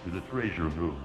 to the treasure room.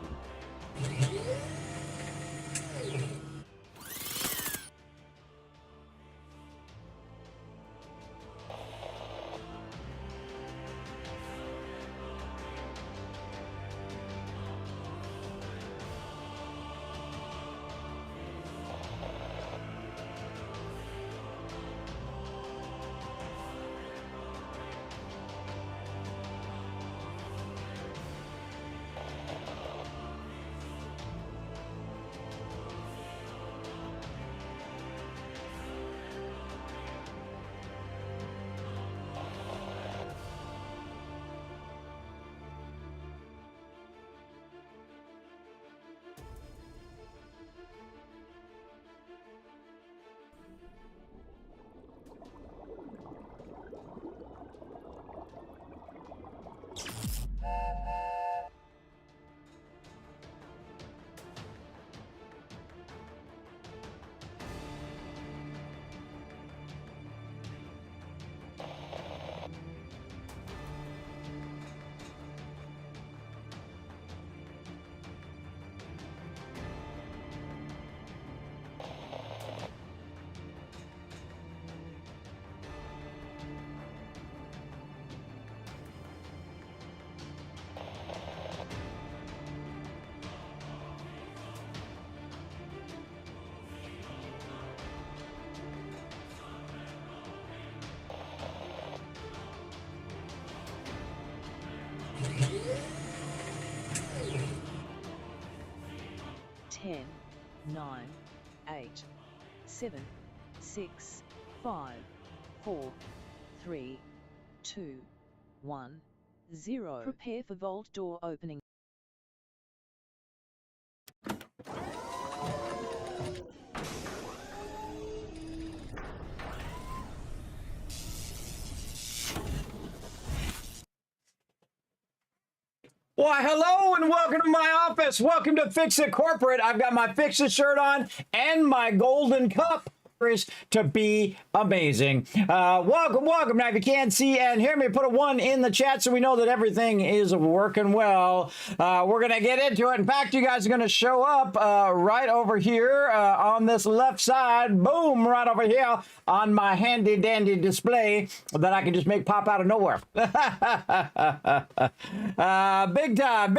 Ten, 9, 8, 7, 6, 5, 4, 3, 2, 1, 0. Prepare for vault door opening. Why, hello and welcome to my office. Welcome to FICSIT Corporate. I've got my FICSIT shirt on and my golden cup to be amazing. Welcome. Now, if you can't see and hear me, put a 1 in the chat so we know that everything is working well. We're going to get into it. In fact, you guys are going to show up right over here on this left side. Boom, right over here on my handy dandy display that I can just make pop out of nowhere. Big time.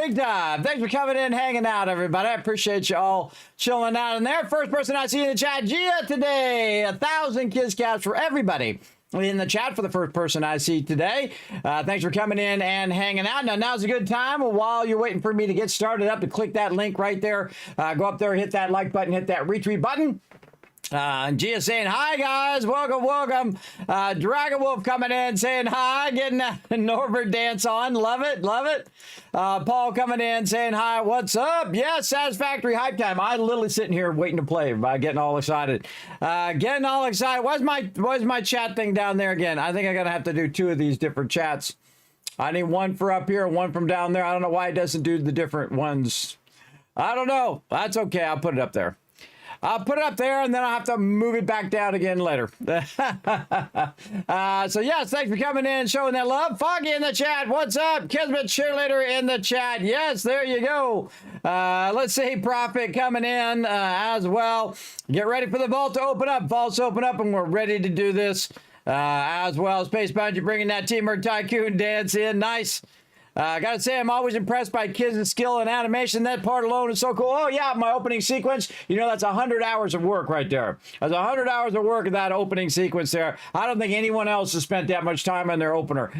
Thanks for coming in, hanging out, everybody. I appreciate you all chilling out in there. First person I see in the chat, Gia today. 1,000 kiss caps for everybody in the chat for the first person I see today. Thanks for coming in and hanging out. Now's a good time while you're waiting for me to get started up to click that link right there. Go up there, hit that like button, hit that retweet button. Gia saying, hi guys, welcome. Dragon Wolf coming in saying hi, getting a Norbert dance on. Love it. Paul coming in saying hi, what's up? Yes, Satisfactory hype time. I literally sitting here waiting to play by getting all excited. Where's my chat thing down there again? I think I'm gonna have to do 2 of these different chats. I need one for up here, one from down there. I don't know why it doesn't do the different ones. I don't know. That's okay. I'll put it up there. I'll put it up there, and then I'll have to move it back down again later. So, yes, thanks for coming in, showing that love. Foggy in the chat. What's up? Kismet cheerleader in the chat. Yes, there you go. Let's see. Profit coming in as well. Get ready for the vault to open up. Vaults open up, and we're ready to do this as well. Space Bounty bringing that Teamwork Tycoon dance in. Nice. I gotta say, I'm always impressed by kids' skill and animation. That part alone is so cool. Oh, yeah, my opening sequence. You know, that's 100 hours of work right there. That's 100 hours of work in that opening sequence there. I don't think anyone else has spent that much time on their opener.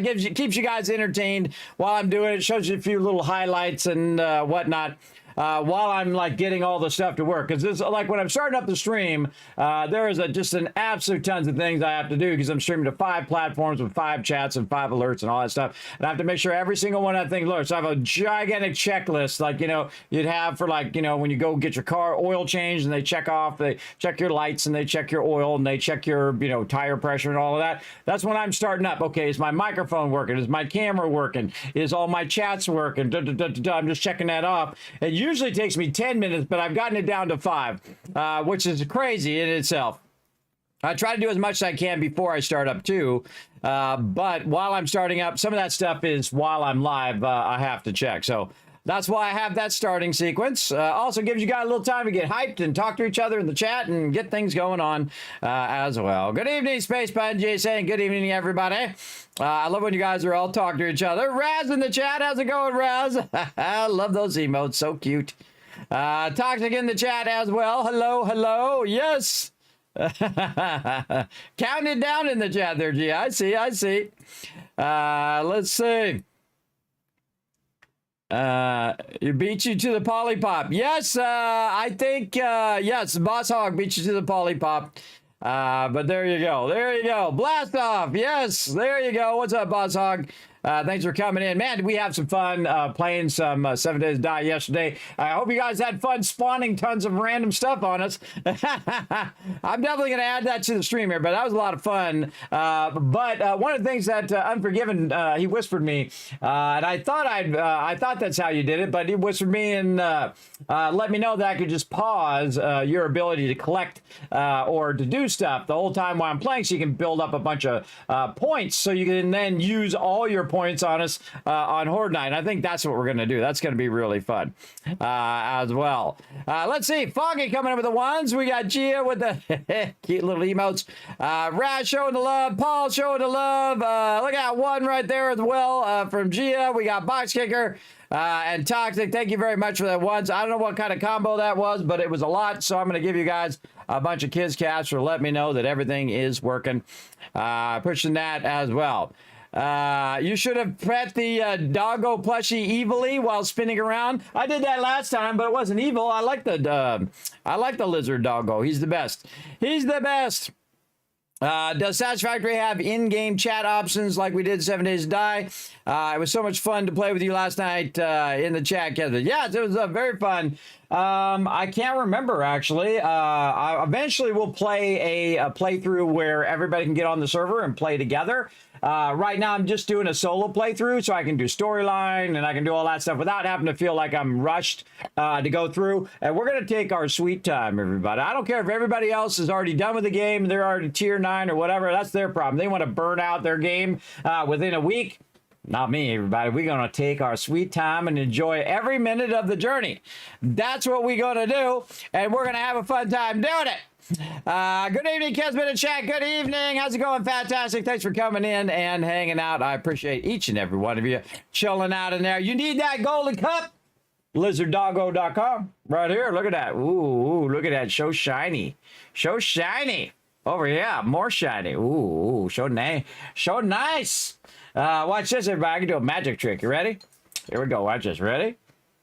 Keeps you guys entertained while I'm doing it. Shows you a few little highlights and whatnot. While I'm like getting all the stuff to work, because this, like when I'm starting up the stream, there is just an absolute tons of things I have to do because I'm streaming to 5 platforms with 5 chats and 5 alerts and all that stuff, and I have to make sure every single one of that thing alerts. So I have a gigantic checklist, like you'd have for when you go get your car oil changed and they check your lights and they check your oil and they check your tire pressure and all of that. That's when I'm starting up. Okay, is my microphone working? Is my camera working? Is all my chats working? I'm just checking that off. And usually takes me 10 minutes, but I've gotten it down to 5, which is crazy in itself. I try to do as much as I can before I start up too. But while I'm starting up, some of that stuff is while I'm live, I have to check. So that's why I have that starting sequence. Also gives you guys a little time to get hyped and talk to each other in the chat and get things going on as well. Good evening, Space Bud Jay saying good evening, everybody. I love when you guys are all talking to each other. Raz in the chat. How's it going, Raz? I love those emotes. So cute. Toxic in the chat as well. Hello, hello. Yes. Counting it down in the chat there, G. I see. Let's see. You beat you to the Polypop. Yes, I think, yes, Boss Hog beat you to the Polypop. But there you go. Blast off. Yes, there you go. What's up, Boss Hog? Thanks for coming in. Man, did we have some fun playing some 7 Days to Die yesterday. I hope you guys had fun spawning tons of random stuff on us. I'm definitely going to add that to the stream here, but that was a lot of fun. But one of the things that Unforgiven, he whispered me, and I thought that's how you did it, but he whispered me and let me know that I could just pause your ability to collect or to do stuff the whole time while I'm playing, so you can build up a bunch of points, so you can then use all your points on us on Horde Night. I think that's what we're going to do. That's going to be really fun as well. Let's see. Foggy coming up with the ones. We got Gia with the cute little emotes. Raz showing the love. Paul showing the love. Look at one right there as well from Gia. We got Box Kicker and Toxic. Thank you very much for that ones. I don't know what kind of combo that was, but it was a lot. So I'm going to give you guys a bunch of kids caps for let me know that everything is working. Pushing that as well. You should have pet the doggo plushie evilly while spinning around. I did that last time, but it wasn't evil. I like the lizard doggo. He's the best. Does Satisfactory have in-game chat options like we did 7 Days to Die? It was so much fun to play with you last night in the chat, Kevin. Yes, it was very fun. I can't remember, actually. I eventually will play a playthrough where everybody can get on the server and play together. Right now, I'm just doing a solo playthrough, so I can do storyline and I can do all that stuff without having to feel like I'm rushed to go through. And we're going to take our sweet time, everybody. I don't care if everybody else is already done with the game, they're already tier 9 or whatever. That's their problem. They want to burn out their game within a week. Not me, everybody. We're going to take our sweet time and enjoy every minute of the journey. That's what we're going to do, and we're going to have a fun time doing it. Good evening, Kismet and chat. Good evening. How's it going? Fantastic. Thanks for coming in and hanging out. I appreciate each and every one of you chilling out in there. You need that golden cup? LizardDoggo.com. Right here. Look at that. Ooh, look at that. So shiny. So shiny. Over here. More shiny. Ooh, so nice. Watch this, everybody. I can do a magic trick. You ready? Here we go. Watch this. Ready?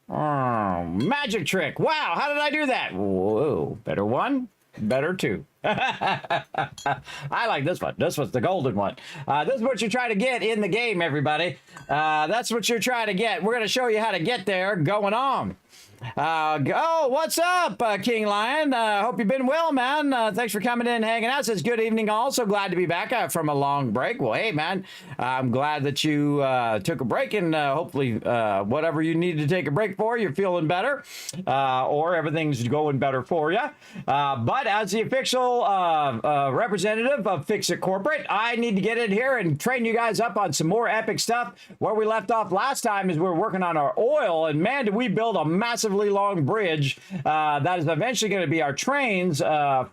Oh, magic trick. Wow. How did I do that? Whoa. Better one. Better two. I like this one. This was the golden one. This is what you're trying to get in the game, everybody. That's what you're trying to get. We're going to show you how to get there going on. Oh, what's up, King Lion? Hope you've been well, man. Thanks for coming in and hanging out. Says good evening. Also glad to be back from a long break. Well, hey, man, I'm glad that you took a break, and hopefully whatever you need to take a break for, you're feeling better, or everything's going better for you. But as the official representative of FICSIT Corporate, I need to get in here and train you guys up on some more epic stuff. Where we left off last time is we were working on our oil, and man, did we build a massive long bridge that is eventually going to be our trains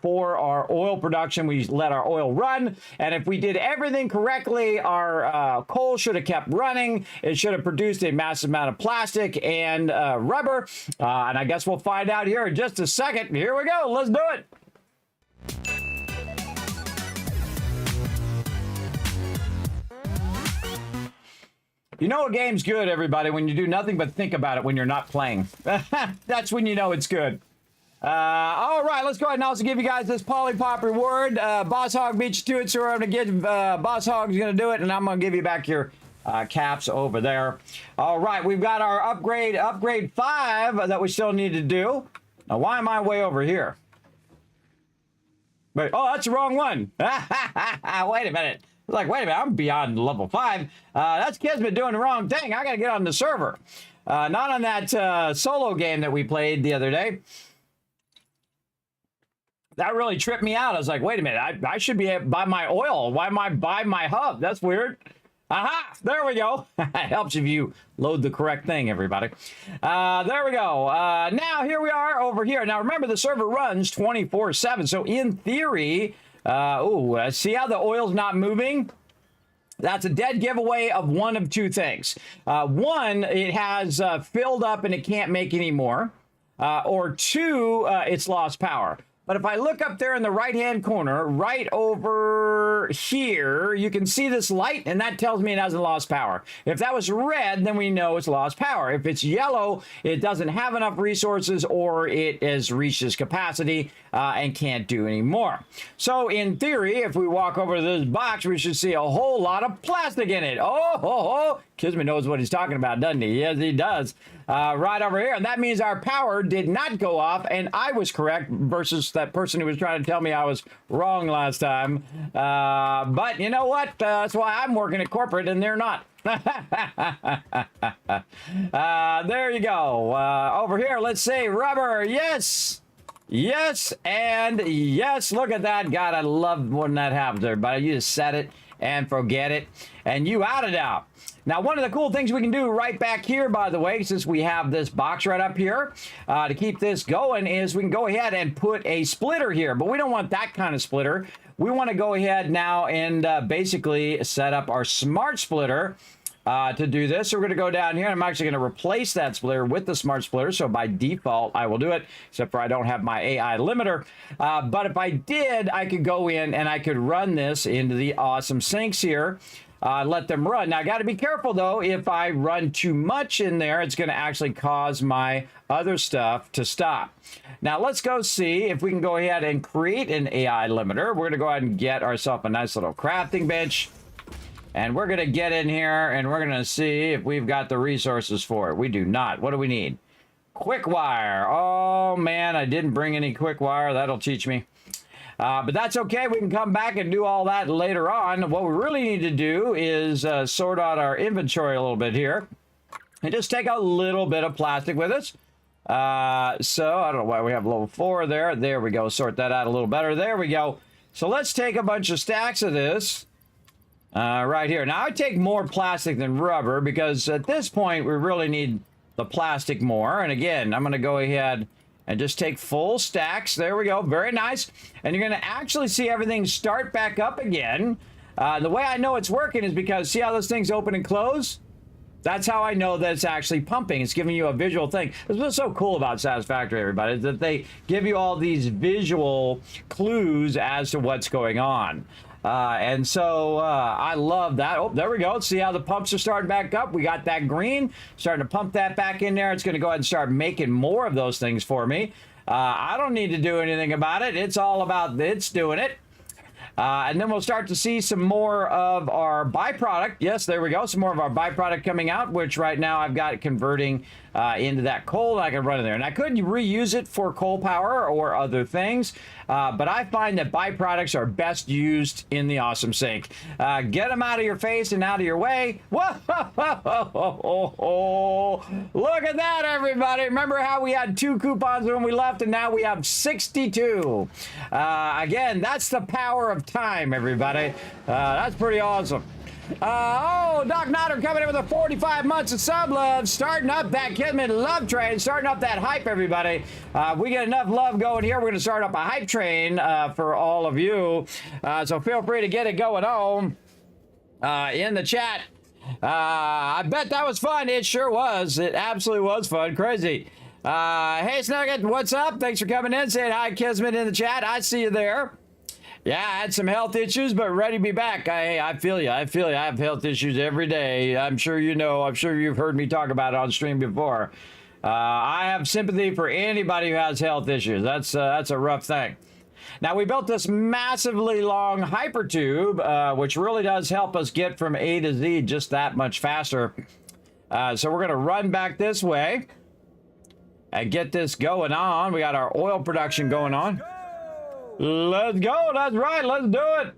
for our oil production. We let our oil run, and if we did everything correctly, our coal should have kept running. It should have produced a massive amount of plastic and rubber, and I guess we'll find out here in just a second. Here we go. Let's do it. You know a game's good, everybody, when you do nothing but think about it when you're not playing. That's when you know it's good. All right, let's go ahead and also give you guys this Polypop reward. Boss Hog beat you to it, so we're going to give Boss Hog's going to do it, and I'm going to give you back your caps over there. All right, we've got our upgrade 5 that we still need to do. Now, why am I way over here? Wait, oh, that's the wrong one. Wait a minute. Like, wait a minute, I'm beyond level 5. That's Kismet doing the wrong thing. I got to get on the server. Not on that solo game that we played the other day. That really tripped me out. I was like, wait a minute, I should be by my oil. Why am I by my hub? That's weird. Aha, there we go. It helps if you load the correct thing, everybody. There we go. Now, here we are over here. Now, remember, the server runs 24/7. So, in theory, see how the oil's not moving? That's a dead giveaway of one of two things. One, it has filled up and it can't make any more. Or two, it's lost power. But if I look up there in the right-hand corner, right over here, you can see this light, and that tells me it hasn't lost power. If that was red, then we know it's lost power. If it's yellow, it doesn't have enough resources, or it has reached its capacity and can't do any more. So, in theory, if we walk over to this box, we should see a whole lot of plastic in it. Oh, Kismet knows what he's talking about, doesn't he? Yes, he does. Right over here. And that means our power did not go off, and I was correct versus that person who was trying to tell me I was wrong last time. But you know what? That's why I'm working at corporate and they're not. There you go. Over here, let's say rubber. Yes. Yes and yes. Look at that. God, I love when that happens, everybody. You just set it and forget it, and you out it out. Now, one of the cool things we can do right back here, by the way, since we have this box right up here, to keep this going, is we can go ahead and put a splitter here. But we don't want that kind of splitter. We want to go ahead now and basically set up our smart splitter to do this. So we're going to go down here, and I'm actually going to replace that splitter with the smart splitter. So by default, I will do it, except for I don't have my AI limiter. But if I did, I could go in and I could run this into the awesome sinks here. Let them run. Now, I got to be careful, though. If I run too much in there, it's going to actually cause my other stuff to stop. Now, let's go see if we can go ahead and create an AI limiter. We're going to go ahead and get ourselves a nice little crafting bench. And we're going to get in here, and we're going to see if we've got the resources for it. We do not. What do we need? Quick wire. Oh, man, I didn't bring any quick wire. That'll teach me. But that's okay. We can come back and do all that later on. What we really need to do is sort out our inventory a little bit here. And just take a little bit of plastic with us. So, I don't know why we have level 4 there. There we go. Sort that out a little better. There we go. So, let's take a bunch of stacks of this right here. Now, I take more plastic than rubber because at this point, we really need the plastic more. And again, I'm going to go ahead and just take full stacks. There we go. Very nice. And you're going to actually see everything start back up again. The way I know it's working is because see how those things open and close? That's how I know that it's actually pumping. It's giving you a visual thing. That's what's so cool about Satisfactory, everybody, is that they give you all these visual clues as to what's going on. And so I love that. Oh, there we go. See how the pumps are starting back up? We got that green. Starting to pump that back in there. It's going to go ahead and start making more of those things for me. I don't need to do anything about it. It's all about it's doing it. And then we'll start to see some more of our byproduct. Yes, there we go. Some more of our byproduct coming out, which right now I've got it converting into that coal, and I can run in there. And I could reuse it for coal power or other things, but I find that byproducts are best used in the awesome sink. Get them out of your face and out of your way. Whoa! Look at that, everybody. Remember how we had 2 coupons when we left, and now we have 62. Again, that's the power of time, everybody. That's pretty awesome. Doc Notter coming in with a 45 months of sub love, starting up that Kismet love train, starting up that hype, everybody. We get enough love going here. We're going to start up a hype train for all of you. So feel free to get it going on in the chat. I bet that was fun. It sure was. It absolutely was fun. Crazy. Hey, Snugget, what's up? Thanks for coming in. Saying hi, Kismet, in the chat. I see you there. Yeah, I had some health issues, but ready to be back. I feel you. I feel you. I have health issues every day. I'm sure you know. I'm sure you've heard me talk about it on stream before. I have sympathy for anybody who has health issues. That's a rough thing. Now, we built this massively long hypertube, which really does help us get from A to Z just that much faster. So we're going to run back this way and get this going on. We got our oil production going on. Let's go. That's right. Let's do it.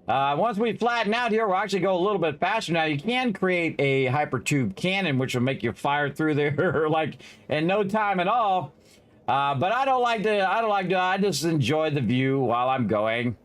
Once we flatten out here, we'll actually go a little bit faster. Now, you can create a hypertube cannon, which will make you fire through there like in no time at all. But I don't like to, I just enjoy the view while I'm going.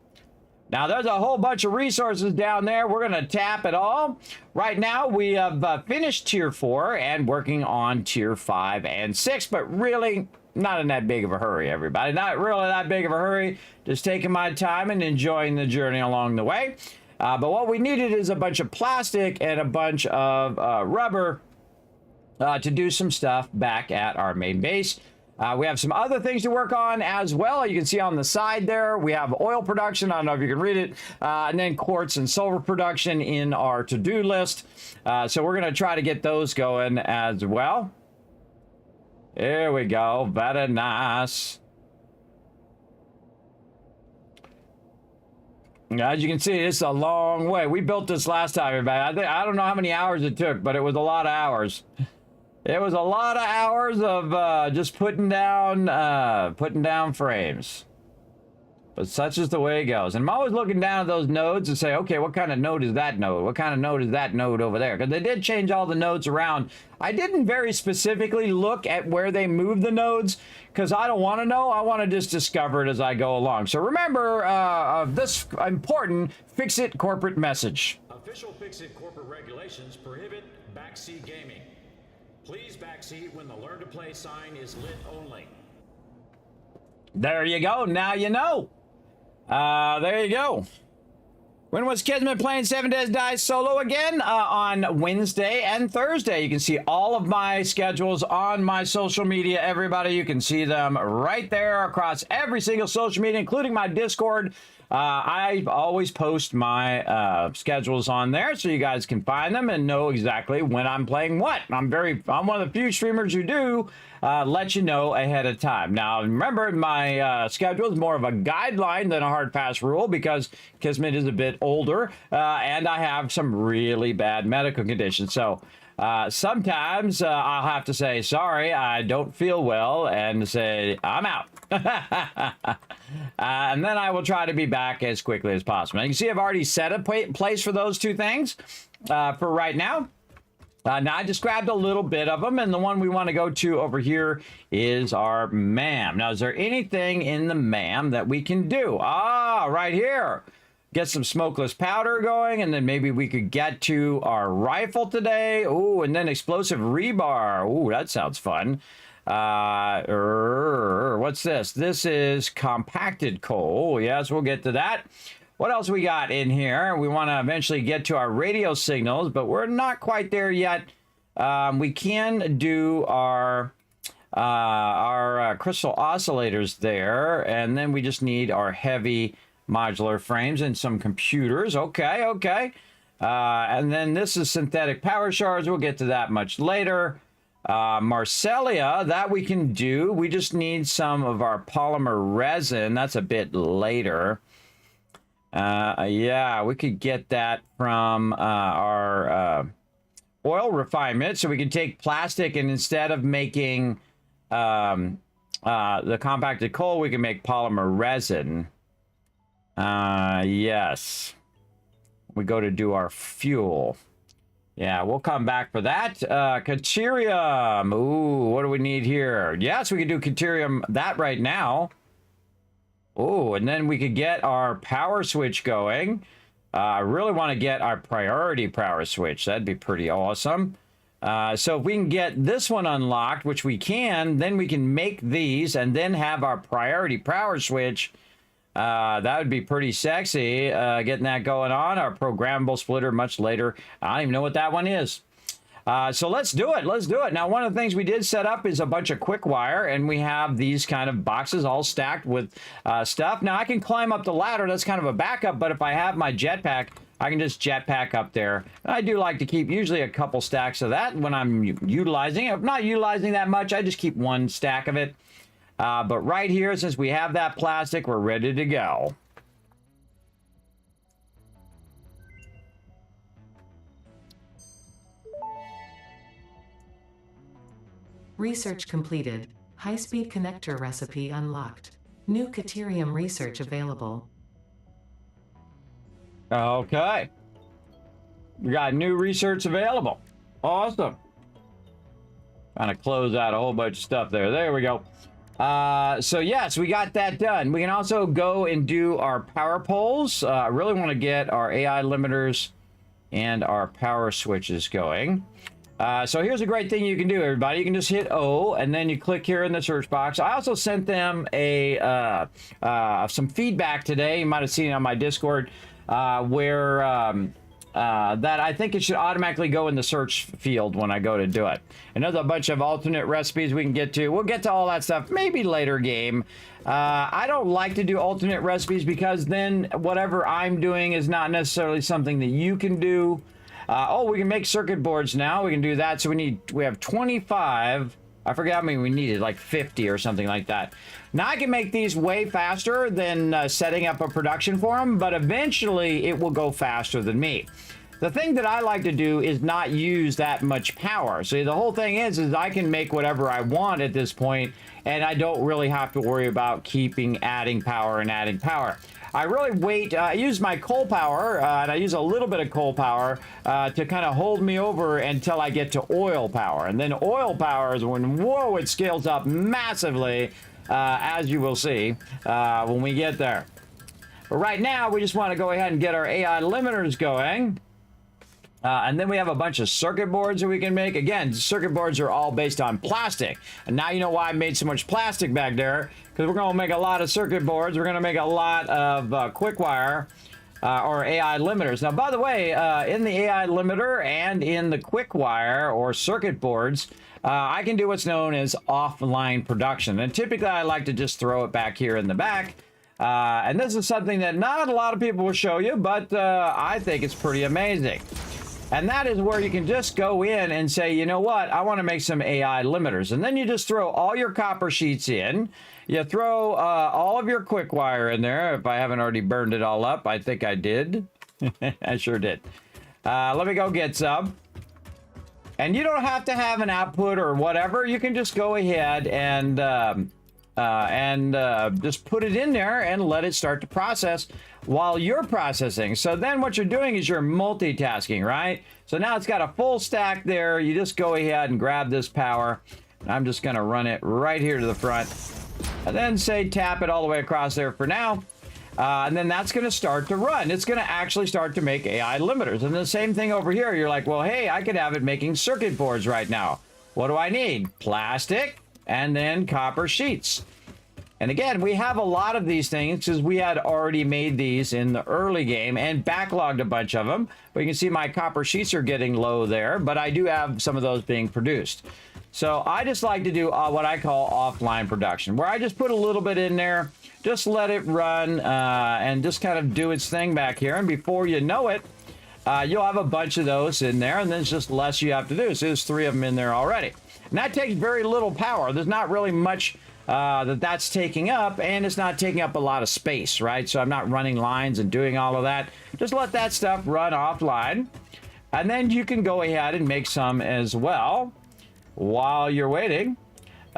Now, there's a whole bunch of resources down there. We're going to tap it all. Right now, we have finished Tier 4 and working on Tier 5 and 6, but really not in that big of a hurry, everybody. Not really that big of a hurry. Just taking my time and enjoying the journey along the way. But what we needed is a bunch of plastic and a bunch of rubber to do some stuff back at our main base. We have some other things to work on as well. You can see on the side there, we have oil production. I don't know if you can read it. And then quartz and silver production in our to-do list. So we're going to try to get those going as well. Here we go. Very nice. As you can see, it's a long way. We built this last time, everybody. I don't know how many hours it took, but it was a lot of hours. It was a lot of hours of just putting down frames. But such is the way it goes. And I'm always looking down at those nodes and say, okay, what kind of node is that node? What kind of node is that node over there? Because they did change all the nodes around. I didn't very specifically look at where they moved the nodes because I don't want to know. I want to just discover it as I go along. So remember this important FICSIT corporate message. Official FICSIT corporate regulations prohibit backseat gaming. Please backseat when the Learn to Play sign is lit only. There you go. Now you know. There you go. When was Kismet playing 7 Days Die solo again? On Wednesday and Thursday. You can see all of my schedules on my social media. Everybody, you can see them right there across every single social media, including my Discord. I always post my schedules on there so you guys can find them and know exactly when I'm playing what. I'm one of the few streamers who do let you know ahead of time. Now, remember, my schedule is more of a guideline than a hard pass rule because Kismet is a bit older and I have some really bad medical conditions. So sometimes I'll have to say, sorry, I don't feel well, and say, I'm out. And then I will try to be back as quickly as possible. Now, you can see I've already set a place for those two things for right now. Now, I just grabbed a little bit of them, and the one we want to go to over here is our MAM. Now, is there anything in the MAM that we can do? Ah, right here. Get some smokeless powder going, and then maybe we could get to our rifle today. Ooh, and then explosive rebar. Ooh, that sounds fun. What's this? This is compacted coal. Yes, we'll get to that. What else we got in here? We want to eventually get to our radio signals, but we're not quite there yet. We can do our crystal oscillators there, and then we just need our heavy modular frames and some computers. Okay. And then this is synthetic power shards. We'll get to that much later. Marcellia, that we can do. We just need some of our polymer resin. That's a bit later. Yeah, we could get that from our oil refinement. So we can take plastic, and instead of making the compacted coal, we can make polymer resin. Yes. We go to do our fuel. Yeah, we'll come back for that. Caterium. Ooh, what do we need here? Yes, we can do caterium that right now. Ooh, and then we could get our power switch going. I really want to get our priority power switch. That'd be pretty awesome. So if we can get this one unlocked, which we can, then we can make these and then have our priority power switch. That would be pretty sexy, getting that going on. Our programmable splitter much later. I don't even know what that one is. So let's do it. Let's do it. Now, one of the things we did set up is a bunch of quick wire, and we have these kind of boxes all stacked with stuff. Now, I can climb up the ladder. That's kind of a backup, but if I have my jetpack, I can just jetpack up there. And I do like to keep usually a couple stacks of that when I'm utilizing it. If not utilizing that much, I just keep one stack of it. But right here, since we have that plastic, we're ready to go. Research completed. High-speed connector recipe unlocked. New caterium research available. Okay. We got new research available. Awesome. Trying to close out a whole bunch of stuff there. There we go. So yes, we got that done. We can also go and do our power poles. I really want to get our AI limiters and our power switches going. So here's a great thing you can do, everybody. You can just hit O, and then you click here in the search box. I also sent them some feedback today. You might have seen it on my Discord, where that I think it should automatically go in the search field when I go to do it. And there's a bunch of alternate recipes we can get to. We'll get to all that stuff maybe later game. I don't like to do alternate recipes because then whatever I'm doing is not necessarily something that you can do. Oh, we can make circuit boards now. We can do that. So we have 25. I forget how many we needed, like 50 or something like that. Now I can make these way faster than setting up a production for them, but eventually it will go faster than me. The thing that I like to do is not use that much power. See, the whole thing is I can make whatever I want at this point, and I don't really have to worry about adding power and adding power. I really wait. I use my coal power, and I use a little bit of coal power to kind of hold me over until I get to oil power. And then oil power is when, whoa, it scales up massively, as you will see when we get there. But right now, we just want to go ahead and get our AI limiters going. And then we have a bunch of circuit boards that we can make. Again, circuit boards are all based on plastic. And now you know why I made so much plastic back there. Because we're going to make a lot of circuit boards. We're going to make a lot of quick wire or AI limiters. Now, by the way, in the AI limiter and in the quick wire or circuit boards, I can do what's known as offline production. And typically, I like to just throw it back here in the back. And this is something that not a lot of people will show you, but I think it's pretty amazing. And that is where you can just go in and say, you know what, I want to make some AI limiters. And then you just throw all your copper sheets in. You throw all of your quick wire in there. If I haven't already burned it all up, I think I did. I sure did. Let me go get some. And you don't have to have an output or whatever. You can just go ahead and just put it in there and let it start to process while you're processing. So then what you're doing is you're multitasking, right? So now it's got a full stack there. You just go ahead and grab this power. I'm just going to run it right here to the front. And then say tap it all the way across there for now. And then that's going to start to run. It's going to actually start to make AI limiters. And the same thing over here. You're like, well, hey, I could have it making circuit boards right now. What do I need? Plastic and then copper sheets. And again, we have a lot of these things because we had already made these in the early game and backlogged a bunch of them. But you can see my copper sheets are getting low there, but I do have some of those being produced. So I just like to do what I call offline production, where I just put a little bit in there, just let it run and just kind of do its thing back here. And before you know it, you'll have a bunch of those in there, and then it's just less you have to do. So there's 3 of them in there already. And that takes very little power. There's not really much that's taking up, and it's not taking up a lot of space, right? So I'm not running lines and doing all of that. Just let that stuff run offline, and then you can go ahead and make some as well while you're waiting.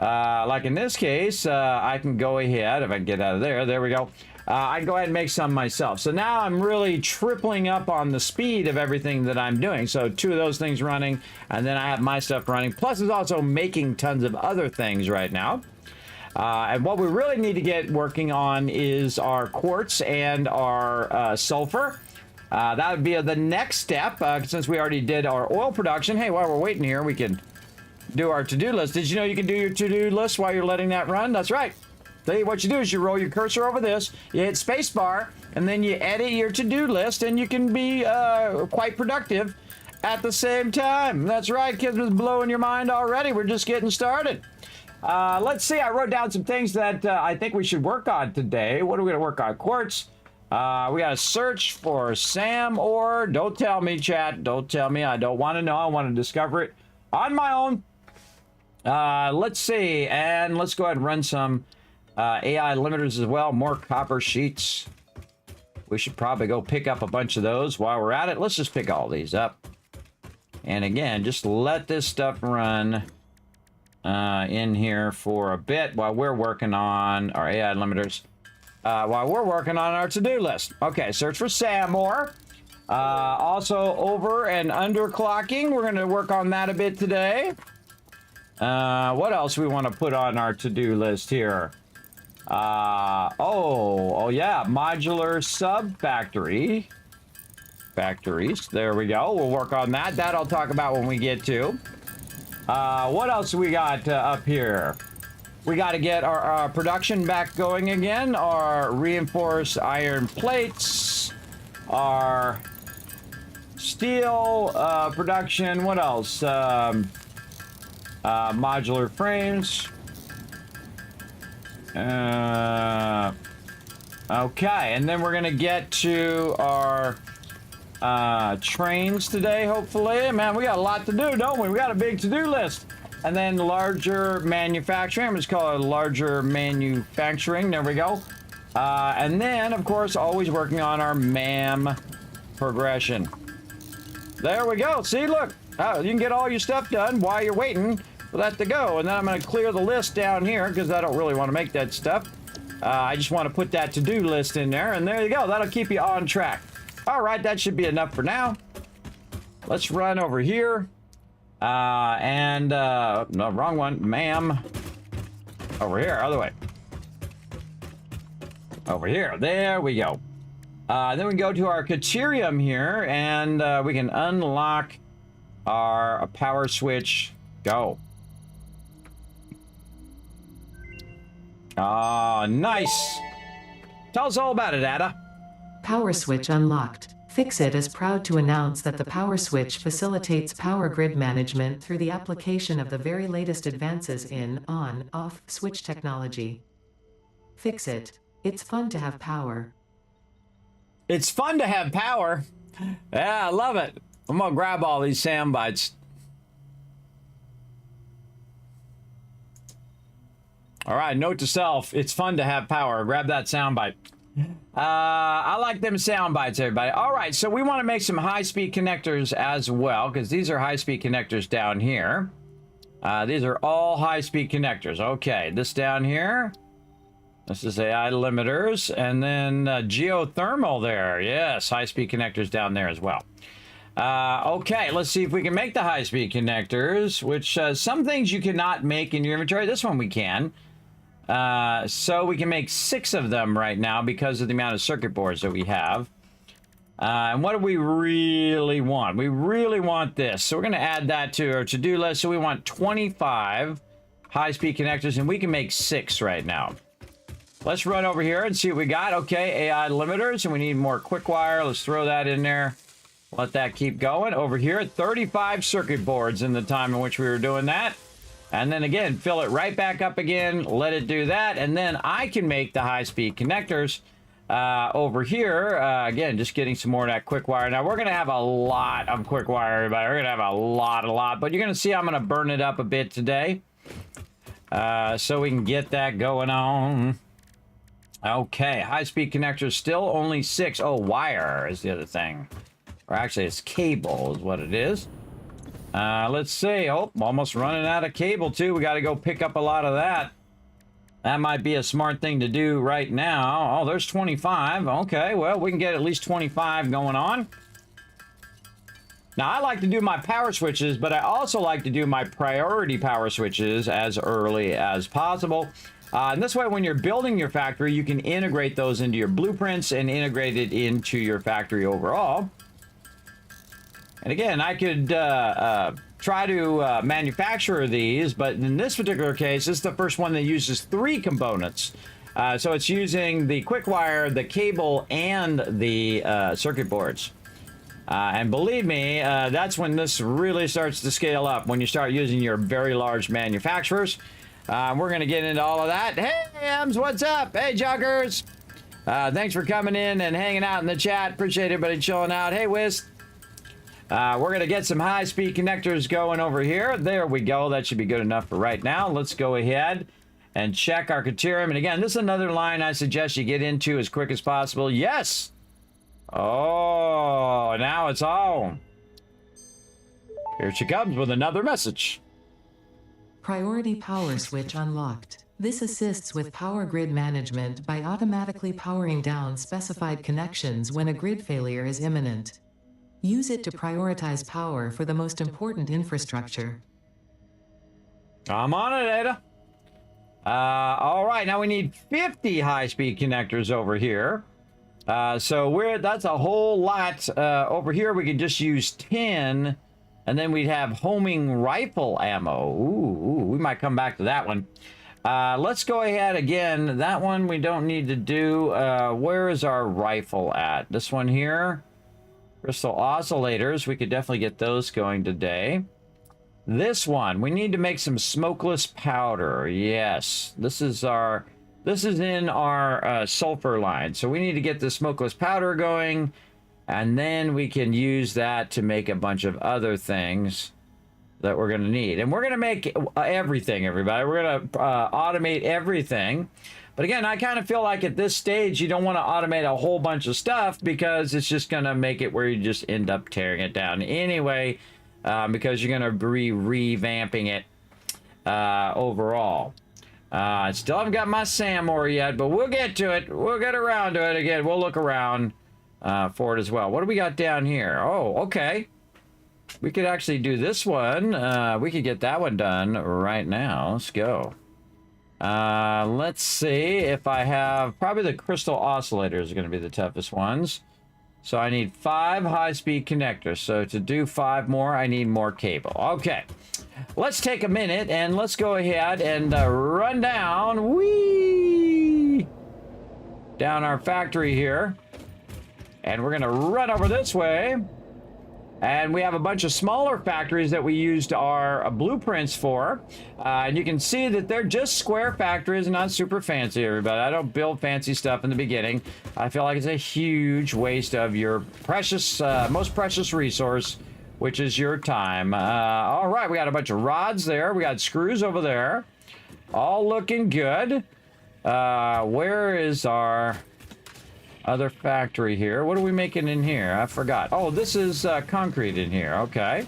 Like in this case, I can go ahead, if I can get out of there we go. I can go ahead and make some myself. So now I'm really tripling up on the speed of everything that I'm doing. So 2 of those things running, and then I have my stuff running. Plus, it's also making tons of other things right now. And what we really need to get working on is our quartz and our sulfur. That would be the next step, since we already did our oil production. Hey, while we're waiting here, we can do our to-do list. Did you know you can do your to-do list while you're letting that run? That's right. See, what you do is you roll your cursor over this, you hit spacebar, and then you edit your to-do list, and you can be quite productive at the same time. That's right, Kismet's blowing your mind already. We're just getting started. Let's see, I wrote down some things that I think we should work on today. What are we going to work on? Quartz. We got to search for SAM ore. Don't tell me, chat. Don't tell me. I don't want to know. I want to discover it on my own. Let's see, and let's go ahead and run some AI limiters as well. More copper sheets. We should probably go pick up a bunch of those while we're at it. Let's just pick all these up. And again, just let this stuff run in here for a bit while we're working on our AI limiters. While we're working on our to-do list. Okay, search for SAM ore. Also over and underclocking. We're going to work on that a bit today. What else we want to put on our to-do list here? Oh yeah, modular sub-factory. Factories, there we go. We'll work on that. That I'll talk about when we get to. What else we got up here? We got to get our production back going again. Our reinforced iron plates. Our steel production. What else? Modular frames. Okay, and then we're gonna get to our trains today, hopefully. Man, we got a lot to do, don't we? We got a big to-do list. And then larger manufacturing. I'm just call it larger manufacturing. There we go. And then, of course, always working on our MAM progression. There we go. See, look. Oh, you can get all your stuff done while you're waiting for that to go. And then I'm going to clear the list down here because I don't really want to make that stuff. I just want to put that to-do list in there. And there you go. That'll keep you on track. All right, that should be enough for now. Let's run over here. No, wrong one. Ma'am. Over here, other way. Over here. There we go. Then we go to our Caterium here, and we can unlock our power switch. Go. Ah, nice. Tell us all about it, Ada. Power switch unlocked. FICSIT is proud to announce that the power switch facilitates power grid management through the application of the very latest advances in on-off switch technology. FICSIT. It's fun to have power. It's fun to have power. Yeah, I love it. I'm gonna grab all these sound bites. All right, note to self, it's fun to have power. Grab that sound bite. I like them sound bites, everybody. All right, so we want to make some high-speed connectors as well, because these are high-speed connectors down here. These are all high-speed connectors. Okay, this down here. This is AI limiters, and then geothermal there. Yes, high-speed connectors down there as well. Okay, let's see if we can make the high-speed connectors, which some things you cannot make in your inventory. This one we can. So we can make 6 of them right now because of the amount of circuit boards that we have. And what do we really want? We really want this. So we're going to add that to our to-do list. So we want 25 high-speed connectors, and we can make 6 right now. Let's run over here and see what we got. Okay, AI limiters, and we need more quick wire. Let's throw that in there. Let that keep going. Over here, 35 circuit boards in the time in which we were doing that. And then again, fill it right back up again, let it do that, and then I can make the high-speed connectors over here. Again, just getting some more of that quick wire. Now, we're going to have a lot of quick wire, everybody. We're going to have a lot, but you're going to see I'm going to burn it up a bit today so we can get that going on. Okay, high-speed connectors, still only 6. Oh, wire is the other thing. Or actually, it's cable is what it is. Let's see. Oh, almost running out of cable, too. We got to go pick up a lot of that. That might be a smart thing to do right now. Oh, there's 25. Okay, well, we can get at least 25 going on. Now, I like to do my power switches, but I also like to do my priority power switches as early as possible. And this way, when you're building your factory, you can integrate those into your blueprints and integrate it into your factory overall. And again, I could try to manufacture these, but in this particular case, this is the first one that uses 3 components. So it's using the quick wire, the cable, and the circuit boards. And believe me, that's when this really starts to scale up, when you start using your very large manufacturers. We're going to get into all of that. Hey, Hams, what's up? Hey, Joggers. Thanks for coming in and hanging out in the chat. Appreciate everybody chilling out. Hey, Whist. We're going to get some high-speed connectors going over here. There we go. That should be good enough for right now. Let's go ahead and check our Caterium. And again, this is another line I suggest you get into as quick as possible. Yes! Oh, now it's on. Here she comes with another message. Priority power switch unlocked. This assists with power grid management by automatically powering down specified connections when a grid failure is imminent. Use it to prioritize power for the most important infrastructure. I'm on it, Ada. All right, now we need 50 high-speed connectors over here. So that's a whole lot. Over here, we could just use 10, and then we'd have homing rifle ammo. Ooh, we might come back to that one. Let's go ahead again. That one we don't need to do. Where is our rifle at? This one here. Crystal oscillators. We could definitely get those going today. This one, we need to make some smokeless powder. Yes, this is in our sulfur line. So we need to get the smokeless powder going, and then we can use that to make a bunch of other things that we're going to need. And we're going to make everything, everybody. We're going to automate everything. But again, I kind of feel like at this stage, you don't want to automate a whole bunch of stuff because it's just going to make it where you just end up tearing it down anyway. Because you're going to be revamping it overall. I still haven't got my SAM ore yet, but we'll get to it. We'll get around to it again. We'll look around for it as well. What do we got down here? Oh, okay. We could actually do this one. We could get that one done right now. Let's go. Let's see if I have... Probably the crystal oscillators are going to be the toughest ones. So I need 5 high-speed connectors. So to do 5 more, I need more cable. Okay. Let's take a minute and let's go ahead and run down. Whee! Down our factory here. And we're going to run over this way. And we have a bunch of smaller factories that we used our blueprints for. And you can see that they're just square factories, not super fancy, everybody. I don't build fancy stuff in the beginning. I feel like it's a huge waste of your precious, most precious resource, which is your time. All right, we got a bunch of rods there. We got screws over there. All looking good. Where is our... other factory here? What are we making in here? I forgot. Oh, this is concrete in here. Okay.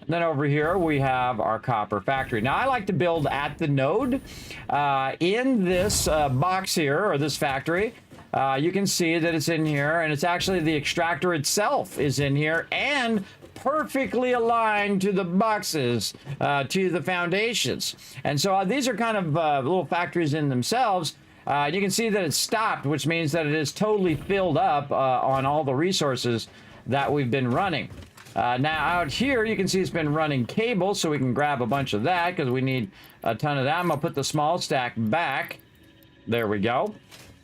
And then over here we have our copper factory. Now I like to build at the node. In this box here, or this factory, you can see that it's in here, and it's actually the extractor itself is in here and perfectly aligned to the boxes, to the foundations. And so these are kind of little factories in themselves. You can see that it's stopped, which means that it is totally filled up on all the resources that we've been running. Now out here, you can see it's been running cable, so we can grab a bunch of that because we need a ton of that. I'm going to put the small stack back. There we go.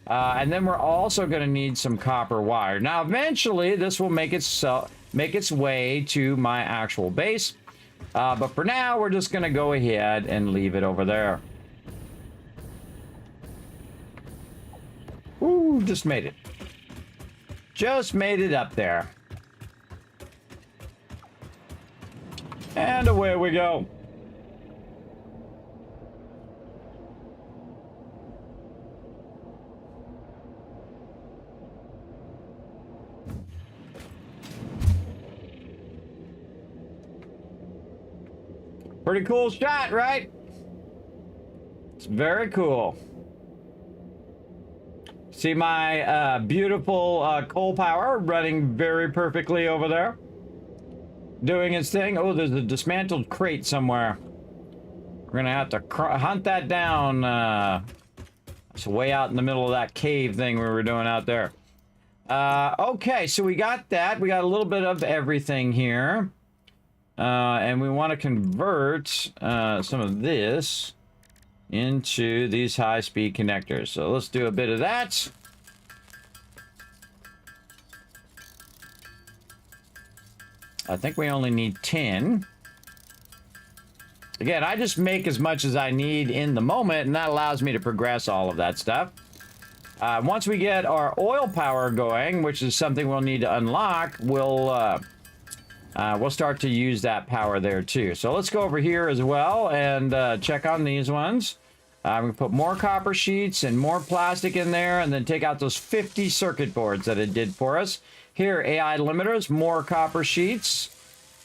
And then we're also going to need some copper wire. Now eventually, this will make its way to my actual base. But for now, we're just going to go ahead and leave it over there. Ooh, just made it. Just made it up there. And away we go. Pretty cool shot, right? It's very cool. See my beautiful coal power running very perfectly over there. Doing its thing. Oh, there's a dismantled crate somewhere. We're going to have to hunt that down. It's way out in the middle of that cave thing we were doing out there. Okay, so we got that. We got a little bit of everything here. And we want to convert some of this into these high-speed connectors. So let's do a bit of that. I think we only need 10. Again, I just make as much as I need in the moment, and that allows me to progress all of that stuff. Once we get our oil power going, which is something we'll need to unlock, we'll start to use that power there too. So let's go over here as well and check on these ones. We put more copper sheets and more plastic in there, and then take out those 50 circuit boards that it did for us. Here, AI limiters, more copper sheets,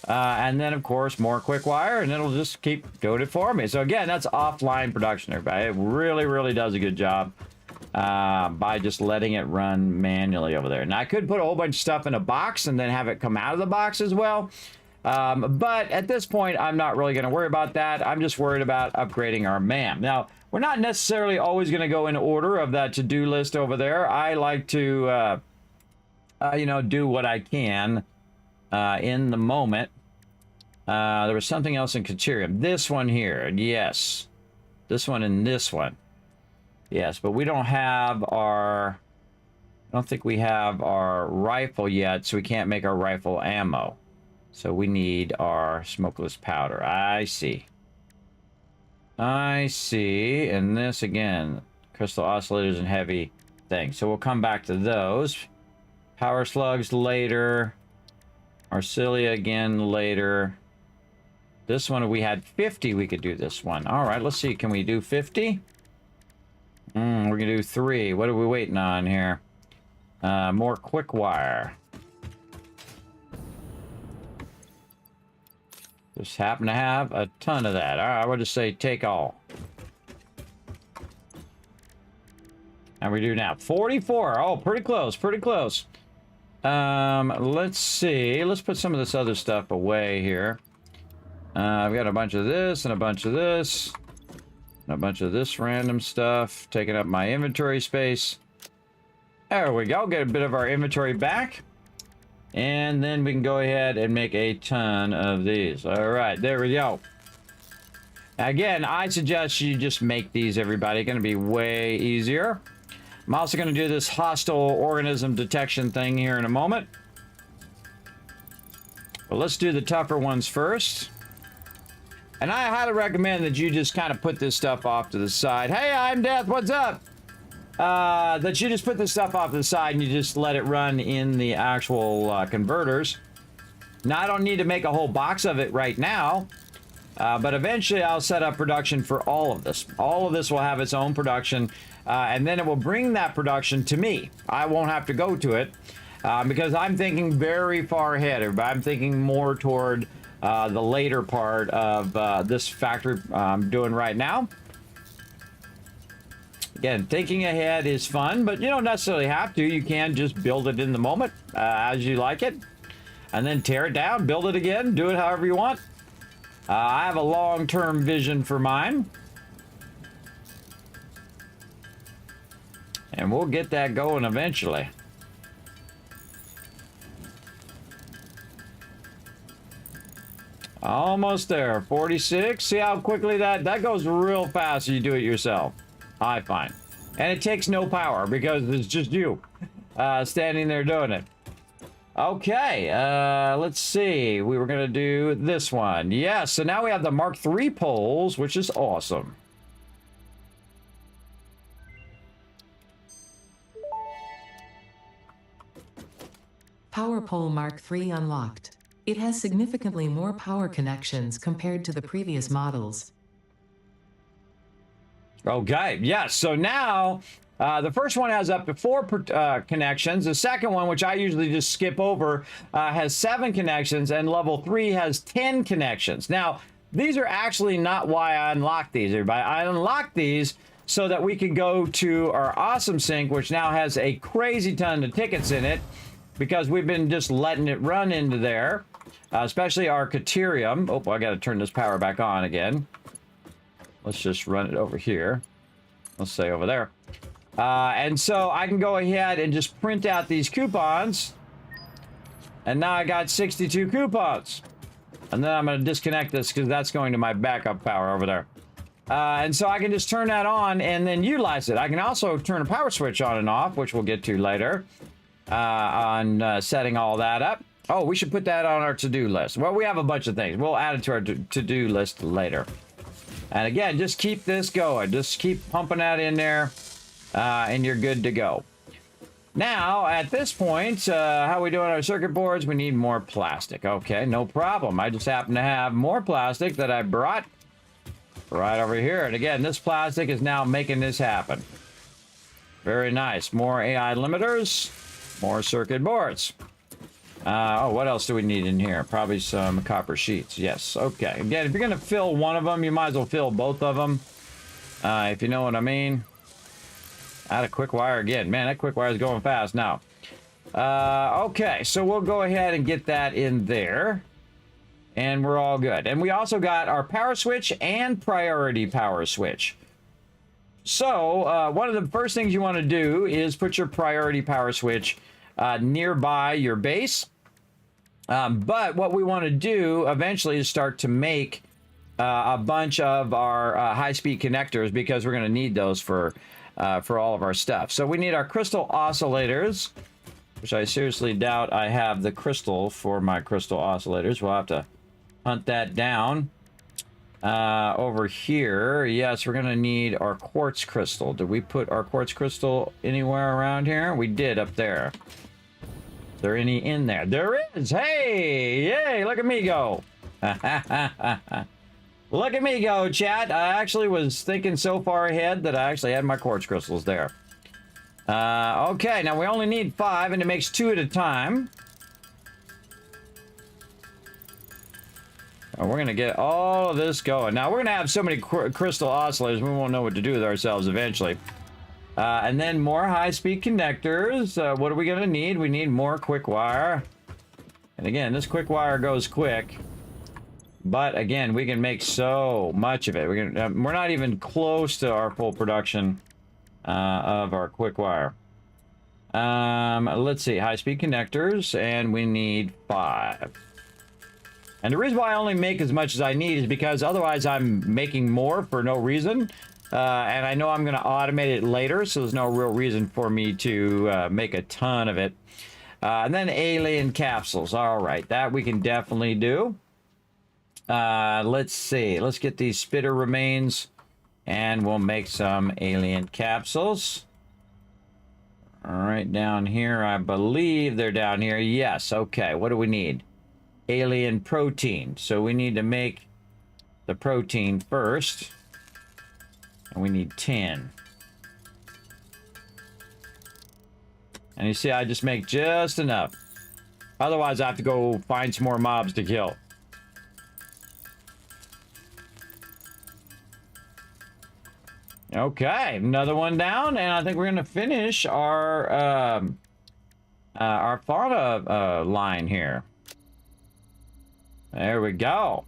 and then of course more quick wire, and it'll just keep doing it for me. So again, that's offline production, everybody. It really, really does a good job by just letting it run manually over there. Now I could put a whole bunch of stuff in a box and then have it come out of the box as well. But at this point, I'm not really going to worry about that. I'm just worried about upgrading our MAM. Now, we're not necessarily always going to go in order of that to-do list over there. I like to, you know, do what I can in the moment. There was something else in Caterium. This one here, yes. This one and this one. Yes, but we don't have our... I don't think we have our rifle yet, so we can't make our rifle ammo. So we need our smokeless powder. I see. I see. And this, again, crystal oscillators and heavy things. So we'll come back to those. Power slugs later. Arcilia again later. This one, if we had 50, we could do this one. All right, let's see. Can we do 50? We're going to do 3. What are we waiting on here? More quick wire. Just happen to have a ton of that. All right, we'll just say take all. And we do now 44. Oh, pretty close, pretty close. Let's see. Let's put some of this other stuff away here. I've got a bunch of this and a bunch of this. And a bunch of this random stuff taking up my inventory space. There we go. Get a bit of our inventory back. And then we can go ahead and make a ton of these. All right, there we go. Again, I suggest you just make these, everybody. Going to be way easier. I'm also going to do this hostile organism detection thing here in a moment. But let's do the tougher ones first. And I highly recommend that you just kind of put this stuff off to the side. Hey, I'm Death. What's up? That you just put this stuff off to the side and you just let it run in the actual converters. Now, I don't need to make a whole box of it right now, but eventually I'll set up production for all of this. All of this will have its own production, and then it will bring that production to me. I won't have to go to it, because I'm thinking very far ahead. I'm thinking more toward the later part of this factory I'm doing right now. Again, thinking ahead is fun, but you don't necessarily have to. You can just build it in the moment as you like it, and then tear it down, build it again, do it however you want. I have a long-term vision for mine, and we'll get that going eventually. Almost there, 46. See how quickly that goes real fast if you do it yourself. I find. And it takes no power because it's just you standing there doing it. Okay, let's see. We were going to do this one. Yes, so now we have the Mark III poles, which is awesome. Power pole Mark III unlocked. It has significantly more power connections compared to the previous models. Okay, yes. So now the first one has up to 4 connections. The second one, which I usually just skip over, has 7 connections, and level 3 has 10 connections. Now, these are actually not why I unlocked these, everybody. I unlocked these so that we could go to our awesome sync, which now has a crazy ton of tickets in it, because we've been just letting it run into there, especially our Caterium. Oh, I got to turn this power back on again. Let's just run it over here. Let's say over there. And so I can go ahead and just print out these coupons. And now I got 62 coupons. And then I'm going to disconnect this because that's going to my backup power over there. And so I can just turn that on and then utilize it. I can also turn a power switch on and off, which we'll get to later, on setting all that up. Oh, we should put that on our to-do list. Well, we have a bunch of things. We'll add it to our to-do list later. And again, just keep this going. Just keep pumping that in there, and you're good to go. Now, at this point, how we doing our circuit boards? We need more plastic. Okay, no problem. I just happen to have more plastic that I brought right over here. And again, this plastic is now making this happen. Very nice. More AI limiters, more circuit boards. Oh, what else do we need in here? Probably some copper sheets. Yes. Okay. Again, if you're going to fill one of them, you might as well fill both of them. If you know what I mean. Add a quick wire again. Man, that quick wire is going fast now. Okay, so we'll go ahead and get that in there. and we're all good. And we also got our power switch and priority power switch. So one of the first things you want to do is put your priority power switch nearby your base. But what we want to do eventually is start to make a bunch of our high-speed connectors, because we're going to need those for all of our stuff. So we need our crystal oscillators, which I seriously doubt I have the crystal for my crystal oscillators. We'll have to hunt that down. Over here, yes, we're going to need our quartz crystal. Did we put our quartz crystal anywhere around here? We did, up there. Is there any in there? There is! Hey! Yay! Look at me go! Look at me go, chat. I actually was thinking so far ahead that I actually had my quartz crystals there. Okay, now we only need 5, and it makes 2 at a time. And we're going to get all of this going. Now, we're going to have so many crystal oscillators, we won't know what to do with ourselves eventually. And then more high-speed connectors. What are we going to need? We need more quick wire. And again, this quick wire goes quick. But again, we can make so much of it. We're not even close to our full production of our quick wire. Let's see, high-speed connectors, and we need 5. And the reason why I only make as much as I need is because otherwise I'm making more for no reason. And I know I'm going to automate it later, so there's no real reason for me to make a ton of it. And then alien capsules. All right, that we can definitely do. Let's see. Let's get these spitter remains, and we'll make some alien capsules. All right, down here, I believe they're down here. Yes, okay. What do we need? Alien protein. So we need to make the protein first. And we need 10. And you see, I just make just enough. Otherwise, I have to go find some more mobs to kill. Okay, another one down, and I think we're going to finish our fauna line here. There we go.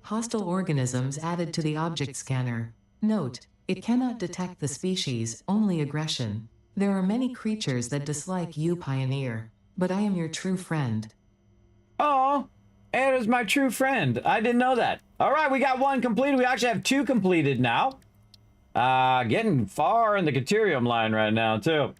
Hostile organisms added to the object scanner. Note, it cannot detect the species, only aggression. There are many creatures that dislike you, Pioneer, but I am your true friend. Oh, Ed is my true friend. I didn't know that. All right, we got 1 completed. We actually have 2 completed now. Getting far in the Caterium line right now, too.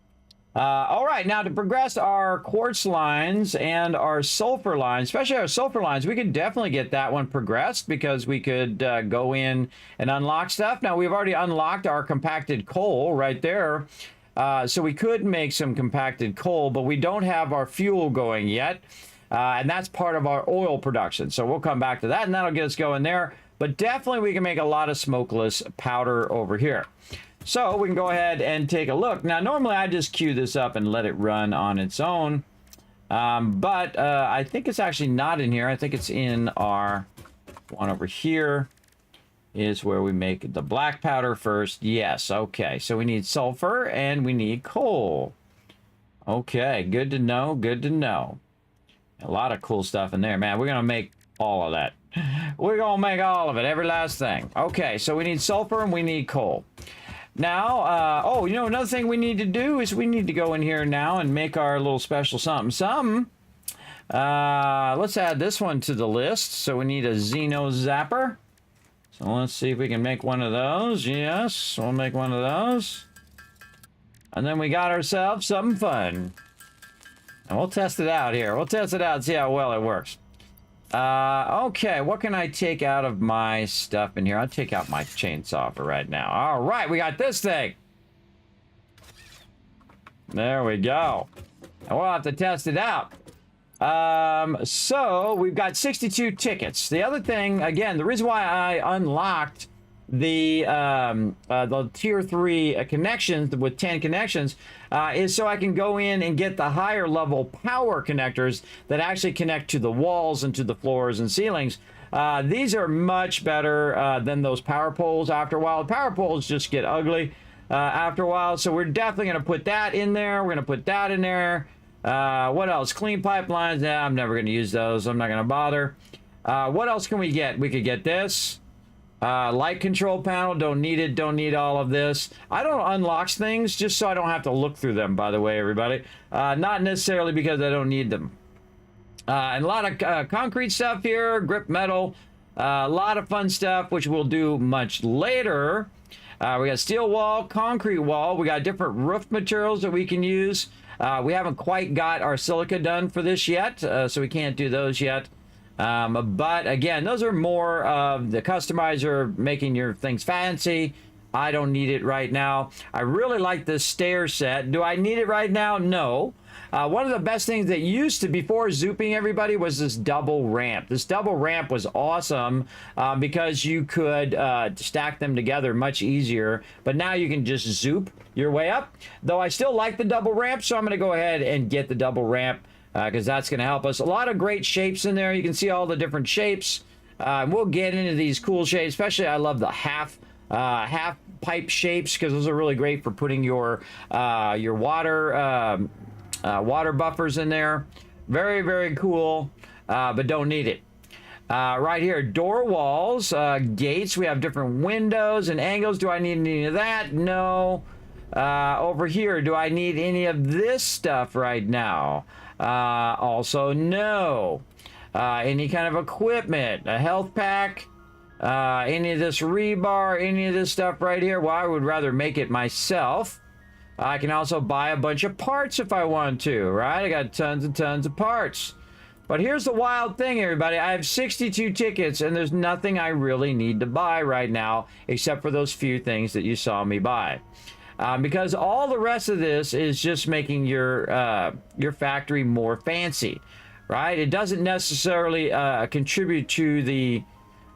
All right, now to progress our quartz lines and our sulfur lines, especially our sulfur lines, we could definitely get that one progressed because we could go in and unlock stuff. Now, we've already unlocked our compacted coal right there. So we could make some compacted coal, but we don't have our fuel going yet. And that's part of our oil production. So we'll come back to that, and that'll get us going there. But definitely we can make a lot of smokeless powder over here. So we can go ahead and take a look. Now, normally I just queue this up and let it run on its own. But I think it's actually not in here. I think it's in our one over here is where we make the black powder first. Yes, okay. So we need sulfur and we need coal. Okay, good to know, good to know. A lot of cool stuff in there, man. We're going to make all of that. We're going to make all of it, every last thing. Okay, so we need sulfur and we need coal. Now, oh, you know, another thing we need to do is we need to go in here now and make our little special something. Let's add this one to the list. So we need a Xeno Zapper. So let's see if we can make one of those. Yes, we'll make one of those. And then we got ourselves something fun. And we'll test it out here. We'll test it out and see how well it works. Okay, what can I take out of my stuff in here? I'll take out my chainsaw for right now. All right, we got this thing. There we go. And we'll have to test it out. So we've got 62 tickets. The other thing, again, the reason why I unlocked the tier 3 connections with 10 connections is so I can go in and get the higher level power connectors that actually connect to the walls and to the floors and ceilings. These are much better than those power poles after a while. The power poles just get ugly. after a while. So we're definitely going to put that in there. We're going to put that in there. What else? Clean pipelines. Nah, I'm never going to use those. I'm not going to bother. What else can we get? We could get this. Light control panel. Don't need it. Don't need all of this. I don't unlock things just so I don't have to look through them, by the way, everybody. Not necessarily because I don't need them. And a lot of concrete stuff here. Grip metal. A lot of fun stuff, which we'll do much later. We got steel wall, concrete wall. We got different roof materials that we can use. We haven't quite got our silica done for this yet, so we can't do those yet. But again, those are more of the customizer, making your things fancy. I don't need it right now. I really like this stair set. Do I need it right now? No. One of the best things that used to, before zooping everybody, was this double ramp. This double ramp was awesome because you could stack them together much easier. But now you can just zoop your way up. Though I still like the double ramp, so I'm going to go ahead and get the double ramp because that's going to help us. A lot of great shapes in there. You can see all the different shapes. We'll get into these cool shapes. Especially, I love the half pipe shapes because those are really great for putting your water buffers in there. Very, very cool, but don't need it. Right here, door walls, gates. We have different windows and angles. Do I need any of that? No. Over here, do I need any of this stuff right now? Also, no. Any kind of equipment, a health pack, any of this rebar, any of this stuff right here. Well, I would rather make it myself. I can also buy a bunch of parts if I want to, right? I got tons and tons of parts. But here's the wild thing, everybody. I have 62 tickets, and there's nothing I really need to buy right now, except for those few things that you saw me buy. Because all the rest of this is just making your factory more fancy, right? It doesn't necessarily contribute to the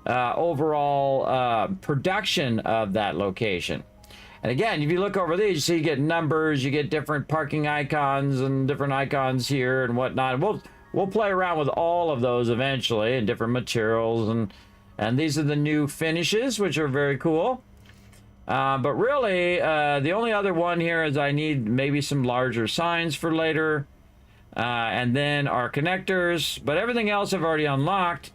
overall production of that location. And again, if you look over these, you see you get numbers, you get different parking icons and different icons here and whatnot. We'll play around with all of those eventually, and different materials, and these are the new finishes, which are very cool. But really, the only other one here is I need maybe some larger signs for later, and then our connectors. But everything else I've already unlocked.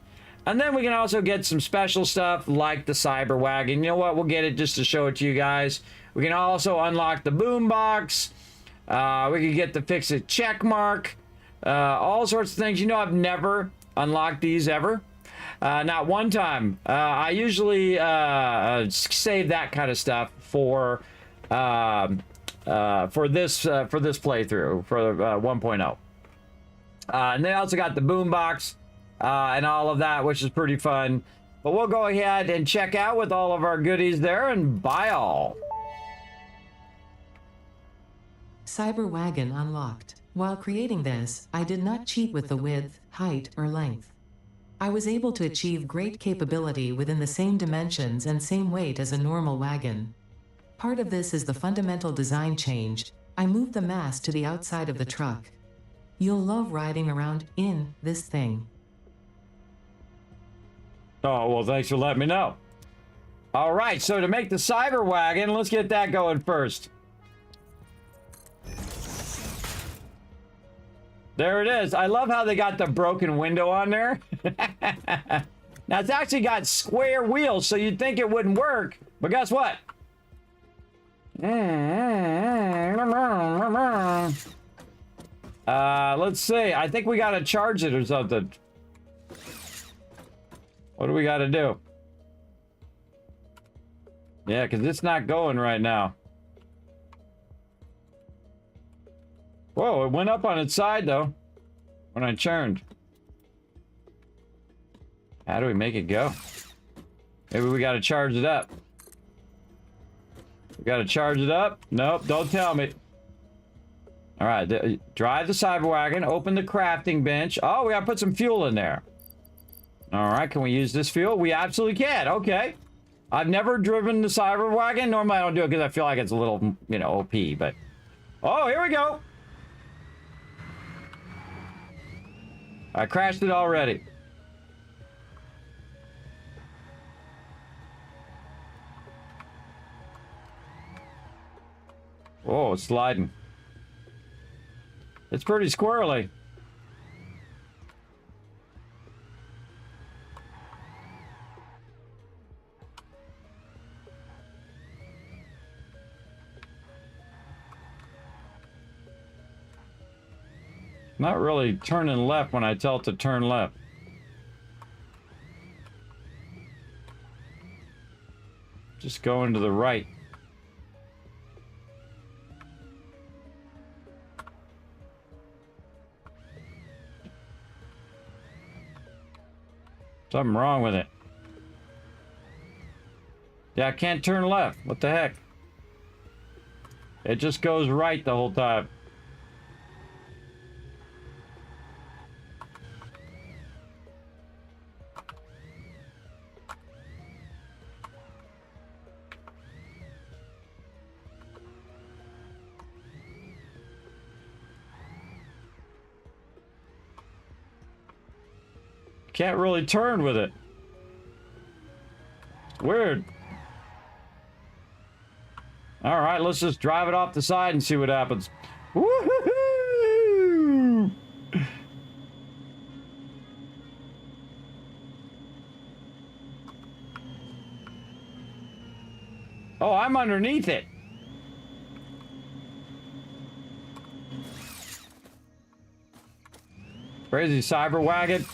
And then we can also get some special stuff like the Cyber Wagon. You know what? We'll get it just to show it to you guys. We can also unlock the boombox. We can get the FICSIT check mark. All sorts of things. You know, I've never unlocked these ever. Not one time. I usually save that kind of stuff for this playthrough for 1.0. And they also got the boombox. And all of that, which is pretty fun. But we'll go ahead and check out with all of our goodies there and buy all. Cyber Wagon unlocked. While creating this, I did not cheat with the width, height, or length. I was able to achieve great capability within the same dimensions and same weight as a normal wagon. Part of this is the fundamental design change. I moved the mast to the outside of the truck. You'll love riding around in this thing. Oh, well, thanks for letting me know. All right, so to make the Cyber Wagon, let's get that going first. There it is. I love how they got the broken window on there. Now, it's actually got square wheels, so you'd think it wouldn't work. But guess what? Let's see. I think we got to charge it or something. What do we got to do? Yeah, because it's not going right now. Whoa, it went up on its side, though, when I churned. How do we make it go? Maybe we got to charge it up. We got to charge it up? Nope, don't tell me. All right, drive the Cyber Wagon, open the crafting bench. Oh, we got to put some fuel in there. All right, can we use this fuel? We absolutely can. Okay. I've never driven the Cyber Wagon. Normally, I don't do it because I feel like it's a little, you know, OP, but... Oh, here we go. I crashed it already. Oh, it's sliding. It's pretty squirrely. Not really turning left when I tell it to turn left. Just going to the right. Something wrong with it. Yeah, I can't turn left. What the heck? It just goes right the whole time. Can't really turn with it. Weird. All right, let's just drive it off the side and see what happens. Woo-hoo-hoo! Oh, I'm underneath it. Crazy cyber wagon.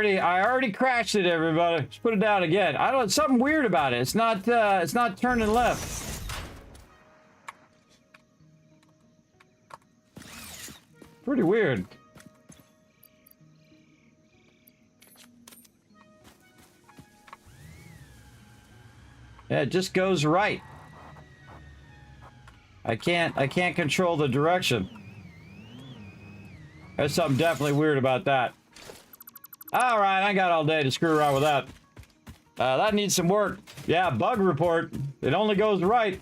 I already crashed it, everybody. Let's put it down again. I don't. Something weird about it. It's not turning left. Pretty weird. Yeah, it just goes right. I can't control the direction. There's something definitely weird about that. All right, I got all day to screw around with that. That needs some work. Yeah, bug report. It only goes right.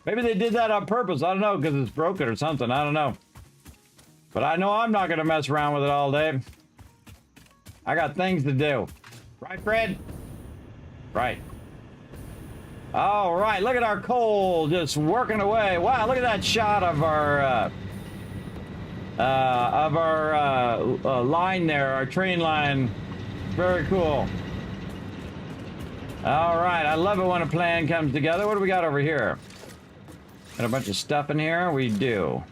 Maybe they did that on purpose. I don't know, because it's broken or something. I don't know. But I know I'm not going to mess around with it all day. I got things to do. Right, Fred? Right. All right, look at our coal just working away. Wow, look at that shot of our line there, our train line. Very cool. All right, I love it when a plan comes together. What do we got over here? Got a bunch of stuff in here? We do.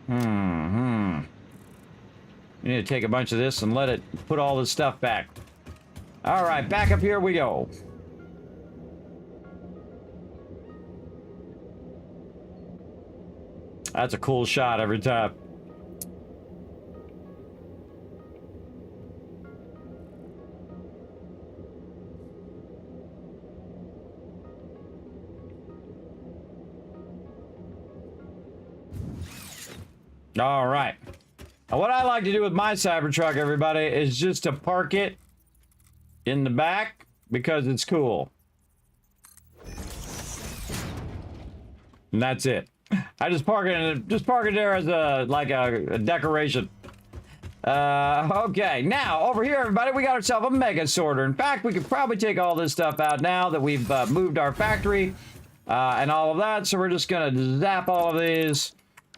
We need to take a bunch of this and let it put all this stuff back. All right, back up here we go. That's a cool shot every time. All right. Now what I like to do with my Cybertruck, everybody, is just to park it in the back because it's cool. And that's it. I just park it there as a decoration. Okay, now over here, everybody, we got ourselves a mega sorter. In fact, we could probably take all this stuff out now that we've moved our factory and all of that. So we're just gonna zap all of these,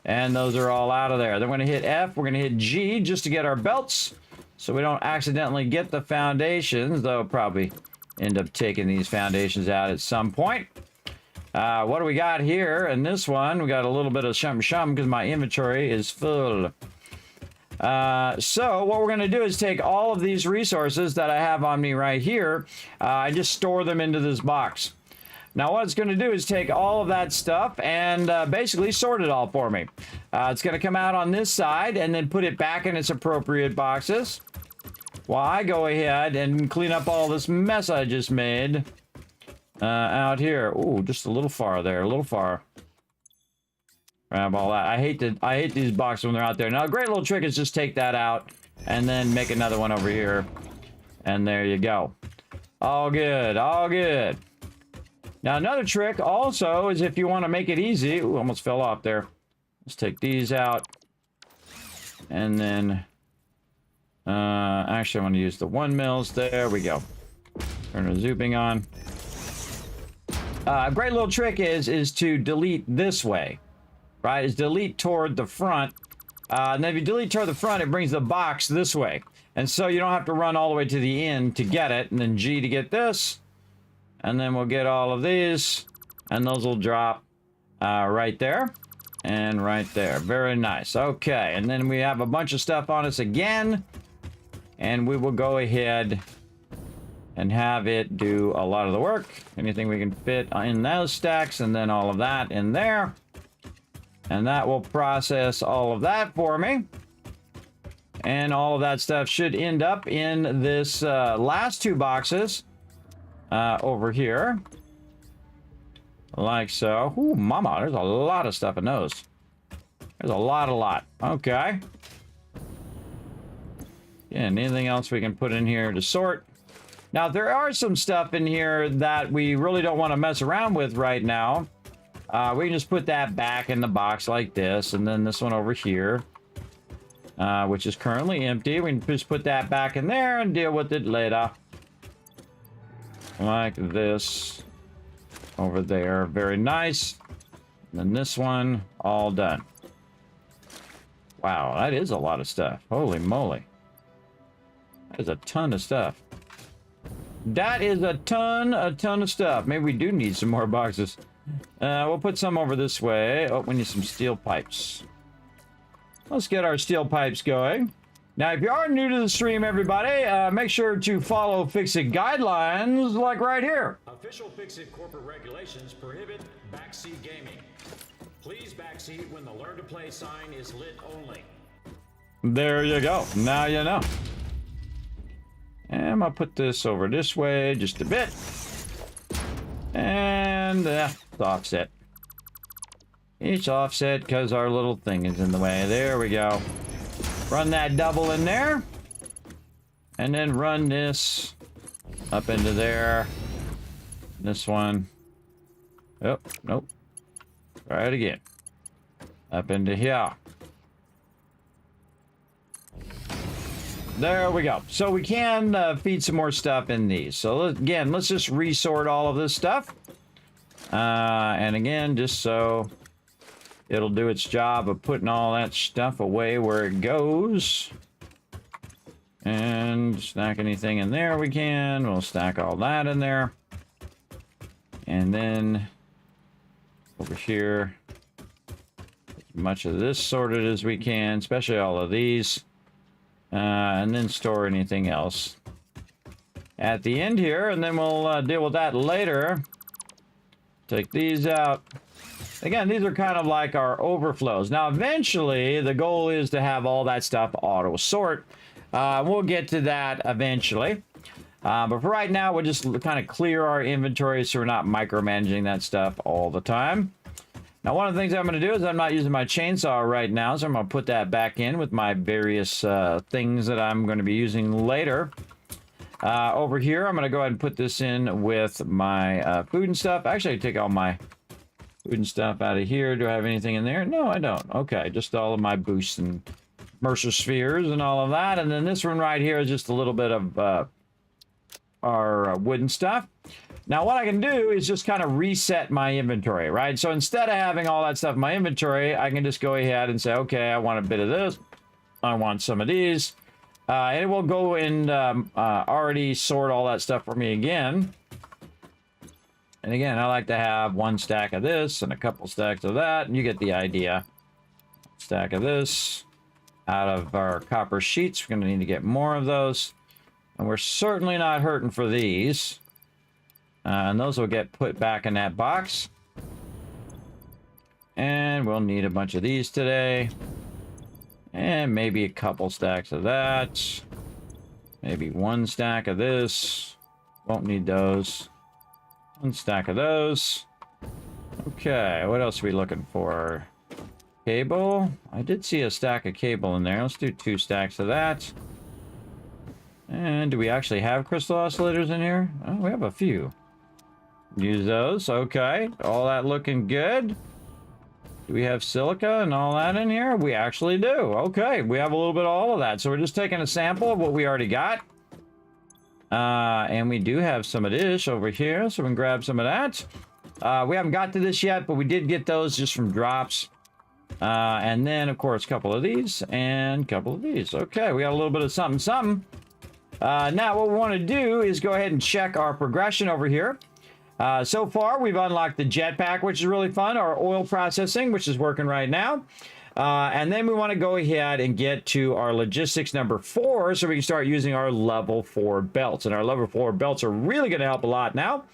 and those are all out of there. Then we're gonna hit F. We're gonna hit G just to get our belts, so we don't accidentally get the foundations. Though probably end up taking these foundations out at some point. What do we got here? In this one, we got a little bit of shum because my inventory is full. So what we're going to do is take all of these resources that I have on me right here. I just store them into this box. Now what it's going to do is take all of that stuff and basically sort it all for me. It's going to come out on this side and then put it back in its appropriate boxes while I go ahead and clean up all this mess I just made. Out here. Ooh, just a little far there, a little far. Grab all that. I hate these boxes when they're out there. Now, a great little trick is just take that out and then make another one over here. And there you go. All good, all good. Now, another trick also is if you want to make it easy. Ooh, almost fell off there. Let's take these out. And then Actually, I want to use the 1 mils. There we go. Turn the zooming on. A great little trick is to delete this way, right? Is delete toward the front. And then if you delete toward the front, it brings the box this way. And so you don't have to run all the way to the end to get it. And then G to get this. And then we'll get all of these. And those will drop right there. And right there. Very nice. Okay. And then we have a bunch of stuff on us again. And we will go ahead and have it do a lot of the work. Anything we can fit in those stacks. And then all of that in there. And that will process all of that for me. And all of that stuff should end up in this last 2 boxes over here. Like so. Ooh, mama, there's a lot of stuff in those. There's a lot. Okay. Yeah, and anything else we can put in here to sort. Now, there are some stuff in here that we really don't want to mess around with right now. We can just put that back in the box like this, and then this one over here, which is currently empty. We can just put that back in there and deal with it later. Like this. Over there. Very nice. And then this one, all done. Wow, that is a lot of stuff. Holy moly. That is a ton of stuff. That is a ton of stuff. Maybe we do need some more boxes. We'll put some over this way. Oh, we need some steel pipes. Let's get our steel pipes going. Now, if you are new to the stream, everybody, make sure to follow FICSIT guidelines, like right here. Official FICSIT corporate regulations prohibit backseat gaming. Please backseat when the Learn to Play sign is lit only. There you go. Now you know. And I'm going to put this over this way just a bit. And it's offset. It's offset because our little thing is in the way. There we go. Run that double in there. And then run this up into there. This one. Oh, nope. Try it again. Up into here. There we go. So we can feed some more stuff in these. So again, let's just resort all of this stuff. And again, just so it'll do its job of putting all that stuff away where it goes. And stack anything in there we can. We'll stack all that in there. And then over here, as much of this sorted as we can, especially all of these. And then store anything else at the end here, and then we'll deal with that later. Take these out. Again, these are kind of like our overflows. Now, eventually, the goal is to have all that stuff auto sort. We'll get to that eventually. But for right now, we'll just kind of clear our inventory so we're not micromanaging that stuff all the time. Now, one of the things I'm going to do is I'm not using my chainsaw right now, so I'm going to put that back in with my various things that I'm going to be using later. Over here, I'm going to go ahead and put this in with my food and stuff. Actually, I take all my food and stuff out of here. Do I have anything in there? No, I don't. Okay, just all of my boosts and Mercer spheres and all of that. And then this one right here is just a little bit of our wooden stuff. Now, what I can do is just kind of reset my inventory, right? So instead of having all that stuff in my inventory, I can just go ahead and say, okay, I want a bit of this. I want some of these. And it will go and already sort all that stuff for me again. And again, I like to have 1 stack of this and a couple stacks of that. And you get the idea. Stack of this out of our copper sheets. We're going to need to get more of those. And we're certainly not hurting for these. And those will get put back in that box. And we'll need a bunch of these today. And maybe a couple stacks of that. Maybe 1 stack of this. Won't need those. 1 stack of those. Okay, what else are we looking for? Cable. I did see a stack of cable in there. Let's do 2 stacks of that. And do we actually have crystal oscillators in here? Oh, we have a few. Use those. Okay. All that looking good. Do we have silica and all that in here? We actually do. Okay, we have a little bit of all of that. So we're just taking a sample of what we already got. And we do have some of this over here, so we can grab some of that. We haven't got to this yet, but we did get those just from drops. And then, of course, a couple of these and a couple of these. Okay, we got a little bit of something, something. Now, what we want to do is go ahead and check our progression over here. So far, we've unlocked the jetpack, which is really fun, our oil processing, which is working right now. And then we want to go ahead and get to our logistics number 4 so we can start using our level 4 belts. And our level 4 belts are really going to help a lot now.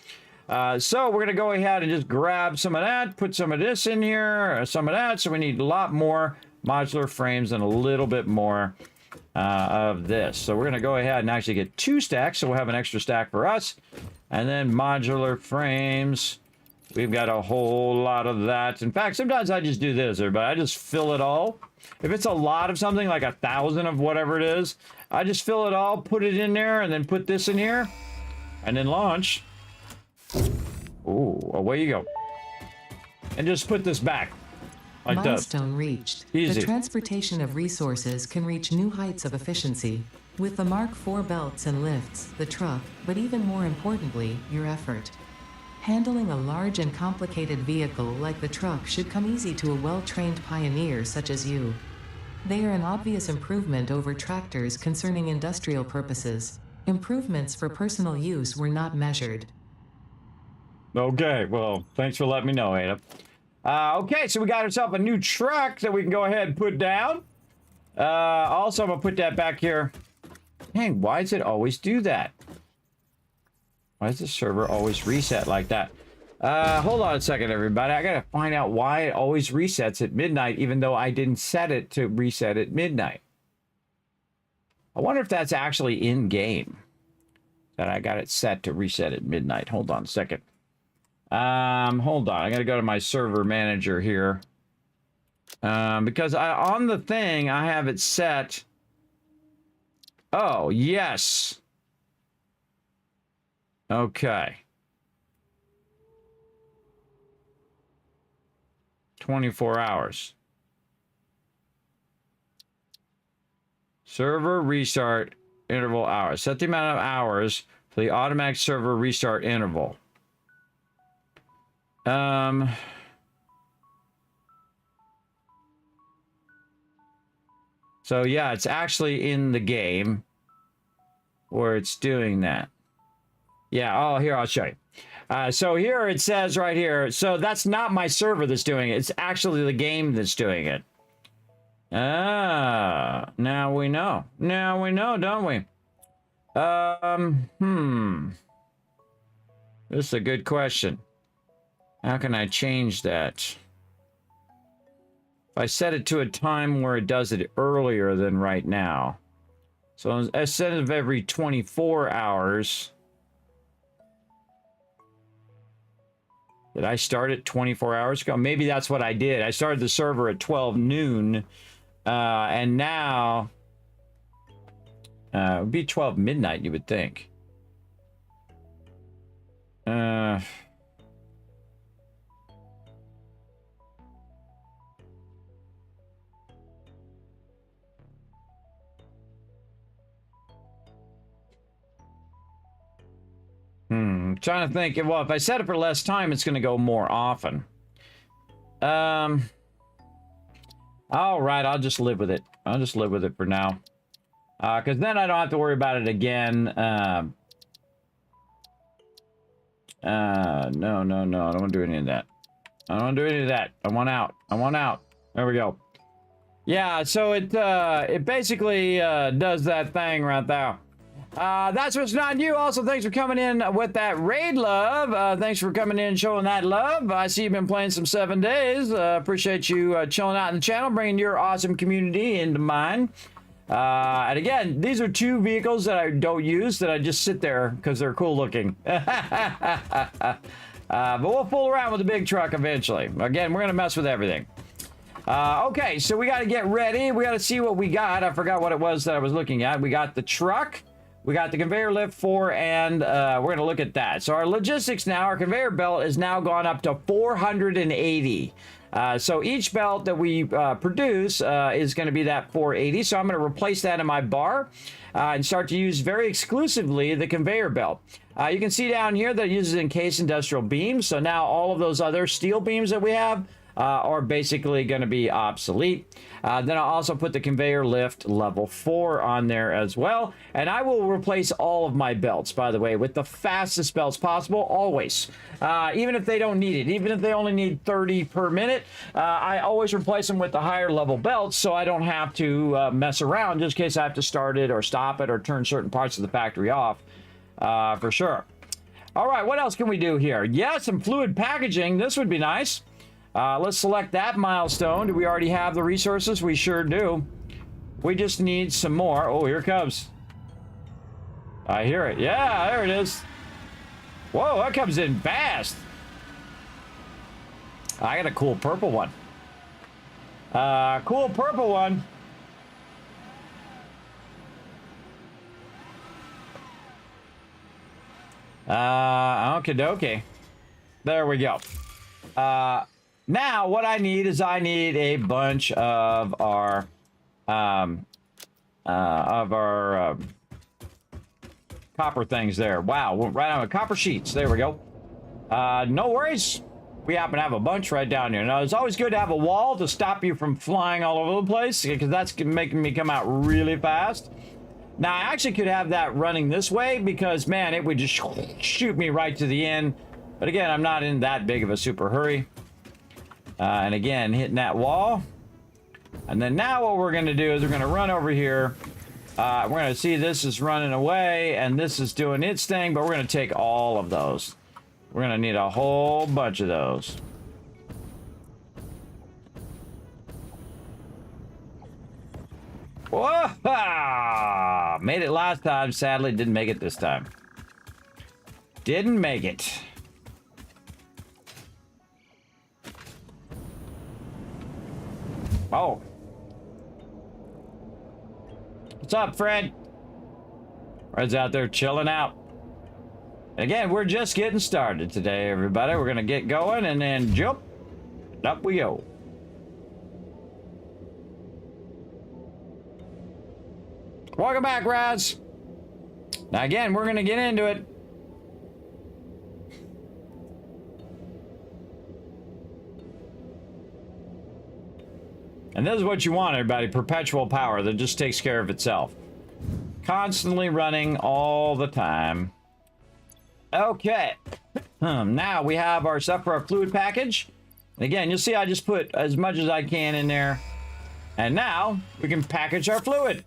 So we're going to go ahead and just grab some of that, put some of this in here, some of that. So we need a lot more modular frames and a little bit more of this. So we're going to go ahead and actually get 2 stacks. So we'll have an extra stack for us. And then modular frames. We've got a whole lot of that. In fact, sometimes I just do this, everybody. I just fill it all. If it's a lot of something, like 1,000 of whatever it is, I just fill it all, put it in there, and then put this in here. And then launch. Ooh, away you go. And just put this back. Like Milestone reached. Easy. The transportation of resources can reach new heights of efficiency. With the Mark IV belts and lifts, the truck, but even more importantly, your effort. Handling a large and complicated vehicle like the truck should come easy to a well-trained pioneer such as you. They are an obvious improvement over tractors concerning industrial purposes. Improvements for personal use were not measured. Okay, well, thanks for letting me know, Ada. Okay, so we got ourselves a new truck that we can go ahead and put down. Also, I'm going to put that back here. Dang, why does it always do that? Why does the server always reset like that? Hold on a second, everybody. I got to find out why it always resets at midnight, even though I didn't set it to reset at midnight. I wonder if that's actually in-game. That I got it set to reset at midnight. Hold on a second. Hold on. I got to go to my server manager here. Because on the thing, I have it set. Oh, yes. Okay. 24 hours. Server restart interval hours. Set the amount of hours for the automatic server restart interval. So yeah, it's actually in the game where it's doing that. Yeah, oh, here, I'll show you. So here it says right here, so that's not my server that's doing it. It's actually the game that's doing it. Ah, now we know. Now we know, don't we? This is a good question. How can I change that? If I set it to a time where it does it earlier than right now. So instead of every 24 hours... Did I start it 24 hours ago? Maybe that's what I did. I started the server at 12 noon. And now... it would be 12 midnight, you would think. Trying to think. Well, if I set it for less time, it's going to go more often. All right, I'll just live with it. I'll just live with it for now. Because then I don't have to worry about it again. No. I don't want to do any of that. I don't want to do any of that. I want out. I want out. There we go. Yeah, so it basically does that thing right there. That's what's not new. Also, thanks for coming in with that raid love. Thanks for coming in and showing that love. I see you've been playing some 7 days. Appreciate you chilling out in the channel, bringing your awesome community into mine. And again, these are 2 vehicles that I don't use, that I just sit there because they're cool looking. But we'll fool around with the big truck eventually. Again, we're going to mess with everything. Okay, so we got to get ready. We got to see what we got. I forgot what it was that I was looking at. We got the truck. We got the conveyor lift 4, and we're going to look at that. So our logistics now, our conveyor belt has now gone up to 480. So each belt that we produce is going to be that 480. So I'm going to replace that in my bar and start to use very exclusively the conveyor belt. You can see down here that it uses encased industrial beams. So now all of those other steel beams that we have are basically going to be obsolete. Then I'll also put the conveyor lift level 4 on there as well. And I will replace all of my belts, by the way, with the fastest belts possible, always. Even if they don't need it, even if they only need 30 per minute, I always replace them with the higher level belts so I don't have to mess around just in case I have to start it or stop it or turn certain parts of the factory off, for sure. All right, what else can we do here? Yeah, some fluid packaging. This would be nice. Let's select that milestone. Do we already have the resources? We sure do. We just need some more. Oh, here it comes. I hear it. Yeah, there it is. Whoa, that comes in fast. I got a cool purple one. Cool purple one. Okie dokie. There we go. Now, what I need is I need a bunch of our copper things there. Wow, right on the copper sheets. There we go. No worries. We happen to have a bunch right down here. Now, it's always good to have a wall to stop you from flying all over the place because that's making me come out really fast. Now, I actually could have that running this way because, man, it would just shoot me right to the end. But again, I'm not in that big of a super hurry. And again, hitting that wall. And then now what we're going to do is we're going to run over here. We're going to see this is running away and this is doing its thing, but we're going to take all of those. We're going to need a whole bunch of those. Whoa! Made it last time. Sadly, didn't make it this time. Didn't make it. Oh. What's up, Fred? Fred's out there chilling out. Again, we're just getting started today, everybody. We're going to get going and then jump. Up we go. Welcome back, Raz. Now, again, we're going to get into it. And this is what you want, everybody. Perpetual power that just takes care of itself. Constantly running all the time. Okay. Now we have our stuff for our fluid package. And again, you'll see I just put as much as I can in there. And now we can package our fluid.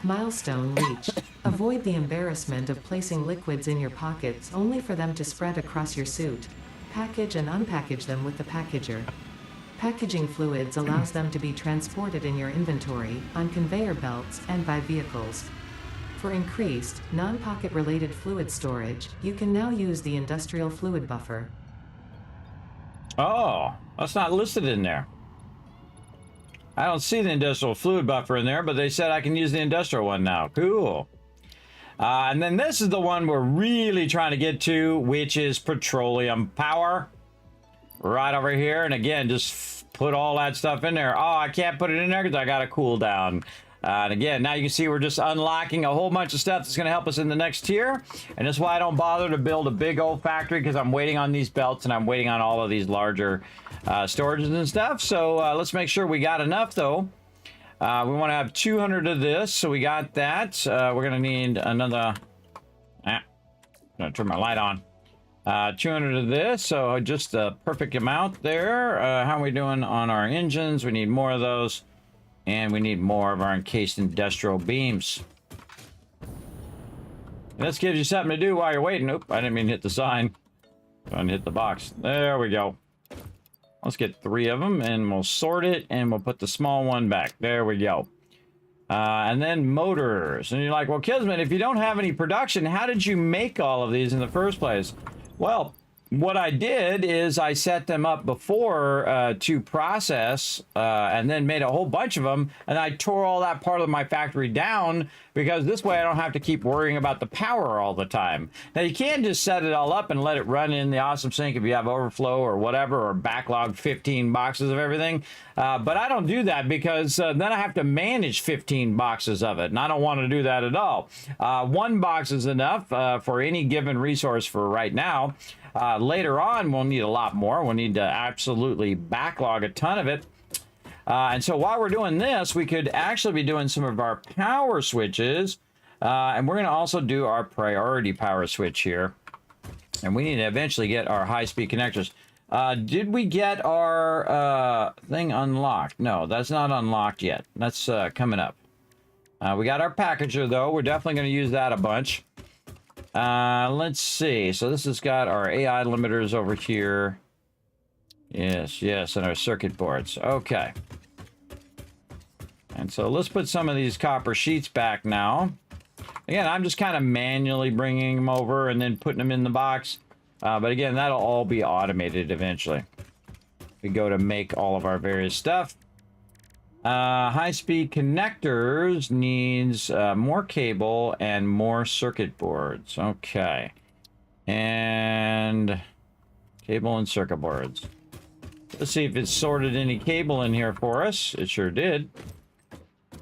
Milestone reached. Avoid the embarrassment of placing liquids in your pockets only for them to spread across your suit. Package and unpackage them with the packager. Packaging fluids allows them to be transported in your inventory, on conveyor belts, and by vehicles. For increased, non-pocket related fluid storage, you can now use the industrial fluid buffer. Oh, that's not listed in there. I don't see the industrial fluid buffer in there, but they said I can use the industrial one now. Cool. And then this is the one we're really trying to get to, which is petroleum power. Right over here. And again, just put all that stuff in there. Oh, I can't put it in there because I got a cooldown. And again, now you can see we're just unlocking a whole bunch of stuff that's going to help us in the next tier. And that's why I don't bother to build a big old factory, because I'm waiting on these belts and I'm waiting on all of these larger storages and stuff. So let's make sure we got enough, though. We want to have 200 of this, so we got that. We're going to need another... I'm going to turn my light on. 200 of this, so just a perfect amount there. How are we doing on our engines? We need more of those. And we need more of our encased industrial beams. And this gives you something to do while you're waiting. Oop, I didn't mean to hit the sign. Trying to hit the box. There we go. Let's get 3 of them, and we'll sort it, and we'll put the small one back. There we go. And then motors. And you're like, well, Kismet, if you don't have any production, how did you make all of these in the first place? Well, what I did is I set them up before to process and then made a whole bunch of them. And I tore all that part of my factory down because this way I don't have to keep worrying about the power all the time. Now, you can just set it all up and let it run in the Awesome Sync if you have overflow or whatever, or backlog 15 boxes of everything. But I don't do that because then I have to manage 15 boxes of it. And I don't want to do that at all. One box is enough for any given resource for right now. Later on, we'll need a lot more. We'll need to absolutely backlog a ton of it. And so while we're doing this, we could actually be doing some of our power switches. And we're going to also do our priority power switch here. And we need to eventually get our high-speed connectors. Did we get our thing unlocked? No, that's not unlocked yet. That's coming up. We got our packager, though. We're definitely going to use that a bunch. Let's see. So this has got our AI limiters over here. Yes, and our circuit boards. Okay. And so let's put some of these copper sheets back now. Again, I'm just kind of manually bringing them over and then putting them in the box. But again, that'll all be automated eventually. We go to make all of our various stuff. High-speed connectors needs more cable and more circuit boards. Okay. And cable and circuit boards. Let's see if it's sorted any cable in here for us. It sure did.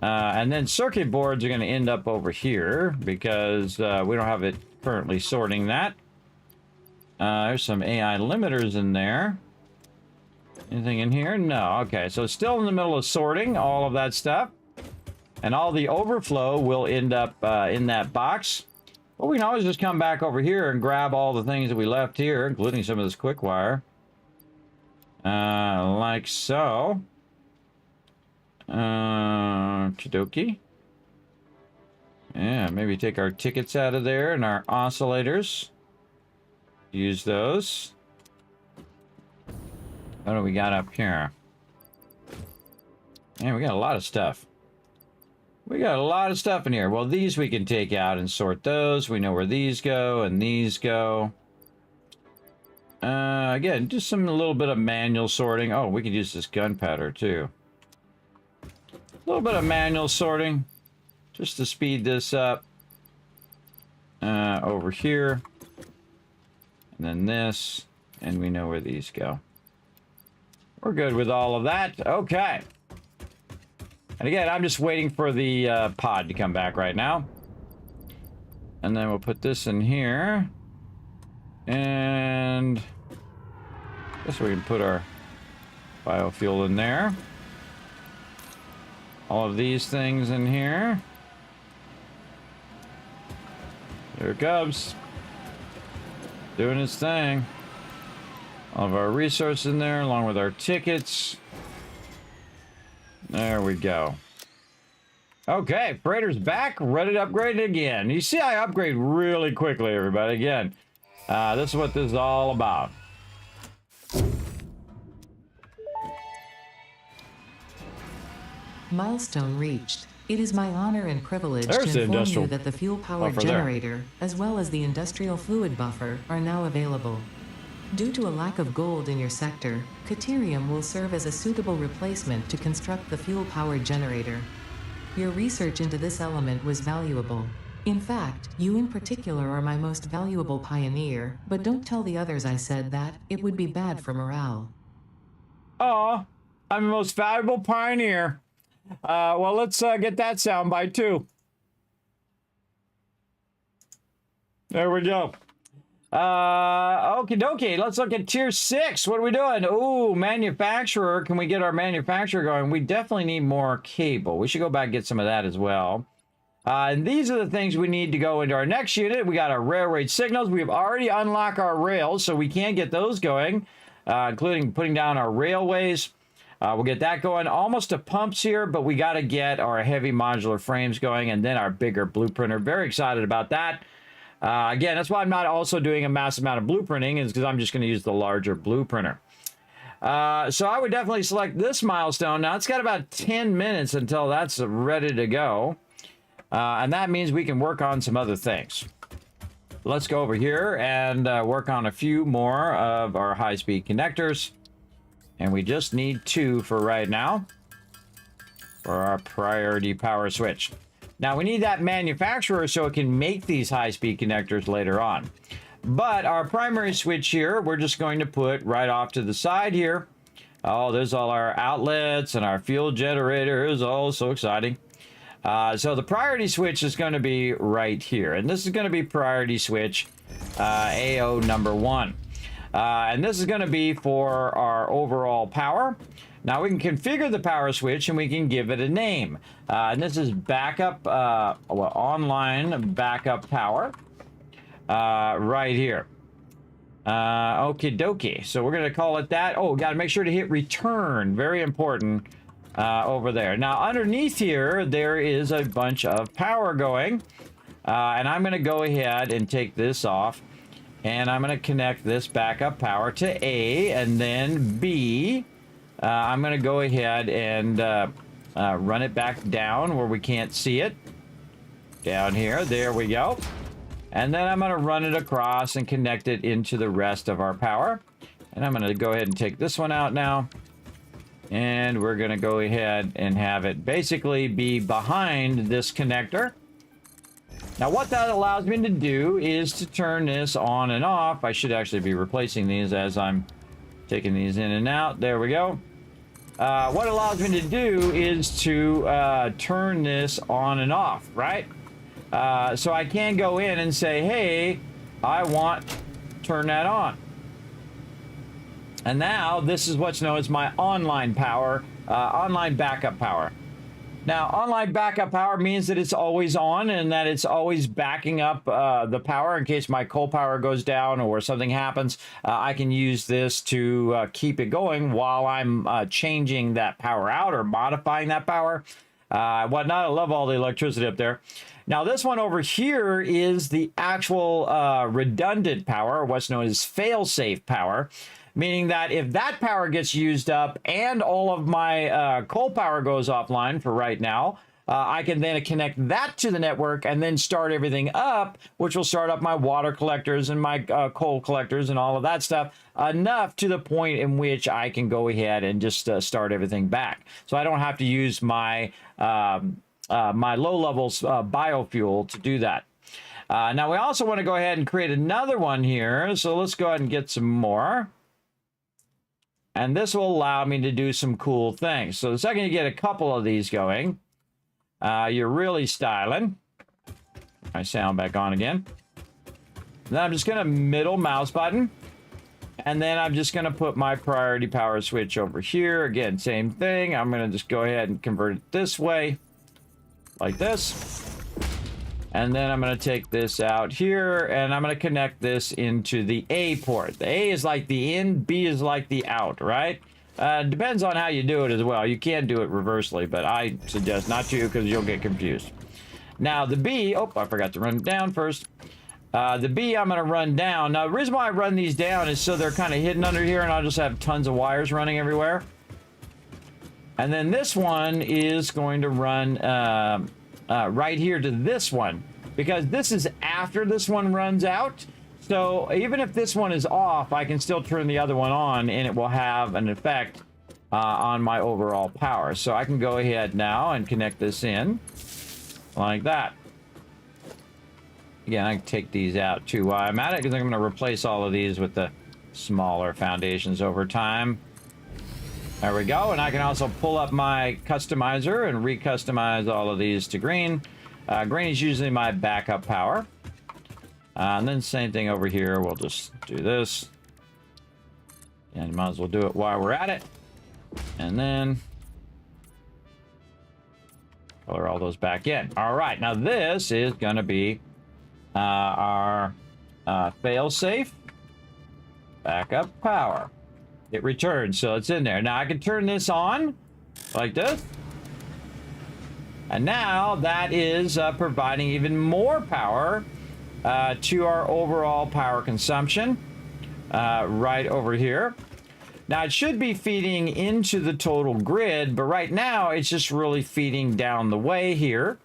And then circuit boards are going to end up over here because we don't have it currently sorting that. There's some AI limiters in there. Anything in here? No. Okay, so it's still in the middle of sorting all of that stuff. And all the overflow will end up in that box. But we can always just come back over here and grab all the things that we left here, including some of this quick wire. Like so. Kidoki. Yeah, maybe take our tickets out of there and our oscillators. Use those. What do we got up here? Man, we got a lot of stuff. We got a lot of stuff in here. Well, these we can take out and sort those. We know where these go and these go. Again, just a little bit of manual sorting. Oh, we could use this gunpowder too. A little bit of manual sorting just to speed this up. Over here. And then this. And we know where these go. We're good with all of that. Okay. And again, I'm just waiting for the pod to come back right now. And then we'll put this in here. And I guess we can put our biofuel in there. All of these things in here. There it comes. Doing its thing. All of our resources in there, along with our tickets. There we go. Okay, freighter's back, ready to upgrade it again. You see, I upgrade really quickly, everybody. Again, this is what this is all about. Milestone reached. It is my honor and privilege There's to the inform you that the fuel-powered buffer there. generator, as well as the industrial fluid buffer, are now available. Due to a lack of gold in your sector, Caterium will serve as a suitable replacement to construct the fuel-powered generator. Your research into this element was valuable. In fact, you in particular are my most valuable pioneer, but don't tell the others I said that, it would be bad for morale. Aw, I'm the most valuable pioneer. Well, let's get that soundbite too. There we go. Okie dokie. Let's look at tier 6. What are we doing? Ooh, manufacturer. Can we get our manufacturer going? We definitely need more cable. We should go back and get some of that as well. And these are the things we need to go into our next unit. We got our railway signals. We've already unlocked our rails, so we can get those going, including putting down our railways. We'll get that going. Almost to pumps here, but we got to get our heavy modular frames going and then our bigger blueprinter. Very excited about that. Again, that's why I'm not also doing a massive amount of blueprinting, is because I'm just going to use the larger blueprinter. So I would definitely select this milestone. Now, it's got about 10 minutes until that's ready to go. And that means we can work on some other things. let's go over here and work on a few more of our high-speed connectors. And we just need 2 for right now for our priority power switch. Now, we need that manufacturer so it can make these high-speed connectors later on. But our primary switch here, we're just going to put right off to the side here. Oh, there's all our outlets and our fuel generators. Oh, so exciting. So the priority switch is going to be right here. And this is going to be priority switch AO number 1. And this is going to be for our overall power. Now we can configure the power switch and we can give it a name. And this is backup, online backup power right here. Okie dokie. So we're going to call it that. Oh, got to make sure to hit return. Very important over there. Now underneath here, there is a bunch of power going. And I'm going to go ahead and take this off. And I'm going to connect this backup power to A, and then B. I'm going to go ahead and run it back down where we can't see it. Down here. There we go. And then I'm going to run it across and connect it into the rest of our power. And I'm going to go ahead and take this one out now. And we're going to go ahead and have it basically be behind this connector. Now what that allows me to do is to turn this on and off. I should actually be replacing these as I'm taking these in and out. There we go. What it allows me to do is to turn this on and off, right? So I can go in and say, hey, I want to turn that on. And now this is what's known as my online power, online backup power. Now, online backup power means that it's always on and that it's always backing up the power in case my coal power goes down or something happens. I can use this to keep it going while I'm changing that power out or modifying that power. Whatnot. I love all the electricity up there. Now, this one over here is the actual redundant power, what's known as fail-safe power. Meaning that if that power gets used up and all of my coal power goes offline for right now, I can then connect that to the network and then start everything up, which will start up my water collectors and my coal collectors and all of that stuff, enough to the point in which I can go ahead and just start everything back. So I don't have to use my, my low-level biofuel to do that. Now, we also want to go ahead and create another one here. So let's go ahead and get some more. And this will allow me to do some cool things. So the second you get a couple of these going, you're really styling. My sound back on again. Then I'm just going to middle mouse button. And then I'm just going to put my priority power switch over here. Again, same thing. I'm going to just go ahead and convert it this way. Like this. And then I'm going to take this out here, and I'm going to connect this into the A port. The A is like the in, B is like the out, right? Depends on how you do it as well. You can do it reversely, but I suggest not to because you'll get confused. Now, the B, oh, I forgot to run it down first. The B I'm going to run down. Now, the reason why I run these down is so they're kind of hidden under here, and I'll just have tons of wires running everywhere. And then this one is going to run... right here to this one, because this is after this one runs out. So even if this one is off, I can still turn the other one on and it will have an effect on my overall power. So I can go ahead now and connect this in like that. Again, I can take these out too while I'm at it, because I'm going to replace all of these with the smaller foundations over time. There we go, and I can also pull up my customizer and recustomize all of these to green. Green is usually my backup power. And then same thing over here, we'll just do this. And might as well do it while we're at it. And then color all those back in. All right, now this is going to be our fail-safe backup power. It returns, so it's in there. Now I can turn this on like this. And now that is providing even more power to our overall power consumption right over here. Now it should be feeding into the total grid, but right now it's just really feeding down the way here.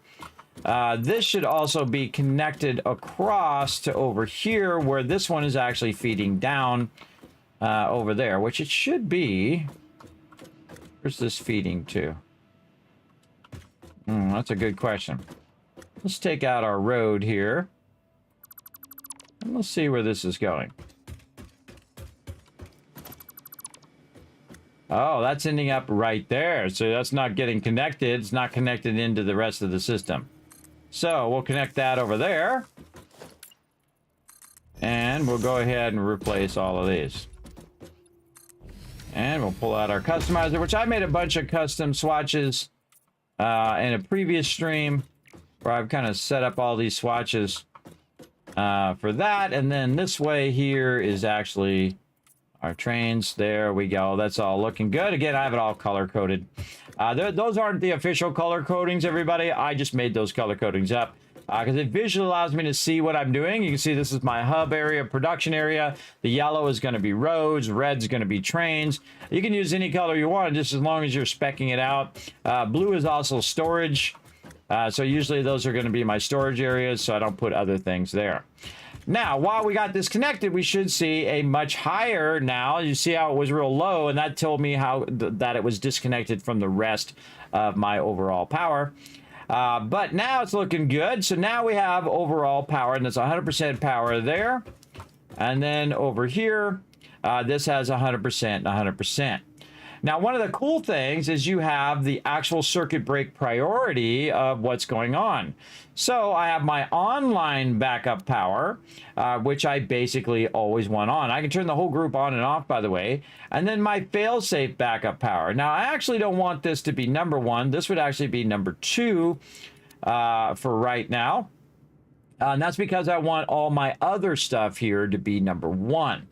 This should also be connected across to over here where this one is actually feeding down over there, which it should be. Where's this feeding to? That's a good question. Let's take out our road here. And let's see where this is going. Oh, that's ending up right there. So that's not getting connected. It's not connected into the rest of the system. So we'll connect that over there. And we'll go ahead and replace all of these. And we'll pull out our customizer, which I made a bunch of custom swatches in a previous stream where I've kind of set up all these swatches for that. And then this way here is actually our trains. There we go. That's all looking good. Again, I have it all color coded. Those aren't the official color codings, everybody. I just made those color codings up because it visually allows me to see what I'm doing. You can see this is my hub area, production area. The yellow is going to be roads. Red's going to be trains. You can use any color you want, just as long as you're speccing it out. Blue is also storage. So usually those are going to be my storage areas, so I don't put other things there. Now, while we got this connected, we should see a much higher now. You see how it was real low, and that told me how that it was disconnected from the rest of my overall power. But now it's looking good. So now we have overall power, and it's 100% power there. And then over here, this has 100% and 100%. Now, one of the cool things is you have the actual circuit break priority of what's going on. So I have my online backup power, which I basically always want on. I can turn the whole group on and off, by the way. And then my fail-safe backup power. Now, I actually don't want this to be number 1. This would actually be number 2 for right now. And that's because I want all my other stuff here to be number 1,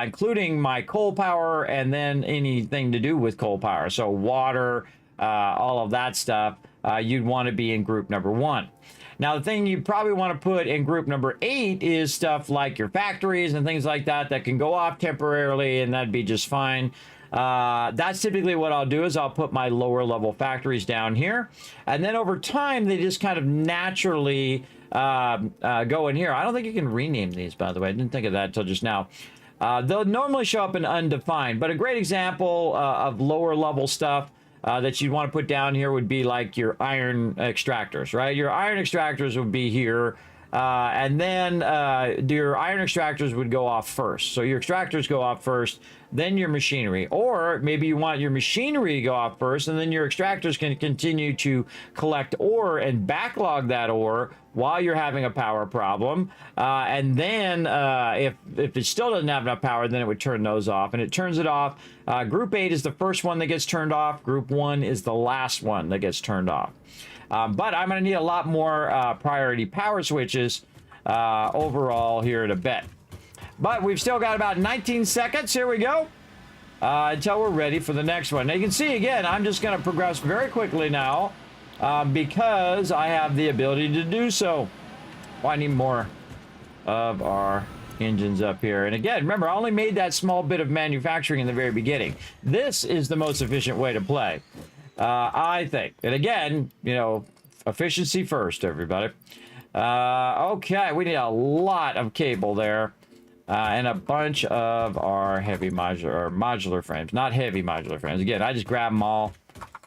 including my coal power and then anything to do with coal power. So water, all of that stuff, you'd want to be in group number 1. Now, the thing you probably want to put in group number 8 is stuff like your factories and things like that that can go off temporarily, and that'd be just fine. That's typically what I'll do is I'll put my lower level factories down here. And then over time, they just kind of naturally go in here. I don't think you can rename these, by the way. I didn't think of that until just now. They'll normally show up in undefined, but a great example of lower level stuff that you'd want to put down here would be like your iron extractors, right? Your iron extractors would be here. And then your iron extractors would go off first. So your extractors go off first, then your machinery. Or maybe you want your machinery to go off first, and then your extractors can continue to collect ore and backlog that ore while you're having a power problem. And then if it still doesn't have enough power, then it would turn those off. And it turns it off. Group 8 is the first one that gets turned off. Group 1 is the last one that gets turned off. But I'm going to need a lot more priority power switches overall here in a bit. But we've still got about 19 seconds. Here we go. Until we're ready for the next one. Now you can see, again, I'm just going to progress very quickly now because I have the ability to do so. Well, I need more of our engines up here. And again, remember, I only made that small bit of manufacturing in the very beginning. This is the most efficient way to play. I think. And again, you know, efficiency first, everybody. Okay, we need a lot of cable there. And a bunch of our heavy modular frames. Not heavy modular frames. Again, I just grab them all,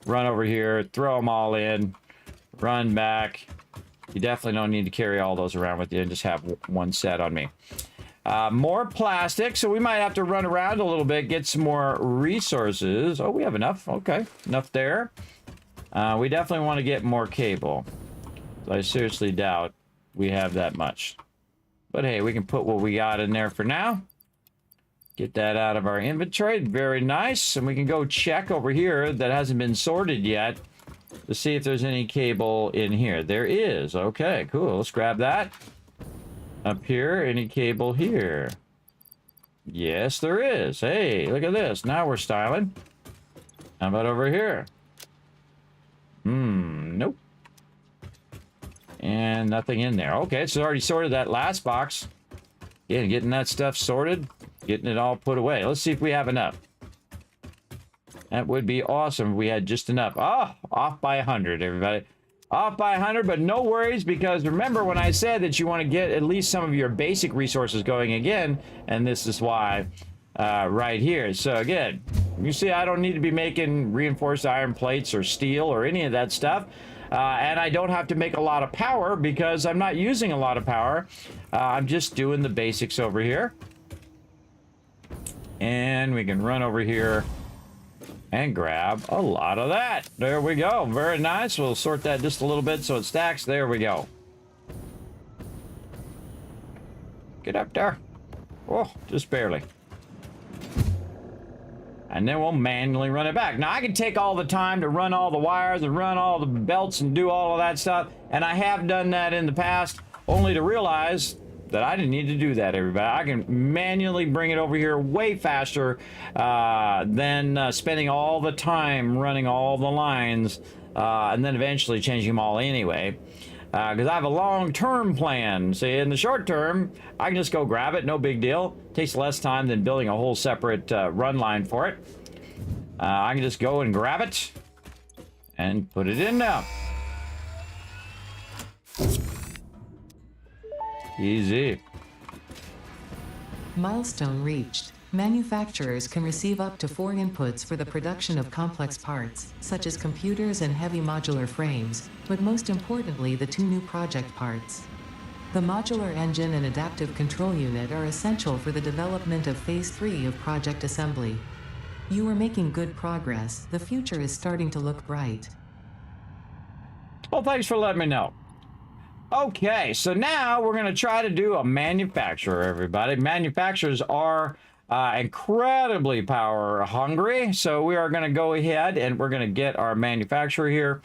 run over here, throw them all in, run back. You definitely don't need to carry all those around with you and just have one set on me. More plastic, so we might have to run around a little bit, get some more resources. Oh, we have enough. Okay, enough there. We definitely want to get more cable. I seriously doubt we have that much. But hey, we can put what we got in there for now. Get that out of our inventory. Very nice. And we can go check over here that hasn't been sorted yet to see if there's any cable in here. There is. Okay, cool. Let's grab that. Up here, any cable here? Yes, there is. Hey, look at this. Now we're styling. How about over here? Nope. And nothing in there. Okay, so already sorted that last box. Yeah, getting that stuff sorted. Getting it all put away. Let's see if we have enough. That would be awesome if we had just enough. Oh, off by 100, everybody. Off by 100, but no worries, because remember when I said that you want to get at least some of your basic resources going again, and this is why right here. So again, you see I don't need to be making reinforced iron plates or steel or any of that stuff. And I don't have to make a lot of power because I'm not using a lot of power. I'm just doing the basics over here. And we can run over here and grab a lot of that. There we go. Very nice. We'll sort that just a little bit so it stacks. There we go. Get up there. Oh, just barely. And then we'll manually run it back. Now, I can take all the time to run all the wires and run all the belts and do all of that stuff. And I have done that in the past, only to realize that I didn't need to do that, everybody. I can manually bring it over here way faster than spending all the time running all the lines and then eventually changing them all anyway. Because I have a long-term plan. See, in the short term, I can just go grab it, no big deal. Takes less time than building a whole separate run line for it. I can just go and grab it and put it in now. Easy. Milestone reached. Manufacturers can receive up to 4 inputs for the production of complex parts, such as computers and heavy modular frames, but most importantly the 2 new project parts. The modular engine and adaptive control unit are essential for the development of Phase 3 of project assembly. You are making good progress. The future is starting to look bright. Well, thanks for letting me know. Okay, so now we're going to try to do a manufacturer, everybody. Manufacturers are incredibly power hungry, so we are going to go ahead and we're going to get our manufacturer here,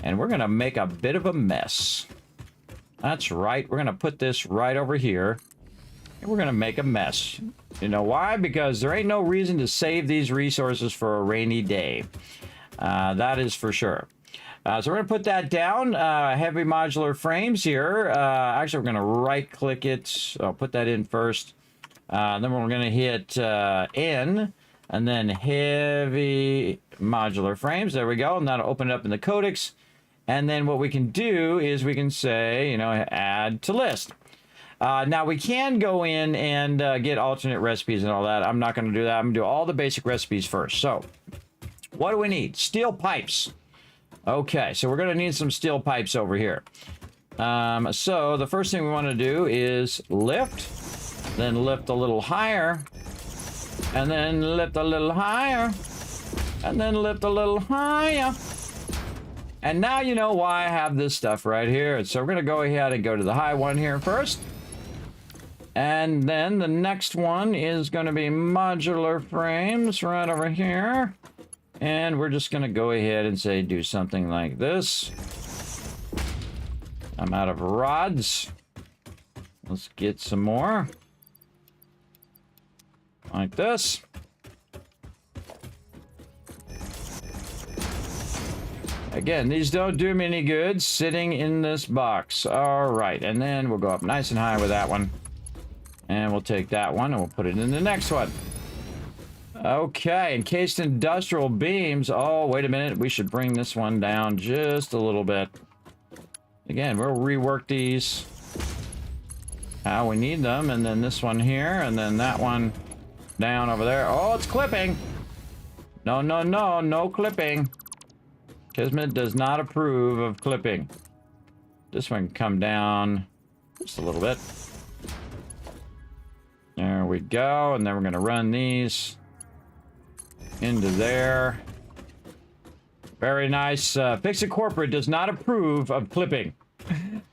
and we're going to make a bit of a mess. That's right, we're going to put this right over here, and we're going to make a mess. You know why? Because there ain't no reason to save these resources for a rainy day. That is for sure. So we're going to put that down, heavy modular frames here. Actually, we're going to right-click it. I'll put that in first. Then we're going to hit N, and then heavy modular frames. There we go. And that'll open it up in the codecs. And then what we can do is we can say, you know, add to list. Now, we can go in and get alternate recipes and all that. I'm not going to do that. I'm going to do all the basic recipes first. So what do we need? Steel pipes. Okay, so we're going to need some steel pipes over here. So the first thing we want to do is lift, then lift a little higher, and then lift a little higher, and then lift a little higher. And now you know why I have this stuff right here. So we're going to go ahead and go to the high one here first. And then the next one is going to be modular frames right over here. And we're just going to go ahead and say do something like this. I'm out of rods. Let's get some more. Like this. Again, these don't do me any good sitting in this box. All right, and then we'll go up nice and high with that one. And we'll take that one and we'll put it in the next one. Okay, encased industrial beams. Oh, wait a minute. We should bring this one down just a little bit. Again, we'll rework these how we need them. And then this one here, and then that one down over there. Oh, it's clipping. No, no, no, no clipping. Kismet does not approve of clipping. This one can come down just a little bit. There we go. And then we're going to run these into there. Very nice. FICSIT Corporate does not approve of clipping.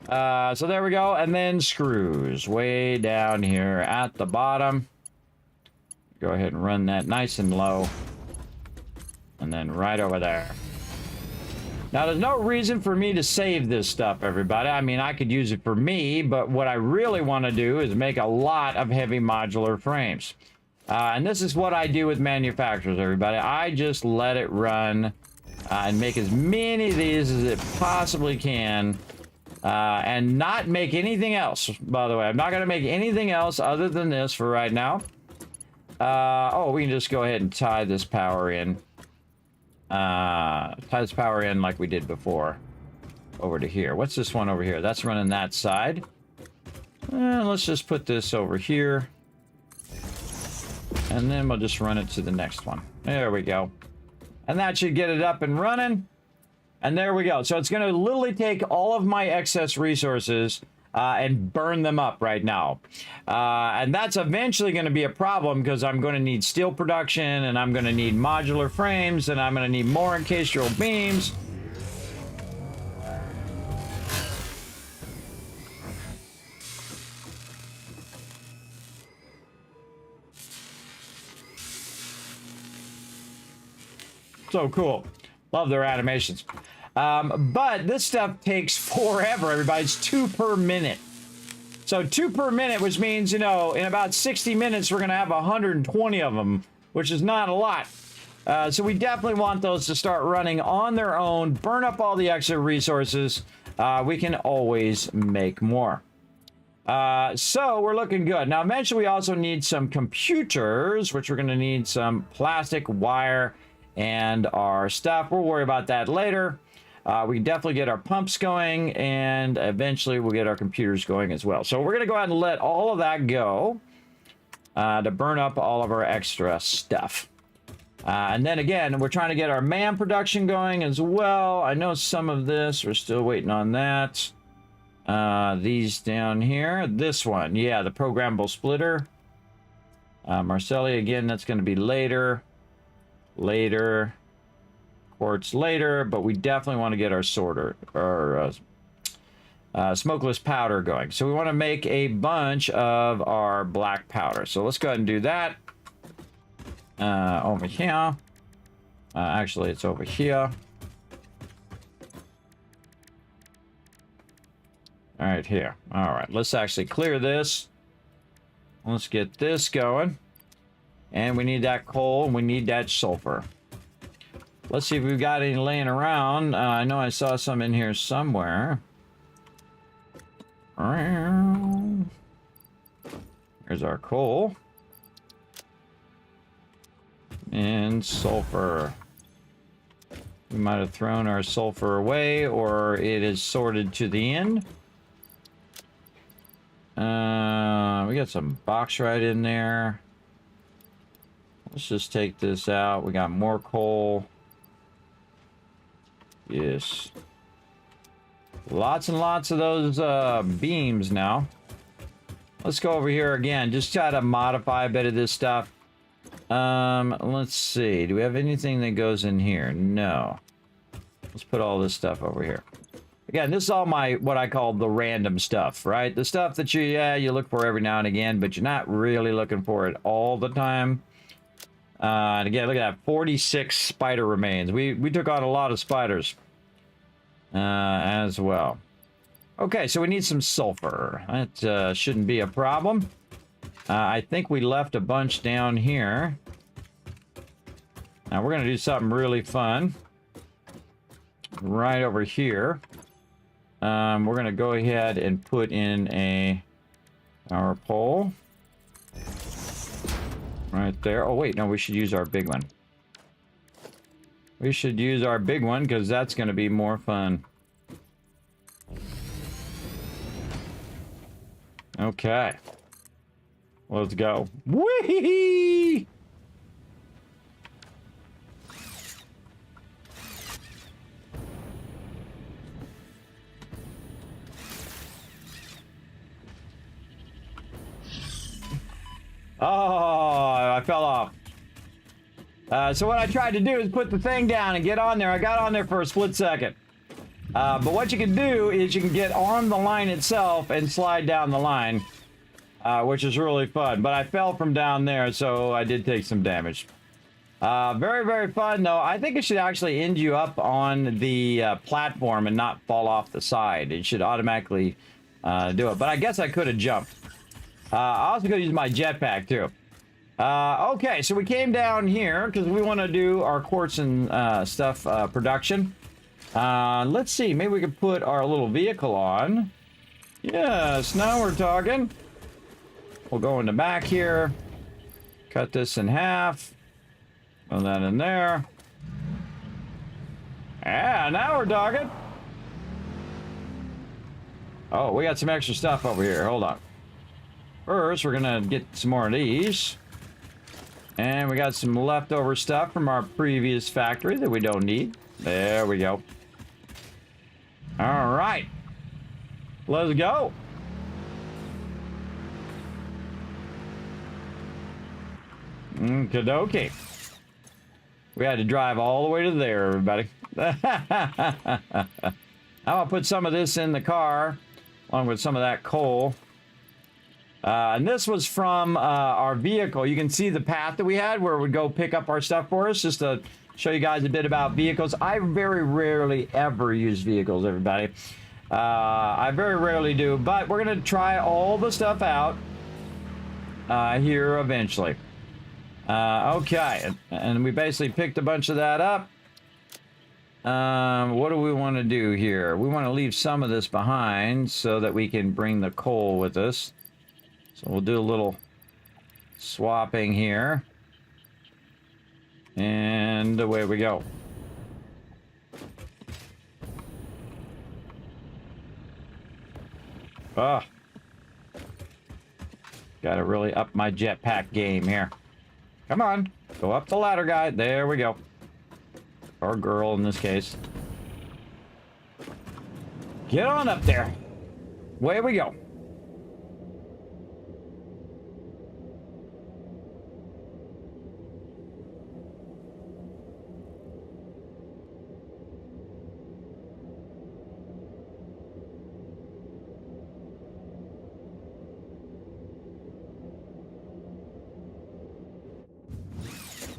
So there we go. And then screws way down here at the bottom. Go ahead and run that nice and low. And then right over there. Now, there's no reason for me to save this stuff, everybody. I mean, I could use it for me, but what I really want to do is make a lot of heavy modular frames. And this is what I do with manufacturers, everybody. I just let it run and make as many of these as it possibly can and not make anything else, by the way. I'm not going to make anything else other than this for right now. Oh, we can just go ahead and tie this power in. Tie this power in like we did before. over to here. What's this one over here? That's running that side. Let's just put this over here. And then we'll just run it to the next one. There we go. And that should get it up and running. And there we go. So it's going to literally take all of my excess resources and burn them up right now. And that's eventually going to be a problem because I'm going to need steel production and I'm going to need modular frames and I'm going to need more encased beams. So cool. Love their animations. But this stuff takes forever, everybody. It's 2 per minute. So 2 per minute, which means, you know, in about 60 minutes, we're going to have 120 of them, which is not a lot. So we definitely want those to start running on their own, burn up all the extra resources. We can always make more. So we're looking good. Now, eventually, we also need some computers, which we're going to need some plastic wire and our stuff. We'll worry about that later. We can definitely get our pumps going, and eventually we'll get our computers going as well. So we're going to go ahead and let all of that go to burn up all of our extra stuff. And then again, we're trying to get our man production going as well. I know some of this, we're still waiting on that. These down here, this one, yeah, the programmable splitter. Marcelli, again, that's going to be later. Quartz later, but we definitely want to get our sorter or smokeless powder going. So we want to make a bunch of our black powder. So let's go ahead and do that. Over here. Actually, it's over here. All right, here. All right, let's actually clear this. Let's get this going. And we need that coal, and we need that sulfur. Let's see if we've got any laying around. I know I saw some in here somewhere. Here's our coal. And sulfur. We might have thrown our sulfur away, or it is sorted to the end. We got some bauxite in there. Let's just take this out. We got more coal. Yes. Lots and lots of those beams now. Let's go over here again. Just try to modify a bit of this stuff. Let's see. Do we have anything that goes in here? No. Let's put all this stuff over here. Again, this is all my, what I call the random stuff, right? The stuff that you look for every now and again, but you're not really looking for it all the time. And again, look at that, 46 spider remains. We took on a lot of spiders as well. Okay, so we need some sulfur. That shouldn't be a problem. I think we left a bunch down here. Now we're going to do something really fun. Right over here. We're going to go ahead and put in a power pole. Right there. Oh, wait. No, we should use our big one. We should use our big one because that's going to be more fun. Okay. Let's go. Whee! Oh, I fell off. So what I tried to do is put the thing down and get on there. I got on there for a split second. But what you can do is you can get on the line itself and slide down the line, which is really fun. But I fell from down there, so I did take some damage. Very, very fun, though. I think it should actually end you up on the platform and not fall off the side. It should automatically do it. But I guess I could have jumped. I also could use my jetpack, too. Okay, so we came down here because we want to do our quartz and stuff production. Let's see, maybe we could put our little vehicle on. Yes, now we're talking. We'll go in the back here. Cut this in half. Put that in there. Yeah, now we're talking. Oh, we got some extra stuff over here. Hold on. First, we're gonna get some more of these. And we got some leftover stuff from our previous factory that we don't need. There we go. All right. Let's go. Okie-dokie. We had to drive all the way to there, everybody. I'm gonna put some of this in the car, along with some of that coal. And this was from our vehicle. You can see the path that we had where it would go pick up our stuff for us, just to show you guys a bit about vehicles. I very rarely ever use vehicles, everybody. I very rarely do, but we're gonna try all the stuff out here eventually. Okay, and we basically picked a bunch of that up. What do we want to do here? We want to leave some of this behind so that we can bring the coal with us. So we'll do a little swapping here. And away we go. Ah. Gotta really up my jetpack game here. Come on. Go up the ladder, guy. There we go. Or girl in this case. Get on up there. Away we go.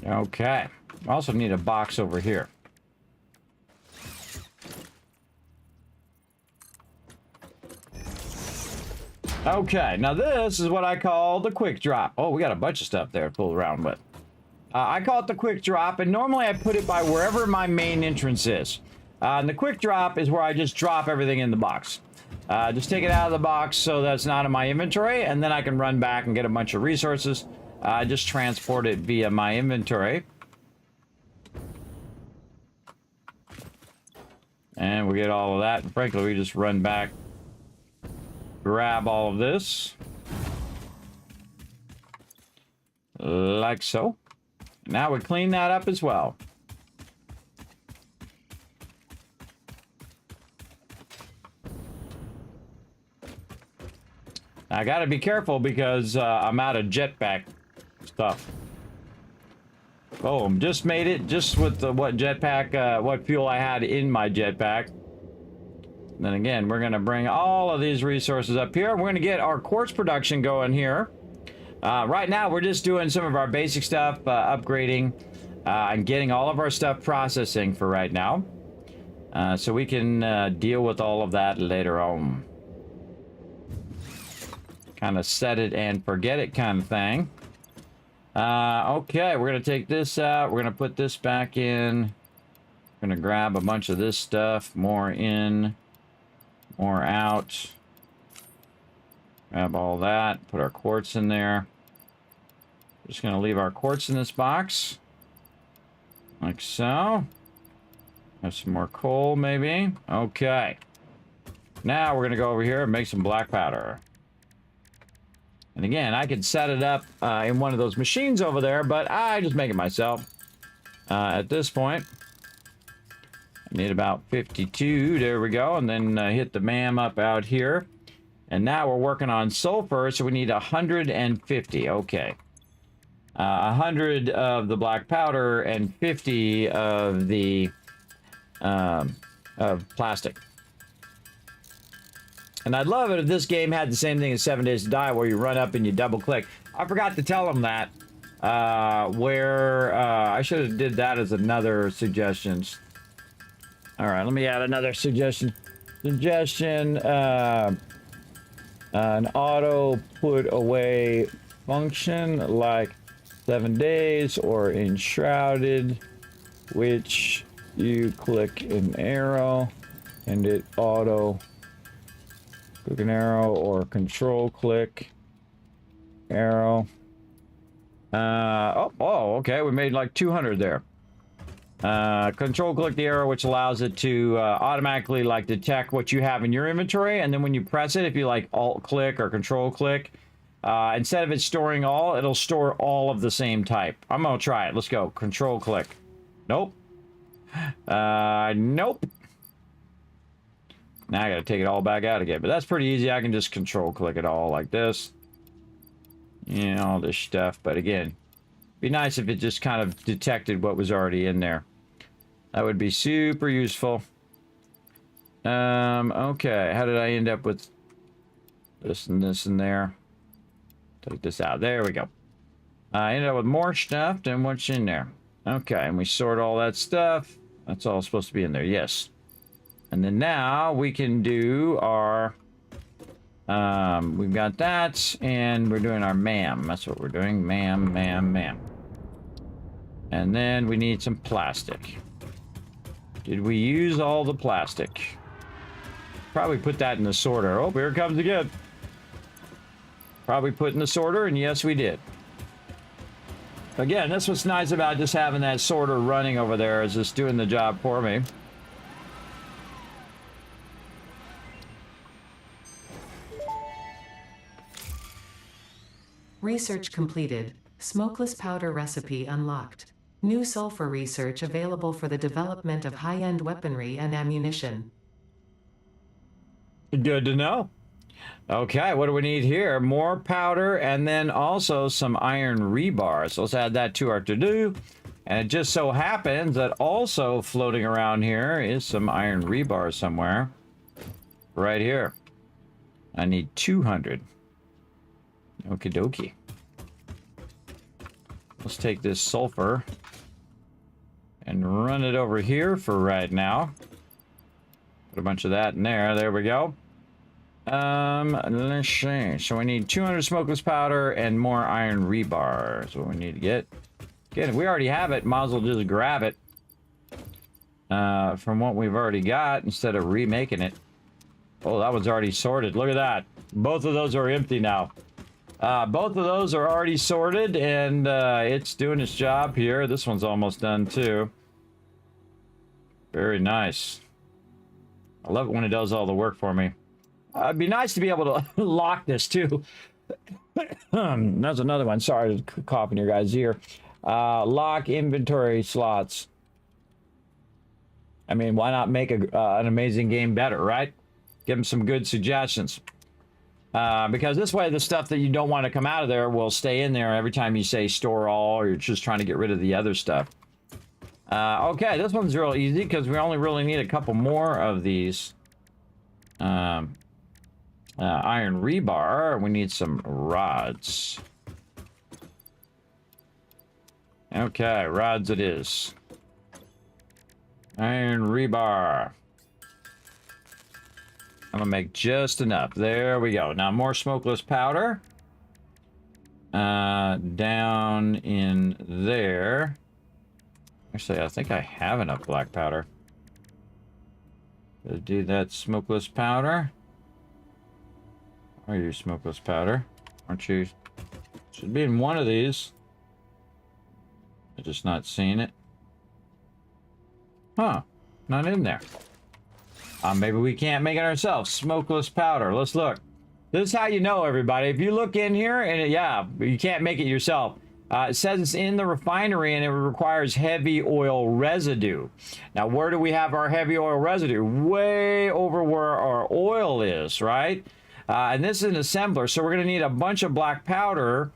Okay. I also need a box over here. Okay, now this is what I call the quick drop. Oh, we got a bunch of stuff there to fool around with. I call it the quick drop, and normally I put it by wherever my main entrance is. And the quick drop is where I just drop everything in the box. Just take it out of the box so that's not in my inventory, and then I can run back and get a bunch of resources. Just transport it via my inventory. And we get all of that. And frankly, we just run back, grab all of this. Like so. Now we clean that up as well. I gotta be careful because I'm out of jetpack stuff. Boom, just made it, just with the what fuel I had in my jetpack. And then again, we're gonna bring all of these resources up here. We're gonna get our quartz production going here. Right now, we're just doing some of our basic stuff, upgrading, and getting all of our stuff processing for right now. So we can deal with all of that later on. Kind of set it and forget it kind of thing. Okay, we're gonna take this out. We're gonna put this back in. We're gonna grab a bunch of this stuff. More in, more out. Grab all that. Put our quartz in there. Just gonna leave our quartz in this box. Like so. Have some more coal, maybe. Okay. Now we're gonna go over here and make some black powder. And again, I could set it up in one of those machines over there, but I just make it myself. At this point, I need about 52. There we go. And then hit the MAM up out here. And now we're working on sulfur, so we need 150. Okay. 100 of the black powder and 50 of the plastic. And I'd love it if this game had the same thing as 7 Days to Die, where you run up and you double click. I forgot to tell them that. I should have did that as another suggestion. All right, let me add another suggestion. An auto put away function like 7 days or enshrouded, which you click an arrow and it auto. Click an arrow or control click arrow. Okay, we made like 200 there. Control click the arrow, which allows it to automatically like detect what you have in your inventory, and then when you press it, if you like alt click or control click, instead of it storing all, it'll store all of the same type. I'm gonna try it. Let's go. Control click. Nope. Nope. Now I gotta take it all back out again, but that's pretty easy. I can just control click it all like this. You know, all this stuff, but again, be nice if it just kind of detected what was already in there. That would be super useful. Okay, how did I end up with this and this and there? Take this out. There we go. I ended up with more stuff than what's in there. Okay, and we sort all that stuff. That's all supposed to be in there, yes. And then now we can do our... we've got that, and we're doing our ma'am. That's what we're doing. Ma'am, ma'am, ma'am. And then we need some plastic. Did we use all the plastic? Probably put that in the sorter. Oh, here it comes again. Probably put in the sorter, and yes, we did. Again, that's what's nice about just having that sorter running over there, is just doing the job for me. Research completed. Smokeless powder recipe unlocked. New sulfur research available for the development of high-end weaponry and ammunition. Good to know. Okay, what do we need here? More powder and then also some iron rebar. So let's add that to our to-do. And it just so happens that also floating around here is some iron rebar somewhere. Right here. I need 200. Okie dokie. Let's take this sulfur and run it over here for right now. Put a bunch of that in there. There we go. Let's see. So we need 200 smokeless powder and more iron rebar. That's what we need to get. Again, if we already have it, might as well just grab it from what we've already got instead of remaking it. Oh, that one's already sorted. Look at that. Both of those are empty now. Both of those are already sorted, and it's doing its job here. This one's almost done, too. Very nice. I love it when it does all the work for me. It'd be nice to be able to lock this, too. That's another one. Sorry to cough in your guys' ear. Lock inventory slots. I mean, why not make an amazing game better, right? Give them some good suggestions. Because this way the stuff that you don't want to come out of there will stay in there every time you say store all, or you're just trying to get rid of the other stuff. Okay, this one's real easy because we only really need a couple more of these iron rebar. We need some rods. Okay, rods it is. Iron rebar. I'm gonna make just enough. There we go. Now more smokeless powder. Down in there. Actually, I think I have enough black powder. Let's do that smokeless powder. Are you smokeless powder? Aren't you? Should be in one of these. I'm just not seeing it. Huh. Not in there. Maybe we can't make it ourselves. Smokeless powder. Let's look. This is how you know, everybody. If you look in here, and yeah, you can't make it yourself. It says it's in the refinery, and it requires heavy oil residue. Now, where do we have our heavy oil residue? Way over where our oil is, right? And this is an assembler, so we're going to need a bunch of black powder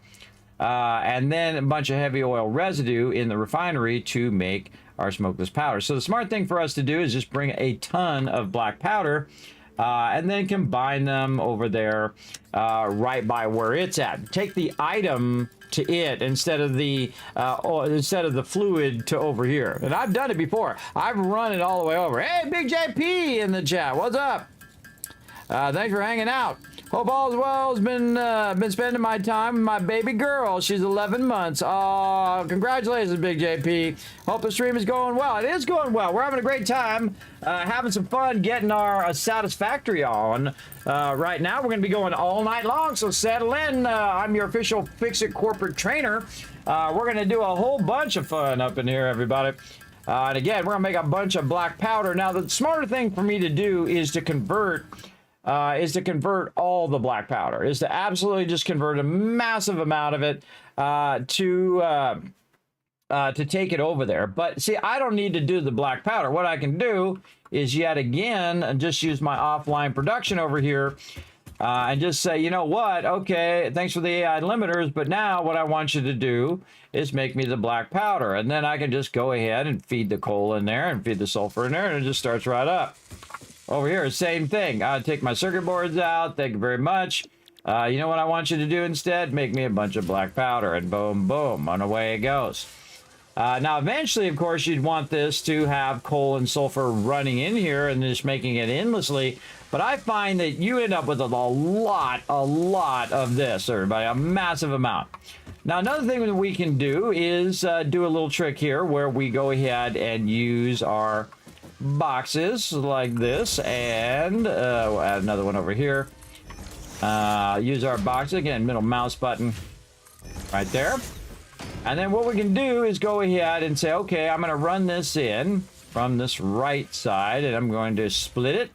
and then a bunch of heavy oil residue in the refinery to make our smokeless powder. So the smart thing for us to do is just bring a ton of black powder and then combine them over there right by where it's at. Take the item to it instead of the fluid to over here. And I've done it before. I've run it all the way over. Hey, Big JP in the chat. What's up? Thanks for hanging out. Hope all is well. Has been spending my time with my baby girl. She's 11 months. Congratulations, Big JP. Hope the stream is going well. It is going well. We're having a great time, having some fun getting our Satisfactory on. Right now, we're going to be going all night long, so settle in. I'm your official FICSIT corporate trainer. We're going to do a whole bunch of fun up in here, everybody. And again, we're gonna make a bunch of black powder. Now, the smarter thing for me to do is to convert all the black powder, is to absolutely just convert a massive amount of it to take it over there. But see, I don't need to do the black powder. What I can do is yet again just use my offline production over here and just say, you know what? Okay, thanks for the AI limiters, but now what I want you to do is make me the black powder. And then I can just go ahead and feed the coal in there and feed the sulfur in there, and it just starts right up. Over here, same thing. I take my circuit boards out. Thank you very much. You know what I want you to do instead? Make me a bunch of black powder, and boom, boom, and away it goes. Now, eventually, of course, you'd want this to have coal and sulfur running in here and just making it endlessly. But I find that you end up with a lot of this, everybody, a massive amount. Now, another thing that we can do is do a little trick here where we go ahead and use our boxes like this, and we'll add another one over here. Use our box again, middle mouse button right there. And then what we can do is go ahead and say, okay, I'm going to run this in from this right side, and I'm going to split it.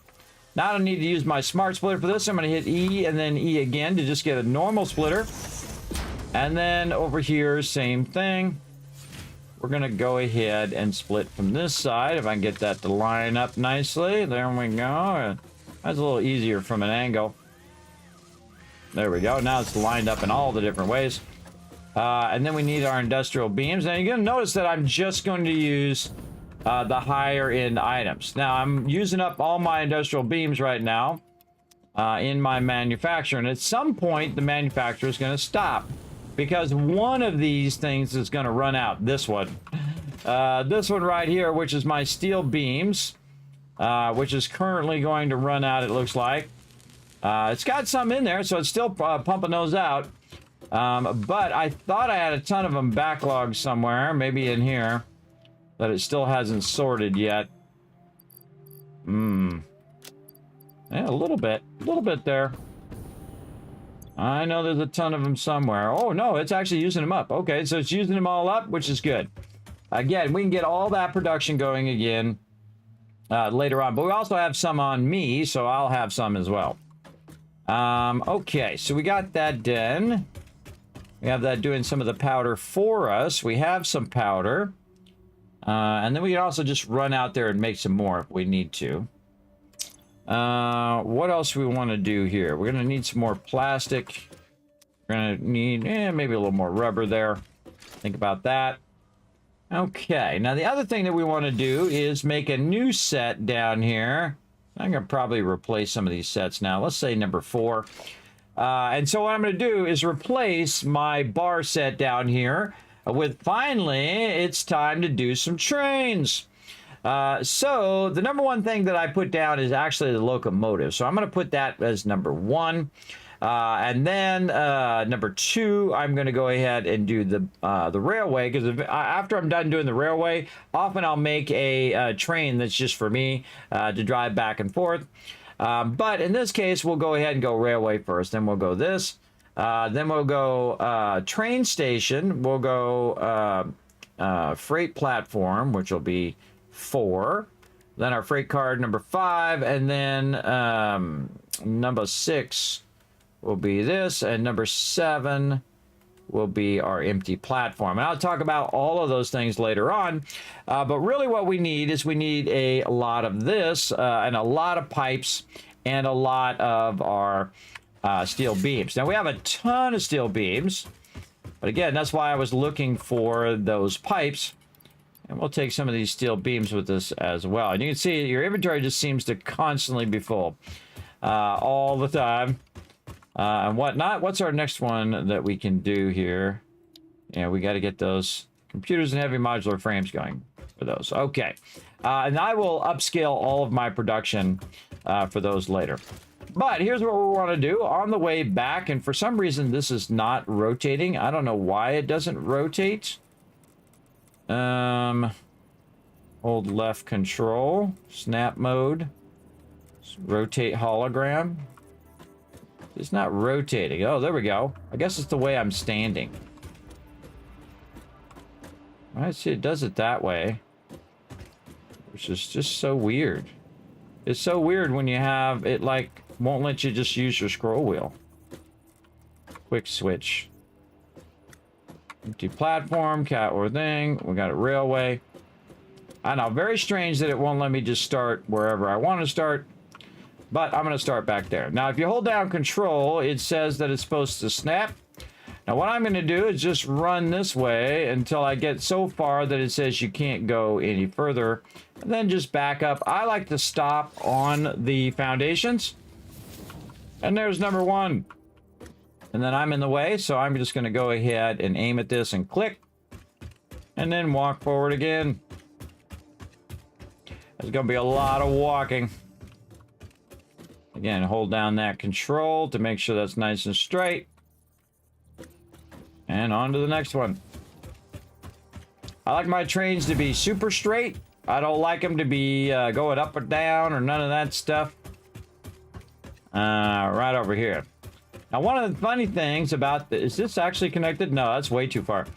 Now I don't need to use my smart splitter for this. I'm going to hit E and then E again to just get a normal splitter. And then over here, same thing. We're going to go ahead and split from this side. If I can get that to line up nicely. There we go. That's a little easier from an angle. There we go. Now it's lined up in all the different ways. And then we need our industrial beams. Now you're going to notice that I'm just going to use the higher end items. Now I'm using up all my industrial beams right now in my manufacturer. And at some point, the manufacturer is going to stop, because one of these things is going to run out. This one right here, which is my steel beams, which is currently going to run out, it looks like. It's got some in there, so it's still pumping those out. But I thought I had a ton of them backlogged somewhere, maybe in here, that it still hasn't sorted yet. Yeah, a little bit there. I know there's a ton of them somewhere. Oh, no, it's actually using them up. Okay, so it's using them all up, which is good. Again, we can get all that production going again later on. But we also have some on me, so I'll have some as well. Okay, so we got that done. We have that doing some of the powder for us. We have some powder. And then we can also just run out there and make some more if we need to. What else we want to do here? We're going to need some more plastic. We're going to need maybe a little more rubber there. Think about that. Okay, now the other thing that we want to do is make a new set down here. I'm going to probably replace some of these sets now. Let's say number 4. And so what I'm going to do is replace my bar set down here with, finally, it's time to do some trains. So the number one thing that I put down is actually the locomotive. So I'm going to put that as number 1. And then number 2, I'm going to go ahead and do the railway, because after I'm done doing the railway, often I'll make a train that's just for me to drive back and forth. But in this case, we'll go ahead and go railway first. Then we'll go this. Then we'll go train station. We'll go freight platform, which will be 4. Then our freight card number 5. And then number 6 will be this. And number 7 will be our empty platform. And I'll talk about all of those things later on. But really what we need is we need a lot of this and a lot of pipes and a lot of our steel beams. Now we have a ton of steel beams, but again, that's why I was looking for those pipes. And we'll take some of these steel beams with us as well. And you can see your inventory just seems to constantly be full all the time. And whatnot. What's our next one that we can do here? Yeah, we got to get those computers and heavy modular frames going for those. Okay. And I will upscale all of my production for those later. But here's what we want to do on the way back. And for some reason, this is not rotating. I don't know why it doesn't rotate. Hold left control, snap mode, rotate hologram. It's not rotating. Oh, there we go. I guess it's the way I'm standing. I see it does it that way. which is just so weird. It's so weird when you have it, like, won't let you just use your scroll wheel. Quick switch. Empty platform, cat or thing. We got a railway. I know, very strange that it won't let me just start wherever I want to start. But I'm going to start back there. Now, if you hold down control, it says that it's supposed to snap. Now, what I'm going to do is just run this way until I get so far that it says you can't go any further. And then just back up. I like to stop on the foundations. And there's number 1. And then I'm in the way, so I'm just going to go ahead and aim at this and click. And then walk forward again. There's going to be a lot of walking. Again, hold down that control to make sure that's nice and straight. And on to the next one. I like my trains to be super straight. I don't like them to be going up or down or none of that stuff. Right over here. Now, one of the funny things about this, is this actually connected? No, that's way too far.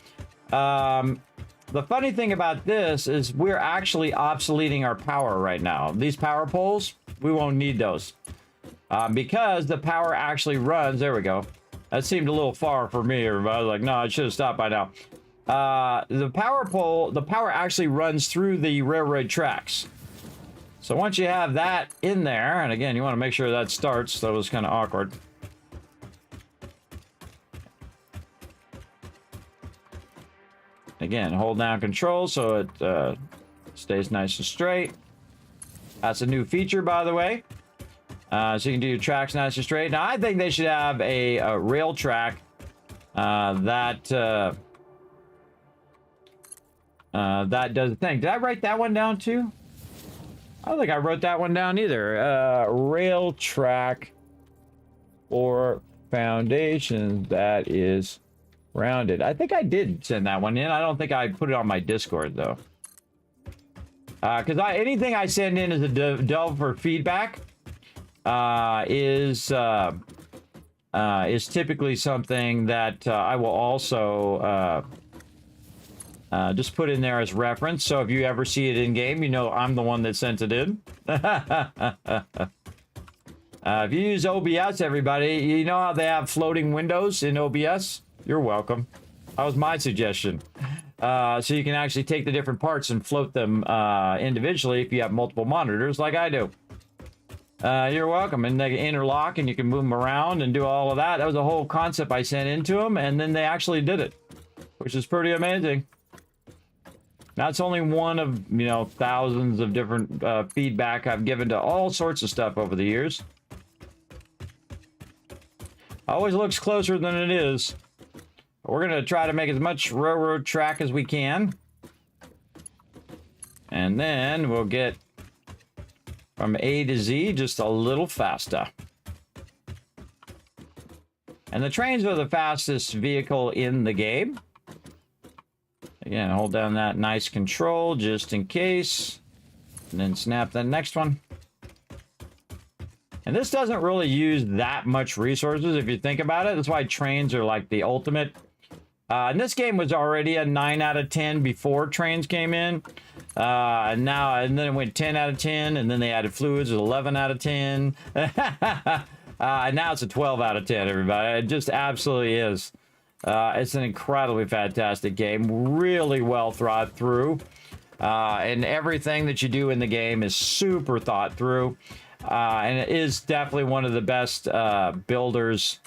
The funny thing about this is we're actually obsoleting our power right now. These power poles, we won't need those. Because the power actually runs, there we go. That seemed a little far for me, everybody. I was like, no, I should have stopped by now. The power pole, the power actually runs through the railroad tracks. So once you have that in there, and again, you want to make sure that starts. That was kind of awkward. Again, hold down control so it stays nice and straight. That's a new feature, by the way. So you can do your tracks nice and straight. Now, I think they should have a rail track that does the thing. Did I write that one down too? I don't think I wrote that one down either. Rail track or foundation that is rounded. I think I did send that one in. I don't think I put it on my Discord though. Because anything I send in as a developer feedback is typically something that I will also just put in there as reference. So if you ever see it in game, you know I'm the one that sent it in. If you use OBS, everybody, you know how they have floating windows in OBS? You're welcome. That was my suggestion. So you can actually take the different parts and float them individually if you have multiple monitors like I do. You're welcome. And they can interlock and you can move them around and do all of that. That was a whole concept I sent into them, and then they actually did it, which is pretty amazing. That's only one of, you know, thousands of different feedback I've given to all sorts of stuff over the years. Always looks closer than it is. We're going to try to make as much railroad track as we can. And then we'll get from A to Z just a little faster. And the trains are the fastest vehicle in the game. Again, hold down that nice control just in case. And then snap that next one. And this doesn't really use that much resources if you think about it. That's why trains are like the ultimate. And this game was already a 9 out of 10 before trains came in. And then it went 10 out of 10, and then they added fluids, it was 11 out of 10. And now it's a 12 out of 10, everybody. It just absolutely is. It's an incredibly fantastic game, really well thought through. And everything that you do in the game is super thought through. And it is definitely one of the best builders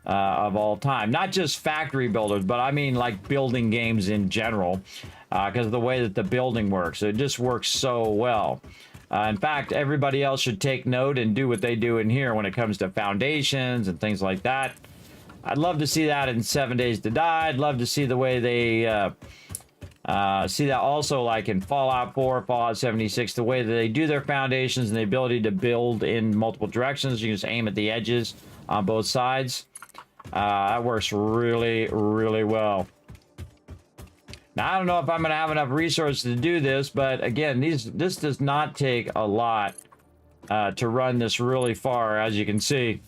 of all time. Not just factory builders, but I mean like building games in general, because of the way that the building works. It just works so well. In fact, everybody else should take note and do what they do in here when it comes to foundations and things like that. I'd love to see that in 7 Days to Die. I'd love to see the way they see that also like in Fallout 4, Fallout 76, the way that they do their foundations and the ability to build in multiple directions. You can just aim at the edges on both sides. That works really, really well. Now, I don't know if I'm going to have enough resources to do this, but again, this does not take a lot to run this really far, as you can see.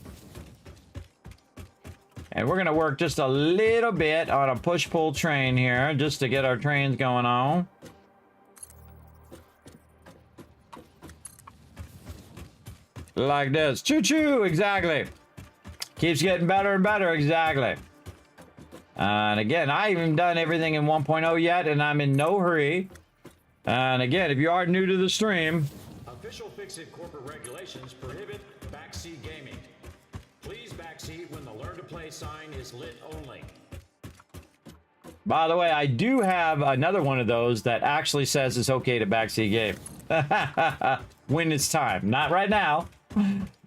And we're going to work just a little bit on a push-pull train here, just to get our trains going on. Like this. Choo-choo, exactly. Keeps getting better and better, exactly. And again, I haven't done everything in 1.0 yet, and I'm in no hurry. And again, if you are new to the stream... Official FICSIT corporate regulations prohibit backseat gaming. Please backseat when the learn to play sign is lit only. By the way, I do have another one of those that actually says it's okay to backseat game. When it's time. Not right now,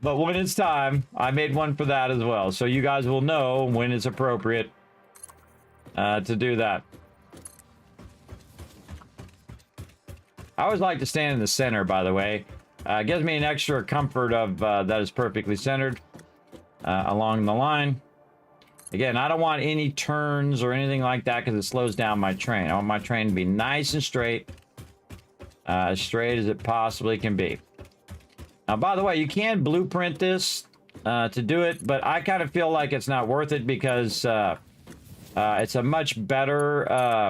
but when it's time, I made one for that as well. So you guys will know when it's appropriate to do that. I always like to stand in the center, by the way. It gives me an extra comfort of that is perfectly centered along the line. Again, I don't want any turns or anything like that because it slows down my train. I want my train to be nice and straight. As straight as it possibly can be. Now, by the way, you can blueprint this to do it, but I kind of feel like it's not worth it because it's a much better,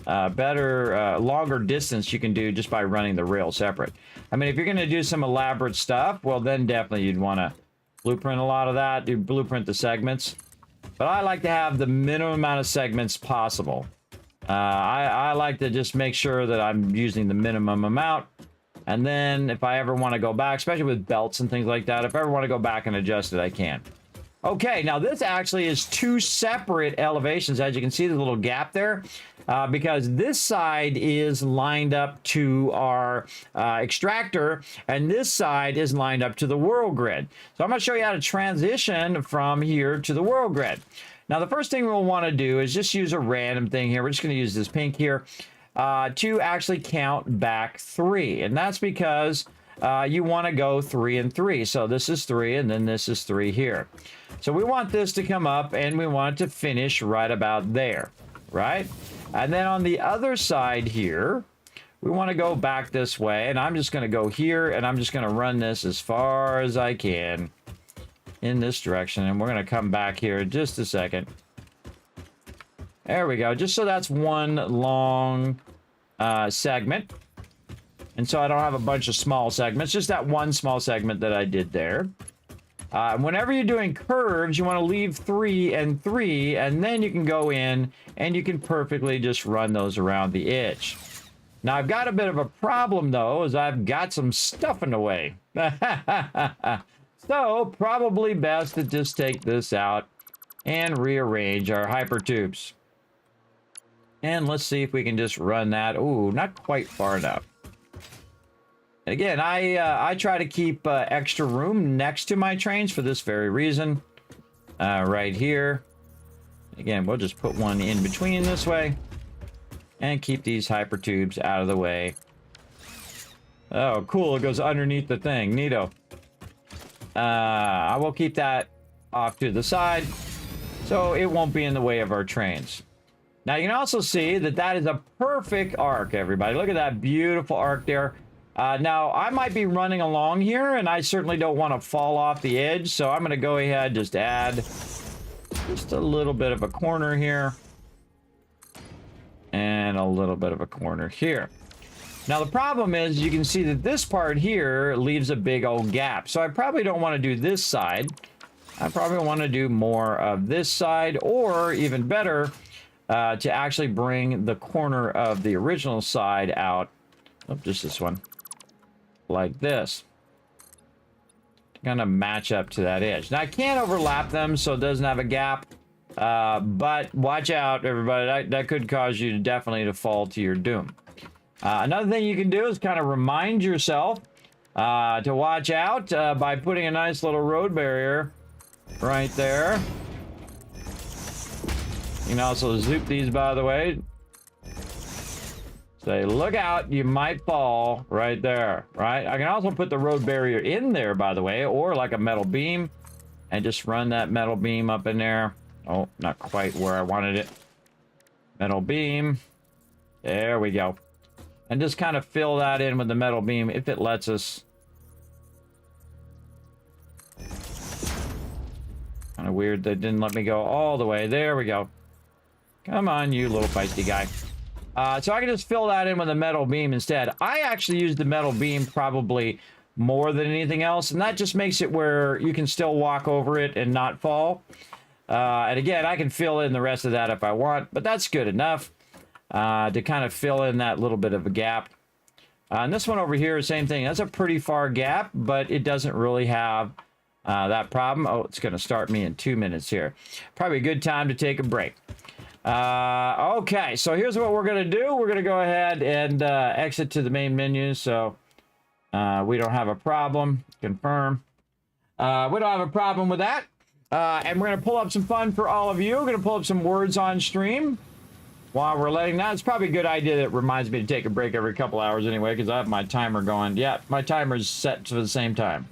longer distance you can do just by running the rail separate. I mean, if you're going to do some elaborate stuff, well, then definitely you'd want to blueprint a lot of that. You blueprint the segments. But I like to have the minimum amount of segments possible. I like to just make sure that I'm using the minimum amount. And then if I ever want to go back, especially with belts and things like that, if I ever want to go back and adjust it, I can. Okay, now this actually is two separate elevations. As you can see, the little gap there. Because this side is lined up to our extractor, and this side is lined up to the world grid. So I'm going to show you how to transition from here to the world grid. Now, the first thing we'll want to do is just use a random thing here. We're just going to use this pink here to actually count back 3. And that's because you want to go 3 and 3. So this is 3, and then this is 3 here. So we want this to come up, and we want it to finish right about there, right? And then on the other side here, we want to go back this way. And I'm just going to go here, and I'm just going to run this as far as I can in this direction, and we're going to come back here in just a second. There we go. Just so that's one long segment, and so I don't have a bunch of small segments, just that one small segment that I did there. Whenever you're doing curves, you want to leave 3 and 3, and then you can go in and you can perfectly just run those around the edge. Now, I've got a bit of a problem, though, as I've got some stuff in the way. So, probably best to just take this out and rearrange our hypertubes. And let's see if we can just run that. Ooh, not quite far enough. Again, I try to keep extra room next to my trains for this very reason. Right here. Again, we'll just put one in between this way. And keep these hypertubes out of the way. Oh, cool. It goes underneath the thing. Neato. I will keep that off to the side so it won't be in the way of our trains. Now you can also see that that is a perfect arc, everybody. Look at that beautiful arc there. Now I might be running along here, and I certainly don't want to fall off the edge, so I'm going to go ahead, just add just a little bit of a corner here and a little bit of a corner here. Now the problem is you can see that this part here leaves a big old gap. So I probably don't want to do this side. I probably want to do more of this side, or even better, to actually bring the corner of the original side out. Oh, just this one. Like this. To kind of match up to that edge. Now I can't overlap them so it doesn't have a gap. But watch out, everybody. That could cause you definitely to fall to your doom. Another thing you can do is kind of remind yourself to watch out by putting a nice little road barrier right there. You can also zoop these, by the way. Say, look out, you might fall right there, right? I can also put the road barrier in there, by the way, or like a metal beam, and just run that metal beam up in there. Oh, not quite where I wanted it. Metal beam. There we go. And just kind of fill that in with the metal beam if it lets us. Kind of weird that didn't let me go all the way. There we go. Come on, you little feisty guy. So I can just fill that in with a metal beam instead. I actually use the metal beam probably more than anything else, and that just makes it where you can still walk over it and not fall. And again, I can fill in the rest of that if I want, but that's good enough to kind of fill in that little bit of a gap. And this one over here, same thing. That's a pretty far gap, but it doesn't really have that problem. Oh, it's going to start me in 2 minutes here. Probably a good time to take a break. Okay, so here's what we're going to do. We're going to go ahead and exit to the main menu, so we don't have a problem. Confirm. We don't have a problem with that. And we're going to pull up some fun for all of you. We're going to pull up some words on stream while we're letting that. It's probably a good idea that reminds me to take a break every couple hours anyway, because I have my timer going. Yeah, my timer's set to the same time.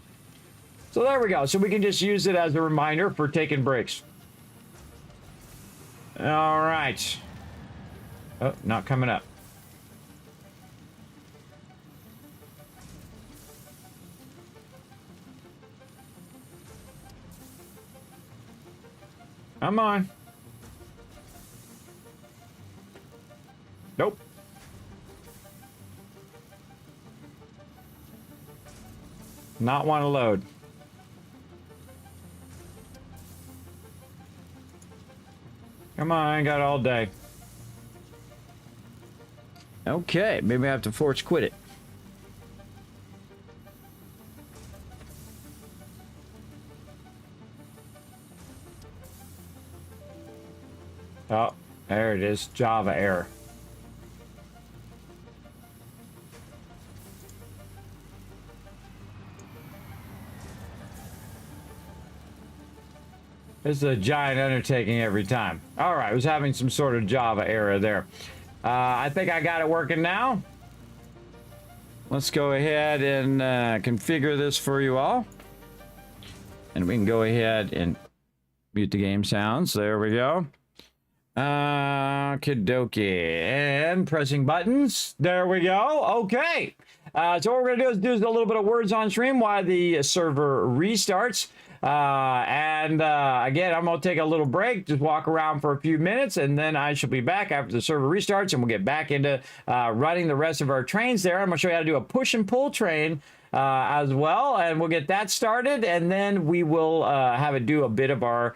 So there we go. So we can just use it as a reminder for taking breaks. All right. Oh, not coming up. Come on. Nope. Not want to load. Come on, I ain't got all day. Okay, maybe I have to force quit it. Oh, there it is. Java error. This is a giant undertaking every time. All right, I was having some sort of Java error there. I think I got it working now. Let's go ahead and configure this for you all. And we can go ahead and mute the game sounds. There we go. Okie dokie. And pressing buttons. There we go. Okay. So what we're going to do is a little bit of words on stream while the server restarts. Again, I'm going to take a little break, just walk around for a few minutes, and then I shall be back after the server restarts, and we'll get back into running the rest of our trains there. I'm going to show you how to do a push and pull train as well, and we'll get that started, and then we will have it do a bit of our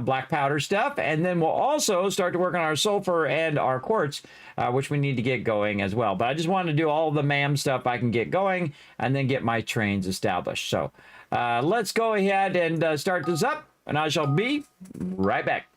black powder stuff, and then we'll also start to work on our sulfur and our quartz, which we need to get going as well. But I just wanted to do all the MAM stuff I can get going and then get my trains established. So let's go ahead and start this up, and I shall be right back.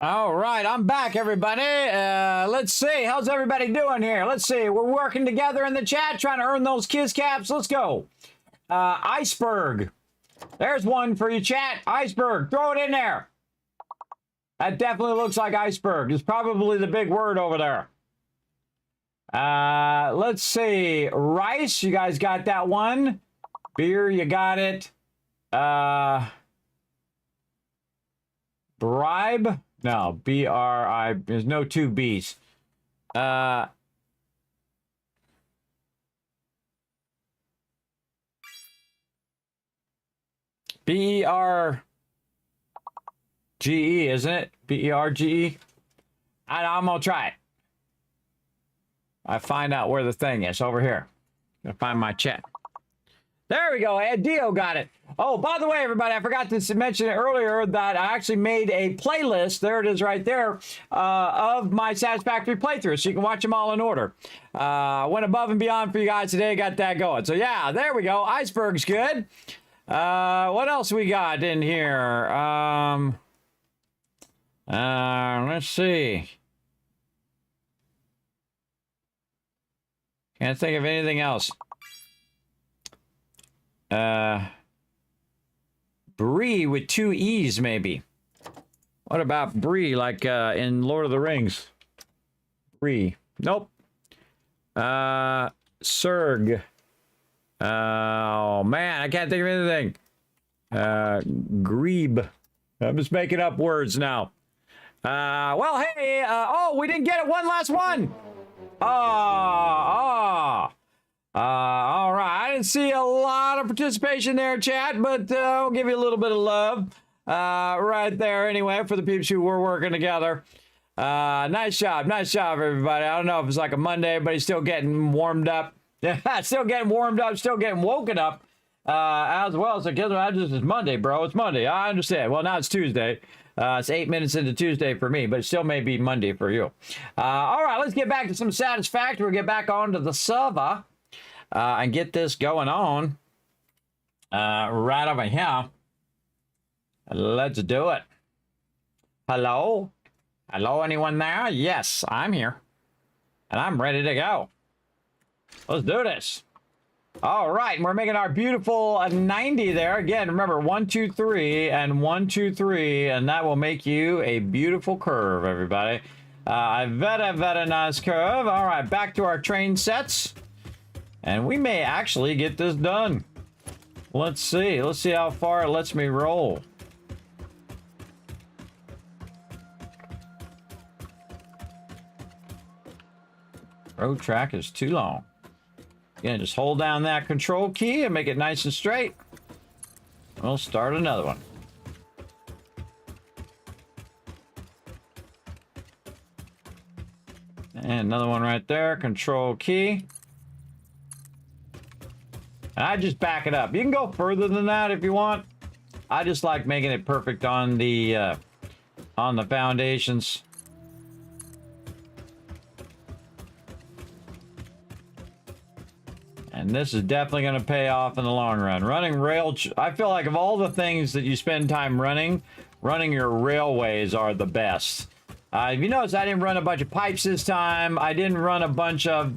All right, I'm back, everybody. Let's see. How's everybody doing here? Let's see. We're working together in the chat, trying to earn those Kiss caps. Let's go. Iceberg. There's one for you, chat. Iceberg. Throw it in there. That definitely looks like iceberg. It's probably the big word over there. Let's see. Rice, you guys got that one. Beer, you got it. Bribe? No, B-R-I. There's no two B's. B-E-R-G-E, isn't it? B-E-R-G-E? I'm gonna try it. I find out where the thing is. Over here. I'm gonna find my chat. There we go. Dio got it. Oh, by the way, everybody, I forgot to mention earlier that I actually made a playlist. There it is right there of my Satisfactory playthroughs. So you can watch them all in order. Went above and beyond for you guys today. Got that going. So, yeah, there we go. Iceberg's good. What else we got in here? Let's see. Can't think of anything else. Bree with 2 E's, maybe. What about Bree, like in Lord of the Rings? Bree. Nope. Surg. Oh, man, I can't think of anything. Grebe. I'm just making up words now. Well, hey, oh, we didn't get it. One last one. All right. I didn't see a lot of participation there, chat, but I'll give you a little bit of love right there anyway for the peeps who were working together. Nice job, everybody. I don't know if it's like a Monday, but he's still getting warmed up. Yeah, still getting warmed up, still getting woken up as well. So, kids, it's Monday, bro. It's Monday. I understand. Well, now it's Tuesday. It's 8 minutes into Tuesday for me, but it still may be Monday for you. All right, let's get back to some Satisfactory. We'll get back onto the server and get this going on right over here. Let's do it. Hello? Hello, anyone there? Yes, I'm here. And I'm ready to go. Let's do this. All right, and we're making our beautiful 90 there. Again, remember, 1, 2, 3, and 1, 2, 3, and that will make you a beautiful curve, everybody. A very nice curve. All right, back to our train sets. And we may actually get this done. Let's see. Let's see how far it lets me roll. Road track is too long. Again, just hold down that control key and make it nice and straight. We'll start another one. And another one right there, control key. And I just back it up. You can go further than that if you want. I just like making it perfect on the foundations. And this is definitely going to pay off in the long run. Running rail, I feel like of all the things that you spend time running your railways are the best. If you notice, I didn't run a bunch of pipes this time. I didn't run a bunch of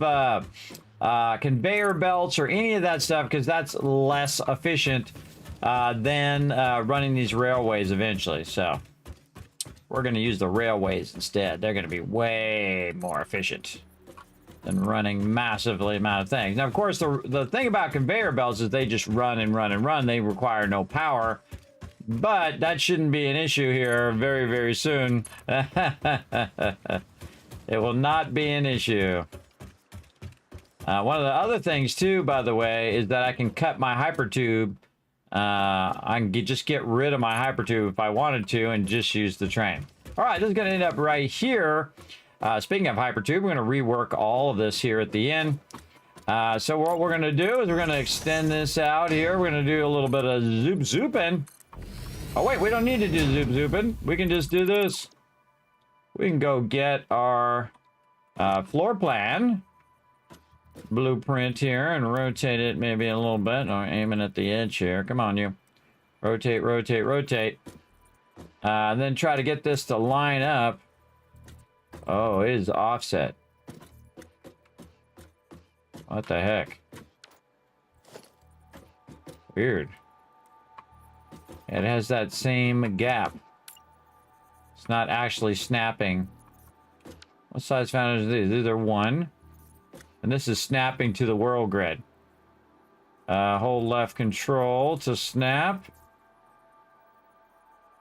conveyor belts or any of that stuff because that's less efficient than running these railways eventually. So we're going to use the railways instead. They're going to be way more efficient than running massively amount of things. Now, of course, the thing about conveyor belts is they just run and run and run. They require no power. But that shouldn't be an issue here very, very soon. It will not be an issue. One of the other things, too, by the way, is that I can cut my hypertube. I can just get rid of my hypertube if I wanted to and just use the train. All right, this is going to end up right here. Speaking of hypertube, we're going to rework all of this here at the end. So what we're going to do is we're going to extend this out here. We're going to do a little bit of zooping. Oh, wait, we don't need to do zooping. We can just do this. We can go get our floor plan blueprint here and rotate it maybe a little bit. Or aiming at the edge here. Come on, you. Rotate, rotate, rotate. And then try to get this to line up. Oh, it is offset. What the heck? Weird. It has that same gap. It's not actually snapping. What size foundation is these? These are 1. And this is snapping to the world grid. Hold left control to snap.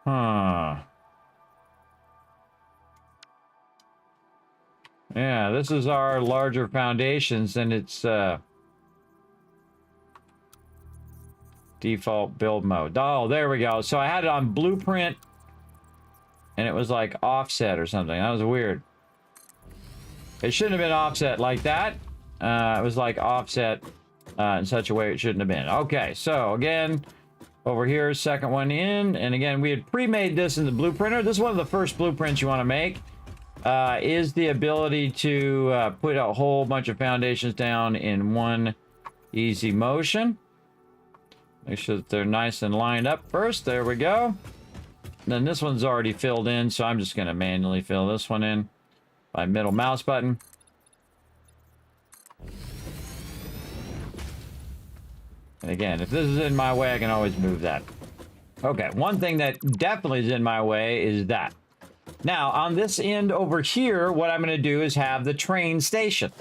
Huh. Yeah, this is our larger foundations, and it's default build mode. Oh, there we go. So I had it on blueprint, and it was like offset or something. That was weird. It shouldn't have been offset like that. It was like offset in such a way it shouldn't have been. Okay, so again, over here, second one in, and again, we had pre-made this in the blueprinter. This is one of the first blueprints you want to make. Is the ability to put a whole bunch of foundations down in one easy motion. Make sure that they're nice and lined up first. There we go. And then this one's already filled in, so I'm just going to manually fill this one in by middle mouse button. And again, if this is in my way, I can always move that. Okay, one thing that definitely is in my way is that. Now, on this end over here, what I'm going to do is have the train station,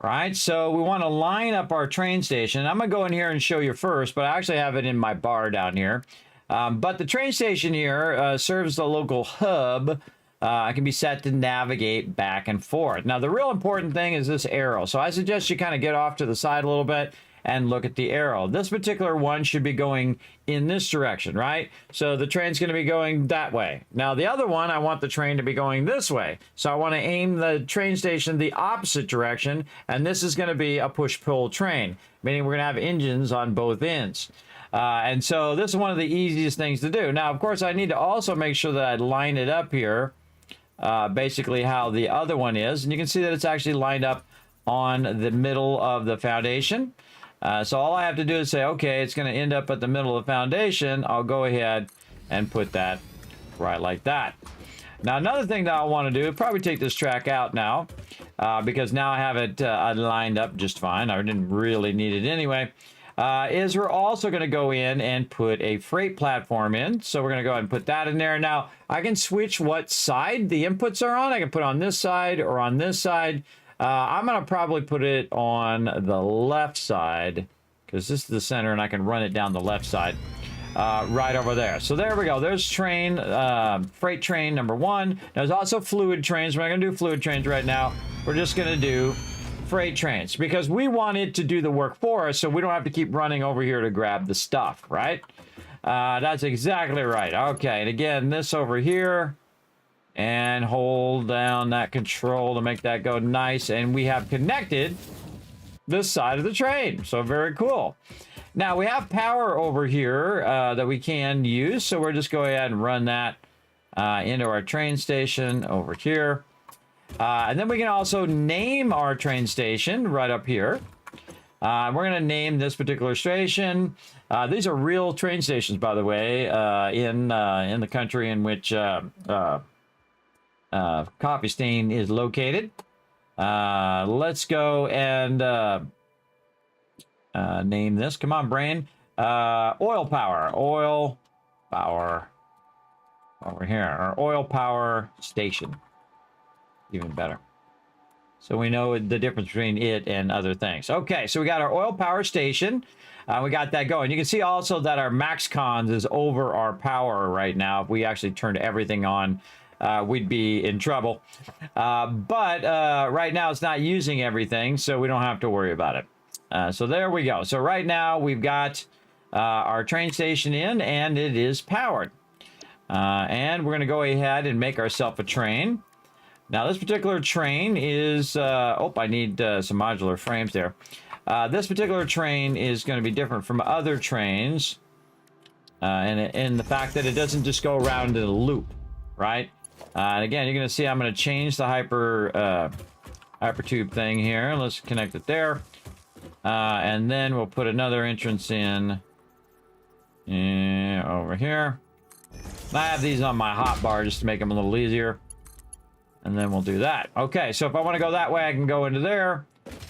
right? So we want to line up our train station. I'm going to go in here and show you first, but I actually have it in my bar down here. But the train station here serves the local hub. It can be set to navigate back and forth. Now, the real important thing is this arrow. So I suggest you kind of get off to the side a little bit and look at the arrow. This particular one should be going in this direction, right? So the train's going to be going that way. Now, the other one, I want the train to be going this way. So I want to aim the train station the opposite direction, and this is going to be a push-pull train, meaning we're going to have engines on both ends. And so this is one of the easiest things to do. Now, of course, I need to also make sure that I line it up here, basically how the other one is. And you can see that it's actually lined up on the middle of the foundation. So all I have to do is say, okay, it's going to end up at the middle of the foundation. I'll go ahead and put that right like that. Now, another thing that I want to do, probably take this track out now, because now I have it lined up just fine. I didn't really need it anyway, is we're also going to go in and put a freight platform in. So we're going to go ahead and put that in there. Now, I can switch what side the inputs are on. I can put on this side or on this side. I'm going to probably put it on the left side because this is the center and I can run it down the left side right over there. So there we go. There's train, freight train number 1. There's also fluid trains. We're not going to do fluid trains right now. We're just going to do freight trains because we want it to do the work for us so we don't have to keep running over here to grab the stuff, right? That's exactly right. Okay, and again, this over here. And hold down that control to make that go nice. And we have connected this side of the train. So very cool. Now we have power over here that we can use. So we're just going ahead and run that into our train station over here. And then we can also name our train station right up here. We're going to name this particular station. These are real train stations, by the way, in the country in which Coffee Stain is located. Let's go and name this. Come on, brain. Oil power. Oil power. Over here. Our oil power station. Even better. So we know the difference between it and other things. Okay, so we got our oil power station. We got that going. You can see also that our max cons is over our power right now. If we actually turned everything on, we'd be in trouble. But right now it's not using everything, so we don't have to worry about it. So there we go. So right now we've got our train station in, and it is powered. And we're going to go ahead and make ourselves a train. Now this particular train is... oh, I need some modular frames there. This particular train is going to be different from other trains in the fact that it doesn't just go around in a loop, right? And again, you're going to see I'm going to change the hypertube thing here. Let's connect it there. And then we'll put another entrance in over here. I have these on my hot bar just to make them a little easier. And then we'll do that. Okay, so if I want to go that way, I can go into there.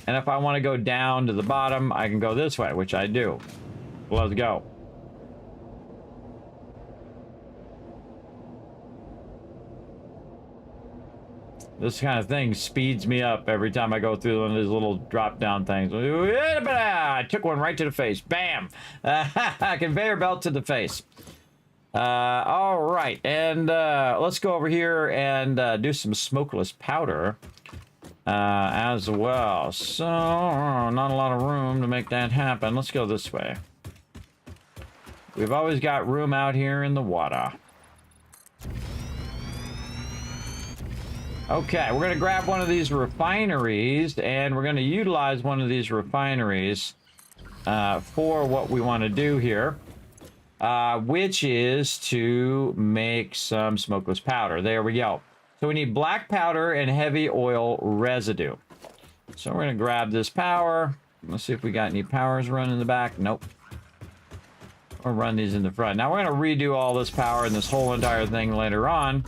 And if I want to go down to the bottom, I can go this way, which I do. Let's go. This kind of thing speeds me up every time I go through one of these little drop-down things. I took one right to the face. Bam! Conveyor belt to the face. All right, and let's go over here and do some smokeless powder as well. So, not a lot of room to make that happen. Let's go this way. We've always got room out here in the water. Okay, we're going to grab one of these refineries, and we're going to utilize one of these refineries for what we want to do here, which is to make some smokeless powder. There we go. So we need black powder and heavy oil residue. So we're going to grab this power. Let's see if we got any powers running in the back. Nope. We'll run these in the front. Now we're going to redo all this power and this whole entire thing later on.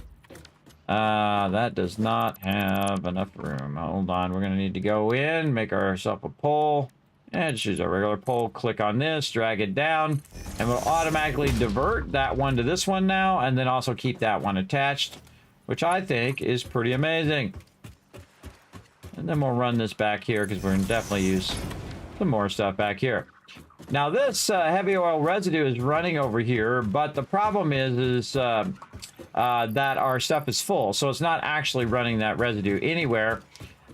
That does not have enough room. Hold on, we're gonna need to go in, make ourselves a pole, and just use our regular pole, click on this, drag it down, and we'll automatically divert that one to this one now, and then also keep that one attached, which I think is pretty amazing. And then we'll run this back here, because we're gonna definitely use some more stuff back here. Now this heavy oil residue is running over here, but the problem is that our stuff is full, so it's not actually running that residue anywhere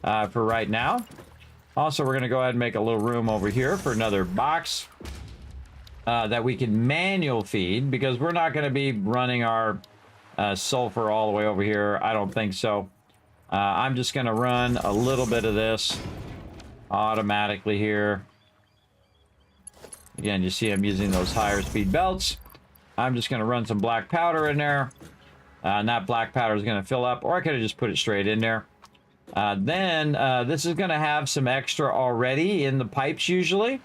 for right now. Also, we're going to go ahead and make a little room over here for another box that we can manual feed, because we're not going to be running our sulfur all the way over here. I don't think so. I'm just going to run a little bit of this automatically here. Again, you see I'm using those higher speed belts. I'm just going to run some black powder in there. And that black powder is going to fill up, or I could have just put it straight in there. Then this is going to have some extra already in the pipes usually.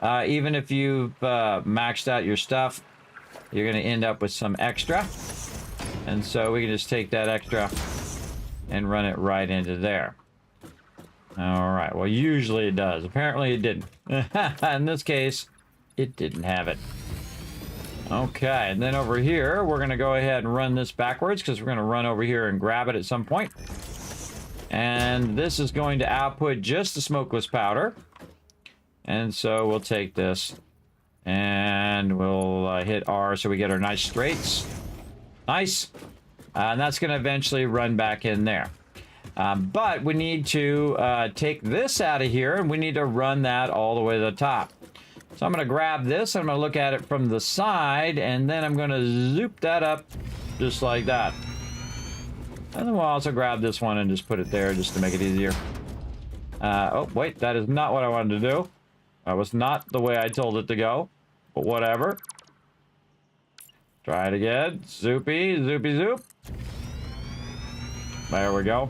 Even if you've maxed out your stuff, you're going to end up with some extra. And so we can just take that extra and run it right into there. All right, well, usually it does. Apparently it didn't. In this case, it didn't have it. Okay, and then over here, we're going to go ahead and run this backwards, because we're going to run over here and grab it at some point. And this is going to output just the smokeless powder. And so we'll take this and we'll hit R so we get our nice straights. Nice. And that's going to eventually run back in there. But we need to take this out of here, and we need to run that all the way to the top. So I'm going to grab this, I'm going to look at it from the side, and then I'm going to zoop that up just like that. And then we'll also grab this one and just put it there just to make it easier. Oh, wait, that is not what I wanted to do. That was not the way I told it to go, but whatever. Try it again. Zoopy, zoopy, zoop. There we go.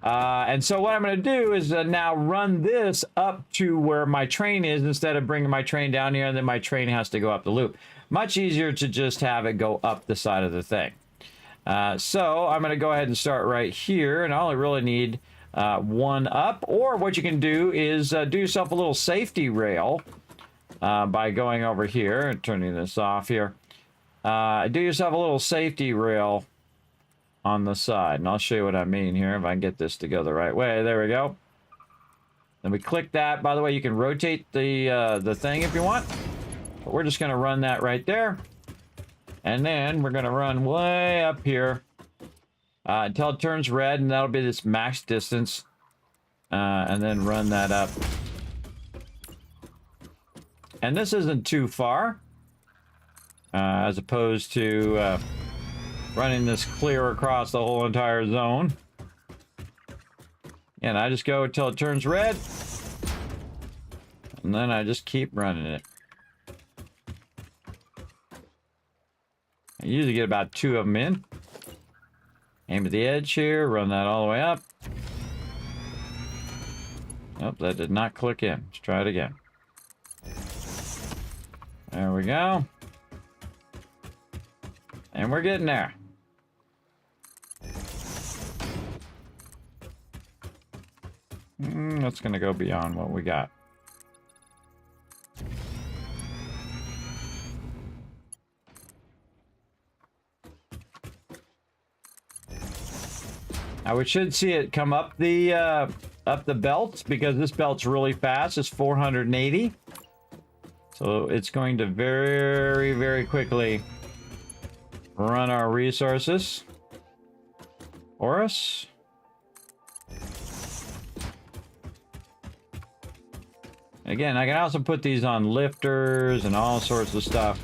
And so what I'm going to do is now run this up to where my train is, instead of bringing my train down here and then my train has to go up the loop. Much easier to just have it go up the side of the thing. So I'm going to go ahead and start right here, and I only really need one up. Or what you can do is do yourself a little safety rail by going over here and turning this off here. Do yourself a little safety rail on the side, and I'll show you what I mean here if I can get this to go the right way. There we go. Then we click that. By the way, you can rotate the thing if you want, but we're just going to run that right there, and then we're going to run way up here until it turns red, and that'll be this max distance, and then run that up. And this isn't too far, as opposed to running this clear across the whole entire zone. And I just go until it turns red, and then I just keep running it. I usually get about 2 of them in. Aim at the edge here, run that all the way up. Nope, that did not click in. Let's try it again. There we go. And we're getting there. That's going to go beyond what we got. Now we should see it come up the belt, because this belt's really fast. It's 480. So it's going to very, very quickly run our resources for us. Again, I can also put these on lifters and all sorts of stuff.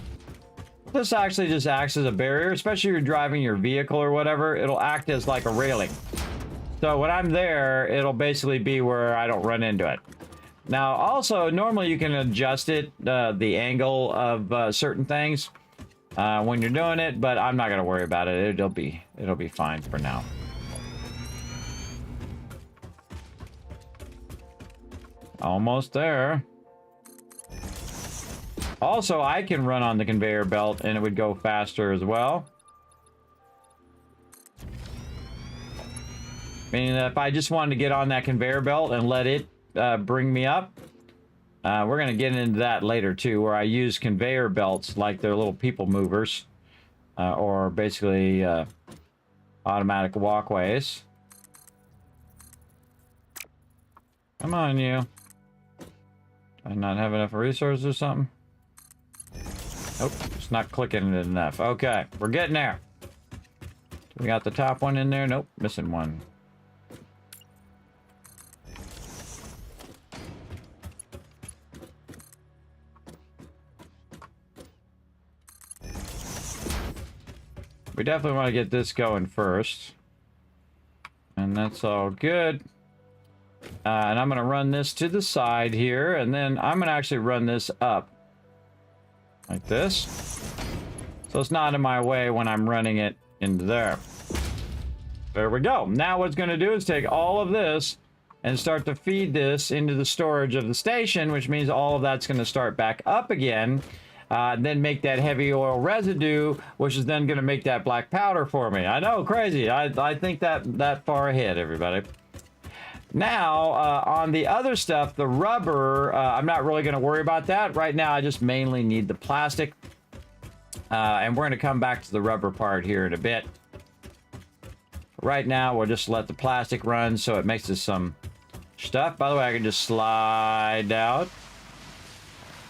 This actually just acts as a barrier, especially if you're driving your vehicle or whatever. It'll act as like a railing. So when I'm there, it'll basically be where I don't run into it. Now, also, normally you can adjust it, the angle of certain things when you're doing it, but I'm not going to worry about it. It'll be fine for now. Almost there. Also, I can run on the conveyor belt and it would go faster as well. Meaning that if I just wanted to get on that conveyor belt and let it bring me up, we're going to get into that later too, where I use conveyor belts like they're little people movers, or basically automatic walkways. Come on, you. Do I not have enough resources or something? Nope, it's not clicking it enough. Okay, we're getting there. We got the top one in there. Nope, missing one. We definitely want to get this going first. And that's all good. And I'm going to run this to the side here. And then I'm going to actually run this up. Like this. So it's not in my way when I'm running it into there. There we go. Now what it's going to do is take all of this and start to feed this into the storage of the station, which means all of that's going to start back up again. Then make that heavy oil residue, which is then going to make that black powder for me. I know, crazy. I think that far ahead, everybody. Now, on the other stuff, the rubber, I'm not really going to worry about that. Right now, I just mainly need the plastic. And we're going to come back to the rubber part here in a bit. Right now, we'll just let the plastic run so it makes us some stuff. By the way, I can just slide out.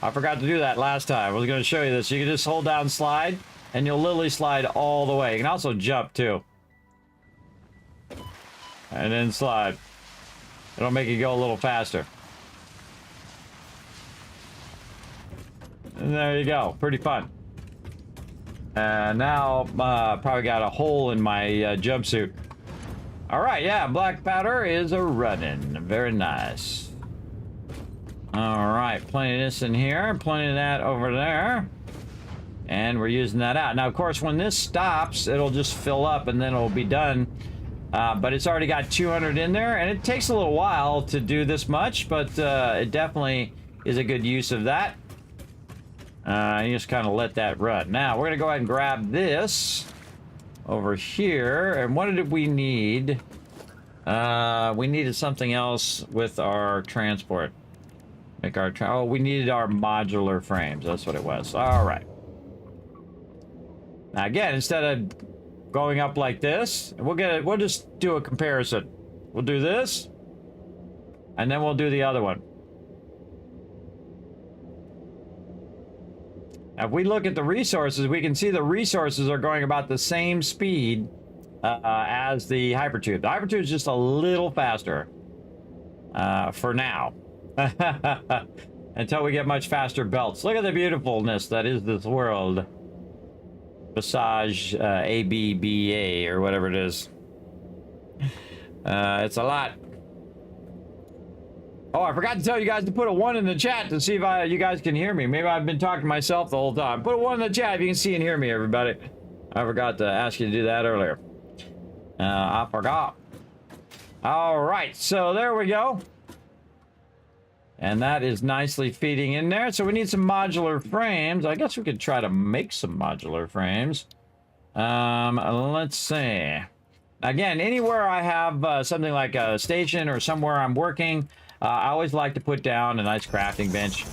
I forgot to do that last time. I was going to show you this. You can just hold down slide, and you'll literally slide all the way. You can also jump, too. And then slide. It'll make you go a little faster. And there you go. Pretty fun. And now, probably got a hole in my jumpsuit. All right, yeah, black powder is a-running. Very nice. All right, plenty of this in here, plenty of that over there. And we're using that out. Now, of course, when this stops, it'll just fill up and then it'll be done. But it's already got 200 in there, and it takes a little while to do this much, but it definitely is a good use of that. You just kind of let that run. Now, we're going to go ahead and grab this over here. And what did we need? We needed something else with our transport. Make our oh, we needed our modular frames. That's what it was. All right. Now again, instead of going up like this, we'll just do a comparison. We'll do this, and then we'll do the other one. Now, if we look at the resources, we can see the resources are going about the same speed as the hypertube. The hypertube is just a little faster for now. Until we get much faster belts. Look at the beautifulness that is this world. Visage ABBA or whatever it is. It's a lot. Oh, I forgot to tell you guys to put a 1 in the chat to see if you guys can hear me. Maybe I've been talking to myself the whole time. Put a 1 in the chat if you can see and hear me, everybody. I forgot to ask you to do that earlier. I forgot. All right, so there we go. And that is nicely feeding in there. So we need some modular frames. I guess we could try to make some modular frames. Let's see. Again, anywhere I have something like a station or somewhere I'm working, I always like to put down a nice crafting bench.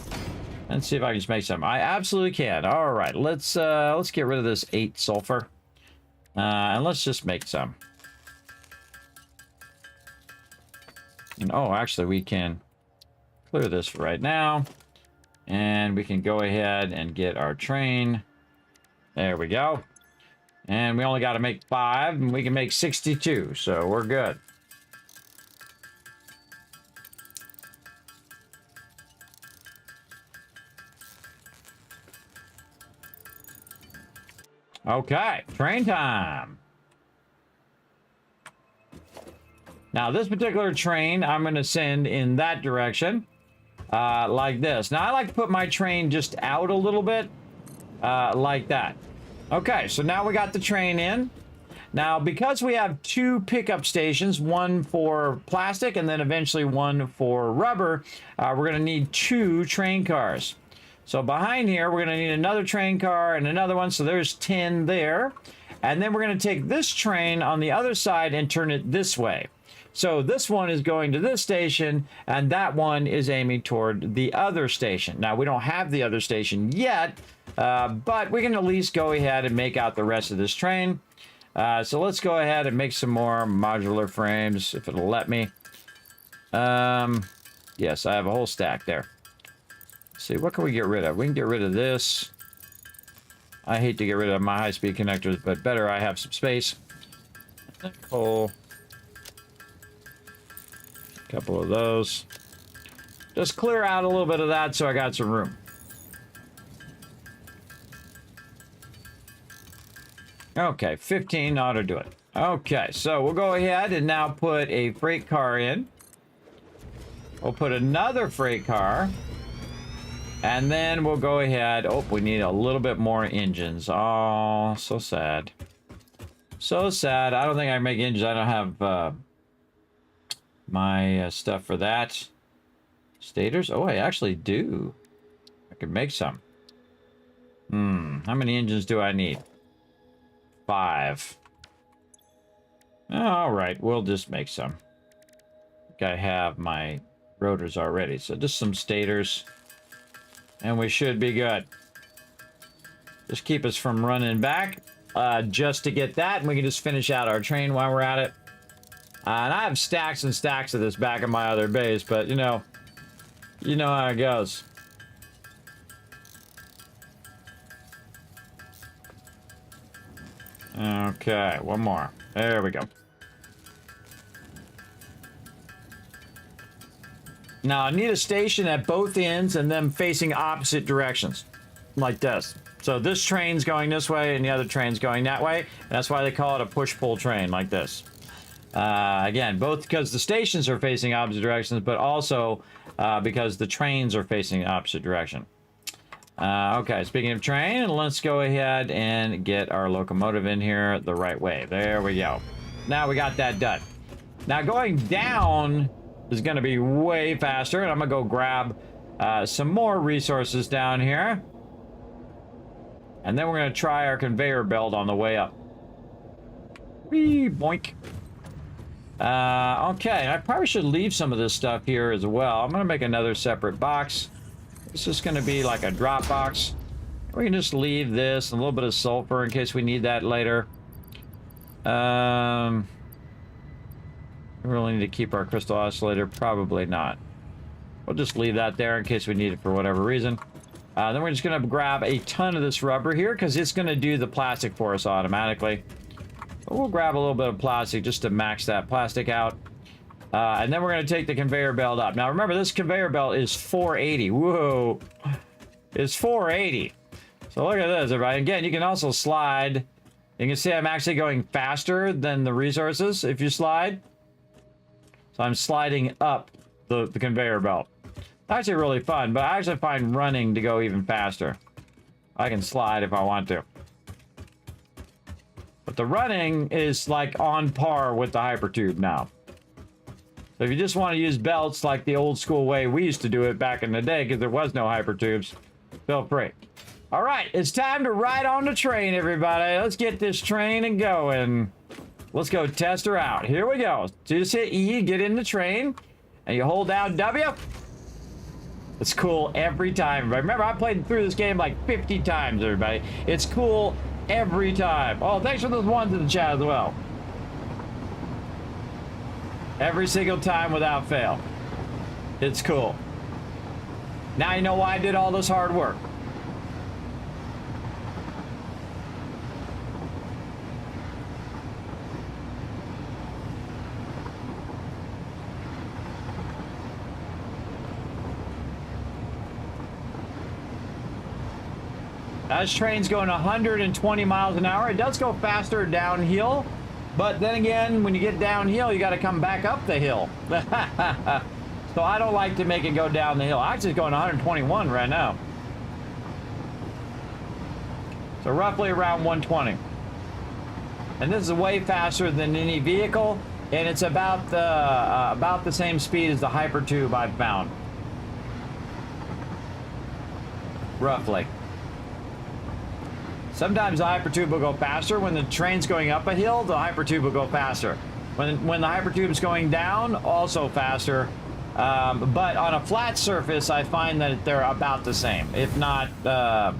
Let's see if I can just make some. I absolutely can. All right, let's get rid of this 8 sulfur, and let's just make some. And, oh, actually, we can clear this right now, and we can go ahead and get our train. There we go. And we only got to make 5, and we can make 62, so we're good. Okay, train time. Now, this particular train, I'm going to send in that direction, like this. Now, I like to put my train just out a little bit, like that. Okay, so now we got the train in. Now, because we have 2 pickup stations, one for plastic and then eventually one for rubber, we're going to need 2 train cars. So behind here, we're going to need another train car and another one. So there's 10 there. And then we're going to take this train on the other side and turn it this way. So this one is going to this station, and that one is aiming toward the other station. Now, we don't have the other station yet, but we can at least go ahead and make out the rest of this train. So let's go ahead and make some more modular frames, if it'll let me. Yes, I have a whole stack there. Let's see, what can we get rid of? We can get rid of this. I hate to get rid of my high-speed connectors, but better I have some space. Pull a couple of those. Just clear out a little bit of that so I got some room. Okay, 15 ought to do it. Okay, so we'll go ahead and now put a freight car in. We'll put another freight car. And then we'll go ahead. Oh, we need a little bit more engines. Oh, so sad. So sad. I don't think I can make engines. I don't have my stuff for that. Stators? Oh, I actually do. I could make some. How many engines do I need? 5. All right, we'll just make some. I think I have my rotors already. So just some stators. And we should be good. Just keep us from running back. Just to get that, and we can just finish out our train while we're at it. And I have stacks and stacks of this back in my other base, but you know how it goes. Okay, one more. There we go. Now, I need a station at both ends and them facing opposite directions, like this. So this train's going this way and the other train's going that way. And that's why they call it a push-pull train, like this. Again, both because the stations are facing opposite directions, but also because the trains are facing opposite direction. Okay, speaking of train, let's go ahead and get our locomotive in here the right way. There we go. Now we got that done. Now going down is going to be way faster, and I'm going to go grab some more resources down here. And then we're going to try our conveyor belt on the way up. Whee, boink. Okay, I probably should leave some of this stuff here as well. I'm going to make another separate box. This is going to be like a drop box. We can just leave this, a little bit of sulfur in case we need that later. We really need to keep our crystal oscillator. Probably not. We'll just leave that there in case we need it for whatever reason. Then we're just going to grab a ton of this rubber here because it's going to do the plastic for us automatically. But we'll grab a little bit of plastic just to max that plastic out. And then we're going to take the conveyor belt up. Now remember, this conveyor belt is 480. Whoa. It's 480. So look at this, everybody. Again, you can also slide. You can see I'm actually going faster than the resources if you slide. So I'm sliding up the conveyor belt. Actually really fun, but I actually find running to go even faster. I can slide if I want to. But the running is like on par with the hypertube now. So if you just want to use belts like the old school way we used to do it back in the day, because there was no hypertubes, feel free. All right, it's time to ride on the train, everybody. Let's get this train and going. Let's go test her out. Here we go. So you just hit E, get in the train, and you hold down W. It's cool every time. Remember, I played through this game like 50 times, everybody. It's cool every time. Oh, thanks for those ones in the chat as well. Every single time without fail. It's cool. Now you know why I did all this hard work. This train's going 120 miles an hour. It does go faster downhill, but then again, when you get downhill, you got to come back up the hill. So I don't like to make it go down the hill. Actually, it's going 121 right now. So roughly around 120. And this is way faster than any vehicle, and it's about the same speed as the Hypertube I've found. Roughly. Sometimes the Hypertube will go faster. When the train's going up a hill, the Hypertube will go faster. When the Hypertube's going down, also faster. But on a flat surface, I find that they're about the same, if not the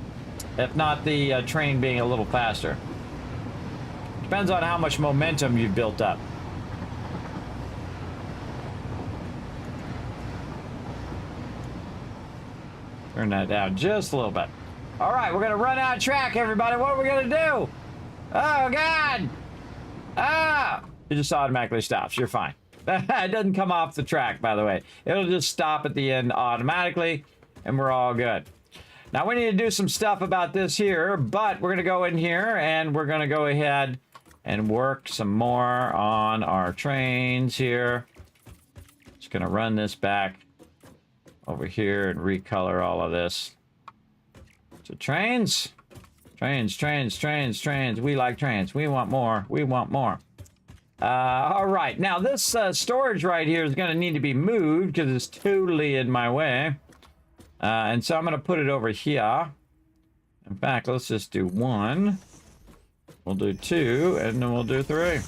train being a little faster. Depends on how much momentum you've built up. Turn that down just a little bit. All right, we're gonna run out of track, everybody. What are we gonna do? Oh God! Ah! It just automatically stops. You're fine. It doesn't come off the track, by the way. It'll just stop at the end automatically, and we're all good. Now we need to do some stuff about this here, but we're gonna go in here and we're gonna go ahead and work some more on our trains here. Just gonna run this back over here and recolor all of this. So trains. We like trains. We want more. We want more. All right. Now, this storage right here is going to need to be moved because it's totally in my way. And so I'm going to put it over here. In fact, let's just do 1. We'll do 2, and then we'll do 3.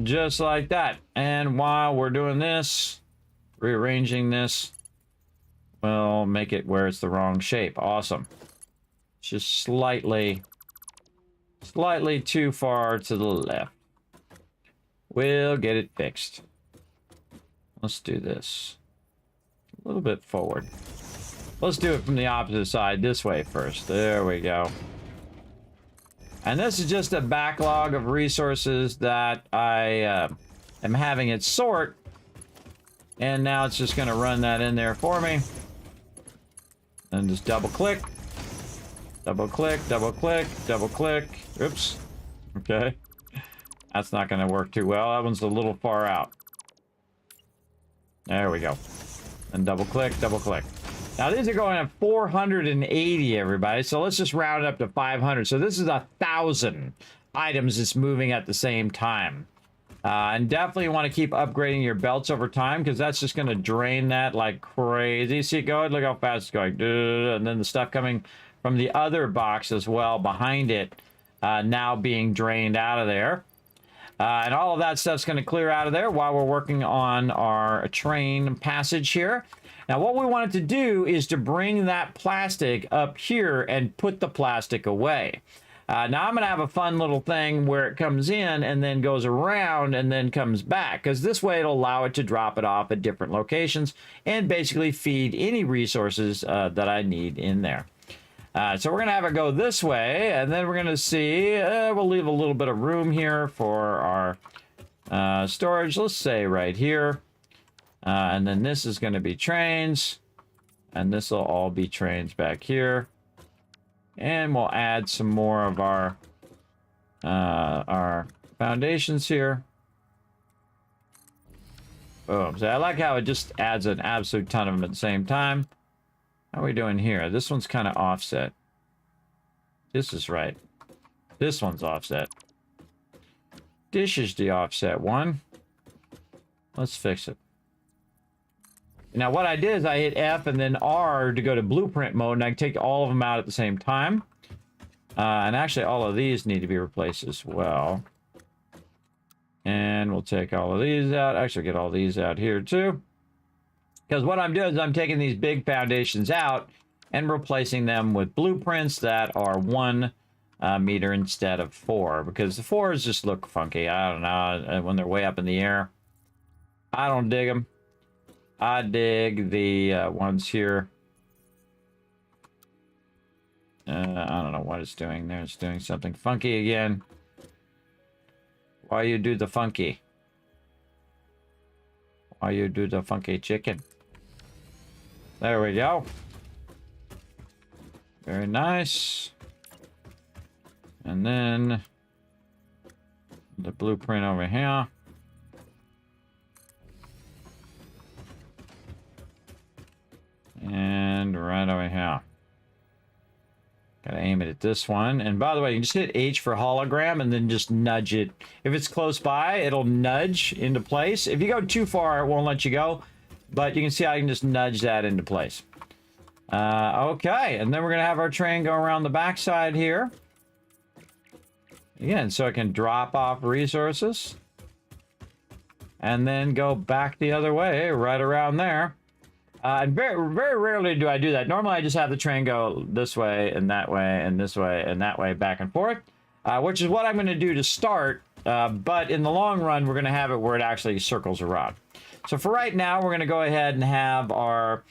Just like that. And while we're doing this, rearranging this, we'll make it where it's the wrong shape. Awesome. Just slightly too far to the left. We'll get it fixed. Let's do this. A little bit forward. Let's do it from the opposite side, this way first. There we go. And this is just a backlog of resources that I am having it sort. And now it's just going to run that in there for me. And just double click. Double click, double click, double click. Oops. Okay. That's not going to work too well. That one's a little far out. There we go. And double click, double click. Now these are going at 480, everybody. So let's just round it up to 500. So this is 1,000 items that's moving at the same time. And definitely want to keep upgrading your belts over time because that's just going to drain that like crazy. See it going? Look how fast it's going. And then the stuff coming from the other box as well behind it now being drained out of there. And all of that stuff's going to clear out of there while we're working on our train passage here. Now what we wanted to do is to bring that plastic up here and put the plastic away. Now I'm going to have a fun little thing where it comes in and then goes around and then comes back, because this way it'll allow it to drop it off at different locations and basically feed any resources that I need in there. So we're going to have it go this way, and then we're going to see, we'll leave a little bit of room here for our storage, let's say right here. And then this is going to be trains, and this will all be trains back here. And we'll add some more of our foundations here. Boom. So I like how it just adds an absolute ton of them at the same time. How are we doing here? This one's kind of offset. This is right. This one's offset. This is the offset one. Let's fix it. Now what I did is I hit F and then R to go to blueprint mode, and I can take all of them out at the same time. And actually all of these need to be replaced as well. And we'll take all of these out. Actually get all these out here too. Because what I'm doing is I'm taking these big foundations out and replacing them with blueprints that are 1 meter instead of 4. Because the 4s just look funky. I don't know. When they're way up in the air. I don't dig them. I dig the ones here. I don't know what it's doing there. It's doing something funky again. Why you do the funky? Why you do the funky chicken? There we go. Very nice. And then the blueprint over here. And right over here. Gotta aim it at this one. And by the way, you can just hit H for hologram and then just nudge it. If it's close by, it'll nudge into place. If you go too far, it won't let you go. But you can see how you can just nudge that into place. Okay, and then we're gonna have our train go around the backside here. Again, so it can drop off resources. And then go back the other way, right around there. And very, very rarely do I do that. Normally, I just have the train go this way, and that way, and this way, and that way, back and forth. Which is what I'm going to do to start. But in the long run, we're going to have it where it actually circles around. So for right now, we're going to go ahead and have our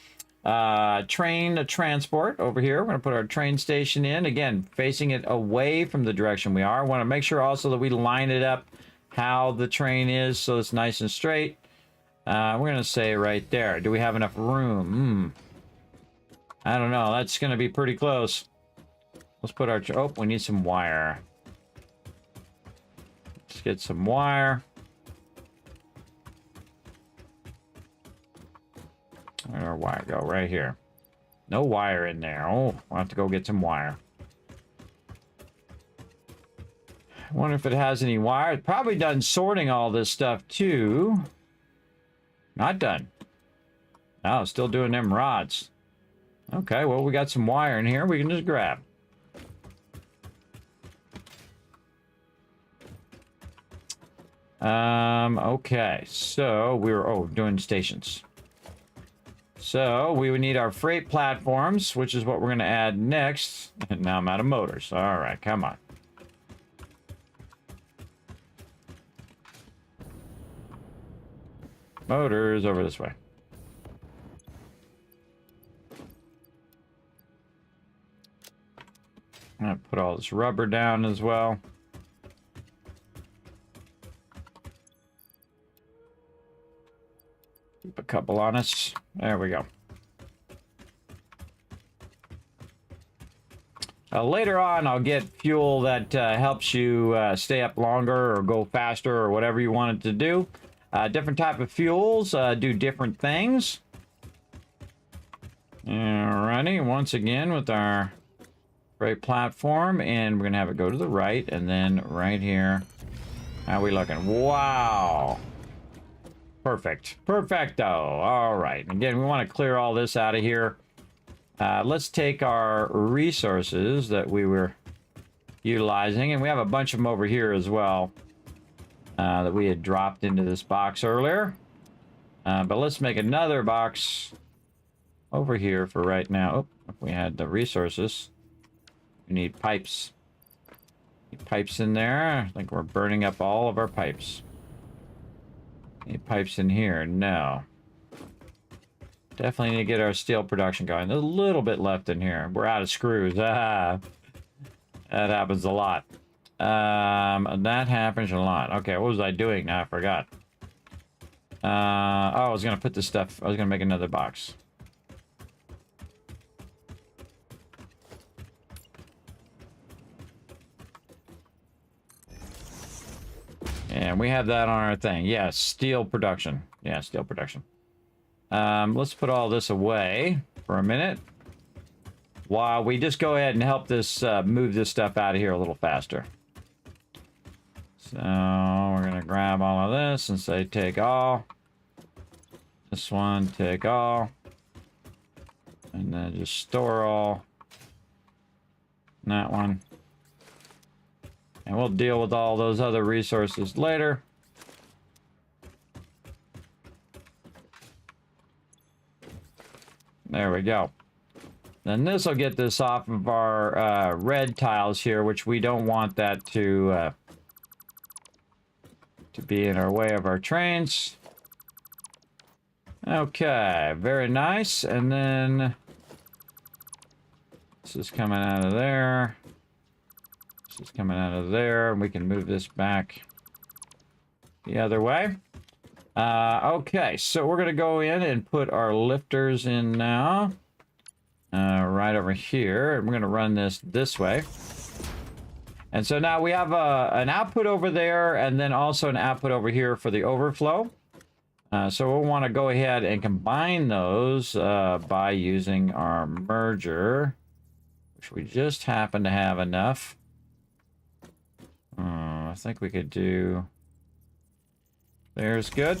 train transport over here. We're going to put our train station in. Again, facing it away from the direction we are. I want to make sure also that we line it up how the train is so it's nice and straight. We're going to say right there. Do we have enough room? I don't know. That's going to be pretty close. Let's put our... Oh, we need some wire. Let's get some wire. Where'd our wire go? Right here. No wire in there. Oh, we'll have to go get some wire. I wonder if it has any wire. It's probably done sorting all this stuff too. Not done. Oh, still doing them rods. Okay, well, we got some wire in here we can just grab. Okay, so we were, doing stations. So we would need our freight platforms, which is what we're going to add next. And now I'm out of motors. All right, come on. Motors over this way. I'm going to put all this rubber down as well. Keep a couple on us. There we go. Later on, I'll get fuel that helps you stay up longer or go faster or whatever you want it to do. Different type of fuels do different things. Alrighty, once again with our freight platform, and we're gonna have it go to the right, and then right here. How are we looking? Wow! Perfect, perfecto. All right. Again, we want to clear all this out of here. Let's take our resources that we were utilizing, and we have a bunch of them over here as well. That we had dropped into this box earlier. But let's make another box over here for right now. Oh, if we had the resources. We need pipes. Need pipes in there. I think we're burning up all of our pipes. Need pipes in here? No. Definitely need to get our steel production going. There's a little bit left in here. We're out of screws. That happens a lot. That happens a lot. Okay, what was I doing now? I forgot. I was gonna put this stuff. I was gonna make another box. And we have that on our thing. Yes, steel production. Yeah, steel production. Let's put all this away for a minute while we just go ahead and help this move this stuff out of here a little faster. So we're gonna grab all of this and say take all. This one, take all. And then just store all. And that one. And we'll deal with all those other resources later. There we go. Then this will get this off of our red tiles here, which we don't want that to be in our way of our trains. Okay, very nice. And then this is coming out of there. This is coming out of there, and we can move this back the other way. Okay, so we're going to go in and put our lifters in now. Right over here. And we're going to run this way. And so now we have an output over there, and then also an output over here for the overflow. So we'll want to go ahead and combine those by using our merger, which we just happen to have enough. I think we could do... There's good.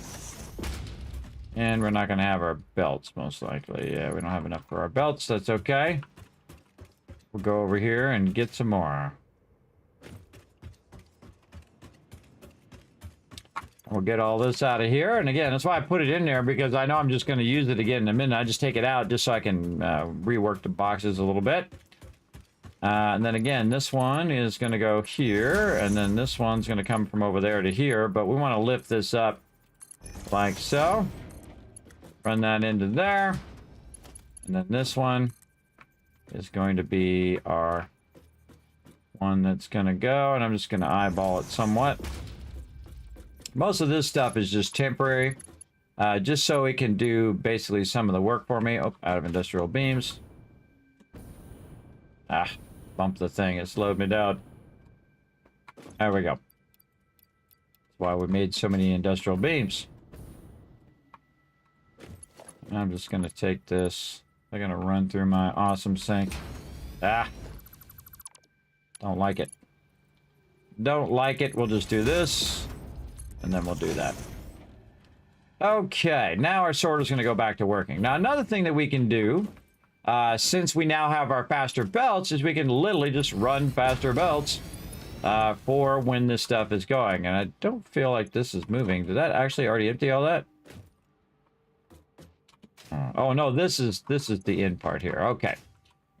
And we're not going to have our belts, most likely. Yeah, we don't have enough for our belts. That's okay. We'll go over here and get some more. We'll get all this out of here. And again, that's why I put it in there, because I know I'm just going to use it again in a minute. I just take it out just so I can rework the boxes a little bit. And then again, this one is going to go here. And then this one's going to come from over there to here. But we want to lift this up like so. Run that into there. And then this one is going to be our one that's going to go. And I'm just going to eyeball it somewhat. Most of this stuff is just temporary, just so it can do basically some of the work for me. Oh, out of industrial beams. Ah, bumped the thing. It slowed me down. There we go. That's why we made so many industrial beams. And I'm just going to take this. I'm going to run through my awesome sink. Ah. Don't like it. Don't like it. We'll just do this. And then we'll do that. Okay, now our sorter's going to go back to working. Now, another thing that we can do, since we now have our faster belts, is we can literally just run faster belts for when this stuff is going. And I don't feel like this is moving. Did that actually already empty all that? Oh, no, this is the end part here. Okay.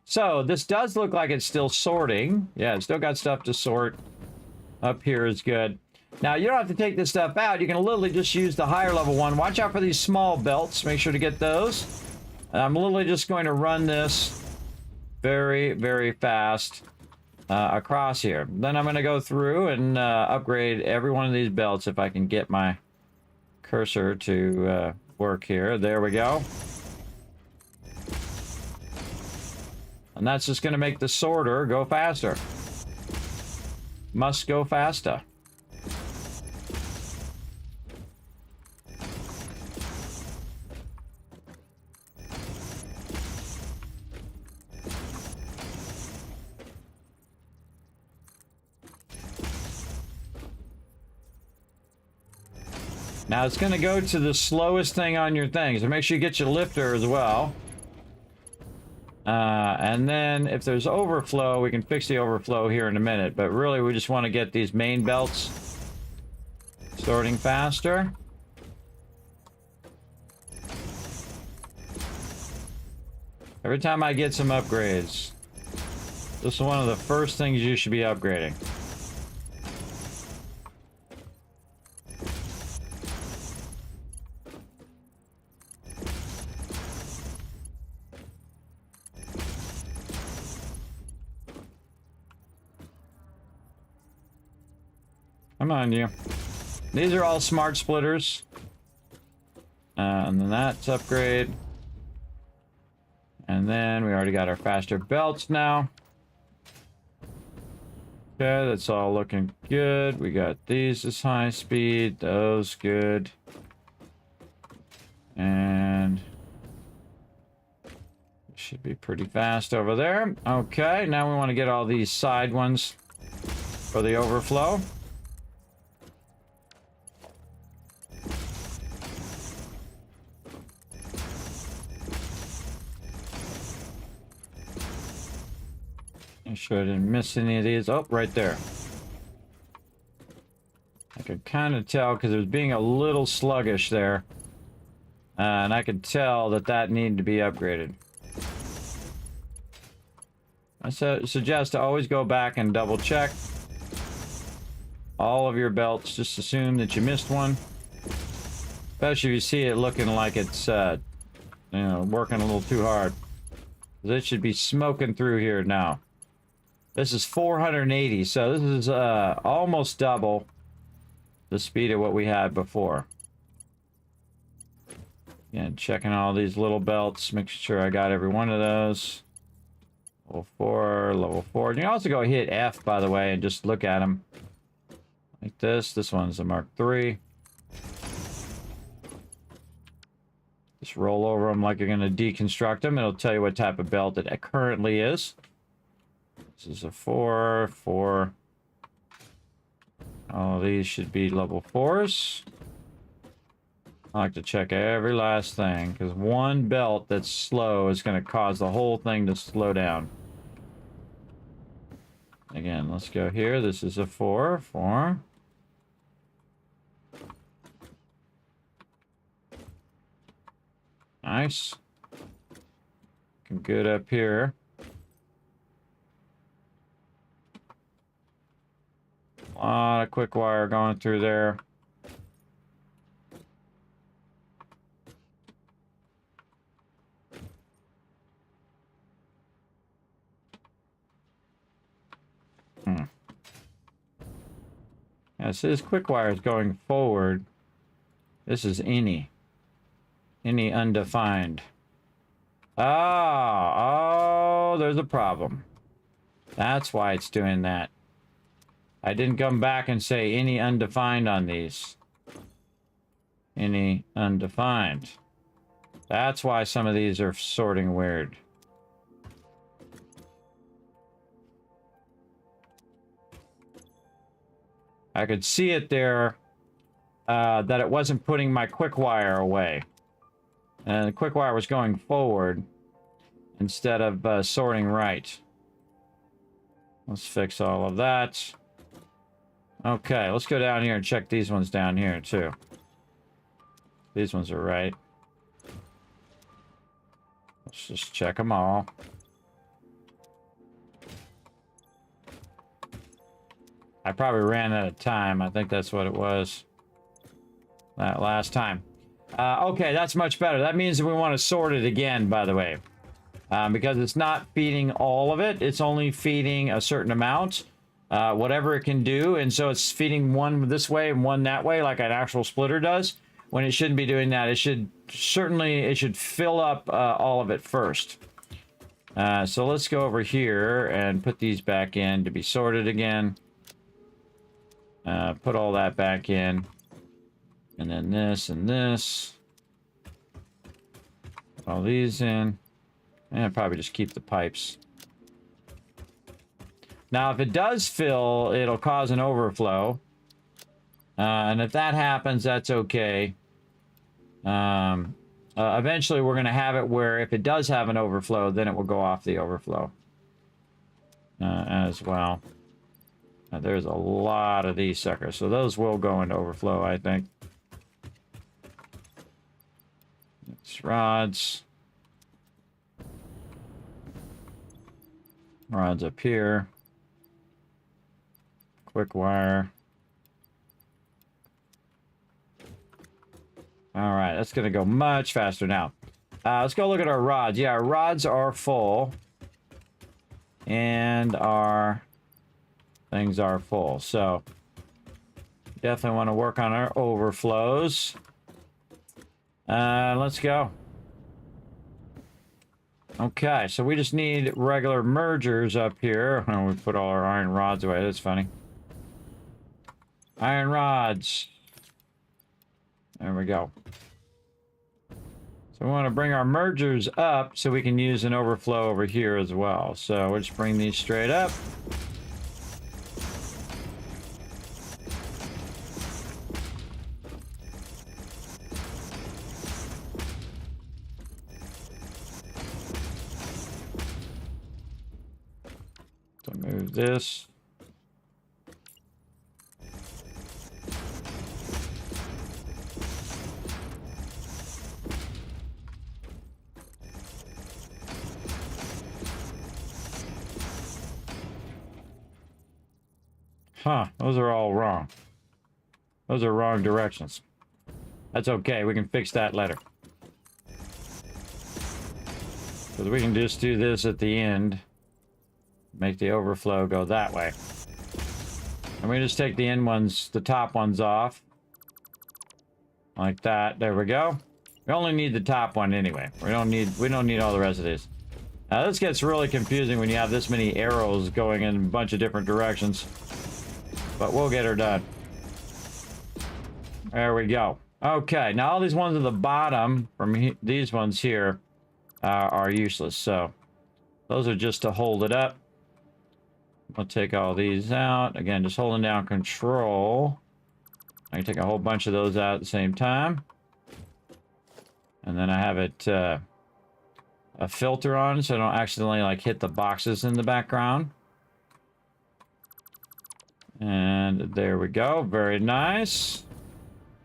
So, this does look like it's still sorting. Yeah, it's still got stuff to sort. Up here is good. Now, you don't have to take this stuff out. You can literally just use the higher level one. Watch out for these small belts. Make sure to get those. I'm literally just going to run this very, very fast across here. Then I'm going to go through and upgrade every one of these belts if I can get my cursor to work here. There we go. And that's just going to make the sorter go faster. Must go faster. Now it's going to go to the slowest thing on your thing, so make sure you get your lifter as well. And then if there's overflow, we can fix the overflow here in a minute. But really, we just want to get these main belts sorting faster. Every time I get some upgrades, this is one of the first things you should be upgrading. Come on, you. These are all smart splitters. And then that's upgrade. And then we already got our faster belts now. Okay, that's all looking good. We got these as high speed. Those good. And should be pretty fast over there. Okay, now we want to get all these side ones for the overflow. Make sure I didn't miss any of these. Oh, right there. I could kind of tell because it was being a little sluggish there. And I could tell that that needed to be upgraded. I suggest to always go back and double check all of your belts. Just assume that you missed one. Especially if you see it looking like it's, you know, working a little too hard. It should be smoking through here now. This is 480, so this is almost double the speed of what we had before. Again, checking all these little belts, making sure I got every one of those. Level 4, level 4. You can also go hit F, by the way, and just look at them. Like this. This one's a Mark III. Just roll over them like you're going to deconstruct them. It'll tell you what type of belt it currently is. This is a 4, 4. All of these should be level 4s. I like to check every last thing, because one belt that's slow is going to cause the whole thing to slow down. Again, let's go here. This is a 4, 4. Nice. Looking good up here. A lot of quick wire going through there. Yeah, so this quick wire is going forward. This is any undefined. Oh, there's a problem. That's why it's doing that. I didn't come back and say any undefined on these. Any undefined. That's why some of these are sorting weird. I could see it there, that it wasn't putting my quick wire away. And the quick wire was going forward instead of sorting right. Let's fix all of that. Okay, let's go down here and check these ones down here too. These ones are right. Let's just check them all. I probably ran out of time. I think that's what it was. That last time. Okay, that's much better. That means that we want to sort it again, by the way. Because it's not feeding all of it. It's only feeding a certain amount. Whatever it can do. And so it's feeding one this way and one that way, like an actual splitter does. When it shouldn't be doing that. It should fill up all of it first. So let's go over here and put these back in to be sorted again. Put all that back in. And then this and this. Put all these in. And probably just keep the pipes. Now, if it does fill, it'll cause an overflow. And if that happens, that's okay. Eventually, we're going to have it where if it does have an overflow, then it will go off the overflow. As well. Now, there's a lot of these suckers, so those will go into overflow, I think. It's rods. Rods up here. Quick wire. All right, that's going to go much faster now. Let's go look at our rods. Yeah, our rods are full. And our things are full. So, definitely want to work on our overflows. Let's go. Okay, so we just need regular mergers up here. Oh, we put all our iron rods away. That's funny. Iron rods. There we go. So we want to bring our mergers up so we can use an overflow over here as well. So we'll just bring these straight up. Move this. Huh, those are all wrong. Those are wrong directions. That's okay, we can fix that later. Because we can just do this at the end. Make the overflow go that way. And we just take the end ones, the top ones off. Like that, there we go. We only need the top one anyway. We don't need all the rest of these. Now this gets really confusing when you have this many arrows going in a bunch of different directions. But we'll get her done. There we go. Okay, now all these ones at the bottom, from these ones here, are useless. So, those are just to hold it up. We'll take all these out. Again, just holding down control. I can take a whole bunch of those out at the same time. And then I have it, a filter on so I don't accidentally, like, hit the boxes in the background. And there we go. Very nice.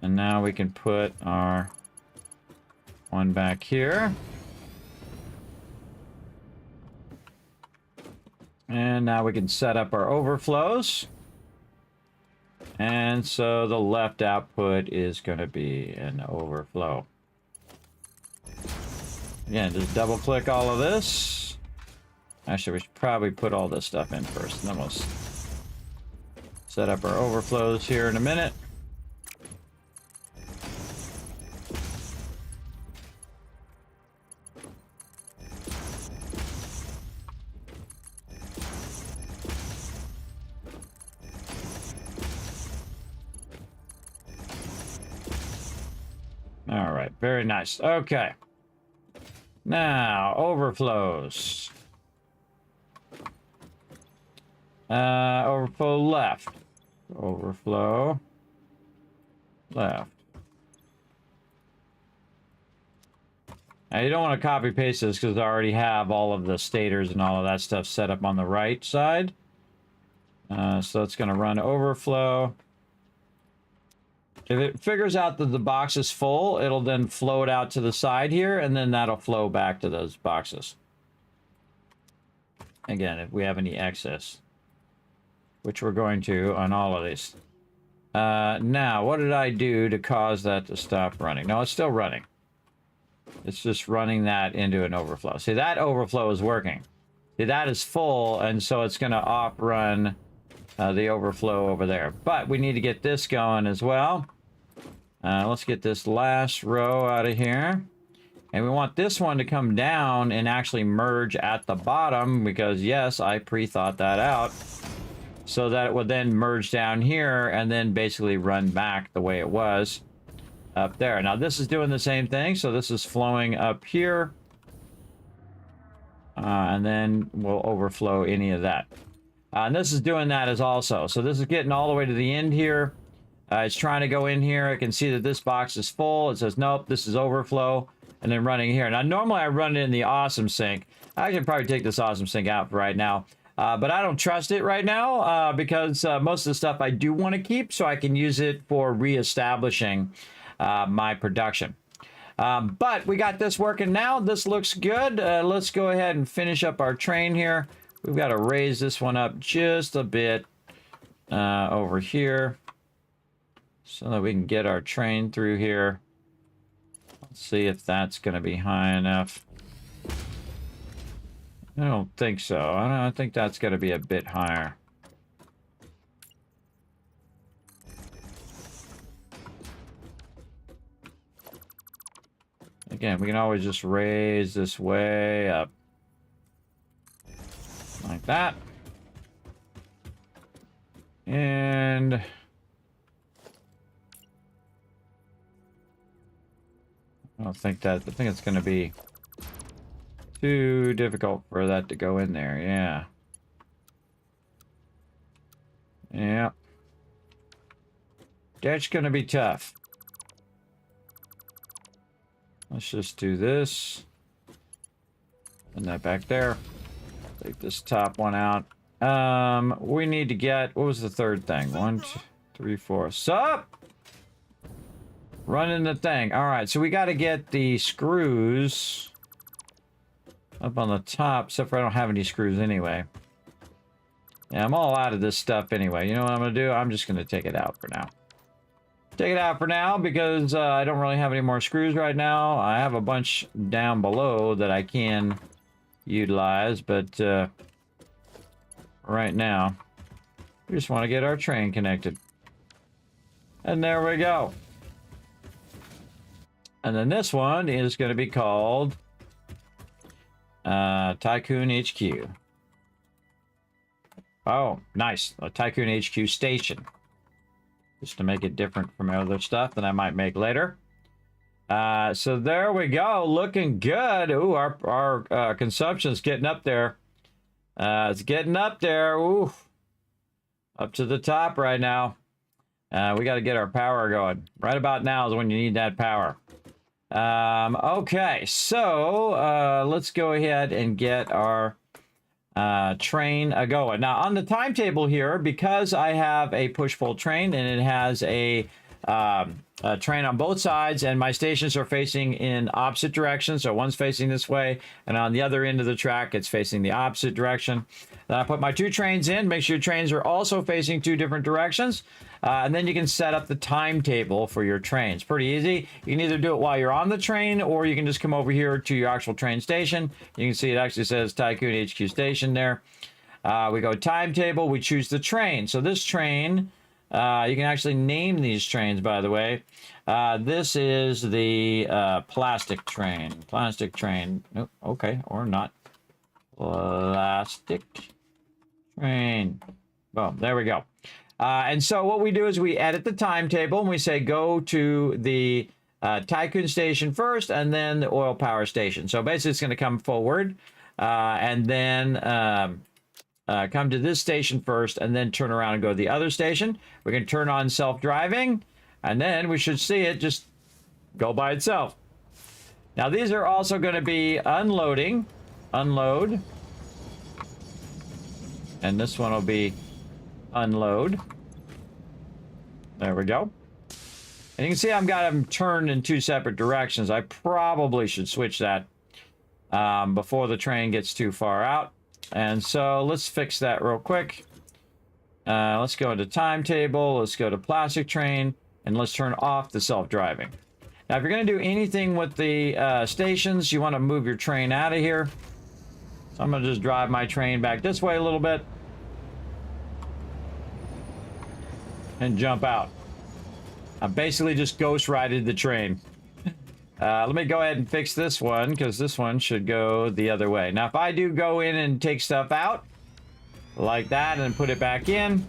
And now we can put our one back here. And now we can set up our overflows. And so the left output is going to be an overflow. Again, just double click all of this. Actually, we should probably put all this stuff in first. And then we'll set up our overflows here in a minute. All right, very nice. Okay. Now, overflows. Overflow left. Overflow left. Now, you don't want to copy paste this because I already have all of the stators and all of that stuff set up on the right side. So it's going to run overflow. If it figures out that the box is full, it'll then flow it out to the side here, and then that'll flow back to those boxes. Again, if we have any excess, which we're going to on all of these. Now, what did I do to cause that to stop running? No, it's still running. It's just running that into an overflow. See, that overflow is working. See, that is full, and so it's going to off-run the overflow over there. But we need to get this going as well. Let's get this last row out of here. And we want this one to come down and actually merge at the bottom because, yes, I pre-thought that out. So that it would then merge down here and then basically run back the way it was up there. Now, this is doing the same thing. So this is flowing up here. And then we'll overflow any of that. And this is doing that as also. So this is getting all the way to the end here. It's trying to go in here. I can see that this box is full. It says, nope, this is overflow. And then running here. Now, normally I run it in the awesome sync. I can probably take this awesome sync out for right now. But I don't trust it right now because most of the stuff I do want to keep so I can use it for reestablishing my production. But we got this working now. This looks good. Let's go ahead and finish up our train here. We've got to raise this one up just a bit over here so that we can get our train through here. Let's see if that's going to be high enough. I don't think so. I think that's going to be a bit higher. Again, we can always just raise this way up. Like that. And I think it's going to be too difficult for that to go in there. Yeah. Yeah. That's going to be tough. Let's just do this. And that back there. Take this top one out. We need to get, what was the third thing? 1, 2, 3, 4. Sup? Running the thing. All right, so we got to get the screws up on the top, except for I don't have any screws anyway. Yeah, I'm all out of this stuff anyway. You know what I'm going to do? I'm just going to take it out for now. Take it out for now because I don't really have any more screws right now. I have a bunch down below that I can utilize, but right now, we just want to get our train connected. And there we go. And then this one is going to be called Tycoon HQ. Oh, nice. A Tycoon HQ station. Just to make it different from other stuff that I might make later. So there we go. Looking good. Ooh, our consumption's getting up there. It's getting up there. Ooh. Up to the top right now. We got to get our power going. Right about now is when you need that power. Okay, so let's go ahead and get our train going. Now, on the timetable here, because I have a push-pull train and it has a train on both sides, and my stations are facing in opposite directions, so one's facing this way, and on the other end of the track, it's facing the opposite direction. Then I put my 2 trains in, make sure your trains are also facing 2 different directions, and then you can set up the timetable for your trains. Pretty easy. You can either do it while you're on the train, or you can just come over here to your actual train station. You can see it actually says Tycoon HQ Station there. We go timetable, we choose the train. So this train, you can actually name these trains, by the way. This is the plastic train. Plastic train. Oh, okay, or not. Plastic train. Boom, there we go. And so what we do is we edit the timetable and we say go to the Tycoon station first and then the oil power station. So basically it's going to come forward and then come to this station first and then turn around and go to the other station. We can turn on self-driving and then we should see it just go by itself. Now these are also going to be unloading. Unload. And this one will be unload. There we go. And you can see I've got them turned in 2 separate directions. I probably should switch that before the train gets too far out. And so let's fix that real quick. Let's go into timetable. Let's go to plastic train. And let's turn off the self-driving. Now, if you're going to do anything with the stations, you want to move your train out of here. So I'm going to just drive my train back this way a little bit. And jump out. I basically just ghost rided the train. Let me go ahead and fix this one, because this one should go the other way. Now, if I do go in and take stuff out, like that, and put it back in,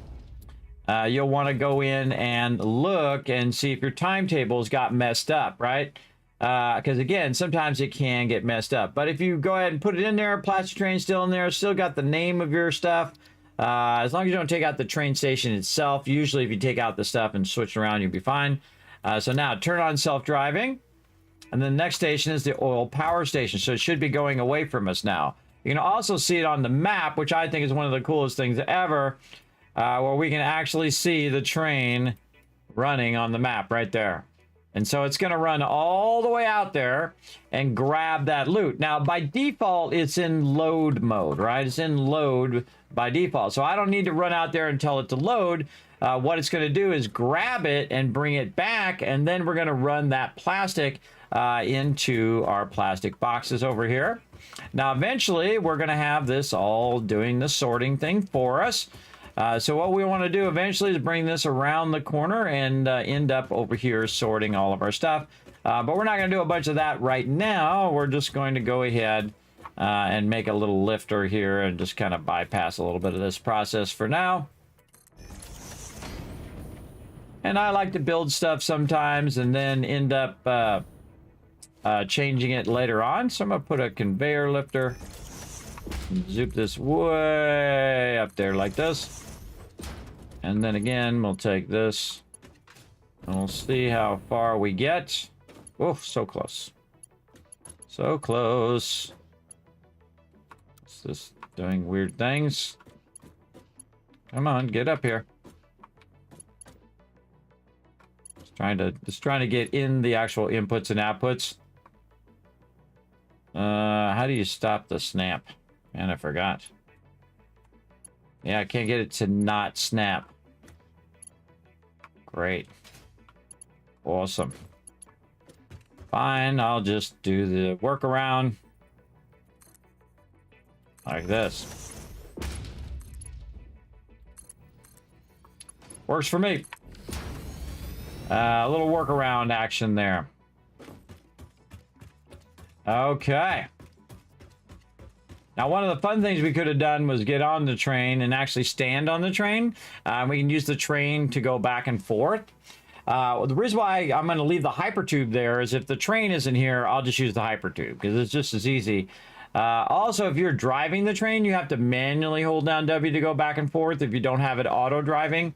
you'll want to go in and look and see if your timetables got messed up, right? Because, again, sometimes it can get messed up. But if you go ahead and put it in there, plastic train's still in there, still got the name of your stuff. As long as you don't take out the train station itself, usually if you take out the stuff and switch around, you'll be fine. So now turn on self-driving. And then the next station is the oil power station. So it should be going away from us now. You can also see it on the map, which I think is one of the coolest things ever, where we can actually see the train running on the map right there. And so it's going to run all the way out there and grab that loot. Now, by default, it's in load mode, right? It's in load by default. So I don't need to run out there and tell it to load. What it's going to do is grab it and bring it back, and then we're going to run that plastic into our plastic boxes over here. Now, eventually, we're going to have this all doing the sorting thing for us. So what we want to do eventually is bring this around the corner and end up over here sorting all of our stuff. But we're not going to do a bunch of that right now. We're just going to go ahead and make a little lifter here and just kind of bypass a little bit of this process for now. And I like to build stuff sometimes and then end up changing it later on. So I'm going to put a conveyor lifter. Zoop this way up there like this. And then again, we'll take this. And we'll see how far we get. Oh, so close. So close. It's just doing weird things. Come on, get up here. Just trying to get in the actual inputs and outputs. How do you stop the snap? Man, I forgot. Yeah, I can't get it to not snap. Great. Awesome. Fine, I'll just do the workaround. Like this. Works for me. A little workaround action there. Okay. Now, one of the fun things we could have done was get on the train and actually stand on the train. We can use the train to go back and forth. The reason why I'm going to leave the hypertube there is if the train isn't here, I'll just use the hypertube because it's just as easy. Also, if you're driving the train, you have to manually hold down W to go back and forth if you don't have it auto driving.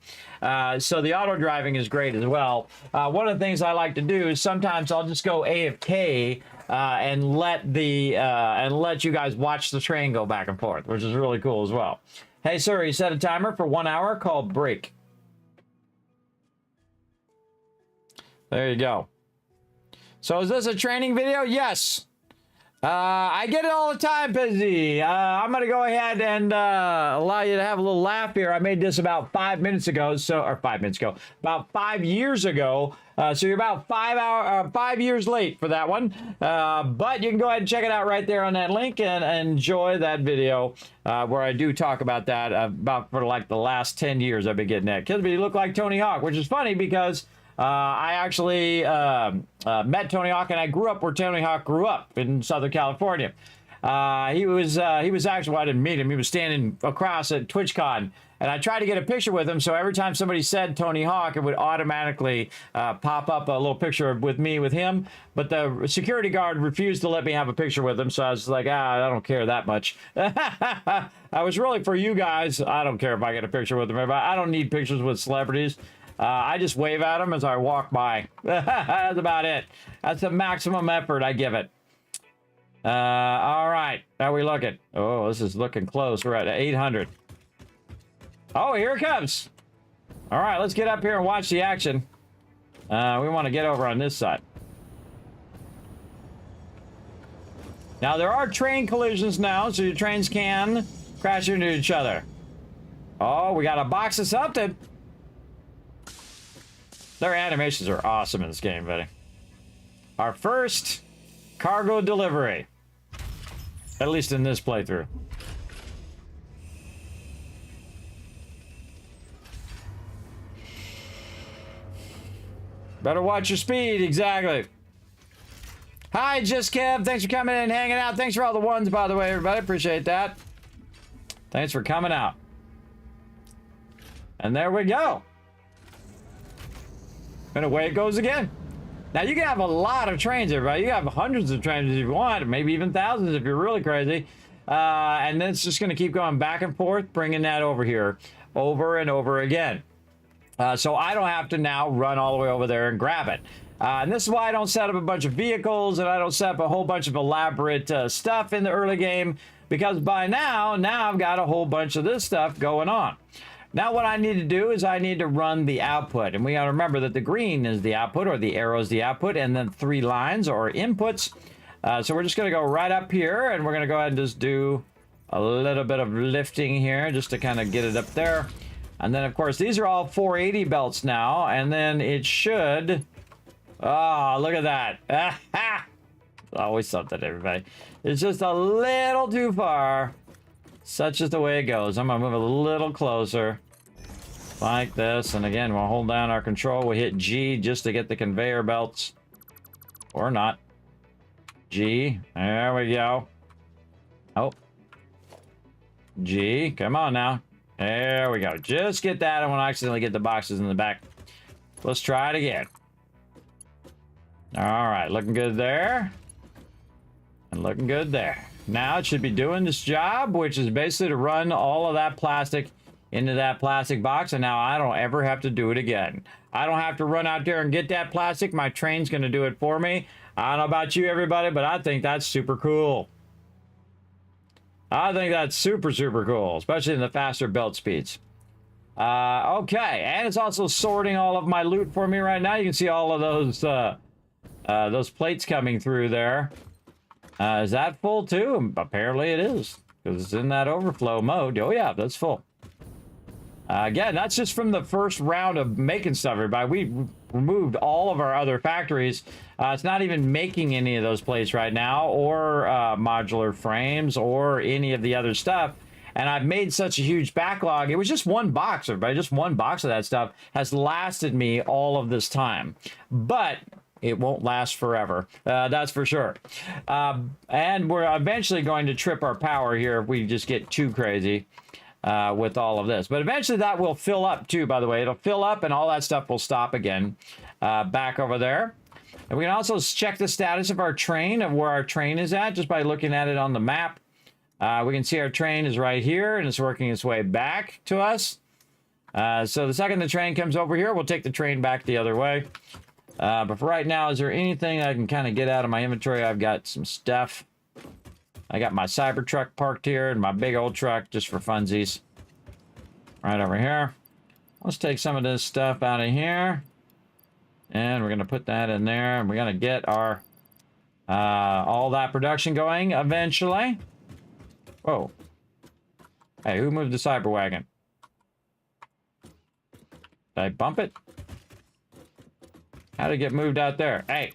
So the auto driving is great as well. One of the things I like to do is sometimes I'll just go AFK and let you guys watch the train go back and forth, which is really cool as well. Hey, sir, you set a timer for 1 hour called break. There you go. So is this a training video? Yes. I get it all the time, Pizzy. I'm going to go ahead and allow you to have a little laugh here. I made this about 5 minutes ago, about 5 years ago. So you're about 5 years late for that one. But you can go ahead and check it out right there on that link and enjoy that video where I do talk about that about for like the last 10 years I've been getting that. Kismet, you look like Tony Hawk, which is funny because I actually met Tony Hawk, and I grew up where Tony Hawk grew up in Southern California. He was actually, well, I didn't meet him. He was standing across at TwitchCon, and I tried to get a picture with him. So every time somebody said Tony Hawk, it would automatically pop up a little picture with me with him. But the security guard refused to let me have a picture with him. So I was like, I don't care that much. I was really for you guys. I don't care if I get a picture with them. I don't need pictures with celebrities. I just wave at them as I walk by. That's about it. That's the maximum effort I give it. All right. How are we looking? Oh, this is looking close. We're at 800. Oh, here it comes. All right, let's get up here and watch the action. We want to get over on this side. Now, there are train collisions now, so your trains can crash into each other. Oh, we got a box of something. Their animations are awesome in this game, buddy. Our first cargo delivery. At least in this playthrough. Better watch your speed, exactly. Hi, Just Kev. Thanks for coming in and hanging out. Thanks for all the ones, by the way, everybody. Appreciate that. Thanks for coming out. And there we go. And away it goes again. Now, you can have a lot of trains, everybody. You have hundreds of trains if you want, maybe even thousands if you're really crazy. And then it's just going to keep going back and forth, bringing that over here over and over again. So I don't have to now run all the way over there and grab it. And this is why I don't set up a bunch of vehicles and I don't set up a whole bunch of elaborate stuff in the early game. Because by now I've got a whole bunch of this stuff going on. Now what I need to do is I need to run the output. And we got to remember that the green is the output, or the arrow is the output, and then 3 lines or inputs. So we're just going to go right up here, and we're going to go ahead and just do a little bit of lifting here just to kind of get it up there. And then, of course, these are all 480 belts now, and then it should... Oh, look at that. Always something, everybody. It's just a little too far. Such is the way it goes. I'm going to move a little closer. Like this. And again, we'll hold down our control. We hit G just to get the conveyor belts. Or not. G. There we go. Oh. G. Come on now. There we go. Just get that. I won't accidentally get the boxes in the back. Let's try it again. All right. Looking good there. And looking good there. Now it should be doing this job, which is basically to run all of that plastic into that plastic box. And now I don't ever have to do it again. I don't have to run out there and get that plastic. My train's going to do it for me. I don't know about you, everybody, but I think that's super cool. I think that's super, super cool, especially in the faster belt speeds. Okay, and it's also sorting all of my loot for me right now. You can see all of those plates coming through there. Is that full too? Apparently it is, because it's in that overflow mode. Oh yeah, that's full. Again, that's just from the first round of making stuff, everybody. We removed all of our other factories. It's not even making any of those plates right now, or modular frames, or any of the other stuff. And I've made such a huge backlog. It was just one box, everybody. Just one box of that stuff has lasted me all of this time. But it won't last forever. That's for sure. And we're eventually going to trip our power here if we just get too crazy with all of this. But eventually that will fill up too, by the way. It'll fill up and all that stuff will stop again. Back over there. And we can also check the status of our train, of where our train is at, just by looking at it on the map. We can see our train is right here, and it's working its way back to us. So the second the train comes over here, we'll take the train back the other way. But for right now, is there anything I can kind of get out of my inventory? I've got some stuff. I got my Cybertruck parked here, and my big old truck, just for funsies. Right over here. Let's take some of this stuff out of here. And we're going to put that in there, and we're going to get our all that production going eventually. Whoa. Hey, who moved the cyber wagon? Did I bump it? How did it get moved out there? Hey.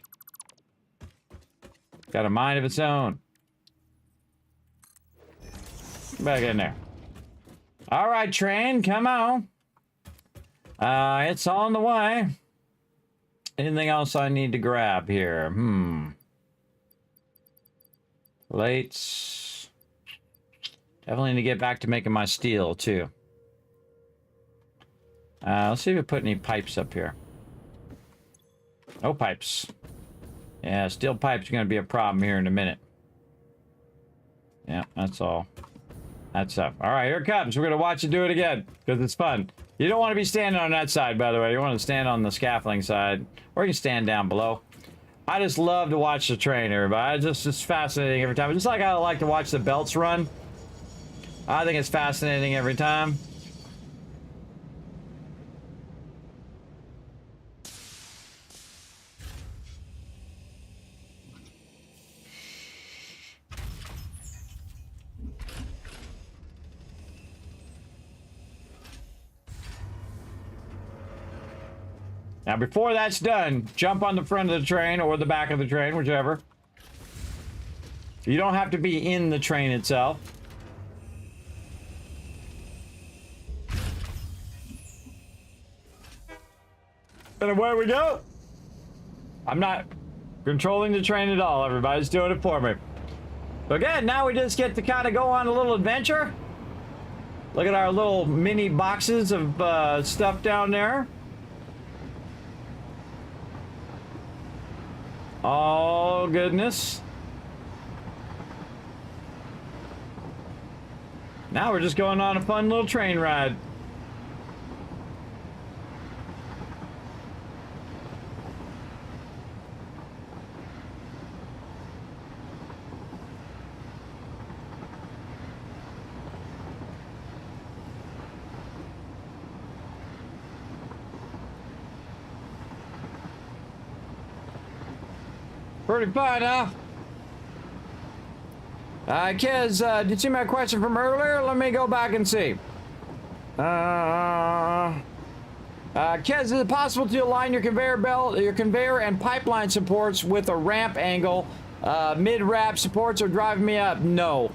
Got a mind of its own. Get back in there. All right, train, come on. It's on the way. Anything else I need to grab here? Plates. Definitely need to get back to making my steel, too. Let's see if we put any pipes up here. No pipes. Yeah, steel pipes are going to be a problem here in a minute. Yeah, that's all. That's up. All right, here it comes. We're going to watch it do it again, because it's fun. You don't want to be standing on that side, by the way. You want to stand on the scaffolding side, or you can stand down below. I just love to watch the train, everybody. It's fascinating every time. Just like I like to watch the belts run. I think it's fascinating every time. Now, before that's done, jump on the front of the train or the back of the train, whichever. You don't have to be in the train itself. And away we go. I'm not controlling the train at all. Everybody's doing it for me. So again, now we just get to kind of go on a little adventure. Look at our little mini boxes of stuff down there. Oh, goodness. Now we're just going on a fun little train ride. Pretty fun, huh? Kids, did you see my question from earlier? Let me go back and see. Kids, is it possible to align your conveyor belt, your conveyor and pipeline supports with a ramp angle? Mid-wrap supports are driving me up. No.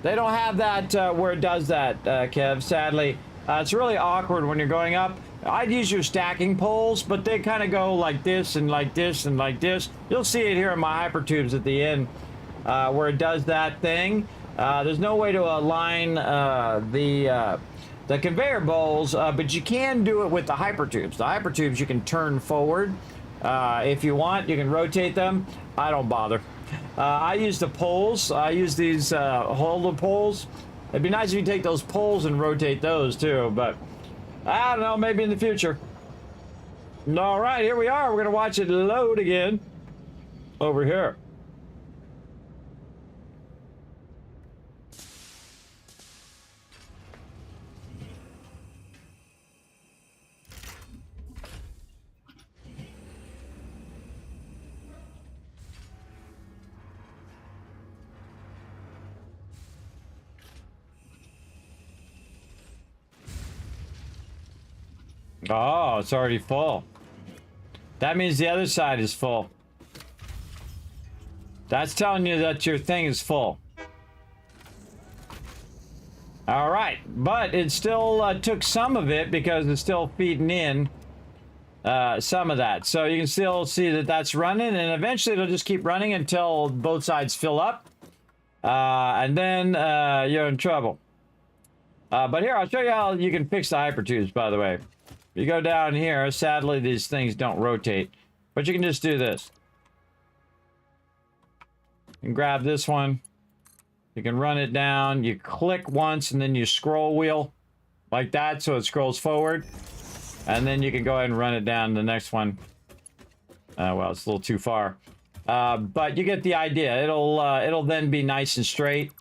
They don't have that where it does that, Kev, sadly. It's really awkward when you're going up. I'd use your stacking poles, but they kind of go like this and like this and like this. You'll see it here in my hypertubes at the end where it does that thing. There's no way to align the conveyor bowls, but you can do it with the hypertubes. The hypertubes you can turn forward if you want. You can rotate them. I don't bother. I use the poles. I use these holder poles. It'd be nice if you take those poles and rotate those too, but I don't know, maybe in the future. All right, here we are. We're going to watch it load again over here. Oh, it's already full. That means the other side is full. That's telling you that your thing is full. All right, but it still took some of it because it's still feeding in some of that. So you can still see that that's running, and eventually it'll just keep running until both sides fill up. And then you're in trouble. But here, I'll show you how you can fix the hypertubes, by the way. You go down here. Sadly, these things don't rotate. But you can just do this. You can grab this one. You can run it down. You click once, and then you scroll wheel like that, so it scrolls forward. And then you can go ahead and run it down to the next one. Well, it's a little too far. But you get the idea. It'll then be nice and straight.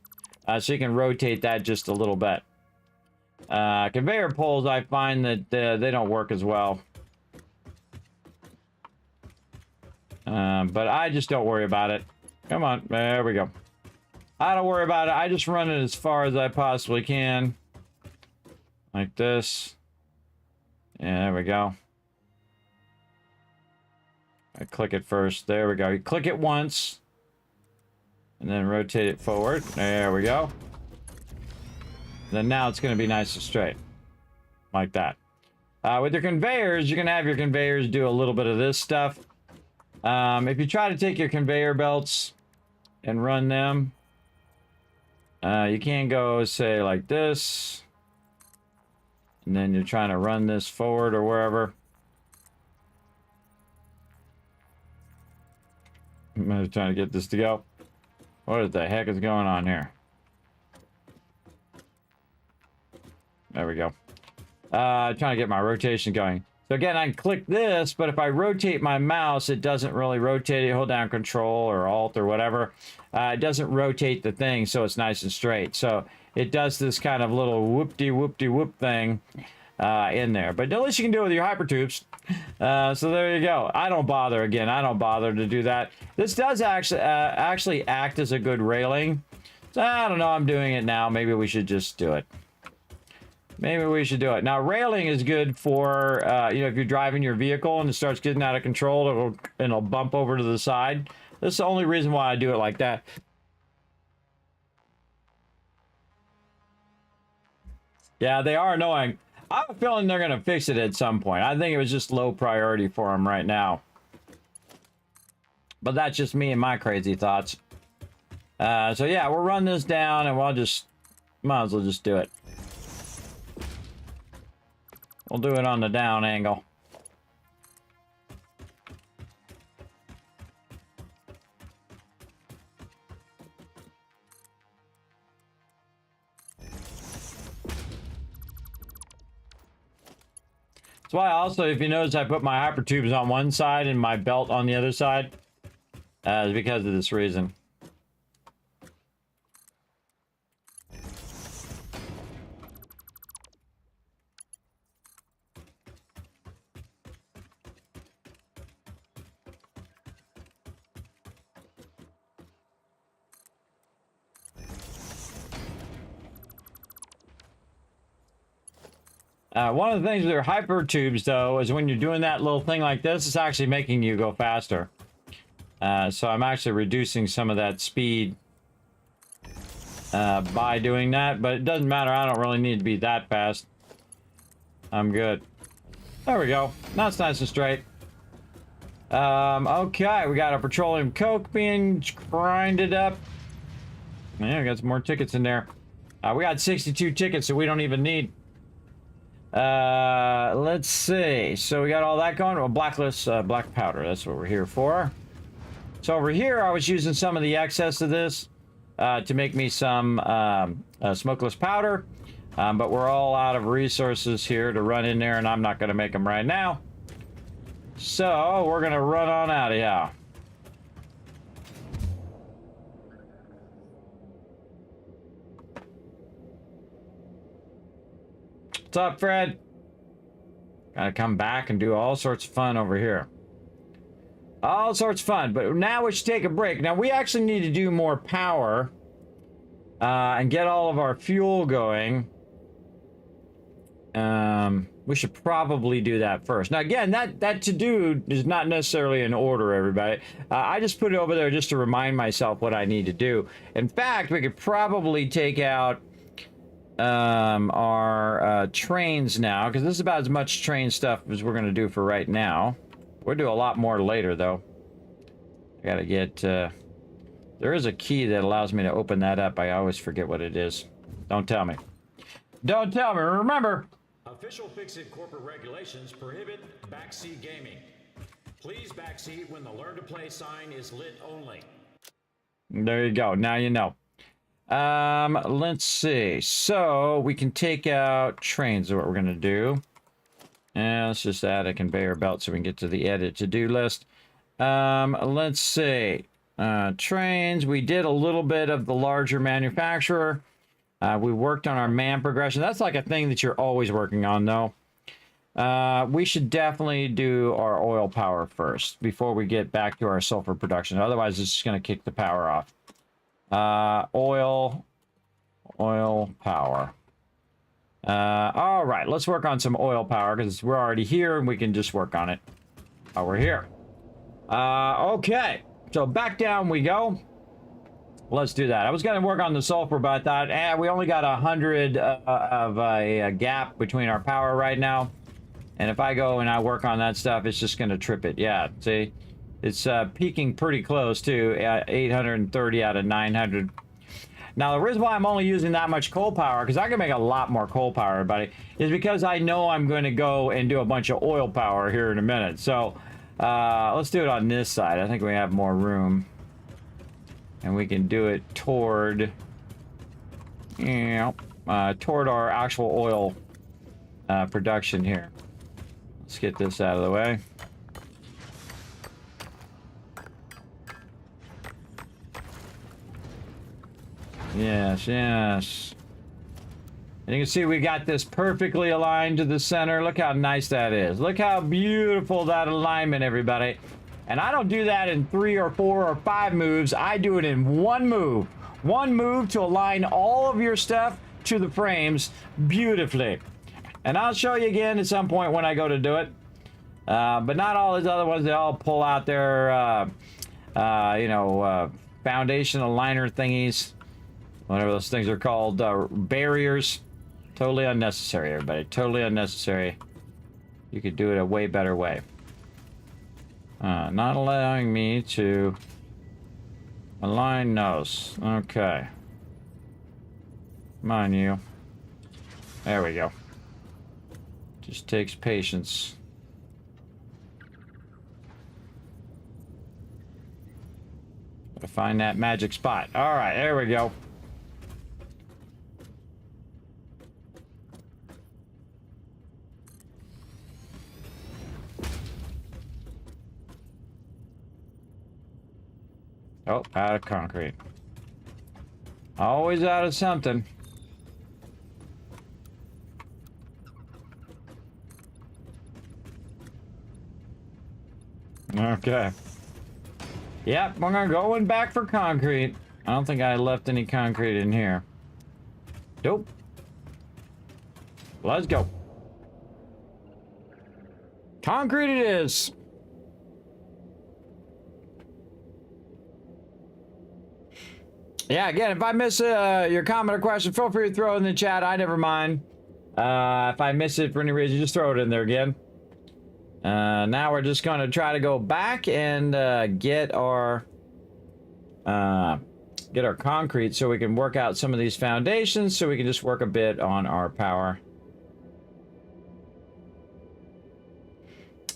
So you can rotate that just a little bit. Conveyor poles, I find that they don't work as well. But I just don't worry about it. Come on, there we go. I don't worry about it. I just run it as far as I possibly can. Like this. Yeah, there we go. I click it first. There we go. You click it once. And then rotate it forward. There we go. Then now it's going to be nice and straight. Like that. With your conveyors, you can have your conveyors do a little bit of this stuff. If you try to take your conveyor belts and run them, you can go, say, like this. And then you're trying to run this forward or wherever. I'm trying to get this to go. What the heck is going on here? There we go. Trying to get my rotation going. So again, I can click this, but if I rotate my mouse, it doesn't really rotate it. Hold down Control or Alt or whatever. It doesn't rotate the thing, so it's nice and straight. So it does this kind of little whoop-de-whoop-de-whoop thing in there. But at least you can do it with your hypertubes. So there you go. I don't bother. Again, I don't bother to do that. This does actually act as a good railing. So I don't know. I'm doing it now. Maybe we should just do it. Maybe we should do it. Now, railing is good for, you know, if you're driving your vehicle and it starts getting out of control, it'll bump over to the side. That's the only reason why I do it like that. Yeah, they are annoying. I have a feeling they're going to fix it at some point. I think it was just low priority for them right now. But that's just me and my crazy thoughts. So yeah, we'll run this down and might as well just do it. We'll do it on the down angle. That's why also, if you notice, I put my hypertubes on one side and my belt on the other side. Is because of this reason. One of the things with your hyper tubes, though, is when you're doing that little thing like this, it's actually making you go faster. So I'm actually reducing some of that speed by doing that, but it doesn't matter. I don't really need to be that fast. I'm good. There we go. Now it's nice and straight. Okay, we got a petroleum coke being grinded up. Yeah, we got some more tickets in there. We got 62 tickets, so we don't even need. Let's see. So we got all that going. Well, blacklist, black powder. That's what we're here for. So over here, I was using some of the excess of this to make me some smokeless powder. But we're all out of resources here to run in there, and I'm not going to make them right now. So we're going to run on out of here. What's up, Fred? Gotta come back and do all sorts of fun over here. All sorts of fun, but now we should take a break. Now, we actually need to do more power and get all of our fuel going. We We should probably do that first. Now, again, that to-do is not necessarily in order, everybody. I just put it over there just to remind myself what I need to do. In fact, we could probably take out our trains now, because this is about as much train stuff as we're going to do for right now. We'll do a lot more later, though. I got to get... there is a key that allows me to open that up. I always forget what it is. Don't tell me. Don't tell me. Remember... Official FICSIT corporate regulations prohibit backseat gaming. Please backseat when the Learn to Play sign is lit only. There you go. Now you know. Let's see. So we can take out trains is what we're going to do. And let's just add a conveyor belt so we can get to the edit to-do list. Let's see. Trains. We did a little bit of the larger manufacturer. We worked on our man progression. That's like a thing that you're always working on, though. We should definitely do our oil power first before we get back to our sulfur production. Otherwise, it's just going to kick the power off. Oil power. All right, let's work on some oil power because we're already here and we can just work on it while we're here. Okay, so back down we go. Let's do that. I was going to work on the sulfur, but I thought, we only got 100 of a gap between our power right now. And if I go and I work on that stuff, it's just going to trip it. Yeah, see? It's peaking pretty close, too, at 830 out of 900. Now, the reason why I'm only using that much coal power, because I can make a lot more coal power, everybody, is because I know I'm going to go and do a bunch of oil power here in a minute. So, let's do it on this side. I think we have more room. And we can do it toward, toward our actual oil production here. Let's get this out of the way. Yes, yes. And you can see we got this perfectly aligned to the center. Look how nice that is. Look how beautiful that alignment, everybody. And I don't do that in 3 or 4 or 5 moves. I do it in one move. One move to align all of your stuff to the frames beautifully. And I'll show you again at some point when I go to do it. But not all these other ones. They all pull out their, foundation aligner thingies. Whatever those things are called. Barriers. Totally unnecessary, everybody. Totally unnecessary. You could do it a way better way. Not allowing me to align those. Okay. Come on, you. There we go. Just takes patience. Gotta find that magic spot. All right, there we go. Oh, out of concrete. Always out of something. Okay. Yep, we're gonna go back for concrete. I don't think I left any concrete in here. Nope. Let's go. Concrete it is. Yeah, again, if I miss your comment or question, feel free to throw it in the chat. I never mind. If I miss it for any reason, just throw it in there again. Now we're just going to try to go back and get our concrete so we can work out some of these foundations so we can just work a bit on our power.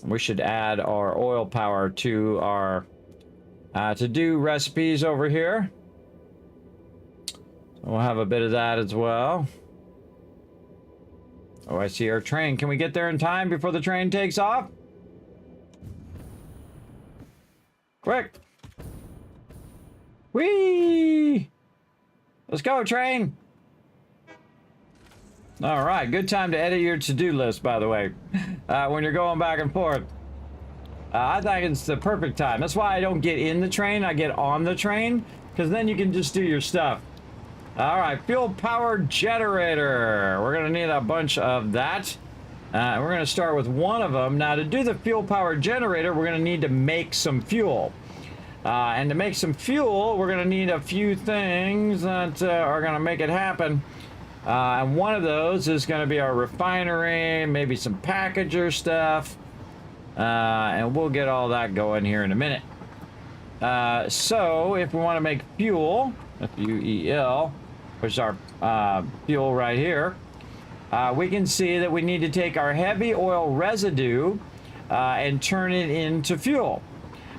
We should add our oil power to our to-do recipes over here. We'll have a bit of that as well. Oh, I see our train. Can we get there in time before the train takes off? Quick! Whee! Let's go, train! All right, good time to edit your to-do list, by the way, when you're going back and forth. I think it's the perfect time. That's why I don't get in the train, I get on the train, because then you can just do your stuff. All right, fuel powered generator. We're gonna need a bunch of that. We're going to start with one of them. Now, to do the fuel power generator, we're going to need to make some fuel. And to make some fuel, we're going to need a few things that are going to make it happen. And one of those is going to be our refinery, maybe some packager stuff. And we'll get all that going here in a minute. So, if we want to make fuel, F-U-E-L, which is our fuel right here, we can see that we need to take our heavy oil residue and turn it into fuel.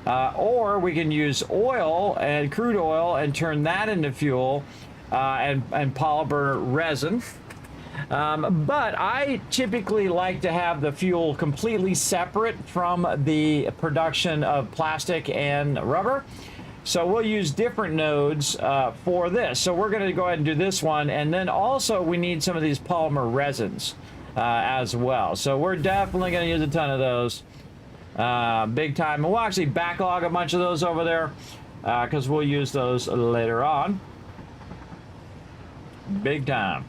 Or we can use oil and crude oil and turn that into fuel and polymer resin. But I typically like to have the fuel completely separate from the production of plastic and rubber. So we'll use different nodes for this. So we're going to go ahead and do this one. And then also we need some of these polymer resins as well. So we're definitely going to use a ton of those. Big time. And we'll actually backlog a bunch of those over there because we'll use those later on. Big time.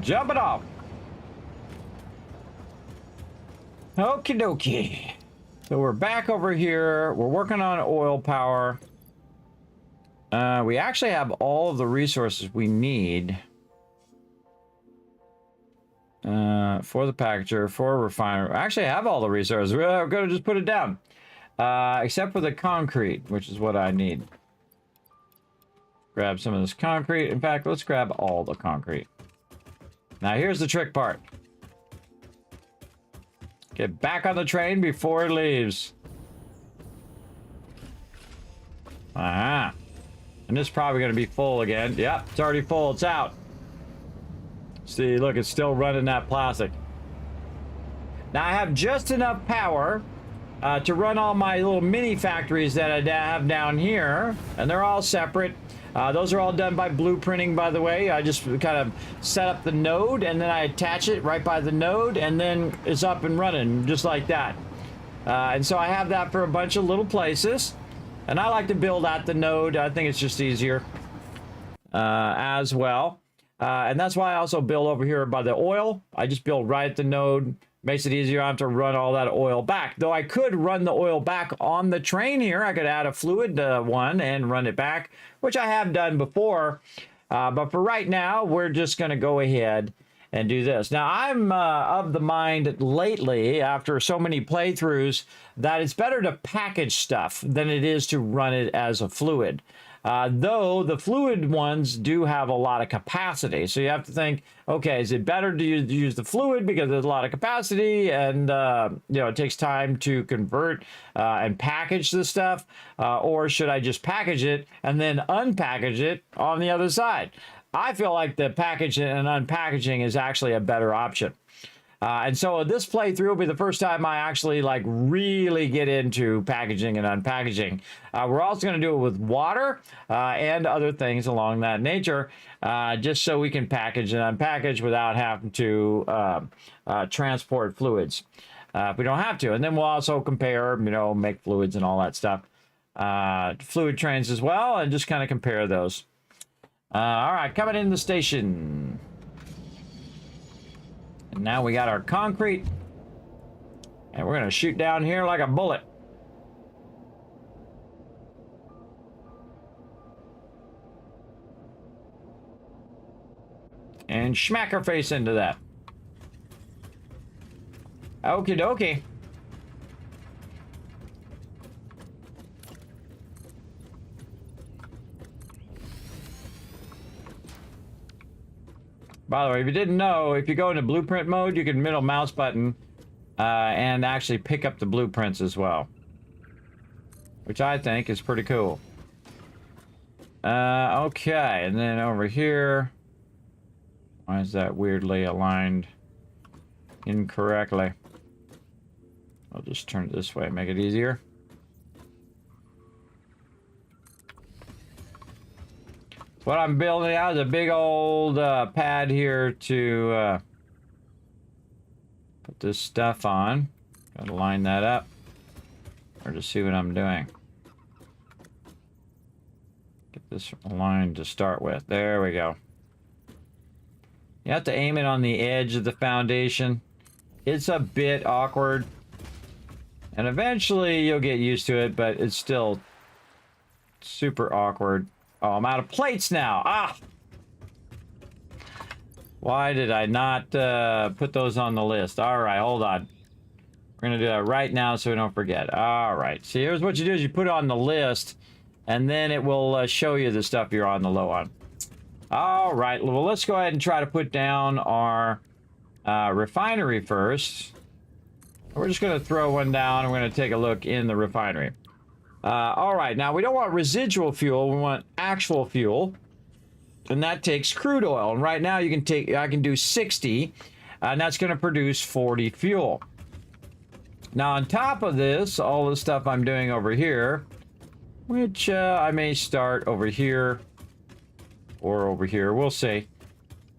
Jump it off. Okie dokie. So we're back over here. We're working on oil power. We actually have all of the resources we need for the packager, for a refiner. I actually have all the resources. We're going to just put it down. Except for the concrete, which is what I need. Grab some of this concrete. In fact, let's grab all the concrete. Now here's the trick part. Get back on the train before it leaves. And this is probably going to be full again. Yep, it's already full. It's out. See, look, it's still running that plastic. Now I have just enough power to run all my little mini factories that I have down here. And they're all separate. Those are all done by blueprinting, by the way. I just kind of set up the node and then I attach it right by the node and then it's up and running just like that. And so I have that for a bunch of little places. And I like to build at the node. I think it's just easier as well. And that's why I also build over here by the oil. I just build right at the node. Makes it easier. I don't have to run all that oil back. Though I could run the oil back on the train here. I could add a fluid one and run it back, which I have done before. But for right now, we're just going to go ahead and do this. Now, I'm of the mind lately, after so many playthroughs, that it's better to package stuff than it is to run it as a fluid. Though the fluid ones do have a lot of capacity. So you have to think, okay, is it better to use the fluid because there's a lot of capacity and, you know, it takes time to convert and package the stuff? Or should I just package it and then unpackage it on the other side? I feel like the packaging and unpackaging is actually a better option. And so this playthrough will be the first time I actually like really get into packaging and unpackaging. We're also going to do it with water and other things along that nature, just so we can package and unpackage without having to transport fluids if we don't have to. And then we'll also compare, you know, make fluids and all that stuff. Fluid trains as well, and just kind of compare those. All right, coming in the station. And now we got our concrete. And we're going to shoot down here like a bullet. And smack our face into that. Okie dokie. By the way, if you didn't know, if you go into blueprint mode, you can middle mouse button and actually pick up the blueprints as well. Which I think is pretty cool. Okay, and then over here... Why is that weirdly aligned incorrectly? I'll just turn it this way, make it easier. What I'm building out is a big old pad here to put this stuff on. Gotta line that up. or just see what I'm doing. Get this line to start with. There we go. You have to aim it on the edge of the foundation. It's a bit awkward. And eventually you'll get used to it, but it's still super awkward. Oh, I'm out of plates now. Ah! Why did I not put those on the list? All right, hold on. We're going to do that right now so we don't forget. All right. So here's what you do is you put it on the list, and then it will show you the stuff you're on the low on. All right. Well, let's go ahead and try to put down our refinery first. We're just going to throw one down. We're going to take a look in the refinery. All right. Now, we don't want residual fuel. We want actual fuel. And that takes crude oil. And right now, I can do 60. And that's going to produce 40 fuel. Now, on top of this, all the stuff I'm doing over here, which I may start over here or over here. We'll see.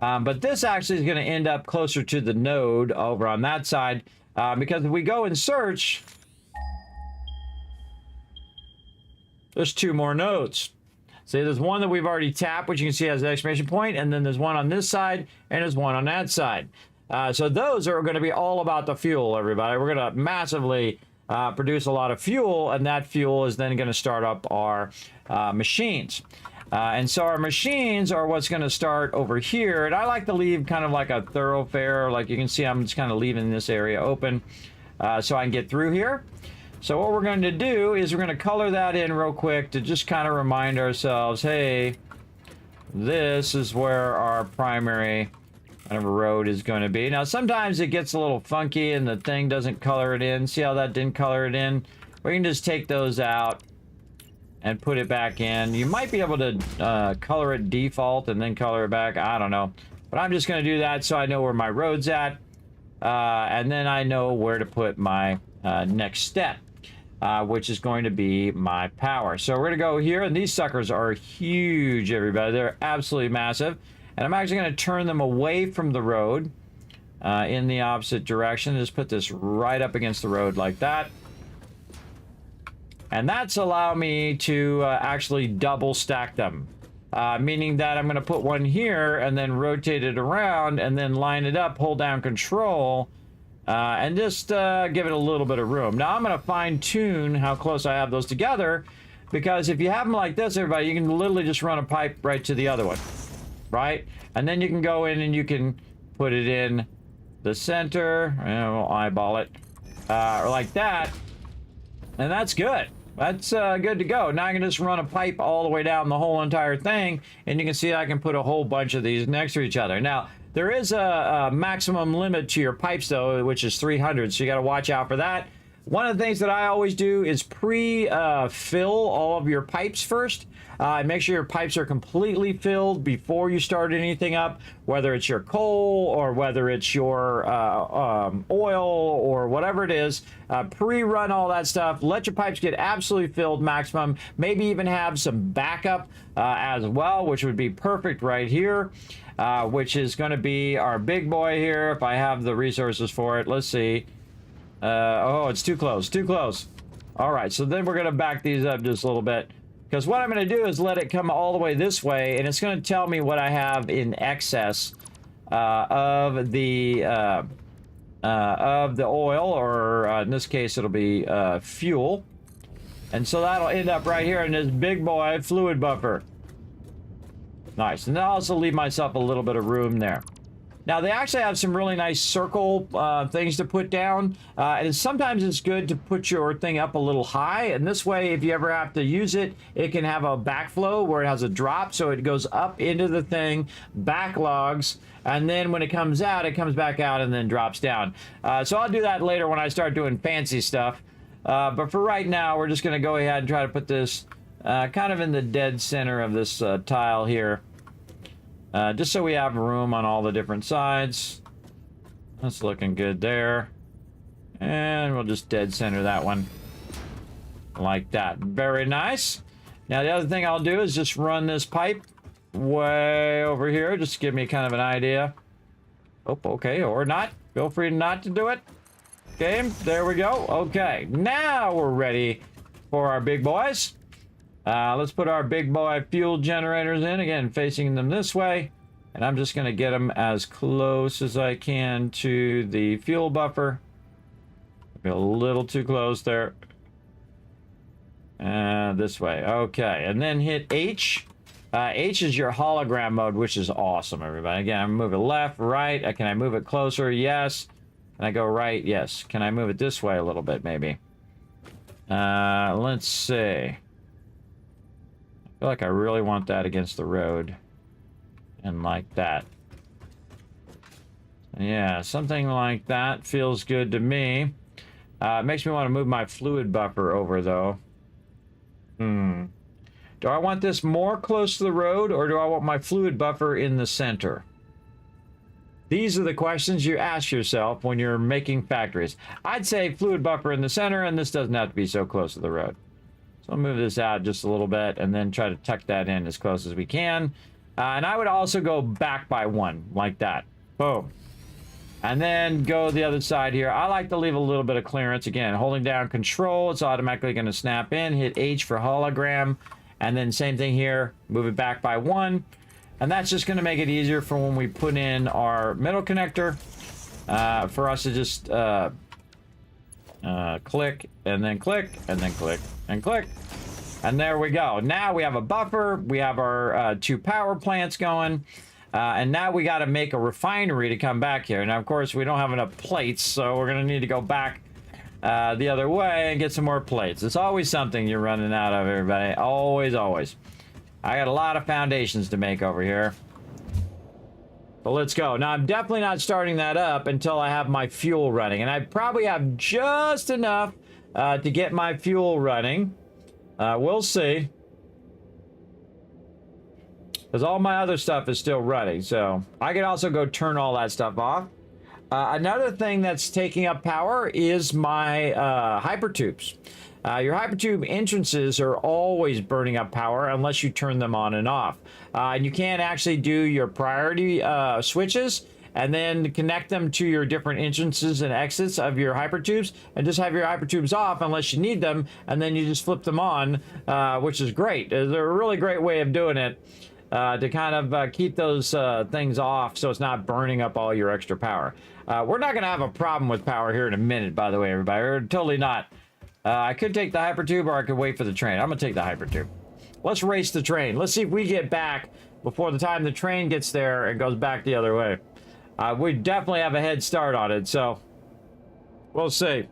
But this actually is going to end up closer to the node over on that side. Because if we go and search, there's 2 more nodes. See, there's one that we've already tapped, which you can see has an exclamation point, and then there's one on this side, and there's one on that side. So those are going to be all about the fuel, everybody. We're going to massively produce a lot of fuel, and that fuel is then going to start up our machines. And so our machines are what's going to start over here. And I like to leave kind of like a thoroughfare. Like you can see, I'm just kind of leaving this area open so I can get through here. So what we're going to do is we're going to color that in real quick to just kind of remind ourselves, hey, this is where our primary kind of road is going to be. Now, sometimes it gets a little funky and the thing doesn't color it in. See how that didn't color it in? We can just take those out and put it back in. You might be able to color it default and then color it back. I don't know. But I'm just going to do that so I know where my road's at. And then I know where to put my next step, which is going to be my power. So we're going to go here, and these suckers are huge, everybody. They're absolutely massive. And I'm actually going to turn them away from the road in the opposite direction. Just put this right up against the road like that. And that's allow me to actually double stack them. Meaning that I'm going to put one here and then rotate it around and then line it up, hold down control, and just give it a little bit of room. Now I'm going to fine tune how close I have those together, because if you have them like this, everybody, you can literally just run a pipe right to the other one, right? And then you can go in and you can put it in the center, and we'll eyeball it, or like that, and that's good. That's good to go. Now I can just run a pipe all the way down the whole entire thing, and you can see I can put a whole bunch of these next to each other. Now, there is a maximum limit to your pipes, though, which is 300, so you got to watch out for that. One of the things that I always do is pre-fill all of your pipes first. Make sure your pipes are completely filled before you start anything up, whether it's your coal or whether it's your oil or whatever it is. Pre-run all that stuff. Let your pipes get absolutely filled maximum. Maybe even have some backup as well, which would be perfect right here, which is going to be our big boy here if I have the resources for it. Let's see. Oh, it's too close. Too close. All right, so then we're going to back these up just a little bit. Because what I'm going to do is let it come all the way this way, and it's going to tell me what I have in excess of the oil, or in this case, it'll be fuel. And so that'll end up right here in this big boy fluid buffer. Nice. And I'll also leave myself a little bit of room there. Now, they actually have some really nice circle things to put down. And sometimes it's good to put your thing up a little high. And this way, if you ever have to use it, it can have a backflow where it has a drop. So it goes up into the thing, backlogs, and then when it comes out, it comes back out and then drops down. So I'll do that later when I start doing fancy stuff. But for right now, we're just going to go ahead and try to put this kind of in the dead center of this tile here. Just so we have room on all the different sides. That's looking good there. And we'll just dead center that one. Like that. Very nice. Now the other thing I'll do is just run this pipe way over here. Just to give me kind of an idea. Oh, okay, or not. Feel free not to do it. Okay, there we go. Okay, now we're ready for our big boys. Let's put our big boy fuel generators in, again, facing them this way. And I'm just going to get them as close as I can to the fuel buffer. A little too close there. This way. Okay, and then hit H. H is your hologram mode, which is awesome, everybody. Again, I'm moving left, right. Can I move it closer? Yes. Can I go right? Yes. Can I move it this way a little bit, maybe? Let's see. I feel like I really want that against the road. And like that. Yeah, something like that feels good to me. It makes me want to move my fluid buffer over, though. Do I want this more close to the road, or do I want my fluid buffer in the center? These are the questions you ask yourself when you're making factories. I'd say fluid buffer in the center, and this doesn't have to be so close to the road. So I'll move this out just a little bit, and then try to tuck that in as close as we can. And I would also go back by 1, like that. Boom. And then go the other side here. I like to leave a little bit of clearance. Again, holding down Control, it's automatically going to snap in. Hit H for hologram. And then same thing here. Move it back by 1. And that's just going to make it easier for when we put in our middle connector. For us to just click, and then click, and then click, and click. And there we go. Now we have a buffer. We have our 2 power plants going. And now we got to make a refinery to come back here. Now, of course, we don't have enough plates, so we're going to need to go back the other way and get some more plates. It's always something you're running out of, everybody. Always, always. I got a lot of foundations to make over here. But let's go. Now, I'm definitely not starting that up until I have my fuel running. And I probably have just enough to get my fuel running. We'll see. Because all my other stuff is still running. So I can also go turn all that stuff off. Another thing that's taking up power is my hypertubes. Your hypertube entrances are always burning up power unless you turn them on and off. And you can't actually do your priority switches and then connect them to your different entrances and exits of your hypertubes and just have your hypertubes off unless you need them, and then you just flip them on, which is great. They're a really great way of doing it. To kind of keep those things off so it's not burning up all your extra power. We're not going to have a problem with power here in a minute, by the way, everybody. We're totally not. I could take the hypertube, or I could wait for the train. I'm going to take the hypertube. Let's race the train. Let's see if we get back before the time the train gets there and goes back the other way. We definitely have a head start on it, so we'll see.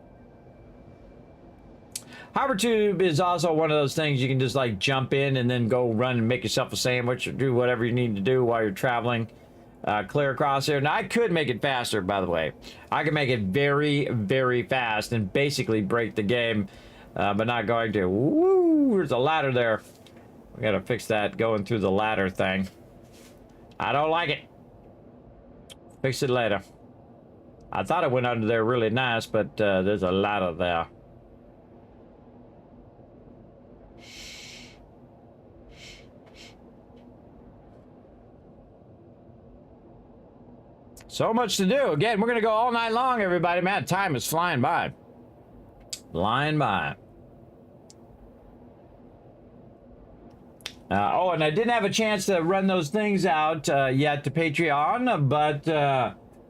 Hypertube is also one of those things you can just like jump in and then go run and make yourself a sandwich or do whatever you need to do while you're traveling clear across here. Now, I could make it faster, by the way. I could make it very, very fast and basically break the game, but not going to. Woo, there's a ladder there. We got to fix that going through the ladder thing. I don't like it. Fix it later. I thought it went under there really nice, but there's a ladder there. So much to do. Again, we're going to go all night long, everybody. Man, time is flying by. Flying by. Oh, and I didn't have a chance to run those things out yet to Patreon, but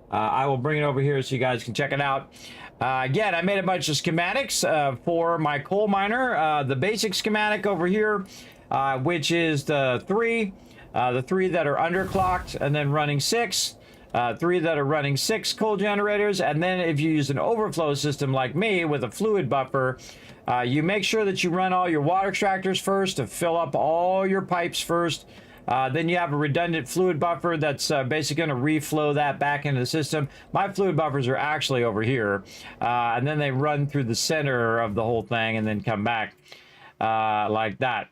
I will bring it over here so you guys can check it out. Again, I made a bunch of schematics for my coal miner. The basic schematic over here, which is the three that are underclocked and then running 6. 3 that are running 6 coal generators, and then if you use an overflow system like me with a fluid buffer, you make sure that you run all your water extractors first to fill up all your pipes first. Then you have a redundant fluid buffer that's basically going to reflow that back into the system. My fluid buffers are actually over here, and then they run through the center of the whole thing and then come back like that.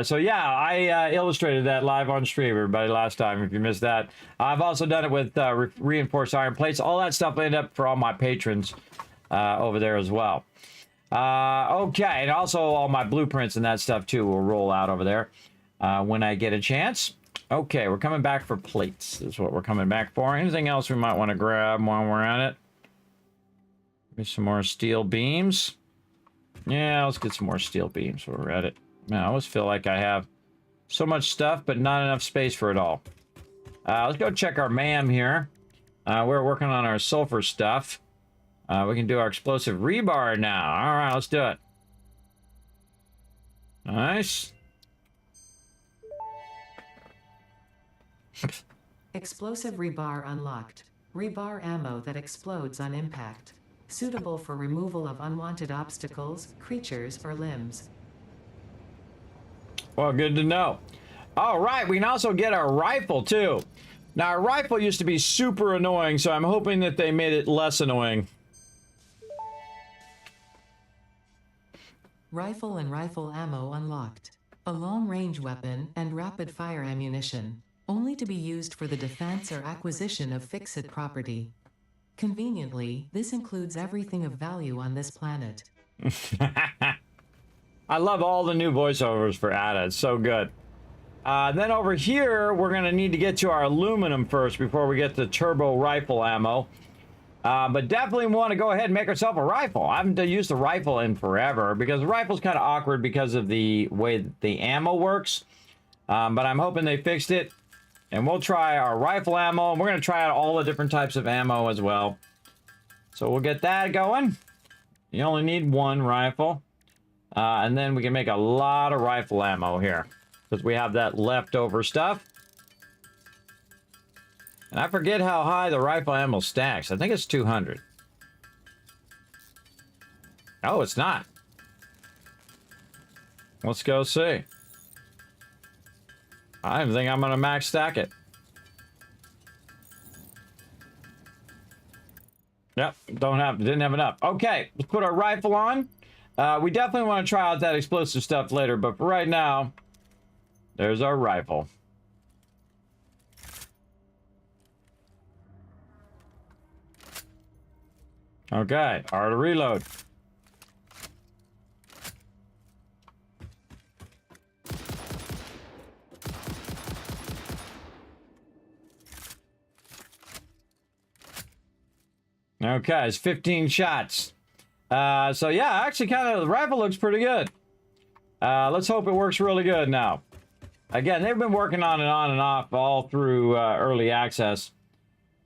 So yeah, I illustrated that live on stream, everybody, last time, if you missed that. I've also done it with reinforced iron plates. All that stuff ended up for all my patrons over there as well. Okay, and also all my blueprints and that stuff too will roll out over there when I get a chance. Okay, we're coming back for plates. Is what we're coming back for. Anything else we might want to grab while we're at it? Maybe some more steel beams. Yeah, let's get some more steel beams while we're at it. Man, I always feel like I have so much stuff, but not enough space for it all. Let's go check our MAM here. We're working on our sulfur stuff. We can do our explosive rebar now. All right, let's do it. Nice. Explosive rebar unlocked. Rebar ammo that explodes on impact. Suitable for removal of unwanted obstacles, creatures, or limbs. Well, good to know. All right, we can also get our rifle, too. Now, our rifle used to be super annoying, so I'm hoping that they made it less annoying. Rifle and rifle ammo unlocked. A long-range weapon and rapid-fire ammunition. Only to be used for the defense or acquisition of FICSIT property. Conveniently, this includes everything of value on this planet. I love all the new voiceovers for ADA. It's so good. Then over here, we're going to need to get to our aluminum first before we get the turbo rifle ammo. But definitely want to go ahead and make ourselves a rifle. I haven't used the rifle in forever because the rifle's kind of awkward because of the way the ammo works. But I'm hoping they fixed it. And we'll try our rifle ammo. And we're going to try out all the different types of ammo as well. So we'll get that going. You only need one rifle. And then we can make a lot of rifle ammo here. Because we have that leftover stuff. And I forget how high the rifle ammo stacks. I think it's 200. Oh, it's not. Let's go see. I don't think I'm going to max stack it. Yep, didn't have enough. Okay, let's put our rifle on. We definitely want to try out that explosive stuff later, but for right now, there's our rifle. Okay, R to reload. Okay, it's 15 shots. So yeah, actually the rifle looks pretty good. Let's hope it works really good now. Again, they've been working on and off all through early access.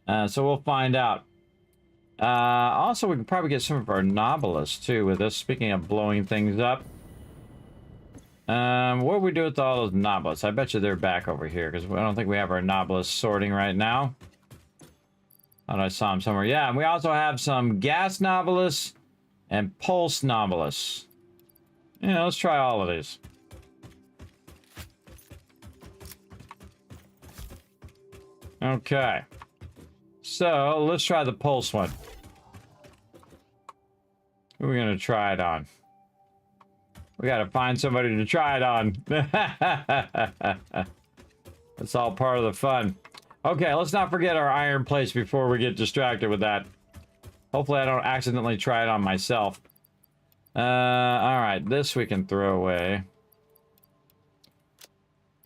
So we'll find out. Also, we can probably get some of our Nobilis too with this. Speaking of blowing things up. What do we do with all those Nobilis? I bet you they're back over here because I don't think we have our Nobilis sorting right now. Thought I saw them somewhere. Yeah, and we also have some gas Nobilis and pulse Nobilis. Yeah, let's try all of these. Okay. So, let's try the pulse one. Who are we going to try it on? We got to find somebody to try it on. That's all part of the fun. Okay, let's not forget our iron plates before we get distracted with that. Hopefully I don't accidentally try it on myself. Alright, this we can throw away.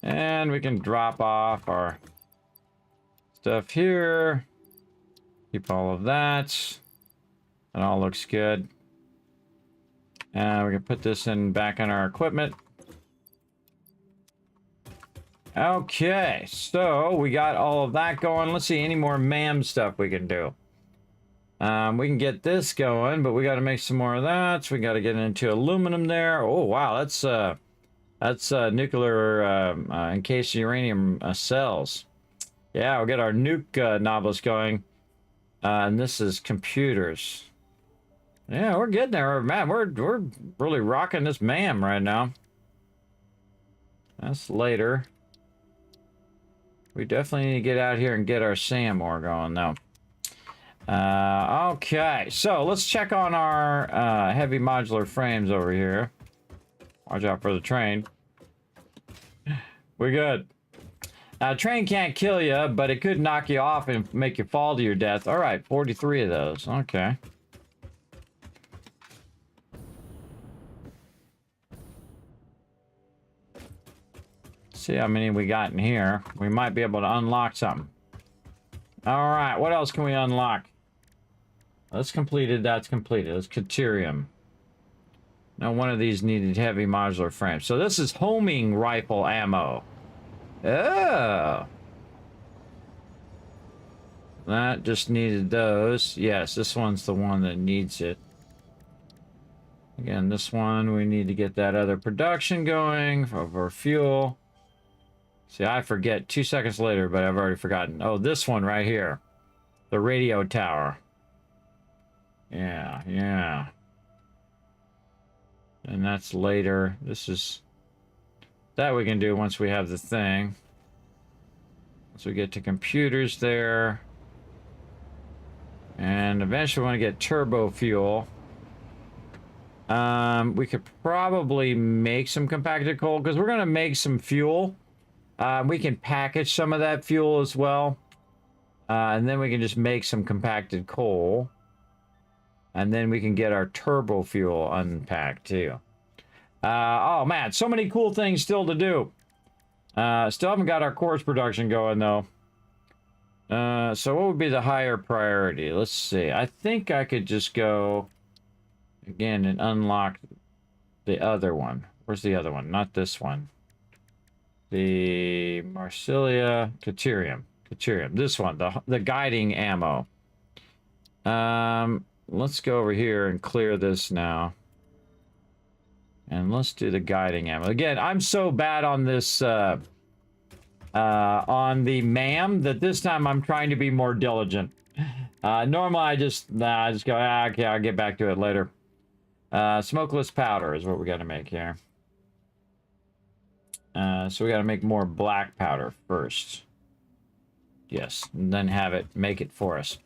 And we can drop off our stuff here. Keep all of that. That all looks good. And we can put this in back in our equipment. Okay, so we got all of that going. Let's see any more MAM stuff we can do. We can get this going, but we got to make some more of that. So we got to get into aluminum there. Oh wow, that's nuclear encased uranium cells. Yeah, we'll get our nuke Nobilis going. And this is computers. Yeah, we're getting there, man. We're really rocking this MAM right now. That's later. We definitely need to get out here and get our SAM ore going, though. Okay, so let's check on our heavy modular frames over here. Watch out for the train. We're good. Train can't kill you, but it could knock you off and make you fall to your death. All right, 43 of those. Okay. See how many we got in here. We might be able to unlock something. All right, what else can we unlock? That's completed. That's completed. That's Caterium. Now, one of these needed heavy modular frame. So this is homing rifle ammo. Oh. That just needed those. Yes, this one's the one that needs it. Again, this one, we need to get that other production going for fuel. See, I forget 2 seconds later, but I've already forgotten. Oh, this one right here. The radio tower. Yeah, yeah. And that's later. This is... That we can do once we have the thing. Once we get to computers there. And eventually we want to get turbo fuel. We could probably make some compacted coal because we're going to make some fuel. We can package some of that fuel as well. And then we can just make some compacted coal. And then we can get our turbo fuel unpacked too. Oh man, so many cool things still to do. Still haven't got our quartz production going though. So what would be the higher priority? Let's see. I think I could just go again and unlock the other one. Where's the other one? Not this one. The Marsilia Caterium. Caterium. This one, the guiding ammo. Let's go over here and clear this now. And let's do the guiding ammo. Again, I'm so bad on this on the MAM that this time I'm trying to be more diligent. Normally I just go, okay, I'll get back to it later. Smokeless powder is what we got to make here. So we got to make more black powder first. Yes, and then have it make it for us.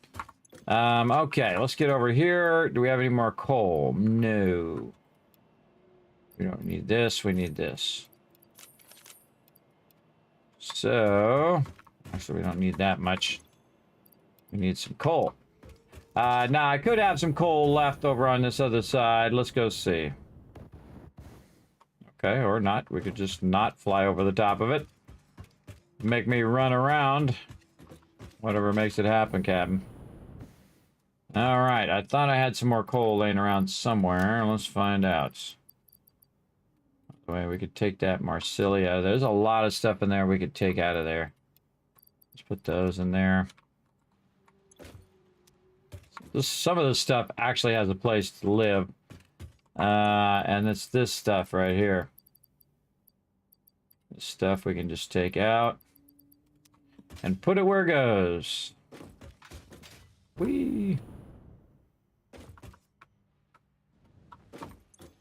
Okay, let's get over here. Do we have any more coal? No. We don't need this. We need this. So, actually, we don't need that much. We need some coal. Now, I could have some coal left over on this other side. Let's go see. Okay, or not. We could just not fly over the top of it. Make me run around. Whatever makes it happen, Captain. Alright, I thought I had some more coal laying around somewhere. Let's find out. By the way, we could take that Marsilia. There's a lot of stuff in there we could take out of there. Let's put those in there. Some of this stuff actually has a place to live. And it's this stuff right here. This stuff we can just take out. And put it where it goes. Whee!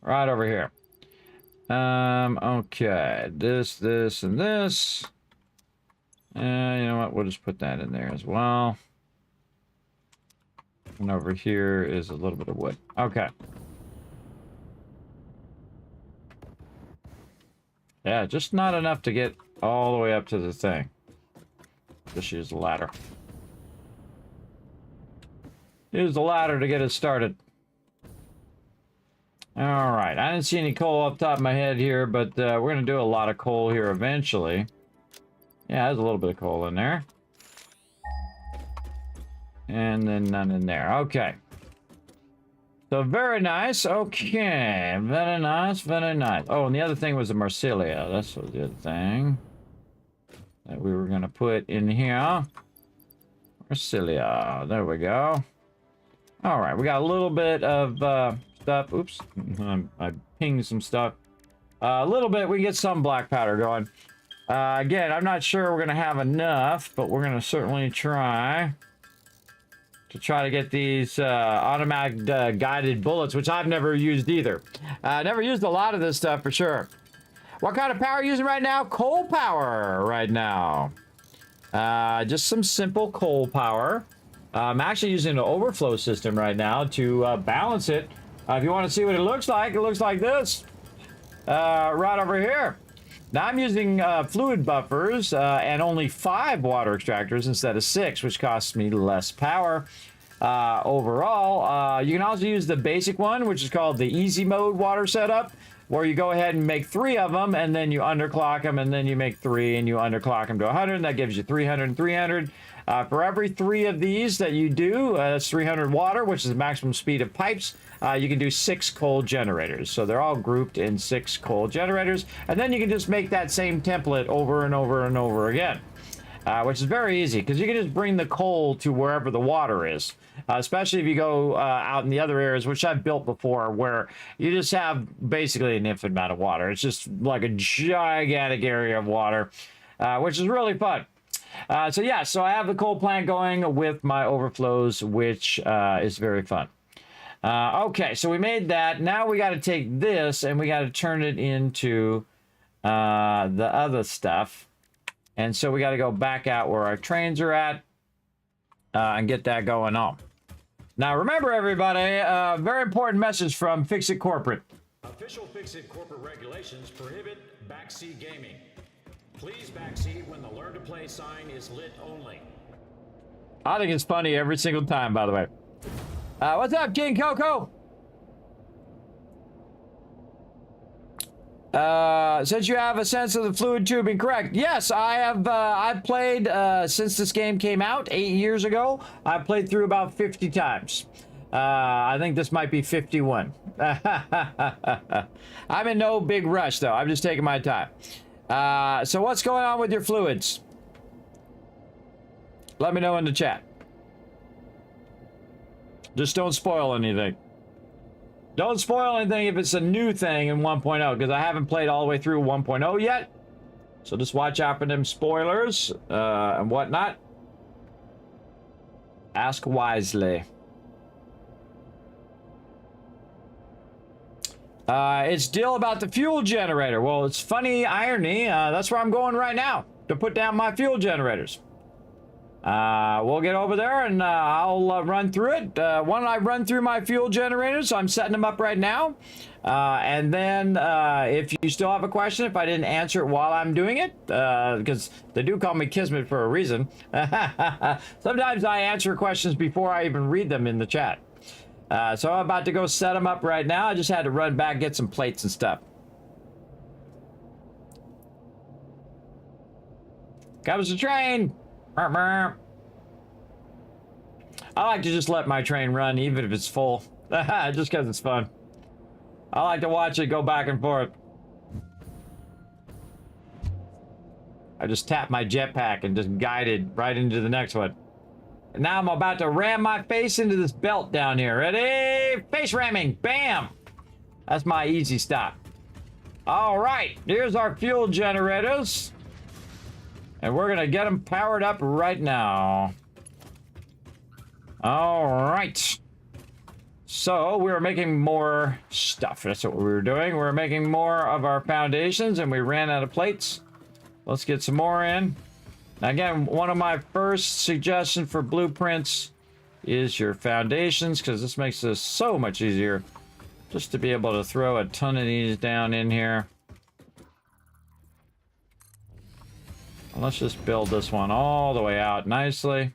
Right over here. Okay. This, and this. You know what? We'll just put that in there as well. And over here is a little bit of wood. Okay. Yeah, just not enough to get all the way up to the thing. Just use the ladder. Use the ladder to get it started. Alright, I didn't see any coal up top of my head here, but we're going to do a lot of coal here eventually. Yeah, there's a little bit of coal in there. And then none in there. Okay. So very nice. Okay. Very nice. Very nice. Oh, and the other thing was the Marsilia. That's the other thing that we were going to put in here. Marsilia. There we go. All right. We got a little bit of stuff. Oops. I pinged some stuff. A little bit. We can get some black powder going. Again, I'm not sure we're going to have enough, but we're going to certainly try to get these automatic guided bullets, which I've never used either. Never used a lot of this stuff for sure. What kind of power are you using right now? Coal power right now. Just some simple coal power. I'm actually using an overflow system right now to balance it. If you want to see what it looks like this. Right over here. Now I'm using fluid buffers and only 5 water extractors instead of 6, which costs me less power overall. You can also use the basic one, which is called the easy mode water setup, where you go ahead and make 3 of them, and then you underclock them, and then you make 3, and you underclock them to 100, and that gives you 300 and 300. For every 3 of these that you do, that's 300 water, which is the maximum speed of pipes. You can do 6 coal generators. So they're all grouped in 6 coal generators. And then you can just make that same template over and over and over again, which is very easy because you can just bring the coal to wherever the water is. Especially if you go out in the other areas, which I've built before, where you just have basically an infinite amount of water. It's just like a gigantic area of water, which is really fun. So yeah, so I have the coal plant going with my overflows, which is very fun. Okay, so we made that. Now we got to take this and we got to turn it into the other stuff. And so we got to go back out where our trains are at and get that going on. Now remember, everybody, very important message from FICSIT Corporate. Official FICSIT corporate regulations prohibit backseat gaming. Please backseat when the learn to play sign is lit only. I think it's funny every single time, by the way. What's up, King Coco? Since you have a sense of the fluid tubing, correct? Yes, I have. I've played since this game came out 8 years ago. I've played through about 50 times. I think this might be 51. I'm in no big rush, though. I'm just taking my time. So what's going on with your fluids? Let me know in the chat. Just don't spoil anything. Don't spoil anything if it's a new thing in 1.0, because I haven't played all the way through 1.0 yet. So just watch out for them spoilers and whatnot. Ask wisely. It's still about the fuel generator. Well, it's funny irony. That's where I'm going right now to put down my fuel generators. We'll get over there and I'll run through it. Why don't I run through my fuel generators? I'm setting them up right now. And then if you still have a question, if I didn't answer it while I'm doing it, because they do call me Kismet for a reason. Sometimes I answer questions before I even read them in the chat. So I'm about to go set them up right now. I just had to run back, get some plates and stuff. Comes the train. I like to just let my train run even if it's full. Just because it's fun. I like to watch it go back and forth. I just tap my jetpack and just guide it right into the next one. And now I'm about to ram my face into this belt down here. Ready? Face ramming. Bam! That's my easy stop. All right. Here's our fuel generators. And we're going to get them powered up right now. All right. So we're making more stuff. That's what we were doing. We're making more of our foundations, and we ran out of plates. Let's get some more in. Again, one of my first suggestions for blueprints is your foundations, because this makes this so much easier just to be able to throw a ton of these down in here. Let's just build this one all the way out nicely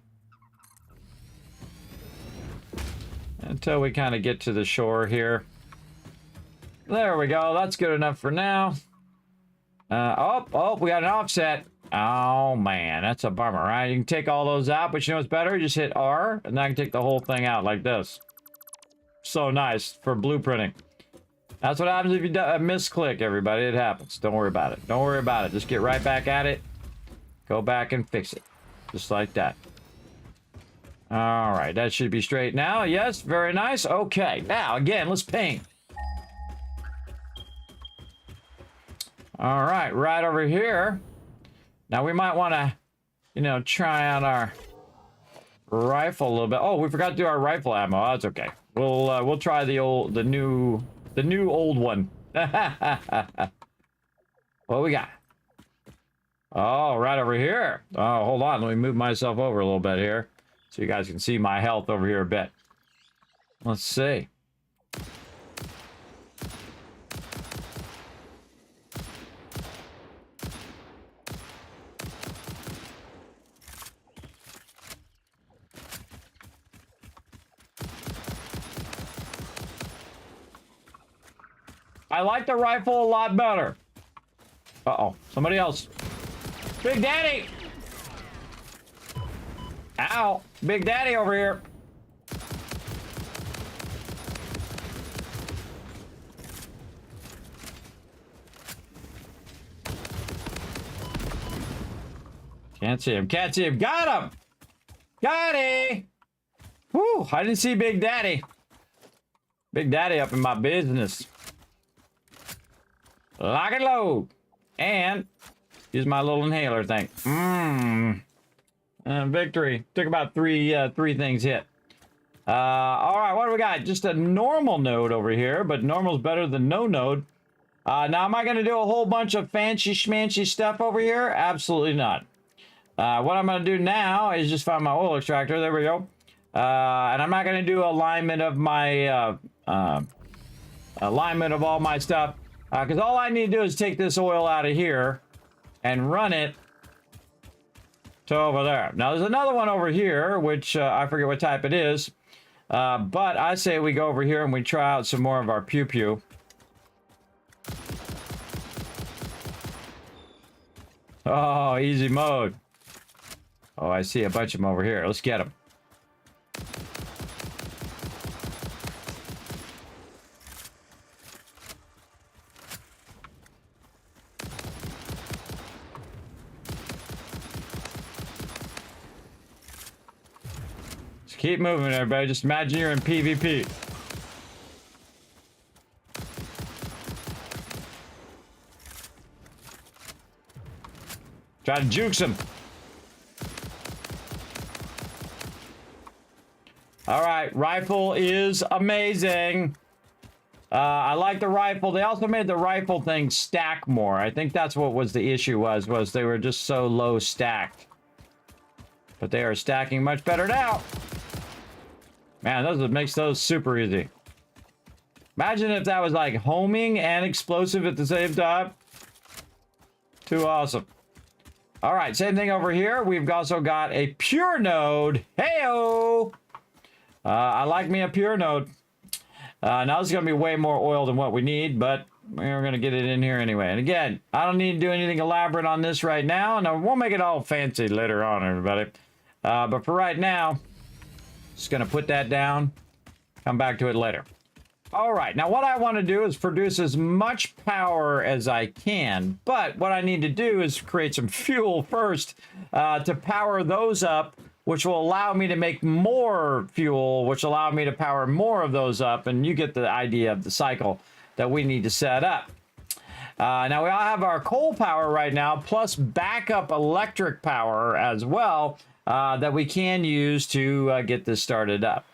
until we kind of get to the shore here. There we go. That's good enough for now. Oh, we got an offset. Oh, man, that's a bummer, right? You can take all those out, but you know what's better? You just hit R, and then I can take the whole thing out like this. So nice for blueprinting. That's what happens if you misclick, everybody. It happens. Don't worry about it. Don't worry about it. Just get right back at it. Go back and fix it. Just like that. All right, that should be straight now. Yes, very nice. Okay, now, again, let's ping. All right, right over here. Now, we might want to, you know, try out our rifle a little bit. Oh, we forgot to do our rifle ammo. Oh, that's okay. We'll try the new old one. What we got? Oh, right over here. Oh, hold on. Let me move myself over a little bit here so you guys can see my health over here a bit. Let's see. I like the rifle a lot better. Uh-oh. Somebody else. Big Daddy! Ow. Big Daddy over here. Can't see him. Can't see him. Got him! Got him! Whew. I didn't see Big Daddy. Big Daddy up in my business. Lock and load. And use my little inhaler thing. Victory. Took about three things hit. All right, what do we got? Just a normal node over here, but normal's better than no node. Now, am I going to do a whole bunch of fancy schmancy stuff over here? Absolutely not. What I'm going to do now is just find my oil extractor. There we go. And I'm not going to do alignment of my alignment of all my stuff, because all I need to do is take this oil out of here and run it to over there. Now there's another one over here, which I forget what type it is, but I say we go over here and we try out some more of our pew pew. Oh, easy mode. Oh, I see a bunch of them over here. Let's get them. Keep moving, everybody. Just imagine you're in PvP. Try to juke him. All right, rifle is amazing. I like the rifle. They also made the rifle thing stack more. I think that's what was the issue was they were just so low stacked. But they are stacking much better now. Man, those makes those super easy. Imagine if that was like homing and explosive at the same time. Too awesome. All right, same thing over here. We've also got a pure node. Heyo! I like me a pure node. Now this is going to be way more oil than what we need, but we're going to get it in here anyway. And again, I don't need to do anything elaborate on this right now, and we'll make it all fancy later on, everybody. But for right now, just going to put that down, come back to it later. All right, now what I want to do is produce as much power as I can, but what I need to do is create some fuel first to power those up, which will allow me to make more fuel, which will allow me to power more of those up, and you get the idea of the cycle that we need to set up. Now we all have our coal power right now, plus backup electric power as well, that we can use to get this started up.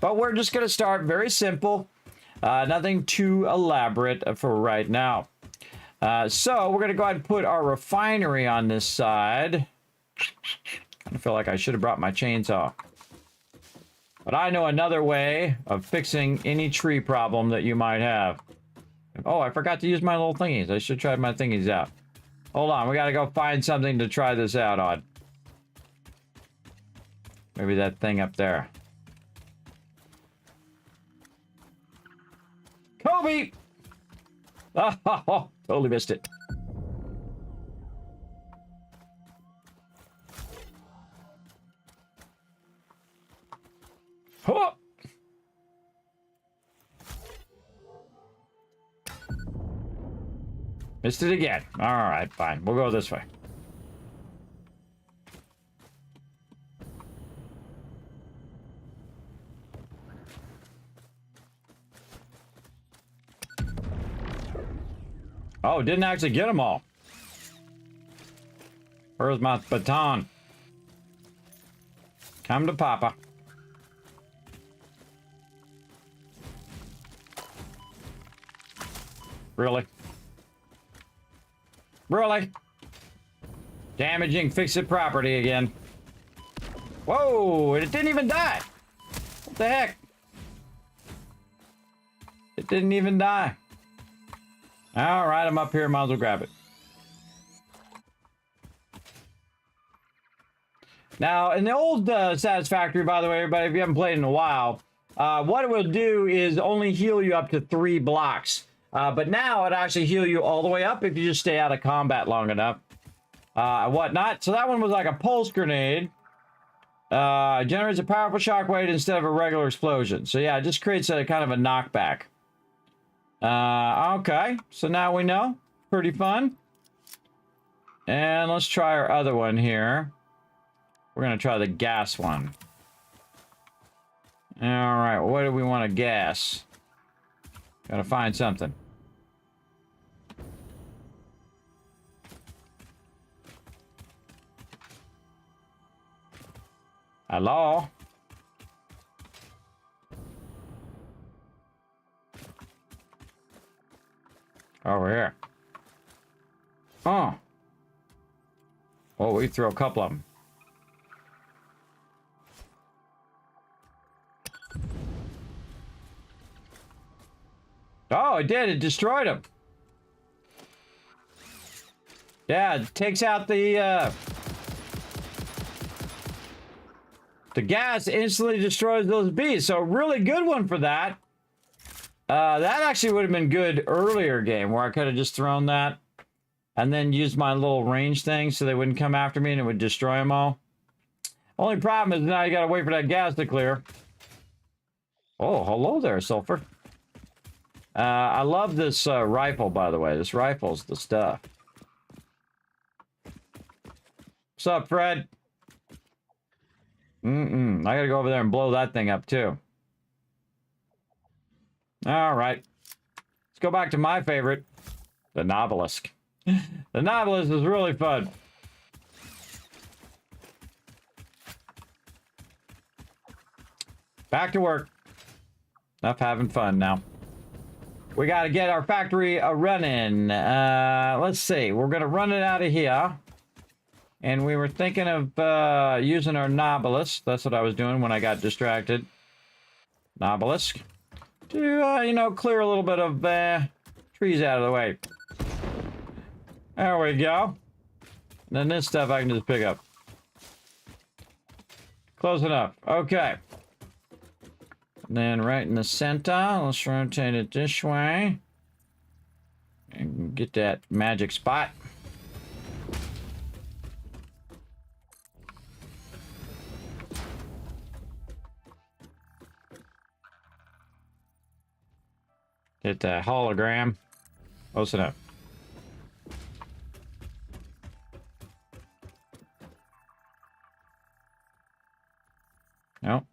But we're just going to start very simple, nothing too elaborate for right now. So we're going to go ahead and put our refinery on this side. I feel like I should have brought my chainsaw. But I know another way of fixing any tree problem that you might have. Oh, I forgot to use my little thingies. I should try my thingies out. Hold on, we got to go find something to try this out on. Maybe that thing up there. Kobe! Oh, totally missed it. Oh. Missed it again. All right, fine. We'll go this way. Oh, didn't actually get them all. Where's my baton? Come to Papa. Really? Really? Damaging FICSIT property again. Whoa, it didn't even die. What the heck? It didn't even die. All right, I'm up here. Might as well grab it. Now, in the old Satisfactory, by the way, everybody, if you haven't played in a while, what it will do is only heal you up to 3 blocks. But now it actually heal you all the way up if you just stay out of combat long enough. And whatnot. So that one was like a pulse grenade. Generates a powerful shockwave instead of a regular explosion. So yeah, it just creates a kind of a knockback. Okay, so now we know. Pretty fun. And let's try our other one here. We're going to try the gas one. All right, what do we want to gas? Gotta find something. Hello? Over here. Oh. Oh, we threw a couple of them. Oh, it did. It destroyed him. Yeah, it takes out the gas instantly destroys those bees. So really good one for that. That actually would have been good earlier game where I could have just thrown that and then used my little range thing so they wouldn't come after me and it would destroy them all. Only problem is now you got to wait for that gas to clear. Oh, hello there, Sulfur. I love this rifle, by the way. This rifle's the stuff. What's up, Fred? I gotta go over there and blow that thing up, too. All right. Let's go back to my favorite, the Novelist. The Novelist is really fun. Back to work. Enough having fun now. We got to get our factory running. Let's see. We're going to run it out of here. And we were thinking of using our Novelist. That's what I was doing when I got distracted. Novelist. To, you know, clear a little bit of trees out of the way. There we go. And then this stuff I can just pick up. Close enough. Okay. And then right in the center, let's rotate it this way. And get that magic spot. Get that hologram. Close enough. Nope.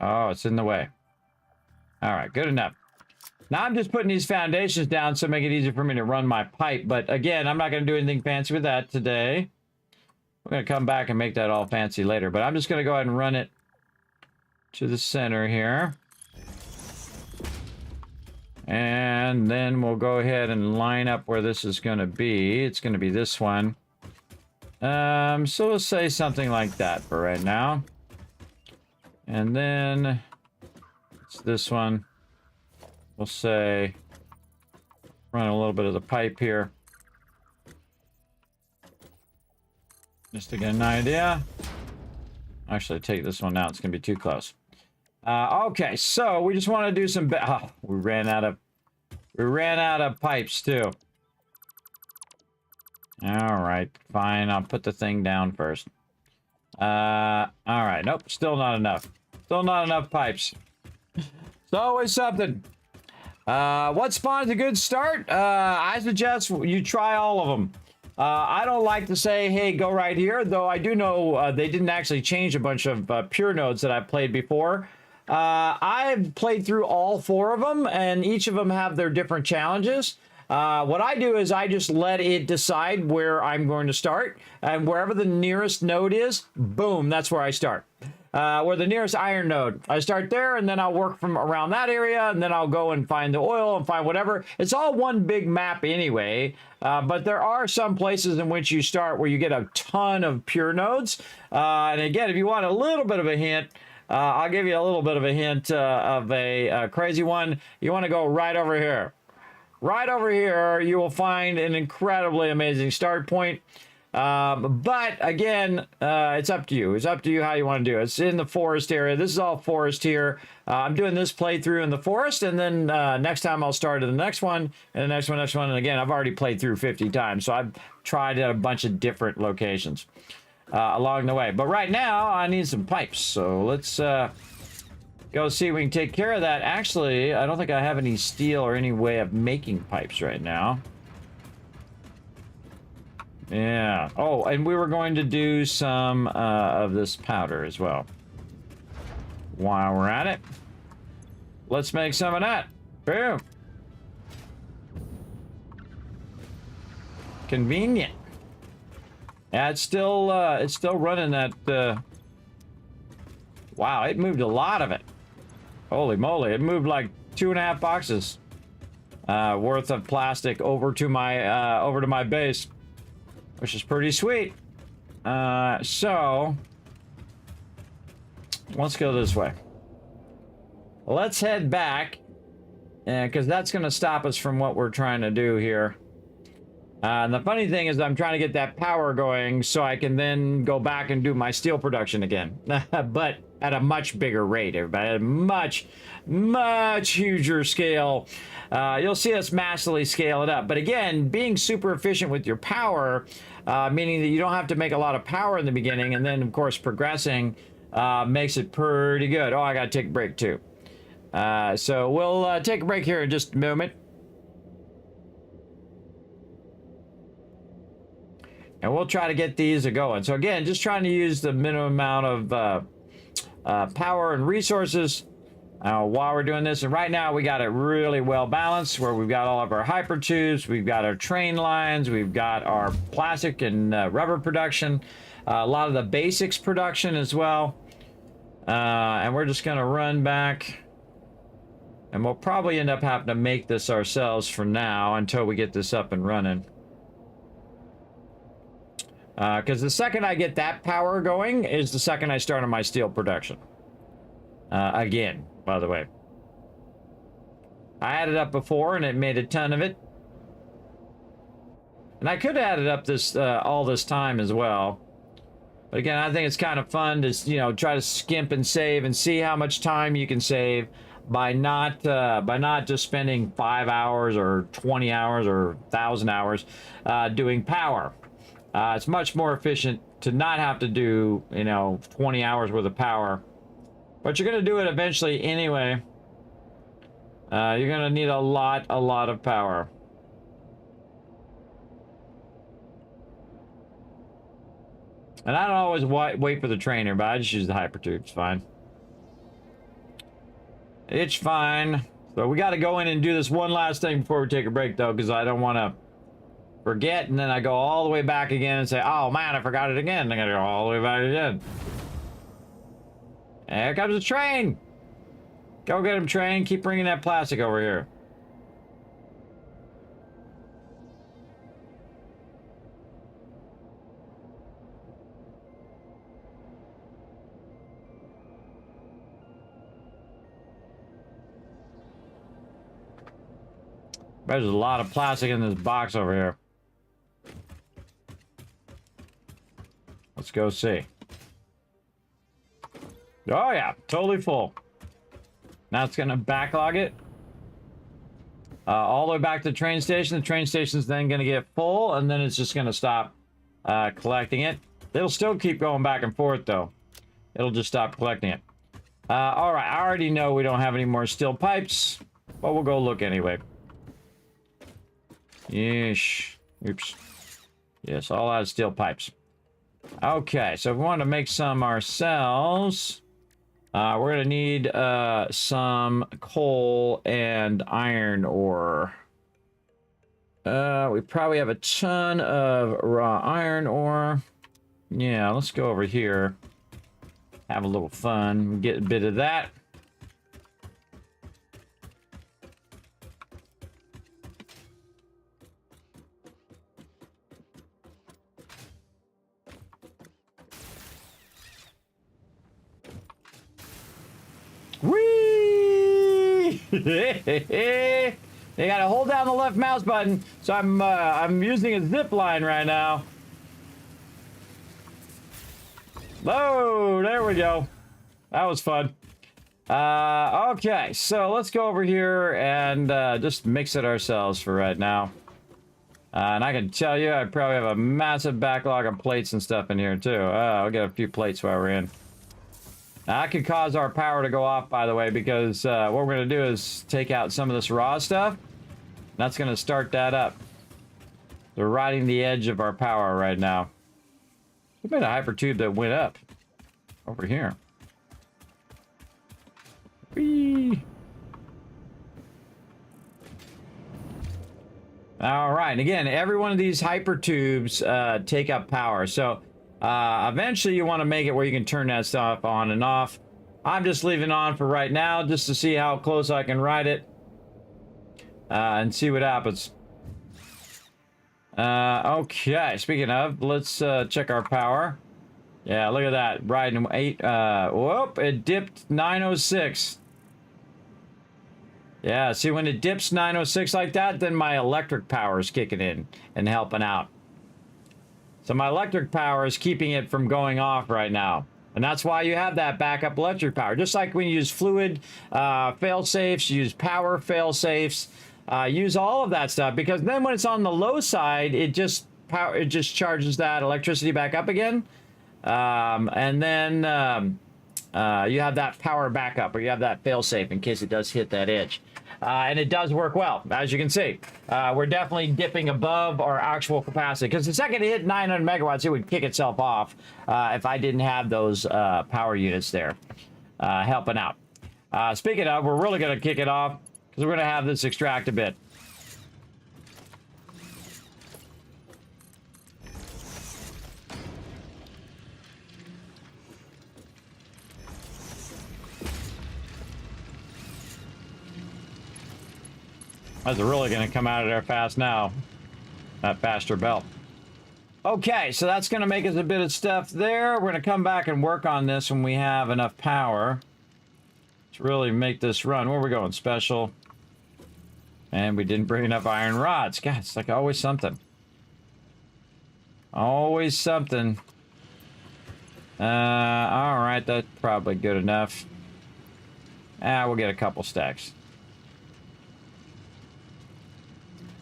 Oh, it's in the way. All right, good enough. Now I'm just putting these foundations down so make it easier for me to run my pipe. But again, I'm not going to do anything fancy with that today. We're going to come back and make that all fancy later. But I'm just going to go ahead and run it to the center here. And then we'll go ahead and line up where this is going to be. It's going to be this one. So we'll say something like that for right now. And then it's this one. We'll say run a little bit of the pipe here. Just to get an idea. Actually, take this one out. It's going to be too close. Okay, so we just want to do some... we ran out of pipes, too. All right, fine. I'll put the thing down first. All right. Nope, still not enough. Still not enough pipes. It's always something. What spawn is a good start? I suggest you try all of them. I don't like to say, hey, go right here, though I do know they didn't actually change a bunch of pure nodes that I've played before. I've played through all 4 of them, and each of them have their different challenges. What I do is I just let it decide where I'm going to start, and wherever the nearest node is, boom, that's where I start. Or the nearest iron node. I start there, and then I'll work from around that area, and then I'll go and find the oil and find whatever. It's all one big map anyway, but there are some places in which you start where you get a ton of pure nodes. And again, if you want a little bit of a hint, I'll give you a little bit of a hint of a crazy one. You want to go right over here. Right over here, you will find an incredibly amazing start point. But again, it's up to you. It's up to you how you want to do it. It's in the forest area. This is all forest here. I'm doing this playthrough in the forest, and then next time I'll start at the next one, and the next one, and again, I've already played through 50 times, so I've tried at a bunch of different locations along the way. But right now, I need some pipes, so let's go see if we can take care of that. Actually, I don't think I have any steel or any way of making pipes right now. Yeah. Oh, and we were going to do some of this powder as well. While we're at it, let's make some of that. Boom. Convenient. Yeah, it's still running that. Wow, it moved a lot of it. Holy moly! It moved like 2.5 boxes worth of plastic over to my base, which is pretty sweet. So let's go this way. Let's head back, because that's going to stop us from what we're trying to do here. And the funny thing is I'm trying to get that power going so I can then go back and do my steel production again. But at a much bigger rate, everybody. At a much, much huger scale. You'll see us massively scale it up. But again, being super efficient with your power, meaning that you don't have to make a lot of power in the beginning, and then, of course, progressing makes it pretty good. Oh, I got to take a break, too. So we'll take a break here in just a moment. And we'll try to get these going. So again, just trying to use the minimum amount of power and resources while we're doing this. And right now we got it really well balanced, where we've got all of our hyper tubes, we've got our train lines, we've got our plastic and rubber production, a lot of the basics production as well. And we're just gonna run back, and we'll probably end up having to make this ourselves for now until we get this up and running. Because the second I get that power going is the second I start on my steel production. Again, by the way. I had it up before and it made a ton of it. And I could have had it up this all this time as well. But again, I think it's kind of fun to, you know, try to skimp and save and see how much time you can save by not just spending 5 hours or 20 hours or 1,000 hours doing power. It's much more efficient to not have to do, you know, 20 hours worth of power. But you're going to do it eventually anyway. You're going to need a lot of power. And I don't always wait for the trainer, but I just use the hyper tube. It's fine. It's fine. So we got to go in and do this one last thing before we take a break, though, because I don't want to forget, and then I go all the way back again and say, oh man, I forgot it again. I gotta go all the way back again. And here comes the train. Go get him, train. Keep bringing that plastic over here. There's a lot of plastic in this box over here. Let's go see. Oh yeah, totally full. Now it's gonna backlog it all the way back to the train station. The train station's then gonna get full, and then it's just gonna stop collecting it. It'll still keep going back and forth though. It'll just stop collecting it. All right, I already know we don't have any more steel pipes, but we'll go look anyway. Yeesh. Oops. Yes, all out of steel pipes. Okay, so if we want to make some ourselves, we're going to need some coal and iron ore. We probably have a ton of raw iron ore. Yeah, let's go over here. Have a little fun. Get a bit of that. Whee! You gotta hold down the left mouse button. So I'm using a zip line right now. Oh, there we go. That was fun. Okay, so let's go over here and just mix it ourselves for right now. And I can tell you, I probably have a massive backlog of plates and stuff in here too. I'll get a few plates while we're in. Now, that could cause our power to go off, by the way, because what we're going to do is take out some of this raw stuff. That's going to start that up. We're riding the edge of our power right now. We made a hypertube that went up over here. Whee! All right, and again, every one of these hypertubes take up power. So eventually you want to make it where you can turn that stuff on and off. I'm just leaving it on for right now just to see how close I can ride it and see what happens. Okay, speaking of, let's check our power. Yeah, look at that, riding 8, whoop, it dipped 906. Yeah, see, when it dips 906 like that, then my electric power is kicking in and helping out. So my electric power is keeping it from going off right now. And that's why you have that backup electric power. Just like when you use fluid fail-safes, use power fail-safes, use all of that stuff. Because then when it's on the low side, it just charges that electricity back up again. And then you have that power backup, or you have that fail-safe in case it does hit that edge. And it does work well, as you can see. We're definitely dipping above our actual capacity, because the second it hit 900 megawatts, it would kick itself off if I didn't have those power units there helping out. Speaking of, we're really going to kick it off, because we're going to have this extract a bit. That's really going to come out of there fast now. That faster belt. Okay, so that's going to make us a bit of stuff there. We're going to come back and work on this when we have enough power to really make this run. Where are we going? Special. And we didn't bring enough iron rods. God, it's like always something. Always something. Alright, that's probably good enough. We'll get a couple stacks.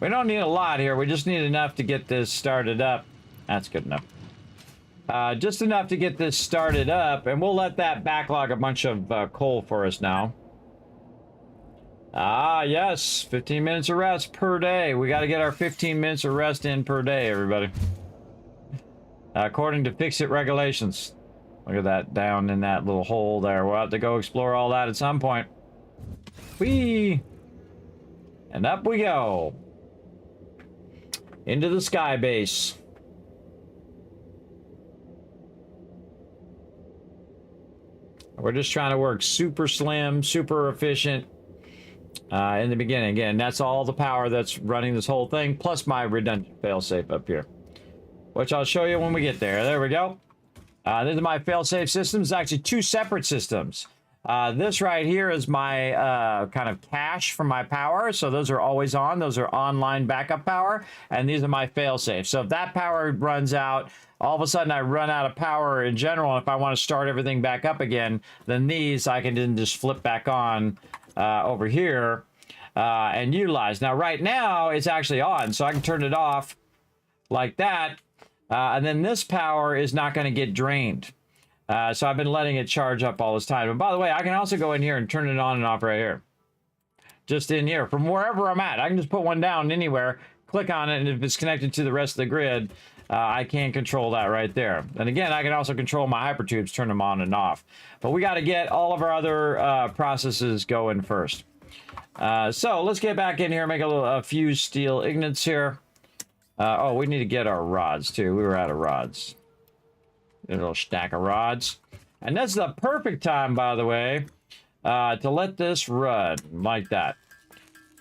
We don't need a lot here. We just need enough to get this started up. That's good enough. Just enough to get this started up, and we'll let that backlog a bunch of coal for us now. Yes, 15 minutes of rest per day. We got to get our 15 minutes of rest in per day, everybody. According to FICSIT regulations. Look at that down in that little hole there. We'll have to go explore all that at some point. Whee! And up we go. Into the sky base. We're just trying to work super slim, super efficient in the beginning. Again, that's all the power that's running this whole thing, plus my redundant failsafe up here, which I'll show you when we get there. There we go. This is my failsafe system. It's actually two separate systems. This right here is my kind of cache for my power. So those are always on. Those are online backup power. And these are my fail-safe. So if that power runs out, all of a sudden I run out of power in general. And if I want to start everything back up again, then these I can then just flip back on over here and utilize. Now, right now, it's actually on. So I can turn it off like that. And then this power is not going to get drained. So I've been letting it charge up all this time. And by the way, I can also go in here and turn it on and off right here. Just in here, from wherever I'm at. I can just put one down anywhere, click on it, and if it's connected to the rest of the grid, I can control that right there. And again, I can also control my hypertubes, turn them on and off. But we got to get all of our other processes going first. So let's get back in here, make a few steel ignits here. Oh, we need to get our rods too. We were out of rods. A little stack of rods. And that's the perfect time, by the way, to let this run like that.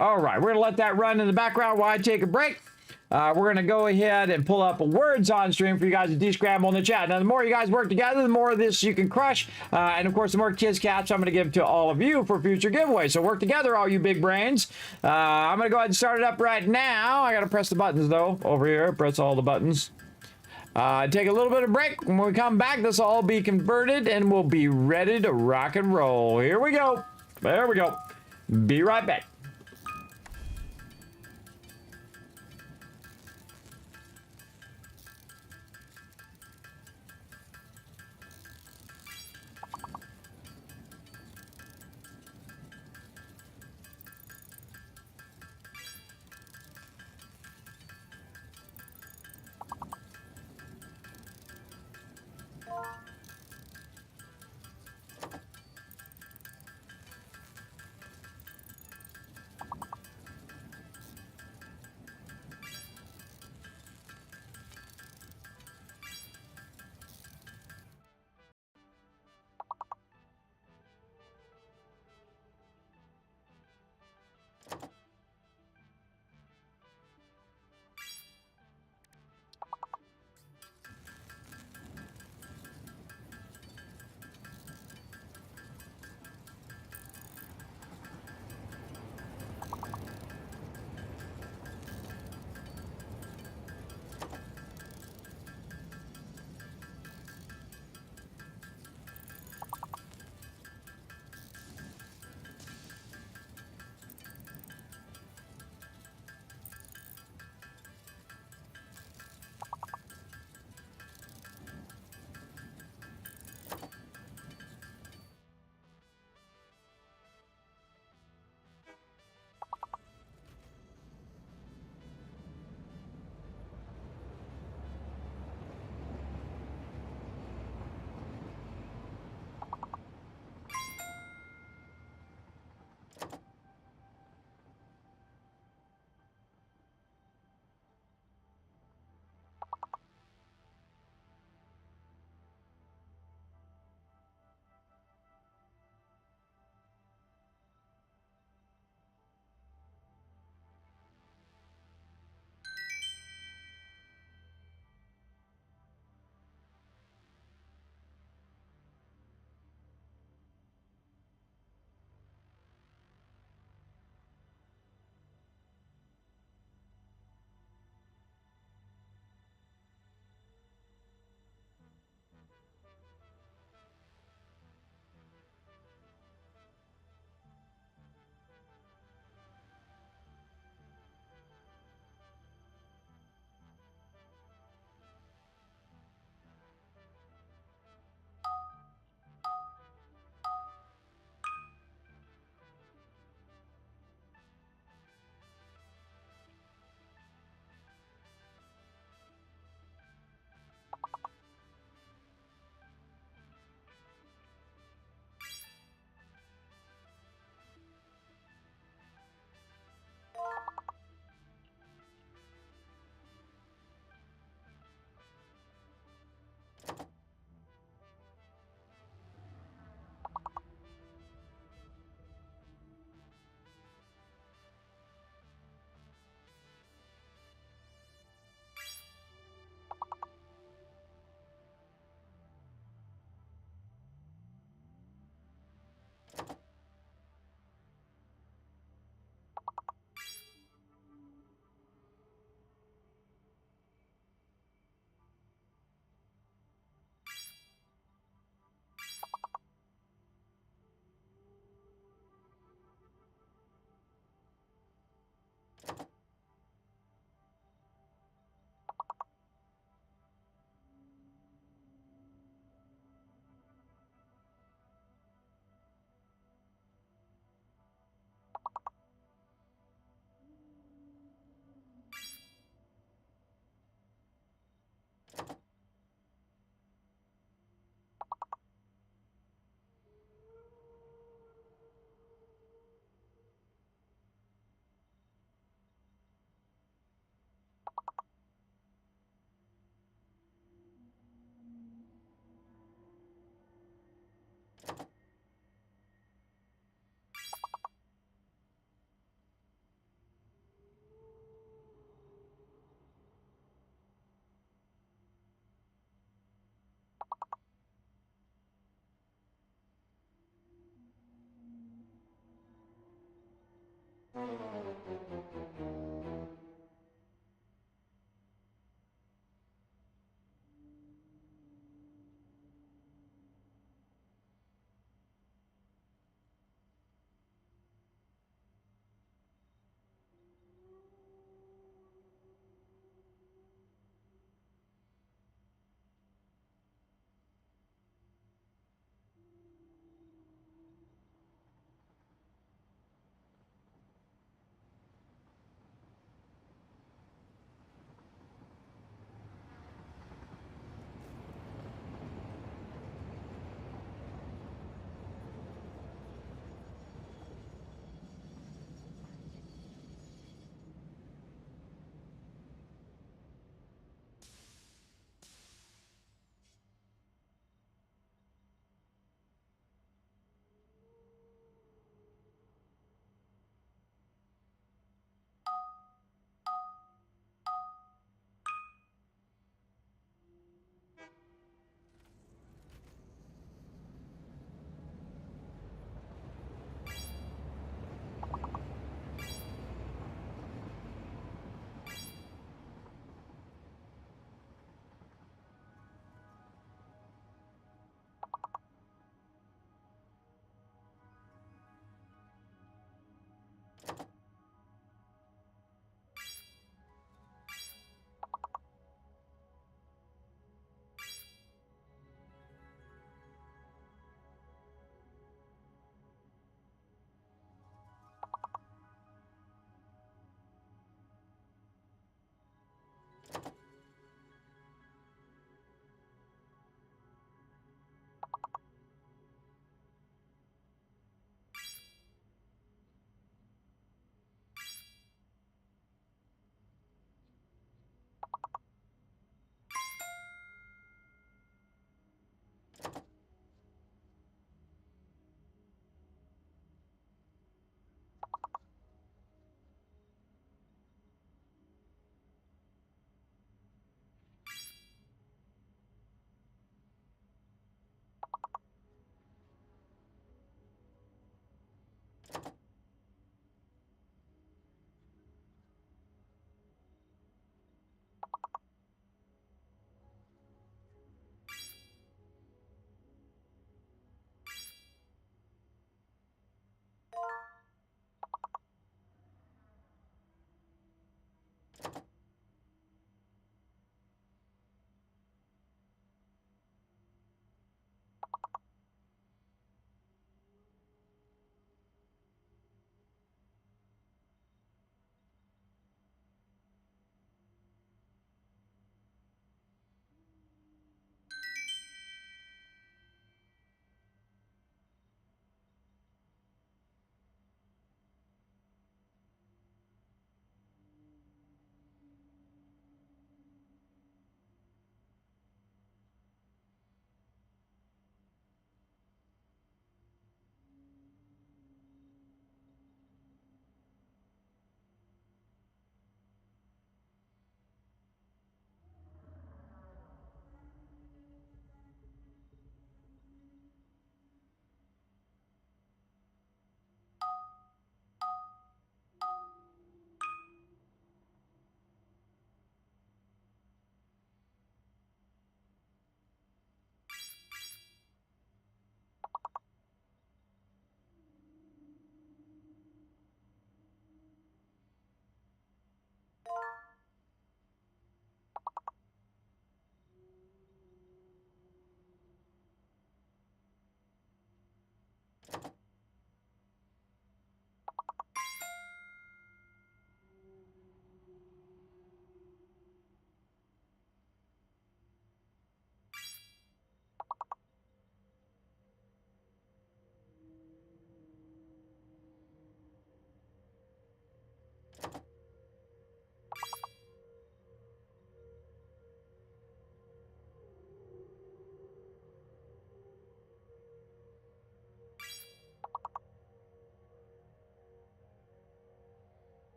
All right, we're going to let that run in the background while I take a break. We're going to go ahead and pull up words on stream for you guys to descramble in the chat. Now, the more you guys work together, the more of this you can crush. And, of course, the more kids caps I'm going to give to all of you for future giveaways. So work together, all you big brains. I'm going to go ahead and start it up right now. I got to press the buttons, though, over here. Press all the buttons. Take a little bit of break. When we come back, this will all be converted and we'll be ready to rock and roll. Here we go. There we go. Be right back.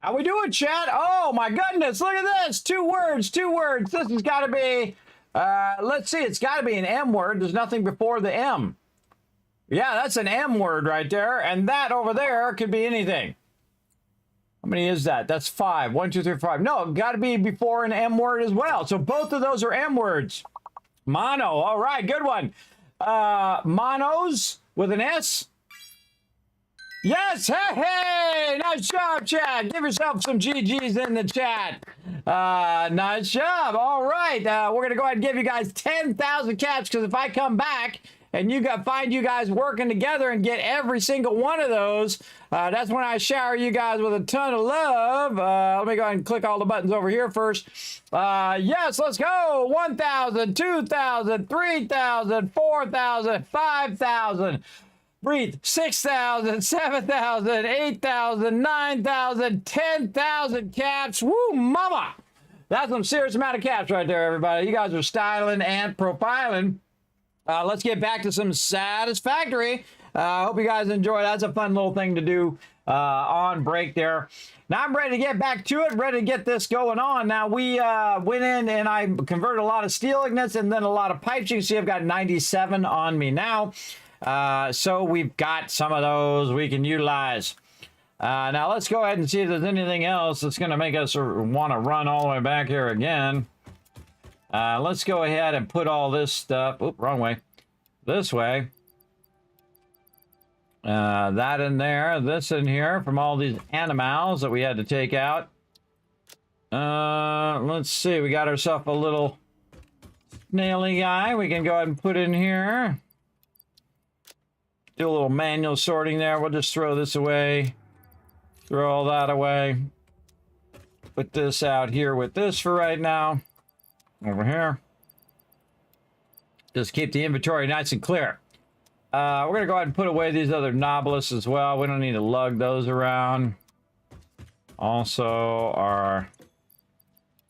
How we doing, chat? Oh my goodness, look at this. 2 words, 2 words. This has got to be, let's see, it's got to be an M word. There's nothing before the M. Yeah, that's an M word right there. And that over there could be anything. How many is that? That's 5. 1, 2, 3, 5. No, got to be before an M word as well. So both of those are M words. Mono. All right, good one. Monos with an S. Yes, hey, nice job, chat. Give yourself some GGs in the chat. Nice job. All right, we're gonna go ahead and give you guys 10,000 caps because if I come back and find you guys working together and get every single one of those, that's when I shower you guys with a ton of love. Let me go ahead and click all the buttons over here first. Yes, let's go. 1,000, 2,000, 3,000, 4,000, 5,000. Breathe. 6,000, 7,000, 8,000, 9,000, 10,000 caps. Woo, mama. That's some serious amount of caps right there, everybody. You guys are styling and profiling. Let's get back to some Satisfactory. I hope you guys enjoy. That's a fun little thing to do on break there. Now I'm ready to get back to it, ready to get this going on. Now we went in and I converted a lot of steel ignits and then a lot of pipes. You can see I've got 97 on me now. So we've got some of those we can utilize. Now let's go ahead and see if there's anything else that's going to make us want to run all the way back here again. Let's go ahead and put all this stuff, oop, wrong way, this way. That in there, this in here from all these animals that we had to take out. Let's see, we got ourselves a little snaily guy we can go ahead and put in here. Do a little manual sorting there. We'll just throw this away. Throw all that away. Put this out here with this for right now. Over here. Just keep the inventory nice and clear. We're going to go ahead and put away these other Noblists as well. We don't need to lug those around. Also, our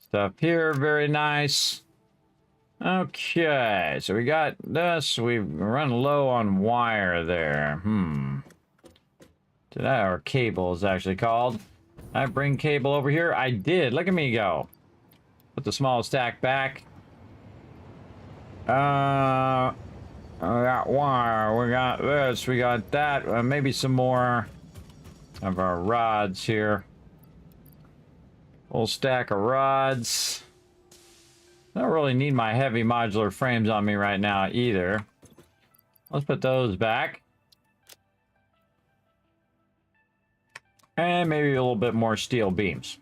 stuff here, very nice. Okay, so we got this. We've run low on wire there. Did I, or cable is actually called. Did I bring cable over here? I did. Look at me go. Put the small stack back. We got wire. We got this. We got that. Maybe some more of our rods here. Full stack of rods. I don't really need my heavy modular frames on me right now either. Let's put those back. And maybe a little bit more steel beams.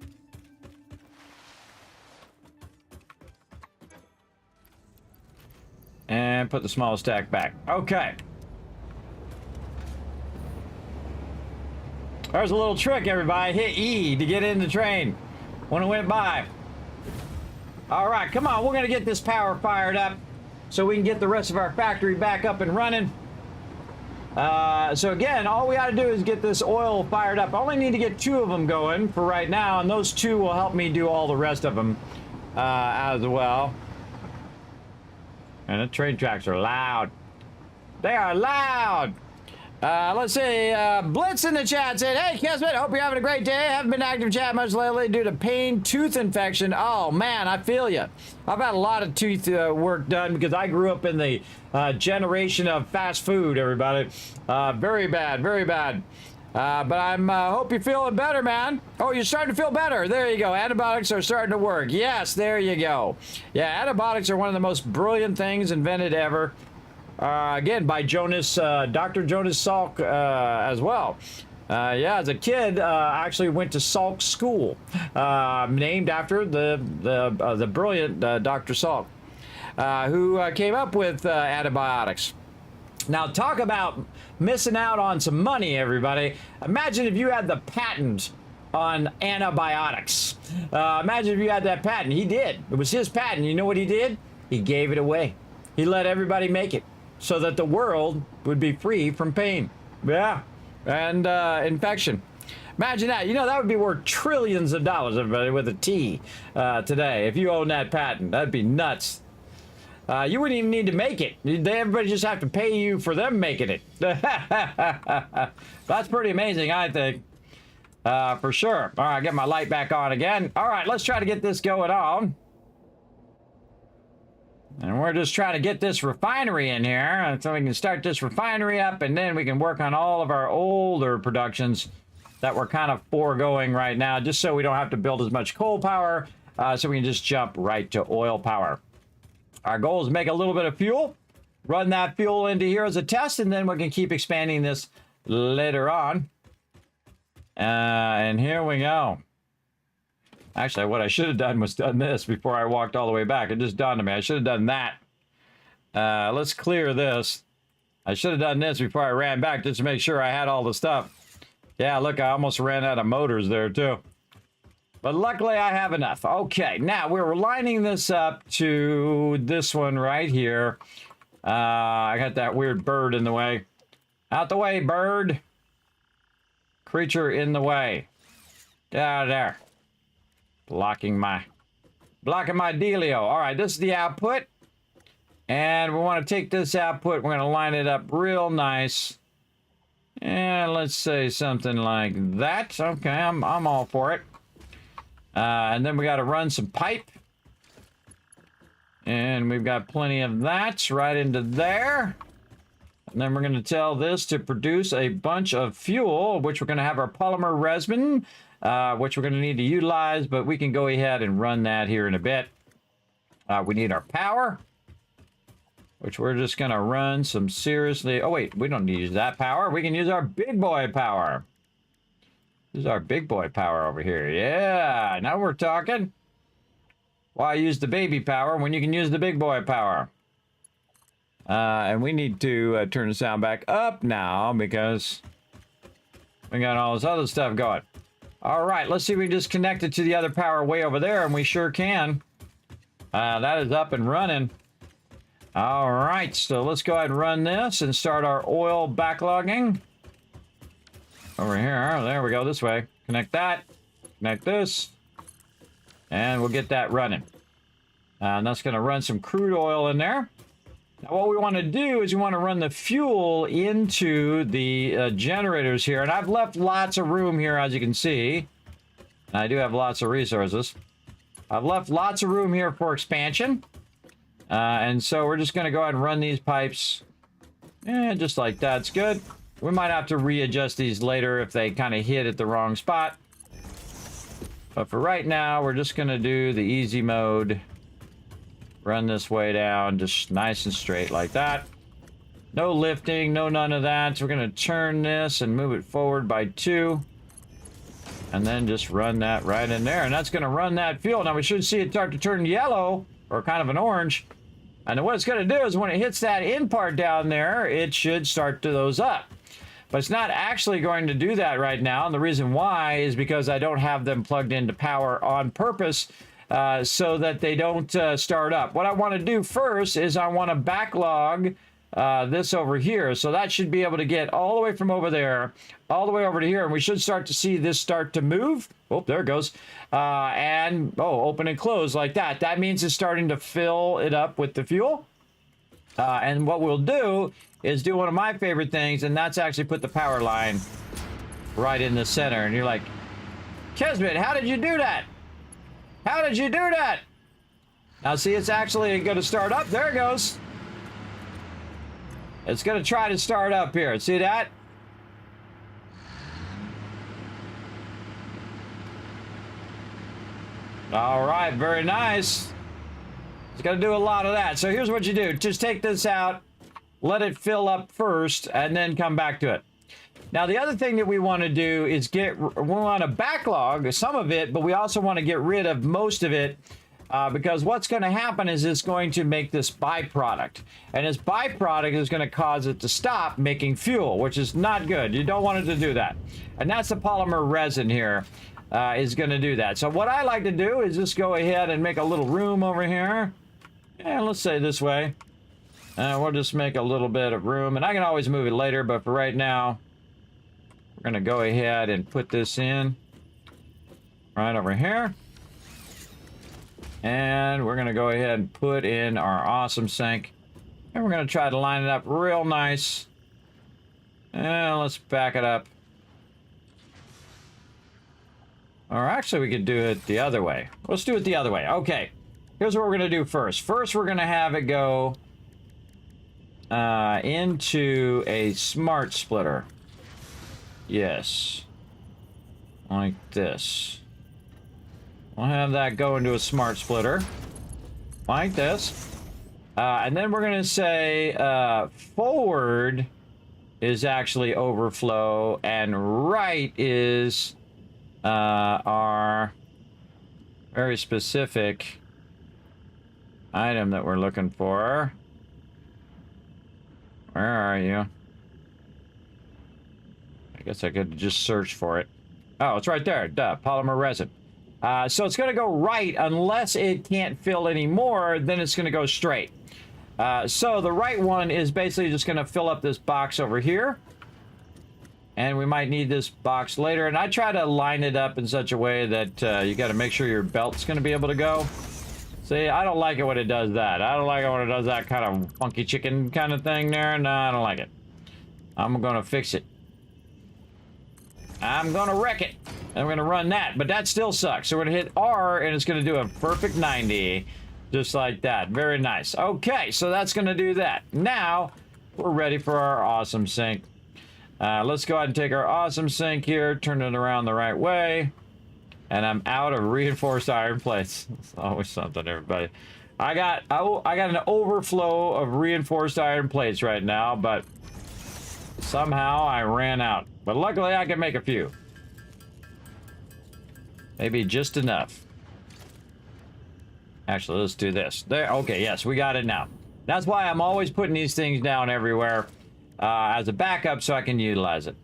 And put the small stack back. Okay. There's a little trick, everybody. Hit E to get in the train when it went by. All right, come on. We're going to get this power fired up so we can get the rest of our factory back up and running. So again, all we got to do is get this oil fired up. I only need to get 2 of them going for right now, and those 2 will help me do all the rest of them as well. And the train tracks are loud. They are loud. Let's see. Blitz in the chat said, "Hey, Kismet, hope you're having a great day. Haven't been active in chat much lately due to pain, tooth infection." Oh, man, I feel you. I've had a lot of tooth work done because I grew up in the generation of fast food, everybody. Very bad, very bad. But I'm hope you're feeling better, man. Oh, you're starting to feel better. There you go. Antibiotics are starting to work. Yes, there you go. Yeah, antibiotics are one of the most brilliant things invented ever. Again, by Dr. Jonas Salk as well. Yeah, as a kid, I actually went to Salk School, named after the brilliant Dr. Salk, who came up with antibiotics. Now, talk about missing out on some money, everybody. Imagine if you had the patent on antibiotics. Imagine if you had that patent. He did. It was his patent. You know what he did? He gave it away. He let everybody make it so that the world would be free from pain. Yeah. And infection. Imagine that. You know, that would be worth trillions of dollars, everybody, with a T today. If you own that patent, that'd be nuts. You wouldn't even need to make it. Everybody just have to pay you for them making it. That's pretty amazing, I think. For sure. All right, get my light back on again. All right, let's try to get this going on. And we're just trying to get this refinery in here so we can start this refinery up, and then we can work on all of our older productions that we're kind of foregoing right now, just so we don't have to build as much coal power, so we can just jump right to oil power. Our goal is to make a little bit of fuel, run that fuel into here as a test, and then we can keep expanding this later on. And here we go. Actually, what I should have done was done this before I walked all the way back. It just dawned on me. I should have done that. Let's clear this. I should have done this before I ran back just to make sure I had all the stuff. Yeah, look, I almost ran out of motors there, too. But luckily, I have enough. Okay, now we're lining this up to this one right here. I got that weird bird in the way. Out the way, bird. Creature in the way. Get out of there. Blocking my dealio. All right, this is the output. And we want to take this output. We're going to line it up real nice. And let's say something like that. Okay, I'm all for it. And then we got to run some pipe. And we've got plenty of that right into there. And then we're going to tell this to produce a bunch of fuel, which we're going to have our polymer resin, which we're going to need to utilize, but we can go ahead and run that here in a bit. We need our power, which we're just going to run some seriously. Oh, wait, we don't need to use that power. We can use our big boy power. This is our big boy power over here. Yeah, now we're talking. Why use the baby power when you can use the big boy power? And we need to turn the sound back up now because we got all this other stuff going. All right, let's see if we can just connect it to the other power way over there, and we sure can. That is up and running. All right, so let's go ahead and run this and start our oil backlogging. Over here, there we go, this way. Connect that, connect this, and we'll get that running. And that's gonna run some crude oil in there. Now what we want to do is we want to run the fuel into the generators here. And I've left lots of room here, as you can see. I do have lots of resources. I've left lots of room here for expansion. And so we're just going to go ahead and run these pipes. Just like that's good. We might have to readjust these later if they kind of hit at the wrong spot. But for right now, we're just going to do the easy mode. Run this way down, just nice and straight like that. No lifting, no none of that. So we're going to turn this and move it forward by 2. And then just run that right in there. And that's going to run that fuel. Now we should see it start to turn yellow, or kind of an orange. And then what it's going to do is when it hits that in part down there, it should start to those up. But it's not actually going to do that right now. And the reason why is because I don't have them plugged into power on purpose. So that they don't start up. What I want to do first is I want to backlog this over here. So that should be able to get all the way from over there, all the way over to here. And we should start to see this start to move. Oh, there it goes. Open and close like that. That means it's starting to fill it up with the fuel. And what we'll do is do one of my favorite things, and that's actually put the power line right in the center. And you're like, Kismet, how did you do that? How did you do that? Now see, it's actually going to start up. There it goes. It's going to try to start up here. See that? All right, very nice. It's going to do a lot of that. So here's what you do. Just take this out, let it fill up first, and then come back to it. Now, the other thing that we want to do is we want to backlog some of it, but we also want to get rid of most of it because what's going to happen is it's going to make this byproduct. And this byproduct is going to cause it to stop making fuel, which is not good. You don't want it to do that. And that's the polymer resin here is going to do that. So what I like to do is just go ahead and make a little room over here. And let's say this way. We'll just make a little bit of room. And I can always move it later, but for right now, we're going to go ahead and put this in right over here. And we're going to go ahead and put in our awesome sink. And we're going to try to line it up real nice. And let's back it up. Or actually, we could do it the other way. Let's do it the other way. Okay. Here's what we're going to do first. First, we're going to have it go into a smart splitter. Yes. Like this. We'll have that go into a smart splitter. Like this. And then we're going to say forward is actually overflow and right is our very specific item that we're looking for. Where are you? I guess I could just search for it. Oh, it's right there. Duh, polymer resin. So it's going to go right unless it can't fill anymore, then it's going to go straight. So the right one is basically just going to fill up this box over here. And we might need this box later. And I try to line it up in such a way that you got to make sure your belt's going to be able to go. See, I don't like it when it does that. I don't like it when it does that kind of funky chicken kind of thing there. No, I don't like it. I'm going to fix it. I'm going to wreck it. And we're going to run that. But that still sucks. So we're going to hit R and it's going to do a perfect 90. Just like that. Very nice. Okay, so that's going to do that. Now, we're ready for our awesome sink. Let's go ahead and take our awesome sink here, turn it around the right way. And I'm out of reinforced iron plates. It's always something, everybody. I got an overflow of reinforced iron plates right now, but somehow I ran out. But luckily I can make a few. Maybe just enough. Actually, let's do this. There. Okay, yes, we got it now. That's why I'm always putting these things down everywhere as a backup so I can utilize it.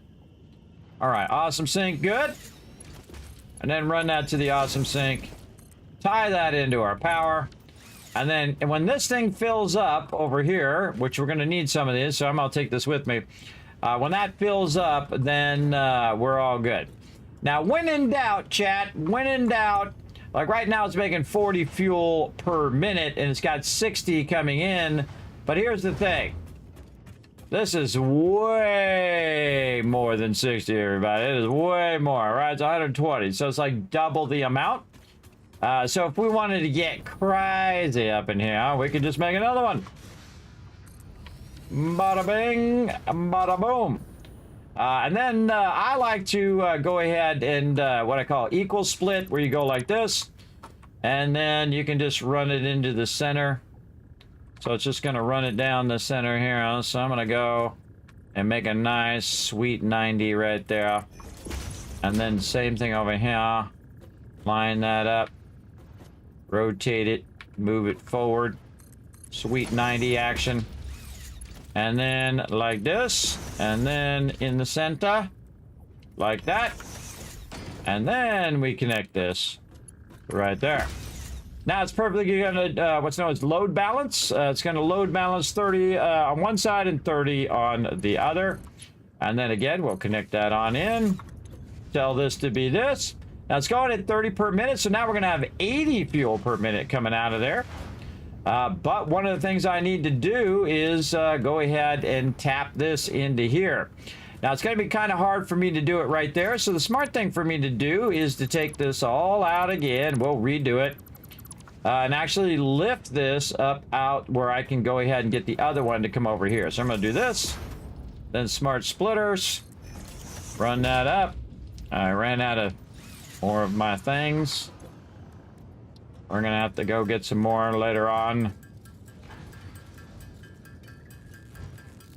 All right, awesome sink, good. And then run that to the awesome sink. Tie that into our power. And then when this thing fills up over here, which we're going to need some of this, so I'm going to take this with me. When that fills up, then we're all good. Now, when in doubt, chat, when in doubt, like right now it's making 40 fuel per minute and it's got 60 coming in. But here's the thing. This is way more than 60, everybody. It is way more, right? It's 120, so it's like double the amount. So if we wanted to get crazy up in here, we could just make another one. Bada bing, bada boom. And then I like to go ahead and what I call equal split, where you go like this. And then you can just run it into the center. So it's just going to run it down the center here. So I'm going to go and make a nice sweet 90 right there. And then same thing over here. Line that up. Rotate it. Move it forward. Sweet 90 action. And then like this. And then in the center. Like that. And then we connect this right there. Now it's perfectly going to, what's known as load balance. It's going to load balance 30 on one side and 30 on the other. And then again, we'll connect that on in. Tell this to be this. Now it's going at 30 per minute, so now we're going to have 80 fuel per minute coming out of there. But one of the things I need to do is go ahead and tap this into here. Now it's going to be kind of hard for me to do it right there. So the smart thing for me to do is to take this all out again. We'll redo it. And actually lift this up out where I can go ahead and get the other one to come over here. So I'm going to do this. Then smart splitters. Run that up. I ran out of more of my things. We're going to have to go get some more later on.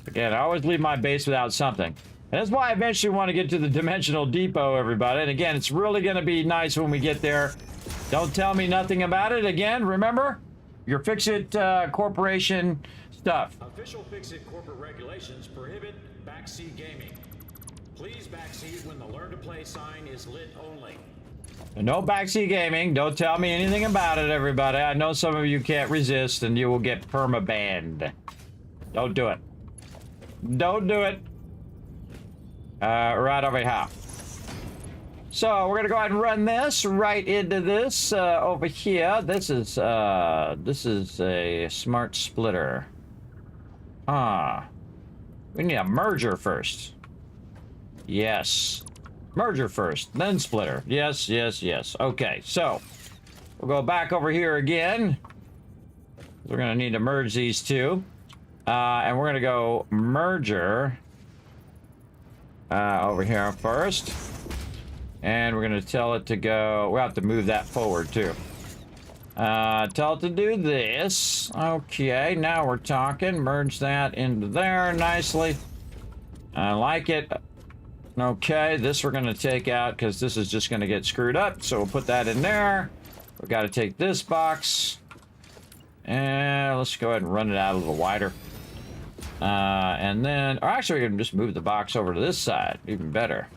Again, I always leave my base without something. And that's why I eventually want to get to the dimensional depot, everybody. And again, it's really going to be nice when we get there. Don't tell me nothing about it. Again, remember, your FICSIT Corporation stuff. Official FICSIT corporate regulations prohibit backseat gaming. Please backseat when the learn to play sign is lit only. No backseat gaming. Don't tell me anything about it, everybody. I know some of you can't resist and you will get perma-banned. Don't do it. Don't do it. Right over here. So we're gonna go ahead and run this right into this over here. This is a smart splitter. We need a merger first. Yes. Merger first, then splitter. Yes, yes, yes. Okay, so we'll go back over here again. We're going to need to merge these two. And we're going to go merger over here first. And we're going to tell it to go... We'll have to move that forward, too. Tell it to do this. Okay, now we're talking. Merge that into there nicely. I like it. Okay, this we're going to take out because this is just going to get screwed up. So we'll put that in there. We've got to take this box. And let's go ahead and run it out a little wider. And then... Or actually, we can just move the box over to this side. Even better.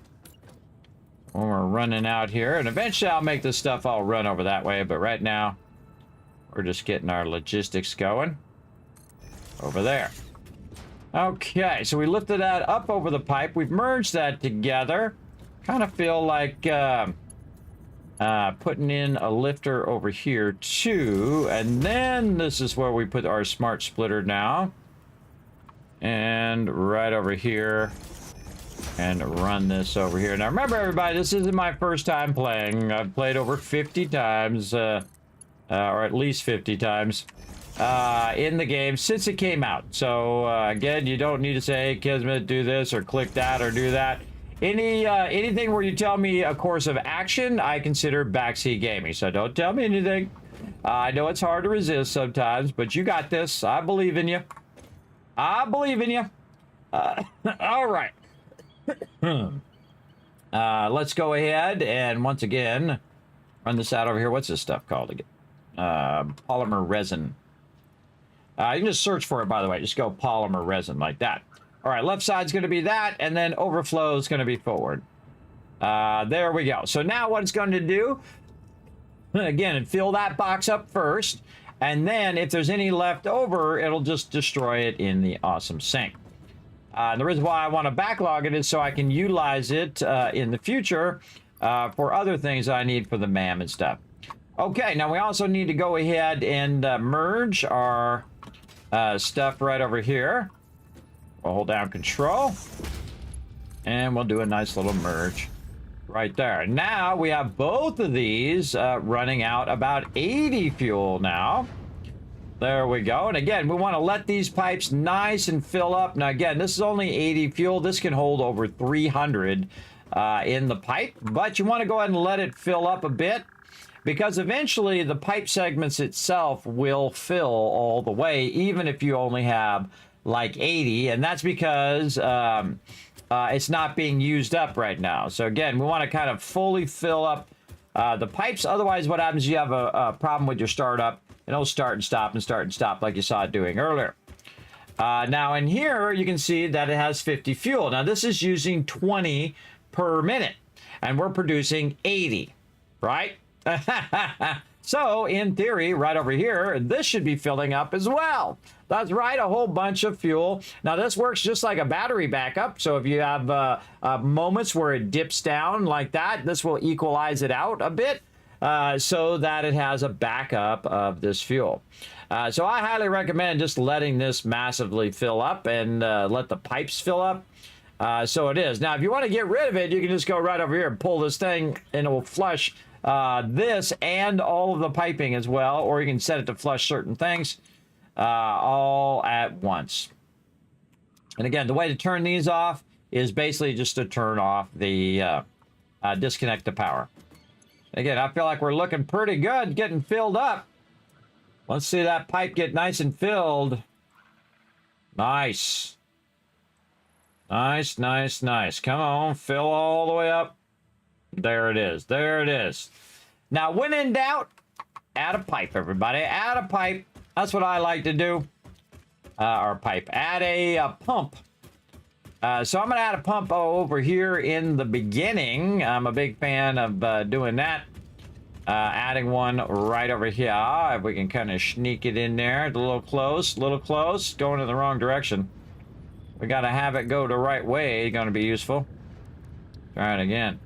When we're running out here. And eventually I'll make this stuff all run over that way. But right now, we're just getting our logistics going. Over there. Okay, so we lifted that up over the pipe. We've merged that together. Kind of feel like putting in a lifter over here too. And then this is where we put our smart splitter now. And right over here. And run this over here. Now remember everybody, this isn't my first time playing. I've played over 50 times. Or at least 50 times. In the game since it came out. So again, you don't need to say, hey, Kismet, do this or click that or do that. Anything where you tell me a course of action, I consider backseat gaming. So don't tell me anything. I know it's hard to resist sometimes, but you got this. I believe in you. I believe in you. All right. Let's go ahead and once again run this out over here. What's this stuff called again? Polymer resin. You can just search for it, by the way. Just go polymer resin like that. All right, left side's going to be that, and then overflow is going to be forward. There we go. So now what it's going to do, again, fill that box up first, and then if there's any left over, it'll just destroy it in the awesome sink. The reason why I want to backlog it is so I can utilize it in the future for other things I need for the MAM and stuff. Okay, now we also need to go ahead and merge our stuff right over here. We'll hold down control. And we'll do a nice little merge right there. Now we have both of these running out about 80 fuel now. There we go. And again, we want to let these pipes nice and fill up. Now again, this is only 80 fuel. This can hold over 300 in the pipe. But you want to go ahead and let it fill up a bit, because eventually the pipe segments itself will fill all the way, even if you only have like 80. And that's because it's not being used up right now. So again, we want to kind of fully fill up the pipes. Otherwise, what happens is you have a problem with your startup. It'll start and stop like you saw it doing earlier. Now in here, you can see that it has 50 fuel. Now this is using 20 per minute, and we're producing 80, right? So in theory, right over here, this should be filling up as well. That's right, a whole bunch of fuel. Now this works just like a battery backup. So if you have moments where it dips down like that, this will equalize it out a bit. So that it has a backup of this fuel. So I highly recommend just letting this massively fill up and let the pipes fill up. So it is. Now, if you want to get rid of it, you can just go right over here and pull this thing and it will flush this and all of the piping as well. Or you can set it to flush certain things all at once. And again, the way to turn these off is basically just to turn off the disconnect the power. Again, I feel like we're looking pretty good getting filled up. Let's see that pipe get nice and filled. Nice. Nice, nice, nice. Come on, fill all the way up. There it is. There it is. Now, when in doubt, add a pipe, everybody. Add a pipe. That's what I like to do. Or pipe. Add a pump. So I'm going to add a pump over here in the beginning. I'm a big fan of doing that. Adding one right over here. If we can kind of sneak it in there. A little close, going in the wrong direction. We got to have it go the right way. Going to be useful. Try it again.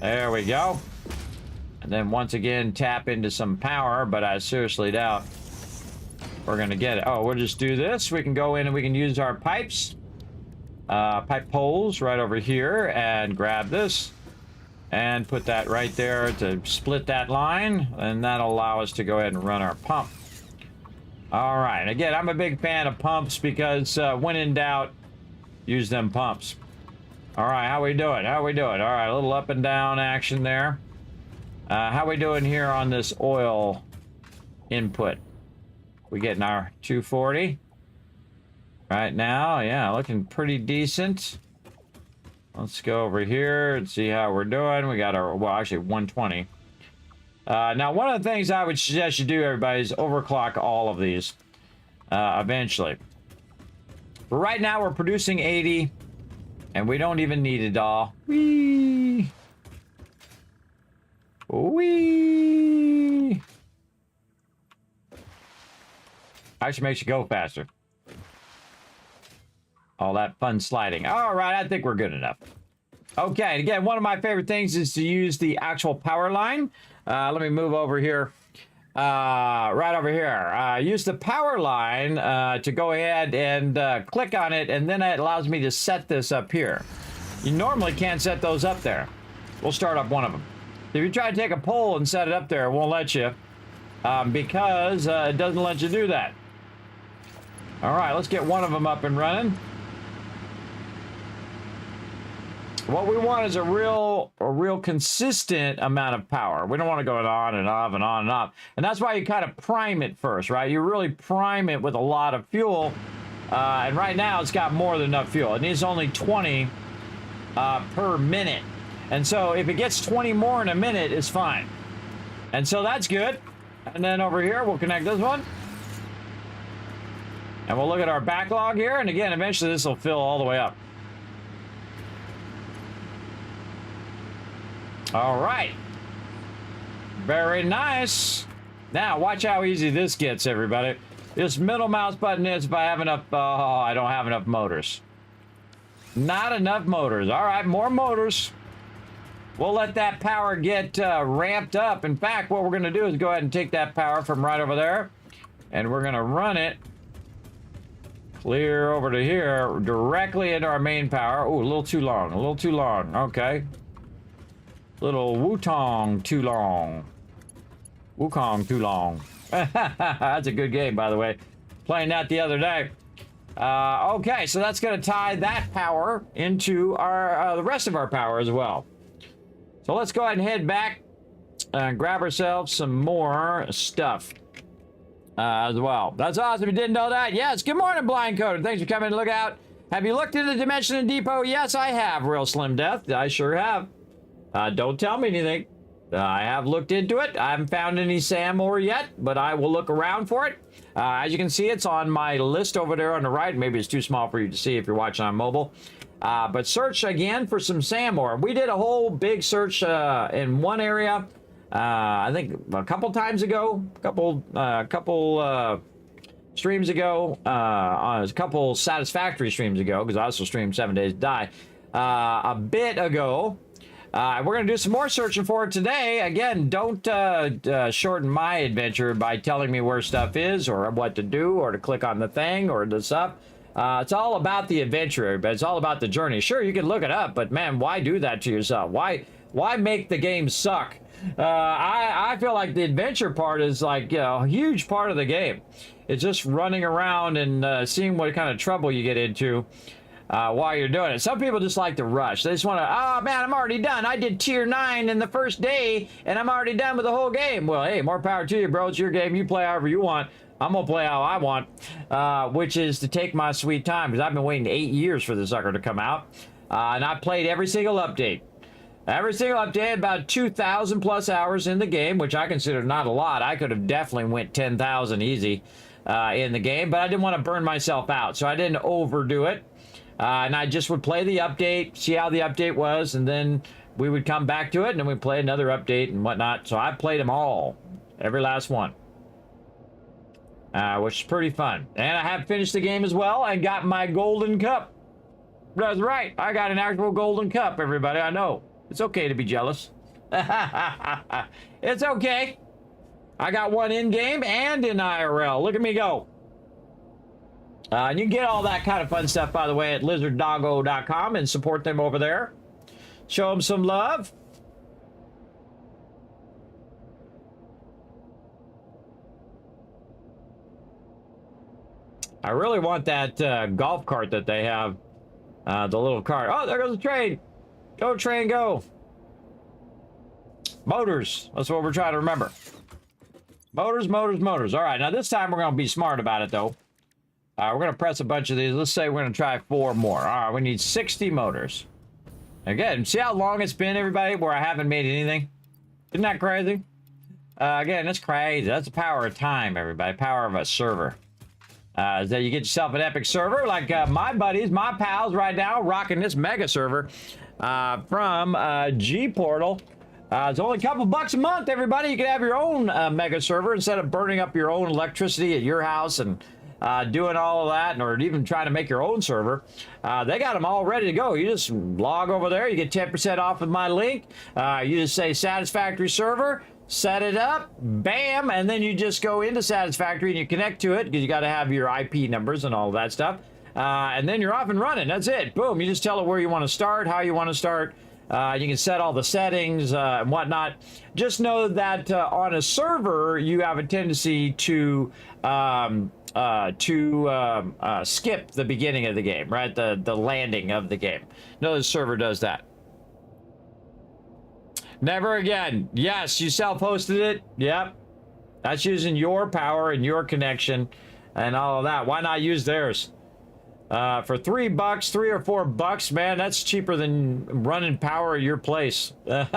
There we go. And then once again, tap into some power, but I seriously doubt we're going to get it. Oh, we'll just do this. We can go in and we can use our pipes. pipe poles right over here and grab this and put that right there to split that line, and that'll allow us to go ahead and run our pump. All right, again, I'm a big fan of pumps because when in doubt, use them pumps. All right, how we doing? How we doing? All right, a little up and down action there. How we doing here on this oil input? We getting our 240 right now. Yeah, looking pretty decent. Let's go over here and see how we're doing. We got our, well, actually 120. Now, one of the things I would suggest you do, everybody, is overclock all of these eventually. But right now, we're producing 80, and we don't even need it all. Whee! Whee! Actually makes you go faster. All that fun sliding. All right, I think we're good enough. Okay, and again, one of my favorite things is to use the actual power line. Let me move over here. Right over here. Use the power line to go ahead and click on it, and then it allows me to set this up here. You normally can't set those up there. We'll start up one of them. If you try to take a pole and set it up there, it won't let you because it doesn't let you do that. All right, let's get one of them up and running. What we want is a real consistent amount of power. We don't want to go on and off and on and off. And that's why you kind of prime it first, right? You really prime it with a lot of fuel. And right now it's got more than enough fuel. It needs only 20 per minute. And so if it gets 20 more in a minute, it's fine. And so that's good. And then over here, we'll connect this one. And we'll look at our backlog here. And again, eventually this will fill all the way up. All right. Very nice. Now, watch how easy this gets, everybody. This middle mouse button is if I have enough... Oh, I don't have enough motors. Not enough motors. All right, more motors. We'll let that power get ramped up. In fact, what we're going to do is go ahead and take that power from right over there, and we're going to run it clear over to here, directly into our main power. Oh, a little too long. A little too long. Okay. Little Wutong too long. Wukong too long. That's a good game, by the way. Playing that the other day. Okay, so that's going to tie that power into our the rest of our power as well. So let's go ahead and head back and grab ourselves some more stuff as well. That's awesome. You didn't know that? Yes. Good morning, Blind Coder. Thanks for coming to look out. Have you looked into the Dimension Depot? Yes, I have, Real Slim Death. I sure have. Don't tell me anything. I have looked into it. I haven't found any SAM ore yet, but I will look around for it. As you can see, it's on my list over there on the right. Maybe it's too small for you to see if you're watching on mobile. But search again for some SAM ore. We did a whole big search in one area, I think a couple times ago, a couple streams ago, a couple Satisfactory streams ago, because I also streamed 7 Days to Die, a bit ago. We're going to do some more searching for it today. Again, don't shorten my adventure by telling me where stuff is or what to do or to click on the thing or the stuff. It's all about the adventure, but it's all about the journey. Sure, you can look it up, but man, why do that to yourself? Why make the game suck? I feel like the adventure part is like, you know, a huge part of the game. It's just running around and seeing what kind of trouble you get into. While you're doing it. Some people just like to rush. They just want to, oh man, I'm already done. I did tier 9 in the first day and I'm already done with the whole game. Well, hey, more power to you, bro. It's your game. You play however you want. I'm going to play how I want, which is to take my sweet time because I've been waiting 8 years for the sucker to come out. And I played every single update. Every single update, about 2,000 plus hours in the game, which I consider not a lot. I could have definitely went 10,000 easy in the game, but I didn't want to burn myself out, so I didn't overdo it. And I just would play the update, see how the update was, and then we would come back to it, and then we'd play another update and whatnot. So I played them all, every last one, which is pretty fun. And I have finished the game as well and got my golden cup. That's right, I got an actual golden cup, everybody. I know. It's okay to be jealous. It's okay. I got one in-game and in IRL. Look at me go. And you can get all that kind of fun stuff, by the way, at lizarddoggo.com and support them over there. Show them some love. I really want that golf cart that they have. The little cart. Oh, there goes the train. Go, train, go. Motors. That's what we're trying to remember. Motors, motors, motors. All right, now this time we're going to be smart about it, though. We're going to press a bunch of these. Let's say we're going to try 4 more. All right, we need 60 motors. Again, see how long it's been, everybody, where I haven't made anything? Isn't that crazy? Again, that's crazy. That's the power of time, everybody. Power of a server. Is that you get yourself an epic server like my buddies, my pals right now rocking this mega server from G-Portal. It's only a couple bucks a month, everybody. You can have your own mega server instead of burning up your own electricity at your house and doing all of that, or even trying to make your own server. They got them all ready to go. You just log over there. You get 10% off with my link. You just say Satisfactory server, set it up, bam, and then you just go into Satisfactory and you connect to it because you got to have your IP numbers and all of that stuff. And then you're off and running. That's it. Boom. You just tell it where you want to start, how you want to start. You can set all the settings and whatnot. Just know that on a server, you have a tendency to skip the beginning of the game, right? The landing of the game. No, the server does that. Never again. Yes, you self-hosted it. Yep. That's using your power and your connection and all of that. Why not use theirs? For $3, $3 or $4, man, that's cheaper than running power at your place. Just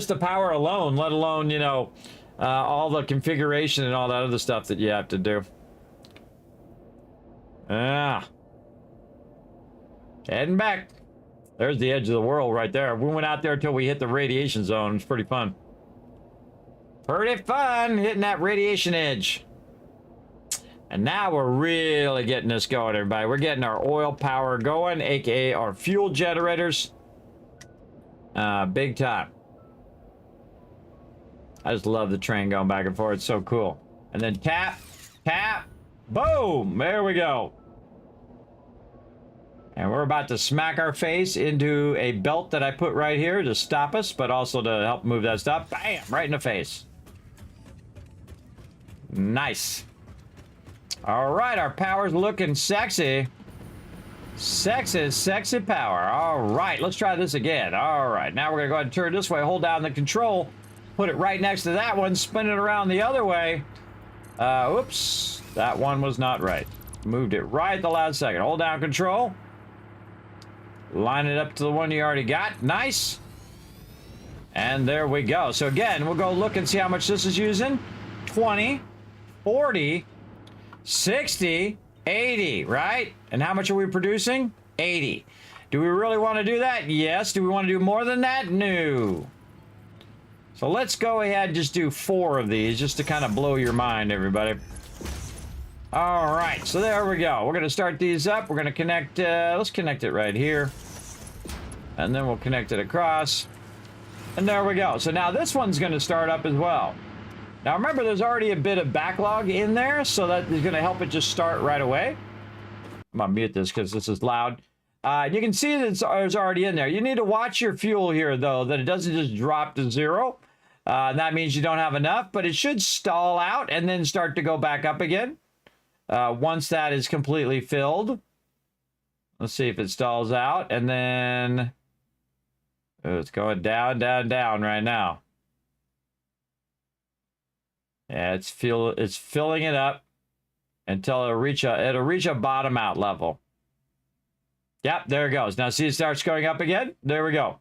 the power alone, let alone, you know, all the configuration and all that other stuff that you have to do. Heading back. There's the edge of the world right there. We went out there until we hit the radiation zone. It's pretty fun. Pretty fun hitting that radiation edge. And now we're really getting this going, everybody. We're getting our oil power going, aka our fuel generators. Big time. I just love the train going back and forth. It's so cool. And then tap, tap, boom. There we go. And we're about to smack our face into a belt that I put right here to stop us, but also to help move that stuff. Bam! Right in the face. Nice. All right, our power's looking sexy. Sexy, sexy power. All right, let's try this again. All right, now we're going to go ahead and turn this way. Hold down the control. Put it right next to that one. Spin it around the other way. Oops. That one was not right. Moved it right at the last second. Hold down control. Line it up to the one you already got. Nice. And there we go. So again, we'll go look and see how much this is using. 20, 40, 60, 80, right? And how much are we producing? 80. Do we really want to do that? Yes. Do we want to do more than that? No. So let's go ahead and just do 4 of these just to kind of blow your mind, everybody. All right, so there we go. We're going to start these up. We're going to connect, let's connect it right here. And then we'll connect it across. And there we go. So now this one's going to start up as well. Now remember, there's already a bit of backlog in there, so that is going to help it just start right away. I'm going to mute this because this is loud. You can see that it's already in there. You need to watch your fuel here, though, that it doesn't just drop to 0. That means you don't have enough, but it should stall out and then start to go back up again. Once that is completely filled. Let's see if it stalls out. And then it's going down, down, down right now. Yeah, it's filling it up until it'll reach a bottom out level. Yep, there it goes. Now see, it starts going up again. There we go.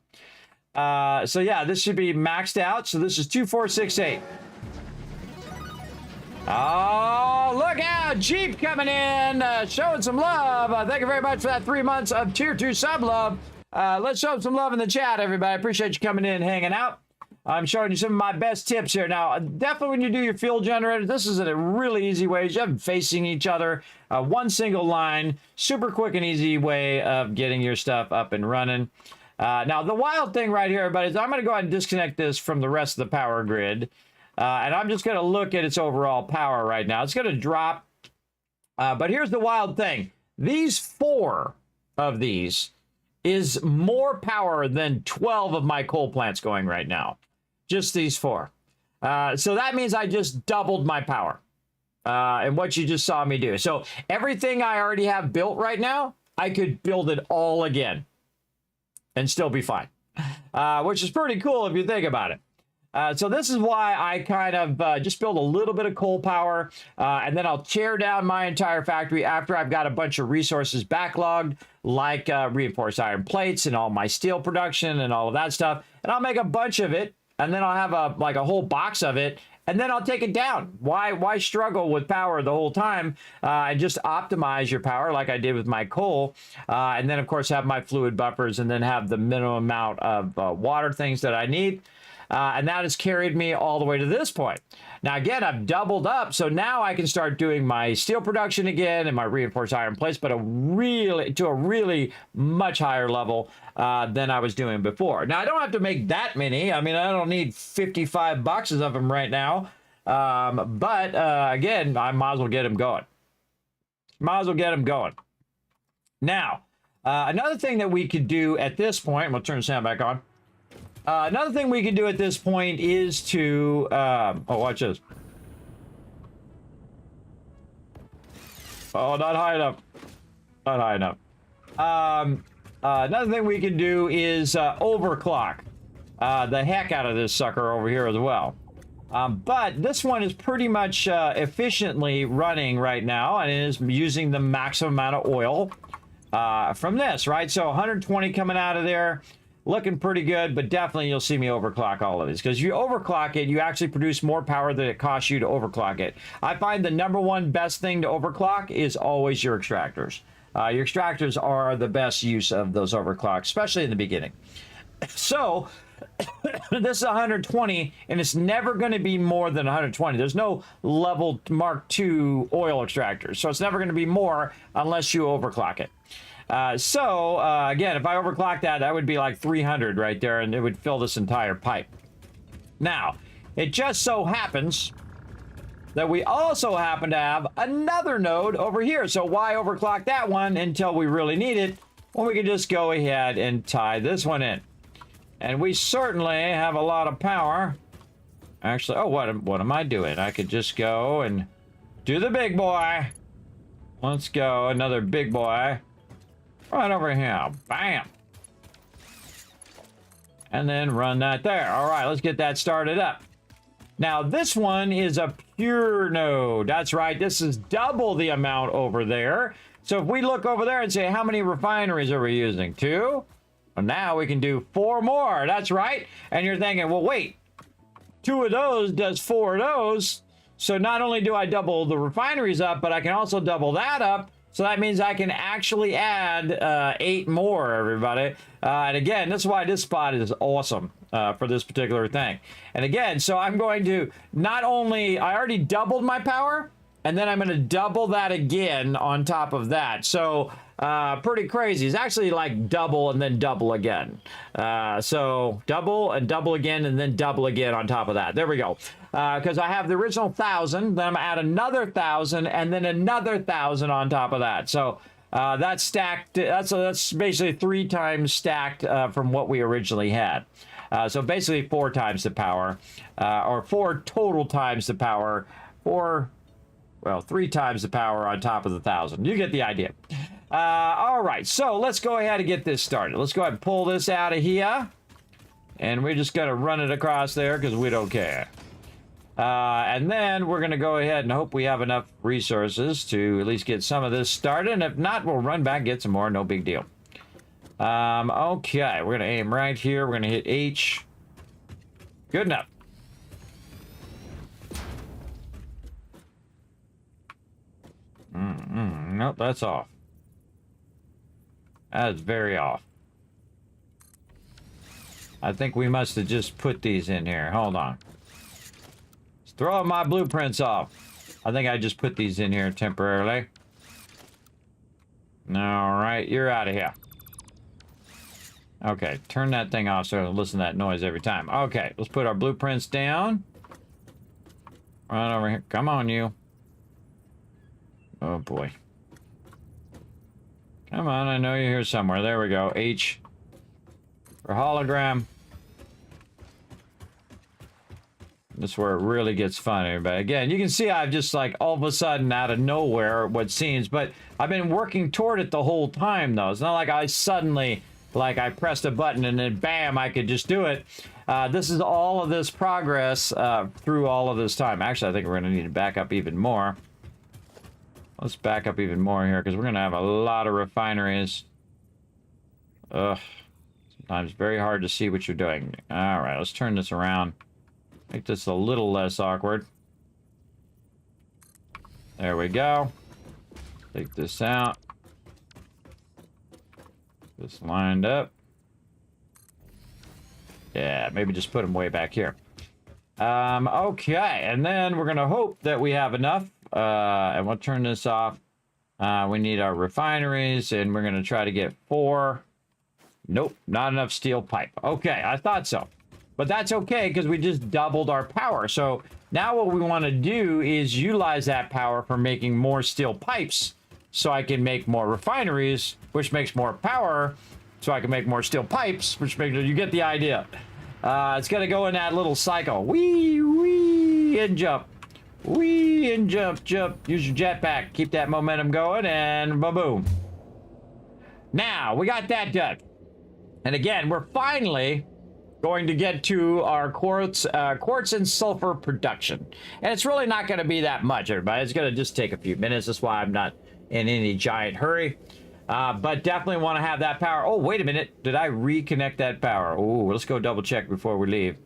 So yeah, this should be maxed out. So this is 2468. Oh, look out! Jeep coming in, showing some love. Thank you very much for that 3 months of Tier 2 sub love. Let's show some love in the chat, everybody. I appreciate you coming in and hanging out. I'm showing you some of my best tips here. Now, definitely when you do your fuel generator, this is a really easy way. You have them facing each other, one single line, super quick and easy way of getting your stuff up and running. Now, the wild thing right here, everybody, is I'm going to go ahead and disconnect this from the rest of the power grid. And I'm just going to look at its overall power right now. It's going to drop But here's the wild thing. These 4 of these is more power than 12 of my coal plants going right now. Just these 4. So that means I just doubled my power. And what you just saw me do. So everything I already have built right now, I could build it all again and still be fine. Which is pretty cool if you think about it. So this is why I kind of just build a little bit of coal power, and then I'll tear down my entire factory after I've got a bunch of resources backlogged, like reinforced iron plates and all my steel production and all of that stuff. And I'll make a bunch of it, and then I'll have a whole box of it, and then I'll take it down. Why struggle with power the whole time? And just optimize your power like I did with my coal, and then of course have my fluid buffers, and then have the minimum amount of water things that I need. And that has carried me all the way to this point. Now, again, I've doubled up, so now I can start doing my steel production again and my reinforced iron plates, but to a really much higher level than I was doing before. Now, I don't have to make that many. I mean, I don't need 55 boxes of them right now. But again, I might as well get them going. Now, another thing that we could do at this point, we'll turn the sound back on. Another thing we can do at this point is to, oh, watch this. Oh, not high enough. Not high enough. Another thing we can do is overclock the heck out of this sucker over here as well. But this one is pretty much efficiently running right now, and it is using the maximum amount of oil from this, right? So 120 coming out of there. Looking pretty good, but definitely you'll see me overclock all of this. Because you overclock it, you actually produce more power than it costs you to overclock it. I find the #1 best thing to overclock is always your extractors. Your extractors are the best use of those overclocks, especially in the beginning. So, this is 120, and it's never going to be more than 120. There's no level Mark II oil extractors, so it's never going to be more unless you overclock it. Again, if I overclock that, that would be like 300 right there, and it would fill this entire pipe. Now, it just so happens that we also happen to have another node over here. So why overclock that one until we really need it, when we can just go ahead and tie this one in? And we certainly have a lot of power. Actually, oh, what am I doing? I could just go and do the big boy. Let's go, another big boy. Right over here. Bam. And then run that there. All right, let's get that started up. Now, this one is a pure node. That's right. This is double the amount over there. So if we look over there and say, how many refineries are we using? 2? Well, now we can do 4 more. That's right. And you're thinking, well, wait. 2 of those does 4 of those. So not only do I double the refineries up, but I can also double that up. So that means I can actually add 8 more, everybody. And again, that's why this spot is awesome for this particular thing. And again, so I'm going to not only, I already doubled my power, and then I'm going to double that again on top of that. So pretty crazy. It's actually like double and then double again. So double and double again and then double again on top of that. There we go. Because I have the original 1,000, then I'm gonna add another 1,000 and then another 1,000 on top of that. So that's stacked. That's basically 3 times stacked from what we originally had. So basically 4 times the power, or 4 total times the power, or well, 3 times the power on top of the 1,000. You get the idea. All right, so let's go ahead and get this started. Let's go ahead and pull this out of here. And we're just going to run it across there because we don't care. And then we're going to go ahead and hope we have enough resources to at least get some of this started. And if not, we'll run back and get some more. No big deal. Okay, we're going to aim right here. We're going to hit H. Good enough. Nope, that's off. That's very off. I think we must have just put these in here. Hold on. Let's throw my blueprints off. I think I just put these in here temporarily. All right, you're out of here. Okay, turn that thing off so I listen to that noise every time. Okay, let's put our blueprints down. Right over here. Come on, you. Oh boy. Come on, I know you're here somewhere. There we go. H for hologram. This is where it really gets fun, everybody. Again, you can see I've just like all of a sudden out of nowhere what seems, but I've been working toward it the whole time though. It's not like I suddenly, like I pressed a button and then bam, I could just do it. This is all of this progress through all of this time. Actually, I think we're going to need to back up even more. Let's back up even more here because we're going to have a lot of refineries. Ugh. Sometimes very hard to see what you're doing. All right, let's turn this around. Make this a little less awkward. There we go. Take this out. This lined up. Yeah, maybe just put them way back here. Okay, and then we're gonna hope that we have enough. And we'll turn this off. We need our refineries, and we're gonna try to get 4. Nope, not enough steel pipe. Okay, I thought so. But that's okay, because we just doubled our power. So now what we want to do is utilize that power for making more steel pipes, so I can make more refineries, which makes more power, so I can make more steel pipes, which makes, you get the idea. It's going to go in that little cycle. Wee, wee, and jump. Wee, and jump, jump. Use your jetpack. Keep that momentum going, and ba-boom. Now, we got that done. And again, we're finally going to get to our quartz and sulfur production. And it's really not going to be that much, everybody. It's going to just take a few minutes. That's why I'm not in any giant hurry. But definitely want to have that power. Oh, wait a minute. Did I reconnect that power? Oh, let's go double check before we leave.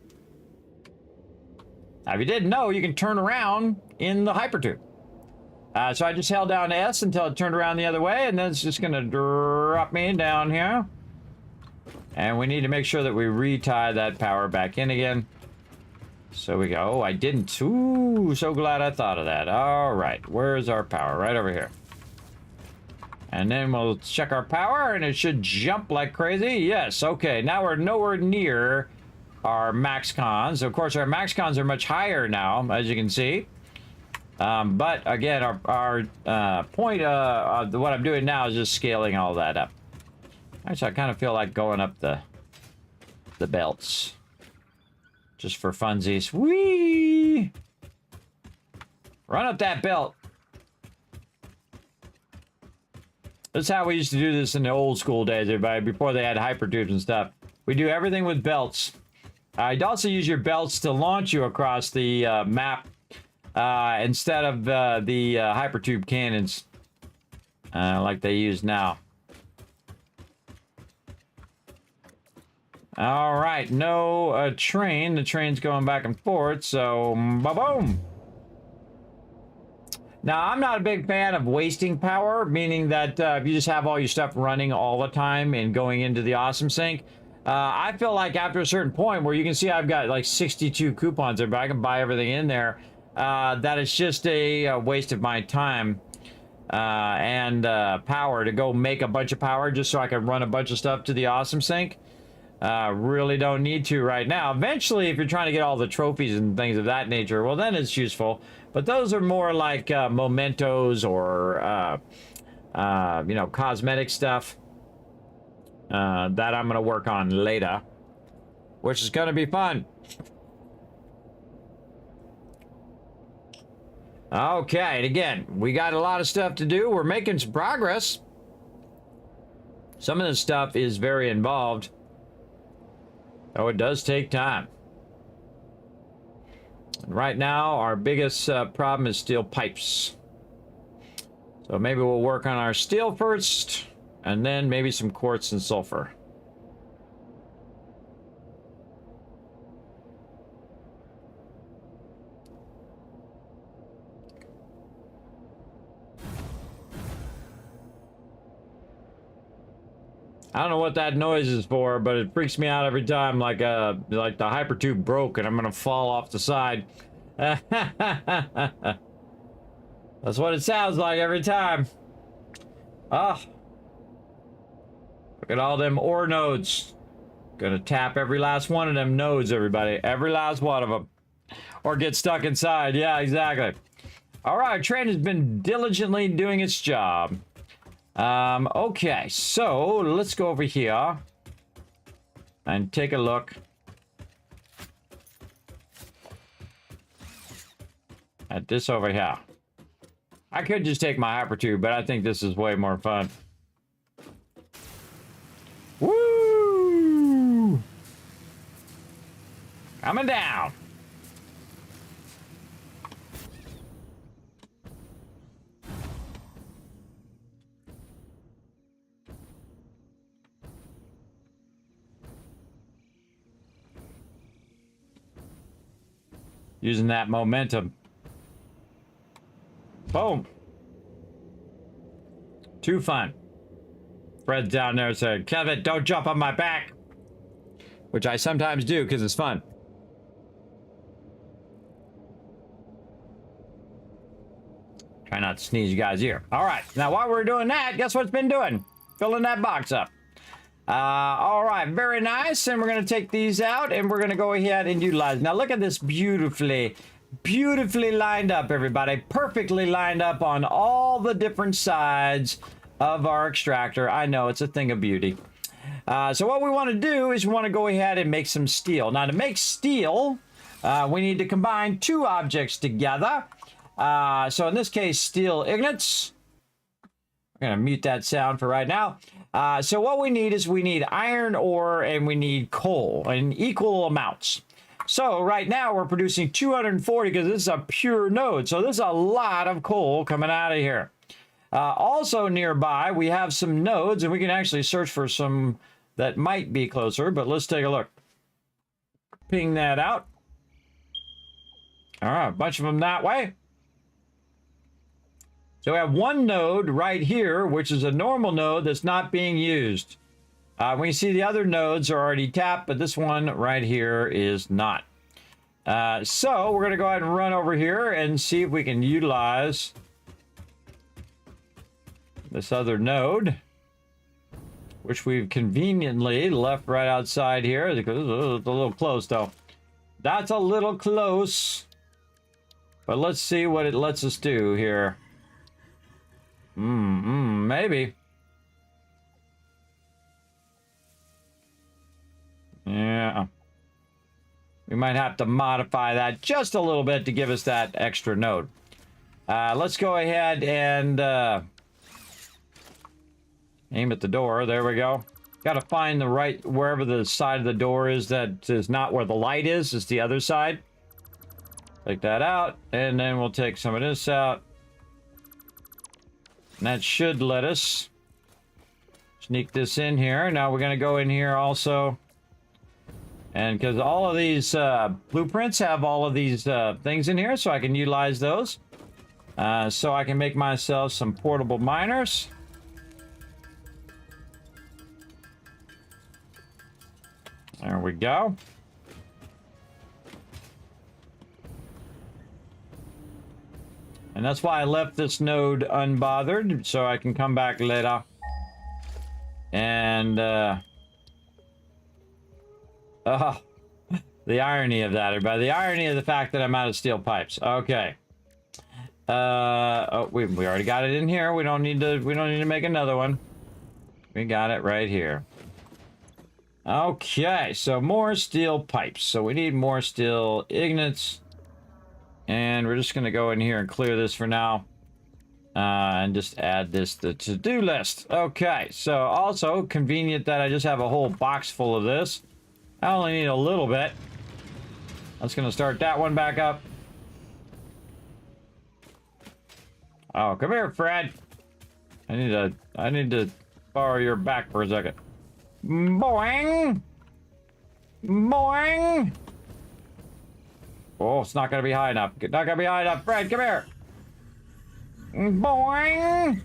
Now, if you didn't know, you can turn around in the hypertube. So I just held down S until it turned around the other way, and then it's just going to drop me down here. And we need to make sure that we retie that power back in again. So we go. Oh, I didn't. Ooh, so glad I thought of that. All right. Where's our power? Right over here. And then we'll check our power, and it should jump like crazy. Yes. Okay. Now we're nowhere near our max cons. Of course, our max cons are much higher now, as you can see. But again, our point of what I'm doing now is just scaling all that up. Actually, I kind of feel like going up the belts. Just for funsies. Whee! Run up that belt. That's how we used to do this in the old school days, everybody, before they had hypertubes and stuff. We do everything with belts. I'd also use your belts to launch you across the map instead of the hypertube cannons like they use now. All right, no train. The train's going back and forth, so ba-boom. Now, I'm not a big fan of wasting power, meaning that if you just have all your stuff running all the time and going into the awesome sink, I feel like after a certain point where you can see I've got like 62 coupons there, but I can buy everything in there, that it's just a waste of my time and power to go make a bunch of power just so I can run a bunch of stuff to the awesome sink. Really don't need to right now. Eventually, if you're trying to get all the trophies and things of that nature, well, then it's useful. But those are more like mementos or, you know, cosmetic stuff that I'm going to work on later, which is going to be fun. Okay, and again, we got a lot of stuff to do. We're making some progress. Some of this stuff is very involved. Oh, it does take time. And right now, our biggest problem is steel pipes. So maybe we'll work on our steel first, and then maybe some quartz and sulfur. I don't know what that noise is for, but it freaks me out every time, like the hypertube broke and I'm gonna fall off the side. That's what it sounds like every time. Ah. Look at all them ore nodes. Gonna tap every last one of them nodes, everybody. Every last one of them. Or get stuck inside. Yeah, exactly. All right, train has been diligently doing its job. Okay, so let's go over here and take a look at this over here. I could just take my hypertube, but I think this is way more fun. Woo! Coming down. Using that momentum. Boom. Too fun. Fred's down there saying, Kevin, don't jump on my back. Which I sometimes do because it's fun. Try not to sneeze you guys' ear. All right. Now, while we're doing that, guess what's been doing? Filling that box up. All right. Very nice. And we're going to take these out and we're going to go ahead and utilize. Now, look at this beautifully lined up, everybody. Perfectly lined up on all the different sides of our extractor. I know it's a thing of beauty. So what we want to do is we want to go ahead and make some steel. Now, to make steel, we need to combine two objects together. So in this case, steel ingots. I'm going to mute that sound for right now. So what we need is we need iron ore and we need coal in equal amounts. So right now we're producing 240 because this is a pure node. So there's a lot of coal coming out of here. Also nearby, we have some nodes and we can actually search for some that might be closer, but let's take a look. Ping that out. All right, a bunch of them that way. So we have one node right here, which is a normal node that's not being used. We see the other nodes are already tapped, but this one right here is not. So we're going to go ahead and run over here and see if we can utilize this other node, which we've conveniently left right outside here. It's a little close, though. That's a little close. But let's see what it lets us do here. Maybe. Yeah. We might have to modify that just a little bit to give us that extra node. Let's go ahead and aim at the door. There we go. Got to find the right, wherever the side of the door is that is not where the light is. It's the other side. Take that out, and then we'll take some of this out. And that should let us sneak this in here. Now we're going to go in here also. And because all of these blueprints have all of these things in here, so I can utilize those. So I can make myself some portable miners. There we go. And that's why I left this node unbothered, so I can come back later. And, oh, the irony of that, everybody. The irony of the fact that I'm out of steel pipes. Okay. Oh, we already got it in here. We don't need to make another one. We got it right here. Okay, so more steel pipes. So we need more steel ingots. And we're just going to go in here and clear this for now. And just add this to the to-do list. Okay, so also convenient that I just have a whole box full of this. I only need a little bit. That's going to start that one back up. Oh, come here, Fred. I need to borrow your back for a second. Boing! Boing! Oh, it's not going to be high enough. Not going to be high enough. Fred, come here. Boing!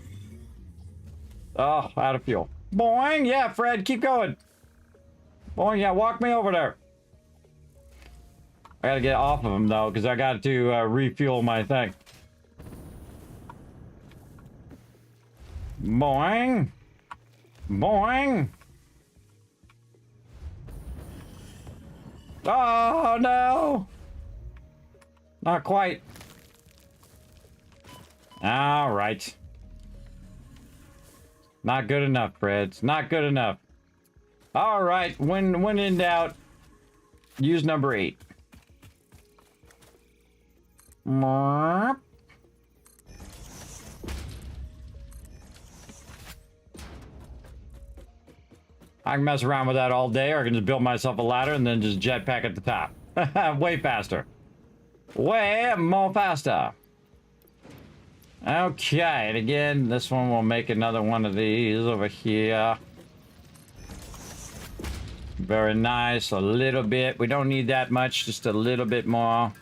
Oh, out of fuel. Boing! Yeah, Fred, keep going. Boing, yeah, walk me over there. I got to get off of him, though, because I got to refuel my thing. Boing! Boing! Oh, no! Not quite. All right. Not good enough, Fred. It's not good enough. All right. When in doubt, use number 8. I can mess around with that all day, or I can just build myself a ladder and then just jetpack at the top. Way faster. Way more faster. Okay, and again, this one will make another one of these over here. Very nice. A little bit. We don't need that much, just a little bit more.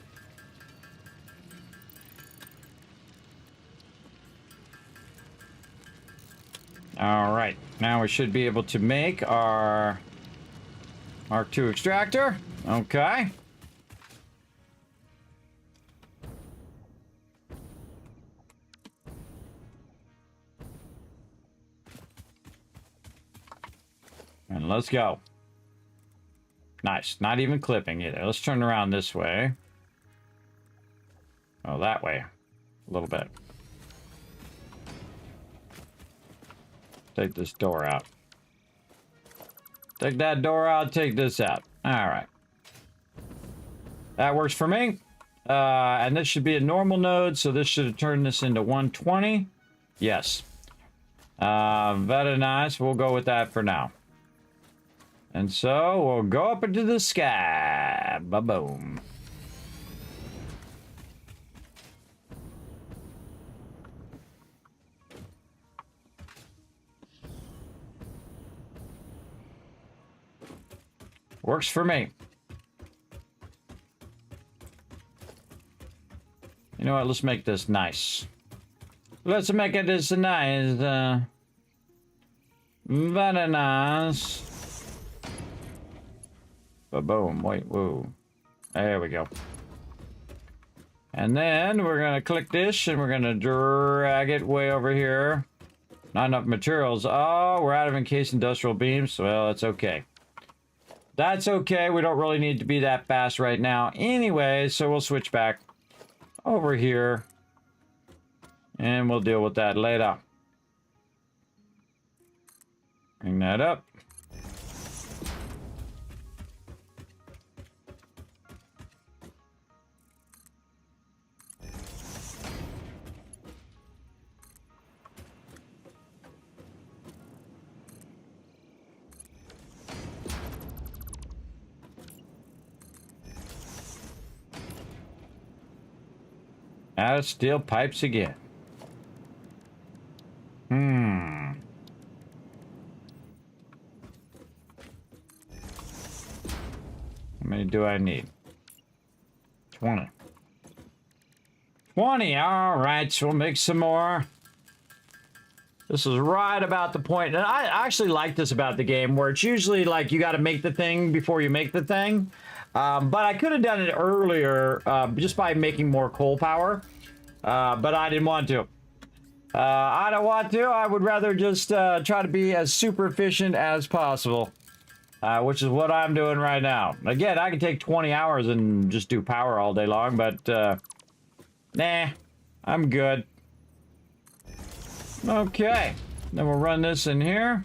All right, now we should be able to make our Mark II extractor. Okay. And let's go. Nice. Not even clipping either. Let's turn around this way. Oh, that way. A little bit. Take this door out. Take that door out, take this out. All right. That works for me. And this should be a normal node, so this should have turned this into 120. Yes. Very nice. We'll go with that for now. And so we'll go up into the sky. Ba-boom. Works for me. You know what? Let's make this nice. Let's make it this nice. Very nice. Ba-boom. Wait, whoa. There we go. And then we're going to click this and we're going to drag it way over here. Not enough materials. Oh, we're out of encased industrial beams. Well, that's okay. That's okay. We don't really need to be that fast right now anyway, so we'll switch back over here and we'll deal with that later. Bring that up. Out of steel pipes again. How many do I need? 20. 20, all right, so we'll make some more. This is right about the point, and I actually like this about the game, where it's usually like you got to make the thing before you make the thing. But I could have done it earlier just by making more coal power, but I didn't want to. I don't want to. I would rather just try to be as super efficient as possible, which is what I'm doing right now. Again, I can take 20 hours and just do power all day long, but nah, I'm good. Okay, then we'll run this in here.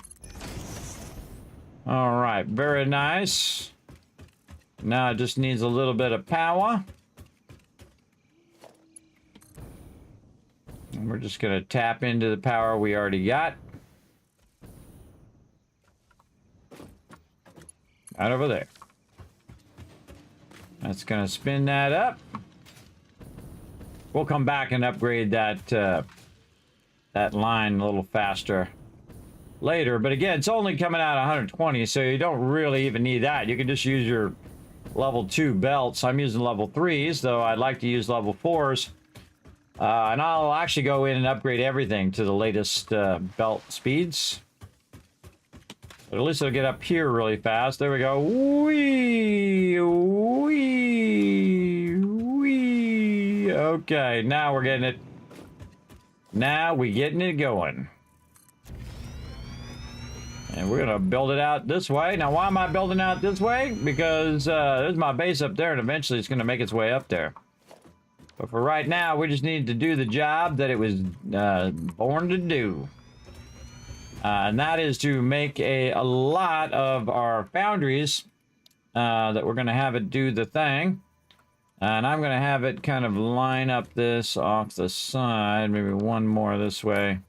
All right, very nice. Now it just needs a little bit of power. And we're just going to tap into the power we already got. Right over there. That's going to spin that up. We'll come back and upgrade that that line a little faster later. But again, it's only coming out 120, so you don't really even need that. You can just use your level 2 belts. I'm using level 3s, though I'd like to use level 4s. And I'll actually go in and upgrade everything to the latest belt speeds. But at least it'll get up here really fast. There we go. Whee! Whee! Whee! Okay, now we're getting it. Now we're getting it going. And we're going to build it out this way. Now, why am I building out this way? Because there's my base up there, and eventually it's going to make its way up there. But for right now, we just need to do the job that it was born to do. And that is to make a lot of our foundries that we're going to have it do the thing. And I'm going to have it kind of line up this off the side. Maybe one more this way.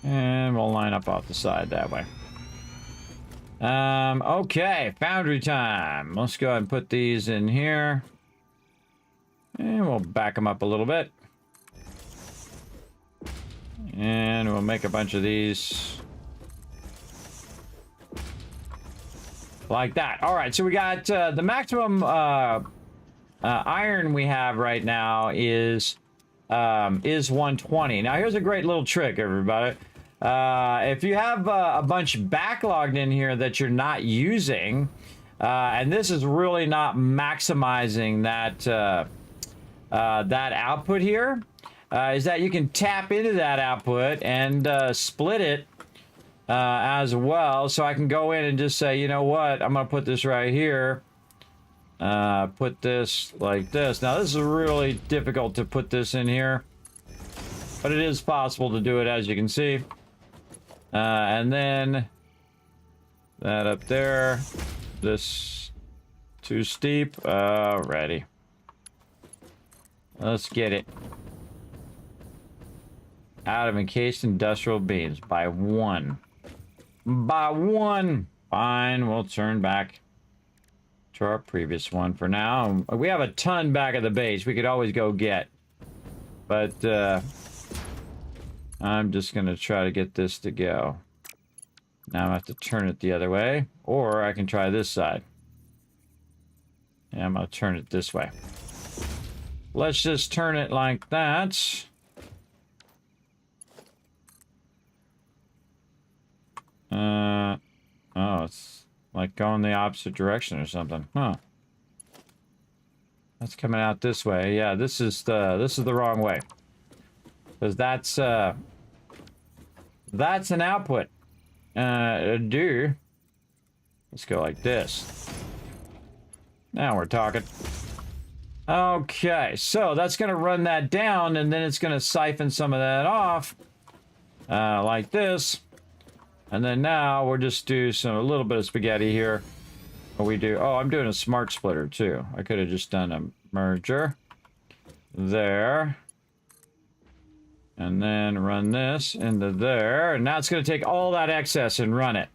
And we'll line up off the side that way. Okay, foundry time. Let's go ahead and put these in here. And we'll back them up a little bit. And we'll make a bunch of these. Like that. All right, so we got the maximum iron we have right now is 120. Now, here's a great little trick, everybody. If you have a bunch backlogged in here that you're not using, and this is really not maximizing that that output here, is that you can tap into that output and split it as well. So I can go in and just say, you know what, I'm going to put this right here. Put this like this. Now, this is really difficult to put this in here, but it is possible to do it, as you can see. And then that up there, this too steep. Ready. Let's get it out of encased industrial beams by one. By one. Fine, we'll turn back to our previous one for now. We have a ton back at the base we could always go get. But, I'm just going to try to get this to go. Now I have to turn it the other way. Or I can try this side. Yeah, I'm going to turn it this way. Let's just turn it like that. Oh, it's like going the opposite direction or something. Huh. That's coming out this way. Yeah, this is the wrong way. Because that's an output. Let's go like this. Now we're talking. Okay, so that's going to run that down, and then it's going to siphon some of that off. Like this. And then now we'll just do a little bit of spaghetti here. What we do, oh, I'm doing a smart splitter too. I could have just done a merger. There. And then run this into there. And now it's going to take all that excess and run it.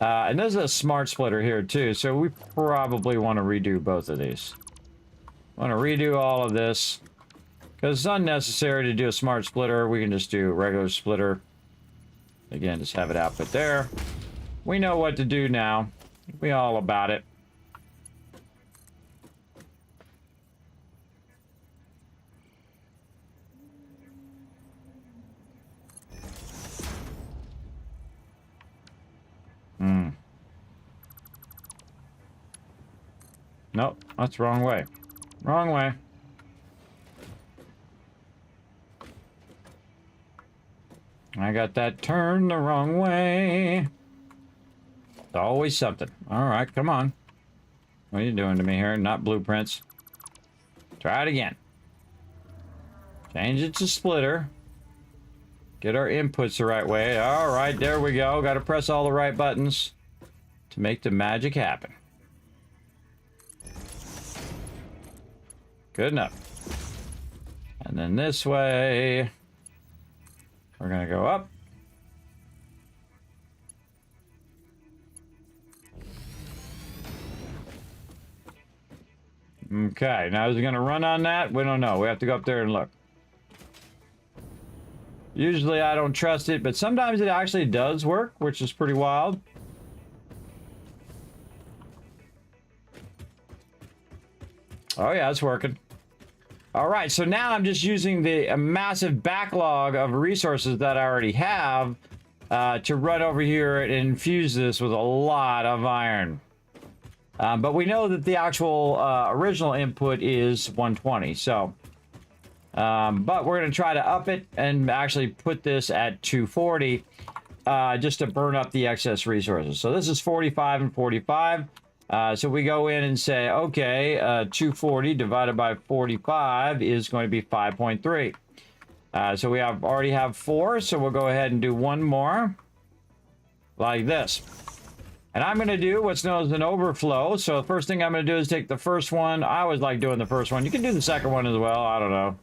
And there's a smart splitter here too. So we probably want to redo both of these. Want to redo all of this. Because it's unnecessary to do a smart splitter. We can just do a regular splitter. Again, just have it output there. We know what to do now. We all about it. Nope, that's the wrong way. Wrong way. I got that turned the wrong way. It's always something. All right, come on. What are you doing to me here? Not blueprints. Try it again. Change it to splitter. Get our inputs the right way. All right, there we go. Got to press all the right buttons to make the magic happen. Good enough. And then this way, we're going to go up. Okay, now is it going to run on that? We don't know. We have to go up there and look. Usually I don't trust it, but sometimes it actually does work, which is pretty wild. Oh yeah, it's working. All right, so now I'm just using a massive backlog of resources that I already have to run over here and infuse this with a lot of iron. But we know that the actual original input is 120, so... but we're going to try to up it and actually put this at 240 just to burn up the excess resources. So this is 45 and 45. So we go in and say, okay, 240 divided by 45 is going to be 5.3. So we already have 4, so we'll go ahead and do one more, like this. And I'm going to do what's known as an overflow. So the first thing I'm going to do is take the first one. I always like doing the first one. You can do the second one as well. I don't know.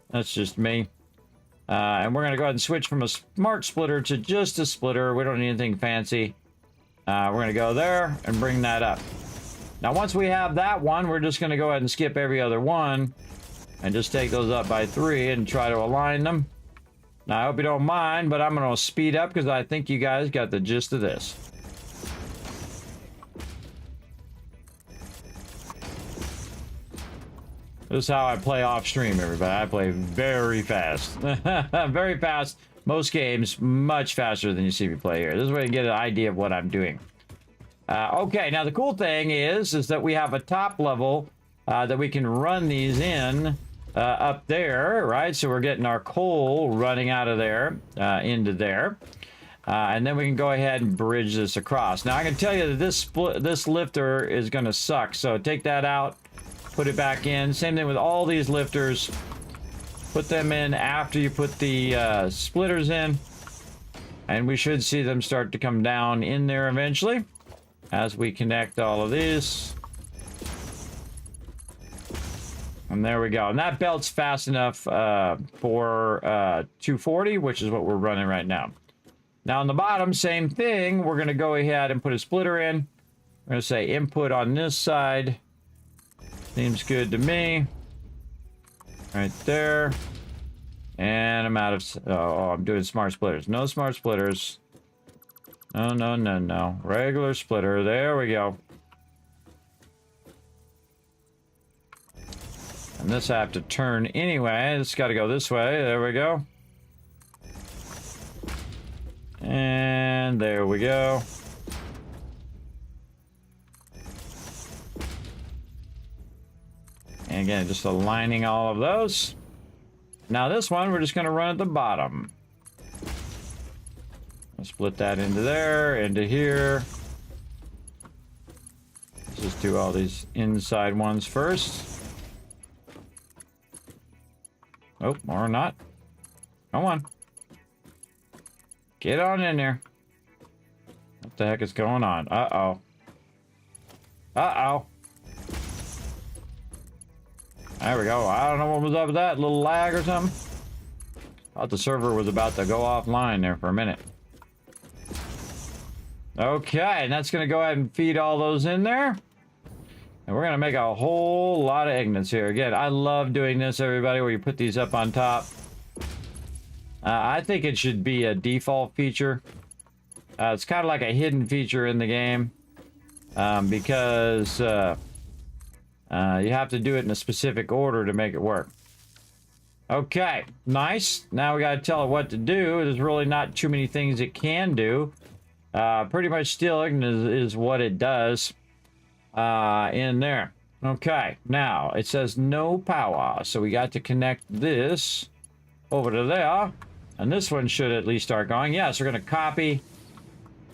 That's just me. And we're going to go ahead and switch from a smart splitter to just a splitter. We don't need anything fancy. We're going to go there and bring that up. Now, once we have that one, we're just going to go ahead and skip every other one and just take those up by 3 and try to align them. Now, I hope you don't mind, but I'm going to speed up because I think you guys got the gist of this. This is how I play off stream, everybody. I play very fast. Very fast. Most games, much faster than you see me play here. This is where you get an idea of what I'm doing. Okay, now the cool thing is that we have a top level that we can run these in up there, right? So we're getting our coal running out of there into there. And then we can go ahead and bridge this across. Now I can tell you that this lifter is going to suck. So take that out. Put it back in. Same thing with all these lifters. Put them in after you put the splitters in. And we should see them start to come down in there eventually as we connect all of these. And there we go. And that belt's fast enough for 240, which is what we're running right now. Now on the bottom, same thing. We're going to go ahead and put a splitter in. We're going to say input on this side. Seems good to me. Right there. And I'm out of... Oh, I'm doing smart splitters. No smart splitters. No, no, no, no. Regular splitter. There we go. And this I have to turn anyway. It's got to go this way. There we go. And there we go. And again, just aligning all of those. Now this one, we're just going to run at the bottom. I'll split that into there, into here. Let's just do all these inside ones first. Oh, or not. Come on. Get on in there. What the heck is going on? Uh-oh. Uh-oh. There we go. I don't know what was up with that. A little lag or something. Thought the server was about to go offline there for a minute. Okay, and that's going to go ahead and feed all those in there. And we're going to make a whole lot of ignites here. Again, I love doing this, everybody, where you put these up on top. I think it should be a default feature. It's kind of like a hidden feature in the game. Because... you have to do it in a specific order to make it work. Okay, nice. Now we got to tell it what to do. There's really not too many things it can do. Pretty much still is what it does in there. Okay, now it says no power. So we got to connect this over to there. And this one should at least start going. Yes, we're going to copy.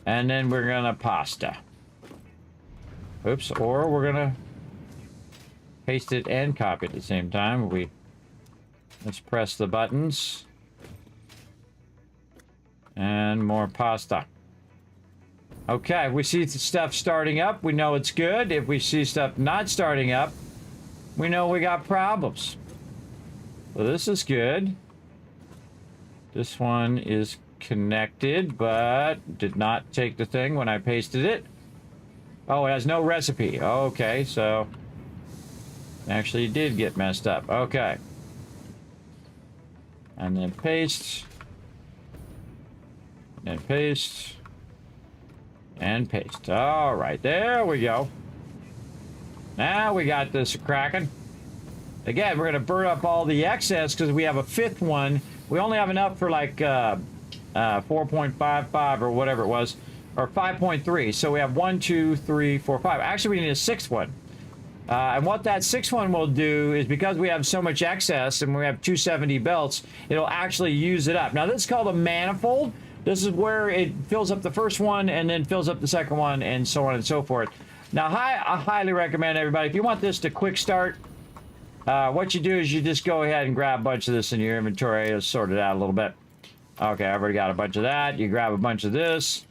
And then we're going to pasta. Oops, or we're going to paste it and copy at the same time. Let's press the buttons. And more pasta. Okay, if we see stuff starting up, we know it's good. If we see stuff not starting up, we know we got problems. So this is good. This one is connected, but did not take the thing when I pasted it. Oh, it has no recipe. Okay, so actually did get messed up. Okay. And then paste. And paste. And paste. All right, there we go. Now we got this cracking. Again, we're going to burn up all the excess because we have a fifth one. We only have enough for like 4.55 or whatever it was, or 5.3. So we have 1, 2, 3, 4, 5. Actually, we need a sixth one. And what that sixth one will do is, because we have so much excess and we have 270 belts, it'll actually use it up. Now, this is called a manifold. This is where it fills up the first one and then fills up the second one and so on and so forth. Now, I highly recommend everybody, if you want this to quick start, what you do is you just go ahead and grab a bunch of this in your inventory. It'll sort it out a little bit. Okay, I've already got a bunch of that. You grab a bunch of this,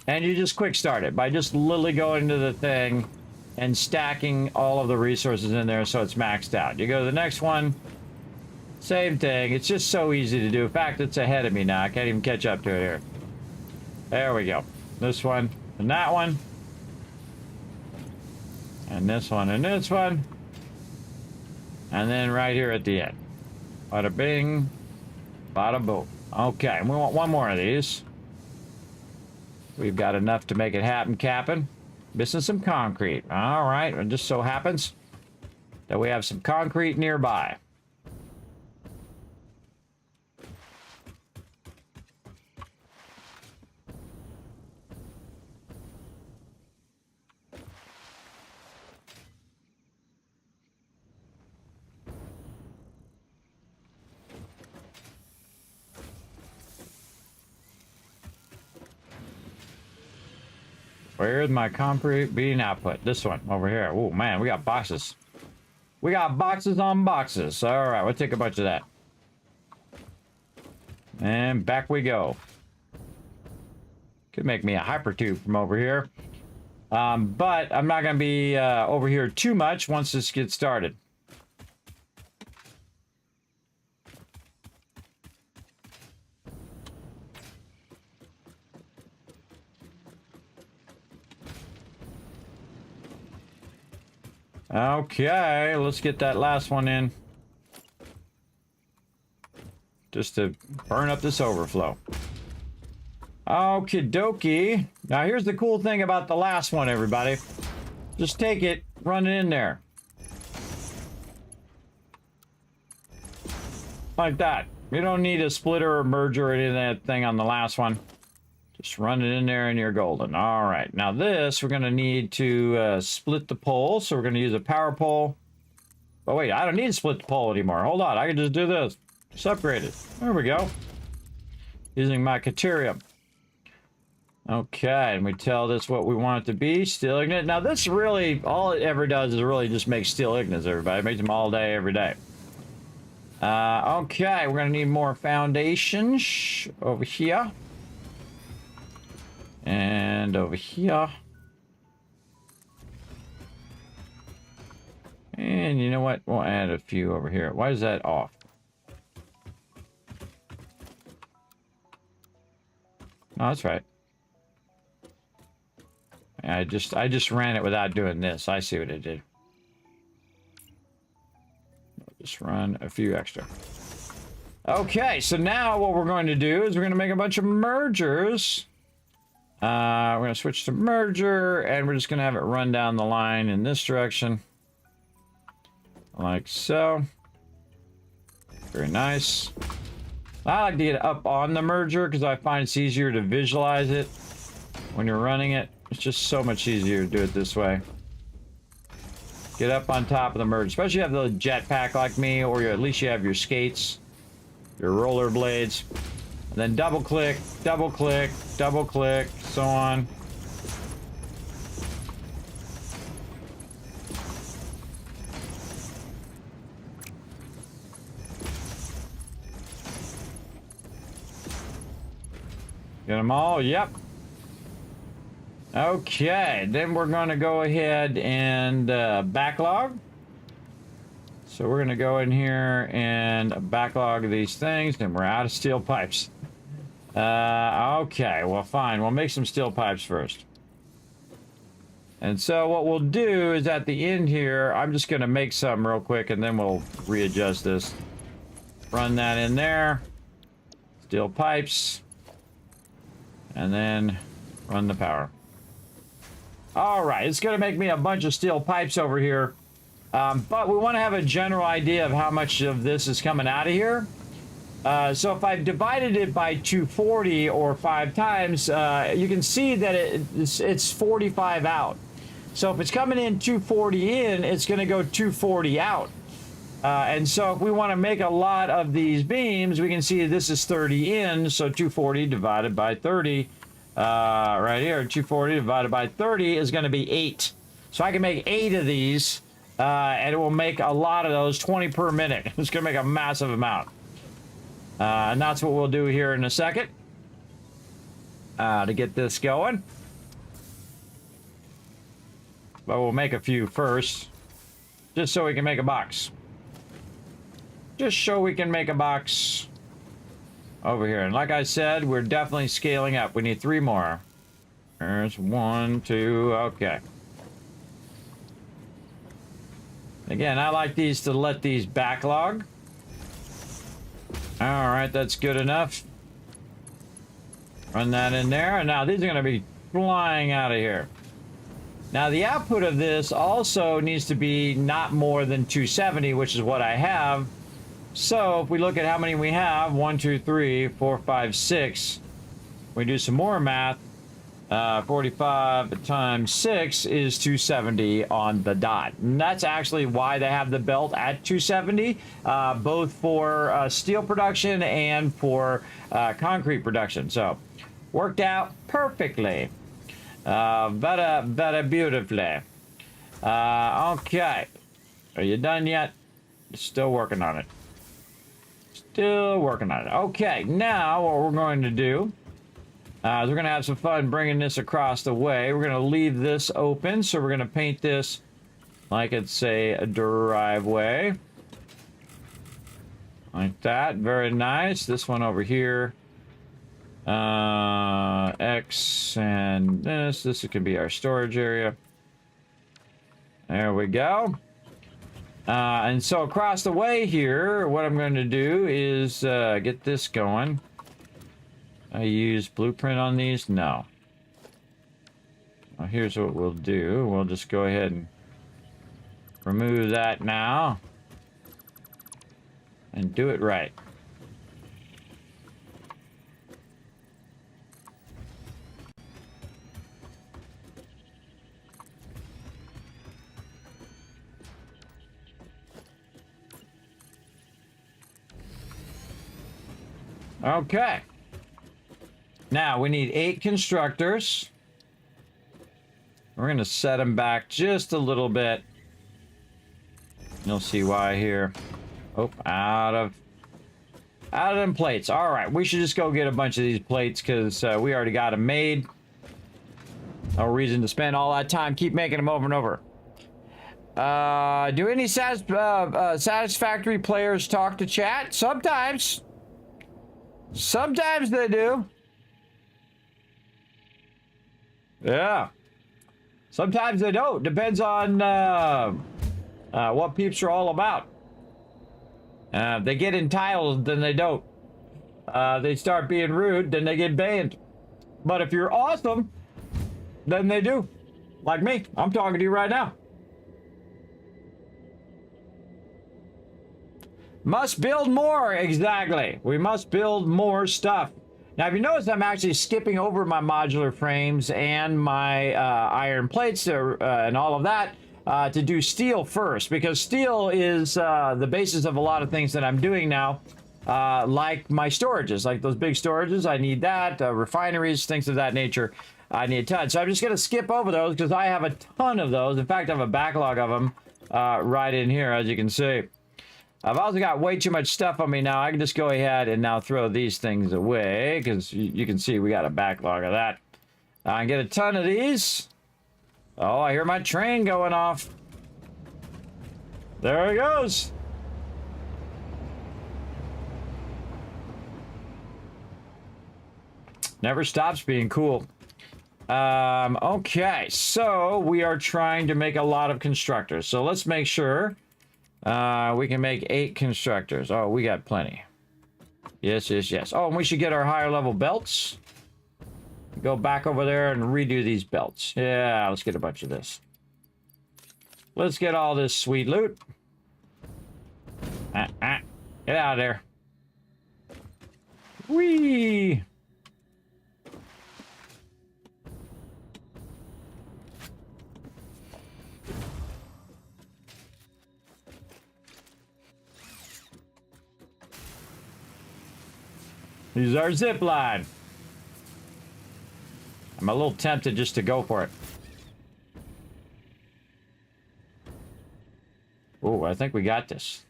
and you just quick start it by just literally going to the thing and stacking all of the resources in there so it's maxed out. You go to the next one, same thing. It's just so easy to do. In fact, it's ahead of me now. I can't even catch up to it here. There we go. This one and that one. And this one and this one. And then right here at the end. Bada bing, bada boom. Okay, and we want one more of these. We've got enough to make it happen, Captain. Missing some concrete. All right, it just so happens that we have some concrete nearby. Where's my concrete being output? This one over here. Oh man, we got boxes. We got boxes on boxes. All right, we'll take a bunch of that. And back we go. Could make me a hypertube from over here. But I'm not going to be over here too much once this gets started. Okay, let's get that last one in. Just to burn up this overflow. Okie dokie. Now here's the cool thing about the last one, everybody. Just take it, run it in there. Like that. You don't need a splitter or merger or any of that thing on the last one. Just run it in there and you're golden. All right. Now this, we're going to need to split the pole. So we're going to use a power pole. Oh, wait. I don't need to split the pole anymore. Hold on. I can just do this. Just upgrade it. There we go. Using my Caterium. Okay. And we tell this what we want it to be. Steel ignet. Now this really, all it ever does is really just make steel ignits, everybody. It makes them all day, every day. Okay. We're going to need more foundations over here. And over here. And you know what? We'll add a few over here. Why is that off? No, that's right. I just ran it without doing this. I see what it did. Just run a few extra. Okay, so now what we're going to do is we're going to make a bunch of mergers. We're going to switch to merger, and we're just going to have it run down the line in this direction. Like so. Very nice. I like to get up on the merger because I find it's easier to visualize it when you're running it. It's just so much easier to do it this way. Get up on top of the merge, especially if you have the jetpack like me, or at least you have your skates, your roller blades. And then double click, so on. Get them all? Yep. Okay, then we're going to go ahead and backlog. So we're going to go in here and backlog these things, and we're out of steel pipes. Okay, well, fine. We'll make some steel pipes first. And so what we'll do is at the end here, I'm just going to make some real quick, and then we'll readjust this. Run that in there. Steel pipes. And then run the power. All right, it's going to make me a bunch of steel pipes over here. But we want to have a general idea of how much of this is coming out of here. So if I've divided it by 240 or 5 times, you can see that it's 45 out. So if it's coming in 240 in, it's going to go 240 out. And so if we want to make a lot of these beams, we can see this is 30 in, so 240 divided by 30. Right here, 240 divided by 30 is going to be 8. So I can make 8 of these, and it will make a lot of those, 20 per minute. It's going to make a massive amount. And that's what we'll do here in a second to get this going. But we'll make a few first, just so we can make a box. Just so we can make a box over here. And like I said, we're definitely scaling up. We need 3 more. There's 1, 2, okay. Again, I like these to let these backlog. All right, that's good enough. Run that in there, and now these are going to be flying out of here. Now, the output of this also needs to be not more than 270, which is what I have. So, if we look at how many we have, 1, 2, 3, 4, 5, 6. We do some more math. 45 times 6 is 270 on the dot. And that's actually why they have the belt at 270, both for steel production and for concrete production. So, worked out perfectly. Very beautifully. Okay. Are you done yet? Still working on it. Still working on it. Okay, now what we're going to do is we're going to have some fun bringing this across the way. We're going to leave this open, so we're going to paint this like it's a driveway. Like that. Very nice. This one over here. X and this. This could be our storage area. There we go. And so across the way here, what I'm going to do is get this going. I use blueprint on these? No. Well, here's what we'll do. We'll just go ahead and remove that now. And do it right. Okay. Now, we need 8 constructors. We're going to set them back just a little bit. You'll see why here. Oh, out of them plates. All right, we should just go get a bunch of these plates because we already got them made. No reason to spend all that time. Keep making them over and over. Do any Satisfactory players talk to chat? Sometimes. Sometimes they do. Yeah. Sometimes they don't. Depends on what peeps are all about. If they get entitled, then they don't. They start being rude, then they get banned. But if you're awesome, then they do. Like me. I'm talking to you right now. Must build more. Exactly. We must build more stuff. Now, if you notice, I'm actually skipping over my modular frames and my iron plates and all of that to do steel first, because steel is the basis of a lot of things that I'm doing now, like my storages, like those big storages. I need that. Refineries, things of that nature. I need a ton. So I'm just going to skip over those because I have a ton of those. In fact, I have a backlog of them right in here, as you can see. I've also got way too much stuff on me now. I can just go ahead and now throw these things away because you can see we got a backlog of that. I can get a ton of these. Oh, I hear my train going off. There it goes. Never stops being cool. Okay, so we are trying to make a lot of constructors. So let's make sure we can make 8 constructors. Oh, we got plenty. Yes, yes, yes. Oh, and we should get our higher level belts. Go back over there and redo these belts. Yeah, let's get a bunch of this. Let's get all this sweet loot. Get out of there. Whee! This is our zip line. I'm a little tempted just to go for it. I think we got this.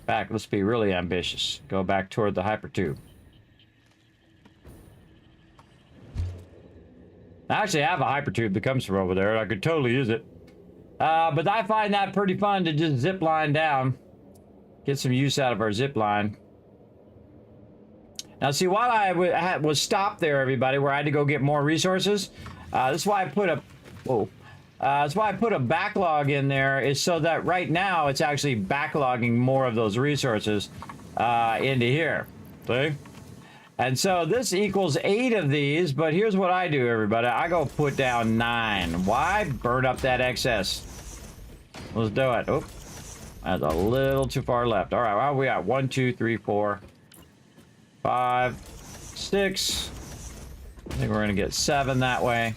Back, let's be really ambitious. Go back toward the hypertube. I actually have a hypertube that comes from over there. I could totally use it. But I find that pretty fun to just zip line down. Get some use out of our zip line. Now, see, while I was stopped there, everybody, where I had to go get more resources, that's why I put a... Whoa. That's why I put a backlog in there, is so that right now it's actually backlogging more of those resources into here. See? And so this equals 8 of these, but here's what I do, everybody. I go put down 9. Why? Burn up that excess. Let's do it. Oh, that's a little too far left. All right, well, we got 1, 2, 3, 4, 5, 6. I think we're going to get 7 that way.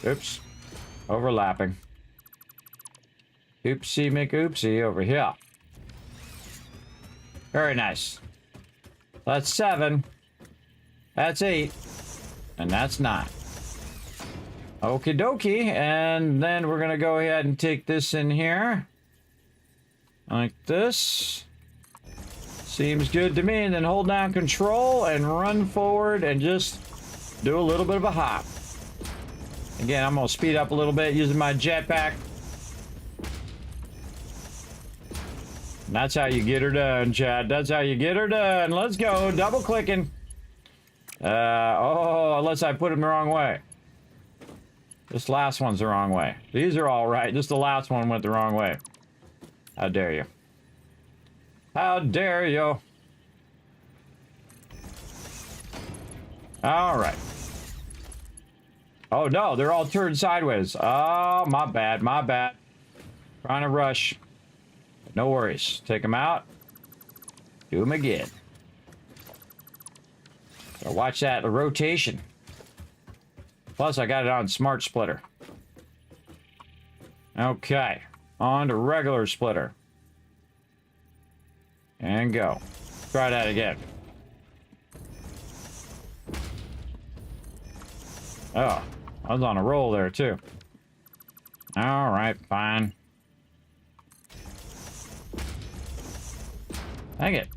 Oops. Overlapping. Oopsie McOopsie over here. Very nice. That's 7. That's 8. And that's 9. Okie dokie. And then we're going to go ahead and take this in here. Like this. Seems good to me. And then hold down control and run forward and just do a little bit of a hop. Again, I'm going to speed up a little bit using my jetpack. And that's how you get her done, Chad. That's how you get her done. Let's go. Double clicking. Oh, unless I put them the wrong way. This last one's the wrong way. These are all right. Just the last one went the wrong way. How dare you? How dare you? All right. Oh, no, they're all turned sideways. Oh, my bad, my bad. Trying to rush. No worries. Take them out. Do them again. So watch that, the rotation. Plus, I got it on Smart Splitter. Okay, on to regular splitter. And go. Try that again. Oh, I was on a roll there, too. All right, fine. Dang it.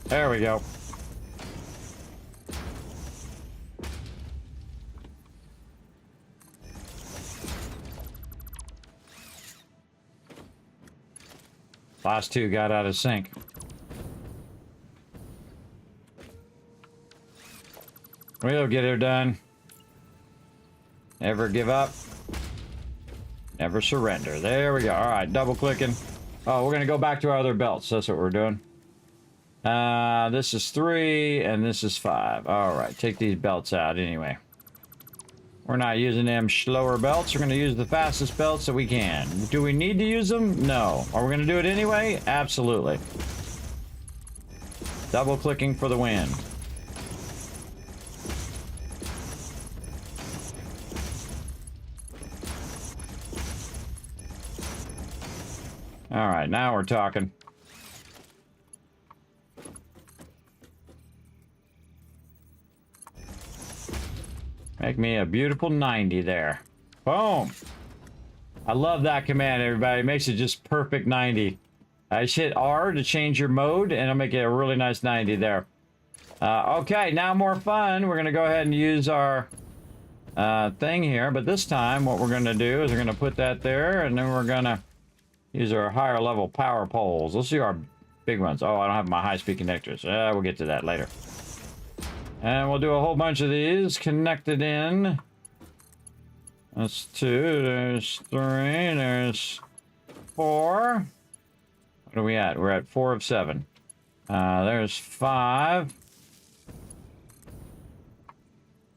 There we go. Last two got out of sync. We'll get her done. Never give up. Never surrender. There we go. All right, double clicking. Oh, we're going to go back to our other belts. That's what we're doing. This is 3 and this is 5. All right, take these belts out anyway. We're not using them slower belts. We're going to use the fastest belts that we can. Do we need to use them? No. Are we going to do it anyway? Absolutely. Double clicking for the win. All right, now we're talking. Make me a beautiful 90 there. Boom. I love that command, everybody. It makes it just perfect 90. I just hit R to change your mode, and it'll make it a really nice 90 there. Okay, now more fun. We're going to go ahead and use our thing here. But this time, what we're going to do is we're going to put that there, and then we're going to use our higher level power poles. Let's see our big ones. Oh, I don't have my high-speed connectors. We'll get to that later. And we'll do a whole bunch of these connected in. That's 2, there's 3, there's 4. What are we at? We're at 4 of 7. There's 5.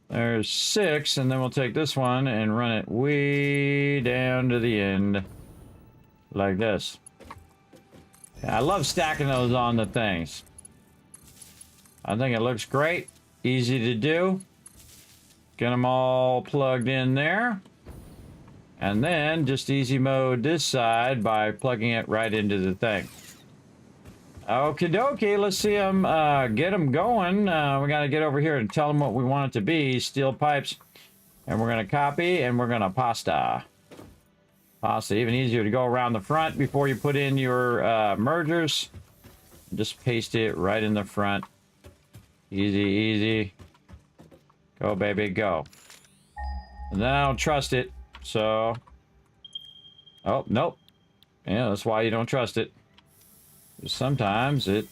There's 6, and then we'll take this one and run it way down to the end. Like this. I love stacking those on the things. I think it looks great. Easy to do. Get them all plugged in there. And then just easy mode this side by plugging it right into the thing. Okie dokie, let's see them, get them going. We got to get over here and tell them what we want it to be. Steel pipes. And we're going to copy and we're going to pasta. Pasta, even easier to go around the front before you put in your mergers. Just paste it right in the front. Easy, easy. Go, baby, go. And then I don't trust it, so... Oh, nope. Yeah, that's why you don't trust it. Sometimes it...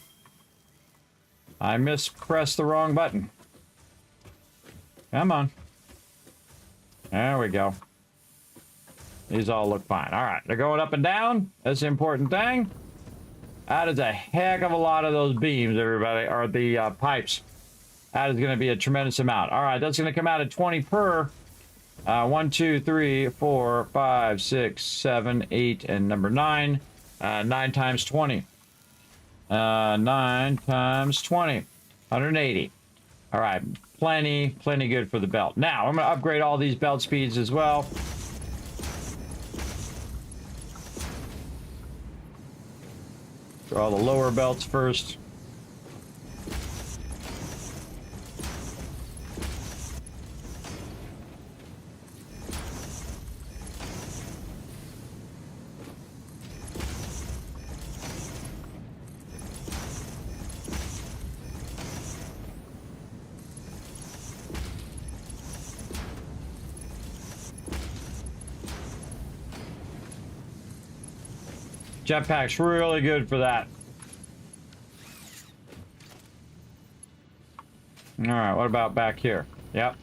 I mispressed the wrong button. Come on. There we go. These all look fine. All right, they're going up and down. That's the important thing. That is a heck of a lot of those beams, everybody, or the pipes. That is going to be a tremendous amount. All right, that's going to come out at 20 per. 1, 2, 3, 4, 5, 6, 7, 8, and number 9. 9 times 20. 9 times 20. 180. All right, plenty good for the belt. Now, I'm going to upgrade all these belt speeds as well. Draw the lower belts first. Jetpack's really good for that. All right, what about back here? Yep.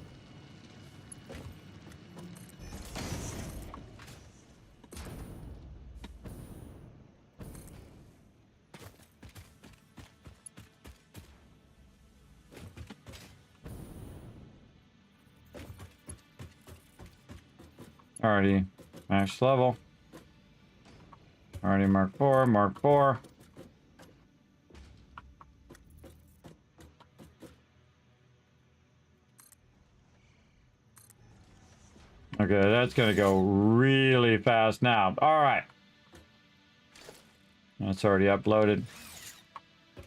Already max level. Already Mark 4, Mark 4. Okay, that's gonna go really fast now. All right. That's already uploaded.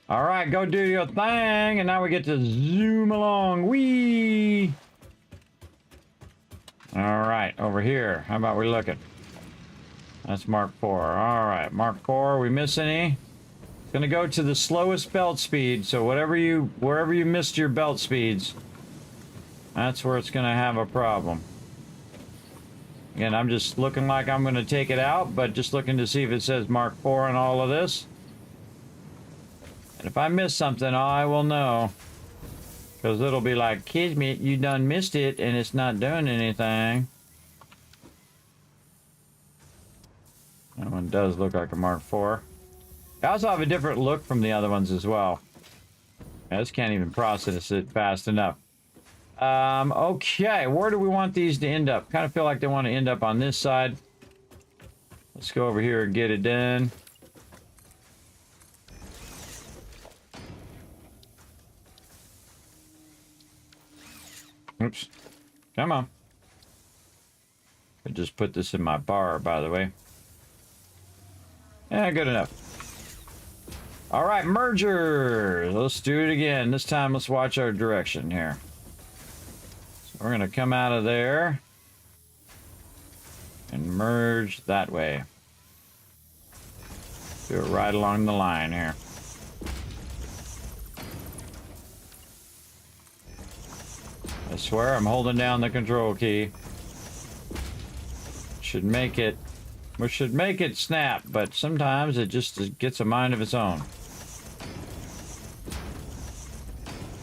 All right, go do your thing, and now we get to zoom along. Whee! All right, over here. How about we look at? That's Mark 4. All right, Mark 4. We miss any? It's gonna go to the slowest belt speed. So wherever you missed your belt speeds, that's where it's gonna have a problem. Again, I'm just looking like I'm gonna take it out, but just looking to see if it says Mark 4 on all of this. And if I miss something, I will know. Because it'll be like, Kismet, you done missed it, and it's not doing anything. That one does look like a Mark 4. I also have a different look from the other ones as well. I just can't even process it fast enough. Okay, where do we want these to end up? Kind of feel like they want to end up on this side. Let's go over here and get it done. Oops. Come on. I just put this in my bar, by the way. Yeah, good enough. All right, merger. Let's do it again. This time, let's watch our direction here. So we're going to come out of there and merge that way. Do it right along the line here. I swear I'm holding down the control key. Should make it... We should make it snap, but sometimes it just gets a mind of its own.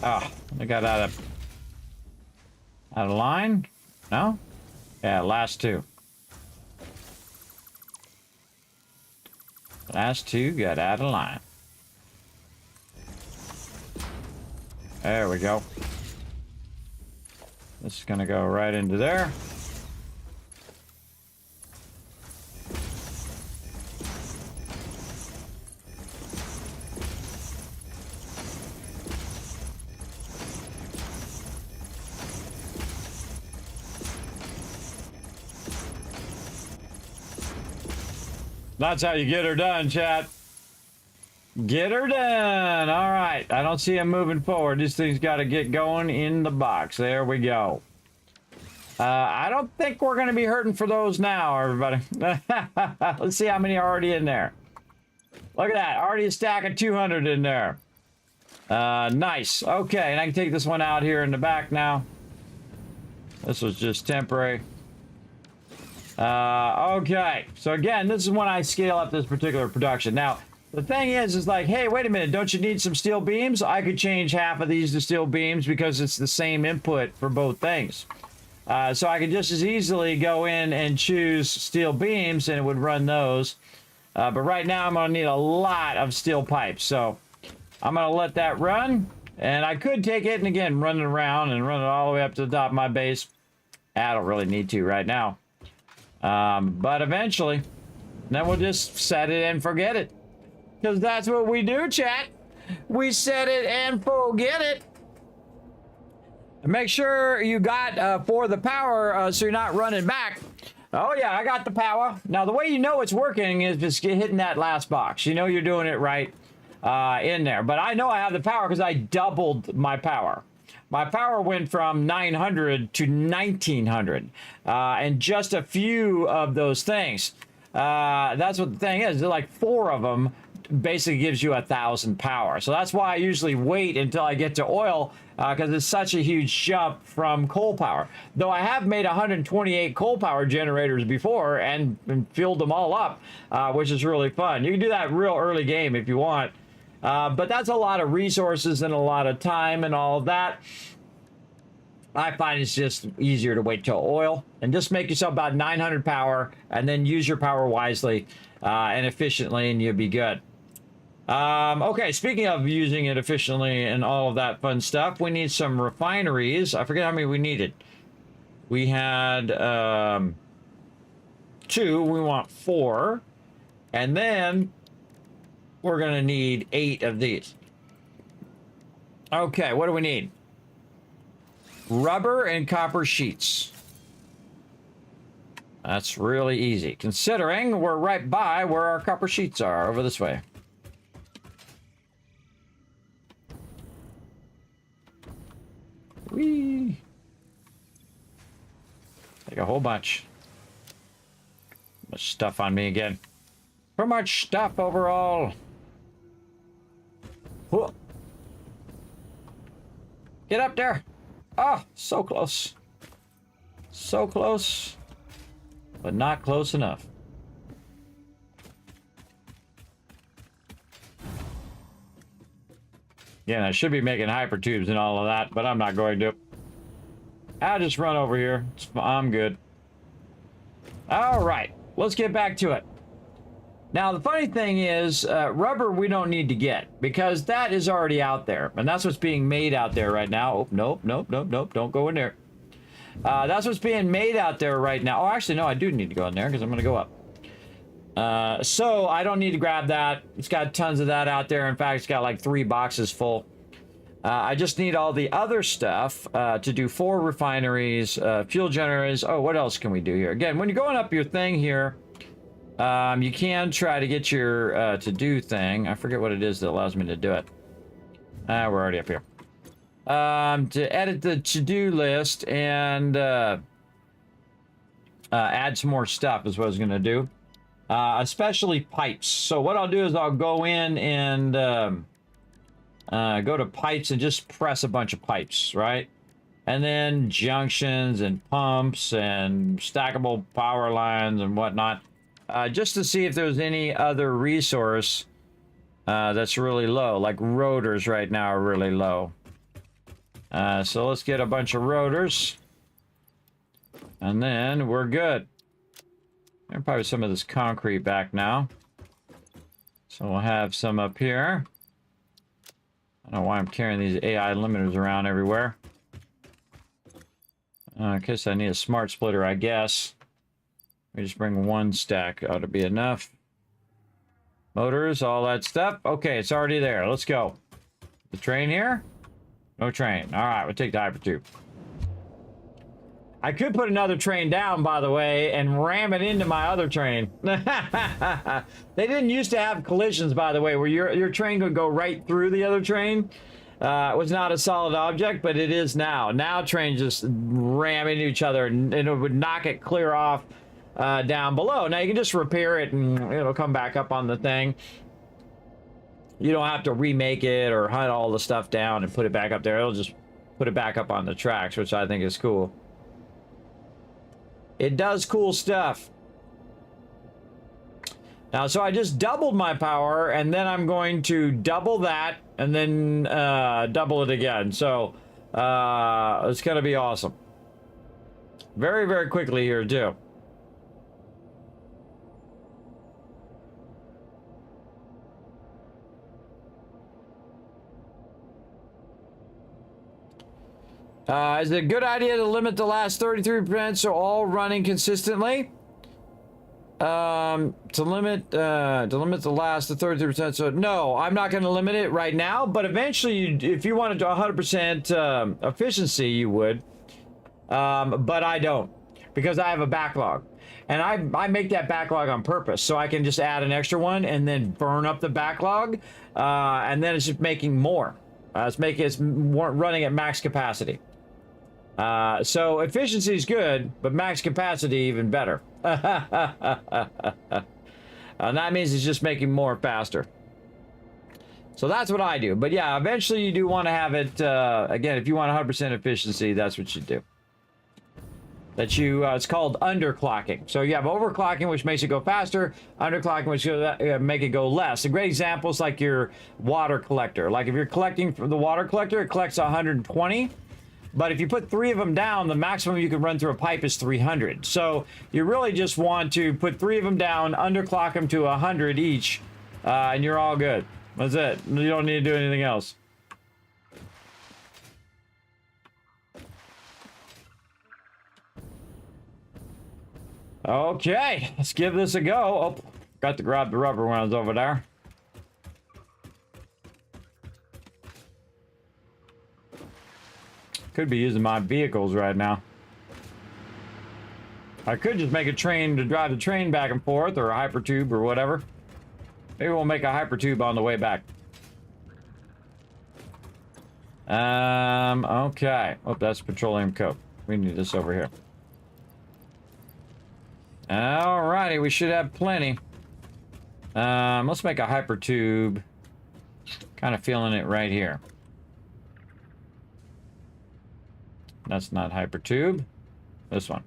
Ah, I got out of line? No? Yeah, last two. Last two got out of line. There we go. This is gonna go right into there. That's how you get her done, chat. Get her done. All right. I don't see him moving forward. This thing's got to get going in the box. There we go. I don't think we're going to be hurting for those now, everybody. Let's see how many are already in there. Look at that. Already a stack of 200 in there. Nice. Okay, and I can take this one out here in the back now. This was just temporary. Okay. So again, this is when I scale up this particular production. Now, the thing is like, hey, wait a minute. Don't you need some steel beams? I could change half of these to steel beams because it's the same input for both things. So I could just as easily go in and choose steel beams and it would run those. But right now I'm going to need a lot of steel pipes. So I'm going to let that run. And I could take it and again run it around and run it all the way up to the top of my base. I don't really need to right now. But eventually, then we'll just set it and forget it. Because that's what we do, chat. We set it and forget it. And make sure you got for the power so you're not running back. Oh yeah, I got the power. Now the way you know it's working is just hitting that last box. You know you're doing it right in there. But I know I have the power because I doubled my power. My power went from 900 to 1900. And just a few of those things. That's what the thing is. There's like 4 of them. Basically gives you 1,000 power. So that's why I usually wait until I get to oil because it's such a huge jump from coal power. Though I have made 128 coal power generators before and filled them all up, which is really fun. You can do that real early game if you want. But that's a lot of resources and a lot of time and all of that. I find it's just easier to wait till oil and just make yourself about 900 power and then use your power wisely and efficiently and you'll be good. Okay, speaking of using it efficiently and all of that fun stuff, we need some refineries. I forget how many we needed. We had 2. We want 4. And then we're going to need 8 of these. Okay, what do we need? Rubber and copper sheets. That's really easy, considering we're right by where our copper sheets are, over this way. Whee! Take a whole bunch. Much stuff on me again. Too much stuff overall. Whoa. Get up there. Oh, so close. So close. But not close enough. Yeah, I should be making hypertubes and all of that, but I'm not going to. I'll just run over here. I'm good. All right, let's get back to it. Now, the funny thing is, rubber we don't need to get because that is already out there. And that's what's being made out there right now. Oh, nope, nope, nope, nope. Don't go in there. That's what's being made out there right now. Oh, actually, no, I do need to go in there because I'm going to go up. So I don't need to grab that. It's got tons of that out there. In fact, it's got like 3 boxes full. I just need all the other stuff to do 4 refineries, fuel generators. Oh, what else can we do here? Again, when you're going up your thing here, you can try to get your to-do thing. I forget what it is that allows me to do it. We're already up here. To edit the to-do list and add some more stuff is what I was going to do. Especially pipes. So what I'll do is I'll go in and go to pipes and just press a bunch of pipes, right? And then junctions and pumps and stackable power lines and whatnot. Just to see if there's any other resource that's really low. Like rotors right now are really low. So let's get a bunch of rotors. And then we're good. And probably some of this concrete back now. So we'll have some up here. I don't know why I'm carrying these AI limiters around everywhere. In case I need a smart splitter, I guess. We just bring 1 stack. Ought to be enough. Motors, all that stuff. Okay, it's already there. Let's go. The train here? No train. All right, we'll take the hypertube. I could put another train down, by the way, and ram it into my other train. They didn't used to have collisions, by the way, where your train could go right through the other train. It was not a solid object, but it is now. Now trains just ram into each other, and it would knock it clear off down below. Now you can just repair it, and it'll come back up on the thing. You don't have to remake it or hunt all the stuff down and put it back up there. It'll just put it back up on the tracks, which I think is cool. It does cool stuff. Now, so I just doubled my power, and then I'm going to double that, and then double it again. So, it's going to be awesome. Very, very quickly here, too. Is it a good idea to limit the last 33% so all running consistently? To limit the last 33%. So no, I'm not going to limit it right now. But eventually, if you wanted to 100% efficiency, you would. But I don't, because I have a backlog, and I make that backlog on purpose so I can just add an extra one and then burn up the backlog, and then it's just making more. It's running at max capacity. So efficiency is good, but max capacity even better. And that means it's just making more faster. So that's what I do. But yeah, eventually you do want to have it, again, if you want 100% efficiency, that's what you do. It's called underclocking. So you have overclocking, which makes it go faster, underclocking, which make it go less. A great example is like your water collector. Like if you're collecting from the water collector, it collects 120. But if you put 3 of them down, the maximum you can run through a pipe is 300. So you really just want to put 3 of them down, underclock them to 100 each, and you're all good. That's it. You don't need to do anything else. Okay, let's give this a go. Oh, got to grab the rubber when I was over there. Could be using my vehicles right now. I could just make a train to drive the train back and forth, or a hypertube or whatever. Maybe we'll make a hypertube on the way back. Okay. Oh, that's petroleum coke. We need this over here. Alrighty, we should have plenty. Let's make a hypertube. Kind of feeling it right here. That's not hypertube. This one.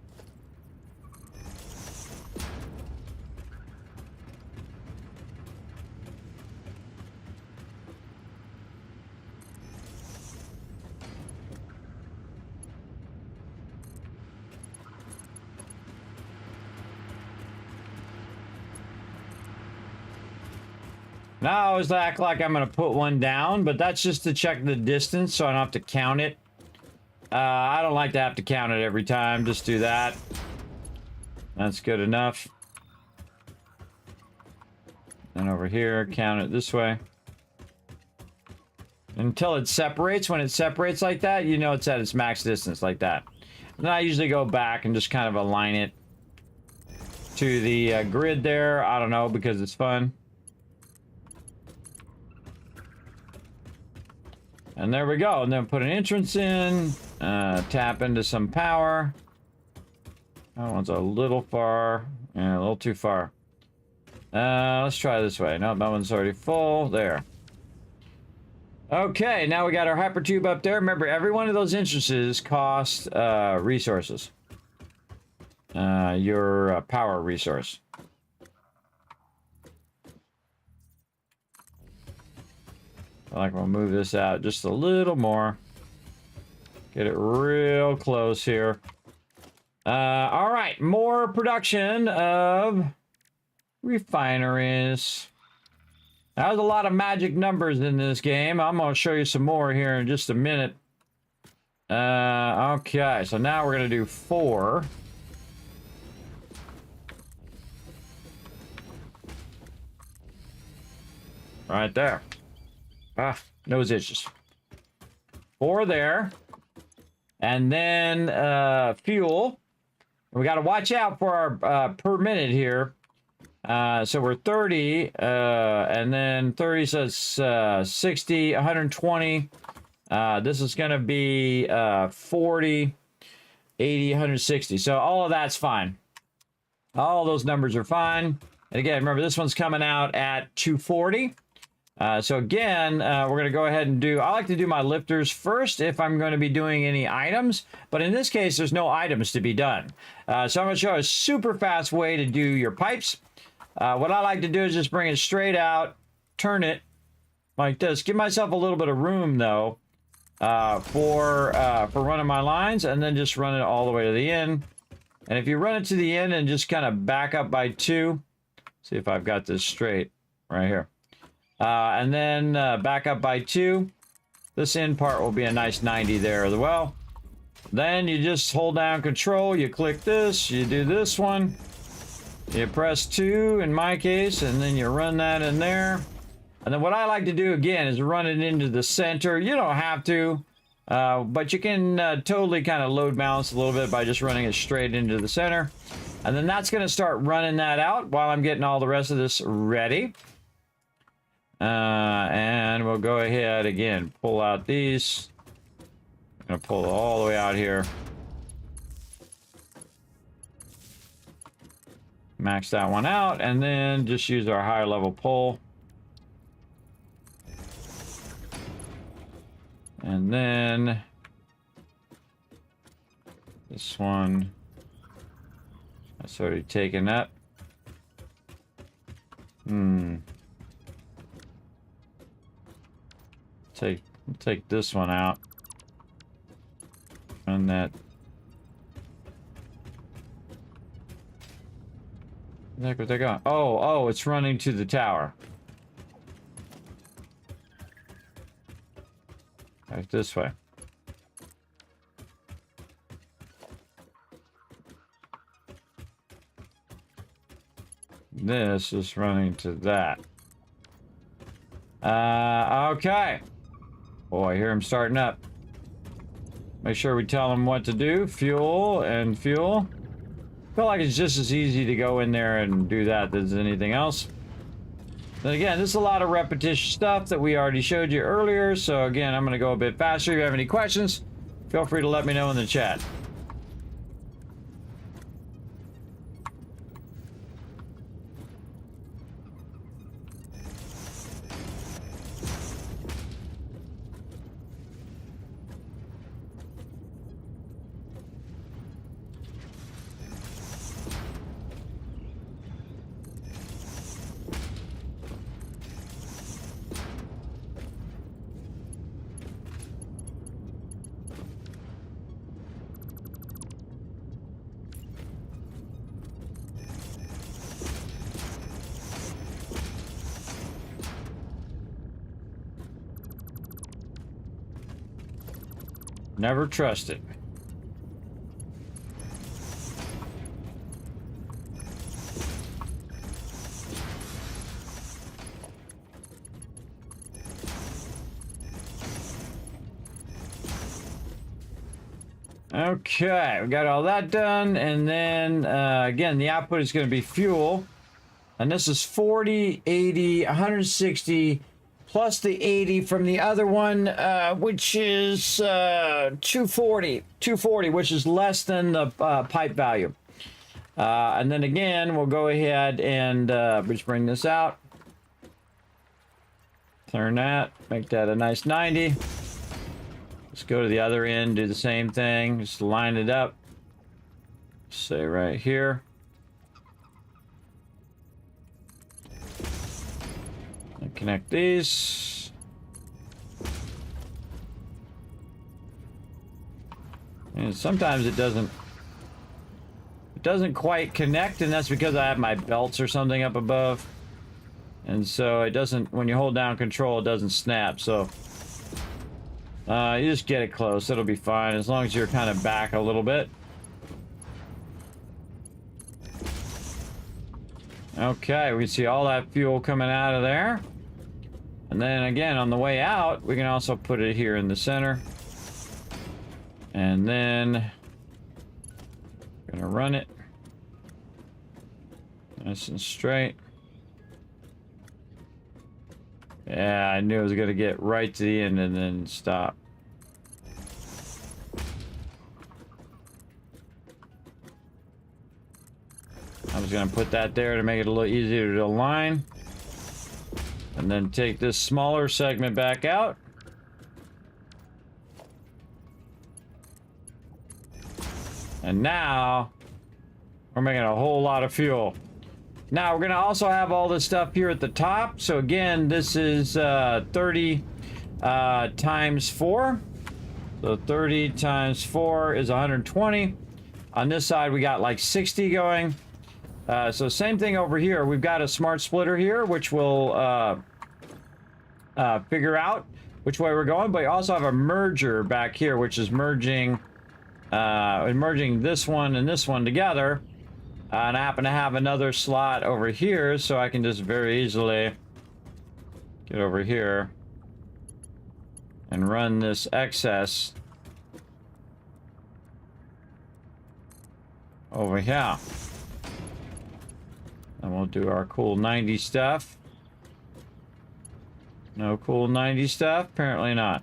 Now I always act like I'm going to put one down, but that's just to check the distance so I don't have to count it. I don't like to have to count it every time. Just do that. That's good enough. And over here, count it this way. Until it separates. When it separates like that, you know it's at its max distance like that. And then I usually go back and just kind of align it to the grid there. I don't know, because it's fun. And there we go. And then put an entrance in. Tap into some power. That one's a little far. Yeah, a little too far. Let's try this way. No, that one's already full. There. Okay, now we got our hypertube up there. Remember, every one of those entrances costs resources. Your power resource. I like we'll move this out just a little more. Get it real close here. All right, more production of refineries. There's a lot of magic numbers in this game. I'm going to show you some more here in just a minute. Okay, so now we're going to do 4. Right there. Ah, nose itches. 4 there. And then fuel. We got to watch out for our per minute here. So we're 30, and then 30 says 60, 120. This is going to be 40, 80, 160. So all of that's fine. All those numbers are fine. And again, remember, this one's coming out at 240. So again, we're going to go ahead and I like to do my lifters first if I'm going to be doing any items. But in this case, there's no items to be done. So I'm going to show a super fast way to do your pipes. What I like to do is just bring it straight out, turn it like this. Give myself a little bit of room, though, for running my lines, and then just run it all the way to the end. And if you run it to the end and just kind of back up by 2, see if I've got this straight right here. And then back up by 2. This end part will be a nice 90 there as well. Then you just hold down control, you click this, you do this one, you press 2 in my case, and then you run that in there. And then what I like to do again is run it into the center. You don't have to, but you can totally kind of load balance a little bit by just running it straight into the center. And then that's going to start running that out while I'm getting all the rest of this ready. And we'll go ahead again, pull out these. I'm going to pull it all the way out here. Max that one out, and then just use our higher level pull. And then this one, that's already taken up. Take this one out. And that. Where the heck was that going? Oh, it's running to the tower. Right this way. This is running to that. Okay. Oh, I hear him starting up. Make sure we tell him what to do. Fuel and fuel. Feel like it's just as easy to go in there and do that as anything else. Then again, this is a lot of repetition stuff that we already showed you earlier. So again, I'm going to go a bit faster. If you have any questions, feel free to let me know in the chat. Never trust it. Okay, we got all that done, and then again, the output is going to be fuel, and this is 40, 80, 160, plus the 80 from the other one, which is 240, which is less than the pipe value. And then again, we'll go ahead and just bring this out. Turn that, make that a nice 90. Let's go to the other end, do the same thing, just line it up. Say right here. And connect these. And sometimes it doesn't quite connect, and that's because I have my belts or something up above. And so it doesn't, when you hold down control, it doesn't snap. So you just get it close, it'll be fine as long as you're kind of back a little bit. Okay, we can see all that fuel coming out of there. And then again, on the way out, we can also put it here in the center. And then gonna run it nice and straight. Yeah, I knew it was gonna get right to the end and then stop. I was gonna put that there to make it a little easier to align. And then take this smaller segment back out. And now we're making a whole lot of fuel. Now we're gonna also have all this stuff here at the top. So again, this is 30 times 4. So 30 times 4 is 120. On this side, we got like 60 going. So same thing over here. We've got a smart splitter here, which will figure out which way we're going. But we also have a merger back here, which is merging this one and this one together. And I happen to have another slot over here, so I can just very easily get over here and run this excess over here. And we'll do our cool 90 stuff. No cool 90 stuff? Apparently not.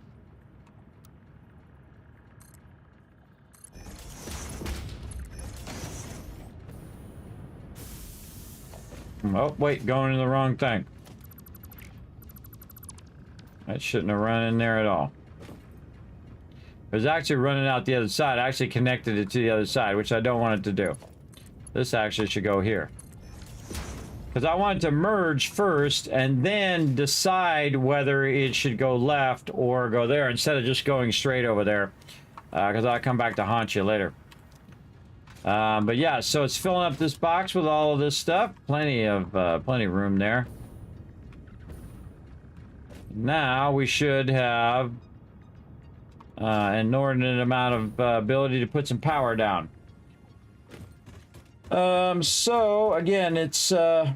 Oh, wait, going in the wrong thing. That shouldn't have run in there at all. It was actually running out the other side. I actually connected it to the other side, which I don't want it to do. This actually should go here. Because I want it to merge first and then decide whether it should go left or go there instead of just going straight over there. Because I'll come back to haunt you later. But yeah, so it's filling up this box with all of this stuff. Plenty of room there. Now we should have an inordinate amount of ability to put some power down. So again, it's how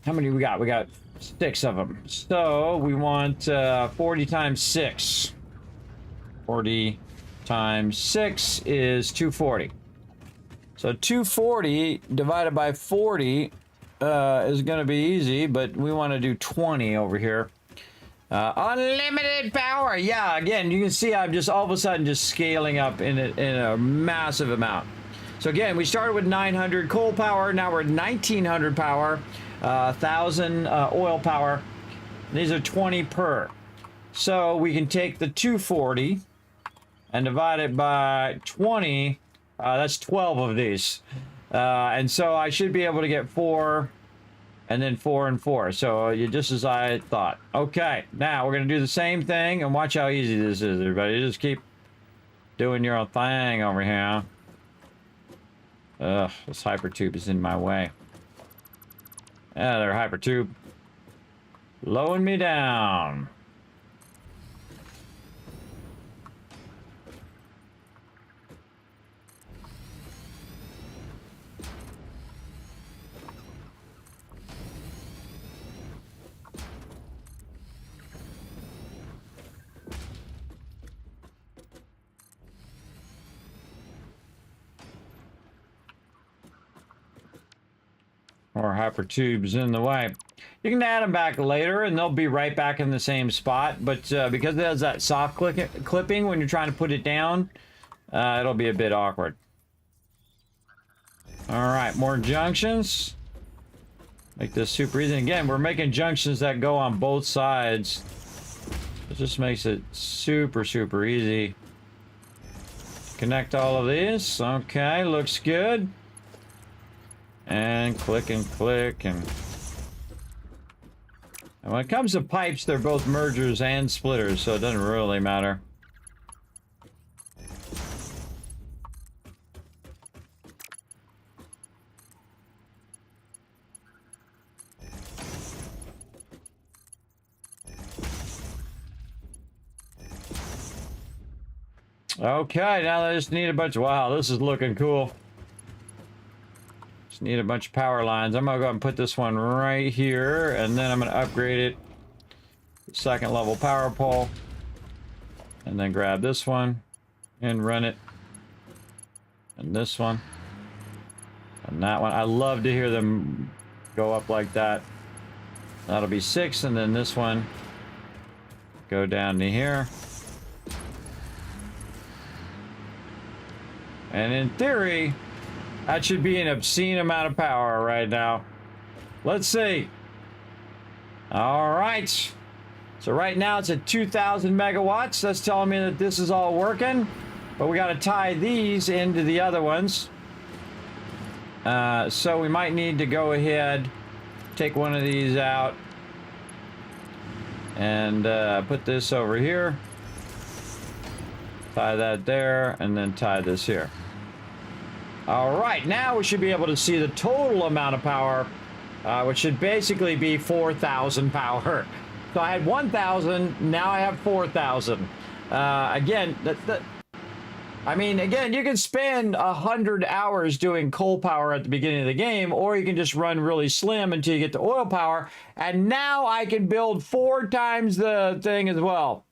many we got? We got 6 of them. So we want 40 times 6. 40 times 6 is 240. So 240 divided by 40 is going to be easy, but we want to do 20 over here. Unlimited power. Yeah, again, you can see I'm just all of a sudden just scaling up in a massive amount. So again, we started with 900 coal power. Now we're at 1900 power, 1000 oil power. These are 20 per. So we can take the 240 and divide it by 20. That's 12 of these. And so I should be able to get 4 and then 4 and 4. So you just as I thought. Okay, now we're going to do the same thing and watch how easy this is, everybody. Just keep doing your own thing over here. Ugh, this hypertube is in my way. Yeah, there, hypertube. Lowing me down. Or hypertubes in the way. You can add them back later and they'll be right back in the same spot, but because it has that soft clipping when you're trying to put it down, it'll be a bit awkward. Alright, more junctions. Make this super easy. And again, we're making junctions that go on both sides. It just makes it super, super easy. Connect all of these. Okay, looks good. And click and click and when it comes to pipes, they're both mergers and splitters, so it doesn't really matter. Okay, now I just need a bunch of, wow, this is looking cool. Need a bunch of power lines. I'm gonna go ahead and put this one right here, and then I'm gonna upgrade it. Second level power pole. And then grab this one and run it. And this one. And that one. I love to hear them go up like that. That'll be 6, and then this one go down to here. And in theory, that should be an obscene amount of power right now. Let's see. All right. So right now it's at 2,000 megawatts. That's telling me that this is all working. But we got to tie these into the other ones. So we might need to go ahead, take one of these out, and put this over here. Tie that there, and then tie this here. All right, now we should be able to see the total amount of power, which should basically be 4,000 power. So I had 1,000, now I have 4,000. Again, I mean, again, you can spend 100 hours doing coal power at the beginning of the game, or you can just run really slim until you get to oil power. And now I can build 4 times the thing as well.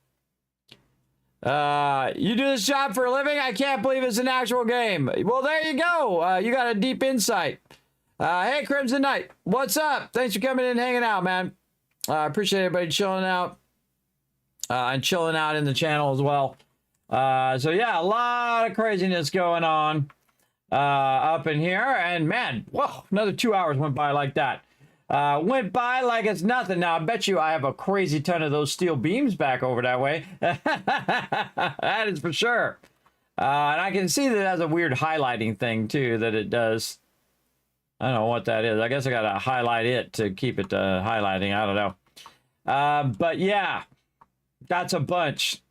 You do this job for a living? I can't believe it's an actual game. Well, there you go. You got a deep insight. Hey, Crimson Knight, what's up? Thanks for coming in and hanging out, man. I appreciate everybody chilling out and chilling out in the channel as well. So yeah, a lot of craziness going on up in here, and man, whoa, another 2 hours went by like that. Went by like it's nothing. Now I bet you I have a crazy ton of those steel beams back over that way. That is for sure. And I can see that it has a weird highlighting thing too that it does. I don't know what that is. I guess I gotta highlight it to keep it highlighting. I don't know. But yeah, that's a bunch.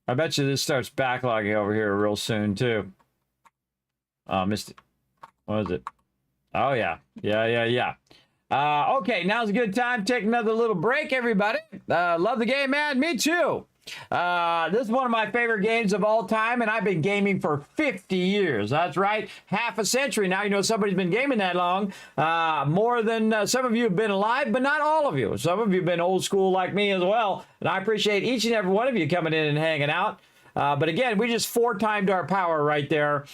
I bet you this starts backlogging over here real soon, too. Oh, missed it. What is it? Oh, yeah. Yeah. Okay, now's a good time. Take another little break, everybody. Love the game, man. Me too. This is one of my favorite games of all time, and I've been gaming for 50 years. That's right. Half a century. Now you know somebody's been gaming that long. More than some of you have been alive, but not all of you. Some of you have been old school like me as well, and I appreciate each and every one of you coming in and hanging out. But again, we just 4-timed our power right there,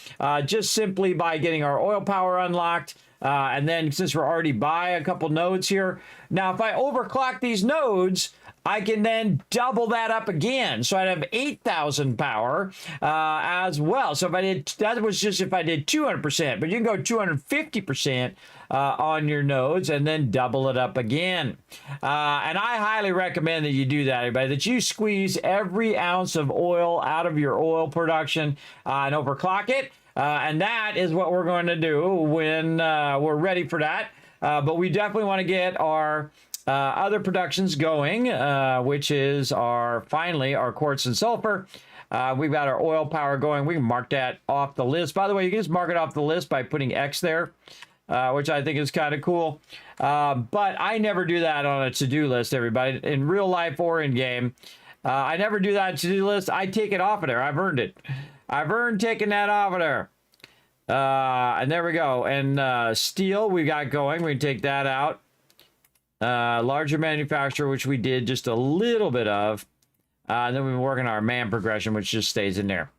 just simply by getting our oil power unlocked. And then since we're already by a couple nodes here, now if I overclock these nodes, I can then double that up again. So I'd have 8,000 power as well. So if I did, that was just if I did 200%, but you can go 250% on your nodes and then double it up again. And I highly recommend that you do that, everybody, that you squeeze every ounce of oil out of your oil production and overclock it. And that is what we're going to do when we're ready for that. But we definitely want to get our other productions going, which is finally our quartz and sulfur. We've got our oil power going. We can mark that off the list. By the way, you can just mark it off the list by putting X there, which I think is kind of cool. But I never do that on a to-do list, everybody, in real life or in game. I never do that to-do list. I take it off of there. I've earned it. I've earned taking that off of there. And there we go. And steel we got going. We can take that out. Larger manufacturer, which we did just a little bit of. And then we've been working our man progression, which just stays in there.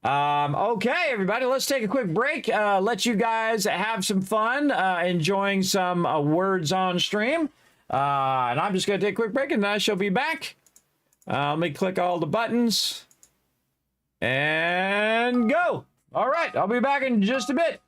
Okay, everybody, let's take a quick break. Let you guys have some fun enjoying some words on stream. And I'm just going to take a quick break, and I shall be back. Let me click all the buttons. And go. All right, I'll be back in just a bit.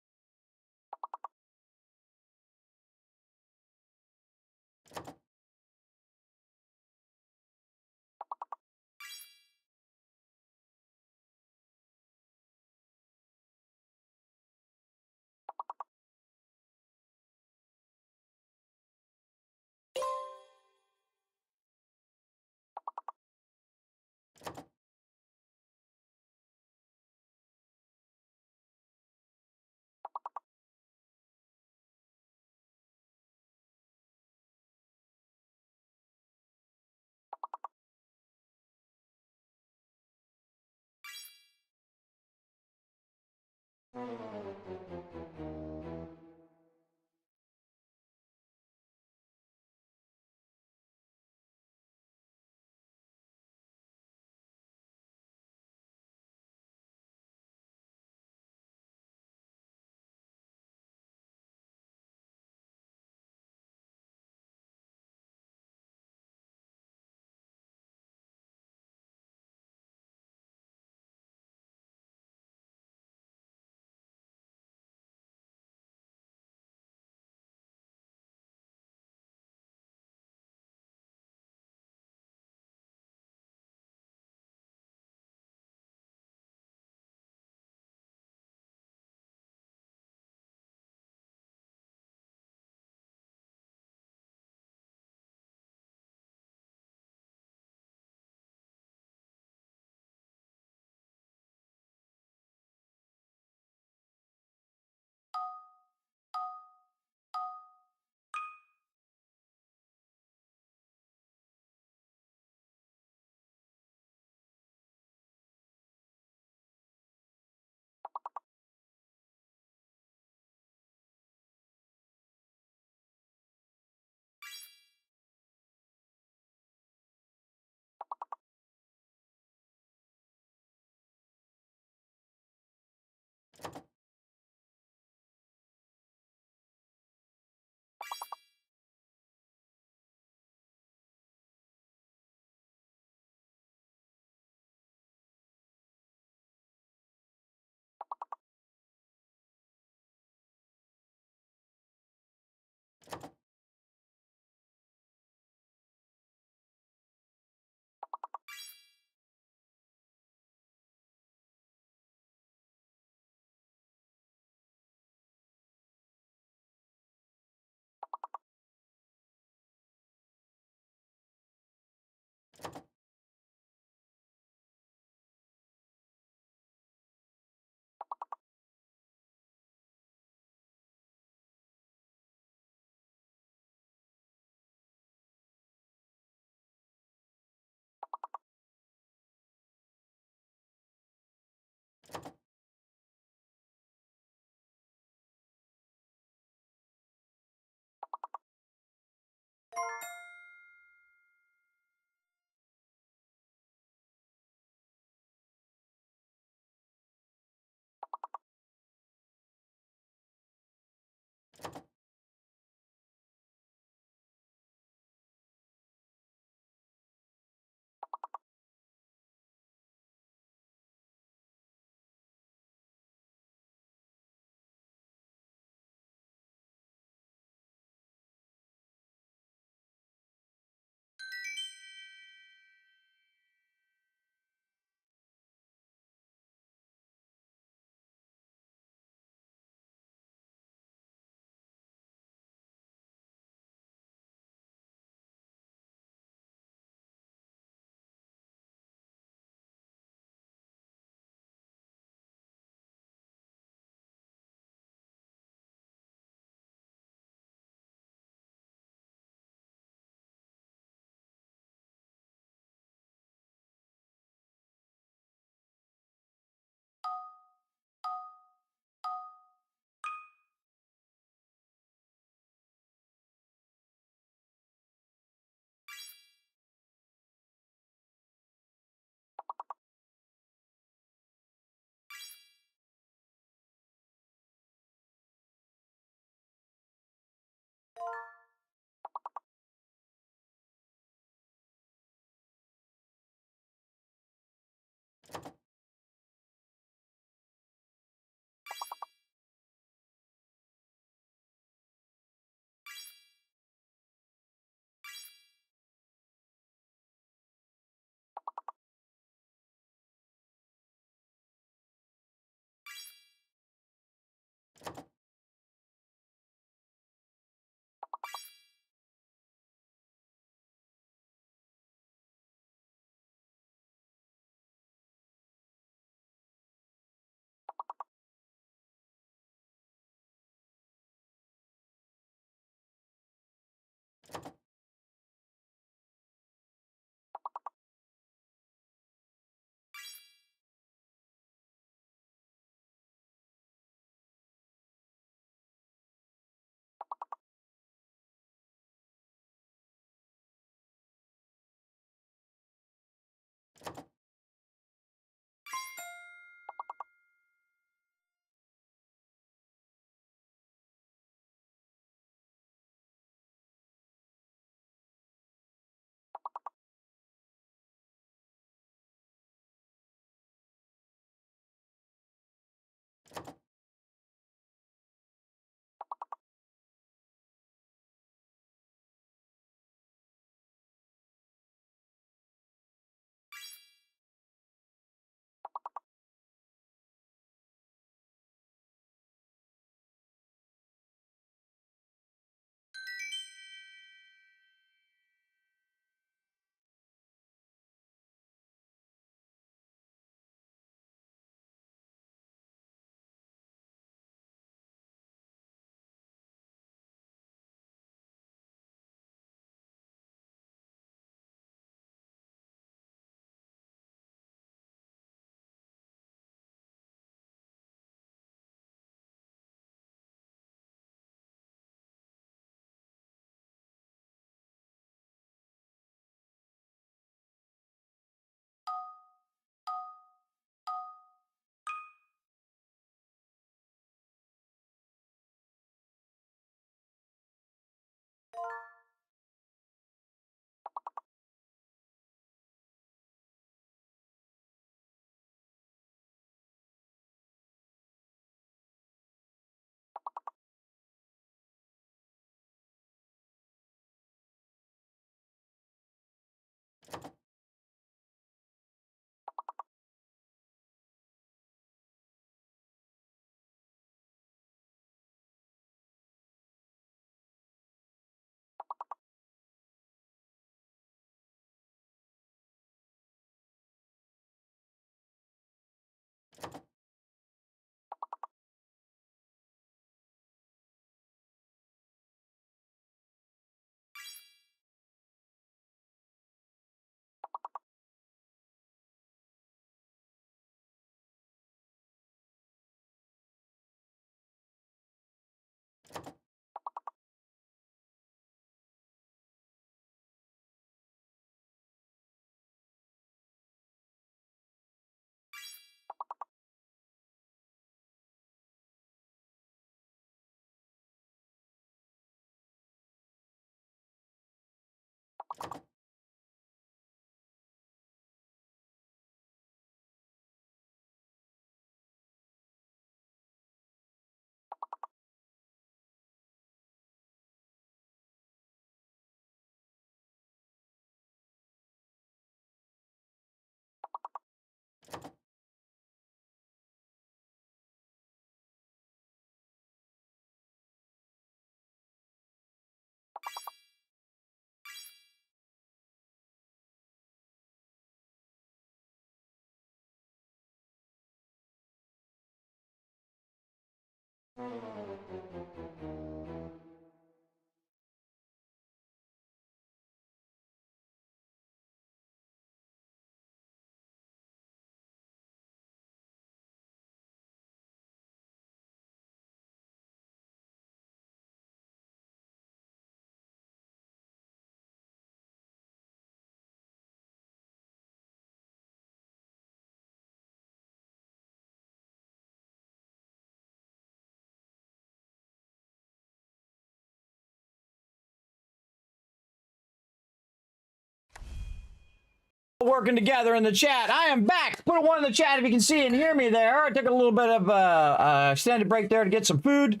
Working together in the chat. I am back. Put a one in the chat if you can see and hear me there. I took a little bit of extended break there to get some food.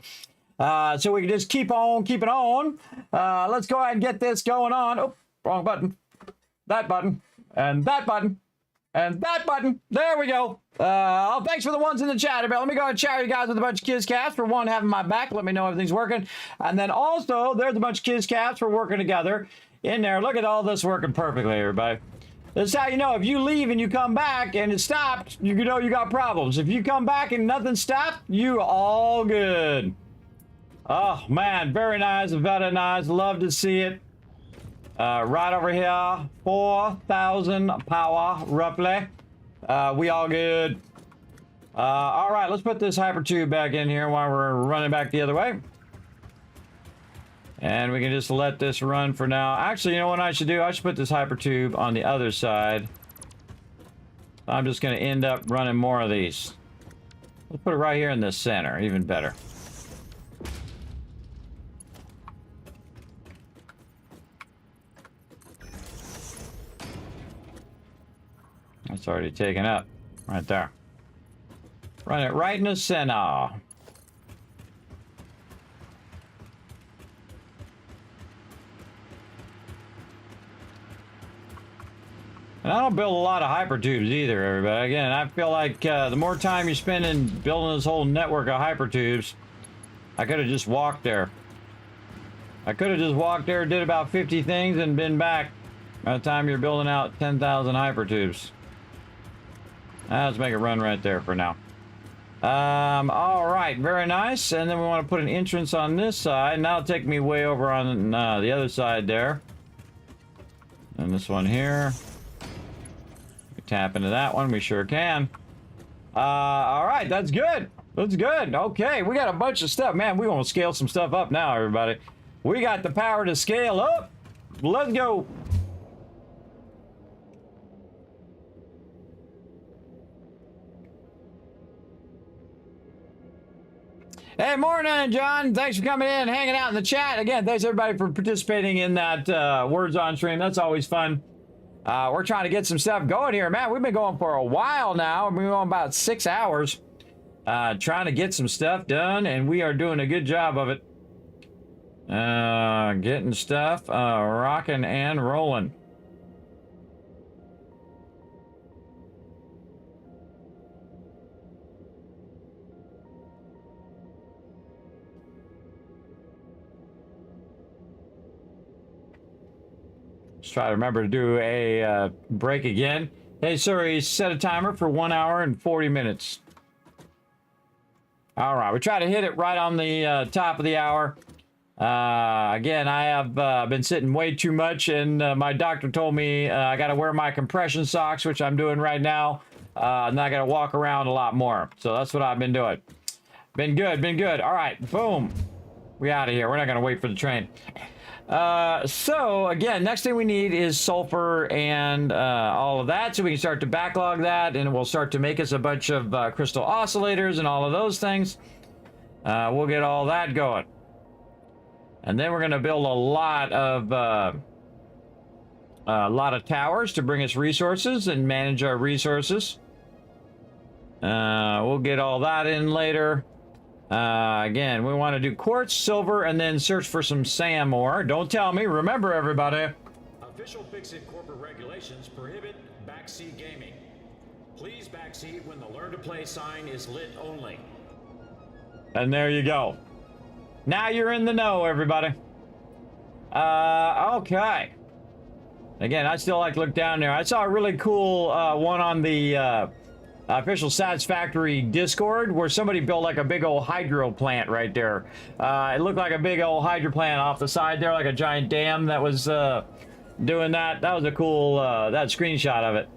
So we can just keep on keeping on. Let's go ahead and get this going on. Oh, wrong button. That button. And that button. And that button. There we go. Thanks for the ones in the chat. Let me go ahead and shower you guys with a bunch of Kiscats. For one, having my back. Let me know everything's working. And then also, there's a bunch of Kiscats for working together in there. Look at all this working perfectly, everybody. This is how you know if you leave and you come back and it stopped, you know you got problems. If you come back and nothing stopped, you all good. Oh man, very nice, very nice. Love to see it. Right over here, 4,000 power roughly. We all good. All right, let's put this hyper tube back in here while we're running back the other way. And we can just let this run for now. Actually, you know what I should do? I should put this hyper tube on the other side. I'm just going to end up running more of these. Let's put it right here in the center, even better. That's already taken up. Right there. Run it right in the center. And I don't build a lot of hypertubes either, everybody. Again, I feel like the more time you spend in building this whole network of hypertubes, I could have just walked there. I could have just walked there, did about 50 things, and been back by the time you're building out 10,000 hypertubes. Let's make it run right there for now. All right, very nice. And then we want to put an entrance on this side. Now it'll take me way over on the other side there. And this one here. Tap into that one, we sure can. All right, that's good. That's good. Okay, we got a bunch of stuff. Man, we want to scale some stuff up now, everybody. We got the power to scale up. Let's go. Hey, morning, John. Thanks for coming in, hanging out in the chat. Again, thanks everybody for participating in that Words on Stream. That's always fun. We're trying to get some stuff going here, man. We've been going for a while now. We've been going about 6 hours trying to get some stuff done, and we are doing a good job of it. Getting stuff rocking and rolling. Let's try to remember to do a break again. Hey, sorry, set a timer for 1 hour and 40 minutes. All right, we try to hit it right on the top of the hour. Again, I have been sitting way too much, and my doctor told me I got to wear my compression socks, which I'm doing right now. And I got to walk around a lot more. So that's what I've been doing. Been good, been good. All right, boom. We out of here. We're not going to wait for the train. So again, next thing we need is sulfur and all of that, so we can start to backlog that, and we'll start to make us a bunch of crystal oscillators and all of those things. We'll get all that going, and then we're going to build a lot of towers to bring us resources and manage our resources. We'll get all that in later. Again, we want to do quartz, silver, and then search for some SAM ore. Don't tell me. Remember, everybody. Official FICSIT corporate regulations prohibit backseat gaming. Please backseat when the learn to play sign is lit only. And there you go. Now you're in the know, everybody. Okay. Again, I still like to look down there. I saw a really cool one on the official Satisfactory Discord where somebody built like a big old hydro plant right there. It looked like a big old hydro plant off the side there, like a giant dam that was doing that. That was a cool that screenshot of it.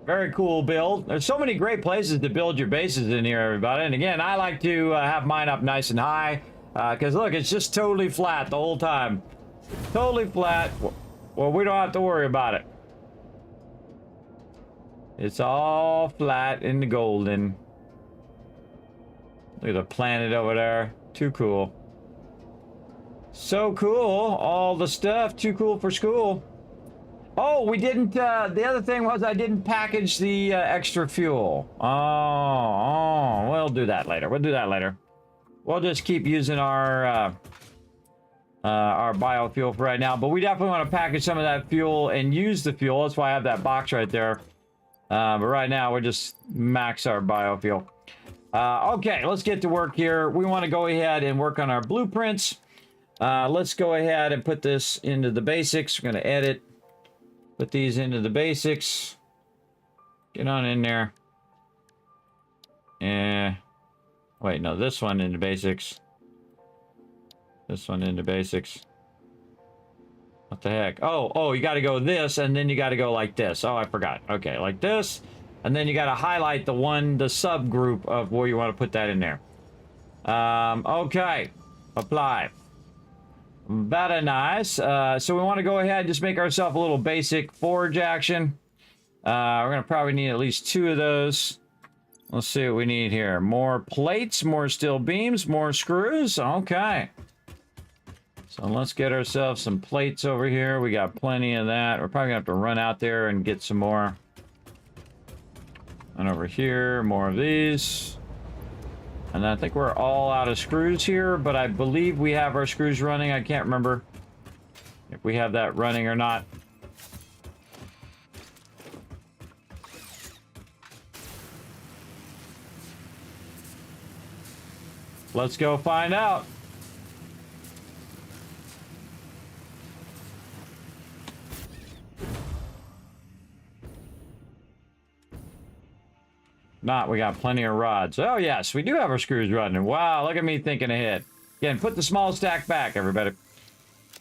Very cool build. There's so many great places to build your bases in here, everybody. And again, I like to have mine up nice and high because look, it's just totally flat the whole time. Totally flat. Well, we don't have to worry about it. It's all flat in the golden. Look at the planet over there. Too cool. So cool. All the stuff. Too cool for school. Oh, we didn't, the other thing was I didn't package the extra fuel. Oh, we'll do that later. We'll do that later. We'll just keep using our biofuel for right now. But we definitely want to package some of that fuel and use the fuel. That's why I have that box right there. But right now, we'll just max our biofuel. Okay, let's get to work here. We want to go ahead and work on our blueprints. Let's go ahead and put this into the basics. We're going to edit. Put these into the basics. Get on in there. Wait, no, this one into basics. This one into basics. What the heck? Oh, you got to go this, and then you got to go like this. Oh, I forgot. Okay, like this. And then you got to highlight the subgroup of where you want to put that in there. Okay. Apply. Very nice. So we want to go ahead and just make ourselves a little basic forge action. We're going to probably need at least 2 of those. Let's see what we need here. More plates, more steel beams, more screws. Okay. So let's get ourselves some plates over here. We got plenty of that. We're probably going to have to run out there and get some more. And over here, more of these. And I think we're all out of screws here, but I believe we have our screws running. I can't remember if we have that running or not. Let's go find out. Not, we got plenty of rods. Oh yes, we do have our screws running. Wow, look at me thinking ahead. Again, put the small stack back, everybody.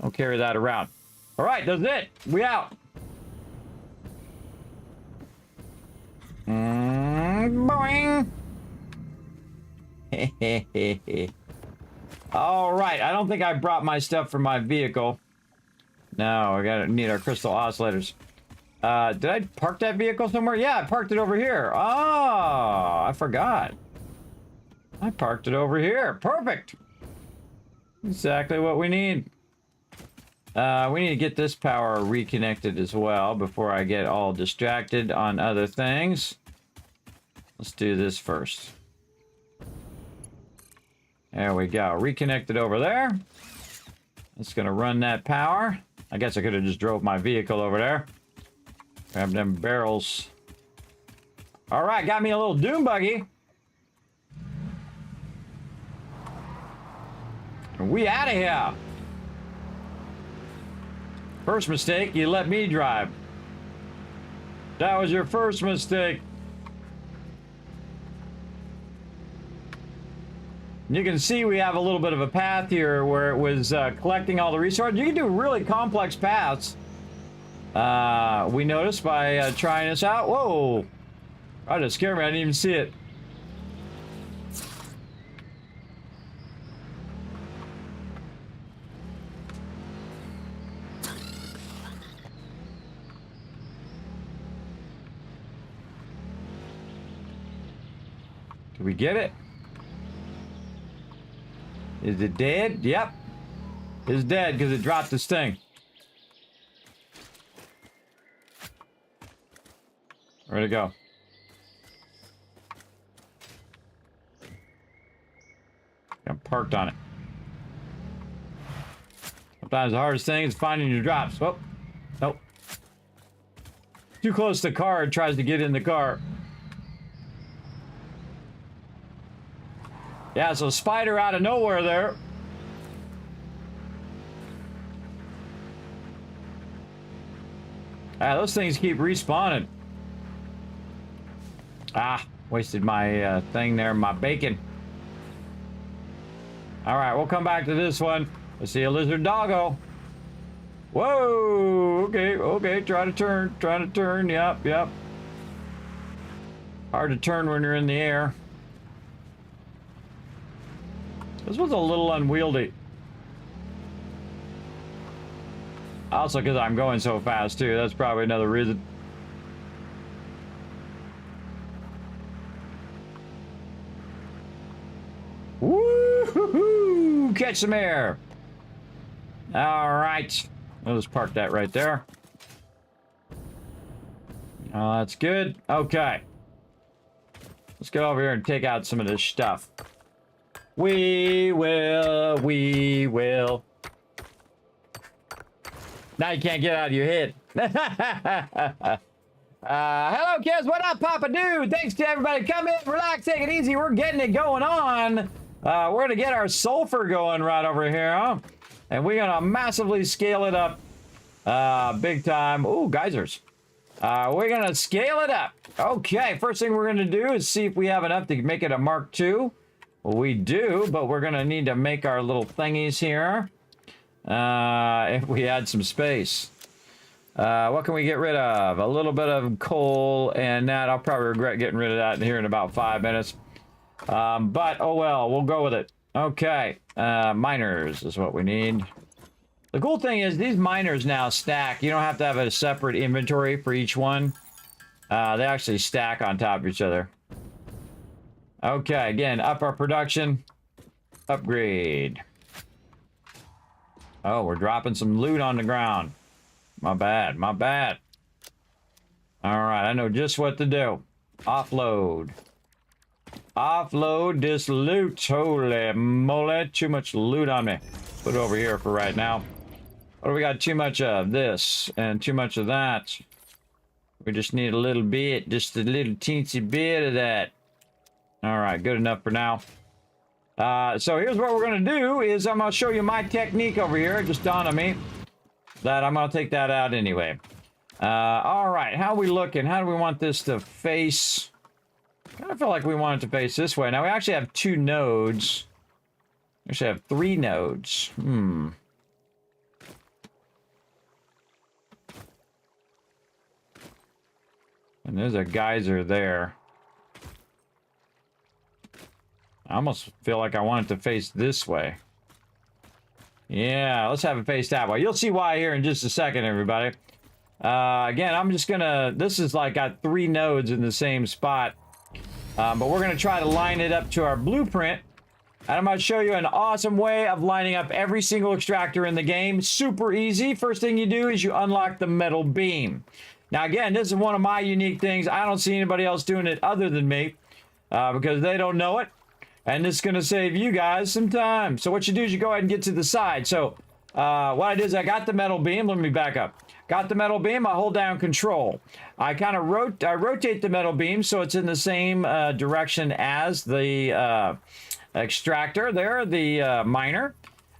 Don't carry that around. All right, that's it. We out. Boing. All right, I don't think I brought my stuff for my vehicle. No, we need our crystal oscillators. Did I park that vehicle somewhere? Yeah, I parked it over here. Oh, I forgot. I parked it over here. Perfect. Exactly what we need. We need to get this power reconnected as well before I get all distracted on other things. Let's do this first. There we go. Reconnected over there. It's going to run that power. I guess I could have just drove my vehicle over there. Grab them barrels. All right, got me a little doom buggy. We out of here. First mistake, you let me drive. That was your first mistake. You can see we have a little bit of a path here where it was collecting all the resources. You can do really complex paths. We noticed by trying this out. Whoa! That just scared me. I didn't even see it. Did we get it? Is it dead? Yep. It's dead because it dropped this thing. Where'd it go? I'm parked on it. Sometimes the hardest thing is finding your drops. Oh, nope. Too close to the car, it tries to get in the car. Yeah, so spider out of nowhere there. Ah, those things keep respawning. Ah, wasted my thing there, my bacon. All right, we'll come back to this one. Let's see a lizard doggo. Whoa, okay, try to turn, yep. Hard to turn when you're in the air. This was a little unwieldy. Also, because I'm going so fast, too. That's probably another reason. Woo-hoo-hoo! Catch some air. All right. We'll just park that right there. Oh, that's good. Okay. Let's get over here and take out some of this stuff. We will. Now you can't get out of your head. Hello, kids. What up, Papa Dude? Thanks to everybody. Come in, relax, take it easy. We're getting it going on. We're going to get our sulfur going right over here, huh? And we're going to massively scale it up big time. Ooh, geysers. We're going to scale it up. Okay, first thing we're going to do is see if we have enough to make it a Mark II. Well, we do, but we're going to need to make our little thingies here. If we had some space. What can we get rid of? A little bit of coal and that. I'll probably regret getting rid of that here in about 5 minutes. But, oh well, we'll go with it. Okay, miners is what we need. The cool thing is these miners now stack. You don't have to have a separate inventory for each one. They actually stack on top of each other. Okay, again, up our production. Upgrade. Oh, we're dropping some loot on the ground. My bad. All right, I know just what to do. Offload. Offload this loot. Holy moly, too much loot on me. Put it over here for right now. What do we got too much of? This and too much of that. We just need a little bit, just a little teensy bit of that. All right, good enough for now. So here's what we're going to do is I'm going to show you my technique over here. It just dawned on me that I'm going to take that out anyway. All right, how are we looking? How do we want this to face? I kind of feel like we want it to face this way. Now, we actually have 2 nodes. We actually have 3 nodes. And there's a geyser there. I almost feel like I want it to face this way. Yeah, let's have it face that way. You'll see why here in just a second, everybody. Again, I'm just gonna... This is like got 3 nodes in the same spot. But we're gonna try to line it up to our blueprint. And I'm gonna show you an awesome way of lining up every single extractor in the game. Super easy. First thing you do is you unlock the metal beam. Now, again, this is one of my unique things. I don't see anybody else doing it other than me. Because they don't know it. And this is going to save you guys some time. So what you do is you go ahead and get to the side. So what I did is I got the metal beam. Let me back up. Got the metal beam. I hold down control. I kind of rotate the metal beam so it's in the same direction as the extractor there, the miner.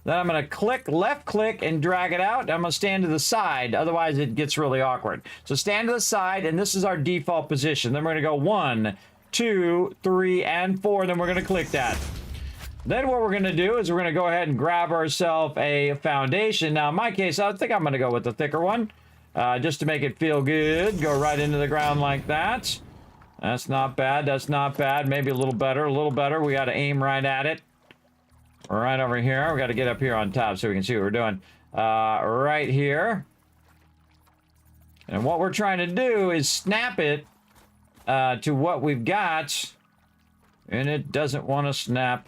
Then I'm going to left click and drag it out. I'm going to stand to the side. Otherwise, it gets really awkward. So stand to the side, and this is our default position. Then we're going to go 1, 2, 3, and 4. Then we're going to click that. Then what we're going to do is we're going to go ahead and grab ourselves a foundation. Now, in my case, I think I'm going to go with the thicker one. Just to make it feel good. Go right into the ground like that. That's not bad. That's not bad. Maybe a little better. A little better. We got to aim right at it. Right over here. We got to get up here on top so we can see what we're doing. Right here. And what we're trying to do is snap it to what we've got. And it doesn't want to snap.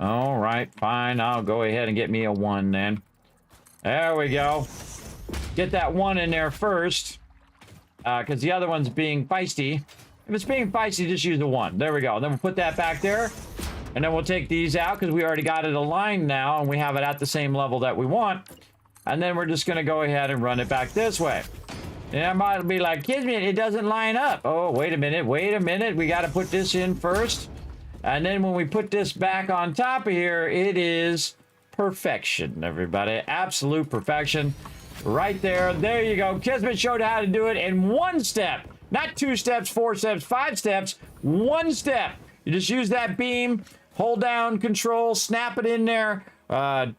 All right, fine. I'll go ahead and get me a 1 then. There we go. Get that 1 in there first. Because the other one's being feisty. If it's being feisty, just use the 1. There we go. Then we'll put that back there. And then we'll take these out because we already got it aligned now. And we have it at the same level that we want. And then we're just going to go ahead and run it back this way. And I might be like, Kismet, it doesn't line up. Oh, wait a minute. Wait a minute. We got to put this in first. And then when we put this back on top of here, it is perfection, everybody. Absolute perfection. Right there. There you go. Kismet showed how to do it in 1 step. Not 2 steps, 4 steps, 5 steps, 1 step. You just use that beam, hold down control, snap it in there,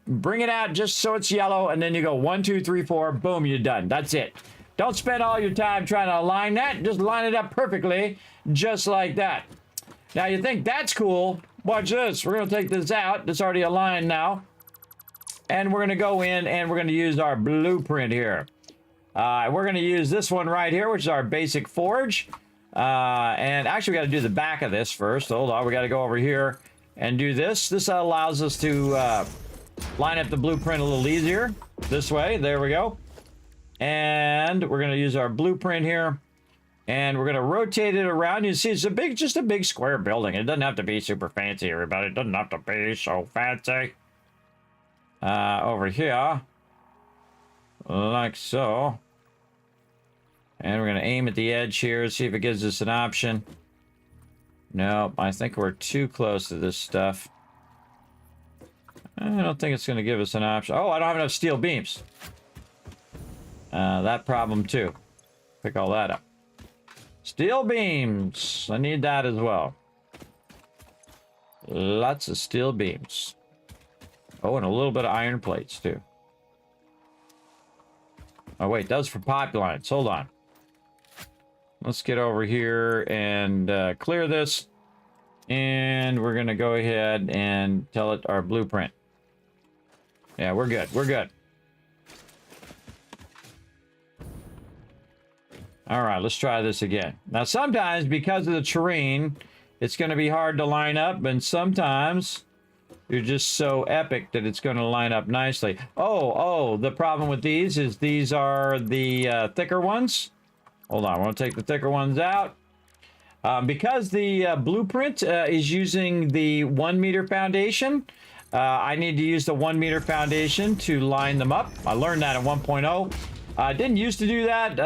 bring it out just so it's yellow, and then you go 1, 2, 3, 4, boom, you're done. That's it. Don't spend all your time trying to align that. Just line it up perfectly, just like that. Now, you think that's cool. Watch this. We're going to take this out. It's already aligned now. And we're going to go in and we're going to use our blueprint here. We're going to use this one right here, which is our basic forge. And actually, we got to do the back of this first. Hold on. We got to go over here and do this. This allows us to line up the blueprint a little easier. This way. There we go. And we're going to use our blueprint here. And we're going to rotate it around. You see, it's just a big square building. It doesn't have to be super fancy, everybody. It doesn't have to be so fancy. Over here. Like so. And we're going to aim at the edge here, see if it gives us an option. Nope, I think we're too close to this stuff. I don't think it's going to give us an option. Oh, I don't have enough steel beams. That problem too. Pick all that up. Steel beams. I need that as well. Lots of steel beams. Oh, and a little bit of iron plates too. Oh, wait, those for pipelines. Hold on. Let's get over here and clear this. And we're going to go ahead and tell it our blueprint. Yeah, we're good. We're good. All right, let's try this again. Now, sometimes because of the terrain, it's going to be hard to line up. And sometimes you're just so epic that it's going to line up nicely. Oh, the problem with these is these are the thicker ones. Hold on, I want to take the thicker ones out. Because the blueprint is using the 1 meter foundation, I need to use the 1 meter foundation to line them up. I learned that in 1.0. I didn't used to do that.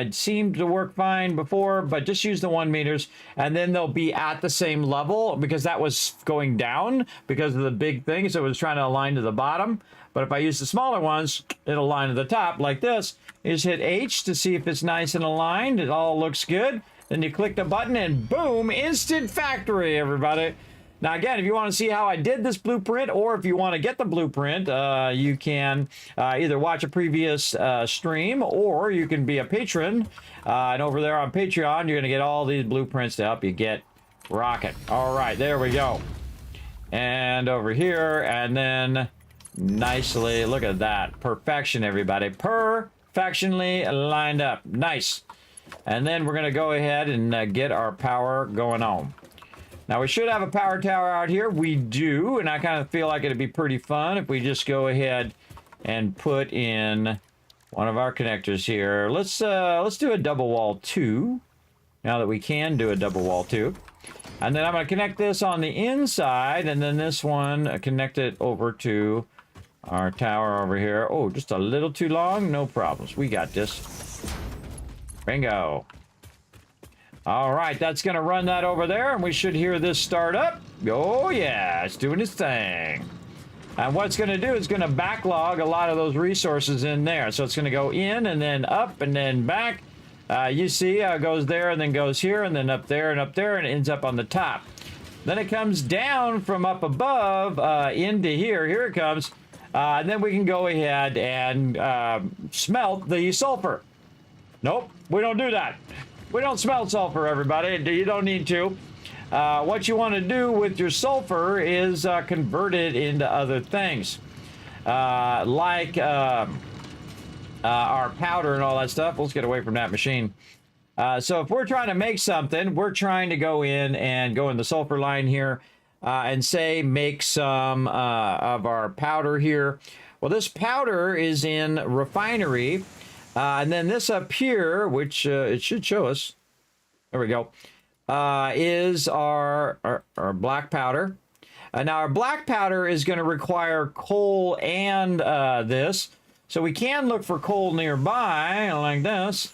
It seemed to work fine before, but just use the 1 meters, and then they'll be at the same level because that was going down because of the big thing, so it was trying to align to the bottom. But if I use the smaller ones, it'll align to the top like this. You just hit H to see if it's nice and aligned. It all looks good. Then you click the button and boom, instant factory, everybody. Now, again, if you want to see how I did this blueprint, or if you want to get the blueprint, you can either watch a previous stream, or you can be a patron. And over there on Patreon, you're going to get all these blueprints to help you get rocking. All right, there we go. And over here, and then nicely, look at that. Perfection, everybody. Perfectionly lined up. Nice. And then we're going to go ahead and get our power going on. Now, we should have a power tower out here. We do, and I kind of feel like it'd be pretty fun if we just go ahead and put in one of our connectors here. Let's do a double wall 2, now that we can do a double wall 2. And then I'm going to connect this on the inside, and then this one, connect it over to our tower over here. Oh, just a little too long? No problems. We got this. Bingo. All right, that's going to run that over there, and we should hear this start up. Oh, yeah, it's doing its thing. And what it's going to do is going to backlog a lot of those resources in there. So it's going to go in and then up and then back. You see how it goes there and then goes here and then up there, and it ends up on the top. Then it comes down from up above into here. Here it comes. And then we can go ahead and smelt the sulfur. Nope, we don't do that. We don't smelt sulfur, everybody. You don't need to. What you want to do with your sulfur is convert it into other things. Like our powder and all that stuff. Let's get away from that machine. So if we're trying to make something, we're trying to go in and go in the sulfur line here and say make some of our powder here. Well, this powder is in refinery. And then this up here, which it should show us, there we go, is our black powder. Now, our black powder is going to require coal and this. So we can look for coal nearby, like this.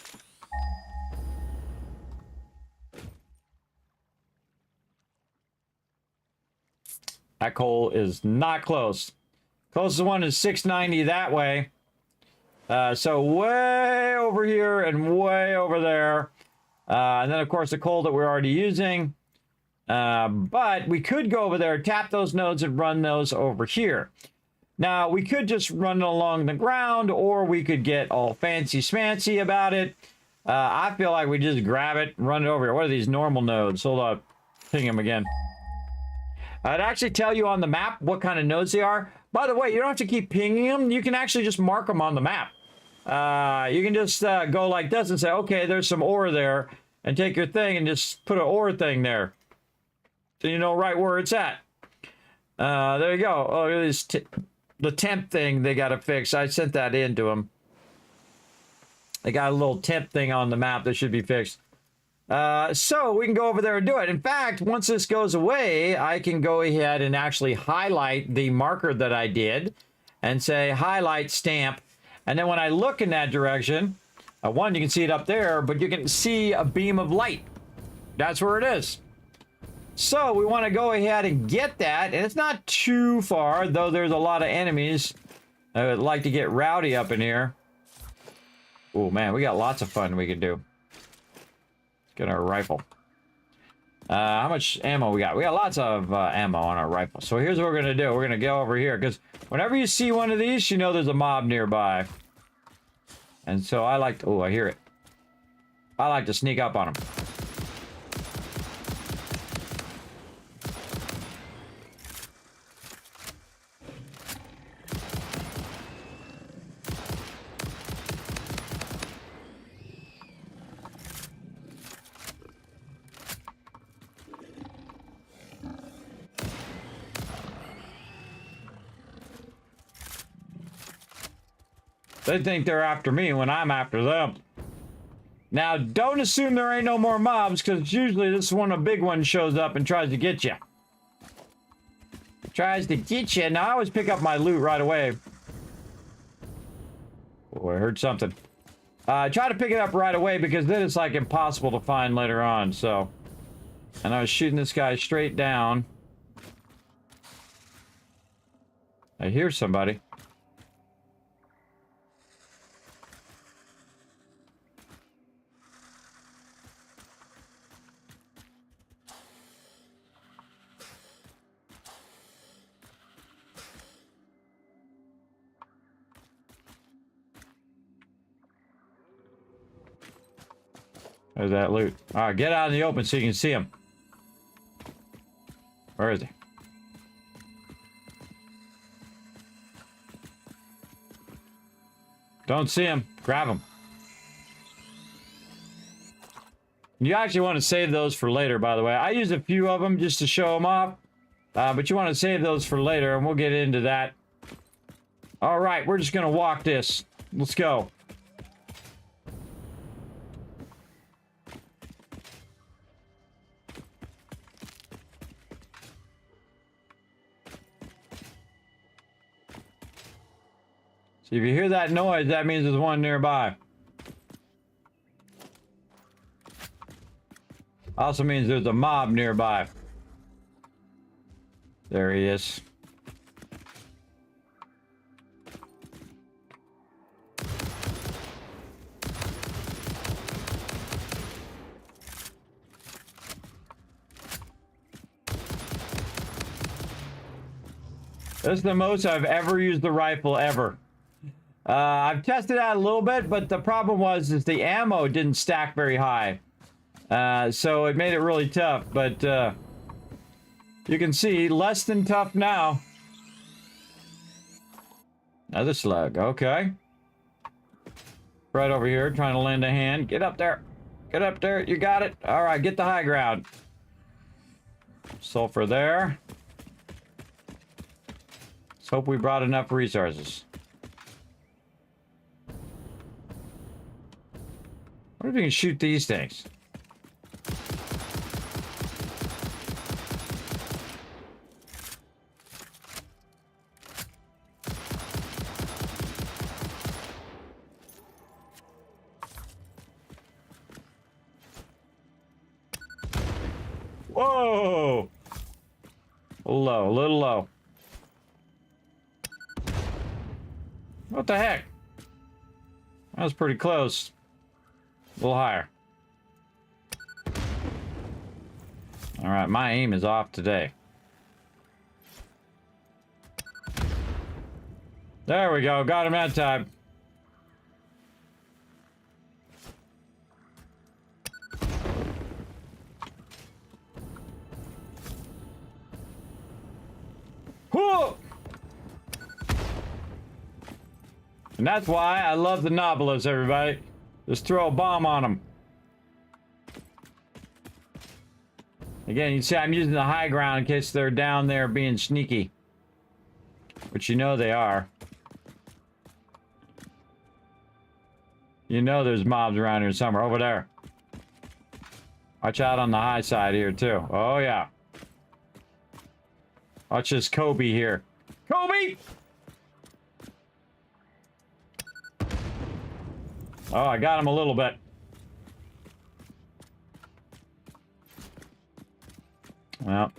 That coal is not close. Closest one is 690 that way. So way over here and way over there And then, of course, the coal that we're already using. But we could go over there, tap those nodes, and run those over here. Now, we could just run it along the ground, or we could get all fancy-smancy about it. I feel like we just grab it, run it over here. What are these normal nodes? Hold on. Ping them again. I'd actually tell you on the map what kind of nodes they are. By the way, you don't have to keep pinging them. You can actually just mark them on the map. You can just go like this and say, okay, there's some ore there, and take your thing and just put an ore thing there. So you know right where it's at. There you go. Oh, this the temp thing they got to fix. I sent that in to them. They got a little temp thing on the map that should be fixed. So we can go over there and do it. In fact, once this goes away, I can go ahead and actually highlight the marker that I did and say highlight stamp. And then when I look in that direction, one, you can see it up there, but you can see a beam of light. That's where it is. So we want to go ahead and get that. And it's not too far, though there's a lot of enemies. I would like to get rowdy up in here. Oh, man, we got lots of fun we can do. Let's get our rifle. How much ammo we got? We got lots of ammo on our rifle. So here's what we're going to do. We're going to go over here. Because whenever you see one of these, you know there's a mob nearby. And so I like to... Oh, I hear it. I like to sneak up on them. They think they're after me when I'm after them. Now, don't assume there ain't no more mobs, because usually this one, a big one, shows up and tries to get you. Tries to get you. Now, I always pick up my loot right away. Oh, I heard something. Try to pick it up right away, because then it's, like, impossible to find later on, so. And I was shooting this guy straight down. I hear somebody. There's that loot. All right, get out in the open so you can see him. Where is he? Don't see him. Grab him. You actually want to save those for later, by the way. I use a few of them just to show them off. But you want to save those for later, and we'll get into that. All right, we're just going to walk this. Let's go. If you hear that noise, that means there's one nearby. Also means there's a mob nearby. There he is. This is the most I've ever used the rifle ever. I've tested out a little bit, but the problem was the ammo didn't stack very high. So it made it really tough, but you can see less than tough now. Another slug, okay. Right over here, trying to lend a hand. Get up there. Get up there, you got it. All right, get the high ground. Sulfur there. Let's hope we brought enough resources. What if you can shoot these things? Whoa! Low, a little low. What the heck? That was pretty close. A little higher. All right, my aim is off today. There we go. Got him that time. Whoa! And that's why I love the Nautilus, everybody. Just throw a bomb on them. Again, you see I'm using the high ground in case they're down there being sneaky. Which you know they are. You know there's mobs around here somewhere. Over there. Watch out on the high side here, too. Oh, yeah. Watch this Kobe here. Kobe! Oh, I got him a little bit. Well.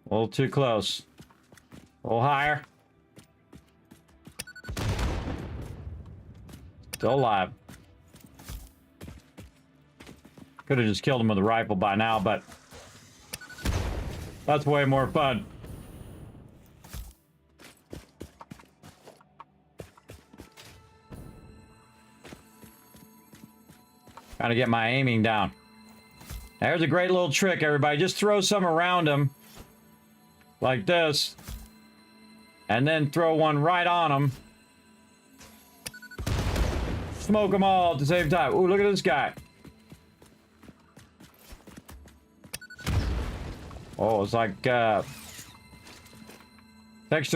A little too close. A little higher. Still alive. Could have just killed him with a rifle by now, but that's way more fun. Trying to get my aiming down. There's a great little trick, everybody. Just throw some around him. Like this. And then throw one right on him. Smoke them all at the same time. Ooh, look at this guy. Oh, it's like, texture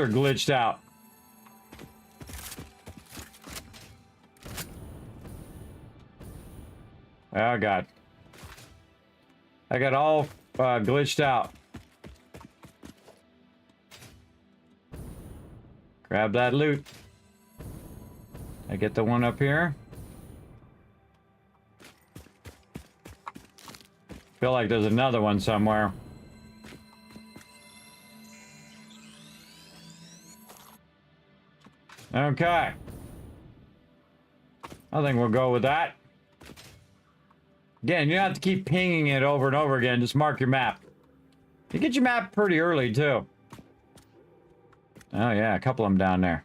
glitched out. Oh, God. I got all glitched out. Grab that loot. I get the one up here. Feel like there's another one somewhere. Okay. I think we'll go with that. Again, you have to keep pinging it over and over again. Just mark your map. You get your map pretty early, too. Oh, yeah, a couple of them down there.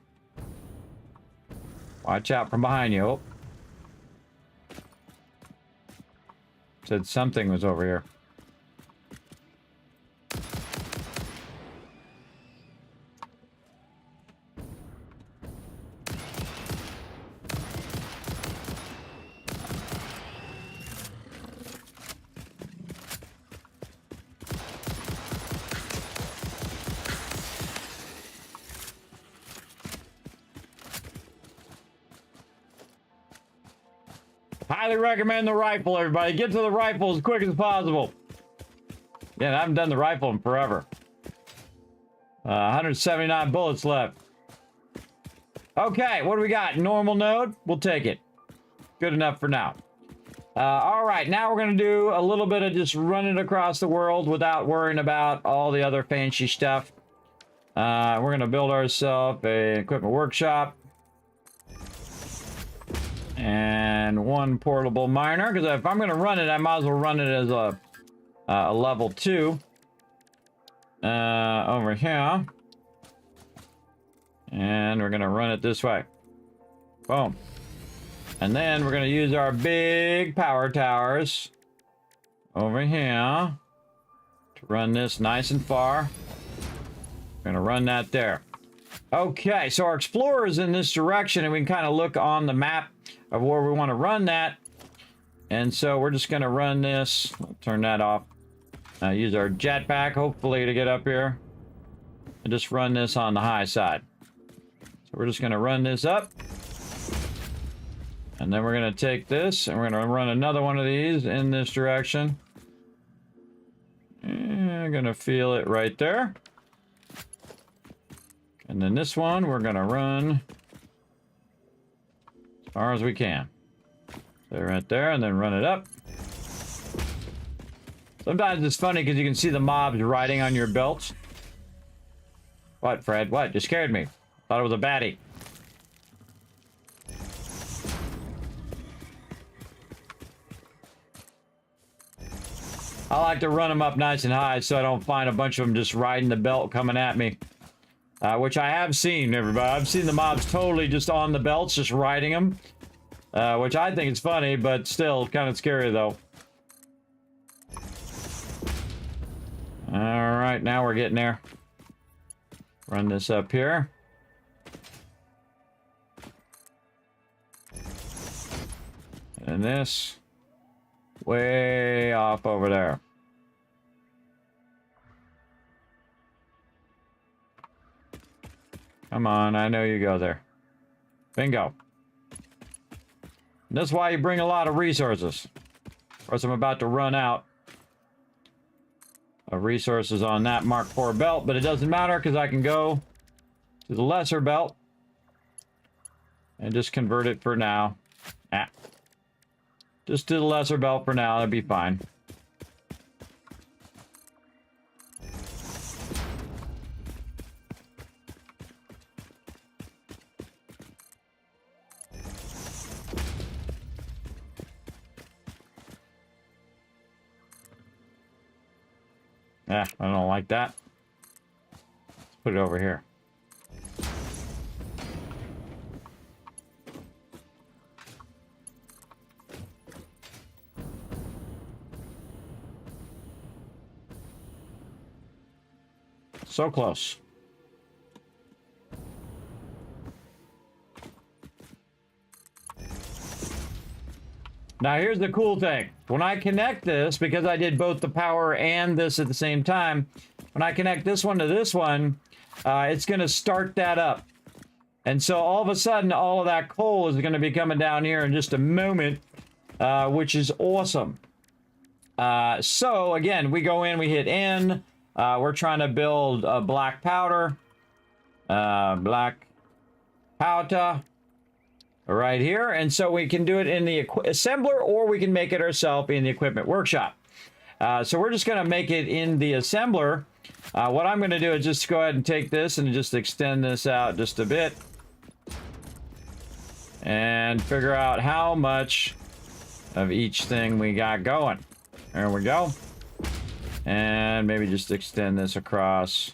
Watch out from behind you. Oh. Said something was over here. Highly recommend the rifle, everybody. Get to the rifle as quick as possible. Yeah, I haven't done the rifle in forever. 179 bullets left. Okay, what do we got? Normal node? We'll take it. Good enough for now. All right, now we're going to do a little bit of just running across the world without worrying about all the other fancy stuff. We're going to build ourselves an equipment workshop. And one portable miner, because if I'm going to run it, I might as well run it as a level 2. Over here. And we're going to run it this way. Boom. And then we're going to use our big power towers over here to run this nice and far. We're going to run that there. Okay, so our explorer is in this direction, and we can kind of look on the map of where we want to run that. And so we're just going to run this. I'll turn that off. Use our jetpack, hopefully, to get up here. And just run this on the high side. So we're just going to run this up. And then we're going to take this, and we're going to run another one of these in this direction. And I'm going to feel it right there. And then this one, we're going to run as far as we can. So right there, and then run it up. Sometimes it's funny because you can see the mobs riding on your belts. What, Fred? What? You scared me. Thought it was a baddie. I like to run them up nice and high so I don't find a bunch of them just riding the belt coming at me. Which I have seen, everybody. I've seen the mobs totally just on the belts, just riding them. Which I think is funny, but still kind of scary, though. Alright, now we're getting there. Run this up here. And this way off over there. Come on, I know you go there. Bingo. That's why you bring a lot of resources. Of course, I'm about to run out of resources on that Mark IV belt, but it doesn't matter because I can go to the lesser belt and just convert it for now. Just do the lesser belt for now, that'd be fine. I don't like that. Let's put it over here. So close. Now here's the cool thing. When I connect this, because I did both the power and this at the same time, when I connect this one to this one, it's going to start that up. And so all of a sudden, all of that coal is going to be coming down here in just a moment, which is awesome. So again, we go in, we hit N. We're trying to build a black powder. Black powder. Right here, and so we can do it in the assembler, or we can make it ourselves in the equipment workshop. So we're just going to make it in the assembler. What I'm going to do is just go ahead and take this and just extend this out just a bit. And figure out how much of each thing we got going. There we go. And maybe just extend this across.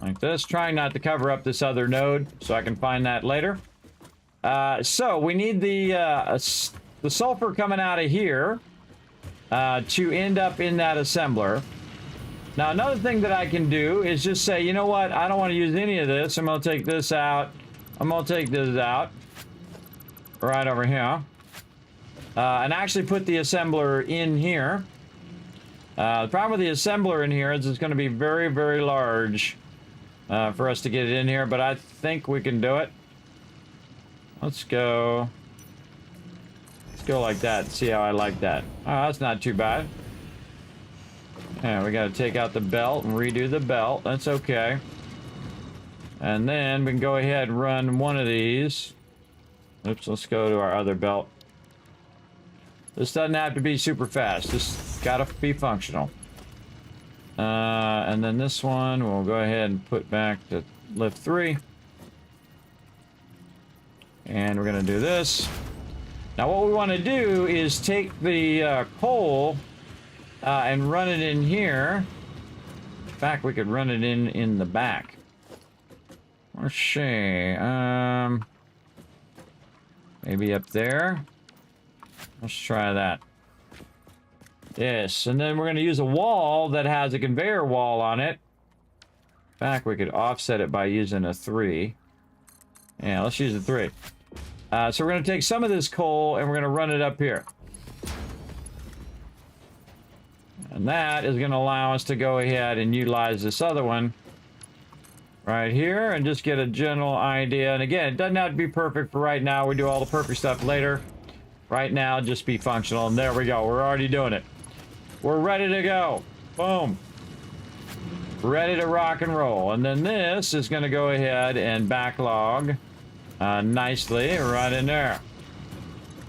Like this, trying not to cover up this other node so I can find that later. So we need the sulfur coming out of here to end up in that assembler. Now another thing that I can do is just say, you know what, I don't want to use any of this. I'm going to take this out. I'm going to take this out. Right over here. And actually put the assembler in here. The problem with the assembler in here is it's going to be very, very large. For us to get it in here, but I think we can do it. Let's go like that. See how I like that. Oh, that's not too bad. Yeah, we got to take out the belt and redo the belt. That's okay. And then we can go ahead and run one of these. Oops, let's go to our other belt. This doesn't have to be super fast. Just got to be functional. And then this one we'll go ahead and put back to lift 3. And we're going to do this. Now what we want to do is take the coal and run it in here. In fact, we could run it in the back. Let's see. Maybe up there. Let's try that. Yes, and then we're going to use a wall that has a conveyor wall on it. In fact, we could offset it by using a 3. Yeah, let's use a 3. So we're going to take some of this coal and we're going to run it up here. And that is going to allow us to go ahead and utilize this other one right here and just get a general idea. And again, it doesn't have to be perfect for right now. We do all the perfect stuff later. Right now, just be functional. And there we go. We're already doing it. We're ready to go. Boom. Ready to rock and roll. And then this is going to go ahead and backlog nicely right in there.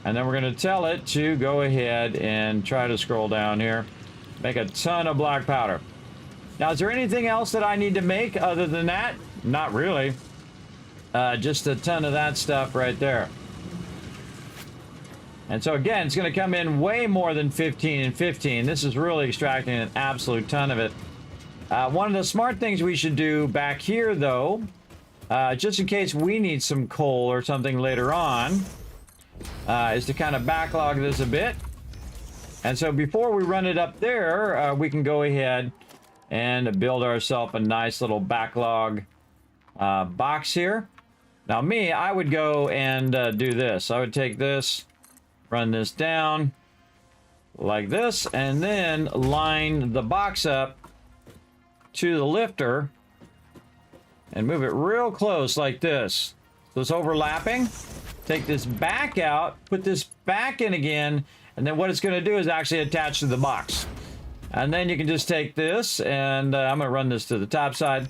And then we're going to tell it to go ahead and try to scroll down here. Make a ton of black powder. Now, is there anything else that I need to make other than that? Not really. Just a ton of that stuff right there. And so again, it's going to come in way more than 15 and 15. This is really extracting an absolute ton of it. One of the smart things we should do back here, though, just in case we need some coal or something later on, is to kind of backlog this a bit. And so before we run it up there, we can go ahead and build ourselves a nice little backlog box here. Now me, I would go and do this. I would take this, run this down like this, and then line the box up to the lifter and move it real close like this. So it's overlapping. Take this back out, put this back in again, and then what it's going to do is actually attach to the box. And then you can just take this, and I'm going to run this to the top side.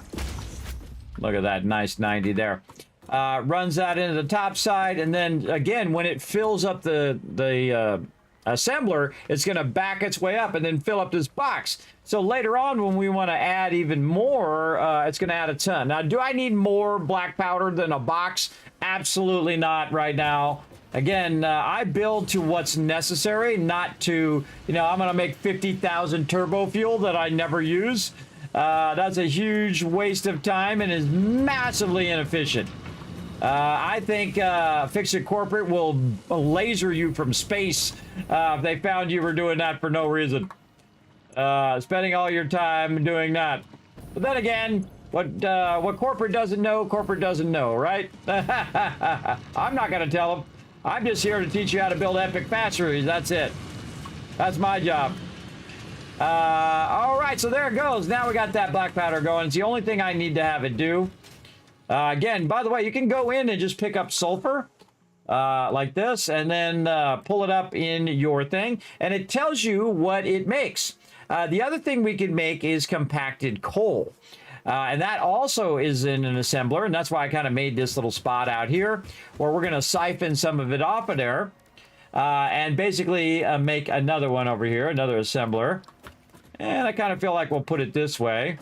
Look at that, nice 90 there. Runs that into the top side, and then again, when it fills up the assembler, it's going to back its way up and then fill up this box. So later on, when we want to add even more, it's going to add a ton. Now, do I need more black powder than a box? Absolutely not right now. Again, I build to what's necessary, not to, I'm going to make 50,000 turbo fuel that I never use. That's a huge waste of time and is massively inefficient. I think FICSIT Corporate will laser you from space if they found you were doing that for no reason. Spending all your time doing that. But then again, what corporate doesn't know, right? I'm not going to tell them. I'm just here to teach you how to build epic factories. That's it. That's my job. All right, so there it goes. Now we got that black powder going. It's the only thing I need to have it do. Again, by the way, you can go in and just pick up sulfur like this and then pull it up in your thing. And it tells you what it makes. The other thing we can make is compacted coal. And that also is in an assembler. And that's why I kind of made this little spot out here where we're going to siphon some of it off of there. And basically make another one over here, another assembler. And I kind of feel like we'll put it this way.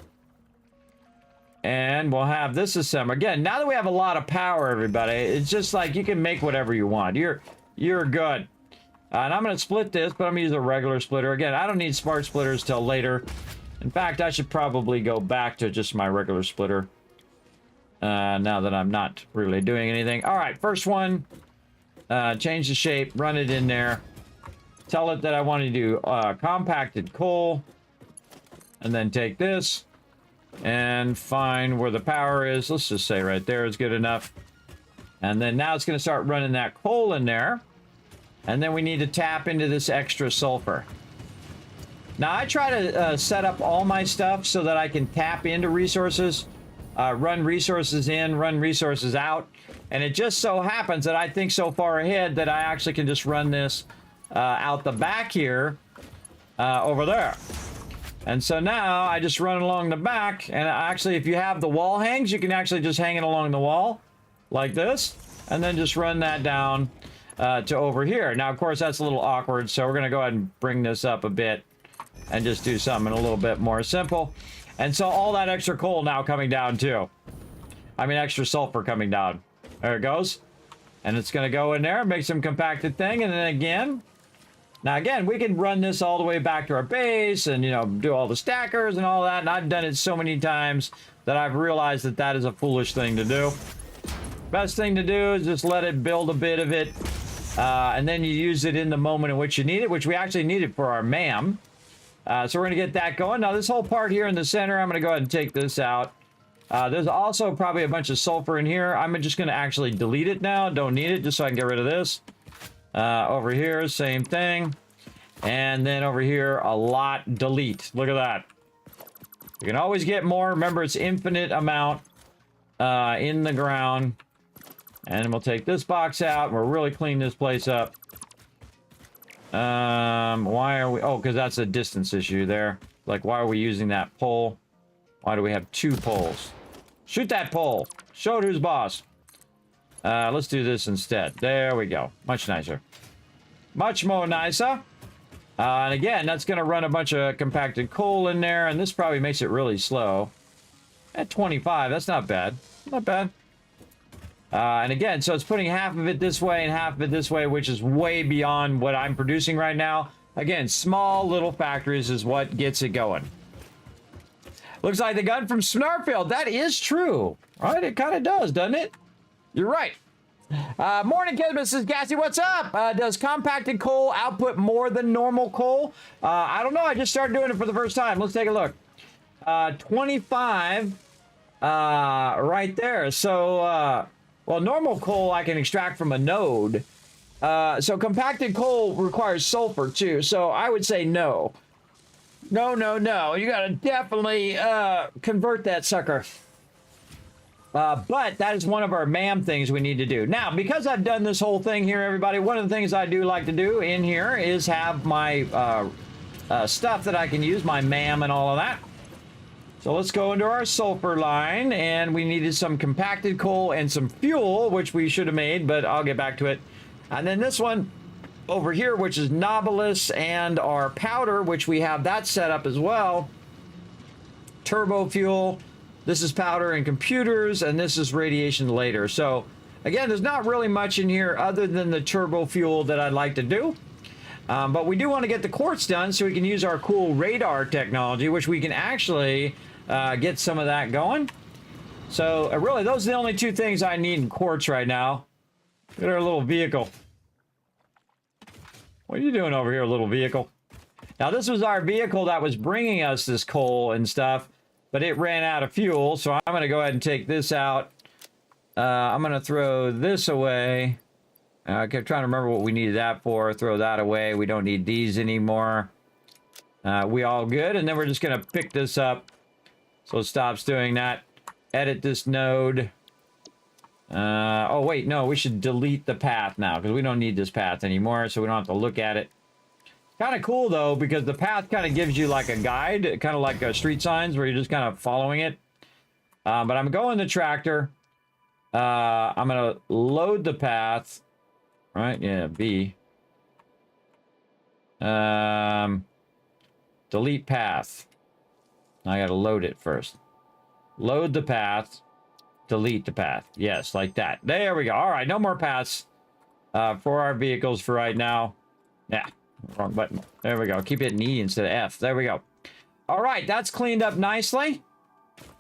And we'll have this assembler. Again, now that we have a lot of power, everybody, it's just like you can make whatever you want. You're good. And I'm going to split this, but I'm going to use a regular splitter. Again, I don't need smart splitters till later. In fact, I should probably go back to just my regular splitter. Now that I'm not really doing anything. All right, first one. Change the shape, run it in there. Tell it that I want to do compacted coal. And then take this and find where the power is. Let's just say right there is good enough. And then now it's going to start running that coal in there. And then we need to tap into this extra sulfur. Now I try to set up all my stuff so that I can tap into resources, run resources in, run resources out. And it just so happens that I think so far ahead that I actually can just run this out the back here over there. And so now I just run along the back, and actually if you have the wall hangs, you can actually just hang it along the wall like this, and then just run that down to over here. Now, of course, that's a little awkward, so we're going to go ahead and bring this up a bit and just do something a little bit more simple. And so all that extra coal now coming down too. I mean, extra sulfur coming down. There it goes. And it's going to go in there, make some compacted thing, and then again. Now, again, we can run this all the way back to our base and, do all the stackers and all that. And I've done it so many times that I've realized that that is a foolish thing to do. Best thing to do is just let it build a bit of it. And then you use it in the moment in which you need it, which we actually need it for our MAM. So we're going to get that going. Now, this whole part here in the center, I'm going to go ahead and take this out. There's also probably a bunch of sulfur in here. I'm just going to actually delete it now. Don't need it, just so I can get rid of this. Over here, same thing. And then over here, a lot, delete. Look at that. You can always get more. Remember, it's infinite amount in the ground. And we'll take this box out. We'll really clean this place up. Why are we... Oh, because that's a distance issue there. Like, why are we using that pole? Why do we have two poles? Shoot that pole. Show it who's boss. Let's do this instead. There we go. Much nicer. Much more nicer. And again, that's going to run a bunch of compacted coal in there. And this probably makes it really slow. At 25, that's not bad. Not bad. And again, so it's putting half of it this way and half of it this way, which is way beyond what I'm producing right now. Again, small little factories is what gets it going. Looks like the gun from Snarfield. That is true, right? It kind of does, doesn't it? You're right. Morning, Kismet. This is Gassy. What's up? Does compacted coal output more than normal coal? I don't know. I just started doing it for the first time. Let's take a look. 25 right there. So, well, normal coal I can extract from a node. So compacted coal requires sulfur too. So I would say no. No, no, no. You got to definitely convert that sucker. But that is one of our MAM things we need to do. Now, because I've done this whole thing here, everybody, one of the things I do like to do in here is have my stuff that I can use, my MAM and all of that. So let's go into our sulfur line, and we needed some compacted coal and some fuel, which we should have made, but I'll get back to it. And then this one over here, which is Nobilis, and our powder, which we have that set up as well. Turbo fuel. This is powder and computers, and this is radiation later. So, again, there's not really much in here other than the turbo fuel that I'd like to do. But we do want to get the quartz done so we can use our cool radar technology, which we can actually get some of that going. So, really, those are the only two things I need in quartz right now. Look at our little vehicle. What are you doing over here, little vehicle? Now, this was our vehicle that was bringing us this coal and stuff. But it ran out of fuel, so I'm going to go ahead and take this out. I'm going to throw this away. I kept trying to remember what we needed that for. Throw that away. We don't need these anymore. We all good. And then we're just going to pick this up. So it stops doing that. Edit this node. Oh, wait. No, we should delete the path now because we don't need this path anymore, so we don't have to look at it. Kind of cool, though, because the path kind of gives you like a guide, kind of like street signs where you're just kind of following it. But I'm going the tractor. I'm going to load the path. Right? Yeah, B. Delete path. I got to load it first. Load the path. Delete the path. Yes, like that. There we go. All right, no more paths for our vehicles for right now. Yeah. Wrong button. There we go. Keep hitting E instead of F. There we go. All right, that's cleaned up nicely.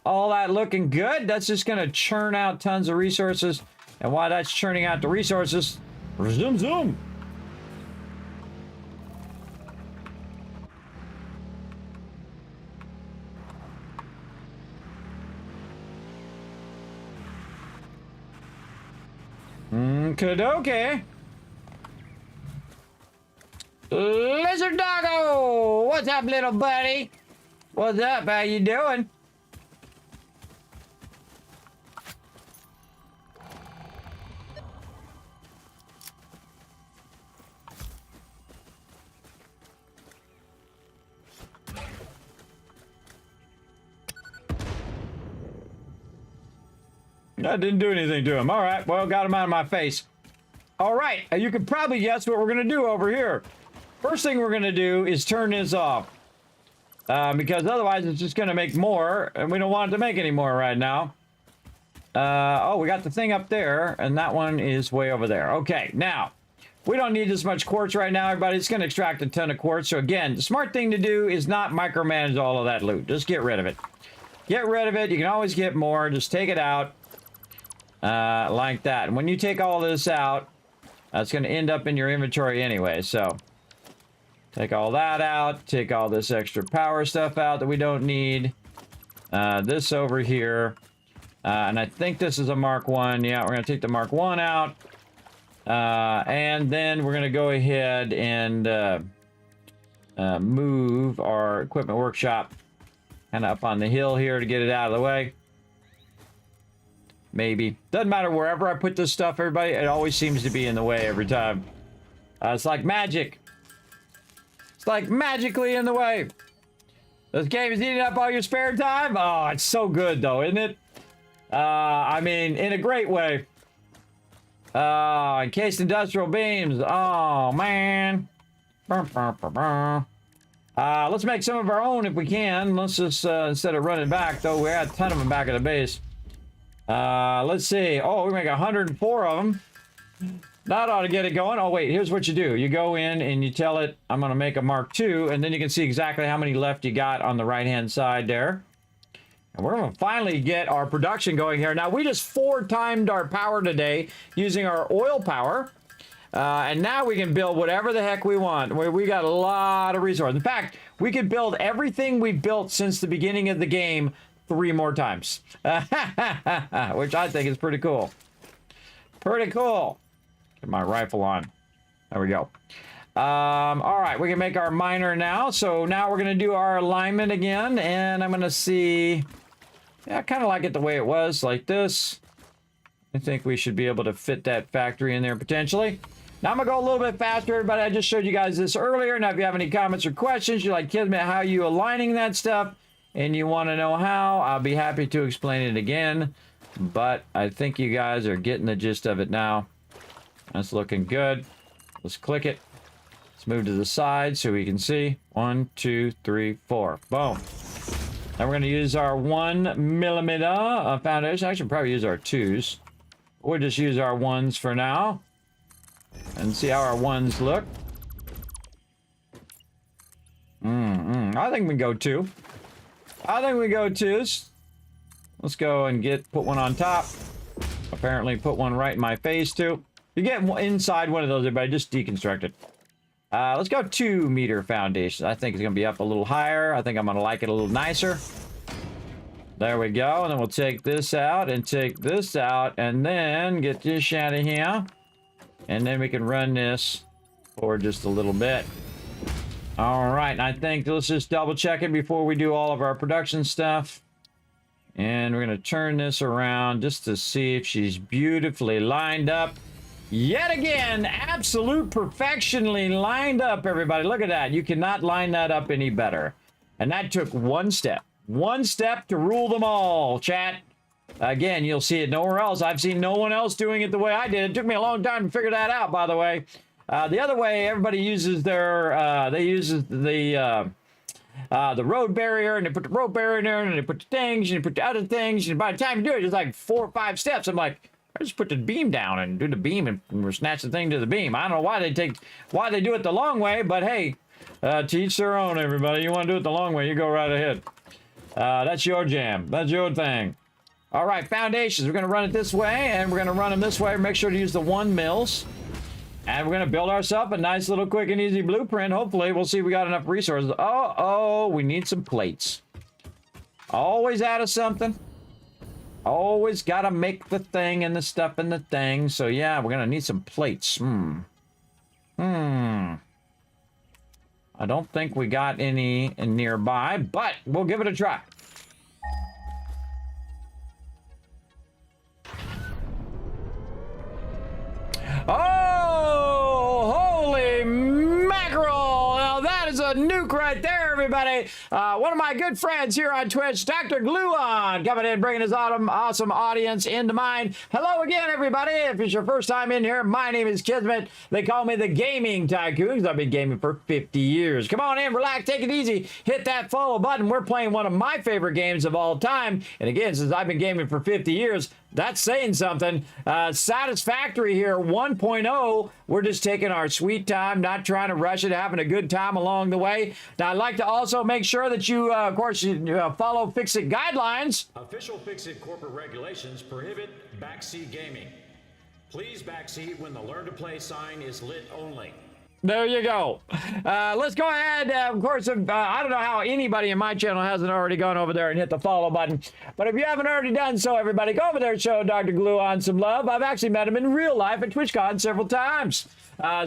All that looking good. That's just going to churn out tons of resources. And while that's churning out the resources, zoom, zoom. Kadoke. Lizard Doggo! What's up, little buddy? What's up? How you doing? That didn't do anything to him. All right, well, got him out of my face. All right, you can probably guess what we're going to do over here. First thing we're going to do is turn this off. Because otherwise it's just going to make more, and we don't want it to make any more right now. Oh, we got the thing up there, and that one is way over there. Okay, now, we don't need this much quartz right now, everybody. It's going to extract a ton of quartz. So again, the smart thing to do is not micromanage all of that loot. Just get rid of it. Get rid of it. You can always get more. Just take it out. Like that. And when you take all this out, it's going to end up in your inventory anyway, so... Take all that out. Take all this extra power stuff out that we don't need. This over here. And I think this is a Mark 1. Yeah, we're going to take the Mark 1 out. And then we're going to go ahead and move our equipment workshop kind of up on the hill here to get it out of the way. Maybe. Doesn't matter wherever I put this stuff, everybody. It always seems to be in the way every time. It's like magic. Like magically in the way. This game is eating up all your spare time. Oh, it's so good though, isn't it? I mean, in a great way. Encased industrial beams. Oh man. Let's make some of our own if we can. Let's just instead of running back though, we had a ton of them back at the base. Let's see. Oh, we make 104 of them. That ought to get it going. Oh, wait, here's what you do. You go in and you tell it, I'm going to make a Mark II, and then you can see exactly how many left you got on the right-hand side there. And we're going to finally get our production going here. Now, we just 4-timed our power today using our oil power. And now we can build whatever the heck we want. We got a lot of resources. In fact, we could build everything we've built since the beginning of the game 3 more times. Which I think is pretty cool. Pretty cool. Get my rifle on. There we go. All right, we can make our miner now. So now we're going to do our alignment again. And I'm going to see... Yeah, I kind of like it the way it was, like this. I think we should be able to fit that factory in there potentially. Now I'm going to go a little bit faster, everybody. I just showed you guys this earlier. Now, if you have any comments or questions, you're like, Kismet, how are you aligning that stuff? And you want to know how, I'll be happy to explain it again. But I think you guys are getting the gist of it now. That's looking good. Let's click it. Let's move to the side so we can see. 1, 2, 3, 4. Boom. Now we're going to use our 1mm foundation. I should probably use our 2s. We'll just use our 1s for now. And see how our 1s look. I think we can go 2. I think we go 2s. Let's go and put one on top. Apparently put one right in my face too. You get inside one of those, everybody, just deconstruct it. Let's go 2-meter foundation. I think it's going to be up a little higher. I think I'm going to like it a little nicer. There we go. And then we'll take this out and take this out and then get this out of here. And then we can run this for just a little bit. All right. And I think let's just double check it before we do all of our production stuff. And we're going to turn this around just to see if she's beautifully lined up. Yet again, absolute perfectionly lined up, everybody. Look at that. You cannot line that up any better. And that took 1 step. 1 step to rule them all, chat. Again, you'll see it nowhere else. I've seen no one else doing it the way I did. It took me a long time to figure that out, by the way. The other way, everybody uses their, the road barrier, and they put the road barrier in there, and they put the things, and they put the other things, and by the time you do it, it's like 4 or 5 steps. I'm like, I just put the beam down and do the beam and snatch the thing to the beam. I don't know why they do it the long way, but hey, to each their own, everybody. You want to do it the long way, you go right ahead. That's your jam. That's your thing. All right, foundations. We're going to run it this way, and we're going to run them this way. Make sure to use the 1 mils. And we're going to build ourselves a nice little quick and easy blueprint. Hopefully, we'll see if we got enough resources. Oh, we need some plates. Always out of something. Always got to make the thing and the stuff and the thing. So, yeah, we're going to need some plates. I don't think we got any nearby, but we'll give it a try. Oh, holy mackerel! Now that is a nuke right there, everybody. One of my good friends here on Twitch, Dr. Gluon, coming in, bringing his awesome audience into mine. Hello again, everybody. If it's your first time in here, my name is Kismet. They call me the Gaming Tycoons. I've been gaming for 50 years. Come on in, relax, take it easy. Hit that follow button. We're playing one of my favorite games of all time. And again, since I've been gaming for 50 years, that's saying something. Satisfactory here, 1.0. We're just taking our sweet time, not trying to rush it, having a good time along the way. Now, I'd like to also make sure that you, of course, follow FICSIT guidelines. Official FICSIT corporate regulations prohibit backseat gaming. Please backseat when the Learn to Play sign is lit only. There you go. Let's go ahead. Of course, I don't know how anybody in my channel hasn't already gone over there and hit the follow button. But if you haven't already done so, everybody, go over there and show Dr. Gluon some love. I've actually met him in real life at TwitchCon several times.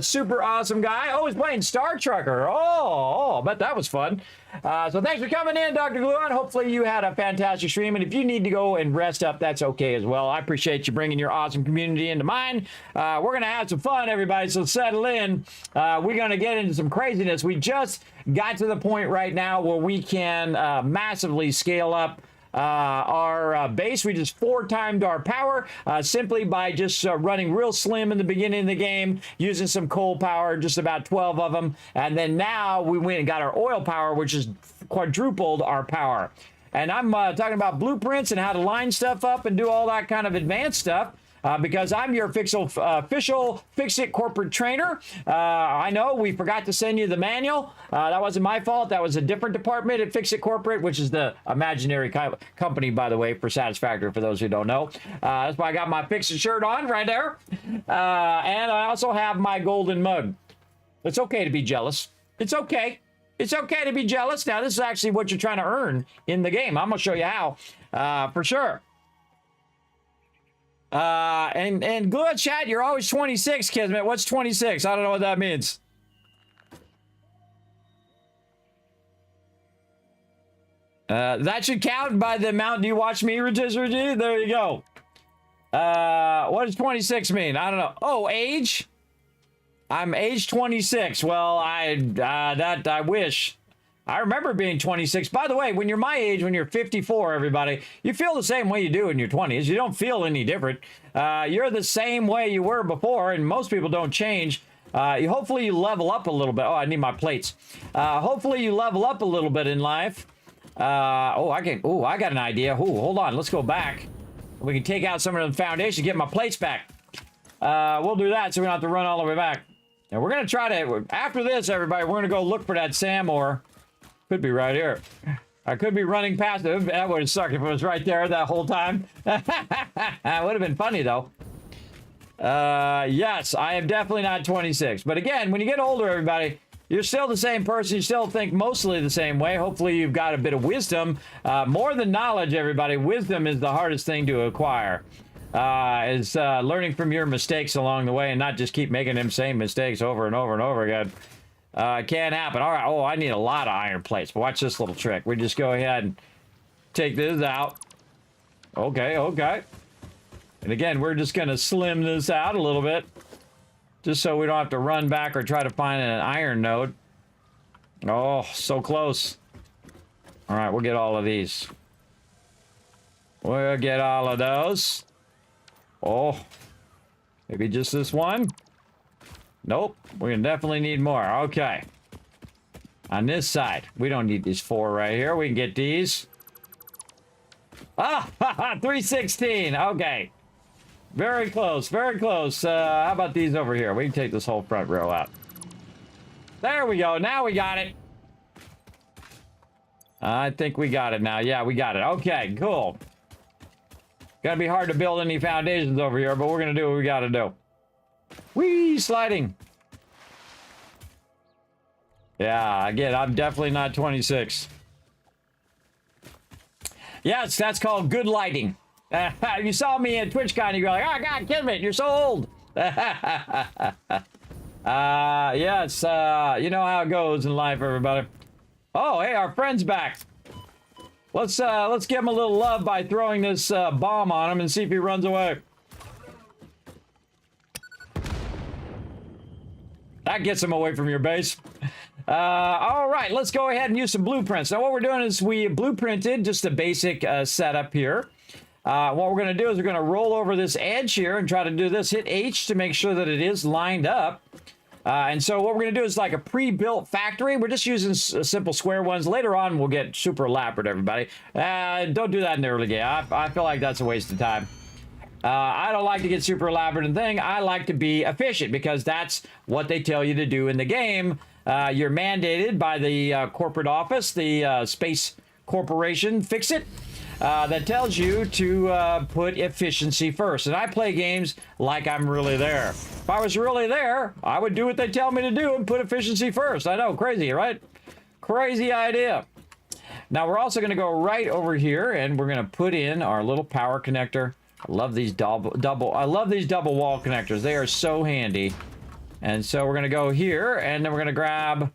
Super awesome guy. Oh, he's playing Star Trucker. Oh, I bet that was fun. So thanks for coming in, Dr. Gluon. Hopefully you had a fantastic stream. And if you need to go and rest up, that's okay as well. I appreciate you bringing your awesome community into mine. We're going to have some fun, everybody, so settle in. We're going to get into some craziness. We just got to the point right now where we can massively scale up our base. We just 4-timed our power simply by just running real slim in the beginning of the game, using some coal power, just about 12 of them. And then now we went and got our oil power, which is quadrupled our power. And I'm talking about blueprints and how to line stuff up and do all that kind of advanced stuff. Because I'm your official FICSIT corporate trainer. I know we forgot to send you the manual. That wasn't my fault. That was a different department at FICSIT Corporate, which is the imaginary company, by the way, for Satisfactory, for those who don't know. That's why I got my FICSIT shirt on right there. And I also have my golden mug. It's okay to be jealous. It's okay. It's okay to be jealous. Now, this is actually what you're trying to earn in the game. I'm going to show you how, for sure. And good chat, you're always 26, Kismet. What's 26? I don't know what that means. That should count by the amount you watch me, Rotisserie. There you go. What does 26 mean? I don't know. Oh, age? I'm age 26. Well, I wish. I remember being 26. By the way, when you're my age, when you're 54, everybody, you feel the same way you do in your 20s. You don't feel any different. You're the same way you were before, and most people don't change. Hopefully you level up a little bit. Oh, I need my plates. Hopefully you level up a little bit in life. I got an idea. Hold on. Let's go back. We can take out some of the foundation, get my plates back. We'll do that so we don't have to run all the way back. And we're going to try to, after this, everybody, we're going to go look for that SAM ore. Could be right here. I could be running past it. That would have sucked if it was right there that whole time. It would have been funny, though. Yes, I am definitely not 26. But again, when you get older, everybody, you're still the same person. You still think mostly the same way. Hopefully, you've got a bit of wisdom. More than knowledge, everybody. Wisdom is the hardest thing to acquire. Is learning from your mistakes along the way and not just keep making them same mistakes over and over and over again. It can't happen. All right. Oh, I need a lot of iron plates. Watch this little trick. We just go ahead and take this out. Okay. And again, we're just going to slim this out a little bit. Just so we don't have to run back or try to find an iron node. Oh, so close. All right. We'll get all of these. We'll get all of those. Oh, maybe just this one. Nope, we're gonna definitely need more. Okay. On this side, we don't need these 4 right here. We can get these. Ah, 316. Okay. Very close, very close. How about these over here? We can take this whole front row out. There we go. Now we got it. I think we got it now. Yeah, we got it. Okay, cool. Gonna be hard to build any foundations over here, but we're gonna do what we gotta do. Whee! Sliding. Yeah, again, I'm definitely not 26. Yes, that's called good lighting. You saw me at TwitchCon, you're like, oh, God, Kismet, you're so old. Yes, you know how it goes in life, everybody. Oh, hey, our friend's back. Let's give him a little love by throwing this bomb on him and see if he runs away. That gets him away from your base. All right, let's go ahead and use some blueprints. Now, what we're doing is we blueprinted just a basic setup here. What we're going to do is we're going to roll over this edge here and try to do this. Hit H to make sure that it is lined up. And so what we're going to do is like a pre-built factory. We're just using simple square ones. Later on, we'll get super elaborate, everybody. Don't do that in the early game. I feel like that's a waste of time. I don't like to get super elaborate and thing. I like to be efficient because that's what they tell you to do in the game. You're mandated by the corporate office, the Space Corporation, FICSIT, that tells you to put efficiency first. And I play games like I'm really there. If I was really there, I would do what they tell me to do and put efficiency first. I know, crazy, right? Crazy idea. Now, we're also going to go right over here, and we're going to put in our little power connector. I love these double wall connectors. They are so handy. And so we're going to go here, and then we're going to grab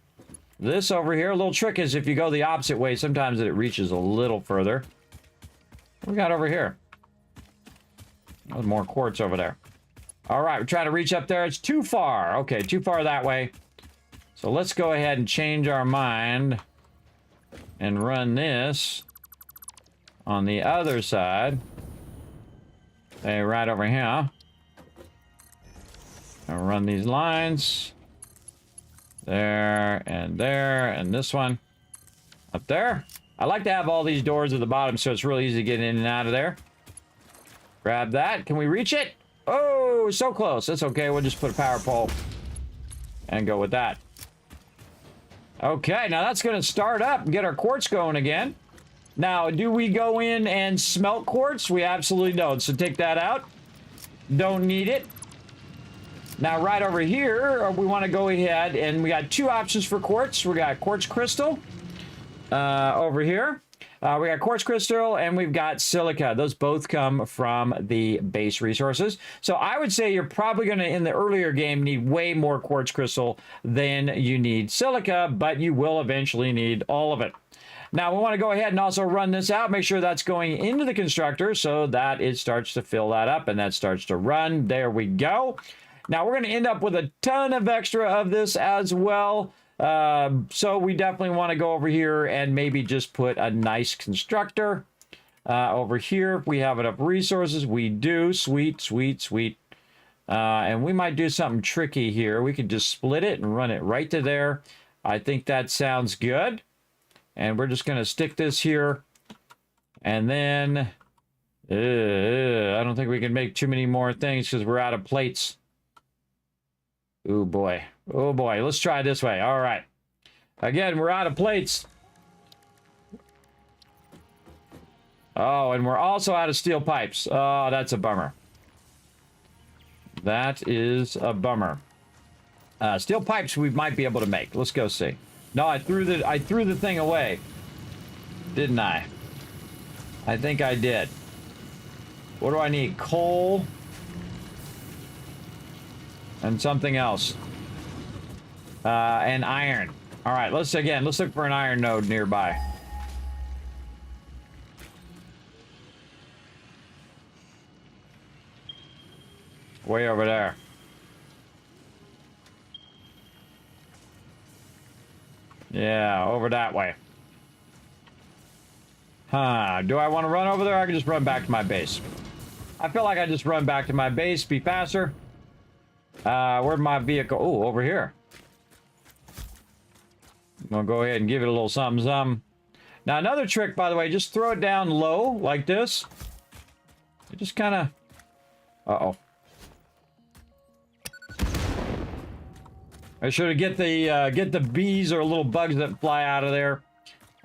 this over here. A little trick is if you go the opposite way, sometimes it reaches a little further. What we got over here? There's more quartz over there. All right, we're trying to reach up there. It's too far. Okay, too far that way. So let's go ahead and change our mind and run this on the other side. Hey, right over here. And run these lines. There, and this one. Up there. I like to have all these doors at the bottom so it's really easy to get in and out of there. Grab that. Can we reach it? Oh, so close. That's okay. We'll just put a power pole and go with that. Okay, now that's going to start up and get our quartz going again. Now, do we go in and smelt quartz? We absolutely don't. So take that out. Don't need it. Now, right over here, we want to go ahead and we got two options for quartz. We got quartz crystal over here. We got quartz crystal and we've got silica. Those both come from the base resources. So I would say you're probably going to, in the earlier game, need way more quartz crystal than you need silica, but you will eventually need all of it. Now we want to go ahead and also run this out, make sure that's going into the constructor so that it starts to fill that up and that starts to run. There we go. Now we're going to end up with a ton of extra of this as well. So we definitely want to go over here and maybe just put a nice constructor over here. If we have enough resources, we do. Sweet, sweet, sweet. And we might do something tricky here. We could just split it and run it right to there. I think that sounds good. And we're just going to stick this here. And then, I don't think we can make too many more things because we're out of plates. Oh boy. Oh boy. Let's try this way. All right. Again, we're out of plates. Oh, and we're also out of steel pipes. Oh, that's a bummer. That is a bummer. Steel pipes we might be able to make. Let's go see. No, I threw the thing away. Didn't I? I think I did. What do I need? Coal. And something else. And iron. All right, let's look for an iron node nearby. Way over there. Yeah, over that way. Huh, do I want to run over there? I can just run back to my base. I feel like I just run back to my base, be faster. Where'd my vehicle? Oh, over here. I'm gonna go ahead and give it a little something, something. Now, another trick, by the way, just throw it down low, like this. It just kind of... Uh-oh. I should get the bees or little bugs that fly out of there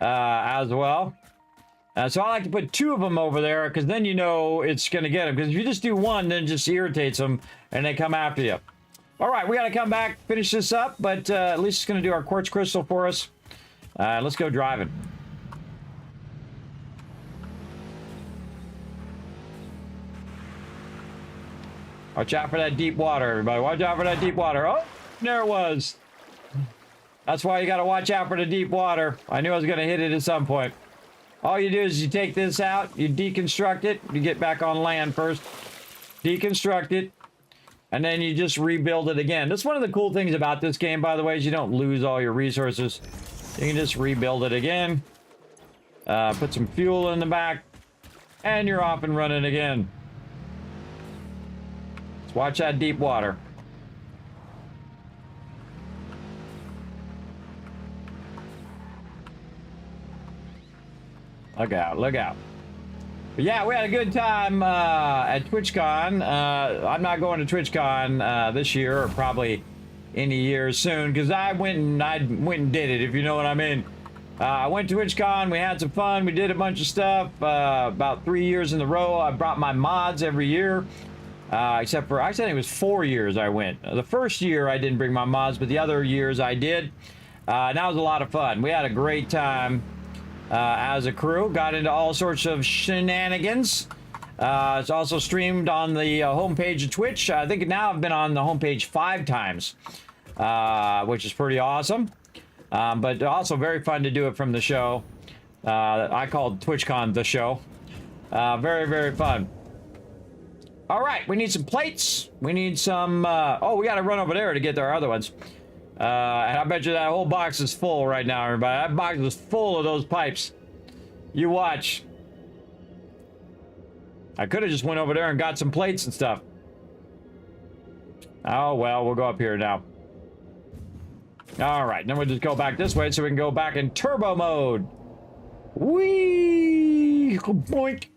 as well. So I like to put two of them over there because then you know it's going to get them. Because if you just do one, then it just irritates them and they come after you. All right, we got to come back, finish this up, but at least it's going to do our quartz crystal for us. Let's go driving. Watch out for that deep water, everybody. Watch out for that deep water. Oh, there it was. That's why you got to watch out for the deep water. I knew I was going to hit it at some point. All you do is you take this out, you deconstruct it, you get back on land first, deconstruct it, and then you just rebuild it again. That's one of the cool things about this game, by the way, is you don't lose all your resources. You can just rebuild it again, put some fuel in the back, and you're off and running again. Let's watch that deep water. Look out, look out. But yeah, we had a good time at TwitchCon. I'm not going to TwitchCon this year or probably any year soon because I went and did it, if you know what I mean. I went to TwitchCon, we had some fun, we did a bunch of stuff about 3 years in a row. I brought my mods every year, except for, I think it was 4 years I went. The first year I didn't bring my mods, but the other years I did. And that was a lot of fun. We had a great time. As a crew, got into all sorts of shenanigans. It's also streamed on the homepage of Twitch. I think now I've been on the homepage 5 times, which is pretty awesome. But also very fun to do it from the show. I called TwitchCon the show. Very, very fun. All right, we need some plates. We need some... oh, we got to run over there to get our other ones. And I bet you that whole box is full right now, everybody. That box is full of those pipes. You watch. I could have just went over there and got some plates and stuff. Oh, well, we'll go up here now. All right, then we'll just go back this way so we can go back in turbo mode. Whee! Boink!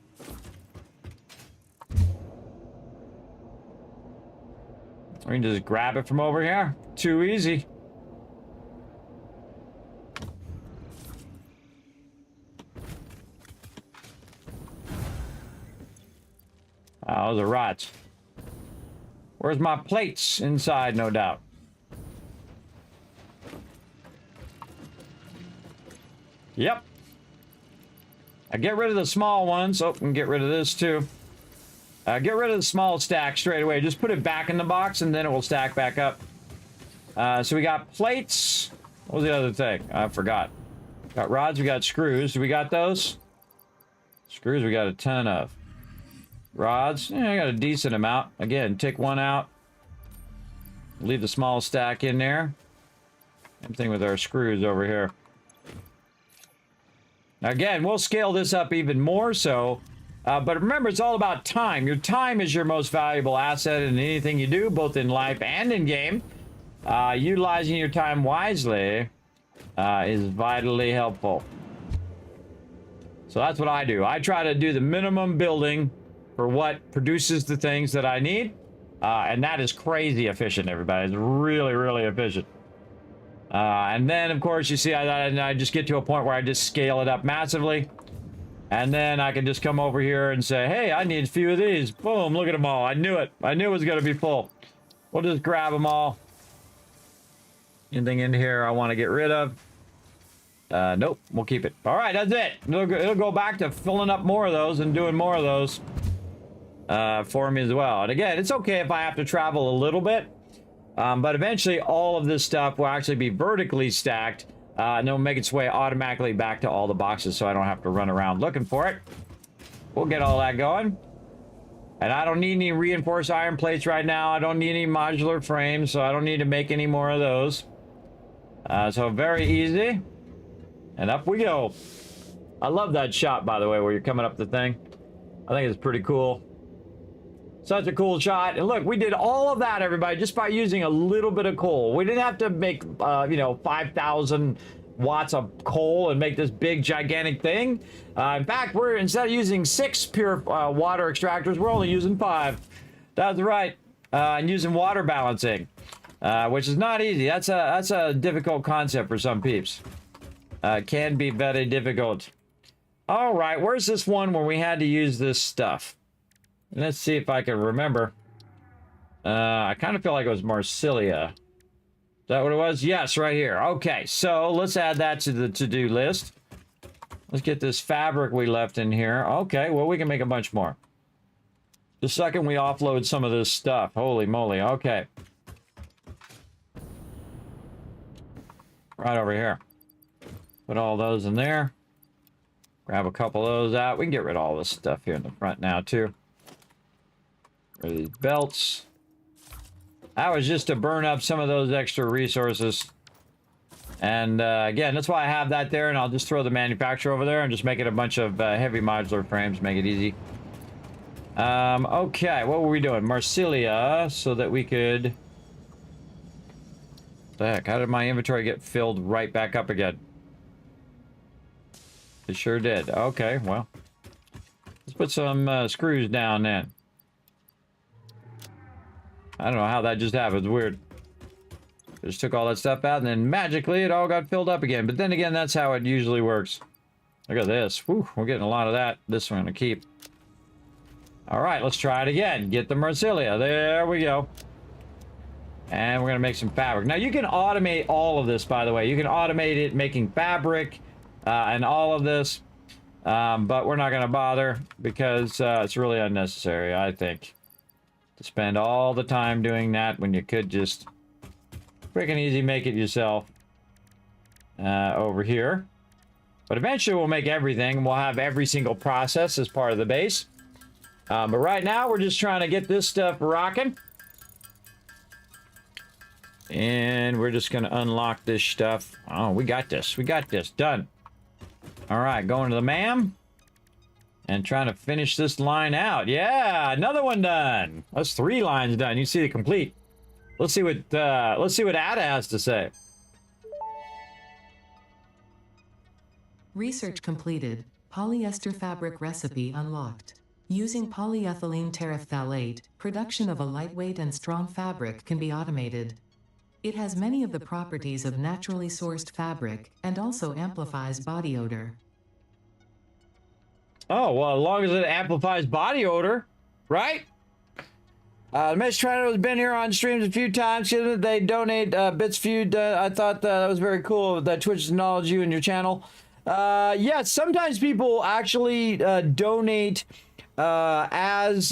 We can just grab it from over here. Too easy. Oh, those are rots. Where's my plates? Inside, no doubt. Yep. I get rid of the small ones. Oh, and get rid of this too. Get rid of the small stack straight away. Just put it back in the box and then it will stack back up. So we got plates. What was the other thing? I forgot. Got rods, we got screws. Do we got those? Screws we got a ton of. Rods, yeah, I got a decent amount. Again, take one out. Leave the small stack in there. Same thing with our screws over here. Again, we'll scale this up even more so. But remember, it's all about time. Your time is your most valuable asset in anything you do, both in life and in game. Utilizing your time wisely is vitally helpful. So that's what I do. I try to do the minimum building for what produces the things that I need. And that is crazy efficient, everybody. It's really, really efficient. And then, of course, you see, I just get to a point where I just scale it up massively. And then I can just come over here and say, hey, I need a few of these. Boom, look at them all. I knew it. I knew it was going to be full. We'll just grab them all. Anything in here I want to get rid of? Nope, we'll keep it. All right, that's it. It'll go back to filling up more of those and doing more of those for me as well. And again, it's okay if I have to travel a little bit. But eventually all of this stuff will actually be vertically stacked. And it'll make its way automatically back to all the boxes so I don't have to run around looking for it. We'll get all that going. And I don't need any reinforced iron plates right now. I don't need any modular frames, so I don't need to make any more of those. So very easy. And up we go. I love that shot, by the way, where you're coming up the thing. I think it's pretty cool. Such a cool shot. And look, we did all of that, everybody, just by using a little bit of coal. We didn't have to make, 5,000 watts of coal and make this big, gigantic thing. In fact, instead of using 6 pure water extractors, we're only using 5. That's right. And using water balancing, which is not easy. That's a difficult concept for some peeps. Can be very difficult. All right, where's this one where we had to use this stuff? Let's see if I can remember. I kind of feel like it was Marsilia. Is that what it was? Yes, right here. Okay, so let's add that to the to-do list. Let's get this fabric we left in here. Okay, well, we can make a bunch more. The second we offload some of this stuff. Holy moly, okay. Right over here. Put all those in there. Grab a couple of those out. We can get rid of all this stuff here in the front now, too. These belts. That was just to burn up some of those extra resources. And again, that's why I have that there, and I'll just throw the manufacturer over there and just make it a bunch of heavy modular frames, make it easy. Okay, what were we doing? Marsilia, so that we could... What the heck, how did my inventory get filled right back up again? It sure did. Okay, well. Let's put some screws down then. I don't know how that just happened. It's weird. I just took all that stuff out and then magically it all got filled up again. But then again, that's how it usually works. Look at this. Whew, we're getting a lot of that. This one I'm going to keep. All right, let's try it again. Get the Marsilia. There we go. And we're going to make some fabric. Now, you can automate all of this, by the way. You can automate it making fabric and all of this. But we're not going to bother because it's really unnecessary, I think. To spend all the time doing that when you could just quick and easy make it yourself over here. But eventually we'll make everything. We'll have every single process as part of the base. But right now we're just trying to get this stuff rocking. And we're just going to unlock this stuff. Oh, we got this. We got this. Done. All right, going to the MAM. And trying to finish this line out. Yeah, another one done. That's 3 lines done. You see the complete. Let's see what Ada has to say. Research completed. Polyester fabric recipe unlocked. Using polyethylene terephthalate, production of a lightweight and strong fabric can be automated. It has many of the properties of naturally sourced fabric, and also amplifies body odor. Oh, well, as long as it amplifies body odor, right? Mitch Trainer has been here on streams a few times. They donate bits feud. I thought that was very cool that Twitch acknowledged you and your channel. Yes, sometimes people actually donate as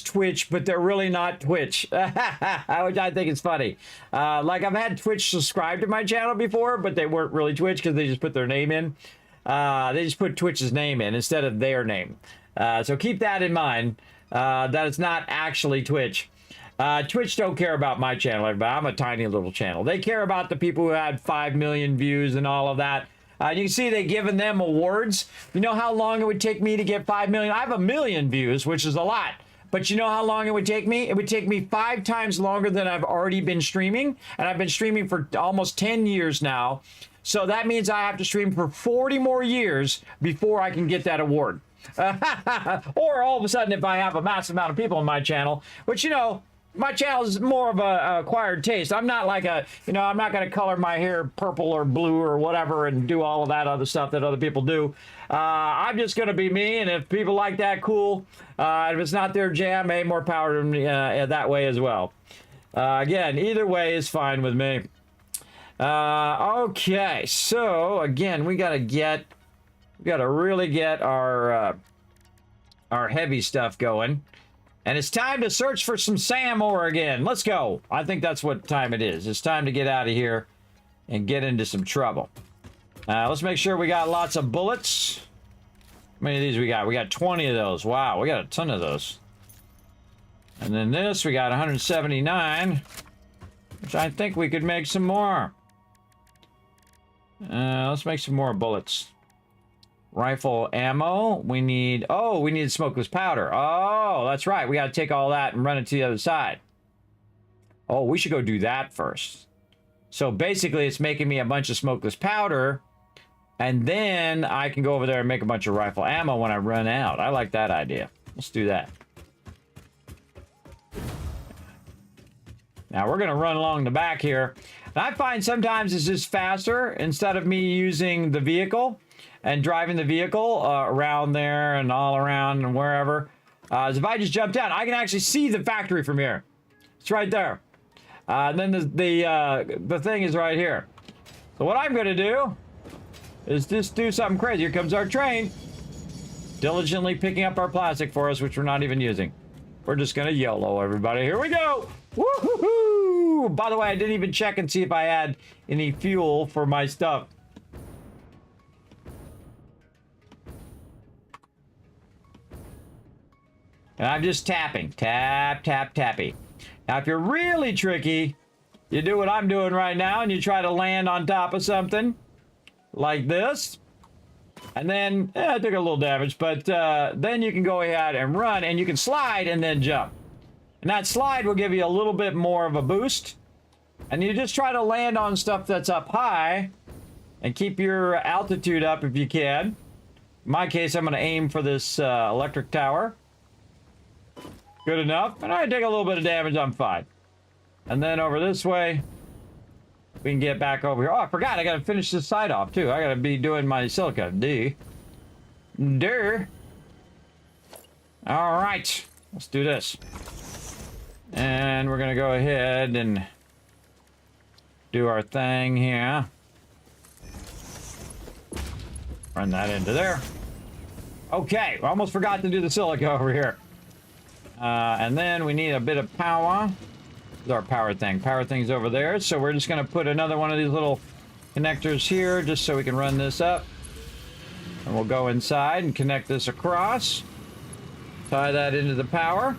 Twitch, but they're really not Twitch, which I think is funny. Like I've had Twitch subscribe to my channel before, but they weren't really Twitch because they just put their name in. They just put Twitch's name in instead of their name. So keep that in mind, that it's not actually Twitch. Twitch don't care about my channel, everybody. I'm a tiny little channel. They care about the people who had 5 million views and all of that. You can see they've given them awards. You know how long it would take me to get 5 million? I have 1 million views, which is a lot. But you know how long it would take me? It would take me 5 times longer than I've already been streaming. And I've been streaming for almost 10 years now. So that means I have to stream for 40 more years before I can get that award. Or all of a sudden, if I have a massive amount of people on my channel, which, you know, my channel is more of a acquired taste. I'm not like I'm not going to color my hair purple or blue or whatever and do all of that other stuff that other people do. I'm just going to be me, and if people like that, cool. If it's not their jam, hey, more power to me that way as well. Again, either way is fine with me. Okay, so again, we got to really get our heavy stuff going. And it's time to search for some SAM ore again. Let's go. I think that's what time it is. It's time to get out of here and get into some trouble. Let's make sure we got lots of bullets. How many of these we got? We got 20 of those. Wow, we got a ton of those. And then this, we got 179, which I think we could make some more. Let's make some more bullets. Rifle ammo. We need smokeless powder. Oh, that's right. We got to take all that and run it to the other side. Oh, we should go do that first. So basically, it's making me a bunch of smokeless powder, and then I can go over there and make a bunch of rifle ammo when I run out. I like that idea. Let's do that. Now, we're going to run along the back here. And I find sometimes it's just faster instead of me using the vehicle and driving the vehicle around there and all around and wherever. As if I just jump down, I can actually see the factory from here. It's right there. And then the thing is right here. So what I'm going to do is just do something crazy. Here comes our train, diligently picking up our plastic for us, which we're not even using. We're just going to YOLO, everybody. Here we go. Woo-hoo-hoo! By the way, I didn't even check and see if I had any fuel for my stuff. And I'm just tapping. Tap, tap, tappy. Now, if you're really tricky, you do what I'm doing right now, and you try to land on top of something like this. And then, I took a little damage, but then you can go ahead and run, and you can slide and then jump. And that slide will give you a little bit more of a boost. And you just try to land on stuff that's up high and keep your altitude up if you can. In my case, I'm going to aim for this electric tower. Good enough. And I take a little bit of damage, I'm fine. And then over this way, we can get back over here. Oh, I forgot. I got to finish this side off, too. I got to be doing my silica. Durr. All right. Let's do this. And we're going to go ahead and do our thing here. Run that into there. Okay. I almost forgot to do the silica over here. And then we need a bit of power. There's our power thing. Power thing's over there. So we're just going to put another one of these little connectors here just so we can run this up. And we'll go inside and connect this across. Tie that into the power.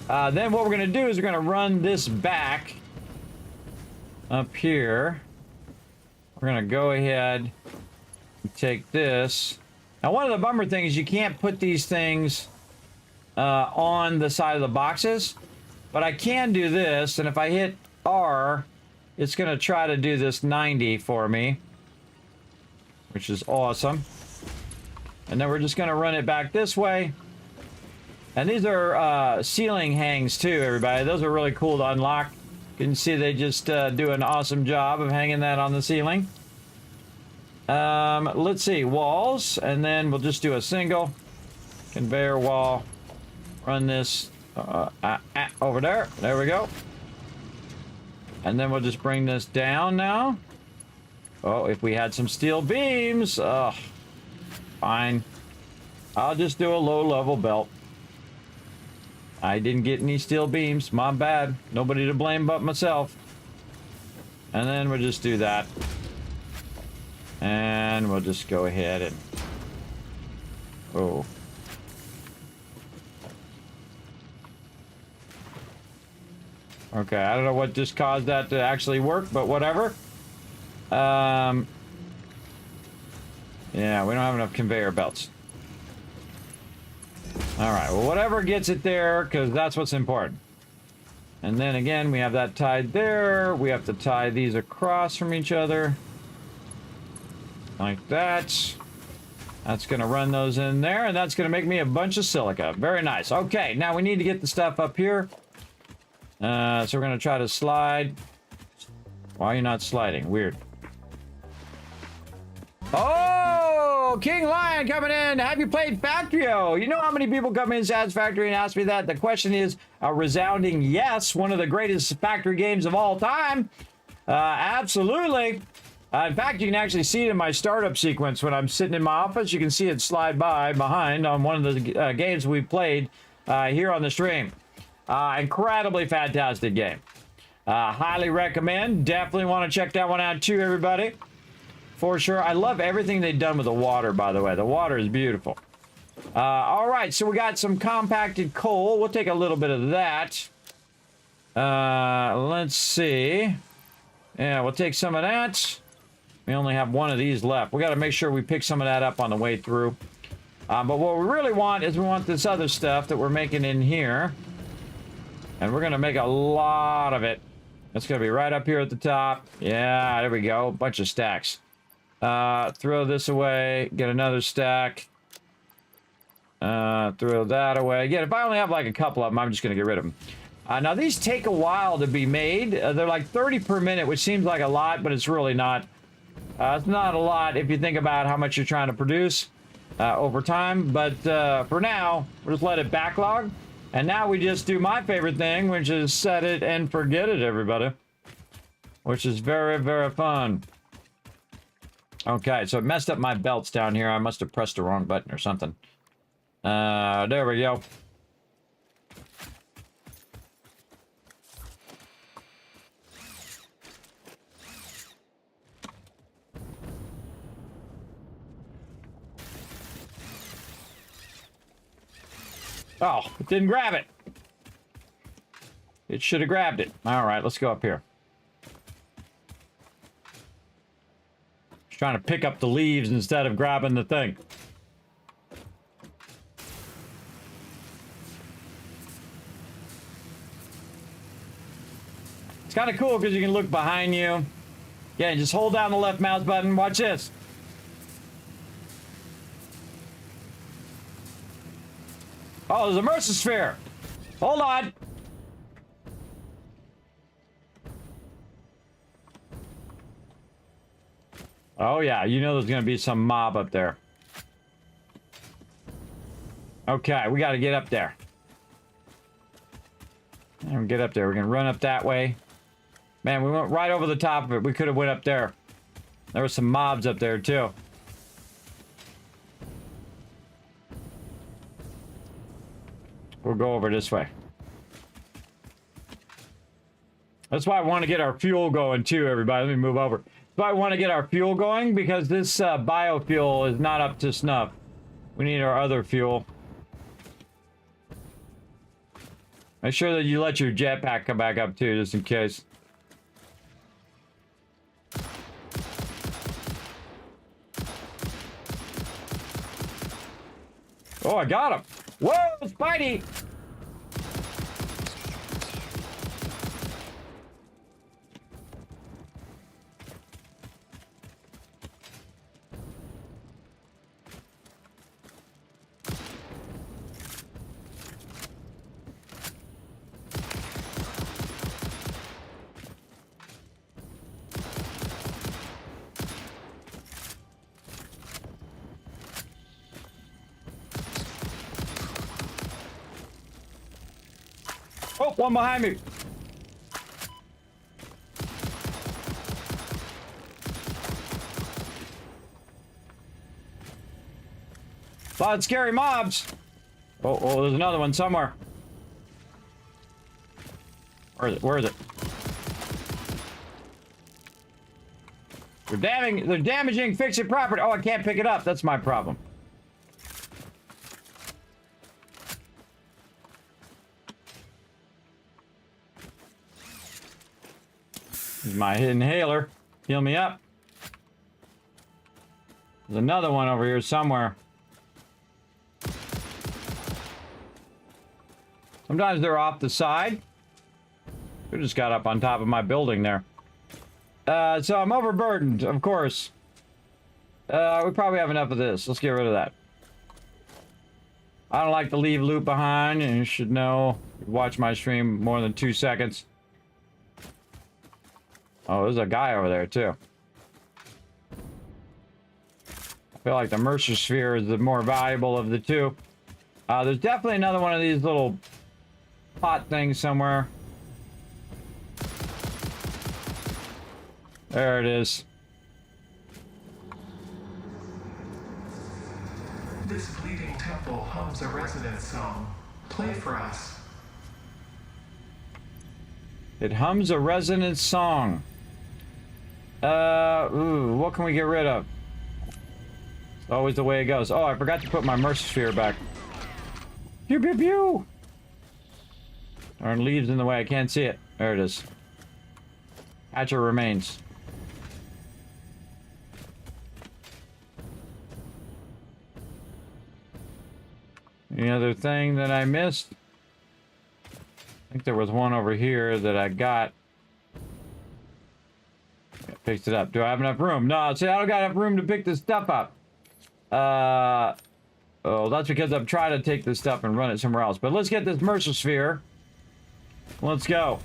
Then what we're going to do is we're going to run this back up here. We're going to go ahead and take this. Now, one of the bummer things is you can't put these things on the side of the boxes, but I can do this, and if I hit R, it's going to try to do this 90 for me. which is awesome. And then we're just going to run it back this way. And these are ceiling hangs too, everybody. Those are really cool to unlock. You can see they just do an awesome job of hanging that on the ceiling. Let's see, walls, and then we'll just do a single conveyor wall. Run this over there. There we go. And then we'll just bring this down now. Oh, if we had some steel beams. Oh, fine. I'll just do a low-level belt. I didn't get any steel beams. My bad. Nobody to blame but myself. And then we'll just do that. And we'll just go ahead and... Oh. Okay, I don't know what just caused that to actually work, but whatever. Yeah, we don't have enough conveyor belts. Alright, well, whatever gets it there, because that's what's important. And then again, we have that tied there. We have to tie these across from each other. Like that. That's going to run those in there, and that's going to make me a bunch of silica. Very nice. Okay, now we need to get the stuff up here. So we're going to try to slide. Why are you not sliding? Weird. Oh, King Lion coming in. Have you played Factorio? You know how many people come in Satisfactory and ask me that? The question is a resounding yes. One of the greatest factory games of all time. Absolutely. In fact, you can actually see it in my startup sequence when I'm sitting in my office. You can see it slide by behind on one of the games we played here on the stream. Incredibly fantastic game. Highly recommend. Definitely want to check that one out too, everybody. For sure. I love everything they've done with the water, by the way. The water is beautiful. All right, so we got some compacted coal. We'll take a little bit of that. Let's see. Yeah, we'll take some of that. We only have one of these left. We got to make sure we pick some of that up on the way through. But what we really want is we want this other stuff that we're making in here. And we're going to make a lot of it. It's going to be right up here at the top. Yeah, there we go. A bunch of stacks. Throw this away. Get another stack. Throw that away. Again, if I only have like a couple of them, I'm just going to get rid of them. Now, these take a while to be made. They're like 30 per minute, which seems like a lot, but it's really not. It's not a lot if you think about how much you're trying to produce over time. But for now, we'll just let it backlog. And now we just do my favorite thing, which is set it and forget it, everybody. Which is very, very fun. Okay, so it messed up my belts down here. I must have pressed the wrong button or something. There we go. Oh, it didn't grab it. It should have grabbed it. All right, let's go up here. Just trying to pick up the leaves instead of grabbing the thing. It's kind of cool because you can look behind you. Yeah, just hold down the left mouse button. Watch this. Oh, there's a Mercer-sphere. Hold on. Oh, yeah. You know there's going to be some mob up there. Okay, we got to get up there. And get up there. We're going to run up that way. Man, we went right over the top of it. We could have went up there. There were some mobs up there, too. We'll go over this way. That's why I want to get our fuel going too, everybody. Let me move over. That's why I want to get our fuel going, because this biofuel is not up to snuff. We need our other fuel. Make sure that you let your jetpack come back up too, just in case. Oh, I got him. Whoa, Spidey! Oh, one behind me. A lot of scary mobs. Oh, there's another one somewhere. Where is it? Where is it? They're damaging FICSIT property. Oh, I can't pick it up. That's my problem. This is my inhaler. Heal me up. There's another one over here somewhere. Sometimes they're off the side. They just got up on top of my building there. So I'm overburdened, of course. We probably have enough of this. Let's get rid of that. I don't like to leave loot behind, and you should know. Watch my stream more than 2 seconds. Oh, there's a guy over there, too. I feel like the Mercer Sphere is the more valuable of the two. There's definitely another one of these little pot things somewhere. There it is. This bleeding temple hums a resonance song. Play for us. It hums a resonance song. Ooh, what can we get rid of? It's always the way it goes. Oh, I forgot to put my Mercer Sphere back. Pew, pew, pew! Darn leaves in the way, I can't see it. There it is. Hatcher remains. Any other thing that I missed? I think there was one over here that I got. I picked it up. Do I have enough room? No, see, I don't got enough room to pick this stuff up. Oh, that's because I'm trying to take this stuff and run it somewhere else. But let's get this Mercer Sphere. Let's go.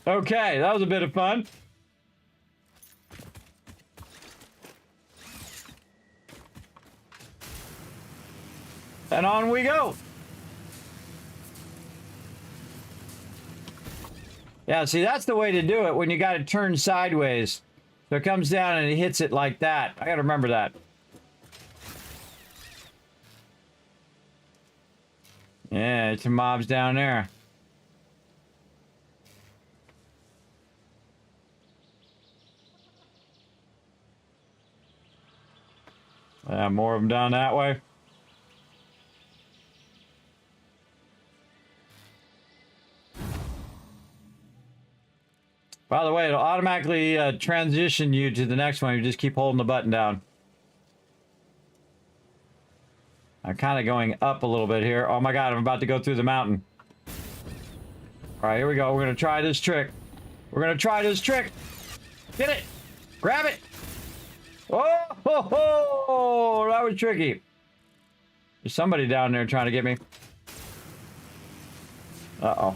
Okay, that was a bit of fun. And on we go. Yeah, see, that's the way to do it when you got to turn sideways. So it comes down and it hits it like that. I got to remember that. Yeah, it's some mobs down there. More of them down that way. By the way, it'll automatically transition you to the next one. You just keep holding the button down. I'm kind of going up a little bit here. Oh my god, I'm about to go through the mountain. Alright, here we go. We're going to try this trick. We're going to try this trick. Get it! Grab it! Oh, ho, ho, that was tricky. There's somebody down there trying to get me. Uh-oh.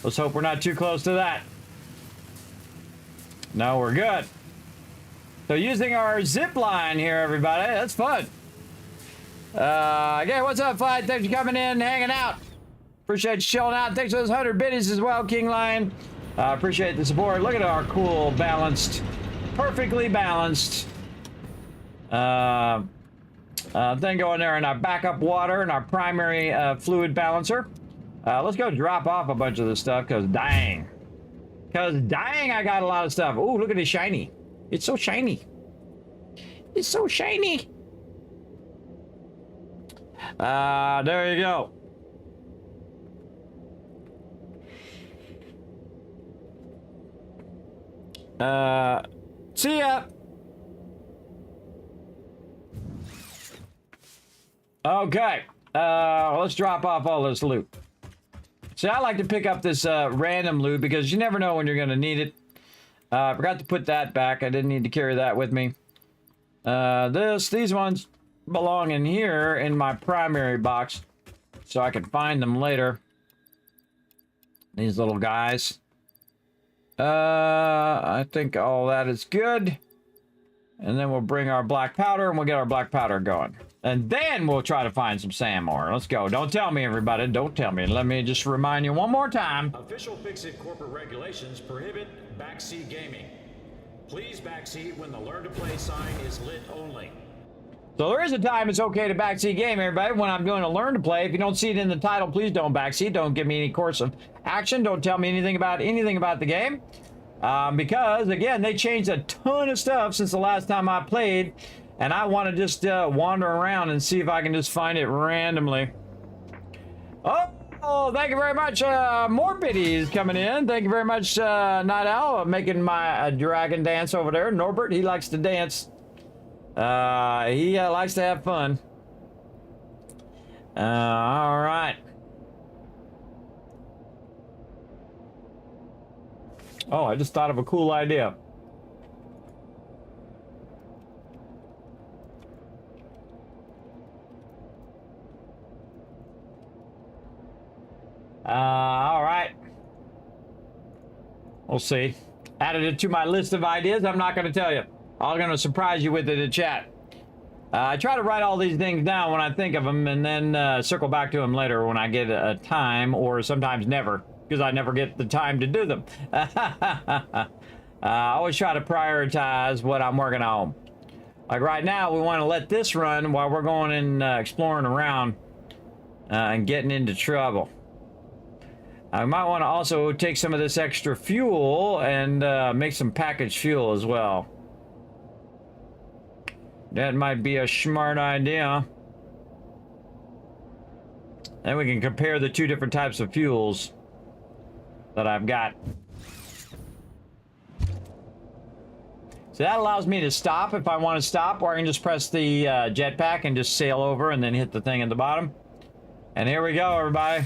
Let's hope we're not too close to that. No, we're good. So using our zip line here, everybody. That's fun. Again, what's up, Fight? Thanks for coming in, hanging out. Appreciate you chilling out. Thanks for those 100 biddies as well, King Lion. Appreciate the support. Look at our cool, balanced, perfectly balanced thing going there in our backup water and our primary fluid balancer. Let's go drop off a bunch of this stuff, because dang. I got a lot of stuff. Ooh, look at it, shiny. It's so shiny. It's so shiny. There you go. See ya. Okay. Let's drop off all this loot. See, I like to pick up this random loot because you never know when you're going to need it. I forgot to put that back. I didn't need to carry that with me. These ones belong in here in my primary box, so I can find them later. These little guys. I think all that is good. And then we'll bring our black powder and we'll get our black powder going. And then we'll try to find some sand ore. Let's go. Don't tell me, everybody. Don't tell me. Let me just remind you one more time. Official FICSIT corporate regulations prohibit backseat gaming. Please backseat when the learn to play sign is lit only. So there is a time it's okay to backseat game, everybody, when I'm doing a learn to play. If you don't see it in the title, please don't backseat. Don't give me any course of action. Don't tell me anything about the game. Because, again, they changed a ton of stuff since the last time I played. And I want to just wander around and see if I can just find it randomly. Oh, thank you very much. More biddies coming in. Thank you very much, Night Owl, making my dragon dance over there. Norbert, he likes to dance. He likes to have fun. All right. Oh, I just thought of a cool idea. All right. We'll see. Added it to my list of ideas. I'm not going to tell you. I'm going to surprise you with it in chat. I try to write all these things down when I think of them and then circle back to them later when I get a time, or sometimes never, because I never get the time to do them. I always try to prioritize what I'm working on. Like right now, we want to let this run while we're going and exploring around and getting into trouble. I might want to also take some of this extra fuel and make some packaged fuel as well. That might be a smart idea. Then we can compare the two different types of fuels that I've got. So that allows me to stop if I want to stop, or I can just press the jetpack and just sail over and then hit the thing at the bottom. And here we go, everybody.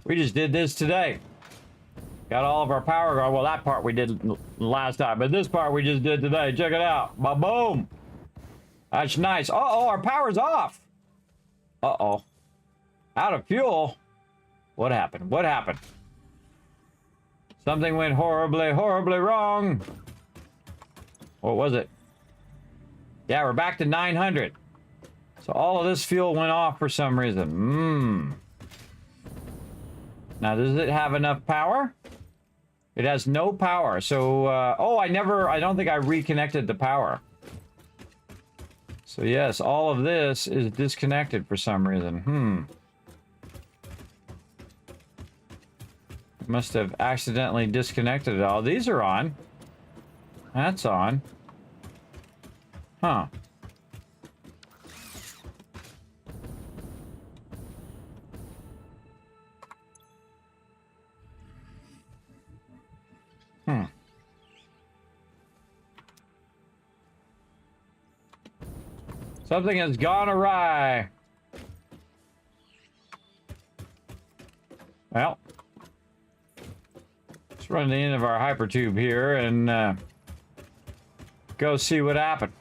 We just did this today. Got all of our power going. Well, that part we did last time, but this part we just did today. Check it out. Ba-boom. That's nice. Uh-oh, our power's off. Uh-oh. Out of fuel. What happened? What happened? Something went horribly, horribly wrong. What was it? Yeah, we're back to 900. So all of this fuel went off for some reason. Now, does it have enough power? It has no power. So, I don't think I reconnected the power. So yes, all of this is disconnected for some reason. Must have accidentally disconnected it all. These are on. That's on. Huh. Something has gone awry. Well, let's run to the end of our hypertube here and go see what happened.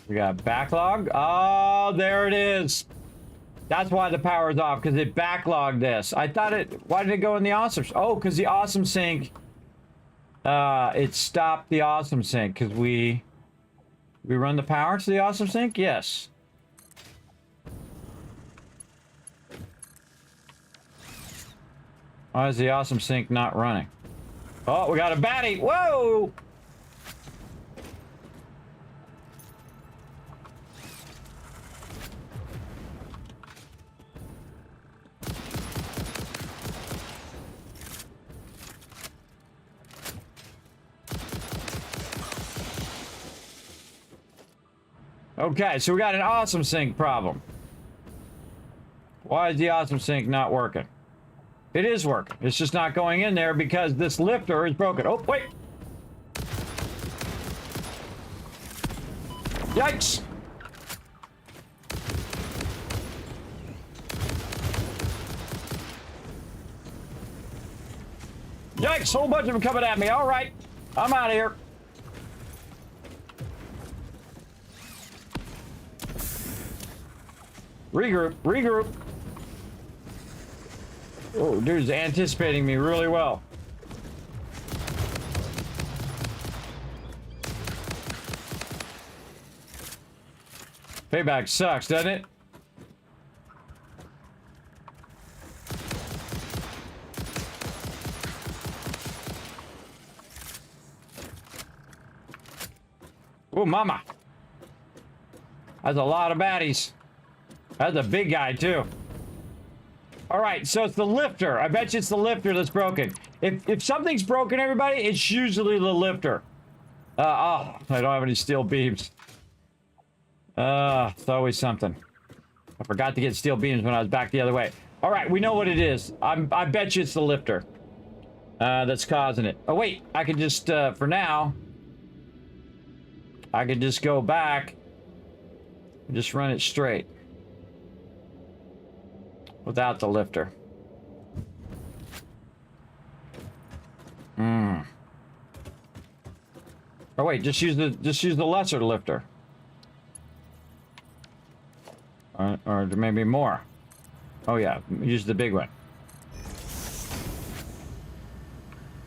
We got backlog. Oh, there it is. That's why the power's off, because it backlogged this. I thought it... Why did it go in the awesome... Oh, because the awesome sync... it stopped the awesome sync, because we run the power to the awesome sync? Yes. Why is the awesome sync not running? Oh, we got a baddie. Whoa! Okay, so we got an awesome sync problem. Why is the awesome sync not working? It is working. It's just not going in there because this lifter is broken. Oh, wait. Yikes. Yikes, whole bunch of them coming at me. All right, I'm out of here. Regroup. Regroup. Oh, dude's anticipating me really well. Payback sucks, doesn't it? Oh, mama. That's a lot of baddies. That's a big guy, too. All right, so it's the lifter. I bet you it's the lifter that's broken. If something's broken, everybody, it's usually the lifter. Oh, I don't have any steel beams. It's always something. I forgot to get steel beams when I was back the other way. All right, we know what it is. I bet you it's the lifter that's causing it. Oh, wait, I could just, for now, I could just go back and just run it straight without the lifter. Oh wait, just use the lesser lifter. Or maybe more. Oh yeah, use the big one.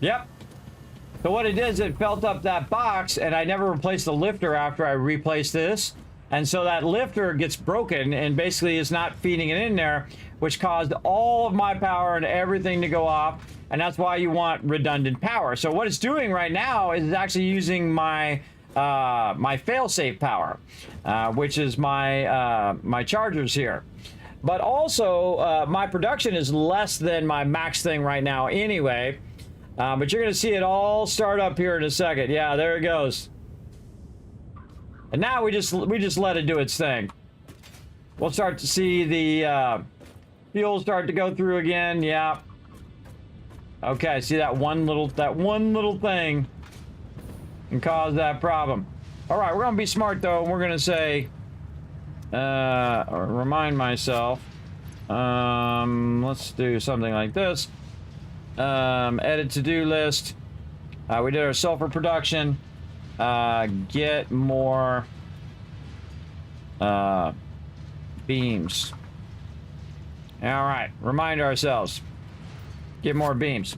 Yep. So what it is, it felt up that box, and I never replaced the lifter after I replaced this. And so that lifter gets broken and basically is not feeding it in there, which caused all of my power and everything to go off. And that's why you want redundant power. So what it's doing right now is actually using my my fail-safe power, which is my my chargers here. But also my production is less than my max thing right now anyway. But you're going to see it all start up here in a second. Yeah, there it goes. And now we just let it do its thing. We'll start to see the fuel start to go through again. Yeah. Okay, see that one little thing can cause that problem. All right, we're gonna be smart though, and we're gonna say, or remind myself. Let's do something like this. Edit to-do list. We did our sulfur production. Get more beams. All right, remind ourselves. Get more beams.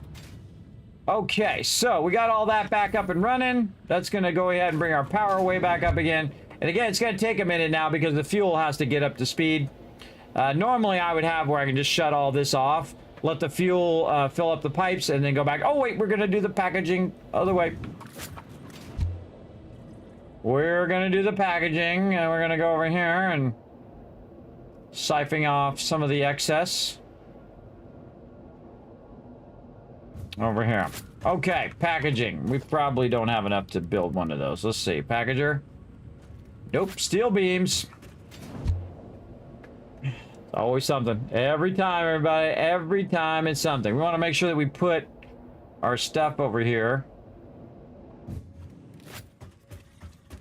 Okay, so we got all that back up and running. That's gonna go ahead and bring our power way back up again. And again, it's gonna take a minute now because the fuel has to get up to speed. Normally I would have where I can just shut all this off, let the fuel fill up the pipes, and then go back. Oh wait, we're gonna do the packaging other way. We're gonna do the packaging, and we're gonna go over here and siphon off some of the excess. Over here. Okay, packaging. We probably don't have enough to build one of those. Let's see. Packager. Nope. Steel beams. It's always something. Every time, everybody. Every time it's something. We want to make sure that we put our stuff over here.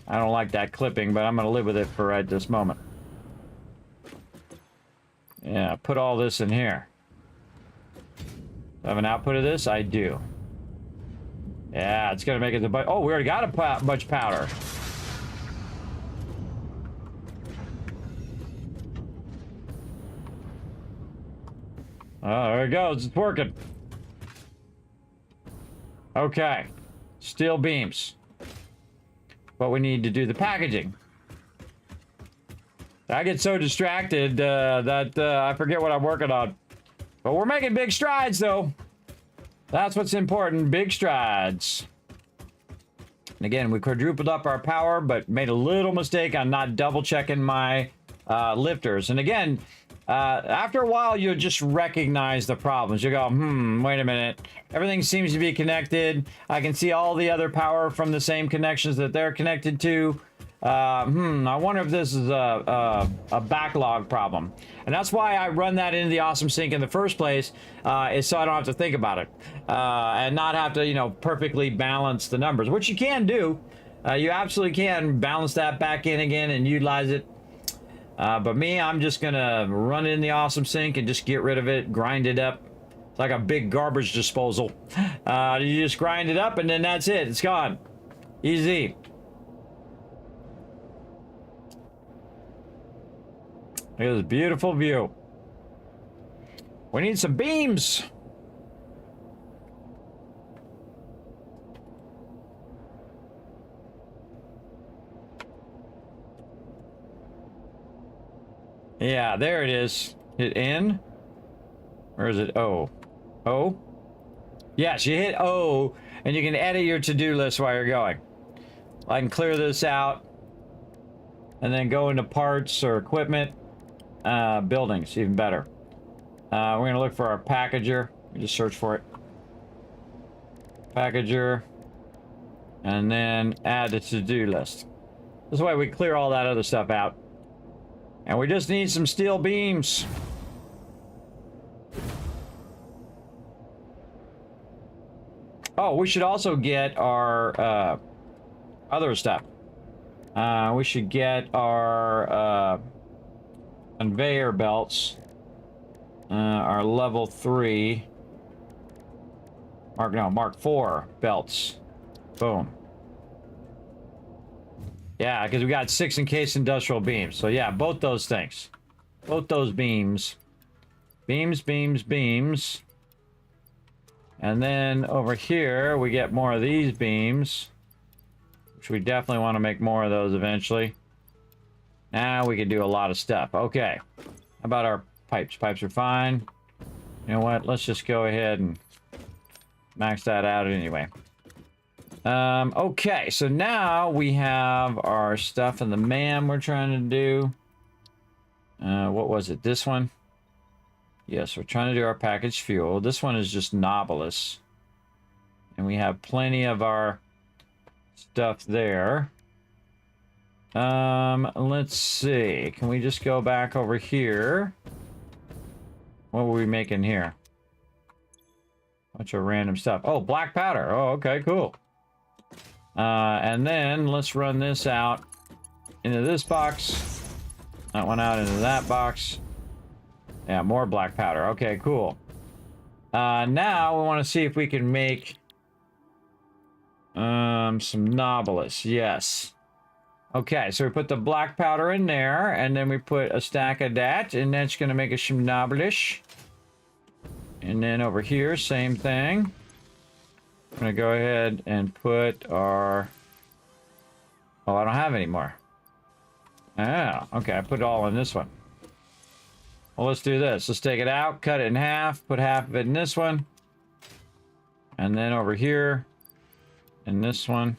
I don't like that clipping, but I'm going to live with it for right this moment. Yeah, put all this in here. Do I have an output of this? I do. Yeah, it's gonna make it the oh, we already got a bunch of powder. Oh, there it goes. It's working. Okay. Steel beams. But we need to do the packaging. I get so distracted that I forget what I'm working on. But we're making big strides, though. That's what's important. Big strides. And again, we quadrupled up our power, but made a little mistake on not double-checking my lifters. And again, after a while, you'll just recognize the problems. You go, wait a minute. Everything seems to be connected. I can see all the other power from the same connections that they're connected to. I wonder if this is a backlog problem. And that's why I run that into the Awesome Sync in the first place, is so I don't have to think about it. And not have to, you know, perfectly balance the numbers, which you can do. You absolutely can balance that back in again and utilize it. But me, I'm just gonna run it in the Awesome Sync and just get rid of it, grind it up. It's like a big garbage disposal. You just grind it up and then that's it. It's gone. Easy. Look at this beautiful view. We need some beams. Yeah, there it is. Hit N. Or is it O? O? Yes, you hit O, and you can edit your to-do list while you're going. I can clear this out, and then go into parts or equipment, buildings, even better. We're gonna look for our packager. We just search for it. Packager, and then add the to-do list. This way we clear all that other stuff out. And we just need some steel beams. Oh, we should also get our other stuff. We should get our conveyor belts. Our level 3. Mark 4 belts. Boom. Yeah, because we got 6 encased industrial beams. So yeah, both those things. Both those beams. Beams, beams, beams. And then over here, we get more of these beams. Which we definitely want to make more of those eventually. Now we can do a lot of stuff. Okay. How about our pipes? Pipes are fine. You know what? Let's just go ahead and max that out anyway. Okay, so now we have our stuff in the MAM we're trying to do. What was it? This one? Yes, we're trying to do our packaged fuel. This one is just Nobilis. And we have plenty of our stuff there. Let's see. Can we just go back over here? What were we making here? Bunch of random stuff. Oh, black powder. Oh, okay, cool. And then let's run this out into this box. That one out into that box. Yeah, more black powder. Okay, cool. Now we want to see if we can make some Nobilis. Yes. Okay, so we put the black powder in there, and then we put a stack of that, and that's going to make us some Nobilis. And then over here, same thing. I'm going to go ahead and put our... Oh, I don't have any more. Oh, okay, I put it all in this one. Well, let's do this. Let's take it out, cut it in half, put half of it in this one. And then over here, in this one.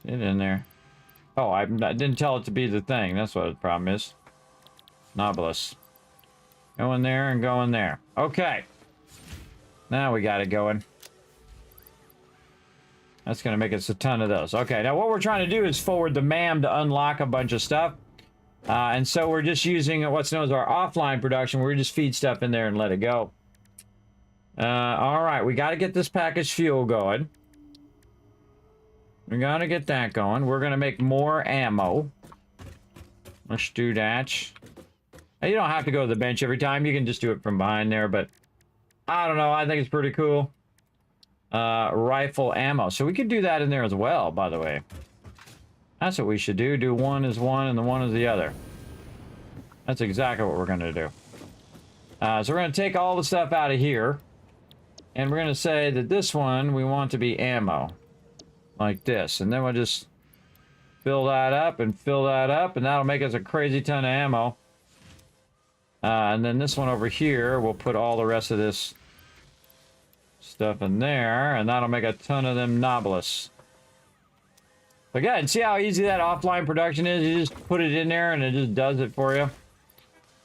Get it in there. Oh, I didn't tell it to be the thing. That's what the problem is. Nobilis. Go in there and go in there. Okay. Now we got it going. That's going to make us a ton of those. Okay, now what we're trying to do is forward the MAM to unlock a bunch of stuff. And so we're just using what's known as our offline production, where we just feed stuff in there and let it go. All right, we got to get this packaged fuel going. We got to get that going. We're going to make more ammo. Let's do that. Now, you don't have to go to the bench every time. You can just do it from behind there, but I don't know. I think it's pretty cool. Rifle ammo. So we could do that in there as well, by the way. That's what we should do. Do one is one and the one is the other. That's exactly what we're going to do. So we're going to take all the stuff out of here. And we're going to say that this one we want to be ammo. Like this. And then we'll just fill that up and fill that up. And that'll make us a crazy ton of ammo. And then this one over here, we'll put all the rest of this stuff in there, and that'll make a ton of them Nobilis. Again, see how easy that offline production is? You just put it in there and it just does it for you.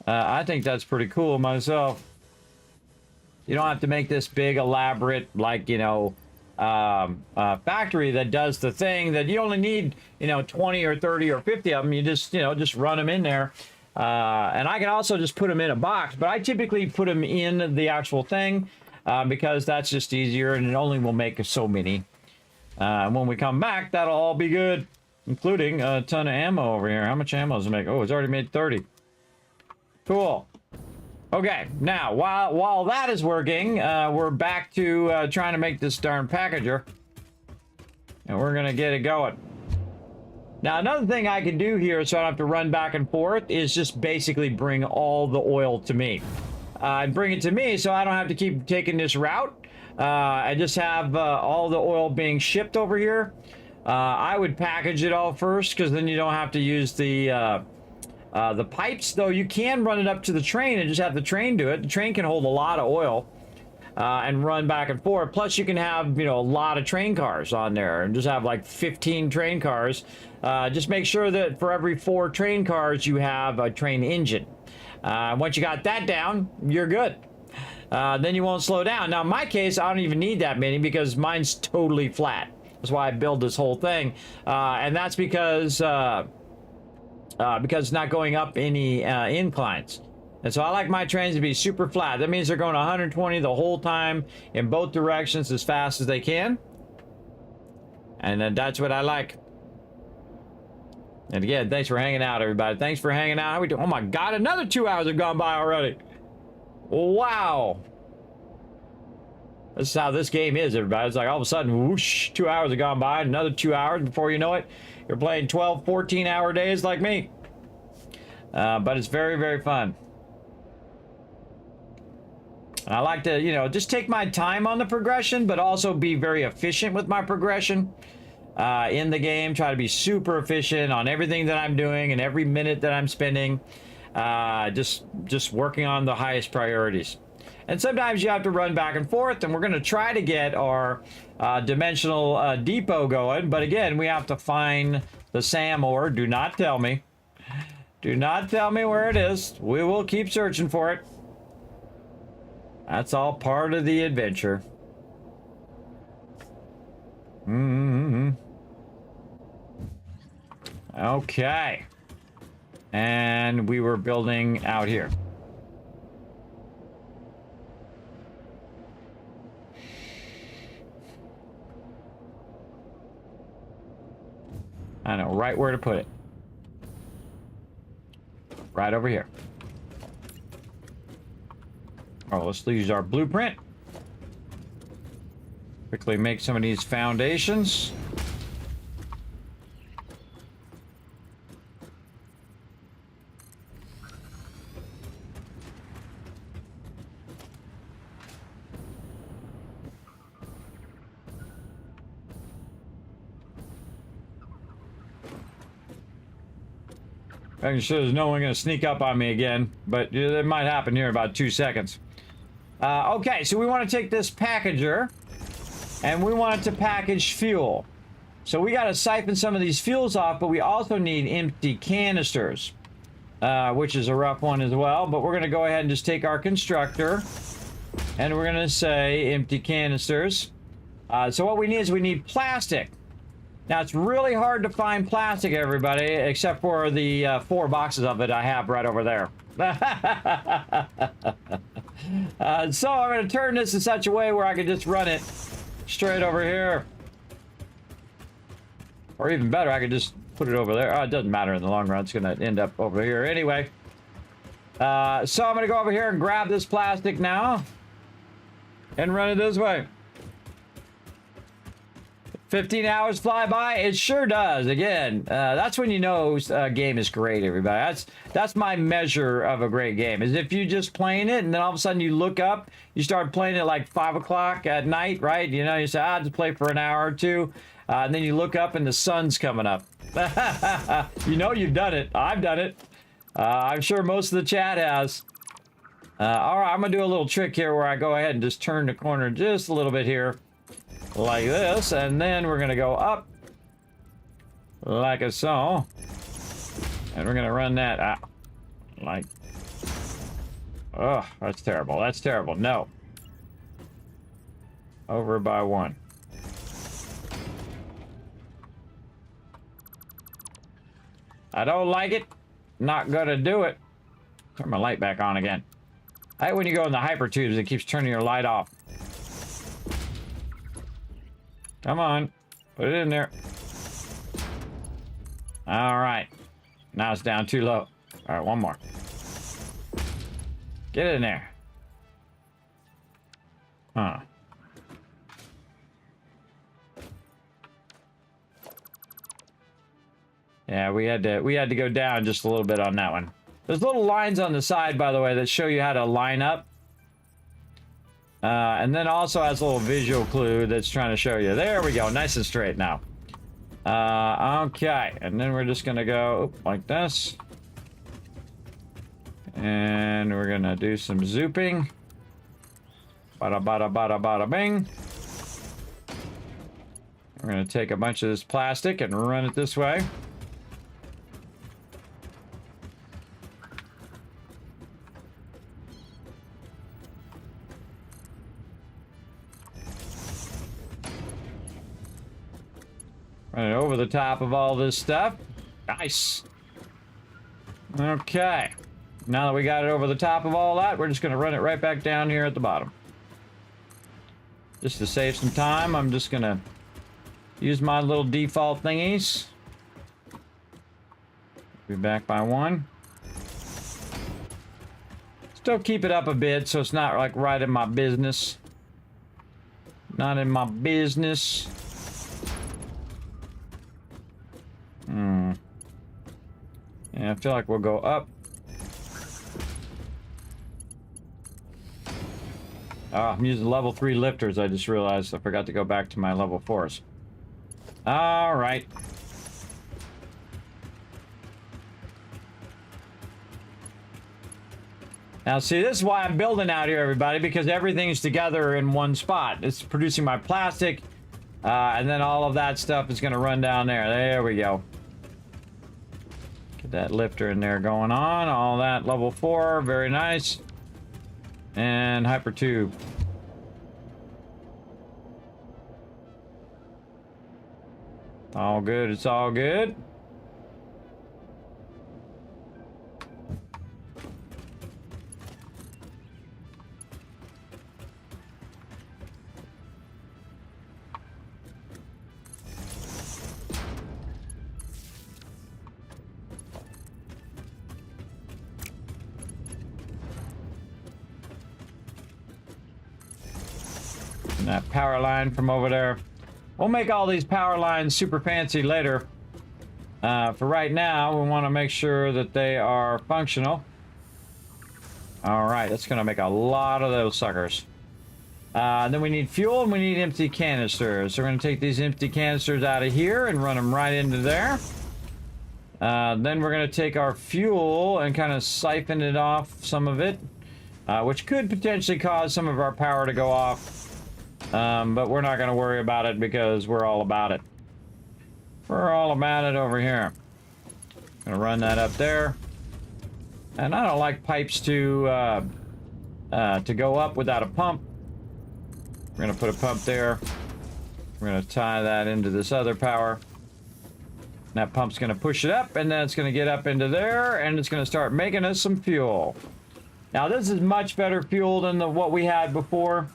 I think that's pretty cool myself. You don't have to make this big, elaborate, like, you know, factory that does the thing that you only need, you know, 20 or 30 or 50 of them. You just, you know, just run them in there. And I can also just put them in a box, but I typically put them in the actual thing. Because that's just easier, and it only will make so many. And when we come back, that'll all be good, including a ton of ammo over here. How much ammo does it make? Oh, it's already made 30. Cool. Okay, now, while that is working, we're back to trying to make this darn packager. And we're going to get it going. Now, another thing I can do here so I don't have to run back and forth is just basically bring all the oil to me. And bring it to me so I don't have to keep taking this route. I just have all the oil being shipped over here. I would package it all first because then you don't have to use the pipes, though you can run it up to the train and just have the train do it. The train can hold a lot of oil and run back and forth. Plus, you can have, you know, a lot of train cars on there and just have like 15 train cars. Just make sure that for every 4 train cars, you have a train engine. Once you got that down, you're good. Then you won't slow down. Now, in my case, I don't even need that many because mine's totally flat. That's why I build this whole thing. And that's because it's not going up any inclines. And so I like my trains to be super flat. That means they're going 120 the whole time in both directions as fast as they can. And that's what I like. And again, thanks for hanging out, everybody. Thanks for hanging out. How we doing? Oh my God, another 2 hours have gone by already. Wow. This is how this game is, everybody. It's like all of a sudden, whoosh, 2 hours have gone by. Another 2 hours before you know it. You're playing 12, 14-hour days like me. But it's very, very fun. And I like to, you know, just take my time on the progression, but also be very efficient with my progression in the game. Try to be super efficient on everything that I'm doing and every minute that I'm spending. Just working on the highest priorities. And sometimes you have to run back and forth, and we're going to try to get our dimensional depot going. But again, we have to find the SAM ore. Do not tell me. Do not tell me where it is. We will keep searching for it. That's all part of the adventure. Okay. And we were building out here. I know right where to put it. Right over here. Oh, let's use our blueprint. Quickly make some of these foundations. Making sure there's no one going to sneak up on me again, but it might happen here in about 2 seconds. Okay, so we want to take this packager, and we want it to package fuel. So we got to siphon some of these fuels off, but we also need empty canisters, which is a rough one as well. But we're going to go ahead and just take our constructor, and we're going to say empty canisters. So what we need is we need plastic. Now, it's really hard to find plastic, everybody, except for the 4 boxes of it I have right over there. So I'm going to turn this in such a way where I can just run it straight over here. Or even better, I could just put it over there. Oh, it doesn't matter in the long run. It's going to end up over here anyway. So I'm going to go over here and grab this plastic now and run it this way. 15 hours fly by? It sure does. Again, that's when you know a game is great, everybody. That's my measure of a great game, is if you just playing it and then all of a sudden you look up, you start playing it like 5 o'clock at night, right? You know, you say, I'll just play for an hour or two. And then you look up and the sun's coming up. You know you've done it. I've done it. I'm sure most of the chat has. All right, I'm going to do a little trick here where I go ahead and just turn the corner just a little bit here. Like this, and then we're going to go up like a so, and we're going to run that out like, oh, that's terrible. That's terrible. No. Over by 1. I don't like it. Not going to do it. Turn my light back on again. I hate when you go in the hyper tubes, it keeps turning your light off. Come on, put it in there. All right, now it's down too low. All right, one more. Get in there. Huh. Yeah, we had to go down just a little bit on that one. There's little lines on the side, by the way, that show you how to line up. And then also has a little visual clue that's trying to show you. There we go, nice and straight now. Okay, and then we're just gonna go like this. And we're gonna do some zooping. Bada bada bada bada bing. We're gonna take a bunch of this plastic and run it this way. Run it over the top of all this stuff. Nice. Okay. Now that we got it over the top of all that, we're just going to run it right back down here at the bottom. Just to save some time, I'm just going to use my little default thingies. Be back by one. Still keep it up a bit so it's not like right in my business. Not in my business. Yeah, I feel like we'll go up. Oh, I'm using level 3 lifters. I just realized I forgot to go back to my level 4s. All right. Now, see, this is why I'm building out here, everybody, because everything's together in one spot. It's producing my plastic, and then all of that stuff is going to run down there. There we go. Get that lifter in there going on. All that level 4. Very nice. And hyper tube. All good. It's all good. That power line from over there. We'll make all these power lines super fancy later. For right now, we want to make sure that they are functional. All right, that's going to make a lot of those suckers. Then we need fuel and we need empty canisters. So we're going to take these empty canisters out of here and run them right into there. Then we're going to take our fuel and kind of siphon it off, some of it, which could potentially cause some of our power to go off. But we're not going to worry about it because we're all about it. We're all about it over here. Gonna run that up there. And I don't like pipes to go up without a pump. We're gonna put a pump there. We're gonna tie that into this other power. And that pump's gonna push it up, and then it's gonna get up into there, and it's gonna start making us some fuel. Now this is much better fuel than what we had before.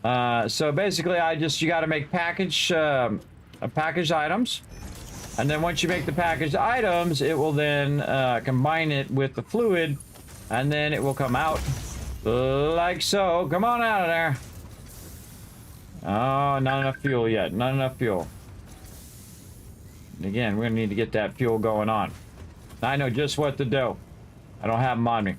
So basically, you got to make packaged items, and then once you make the packaged items, it will then combine it with the fluid, and then it will come out like so. Come on out of there. Oh, not enough fuel yet. Not enough fuel. And again, we're gonna need to get that fuel going on. I know just what to do. I don't have them on me.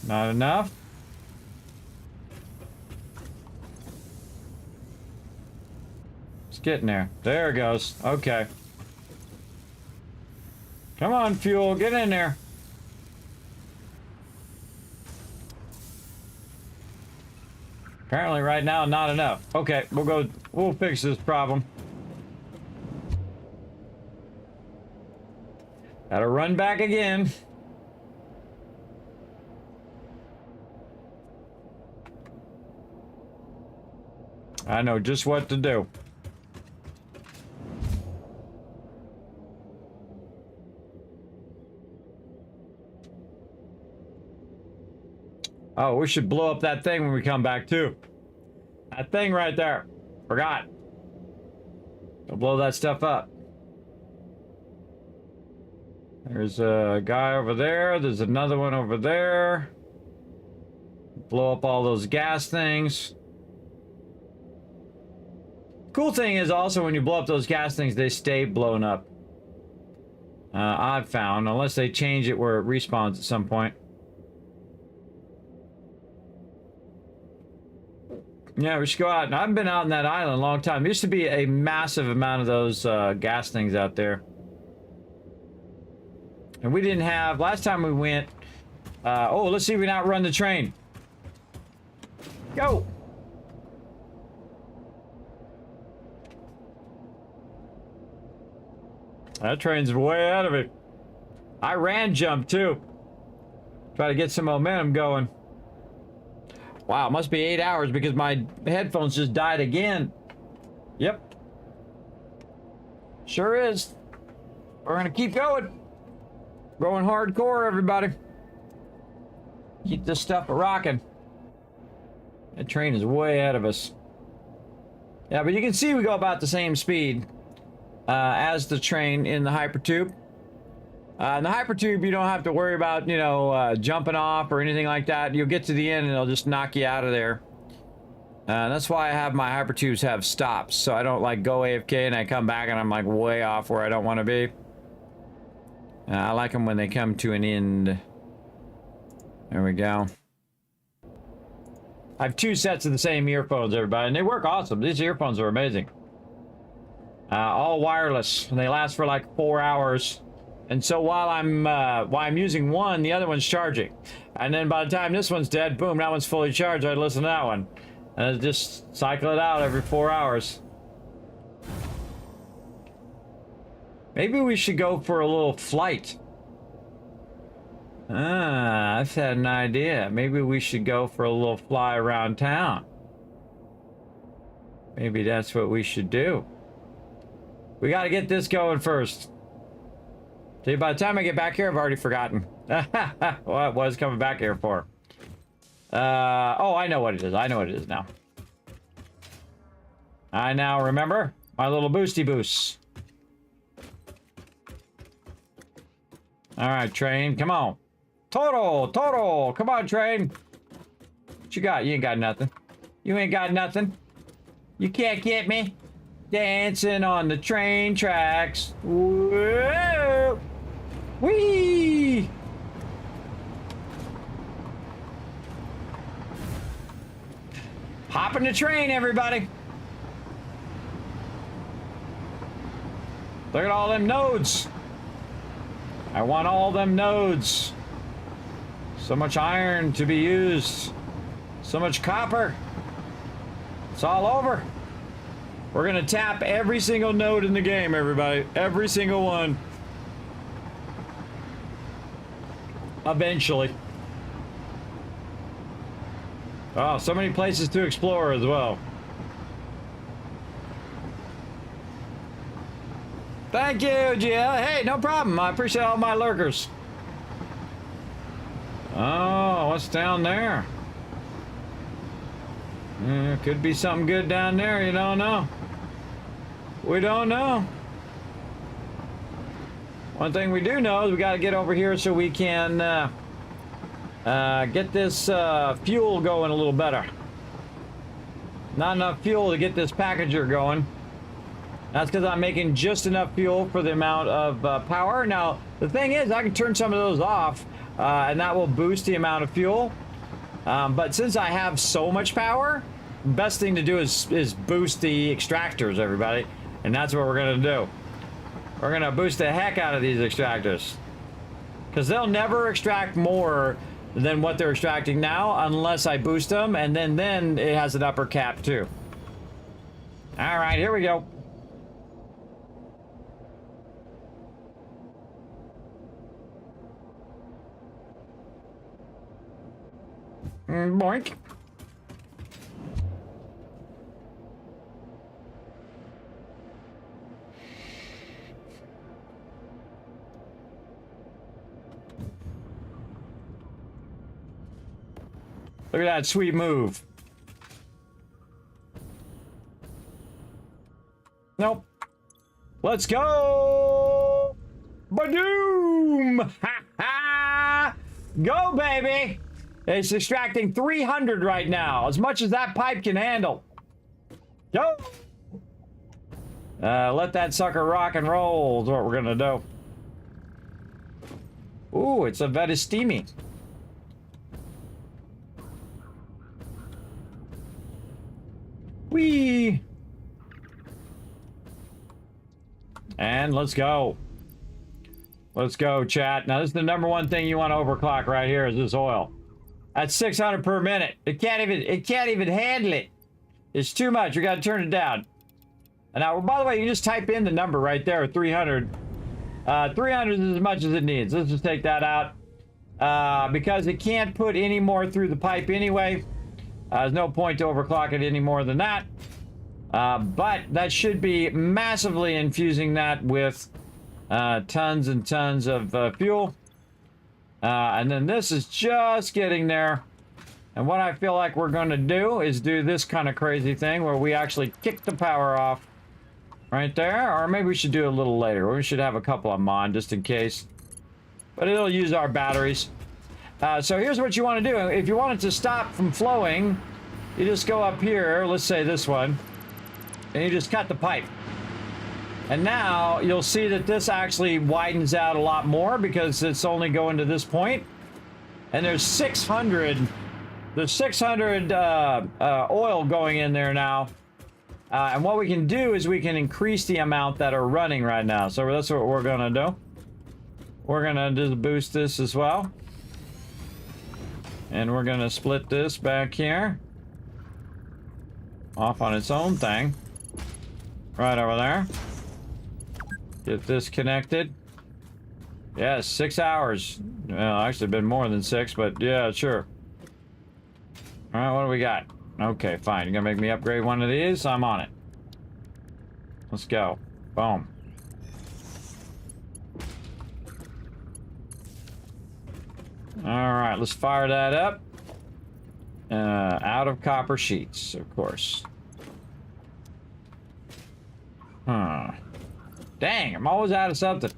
Not enough. It's getting there. There it goes. Okay. Come on, fuel. Get in there. Apparently right now, not enough. Okay, we'll fix this problem. Gotta run back again. I know just what to do. Oh, we should blow up that thing when we come back too. That thing right there. Forgot. We'll blow that stuff up. There's a guy over there. There's another one over there. Blow up all those gas things. Cool thing is also when you blow up those gas things, they stay blown up. I've found, unless they change it where it respawns at some point. Yeah, we should go out. I haven't been out on that island in a long time. There used to be a massive amount of those gas things out there. And we didn't have... Last time we went... oh, let's see if we can outrun the train. Go! That train's way out of it. I ran jump too. Try to get some momentum going. Wow, it must be 8 hours because my headphones just died again. Yep. Sure is. We're gonna keep going. Going hardcore, everybody. Keep this stuff a-rocking. That train is way ahead of us. Yeah, but you can see we go about the same speed as the train in the hypertube. In the hypertube, you don't have to worry about, you know, jumping off or anything like that. You'll get to the end and it'll just knock you out of there. That's why I have my hypertubes have stops, so I don't like go AFK and I come back and I'm like way off where I don't want to be. I like them when they come to an end. There we go. I have 2 sets of the same earphones, everybody, and they work awesome. These earphones are amazing. All wireless, and they last for like 4 hours. And so while I'm using one, the other one's charging. And then by the time this one's dead, boom, that one's fully charged. I listen to that one. And I just cycle it out every 4 hours. Maybe we should go for a little flight. I've had an idea. Maybe we should go for a little fly around town. Maybe that's what we should do. We got to get this going first. See, by the time I get back here, I've already forgotten what I was coming back here for. Oh, I know what it is. I know what it is now. I now remember my little boosty boosts. All right, train, come on. Total, come on, train. What you got? You ain't got nothing. You ain't got nothing. You can't get me. Dancing on the train tracks. Whoa! Whee! Hop in the train, everybody. Look at all them nodes. I want all them nodes. So much iron to be used. So much copper. It's all over. We're gonna tap every single node in the game, everybody. Every single one. Eventually. Oh, so many places to explore as well. Thank you, Gia. Hey, no problem. I appreciate all my lurkers. Oh, what's down there? Could be something good down there. You don't know. We don't know. One thing we do know is we got to get over here so we can get this fuel going a little better. Not enough fuel to get this packager going. That's because I'm making just enough fuel for the amount of power. Now, the thing is, I can turn some of those off, and that will boost the amount of fuel. But since I have so much power, best thing to do is boost the extractors, everybody. And that's what we're going to do. We're going to boost the heck out of these extractors. Because they'll never extract more than what they're extracting now unless I boost them. And then it has an upper cap, too. All right, here we go. Boink. Look at that sweet move. Nope. Let's go! Badoom! Ha ha! Go, baby! It's extracting 300 right now, as much as that pipe can handle. Go! Let that sucker rock and roll is what we're gonna do. Ooh, it's a very steamy. Whee! And let's go. Let's go, chat. Now, this is the #1 thing you want to overclock right here is this oil. That's 600 per minute. It can't even handle it. It's too much. You got to turn it down. And now, by the way, you just type in the number right there, 300. 300 is as much as it needs. Let's just take that out. Because it can't put any more through the pipe anyway. There's no point to overclock it any more than that. But that should be massively infusing that with tons and tons of fuel. And then this is just getting there. And what I feel like we're going to do is do this kind of crazy thing where we actually kick the power off right there. Or maybe we should do it a little later. We should have a couple of them on just in case. But it'll use our batteries. So here's what you want to do. If you want it to stop from flowing, you just go up here, let's say this one, and you just cut the pipe. And now you'll see that this actually widens out a lot more because it's only going to this point. And there's 600 oil going in there now. And what we can do is we can increase the amount that are running right now. So that's what we're gonna do. We're gonna just boost this as well. And we're gonna split this back here. Off on its own thing. Right over there. Get this connected. Yeah, 6 hours. Well, actually been more than 6, but yeah, sure. All right, what do we got? Okay, fine. You're gonna make me upgrade one of these? I'm on it. Let's go. Boom. All right, let's fire that up. Out of copper sheets, of course. Huh. Dang, I'm always out of something.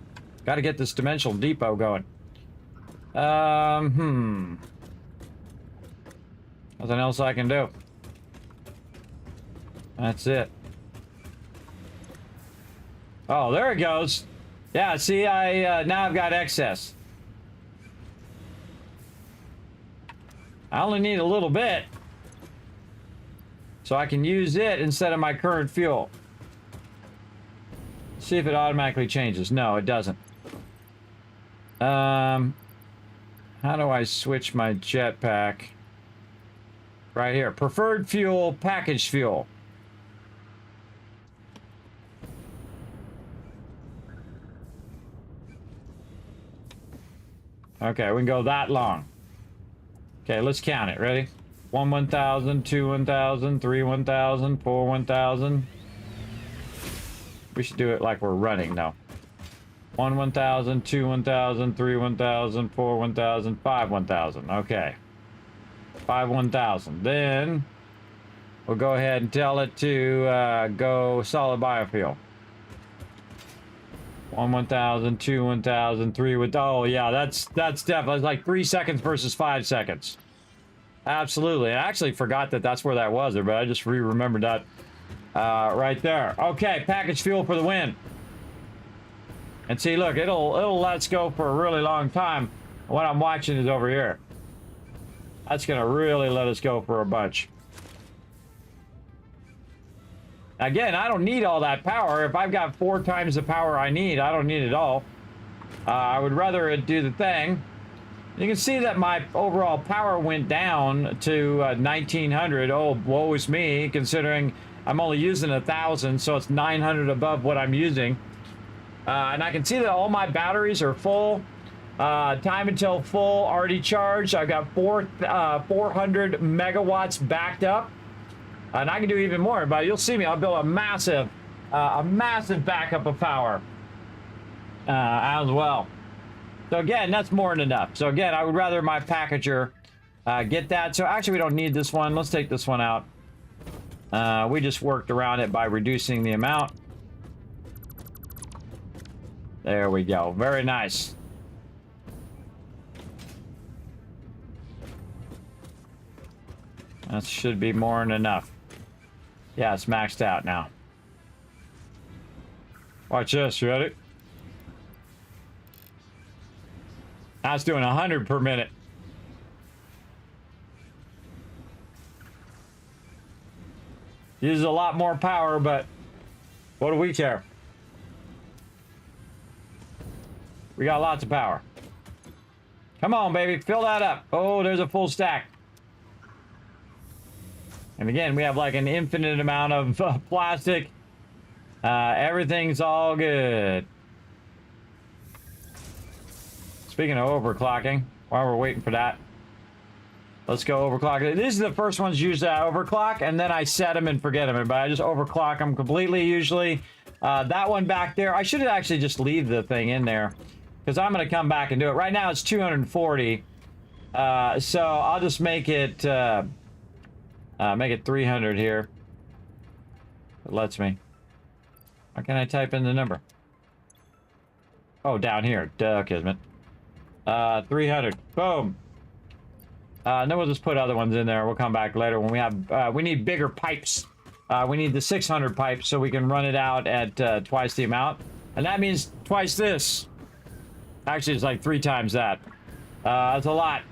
Got to get this dimensional depot going. Nothing else I can do. That's it. Oh, there it goes. Yeah, see, now I've got excess. I only need a little bit. So I can use it instead of my current fuel. See if it automatically changes. No, it doesn't. How do I switch my jetpack? Right here. Preferred fuel, packaged fuel. Okay, we can go that long. Okay, let's count it. Ready? 1 1000, 2 1000, 3 1000, 4 1000. We should do it like we're running now. 1 1000, 2 1000, 3 1000, 4 1000, 5 1000. Okay. 5 1000. Then we'll go ahead and tell it to go solid biofuel. 1 1000, 2 1000, 3 with. Oh yeah, that's definitely like 3 seconds versus 5 seconds. Absolutely. I actually forgot that that's where that was there, but I just remembered that right there. Okay, packaged fuel for the win. And see, look, it'll let us go for a really long time. What I'm watching is over here. That's gonna really let us go for a bunch. Again, I don't need all that power. If I've got 4 times the power I need, I don't need it all. I would rather it do the thing. You can see that my overall power went down to 1900. Oh, woe is me, considering I'm only using 1000, so it's 900 above what I'm using. And I can see that all my batteries are full. Time until full, already charged. I've got 400 megawatts backed up. And I can do even more, but you'll see me. I'll build a massive backup of power as well. So again, that's more than enough. So again, I would rather my packager get that. So actually, we don't need this one. Let's take this one out. We just worked around it by reducing the amount. There we go. Very nice. That should be more than enough. Yeah, it's maxed out now. Watch this. You ready? That's doing 100 per minute. Uses a lot more power, but what do we care? We got lots of power. Come on, baby. Fill that up. Oh, there's a full stack. And again, we have like an infinite amount of plastic. Everything's all good. Speaking of overclocking, while we're waiting for that, let's go overclock. These are the first ones usually I overclock, and then I set them and forget them. But I just overclock them completely usually. That one back there, I should actually just leave the thing in there, because I'm going to come back and do it. Right now it's 240, so I'll just make it 300 here. It lets me. How can I type in the number? Oh, down here. Duh, Kismet. 300. Boom. And then we'll just put other ones in there. We'll come back later when we have... we need bigger pipes. We need the 600 pipes so we can run it out at twice the amount. And that means twice this. Actually, it's like 3 times that. That's a lot.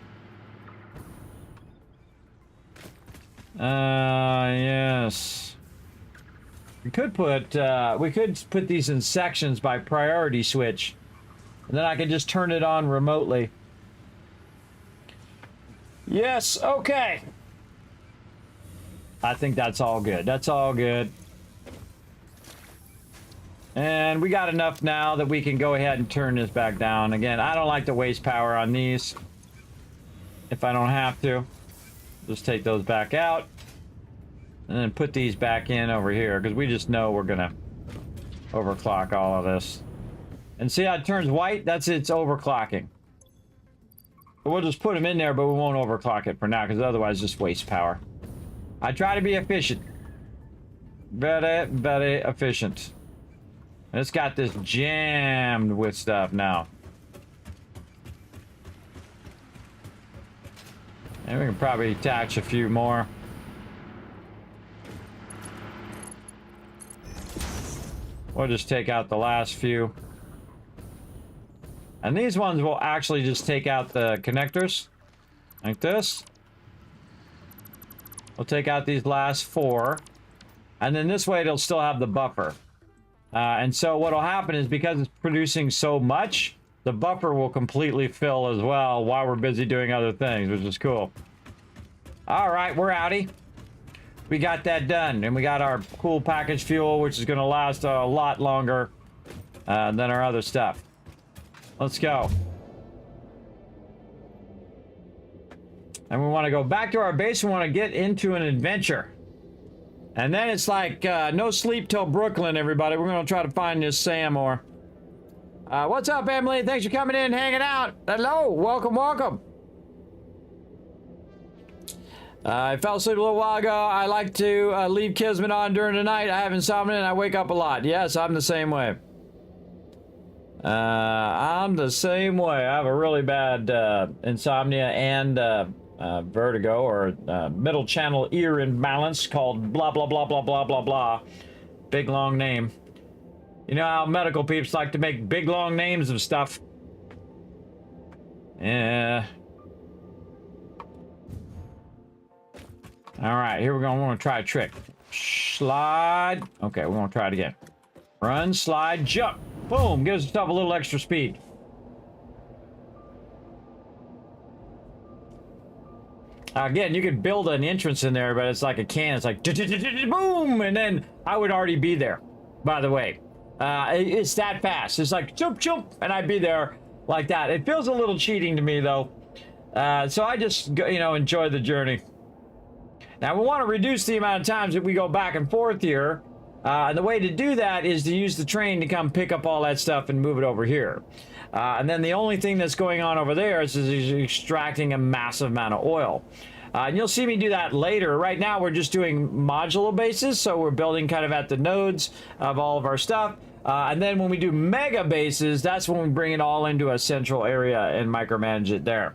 Yes. We could put these in sections by priority switch. And then I can just turn it on remotely. Yes, okay. I think that's all good. That's all good. And we got enough now that we can go ahead and turn this back down. Again, I don't like to waste power on these. If I don't have to. Just take those back out. And then put these back in over here. Because we just know we're going to overclock all of this. And see how it turns white? That's its overclocking. We'll just put them in there, but we won't overclock it for now. Because otherwise just waste power. I try to be efficient. Very, very efficient. And it's got this jammed with stuff now. And we can probably attach a few more. We'll just take out the last few. And these ones will actually just take out the connectors. Like this. We'll take out these last 4. And then this way it'll still have the buffer. And so what'll happen is because it's producing so much, the buffer will completely fill as well while we're busy doing other things, which is cool. All right, we're outie. We got that done. And we got our cool package fuel, which is going to last a lot longer than our other stuff. Let's go. And we want to go back to our base. We want to get into an adventure. And then it's like, no sleep till Brooklyn, everybody. We're going to try to find this Sam or... what's up, Emily? Thanks for coming in and hanging out. Hello. Welcome, welcome. I fell asleep a little while ago. I like to leave Kismet on during the night. I have insomnia and I wake up a lot. Yes, I'm the same way. I'm the same way. I have a really bad insomnia and vertigo or middle channel ear imbalance called blah, blah, blah, blah, blah, blah, blah. Big, long name. You know how medical peeps like to make big, long names of stuff. Yeah. All right, here we go. We're going to try a trick. Slide. Okay, we're going to try it again. Run, slide, jump. Boom. Gives yourself a little extra speed. Again, you could build an entrance in there, but it's like a can. It's like boom, and then I would already be there. By the way, it's that fast. It's like jump, jump, and I'd be there like that. It feels a little cheating to me though, so I just enjoy the journey. Now we want to reduce the amount of times that we go back and forth here, and the way to do that is to use the train to come pick up all that stuff and move it over here. And then the only thing that's going on over there is extracting a massive amount of oil. And you'll see me do that later. Right now we're just doing modular bases, so we're building kind of at the nodes of all of our stuff. And then when we do mega bases, that's when we bring it all into a central area and micromanage it there.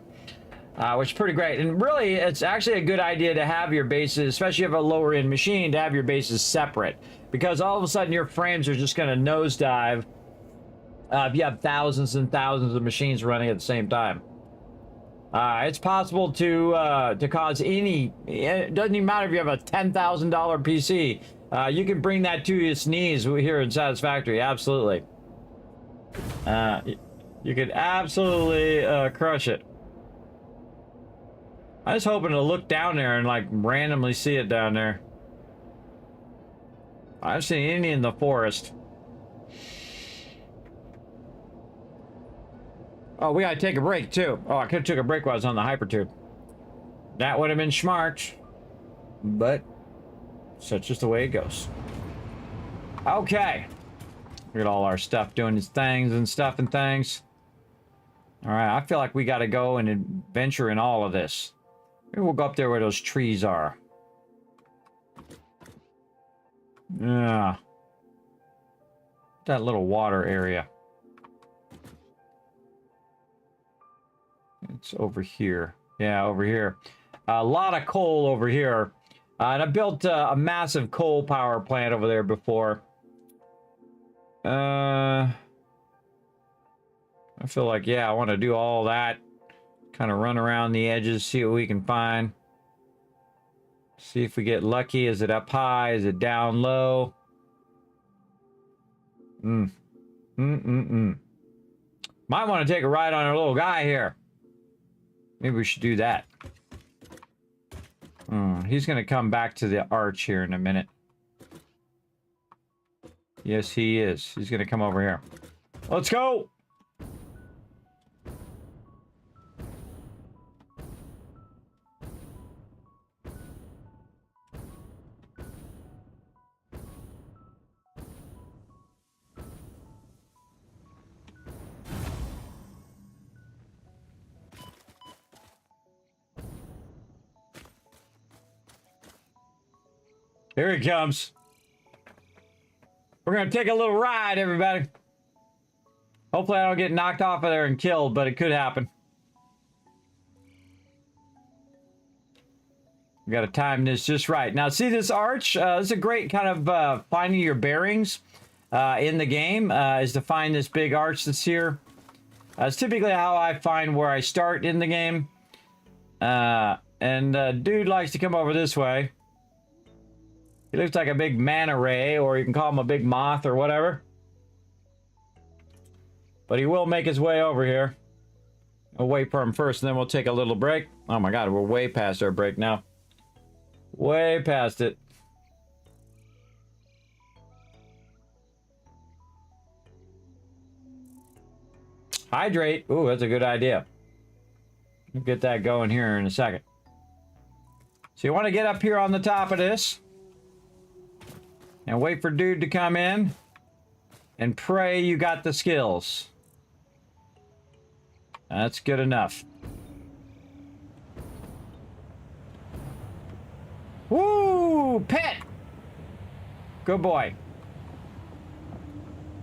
Which is pretty great. And really, it's actually a good idea to have your bases, especially if you have a lower end machine, to have your bases separate. because all of a sudden your frames are just going to nosedive if you have thousands and thousands of machines running at the same time. It's possible to cause any. It doesn't even matter if you have a $10,000 PC. You can bring that to its knees here in Satisfactory. Absolutely. You could absolutely crush it. I was hoping to look down there and like randomly see it down there. I've seen any in the forest. Oh, we gotta take a break too. Oh, I could have took a break while I was on the hypertube. That would have been smart. But such is the way it goes. Okay. Look at all our stuff doing its things and stuff and things. Alright, I feel like we gotta go and adventure in all of this. Maybe we'll go up there where those trees are. Yeah. That little water area. It's over here. Yeah, over here. A lot of coal over here. And I built a massive coal power plant over there before. I feel like, yeah, I want to do all that. Kind of run around the edges, see what we can find. See if we get lucky. Is it up high? Is it down low? Might want to take a ride on our little guy here. Maybe we should do that. He's going to come back to the arch here in a minute. Yes, he is. He's going to come over here. Let's go! Here he comes. We're gonna take a little ride, everybody. Hopefully I don't get knocked off of there and killed, but it could happen. We gotta time this just right. Now, see this arch? This is a great kind of finding your bearings in the game, is to find this big arch that's here. It's typically how I find where I start in the game. Dude likes to come over this way. He looks like a big manta ray, or you can call him a big moth or whatever. But he will make his way over here. We'll wait for him first, and then we'll take a little break. Oh my god, we're way past our break now. Way past it. Hydrate. Ooh, that's a good idea. We'll get that going here in a second. So you want to get up here on the top of this. And wait for dude to come in. And pray you got the skills. That's good enough. Woo! Pet! Good boy.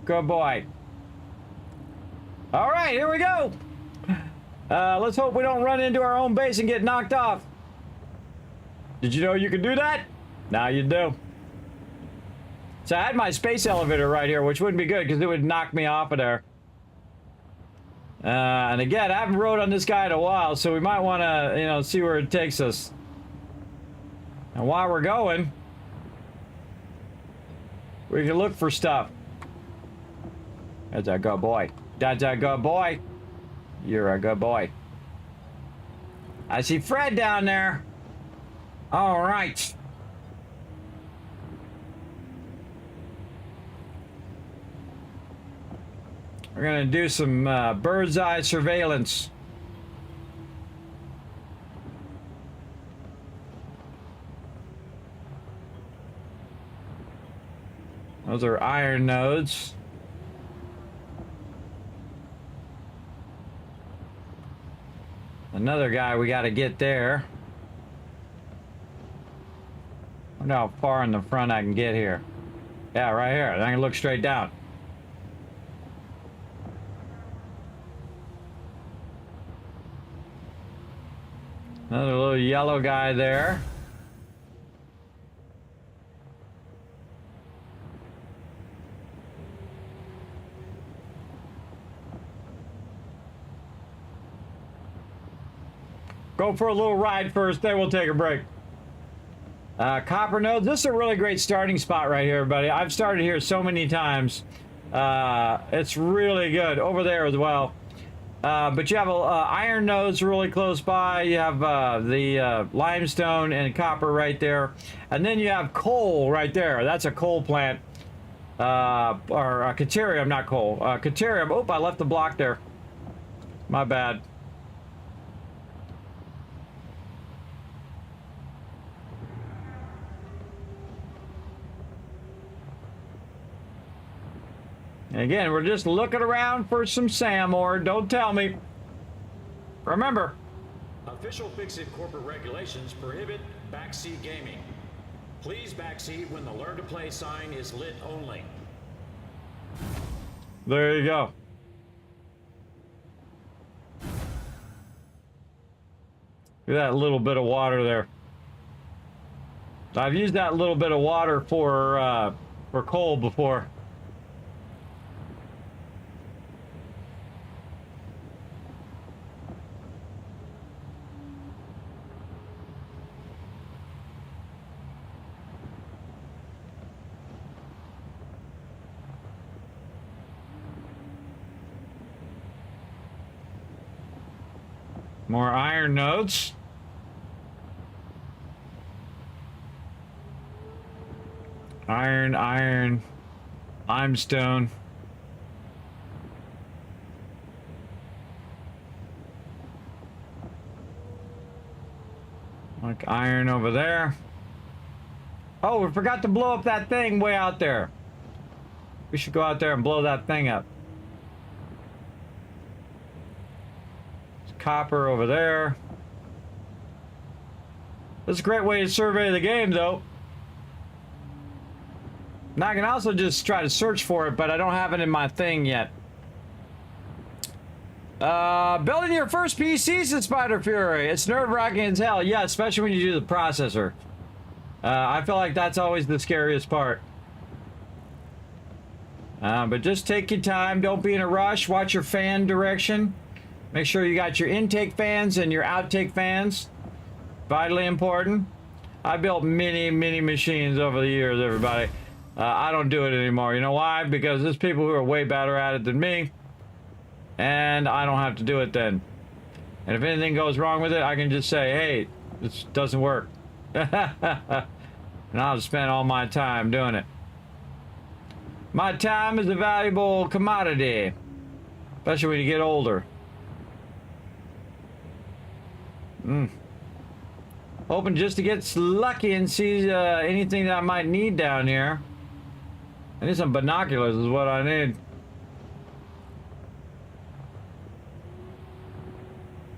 Good boy. Alright, here we go! Let's hope we don't run into our own base and get knocked off. Did you know you could do that? Now you do. So I had my space elevator right here, which wouldn't be good because it would knock me off of there. And again, I haven't rode on this guy in a while, so we might want to, you know, see where it takes us. And while we're going, we can look for stuff. That's a good boy. That's a good boy. You're a good boy. I see Fred down there. All right. We're gonna do some bird's eye surveillance. Those are iron nodes. Another guy we gotta get there. I wonder how far in the front I can get here. Yeah, right here. I can look straight down. Another little yellow guy there. go for a little ride first, then we'll take a break. Copper nodes. This is a really great starting spot right here, everybody. I've started here so many times. It's really good over there as well. But you have iron nodes really close by. You have the limestone and copper right there. And then you have coal right there. That's a coal plant. Or Caterium, not coal. Caterium. Oh, I left the block there. My bad. And again, we're just looking around for some SAM ore. Don't tell me. Remember. Official FICSIT corporate regulations prohibit backseat gaming. Please backseat when the Learn to Play sign is lit only. There you go. Look at that little bit of water there. I've used that little bit of water for coal before. More iron nodes. Iron, limestone. Like iron over there. Oh, we forgot to blow up that thing way out there. We should go out there and blow that thing up. Copper over there. This is a great way to survey the game, though. Now I can also just try to search for it, but I don't have it in my thing yet. Building your first PCs in Spider Fury. It's nerve-wracking as hell. Yeah, especially when you do the processor. I feel like that's always the scariest part. But just take your time. Don't be in a rush. Watch your fan direction. Make sure you got your intake fans and your outtake fans. Vitally important. I built many machines over the years, everybody. I don't do it anymore. You know why? Because there's people who are way better at it than me. And I don't have to do it then. And if anything goes wrong with it, I can just say, hey, this doesn't work. And I'll spend all my time doing it. My time is a valuable commodity. Especially when you get older. Hoping just to get lucky and see anything that I might need down here. I need some binoculars is what I need.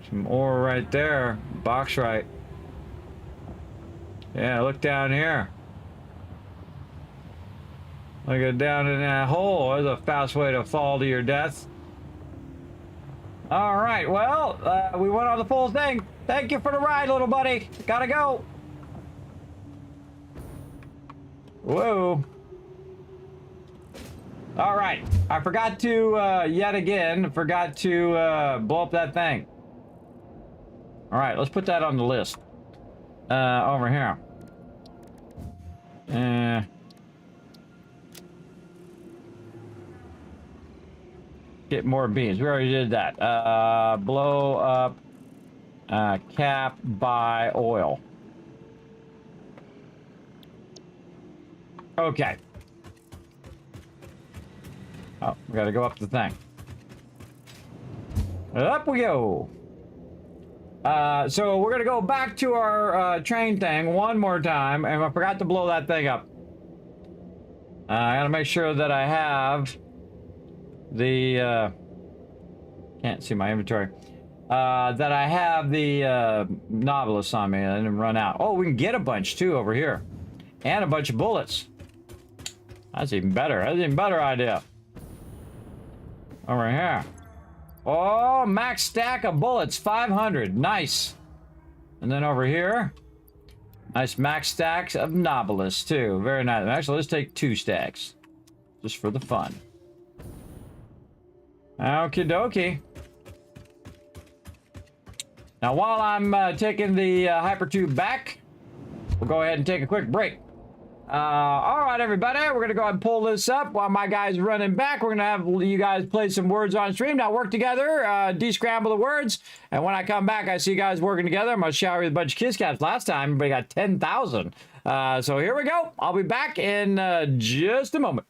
Some ore right there. Box right. Yeah, look down here. Look at down in that hole. There's a fast way to fall to your death. All right, well, we went on the full thing. Thank you for the ride, little buddy. Gotta go. Whoa. All right. I forgot to, yet again, forgot to blow up that thing. All right, let's put that on the list. Over here. Get more beans. We already did that. Blow up cap by oil. Okay. Oh, we gotta go up the thing. Up we go. So we're gonna go back to our train thing one more time, and I forgot to blow that thing up. I gotta make sure that I have the can't see my inventory. That I have the novelist on me. I didn't run out. Oh, we can get a bunch too over here, and a bunch of bullets. That's even better. That's an even better idea. Over here. Oh, max stack of bullets, 500. Nice. And then over here, nice max stacks of novelists too. Very nice. Actually, let's take 2 stacks, just for the fun. Okie dokie. Now, while I'm taking the hypertube back, we'll go ahead and take a quick break. All right, everybody, we're going to go ahead and pull this up while my guy's running back. We're going to have you guys play some words on stream. Now, work together, de-scramble the words, and when I come back, I see you guys working together. I'm going to shower you with a bunch of kiss caps. Last time, everybody got 10,000. So here we go. I'll be back in just a moment.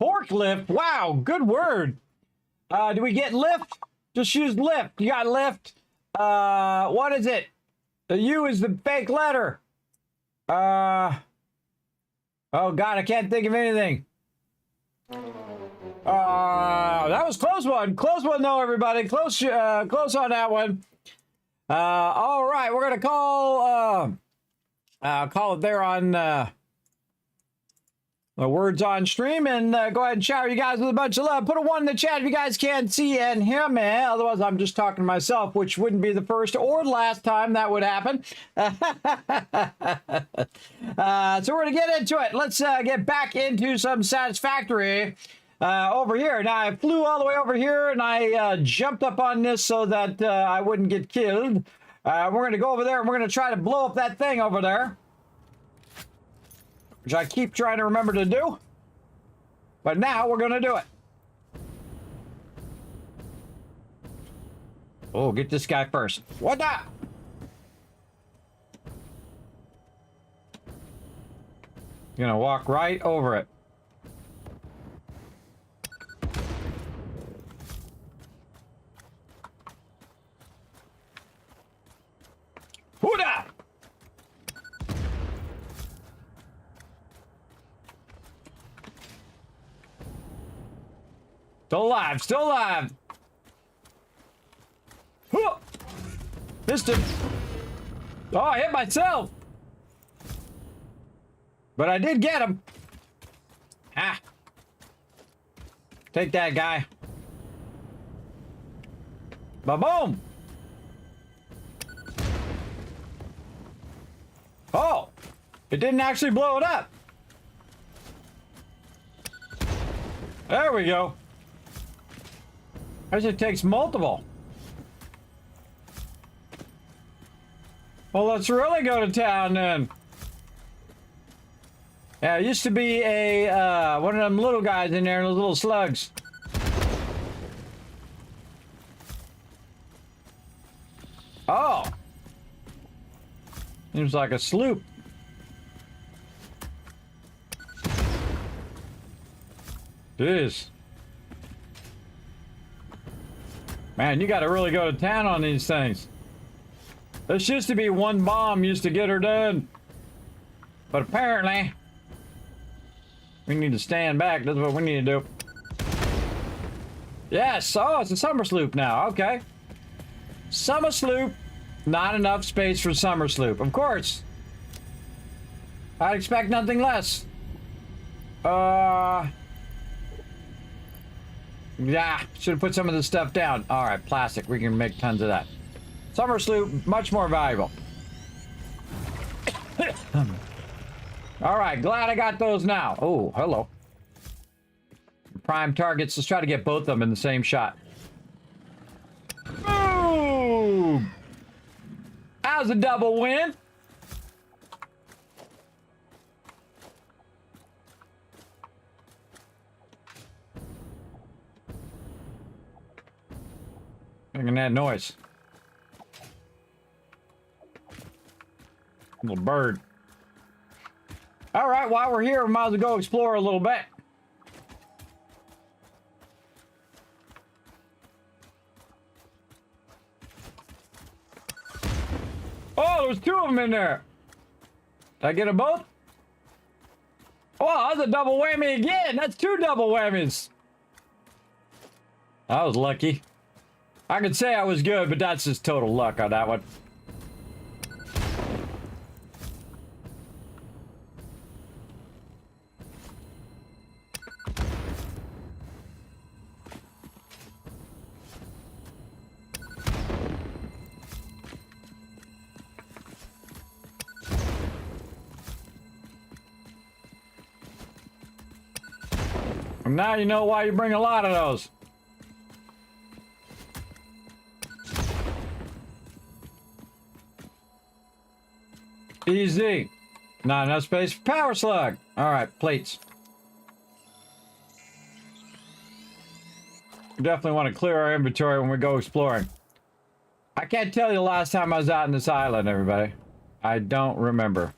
Forklift. Wow, good word. Do we get lift? Just use lift. You got lift. What is it? The U is the fake letter. Oh God, I can't think of anything. That was close one. Close one though, everybody. Close on that one. All right, we're gonna call it there on the words on stream, and go ahead and shower you guys with a bunch of love. Put a 1 in the chat if you guys can't see and hear me. Otherwise, I'm just talking to myself, which wouldn't be the first or last time that would happen. So we're going to get into it. Let's get back into some Satisfactory over here. Now, I flew all the way over here, and I jumped up on this so that I wouldn't get killed. We're going to go over there, and we're going to try to blow up that thing over there, which I keep trying to remember to do. But now we're going to do it. Oh, get this guy first. What the? Gonna walk right over it. Still alive, still alive. Huh. Missed him. Oh, I hit myself. But I did get him. Ah. Take that, guy. Ba-boom. Oh, it didn't actually blow it up. There we go. Actually, it takes multiple. Well, let's really go to town then. Yeah, it used to be a one of them little guys in there, those little slugs. Oh. Seems like a sloop. Jeez. Man, you gotta really go to town on these things. This used to be one bomb used to get her done. But apparently, we need to stand back. That's what we need to do. Yes, oh, it's a summer sloop now. Okay. Summer sloop. Not enough space for summer sloop. Of course. I'd expect nothing less. Yeah, should have put some of this stuff down. All right, plastic. We can make tons of that. Summer sloop, much more valuable. All right, glad I got those now. Oh, hello. Prime targets. Let's try to get both of them in the same shot. Boom! That was a double win. Making that noise. Little bird. All right, while we're here, we might as well go explore a little bit. Oh, there's two of them in there. Did I get them both? Oh, that's a double whammy again. That's two double whammies. I was lucky. I could say I was good, but that's just total luck on that one. And now you know why you bring a lot of those. Easy. Not enough space for power slug. All right, plates. We definitely want to clear our inventory when we go exploring. I can't tell you the last time I was out in this island, everybody. I don't remember.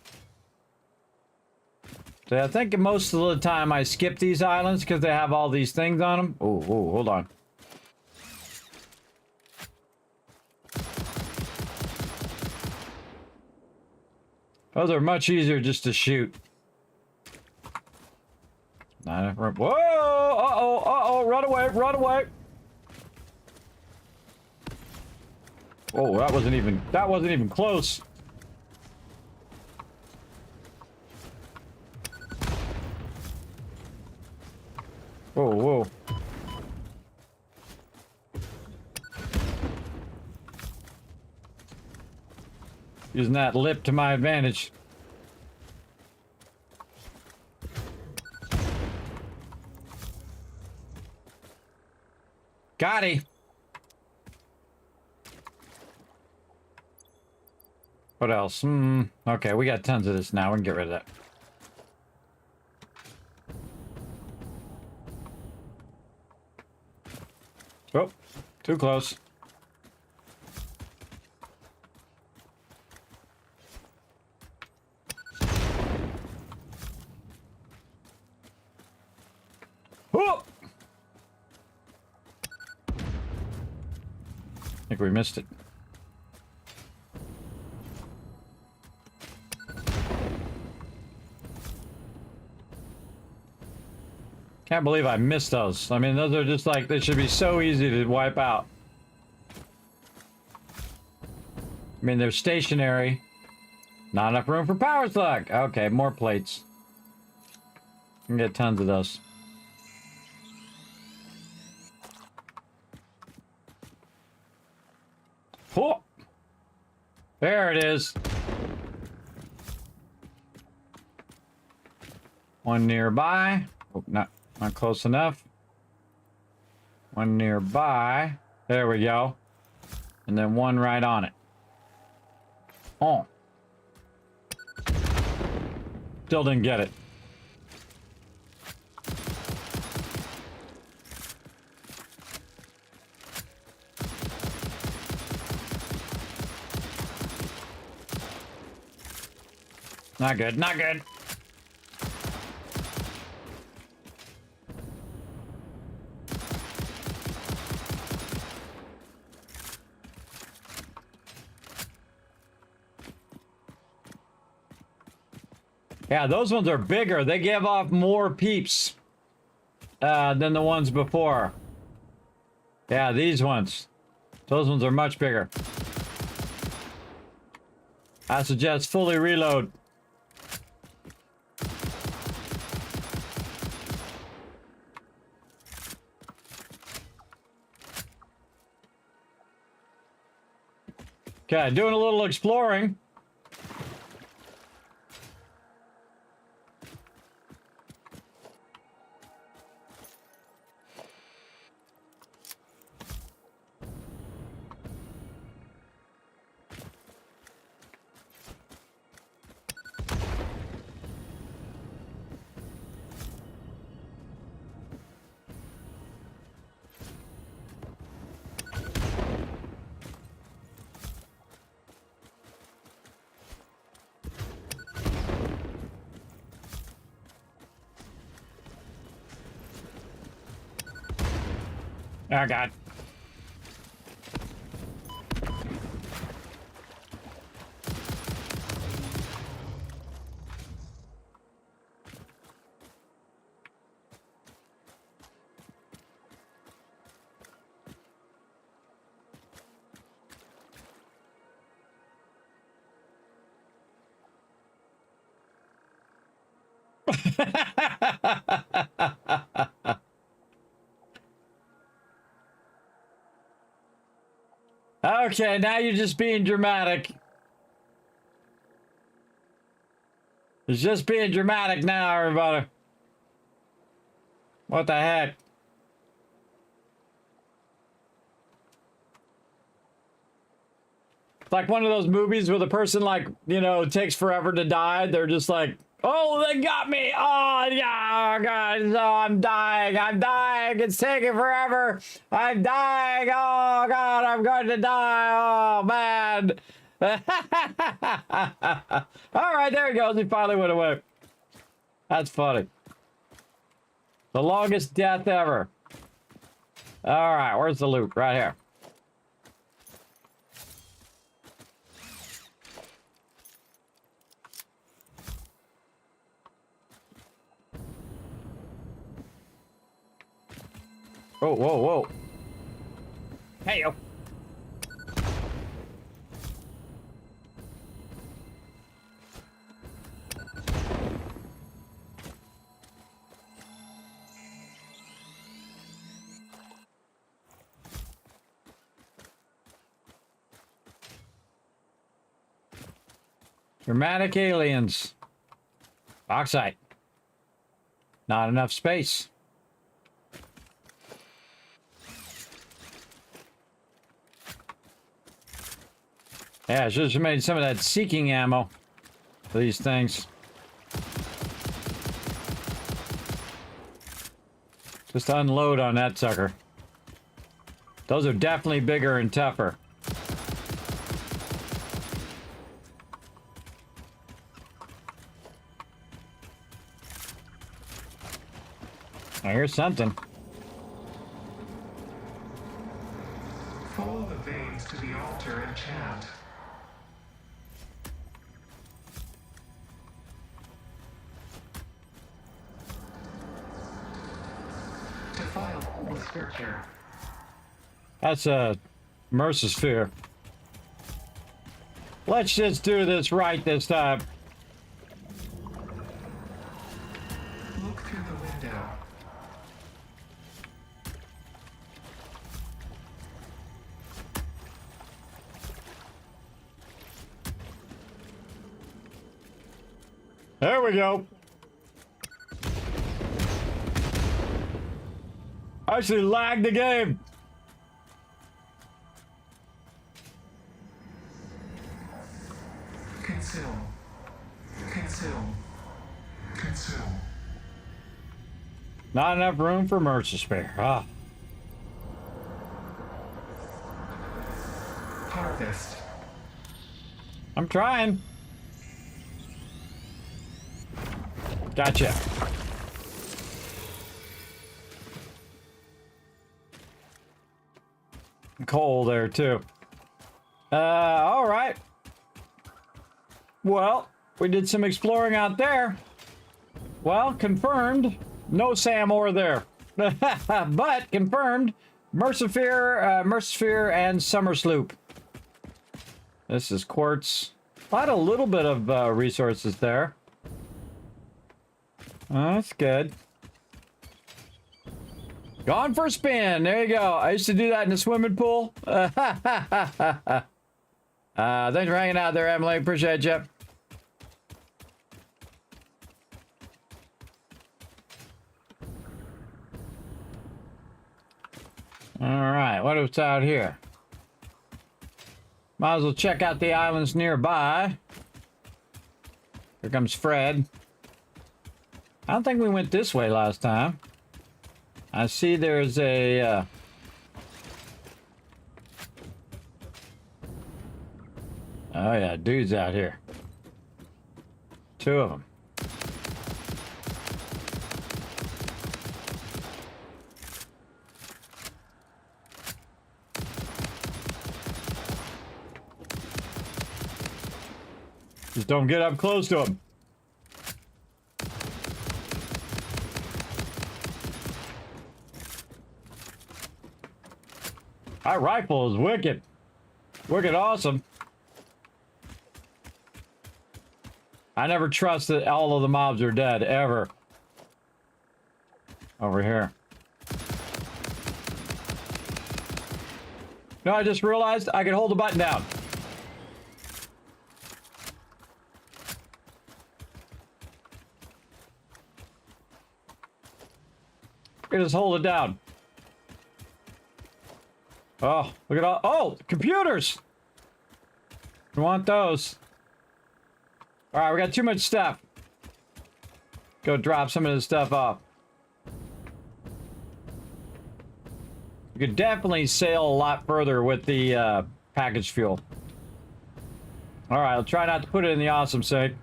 So I think most of the time I skip these islands because they have all these things on them. Oh, hold on. Those are much easier just to shoot. Whoa! Uh-oh! Run away! Run away! Oh, that wasn't even close. Whoa. Using that lip to my advantage. Got it. What else? Okay, we got tons of this now. We can get rid of that. Oh, too close. Oh! I think we missed it. Can't believe I missed those. I mean, those are just like, they should be so easy to wipe out. I mean, they're stationary. Not enough room for power slug. Okay, more plates. You can get tons of those. Oh, there it is. One nearby. Oh, not close enough. One nearby. There we go. And then one right on it. Oh. Still didn't get it. Not good, not good. Yeah, those ones are bigger. They give off more peeps than the ones before. Yeah, these ones. Those ones are much bigger. I suggest fully reload. Okay, doing a little exploring. Oh, God. Okay, now you're just being dramatic. It's just being dramatic now, everybody. What the heck? It's like one of those movies where the person, like, you know, it takes forever to die. They're just like, oh, they got me. Oh, yeah, oh, God. Oh, I'm dying. I'm dying. It's taking forever. I'm dying. Oh, God, I'm going to die. Oh, man. All right, there he goes. He finally went away. That's funny. The longest death ever. All right, where's the loot? Right here. Whoa, whoa, whoa. Hey, yo. Dramatic aliens. Bauxite. Not enough space. Yeah, I should have made some of that seeking ammo for these things. Just unload on that sucker. Those are definitely bigger and tougher. I hear something. Follow the veins to the altar and chant. Searcher. That's a Mercisphere. Let's just do this right this time. Look through the window. There we go. I actually lagged the game. Consume. Consume. Consume. Not enough room for Mercisphere. Ah. Harvest. I'm trying. Gotcha. Coal there too. All right. Well, we did some exploring out there. Well, confirmed. No Sam ore there. But confirmed. Mercisphere and Summer Sloop. This is quartz. Quite a little bit of resources there. That's good. Gone for a spin. There you go. I used to do that in the swimming pool. Thanks for hanging out there, Emily. Appreciate you. All right, what is out here? Might as well check out the islands nearby. Here comes Fred. I don't think we went this way last time. I see there's a... Oh yeah, dudes out here. Two of them. Just don't get up close to them. That rifle is wicked. Wicked awesome. I never trust that all of the mobs are dead, ever. Over here. No, I just realized I could hold the button down. I just hold it down. Oh, look at all. Oh, computers! We want those. All right, we got too much stuff. Go drop some of this stuff off. You could definitely sail a lot further with the package fuel. All right, I'll try not to put it in the awesome site.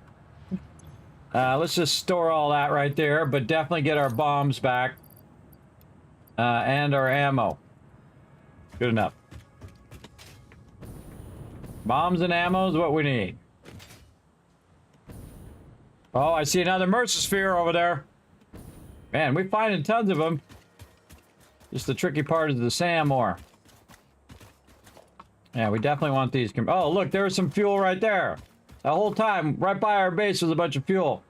Let's just store all that right there, but definitely get our bombs back. And our ammo. Good enough. Bombs and ammo is what we need. Oh, I see another Mercisphere over there. Man, we're finding tons of them. Just the tricky part is the SAM ore. Yeah, we definitely want these. Oh, look, there's some fuel right there. The whole time, right by our base was a bunch of fuel.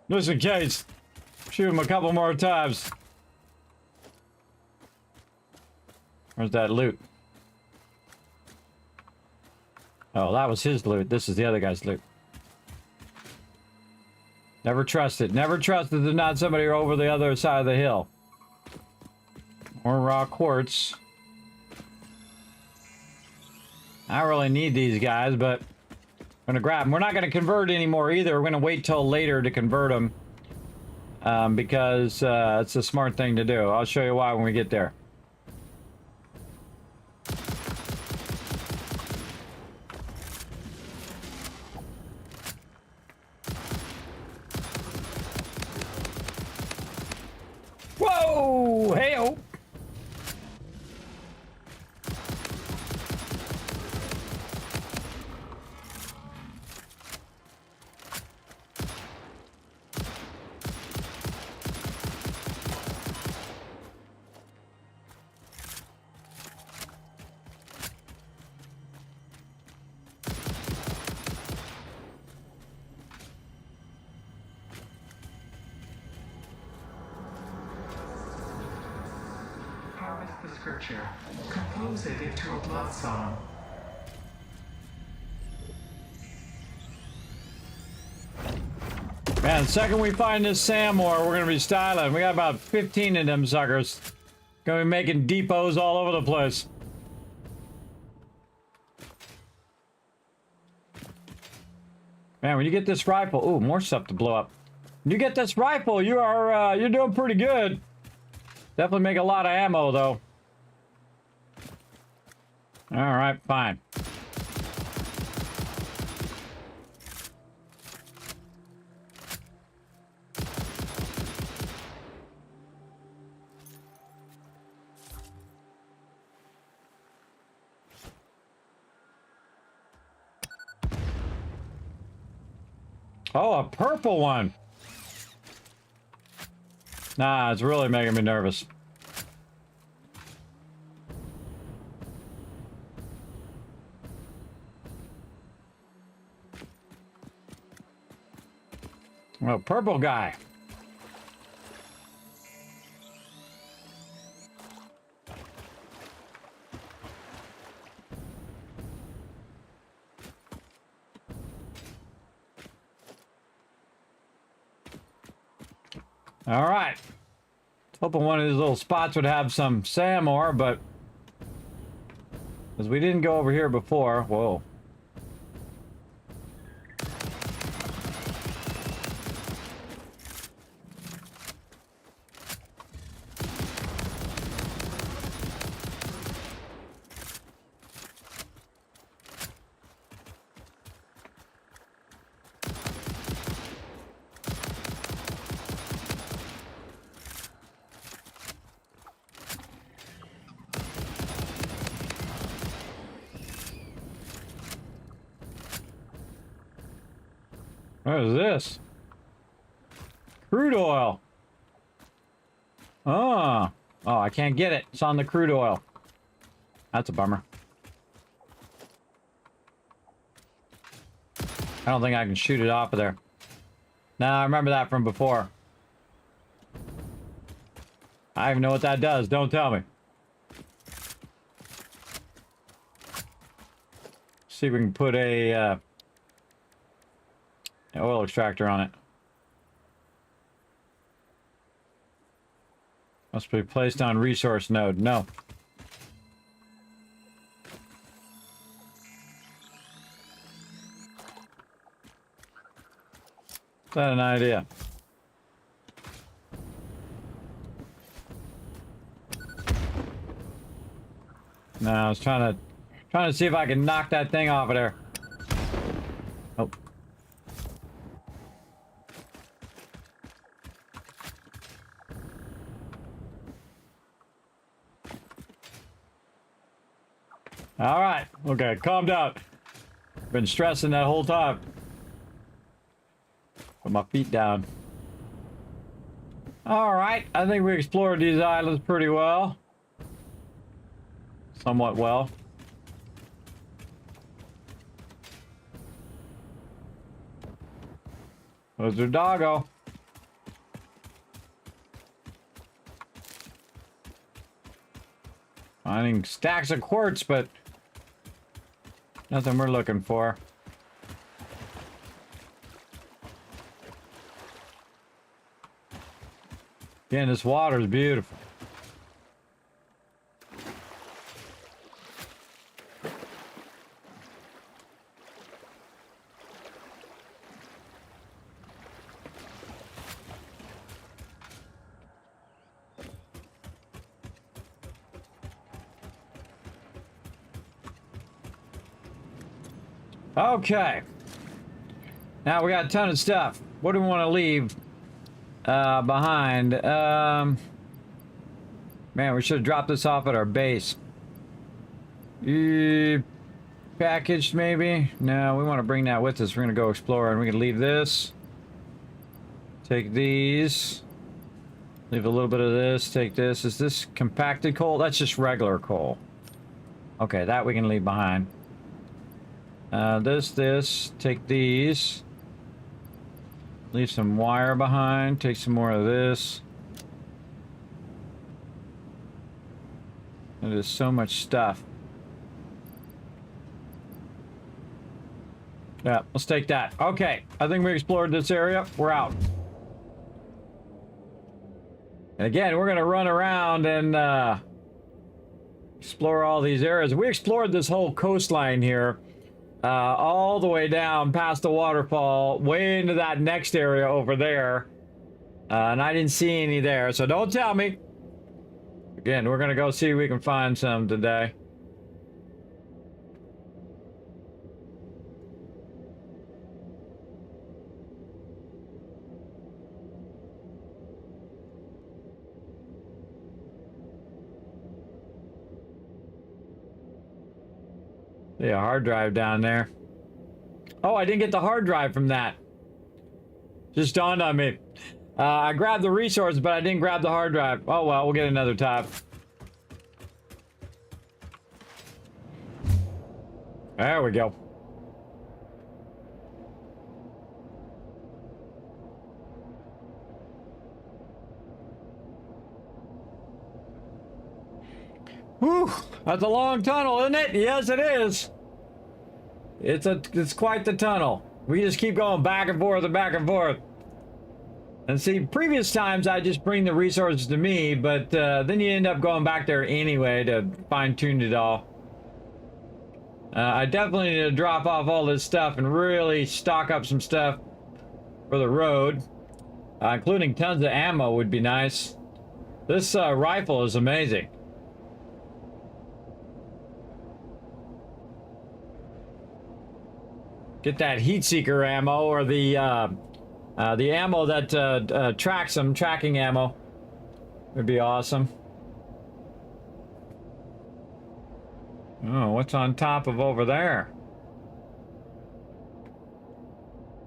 Just in case. Shoot him a couple more times. Where's that loot? Oh, that was his loot. This is the other guy's loot. Never trusted. Never trusted there's not somebody over the other side of the hill. More raw quartz. I really need these guys, but I'm gonna grab them. We're not gonna convert anymore either. We're gonna wait till later to convert them because it's a smart thing to do. I'll show you why when we get there. Whoa! Hey-oh! Harvest the scripture. Compose it into a blood song. Man, the second we find this Sam ore, we're gonna be styling. We got about 15 of them suckers. Gonna be making depots all over the place. Man, when you get this rifle, ooh, more stuff to blow up. When you get this rifle, you are you're doing pretty good. Definitely make a lot of ammo though. All right, fine. Oh, a purple one. Nah, it's really making me nervous. Well, purple guy. All right. Hoping one of these little spots would have some SAM ore, but as we didn't go over here before, whoa. What is this? Crude oil. Oh. Oh, I can't get it. It's on the crude oil. That's a bummer. I don't think I can shoot it off of there. No, I remember that from before. I don't even know what that does. Don't tell me. See if we can put a oil extractor on it. Must be placed on resource node. No. Is that an idea? No, I was trying to see if I can knock that thing off of there. Oh. All right. Okay, calm down. Been stressing that whole time. Put my feet down. All right. I think we explored these islands pretty well. Somewhat well. There's their doggo. Finding stacks of quartz, but nothing we're looking for. Again, this water is beautiful. Okay. Now we got a ton of stuff. What do we want to leave behind? Man, we should have dropped this off at our base. Packaged, maybe? No, we want to bring that with us. We're going to go explore, and we can leave this. Take these. Leave a little bit of this. Take this. Is this compacted coal? That's just regular coal. Okay, that we can leave behind. This. Take these. Leave some wire behind. Take some more of this. There's so much stuff. Yeah, let's take that. Okay, I think we explored this area. We're out. And again, we're going to run around and explore all these areas. We explored this whole coastline here. All the way down past the waterfall, way into that next area over there. And I didn't see any there, so don't tell me. Again, we're going to go see if we can find some today. See a hard drive down there. Oh, I didn't get the hard drive from that. Just dawned on me. I grabbed the resource, but I didn't grab the hard drive. Oh well, we'll get another tab. There we go. Whew, that's a long tunnel, isn't it? Yes, it is. It's quite the tunnel. We just keep going back and forth and back and forth. And see, previous times I just bring the resources to me, but then you end up going back there anyway to fine-tune it all. I definitely need to drop off all this stuff and really stock up some stuff for the road. Including tons of ammo would be nice. This rifle is amazing. Get that heat seeker ammo or the ammo that tracks them, tracking ammo. Would be awesome. Oh, what's on top of over there?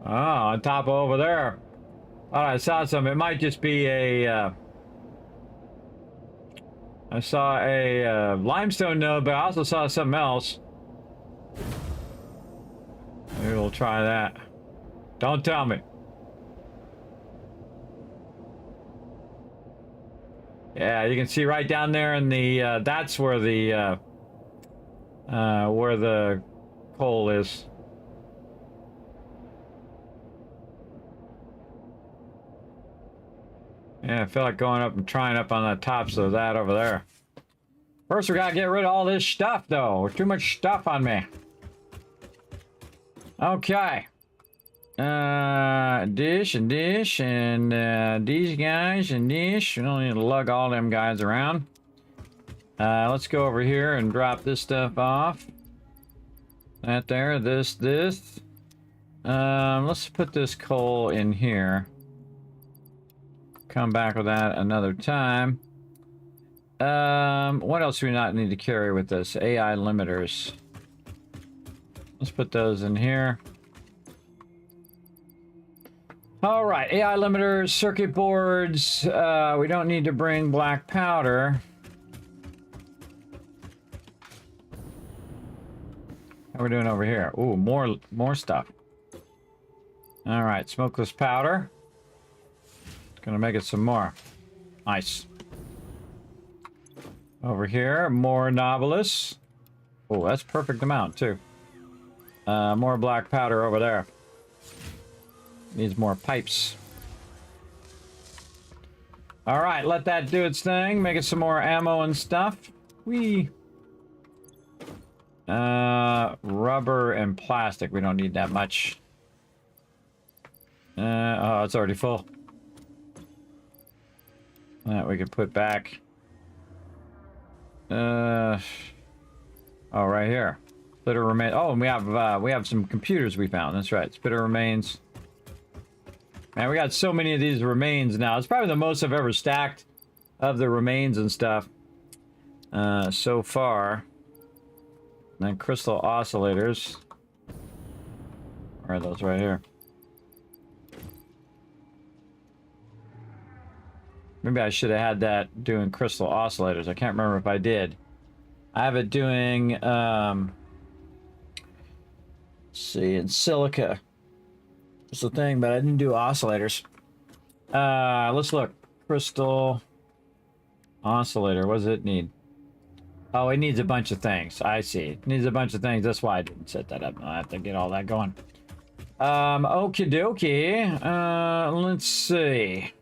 Oh, on top of over there. Thought I saw some. It might just be a... I saw a limestone node, but I also saw something else. Maybe we'll try that. Don't tell me. Yeah, you can see right down there in the, that's where the coal is. Yeah, I feel like going up and trying up on the tops of that over there. First, we gotta get rid of all this stuff, though. Too much stuff on me. Okay. Dish and dish and these guys and dish. We don't need to lug all them guys around. Let's go over here and drop this stuff off. That there, this. Let's put this coal in here. Come back with that another time. What else do we not need to carry with us? AI limiters. Let's put those in here. All right, AI limiters, circuit boards. We don't need to bring black powder. How are we doing over here? Ooh, more stuff. All right, smokeless powder. Gonna make it some more. Nice. Over here, more Nobilis. Oh, that's perfect amount too. More black powder over there. Needs more pipes. All right, let that do its thing. Make it some more ammo and stuff. Rubber and plastic. We don't need that much. Oh, it's already full. That we can put back. Oh, right here. Spitter remains. Oh, and we have some computers we found. That's right. Spitter remains. Man, we got so many of these remains now. It's probably the most I've ever stacked of the remains and stuff so far. And then crystal oscillators. Where are those? Right here. Maybe I should have had that doing crystal oscillators. I can't remember if I did. I have it doing, let's see, in silica. It's the thing, but I didn't do oscillators. Let's look. Crystal oscillator. What does it need? Oh, it needs a bunch of things. I see. It needs a bunch of things. That's why I didn't set that up. I have to get all that going. Okie dokie. Let's see.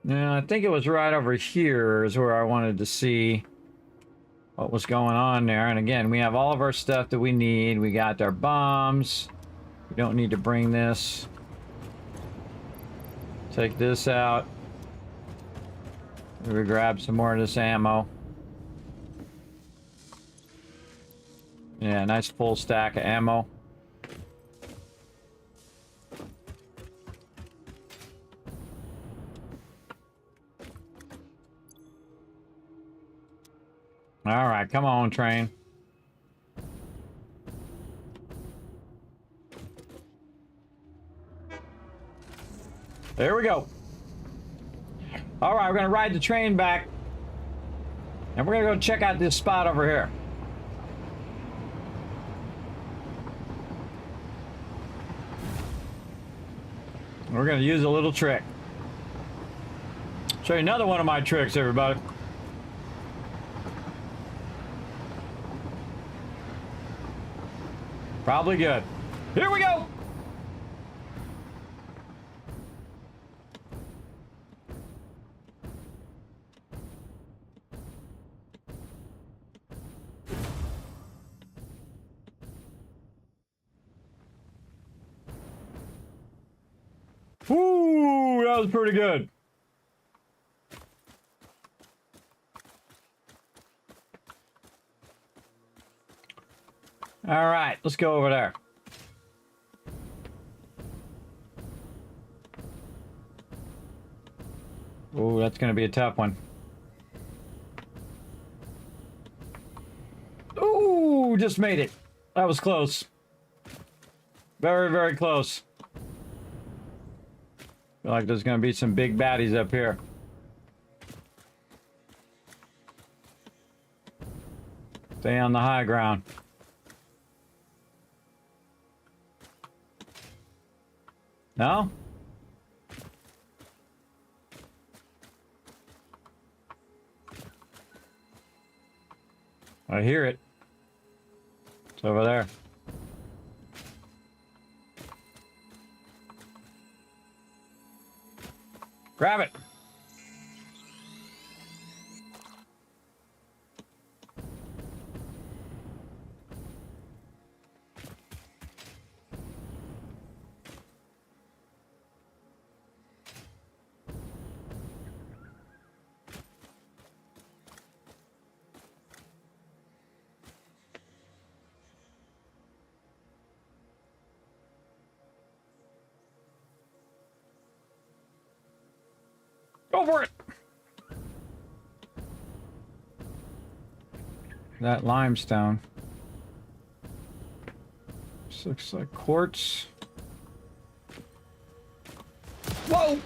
Yeah, I think it was right over here is where I wanted to see what was going on there. And again, we have all of our stuff that we need. We got our bombs. We don't need to bring this. Take this out. We grab some more of this ammo. Yeah, nice full stack of ammo. All right, come on, train. There we go. All right, we're gonna ride the train back, and we're gonna go check out this spot over here. We're gonna use a little trick. Show you another one of my tricks, everybody. Probably good. Here we go! Ooh, that was pretty good. All right, let's go over there. Ooh, that's gonna be a tough one. Ooh, just made it. That was close. Very, very close. Feel like there's gonna be some big baddies up here. Stay on the high ground. No? I hear it. It's over there. Grab it. Go for it! That limestone. This looks like quartz. Whoa!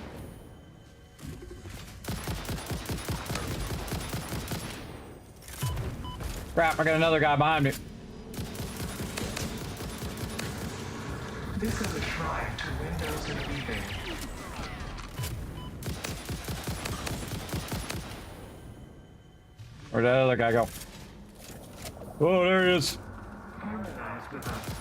Crap, I got another guy behind me. This is a shrine to Windows and eBay. Where'd that other guy go? Oh, there he is. Harmonize with us.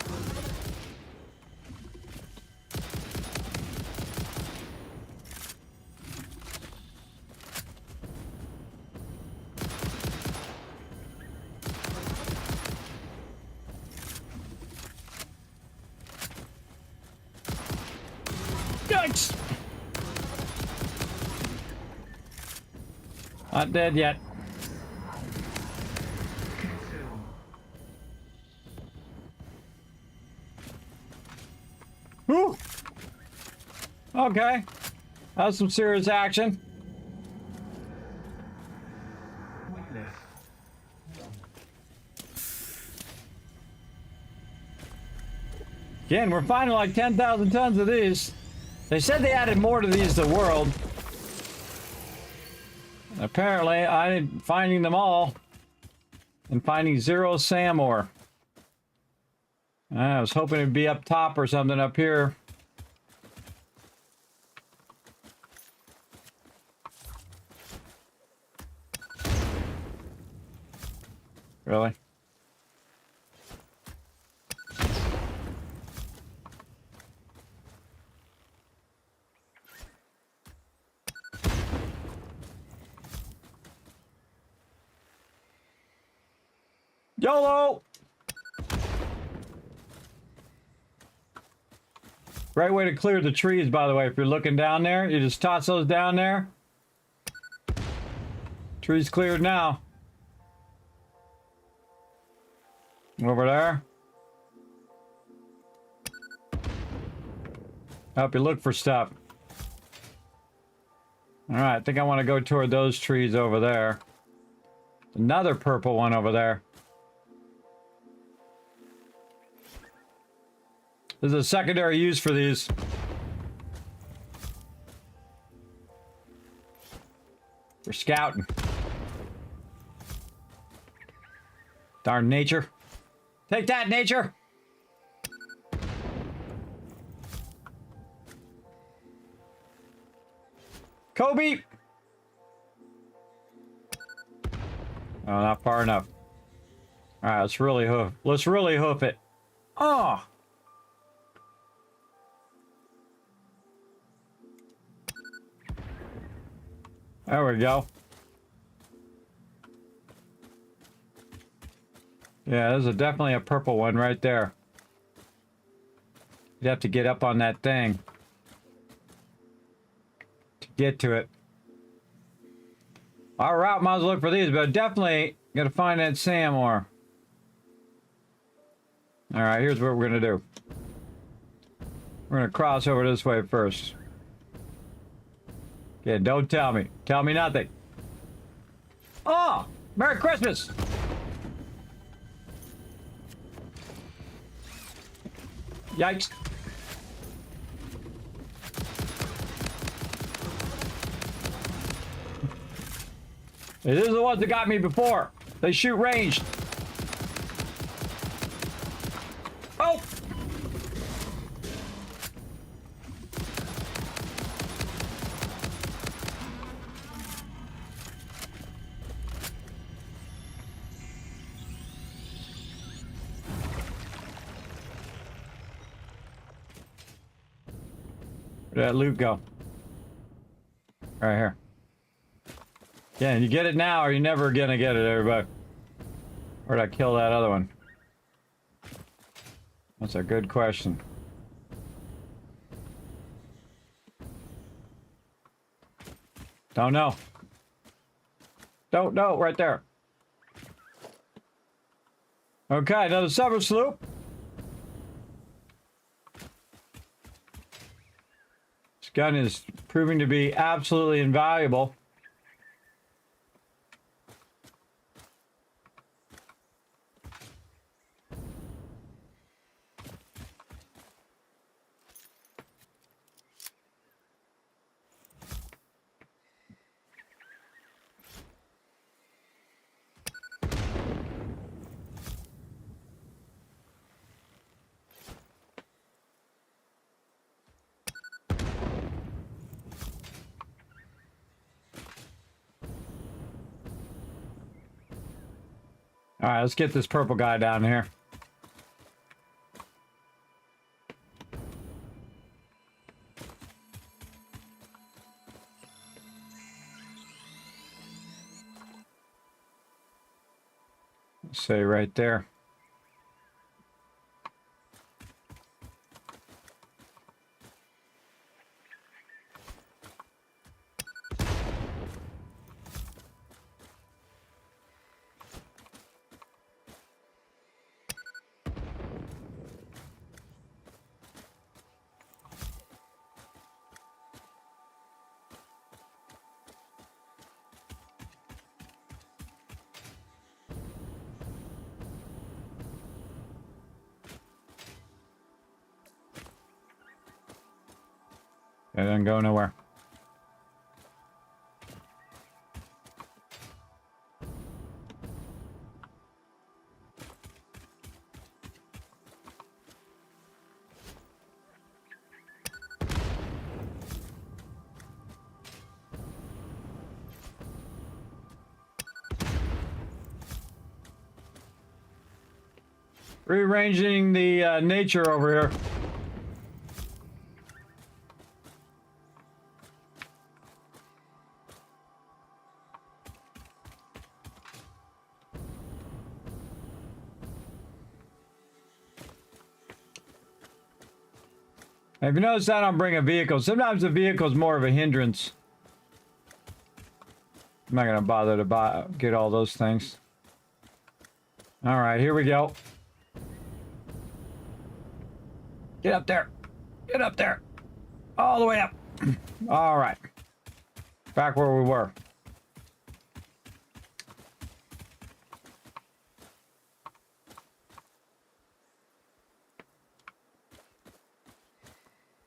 Yikes! Not dead yet. Consume. Okay. That's some serious action. Witness. Again, we're finding like 10,000 tons of these. They said they added more to these to the world. Apparently, I'm finding them all. And finding 0 SAM ore. I was hoping it'd be up top or something up here. Really? YOLO! Right way to clear the trees, by the way. If you're looking down there, you just toss those down there. Trees cleared now. Over there. Help you look for stuff. Alright, I think I want to go toward those trees over there. Another purple one over there. There's a secondary use for these. For scouting. Darn nature. Take that, nature! Kobe! Oh, not far enough. Alright, let's really hoof it. Oh! There we go. Yeah, there's definitely a purple one right there. You'd have to get up on that thing to get to it. Our route might as well look for these, but definitely gotta find that SAM ore. Alright, here's what we're gonna do. We're gonna cross over this way first. Yeah, don't tell me. Tell me nothing. Oh! Merry Christmas! Yikes. Hey, these are the ones that got me before. They shoot ranged. Oh! Where'd that loot go? Right here. Yeah, you get it now or you're never gonna get it, everybody. Where'd I kill that other one? That's a good question. Don't know. Don't know, right there. Okay, another summer sloop. This gun is proving to be absolutely invaluable. All right, let's get this purple guy down here. Say right there. It doesn't go nowhere. Rearranging the nature over here. If you notice, I don't bring a vehicle. Sometimes the vehicle is more of a hindrance. I'm not going to bother to get all those things. All right, here we go. Get up there. Get up there. All the way up. All right. Back where we were.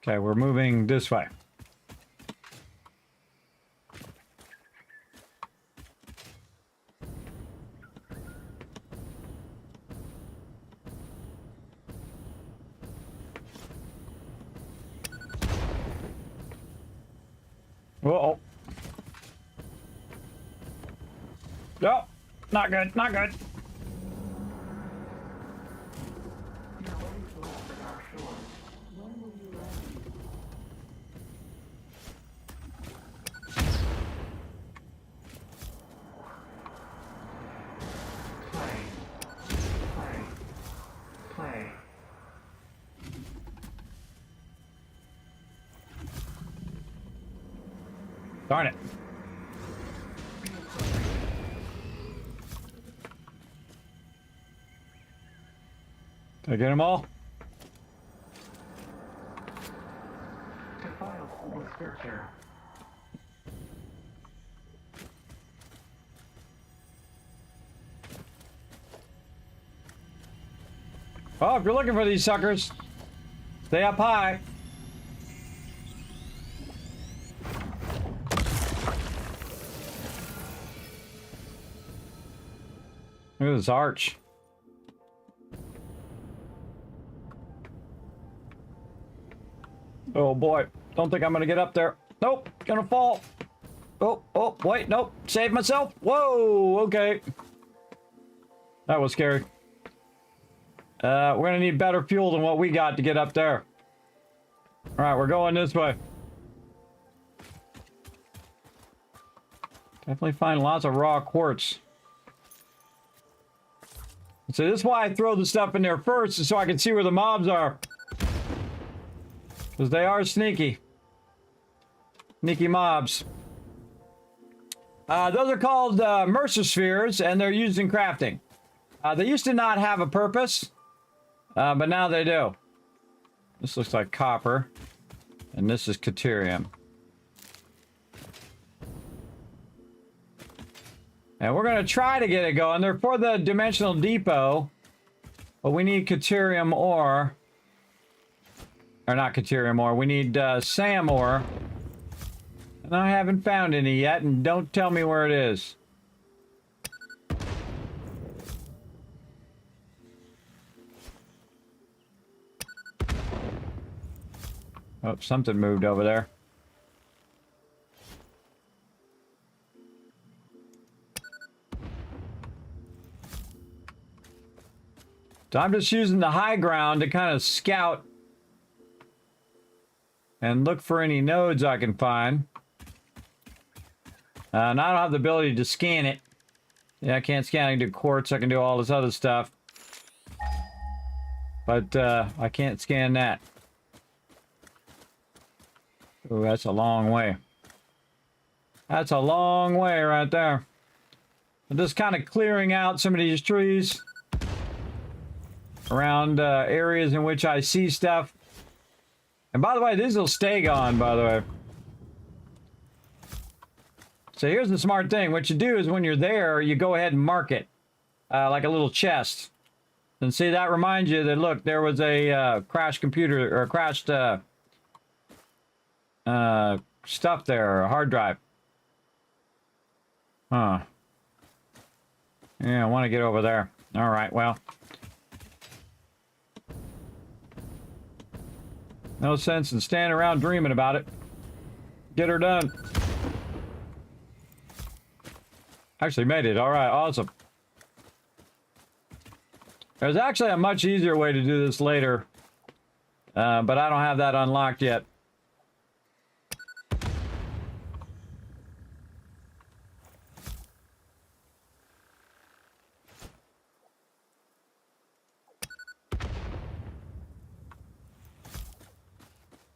Okay, we're moving this way. Uh-oh. No, not good, not good. Darn it. Did I get them all? Oh, if you're looking for these suckers, stay up high. Look at this arch. Oh boy, don't think I'm gonna get up there. Nope, gonna fall. Oh, wait, nope, save myself. Whoa, okay. That was scary. We're gonna need better fuel than what we got to get up there. All right, we're going this way. Definitely find lots of raw quartz. So this is why I throw the stuff in there first, so I can see where the mobs are. Because they are sneaky. Sneaky mobs. Those are called Mercer spheres, and they're used in crafting. They used to not have a purpose, but now they do. This looks like copper, and this is caterium. And we're going to try to get it going. They're for the dimensional depot, but we need caterium ore. Or not caterium ore, we need SAM ore. And I haven't found any yet, and don't tell me where it is. Oh, something moved over there. So I'm just using the high ground to kind of scout and look for any nodes I can find. And I don't have the ability to scan it. Yeah, I can't scan. I can do quartz. I can do all this other stuff. But I can't scan that. Oh, that's a long way. That's a long way right there. I'm just kind of clearing out some of these trees around areas in which I see stuff. And by the way, these will stay gone, by the way. So here's the smart thing. What you do is when you're there, you go ahead and mark it. Like a little chest. And see, that reminds you that, look, there was a crashed computer, or a crashed stuff there, a hard drive. Huh. Yeah, I want to get over there. All right, well. No sense in standing around dreaming about it. Get her done. Actually made it. All right, awesome. There's actually a much easier way to do this later. But I don't have that unlocked yet.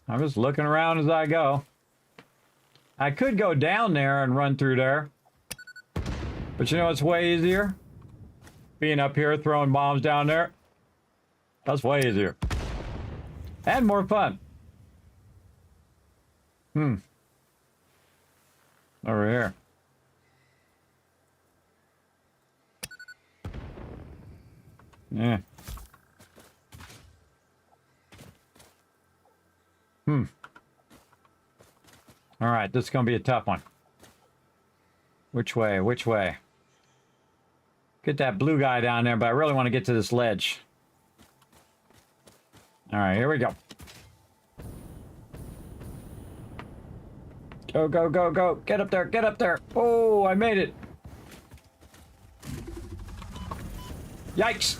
I'm just looking around as I go. I could go down there and run through there. But you know what's way easier? Being up here throwing bombs down there. That's way easier. And more fun. Over here. Yeah. All right, this is going to be a tough one. Which way? Which way? Get that blue guy down there, but I really want to get to this ledge. All right, here we go. Go, go, go, go. Get up there, get up there. Oh, I made it. Yikes.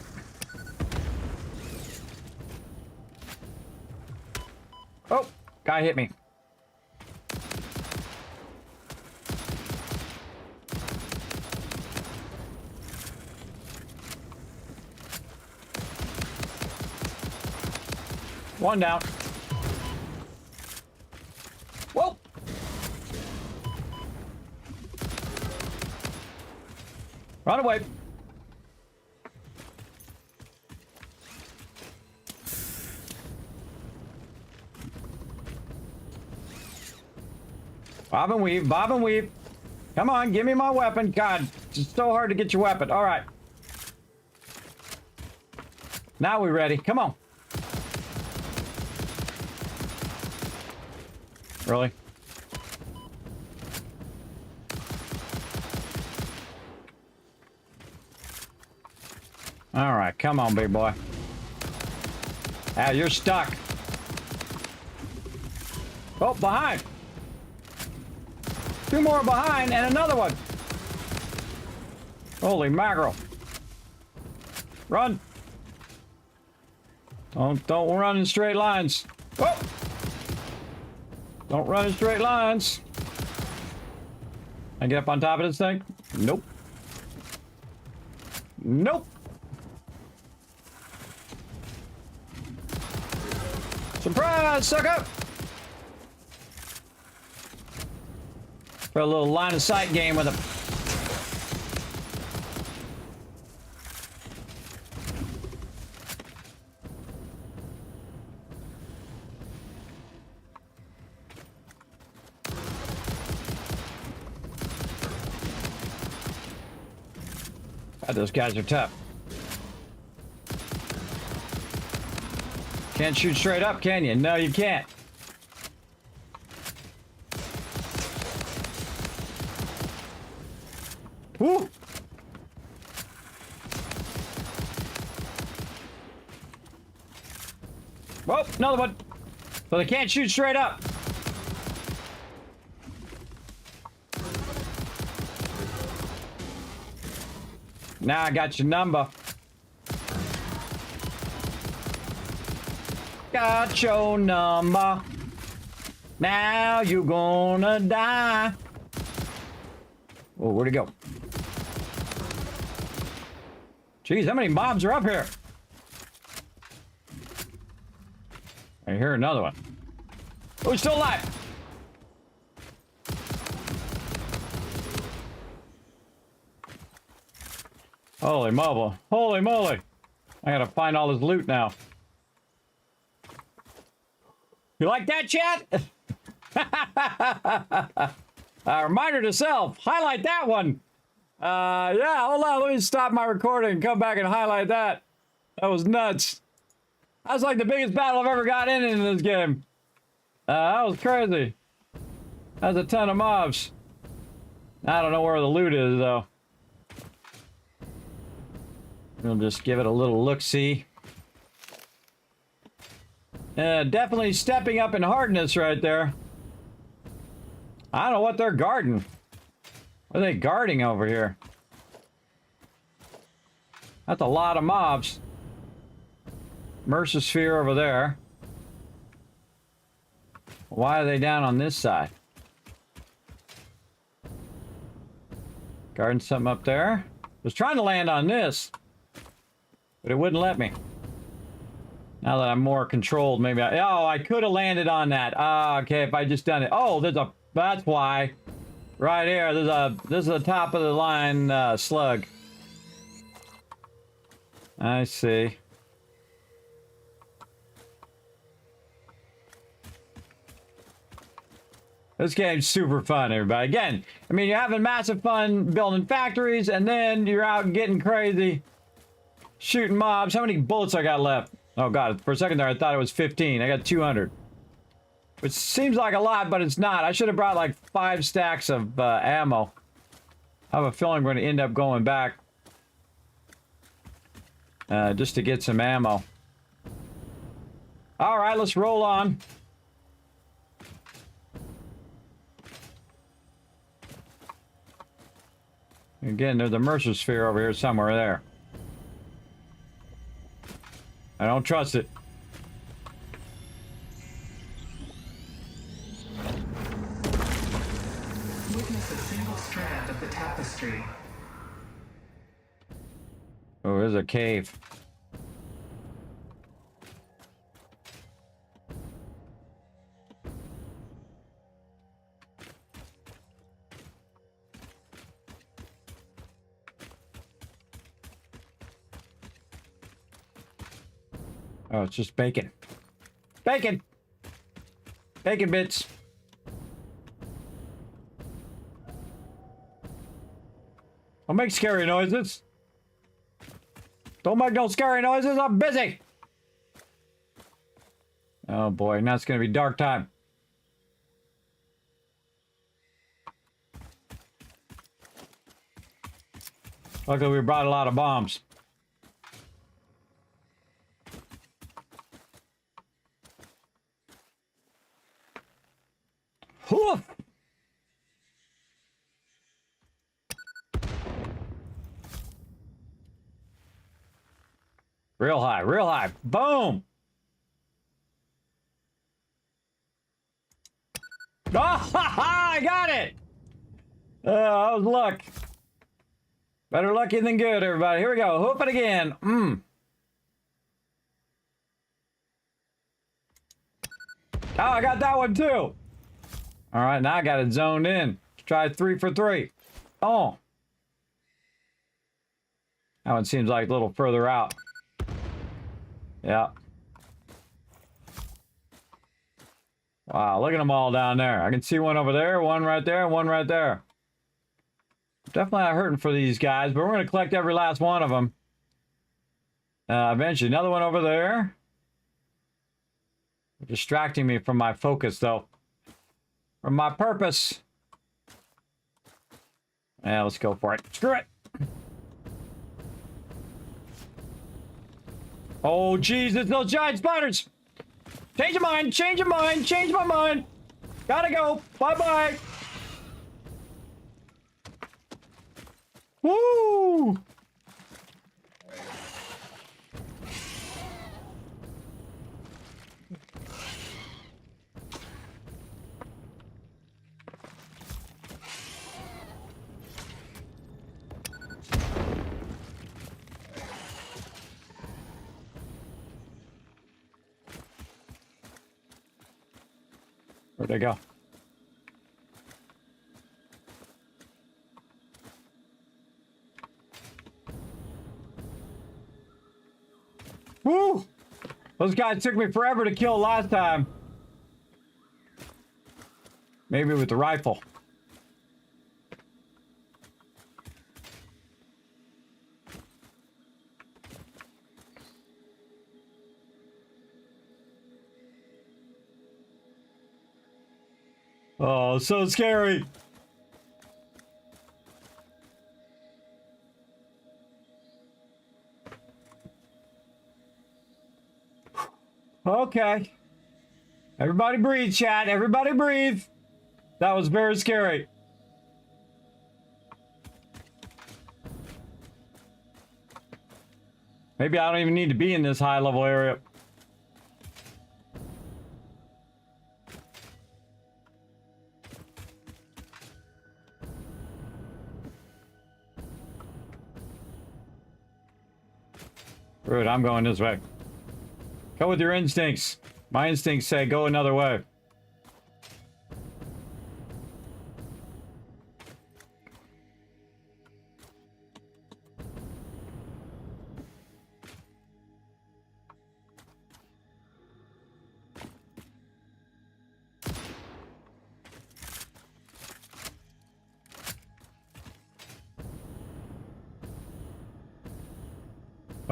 Oh, guy hit me. One down. Whoa! Run away. Bob and weave, bob and weave. Come on, give me my weapon. God, it's so hard to get your weapon. All right. Now we're ready. Come on. Really? All right, come on, big boy. Ah, you're stuck. Oh, behind. Two more behind and another one. Holy mackerel. Run. Don't run in straight lines. Oh. Don't run in straight lines. I get up on top of this thing? Nope. Nope. Surprise, sucker! For a little line of sight game with him. God, those guys are tough. Can't shoot straight up, can you? No, you can't. Woo! Whoa, another one. So they can't shoot straight up. Now I got your number. Got your number. Now you gonna die. Oh, where'd he go? Jeez, how many mobs are up here? I hear another one. Oh, he's still alive. Holy moly. Holy moly. I gotta find all his loot now. You like that, chat? Reminder to self, highlight that one. Yeah, hold on, let me stop my recording and come back and highlight that. That was nuts. That was like the biggest battle I've ever got in this game. That was crazy. That's a ton of mobs. I don't know where the loot is, though. We'll just give it a little look-see. Definitely stepping up in hardness right there. I don't know what they're guarding. What are they guarding over here? That's a lot of mobs. Mercer Sphere over there. Why are they down on this side? Guarding something up there. Was trying to land on this, but it wouldn't let me. Now that I'm more controlled, maybe I could have landed on that. Okay, if I just done it. Oh, that's why. Right here, this is the top of the line slug. I see. This game's super fun, everybody. Again, I mean, you're having massive fun building factories, and then you're out getting crazy, shooting mobs. How many bullets I got left? Oh, God. For a second there, I thought it was 15. I got 200. Which seems like a lot, but it's not. I should have brought like 5 stacks of ammo. I have a feeling I'm going to end up going back. Just to get some ammo. All right, let's roll on. Again, there's a Mercer Sphere over here somewhere there. I don't trust it. Witness a single strand of the tapestry. Oh, there's a cave. Oh, it's just bacon. Bacon! Bacon bits. Don't make scary noises. Don't make no scary noises. I'm busy. Oh boy, now it's gonna be dark time. Luckily, we brought a lot of bombs. Hoof! Real high, real high. Boom! Oh, ha, ha, I got it! That was luck. Better lucky than good, everybody. Here we go. Hoop it again. Oh, I got that one too. All right, now I got it zoned in. Let's try 3 for 3. Oh. That one seems like a little further out. Yeah. Wow, look at them all down there. I can see one over there, one right there, and one right there. Definitely not hurting for these guys, but we're going to collect every last one of them. Eventually, another one over there. Distracting me from my focus, though. From my purpose. Yeah, let's go for it. Screw it. Oh, jeez, it's those giant spiders. Change your mind, change your mind, change my mind. Gotta go. Bye-bye. Woo! Where'd they go? Woo! Those guys took me forever to kill last time. Maybe with the rifle. Oh, so scary. Okay. Everybody breathe, chat. Everybody breathe. That was very scary. Maybe I don't even need to be in this high level area. Rude, I'm going this way. Go with your instincts. My instincts say go another way.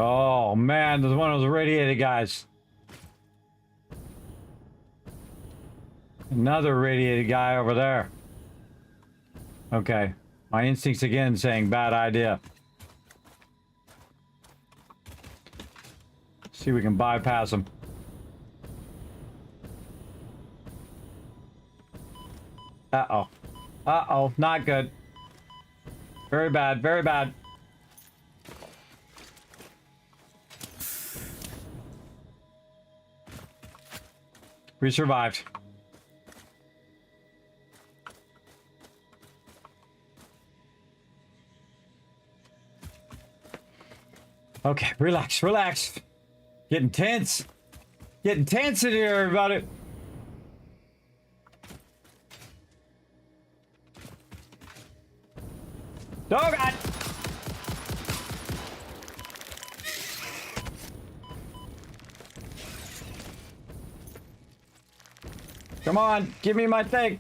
Oh man, there's one of those radiated guys. Another radiated guy over there. Okay. My instincts again saying bad idea. See if we can bypass him. Uh-oh. Uh-oh. Not good. Very bad. Very bad. We survived. Okay, relax, relax. Getting tense. Getting tense in here, everybody. Oh, God. Come on, give me my thing.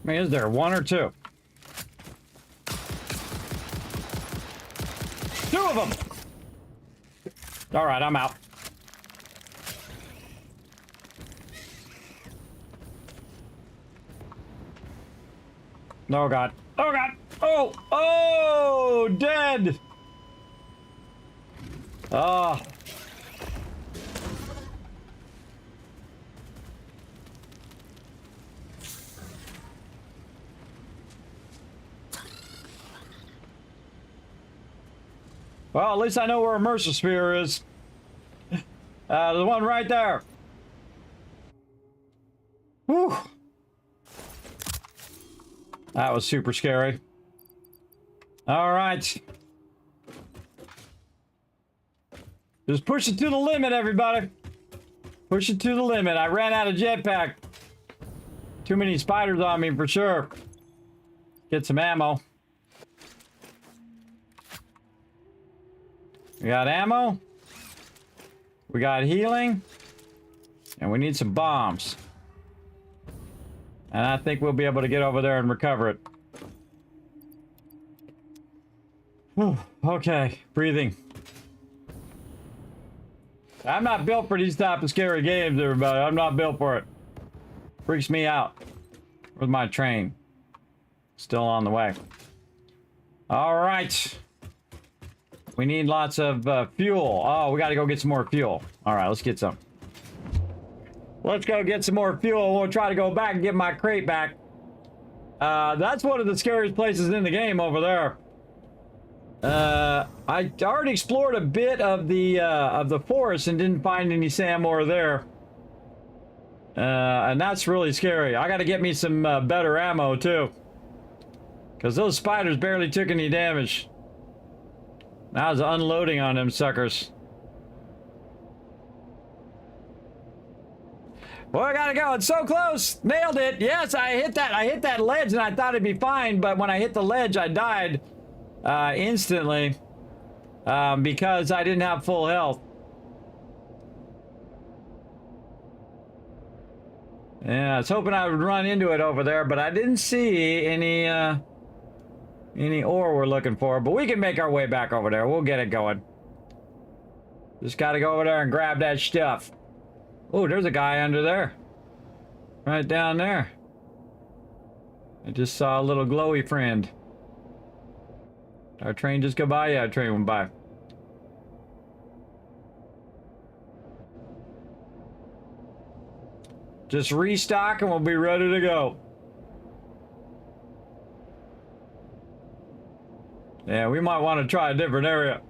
I mean, is there one or two? Two of them! All right, I'm out. Oh, God. Oh, God. Oh! Oh! Dead! Oh. Well, at least I know where Immersive Sphere is. The one right there. Whew. That was super scary. All right. Just push it to the limit, everybody. Push it to the limit. I ran out of jetpack. Too many spiders on me for sure. Get some ammo. We got ammo. We got healing. And we need some bombs. And I think we'll be able to get over there and recover it. Whew. Okay, breathing. I'm not built for these type of scary games, everybody. I'm not built for it. Freaks me out. Where's my train? Still on the way. All right. We need lots of fuel. Oh, we got to go get some more fuel. All right, let's get some. Let's go get some more fuel. We'll try to go back and get my crate back. That's one of the scariest places in the game over there. I already explored a bit of the forest and didn't find any Samor there. And that's really scary. I got to get me some better ammo too. Because those spiders barely took any damage. I was unloading on them suckers. Boy, I gotta go. It's so close. Nailed it. Yes, I hit that ledge and I thought it'd be fine, but when I hit the ledge, I died instantly because I didn't have full health. Yeah, I was hoping I would run into it over there, but I didn't see any ore we're looking for. But we can make our way back over there. We'll get it going. Just gotta go over there and grab that stuff. Oh, there's a guy under there. Right down there. I just saw a little glowy friend. Our train just go by? Yeah, our train went by. Just restock and we'll be ready to go. Yeah, we might want to try a different area.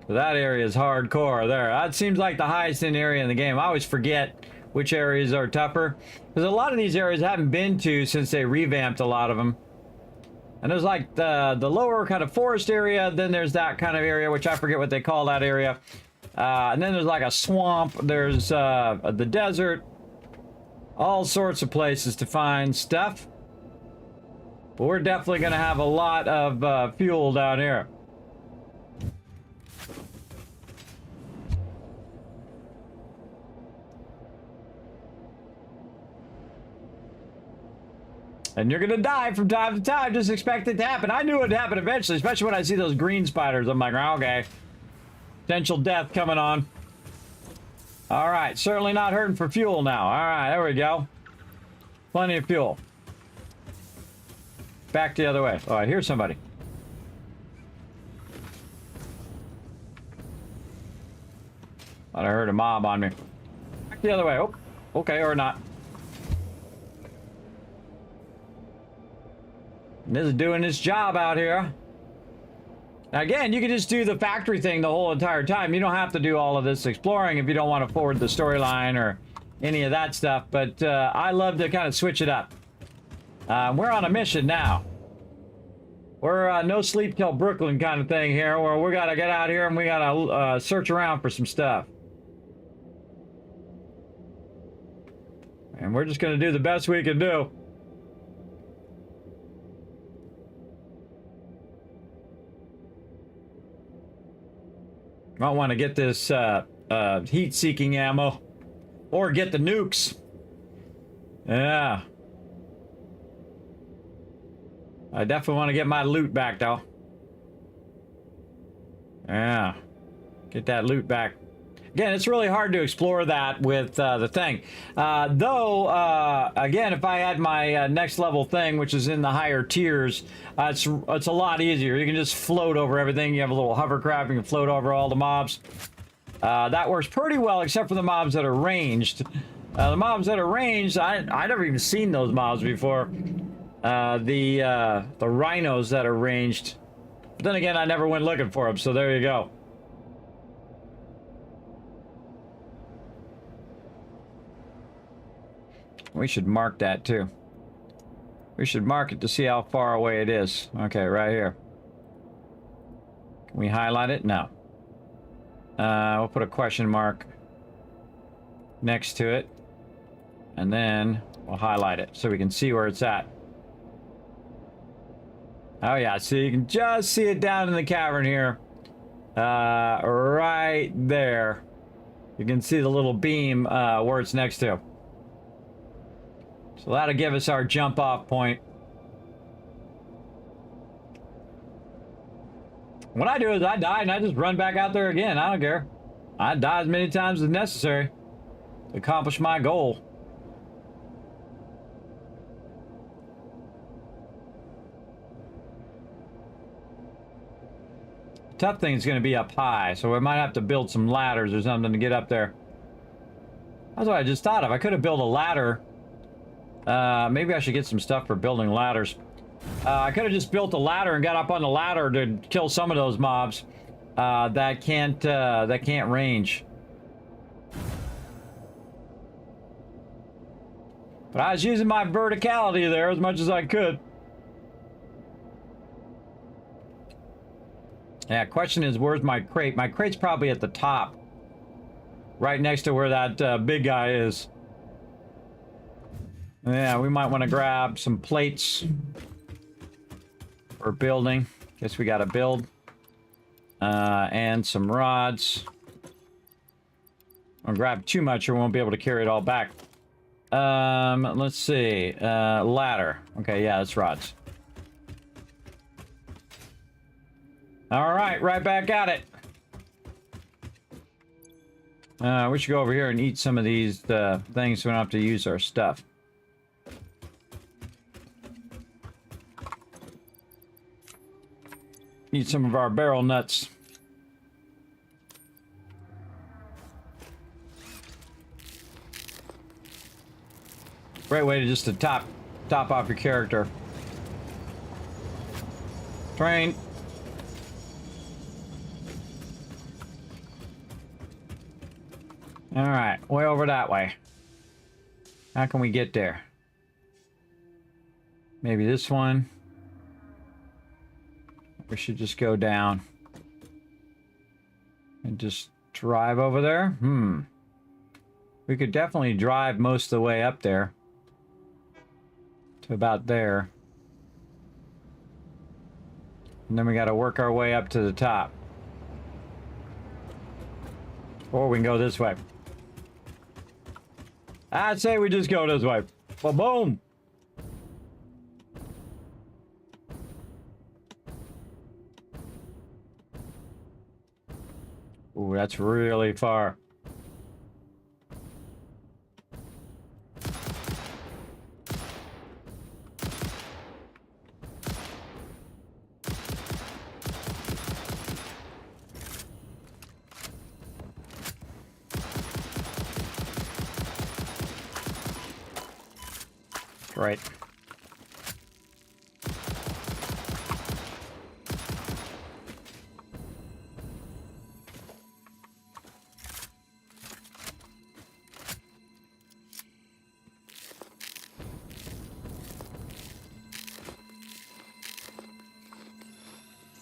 That area is hardcore there. That seems like the highest end area in the game. I always forget which areas are tougher. Because a lot of these areas I haven't been to since they revamped a lot of them. And there's like the lower kind of forest area. Then there's that kind of area, which I forget what they call that area. And then there's like a swamp. There's the desert. All sorts of places to find stuff. But we're definitely going to have a lot of fuel down here. And you're gonna die from time to time. Just expect it to happen. I knew it would happen eventually, especially when I see those green spiders. I'm like, okay. Potential death coming on. All right, certainly not hurting for fuel now. All right, there we go. Plenty of fuel. Back the other way. Oh, I hear somebody. Thought I heard a mob on me. Back the other way. Oh, okay, or not. This is doing its job out here. Now again, you can just do the factory thing the whole entire time. You don't have to do all of this exploring if you don't want to forward the storyline or any of that stuff. But I love to kind of switch it up. We're on a mission now. We're no sleep till Brooklyn kind of thing here, where we gotta get out here and we gotta search around for some stuff. And we're just gonna do the best we can do. Might want to get this heat-seeking ammo. Or get the nukes. Yeah. I definitely want to get my loot back, though. Yeah. Get that loot back. Again, it's really hard to explore that with the thing. Again, if I had my next level thing, which is in the higher tiers, it's a lot easier. You can just float over everything. You have a little hovercraft. You can float over all the mobs. That works pretty well, except for the mobs that are ranged. The mobs that are ranged, I never even seen those mobs before. The rhinos that are ranged. But then again, I never went looking for them, so there you go. We should mark that too. We should mark it to see how far away it is. Okay, right here. Can we highlight it? No. We'll put a question mark next to it. And then we'll highlight it so we can see where it's at. Oh yeah, so you can just see it down in the cavern here. Right there. You can see the little beam where it's next to. So that'll give us our jump off point. What I do is I die and I just run back out there again. I don't care. I die as many times as necessary to accomplish my goal. The tough thing is going to be up high, so we might have to build some ladders or something to get up there. That's what I just thought of. I could have built a ladder. Maybe I should get some stuff for building ladders. I could have just built a ladder and got up on the ladder to kill some of those mobs that can't range. But I was using my verticality there as much as I could. Yeah, question is, where's my crate? My crate's probably at the top. right next to where that big guy is. Yeah, we might want to grab some plates for building. Guess we got to build. And some rods. I'll grab too much or we won't be able to carry it all back. Let's see. Ladder. Okay, yeah, that's rods. All right, right back at it. We should go over here and eat some of these things so we don't have to use our stuff. Eat some of our barrel nuts. Great way to just to top off your character. Train. All right, way over that way. How can we get there? Maybe this one. We should just go down and just drive over there. We could definitely drive most of the way up there to about there. And then we got to work our way up to the top. Or we can go this way. I'd say we just go this way. Well, boom. Ooh, that's really far. Right.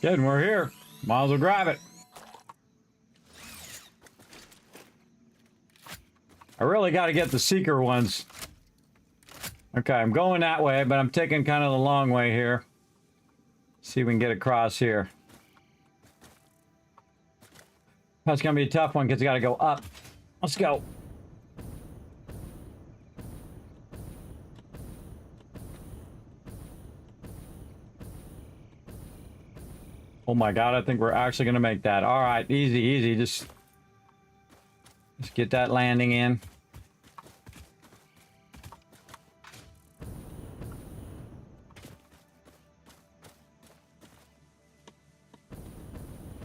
Good, and we're here. Might as well grab it. I really got to get the seeker ones. Okay, I'm going that way, but I'm taking kind of the long way here. See if we can get across here. That's going to be a tough one because you got to go up. Let's go. Oh my God, I think we're actually going to make that. All right, easy, easy. Just get that landing in.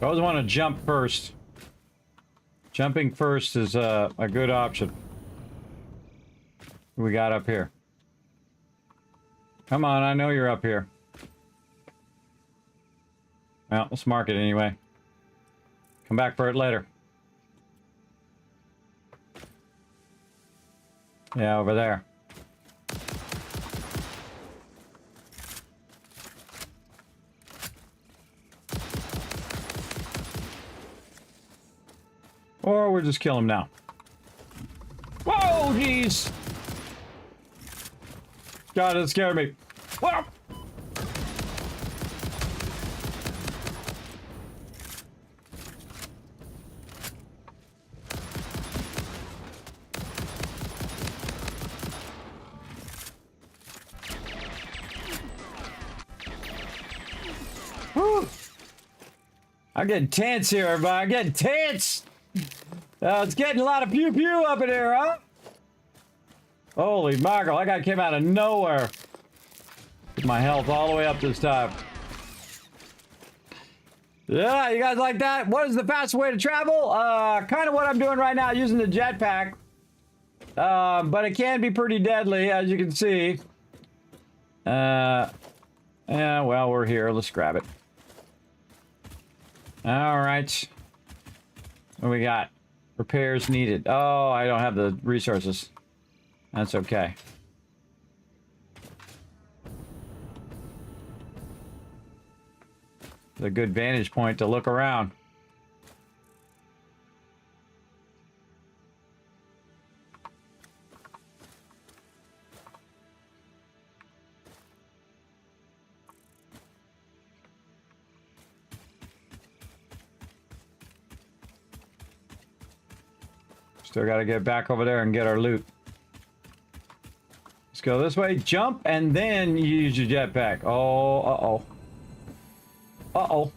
I always want to jump first. Jumping first is a good option. What we got up here? Come on, I know you're up here. Well, let's mark it anyway. Come back for it later. Yeah, over there. Or we'll just kill him now. Whoa, jeez! God, it scared me. Whoa! Whew. I'm getting tense here, everybody. I'm getting tense! It's getting a lot of pew-pew up in here, huh? Holy mackerel, that guy came out of nowhere. Get my health all the way up this time. Yeah, you guys like that? What is the fastest way to travel? Kind of what I'm doing right now, using the jetpack. But it can be pretty deadly, as you can see. Yeah, well, we're here. Let's grab it. All right. What do we got? Repairs needed. Oh, I don't have the resources. That's okay. It's a good vantage point to look around. Still got to get back over there and get our loot. Let's go this way. Jump, and then you use your jetpack. Oh, uh-oh. Uh-oh.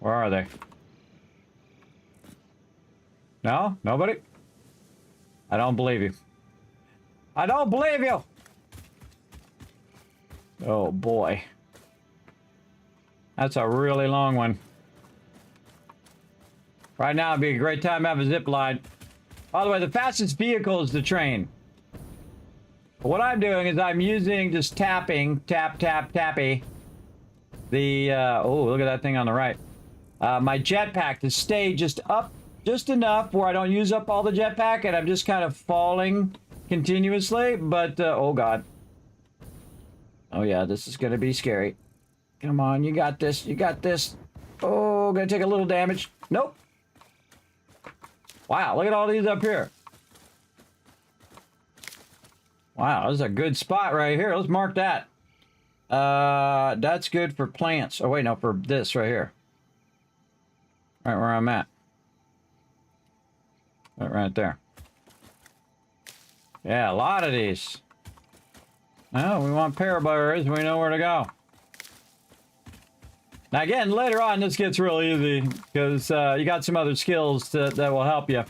Where are they? No? Nobody? I don't believe you. I don't believe you! Oh, boy. That's a really long one. Right now would be a great time to have a zip line. By the way, the fastest vehicle is the train. But what I'm doing is I'm using just tapping, tap, tap, tappy. The, oh, look at that thing on the right. My jetpack to stay just up just enough where I don't use up all the jetpack and I'm just kind of falling continuously. But, oh God. Oh yeah, this is gonna be scary. Come on, you got this, you got this. Oh, gonna take a little damage. Nope. Wow, look at all these up here. Wow, this is a good spot right here. Let's mark that. That's good for plants. Oh wait, no, for this right here. Right where I'm at. Right there. Yeah, a lot of these. Oh, we want paraburrs. We know where to go. Now again, later on, this gets real easy because you got some other skills that will help you.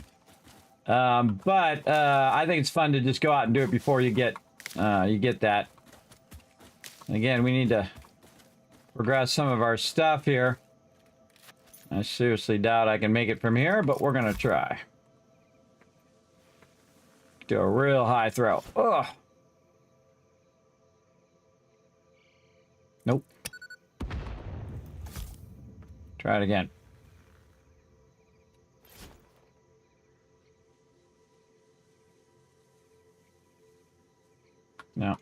But I think it's fun to just go out and do it before you get that. And again, we need to progress some of our stuff here. I seriously doubt I can make it from here, but we're gonna try. Do a real high throw. Ugh. Nope. Try it again. No.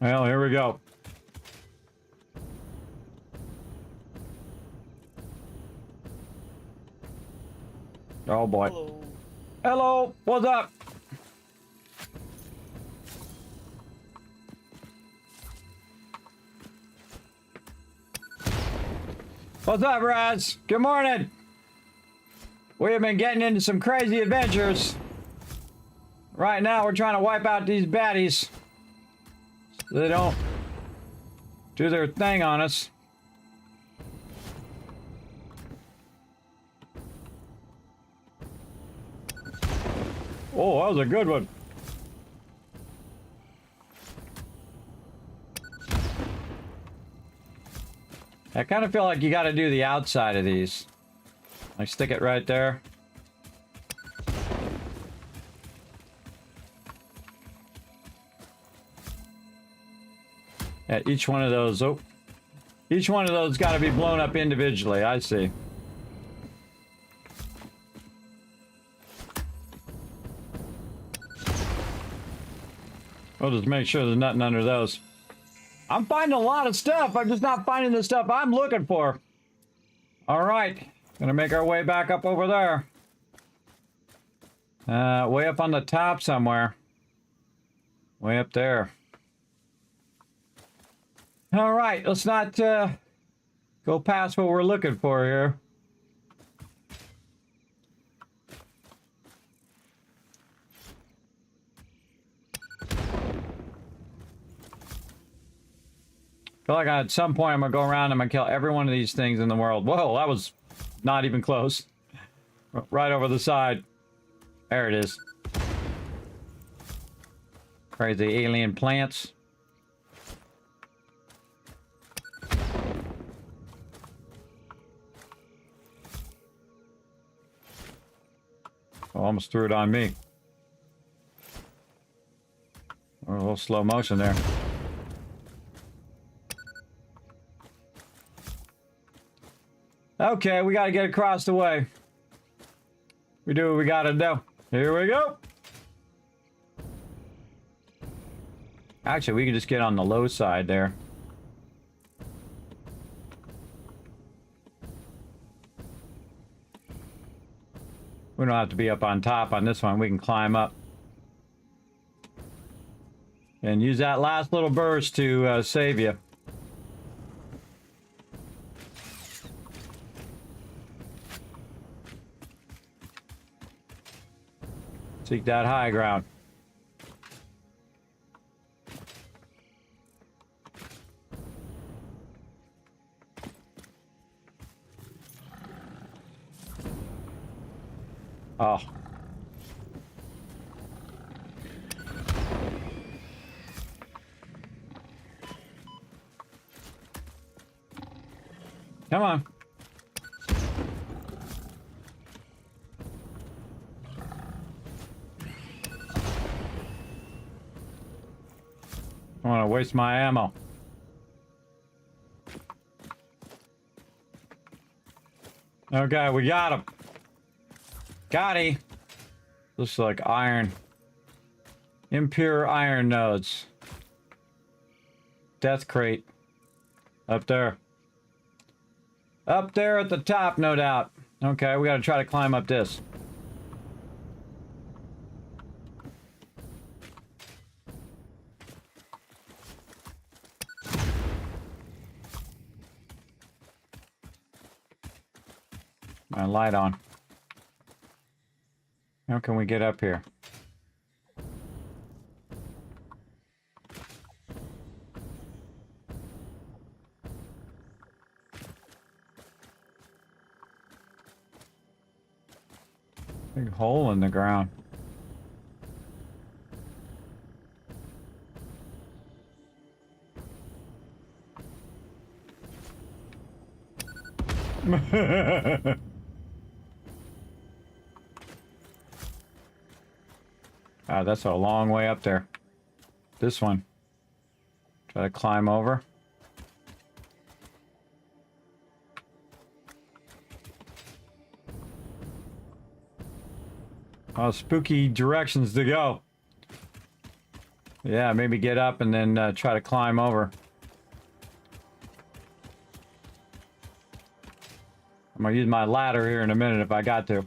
Well, here we go. Oh boy. Hello. Hello, what's up? What's up, Raz? Good morning. We have been getting into some crazy adventures. Right now, we're trying to wipe out these baddies so they don't do their thing on us. Oh, that was a good one. I kind of feel like you got to do the outside of these. Like stick it right there. Yeah, each one of those. Oh, each one of those got to be blown up individually. I see. We'll just make sure there's nothing under those. I'm finding a lot of stuff. I'm just not finding the stuff I'm looking for. All right. Gonna make our way back up over there. Way up on the top somewhere. Way up there. All right. Let's not go past what we're looking for here. I feel like at some point I'm gonna go around and I'm gonna kill every one of these things in the world. Whoa, that was not even close. Right over the side. There it is. Crazy alien plants. Oh, almost threw it on me. A little slow motion there. Okay, we gotta get across the way. We do what we gotta do. Here we go. Actually, we can just get on the low side there. We don't have to be up on top on this one. We can climb up. And use that last little burst to save you. Seek that high ground. Oh. Come on. I don't want to waste my ammo. Okay, we got him. Got he. Looks like iron. Impure iron nodes. Death crate. Up there. Up there at the top, no doubt. Okay, we gotta try to climb up this. My light on. How can we get up here? Big hole in the ground. Ah, that's a long way up there. This one. Try to climb over. Oh, spooky directions to go. Yeah, maybe get up and then try to climb over. I'm gonna use my ladder here in a minute if I got to.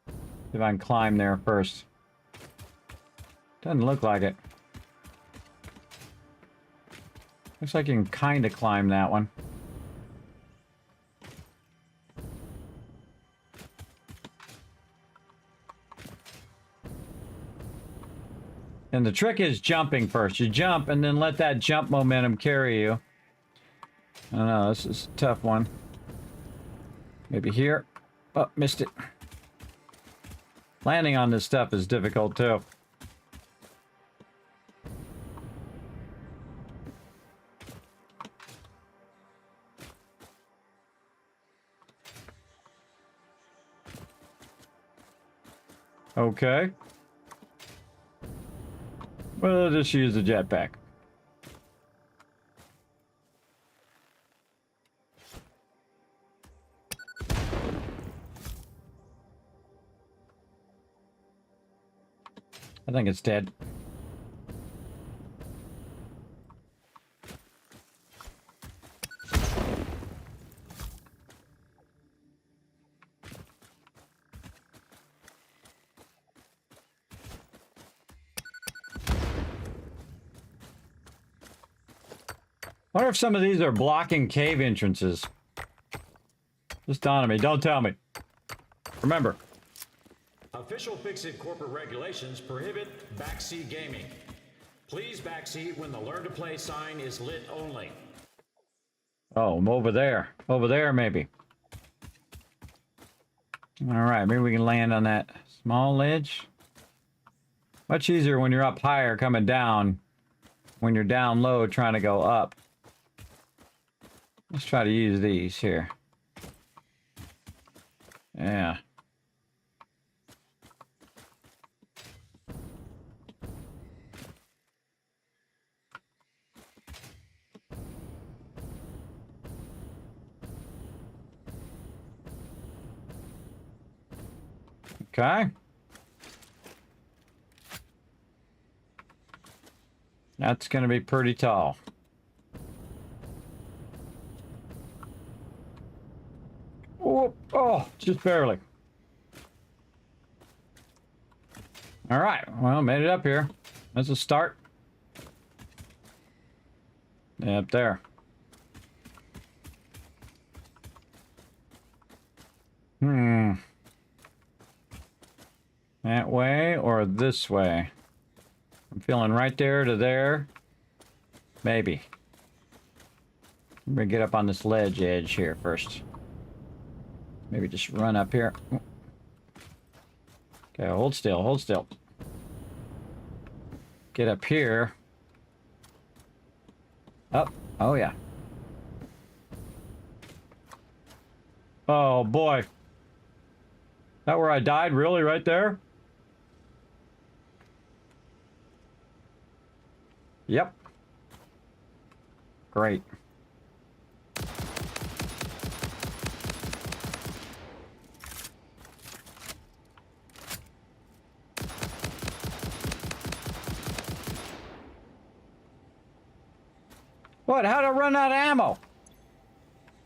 See if I can climb there first. Doesn't look like it. Looks like you can kind of climb that one. And the trick is jumping first. You jump and then let that jump momentum carry you. I don't know, this is a tough one. Maybe here. Oh, missed it. Landing on this stuff is difficult too. Okay. We'll just use the jetpack. I think it's dead. Wonder if some of these are blocking cave entrances. Just dawned on me. Don't tell me. Remember. Official FICSIT corporate regulations prohibit backseat gaming. Please backseat when the learn to play sign is lit only. Oh, I'm over there. Over there, maybe. All right, maybe we can land on that small ledge. Much easier when you're up higher coming down. When you're down low trying to go up. Let's try to use these here. Yeah. Okay. That's going to be pretty tall. Oh, oh, just barely. All right, well, made it up here. That's a start. Yeah, up there. That way or this way? I'm feeling right there to there. Maybe. I'm gonna get up on this ledge edge here first. Maybe just run up here. Okay, hold still, hold still. Get up here. Up. Oh, yeah. Oh, boy. That where I died? Really? Right there? Yep. Great. What? How'd I run out of ammo?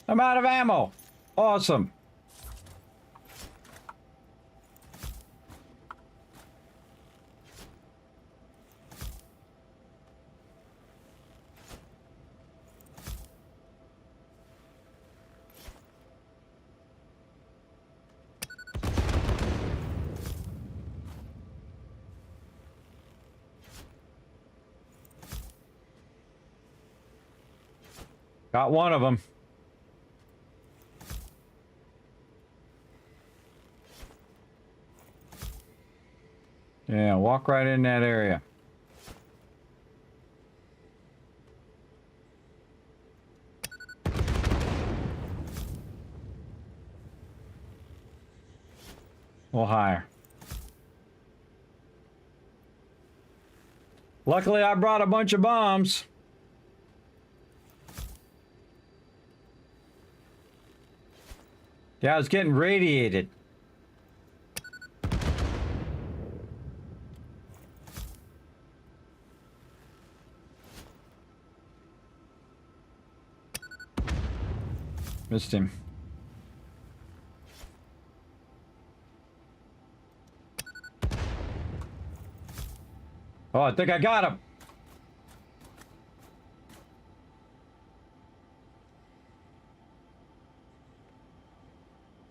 I'm out of ammo. Awesome. Got one of them. Yeah, walk right in that area. We'll hire. Luckily, I brought a bunch of bombs. Yeah, I was getting radiated. Missed him. Oh, I think I got him.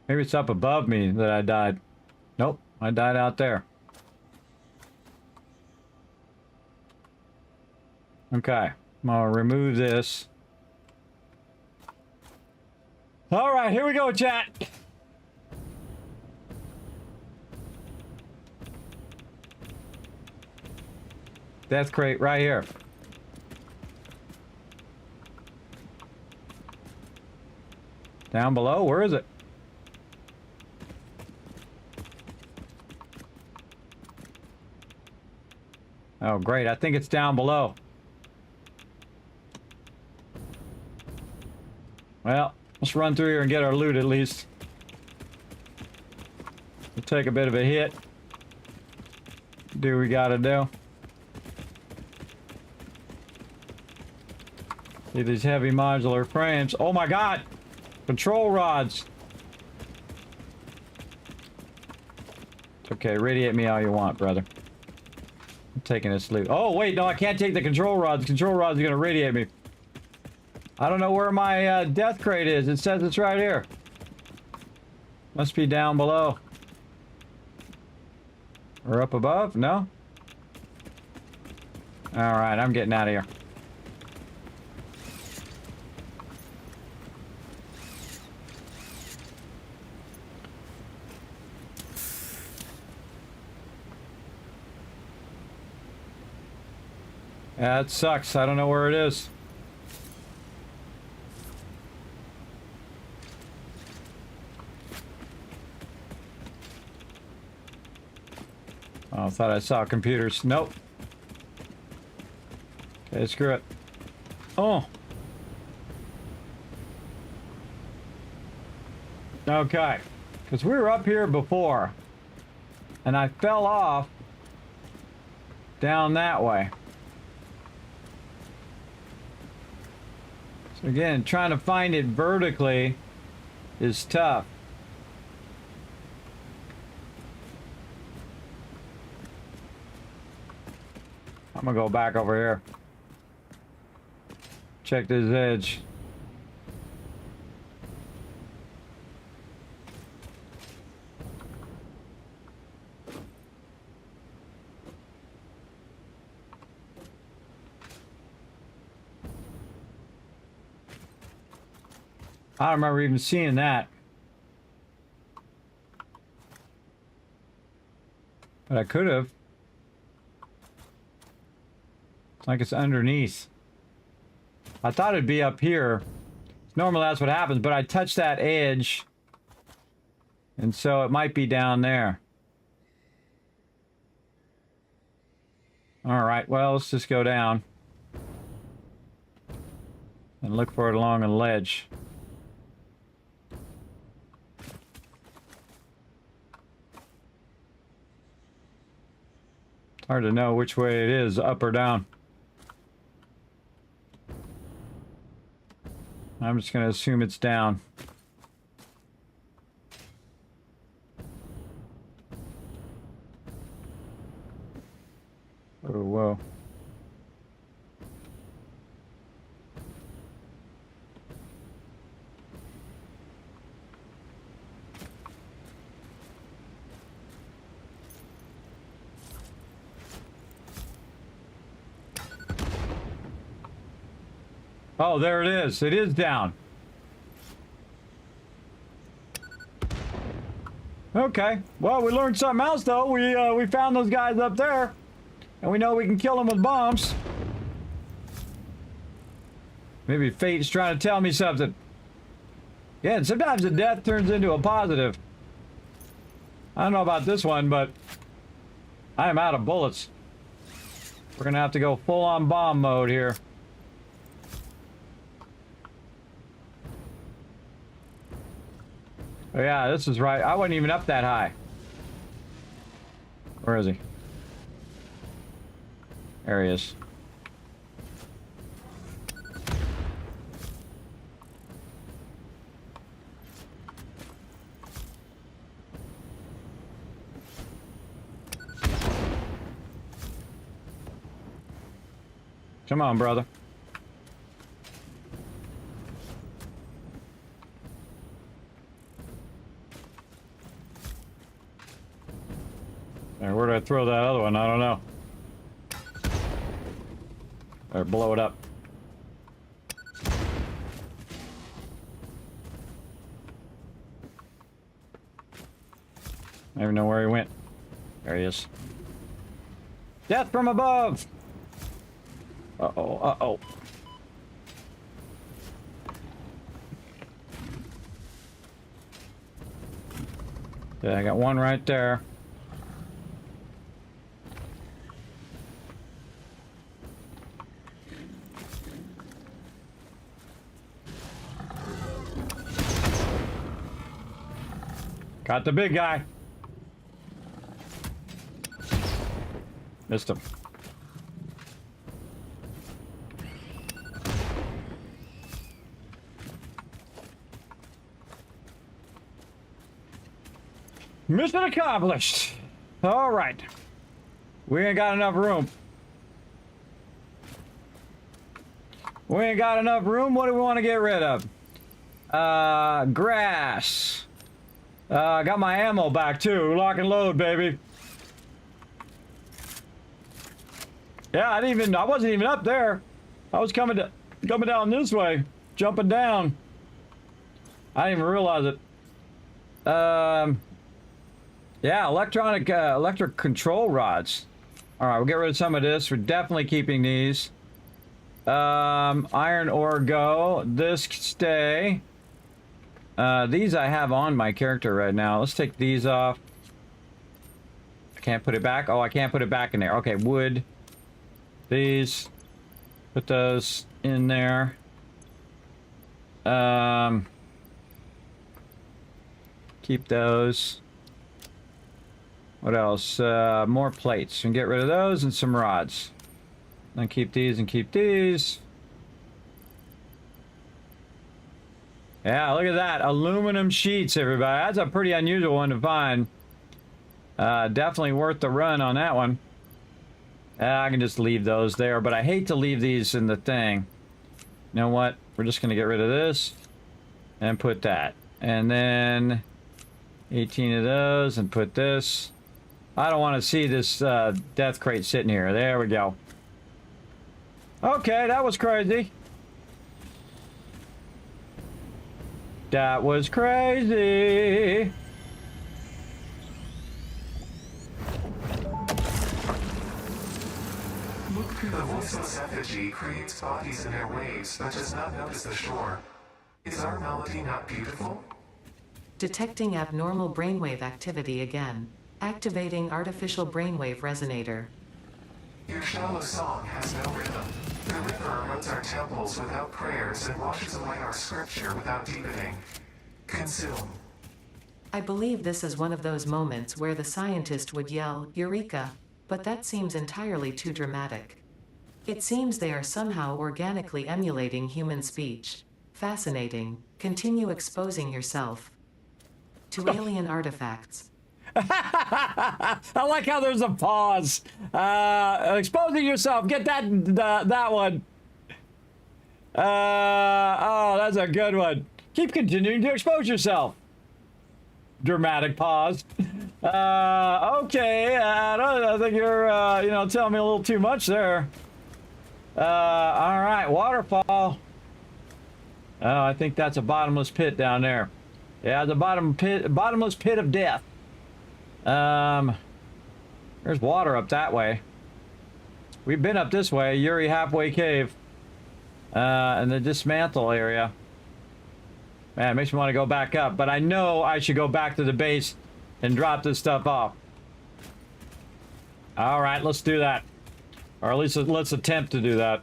Maybe it's up above me that I died. Nope, I died out there. Okay, I'm gonna remove this. All right, here we go, chat. Death crate right here. Down below, where is it? Oh, great. I think it's down below. Well, let's run through here and get our loot at least. We'll take a bit of a hit. Do what we gotta do. See these heavy modular frames. Oh my god! Control rods! It's okay, radiate me all you want, brother. I'm taking this loot. Oh, wait, no, I can't take the control rods. The control rods are gonna radiate me. I don't know where my death crate is. It says it's right here. Must be down below. Or up above? No? Alright, I'm getting out of here. Yeah, it sucks. I don't know where it is. Oh, I thought I saw computers. Nope. Okay, screw it. Oh. Okay. Because we were up here before. And I fell off down that way. So again, trying to find it vertically is tough. I'm gonna go back over here. Check this edge. I don't remember even seeing that. But I could have. It's like it's underneath. I thought it'd be up here. Normally that's what happens, but I touched that edge. And so it might be down there. Alright, well, let's just go down. And look for it along a ledge. Hard to know which way it is, up or down. I'm just going to assume it's down. Oh, whoa. Oh, there it is. It is down. Okay. Well, we learned something else, though. We found those guys up there. And we know we can kill them with bombs. Maybe fate's trying to tell me something. Yeah, and sometimes the death turns into a positive. I don't know about this one, but I am out of bullets. We're going to have to go full-on bomb mode here. Oh, yeah, this is right. I wasn't even up that high. Where is he? There he is. Come on, brother. Where did I throw that other one? I don't know. Or blow it up. I don't even know where he went. There he is. Death from above! Uh-oh, uh-oh. Yeah, I got one right there. Got the big guy. Missed him. Mission accomplished. All right. We ain't got enough room. We ain't got enough room. What do we want to get rid of? Grass. I got my ammo back too. Lock and load, baby. Yeah, I wasn't even up there. I was coming down this way, jumping down. I didn't even realize it. Yeah, electric control rods. All right, we'll get rid of some of this. We're definitely keeping these. Iron ore go. This stay. These I have on my character right now. Let's take these off. I can't put it back. Oh, I can't put it back in there. Okay, wood. These. Put those in there. Keep those. What else? More plates. And get rid of those and some rods. Then keep these and keep these. Yeah, look at that. Aluminum sheets, everybody. That's a pretty unusual one to find. Definitely worth the run on that one. I can just leave those there, but I hate to leave these in the thing. You know what? We're just going to get rid of this and put that. And then 18 of those and put this. I don't want to see this death crate sitting here. There we go. Okay, that was crazy. That was crazy. The voiceless effigy creates bodies in airwaves but does not notice the shore. Is our melody not beautiful? Detecting abnormal brainwave activity again. Activating artificial brainwave resonator. Your shallow song has no rhythm. The river erodes our temples without prayers and washes away our scripture without deepening. Consume. I believe this is one of those moments where the scientist would yell, Eureka! But that seems entirely too dramatic. It seems they are somehow organically emulating human speech. Fascinating. Continue exposing yourself to alien artifacts. I like how there's a pause. Exposing yourself. Get that one. Oh, that's a good one. Keep continuing to expose yourself. Dramatic pause. Okay. I think you're, telling me a little too much there. All right. Waterfall. Oh, I think that's a bottomless pit down there. Yeah, the bottomless pit of death. There's water up that way. We've been up this way, Yuri Halfway Cave. In the dismantle area. Man, it makes me want to go back up, but I know I should go back to the base and drop this stuff off. Alright, let's do that. Or at least let's attempt to do that.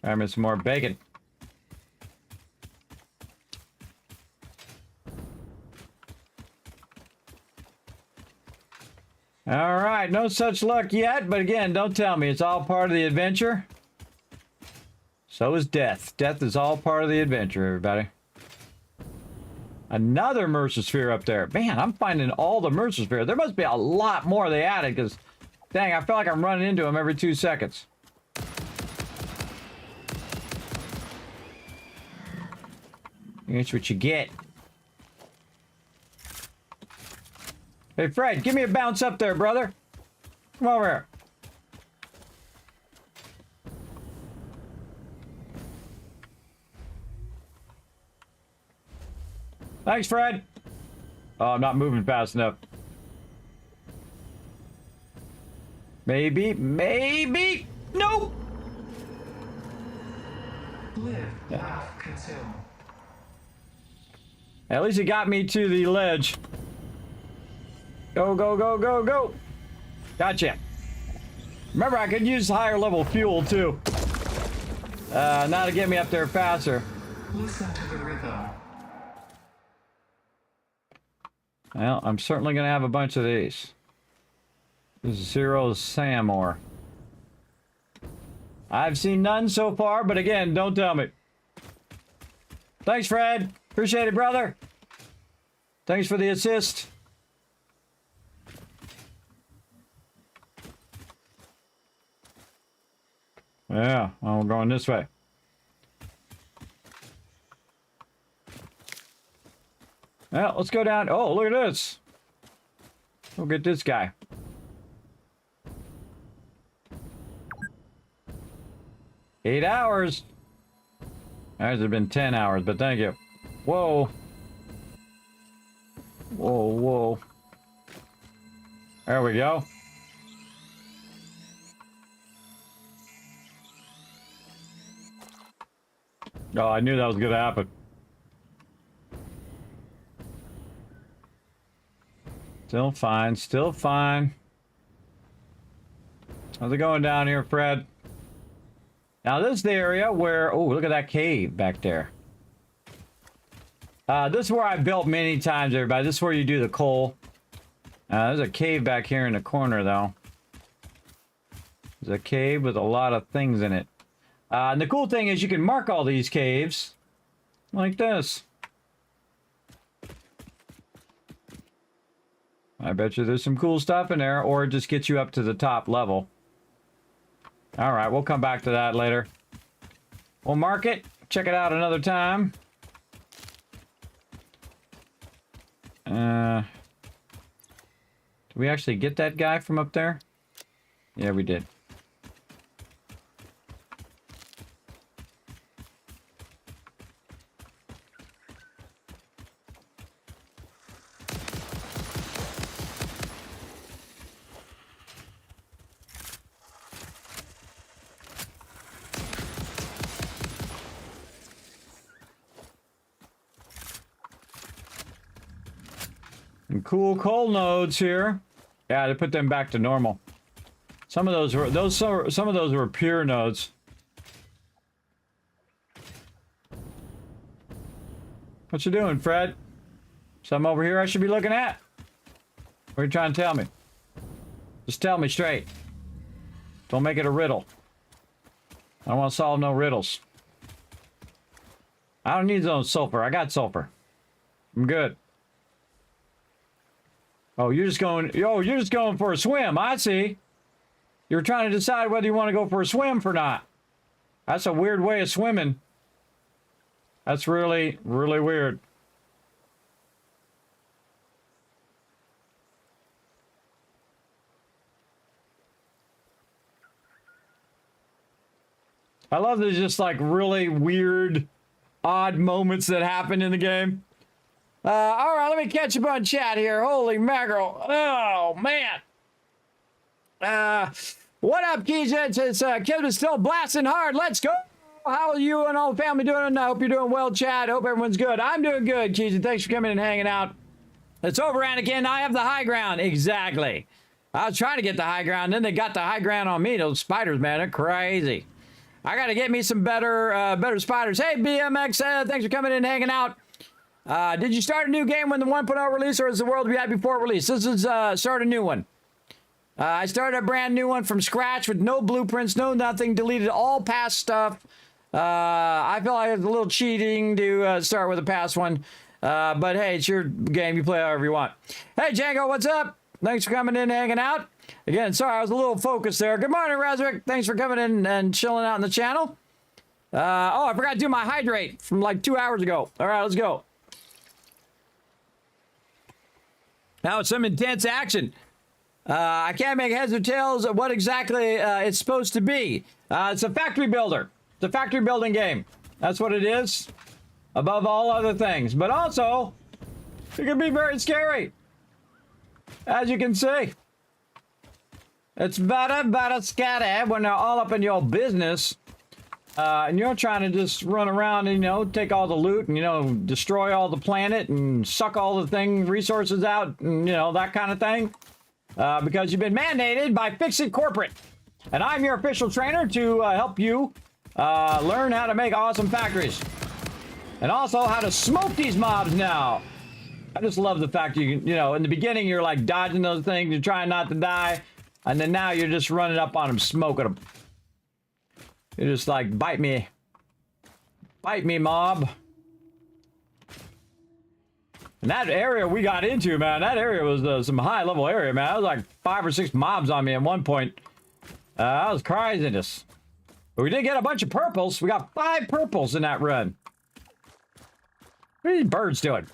I miss some more bacon. Alright, no such luck yet, but again, don't tell me. It's all part of the adventure. So is death. Death is all part of the adventure, everybody. Another Mercer Sphere up there. Man, I'm finding all the Mercer Sphere. There must be a lot more they added, because, dang, I feel like I'm running into them every 2 seconds. That's what you get. Hey, Fred, give me a bounce up there, brother. Come over here. Thanks, Fred. Oh, I'm not moving fast enough. Maybe. Nope. Live, laugh, consume. At least it got me to the ledge. Go, go, go, go, go. Gotcha. Remember, I could use higher level fuel, too. Now to get me up there faster. Listen to the rhythm. Well, I'm certainly going to have a bunch of these. This is Zero Sam ore. I've seen none so far, but again, don't tell me. Thanks, Fred. Appreciate it, brother. Thanks for the assist. Yeah, well, we're going this way. Well, let's go down. Oh, look at this. Look at this guy. Eight hours. Ours have been 10 hours, but thank you. Whoa. Whoa, whoa. There we go. Oh, I knew that was going to happen. Still fine, still fine. How's it going down here, Fred? Now, this is the area where... Oh, look at that cave back there. This is where I built many times, everybody. This is where you do the coal. There's a cave back here in the corner, though. There's a cave with a lot of things in it. And the cool thing is you can mark all these caves like this. I bet you there's some cool stuff in there, or it just gets you up to the top level. All right, we'll come back to that later. We'll mark it, check it out another time. Did we actually get that guy from up there? Yeah, we did. And cool coal nodes here. Yeah, they put them back to normal. Some of those were pure nodes. What you doing, Fred? Something over here I should be looking at? What are you trying to tell me? Just tell me straight. Don't make it a riddle. I don't want to solve no riddles. I don't need no sulfur. I got sulfur. I'm good. Oh, you're just going for a swim. I see. You're trying to decide whether you want to go for a swim or not. That's a weird way of swimming. That's really, really weird. I love there's just like really weird, odd moments that happen in the game. All right, let me catch up on chat here. Holy mackerel. Oh, man. What up, Kismet? It's Kismet still blasting hard. Let's go. How are you and all the family doing? I hope you're doing well, Chad. Hope everyone's good. I'm doing good, Kismet. Thanks for coming and hanging out. It's over, Anakin. I have the high ground. Exactly. I was trying to get the high ground. Then they got the high ground on me. Those spiders, man, they're crazy. I got to get me some better spiders. Hey, BMX, thanks for coming in and hanging out. Did you start a new game when the 1.0 release, or is the world we had before release? This is start a new one. I started a brand new one from scratch with no blueprints, no nothing, deleted all past stuff. I feel like it's a little cheating to start with a past one. But hey, it's your game. You play however you want. Hey, Django, what's up? Thanks for coming in and hanging out. Again, sorry, I was a little focused there. Good morning, Razric. Thanks for coming in and chilling out in the channel. Oh, I forgot to do my hydrate from like 2 hours ago. All right, let's go. Now it's some intense action. I can't make heads or tails of what exactly it's supposed to be. It's a factory builder. It's a factory building game. That's what it is, above all other things. But also, it can be very scary, as you can see. It's very scary when they're all up in your business. And you're trying to just run around and, you know, take all the loot and, you know, destroy all the planet and suck all the resources out and, you know, that kind of thing. Because you've been mandated by FICSIT Corporate. And I'm your official trainer to help you learn how to make awesome factories. And also how to smoke these mobs now. I just love the fact you know, in the beginning you're like dodging those things, you're trying not to die. And then now you're just running up on them, smoking them. You're just like, bite me. Bite me, mob. And that area we got into, man, that area was some high-level area, man. That was like 5 or 6 mobs on me at one point. That was craziness. But we did get a bunch of purples. We got 5 purples in that run. What are these birds doing?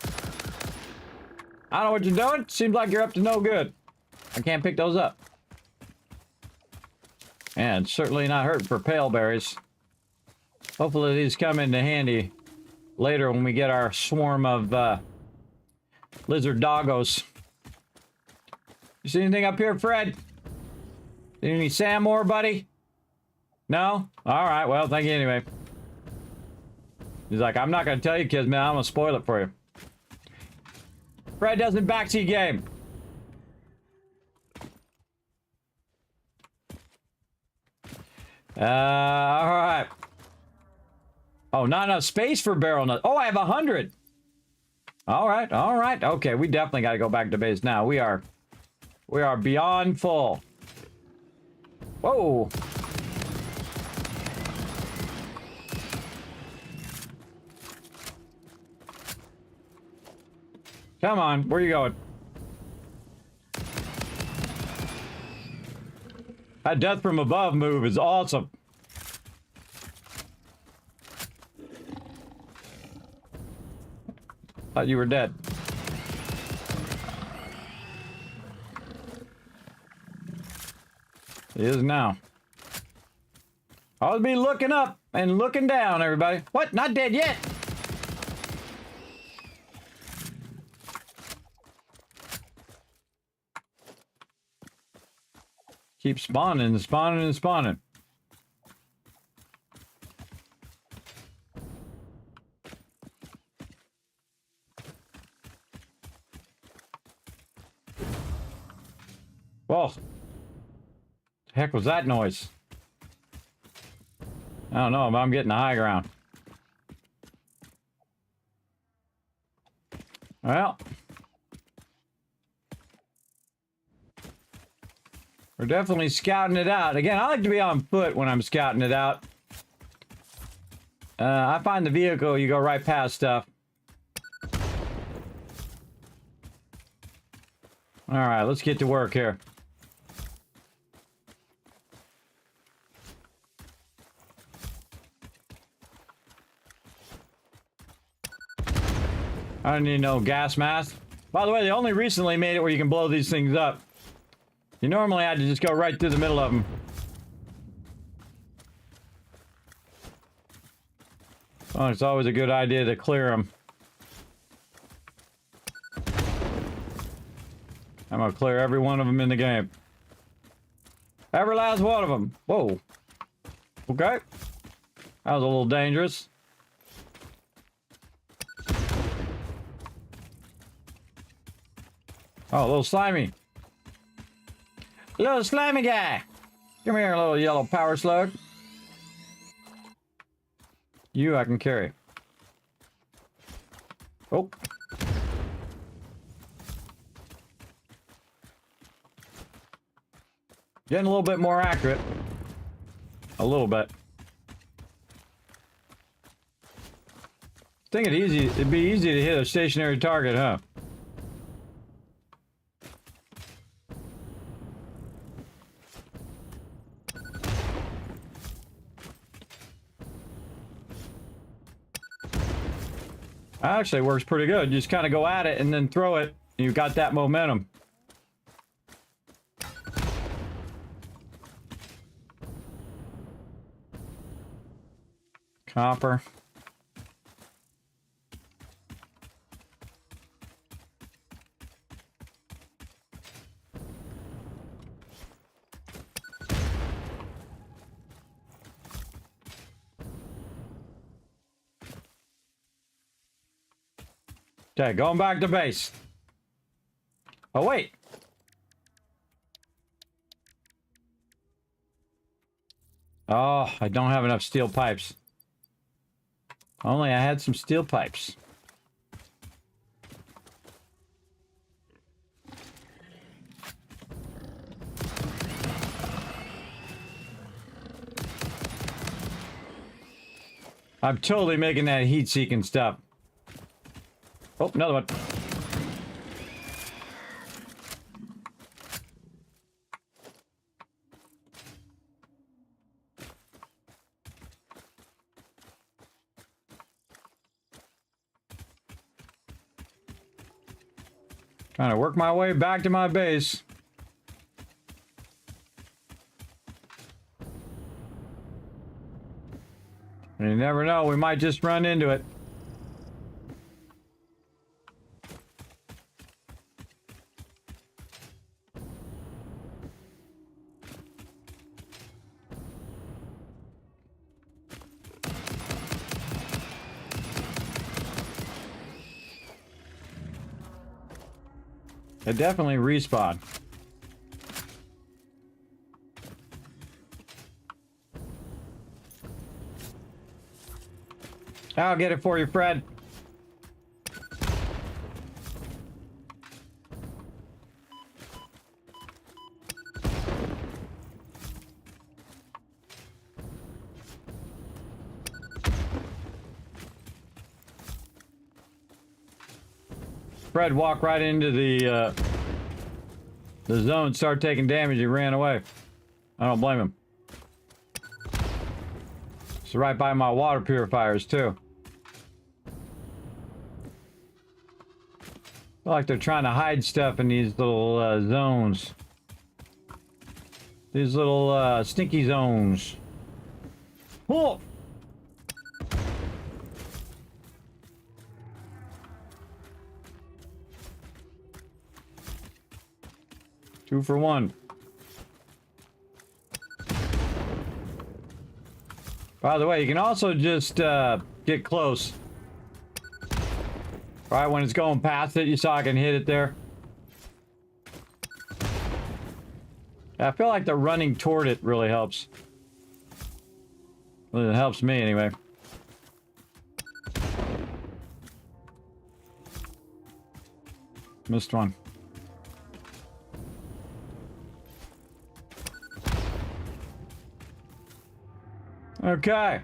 I don't know what you're doing. Seems like you're up to no good. I can't pick those up. And certainly not hurting for pale berries. Hopefully these come into handy later when we get our swarm of lizard doggos. You see anything up here, Fred? See any Sam ore, buddy? No? Alright, well, thank you anyway. He's like, I'm not going to tell you, kids, man. I'm going to spoil it for you. Fred doesn't backseat game. All right. Oh, not enough space for barrel nuts. Oh, I have 100. All right, all right. Okay, we definitely got to go back to base now. We are beyond full. Whoa. Come on, where are you going? That death from above move is awesome. Thought you were dead. He is now. I'll be looking up and looking down, everybody. What? Not dead yet. Keep spawning and spawning and spawning. Whoa. The heck was that noise? I don't know, but I'm getting the high ground. Well. We're definitely scouting it out. Again, I like to be on foot when I'm scouting it out. I find the vehicle, you go right past stuff. Alright, let's get to work here. I don't need no gas mask. By the way, they only recently made it where you can blow these things up. You normally had to just go right through the middle of them. Oh, it's always a good idea to clear them. I'm gonna clear every one of them in the game. Every last one of them. Whoa. Okay. That was a little dangerous. Oh, a little slimy. Little slimy guy. Come here, little yellow power slug. You I can carry. Oh. Getting a little bit more accurate. A little bit. I think it'd be easy to hit a stationary target, huh? Actually works pretty good. You just kind of go at it and then throw it, and you've got that momentum. Copper. Okay, going back to base. Oh, wait. Oh, I don't have enough steel pipes. Only I had some steel pipes. I'm totally making that heat-seeking stuff. Oh, another one. Trying to work my way back to my base. And you never know, we might just run into it. It definitely respawned. I'll get it for you, Fred. Fred walked right into the zone, started taking damage, he ran away. I don't blame him. It's right by my water purifiers, too. I feel like they're trying to hide stuff in these little zones. These little stinky zones. Oh! Two for one. By the way, you can also just get close. Right when it's going past it, you saw I can hit it there. I feel like the running toward it really helps. Well, it helps me anyway. Missed one. Okay.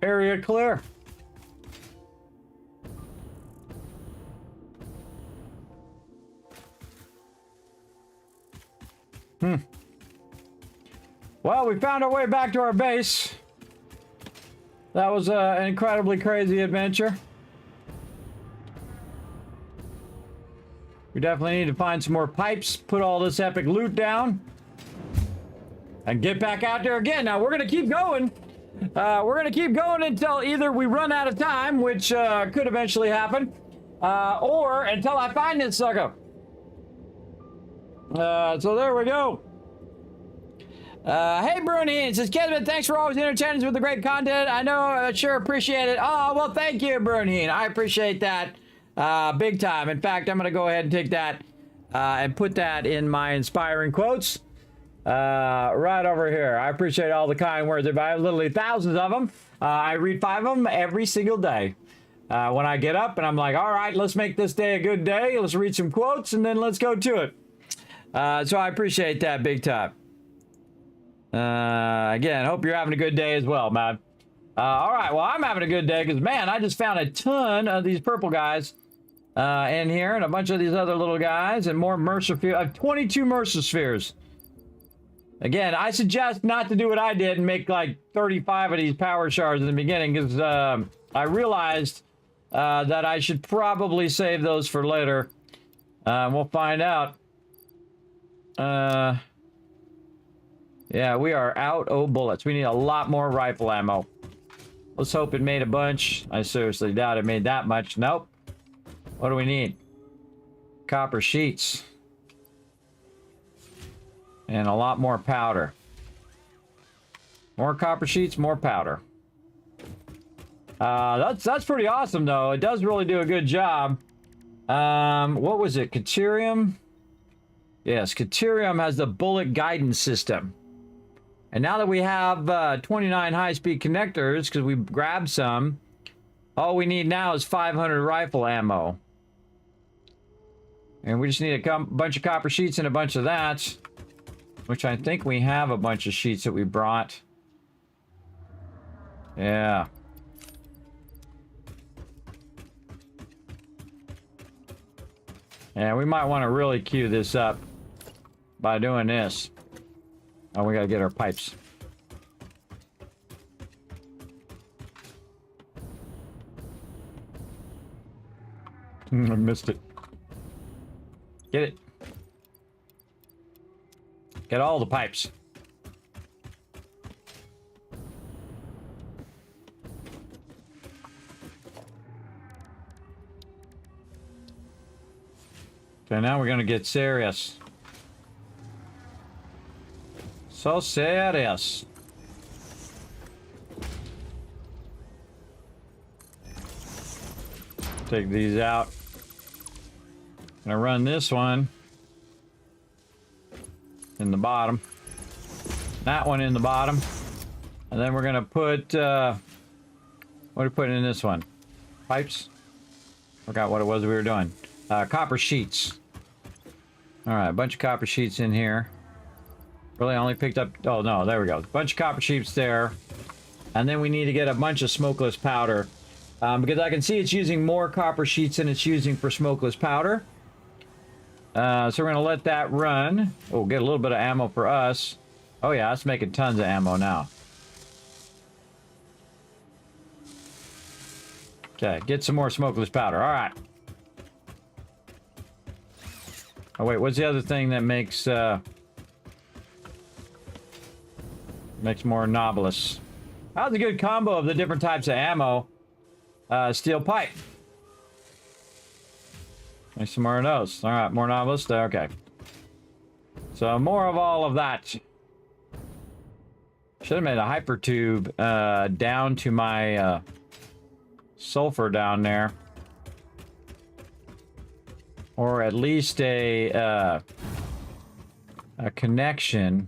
Area clear. Well, we found our way back to our base. That was an incredibly crazy adventure. We definitely need to find some more pipes, put all this epic loot down, and get back out there again. Now, we're going to keep going. We're going to keep going until either we run out of time, which could eventually happen, or until I find this sucker. So there we go. Hey, Bruni, it says, Kismet, thanks for always entertaining us with the great content. I know, sure appreciate it. Oh, well, thank you, Bruni. I appreciate that big time. In fact, I'm going to go ahead and take that and put that in my inspiring quotes right over here. I appreciate all the kind words. I have literally thousands of them. I read 5 of them every single day. When I get up and I'm like, all right, let's make this day a good day. Let's read some quotes and then let's go to it. So I appreciate that big time. Again, hope you're having a good day as well, man. All right, well, I'm having a good day because, man, I just found a ton of these purple guys in here and a bunch of these other little guys and more Mercer spheres. I have 22 Mercer spheres. Again, I suggest not to do what I did and make like 35 of these power shards in the beginning because I realized that I should probably save those for later. We'll find out. Yeah, we are out of bullets. We need a lot more rifle ammo. Let's hope it made a bunch. I seriously doubt it made that much. Nope. What do we need? Copper sheets. And a lot more powder. More copper sheets, more powder. That's pretty awesome, though. It does really do a good job. What was it? Caterium? Yes, Caterium has the bullet guidance system. And now that we have 29 high-speed connectors, because we grabbed some, all we need now is 500 rifle ammo. And we just need a bunch of copper sheets and a bunch of that, which I think we have a bunch of sheets that we brought. Yeah. Yeah, we might want to really queue this up by doing this. Oh, we gotta get our pipes. I missed it. Get it. Get all the pipes. Okay, now we're gonna get serious. So serious. Take these out. Gonna run this one in the bottom. That one in the bottom. And then we're gonna put, what are we putting in this one? Pipes? Forgot what it was we were doing. Copper sheets. Alright, a bunch of copper sheets in here. Really, I only picked up... Oh, no, there we go. A bunch of copper sheets there. And then we need to get a bunch of smokeless powder. Because I can see it's using more copper sheets than it's using for smokeless powder. So we're going to let that run. Oh, get a little bit of ammo for us. Oh yeah, it's making tons of ammo now. Okay, get some more smokeless powder. All right. Oh wait, what's the other thing that makes more novelist? That was a good combo of the different types of ammo. Steel pipe. Make some more of those. All right, more novelist. Okay. So more of all of that. Should have made a hyper tube down to my sulfur down there, or at least a connection.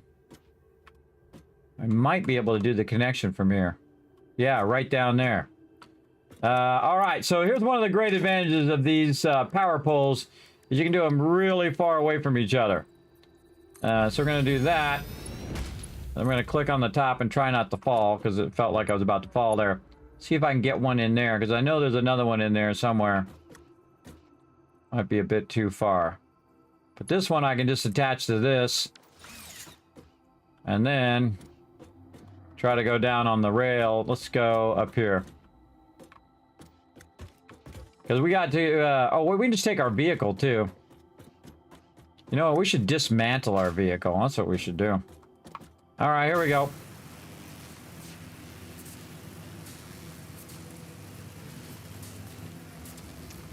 I might be able to do the connection from here. Yeah, right down there. All right, so here's one of the great advantages of these power poles, is you can do them really far away from each other. So we're going to do that. Then we're going to click on the top and try not to fall, because it felt like I was about to fall there. See if I can get one in there, because I know there's another one in there somewhere. Might be a bit too far. But this one I can just attach to this. And then try to go down on the rail. Let's go up here. Because we got to... oh, we can just take our vehicle, too. You know what? We should dismantle our vehicle. That's what we should do. All right, here we go.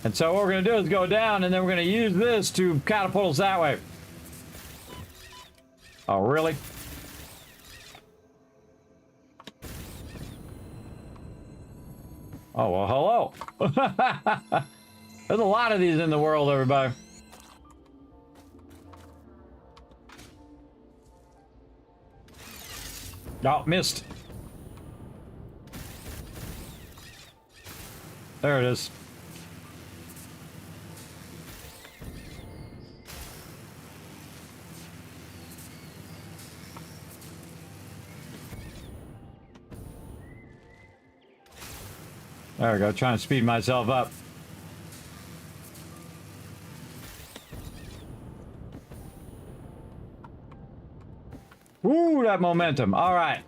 And so what we're going to do is go down, and then we're going to use this to catapult us that way. Oh, really? Oh, well, hello. There's a lot of these in the world, everybody. Oh, missed. There it is. There we go, trying to speed myself up. Woo, that momentum. All right.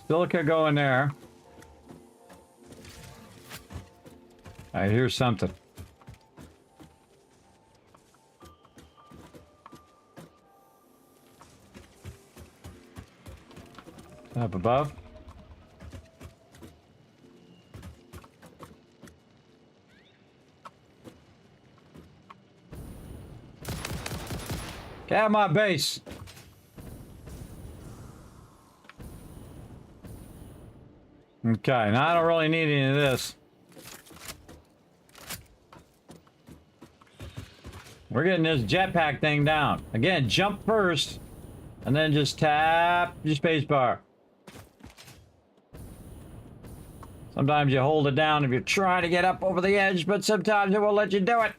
Silica going there. All right, here's something. Up above. Get out of my base. Okay, now I don't really need any of this. We're getting this jetpack thing down. Again, jump first, and then just tap your space bar. Sometimes you hold it down if you're trying to get up over the edge, but sometimes it won't let you do it.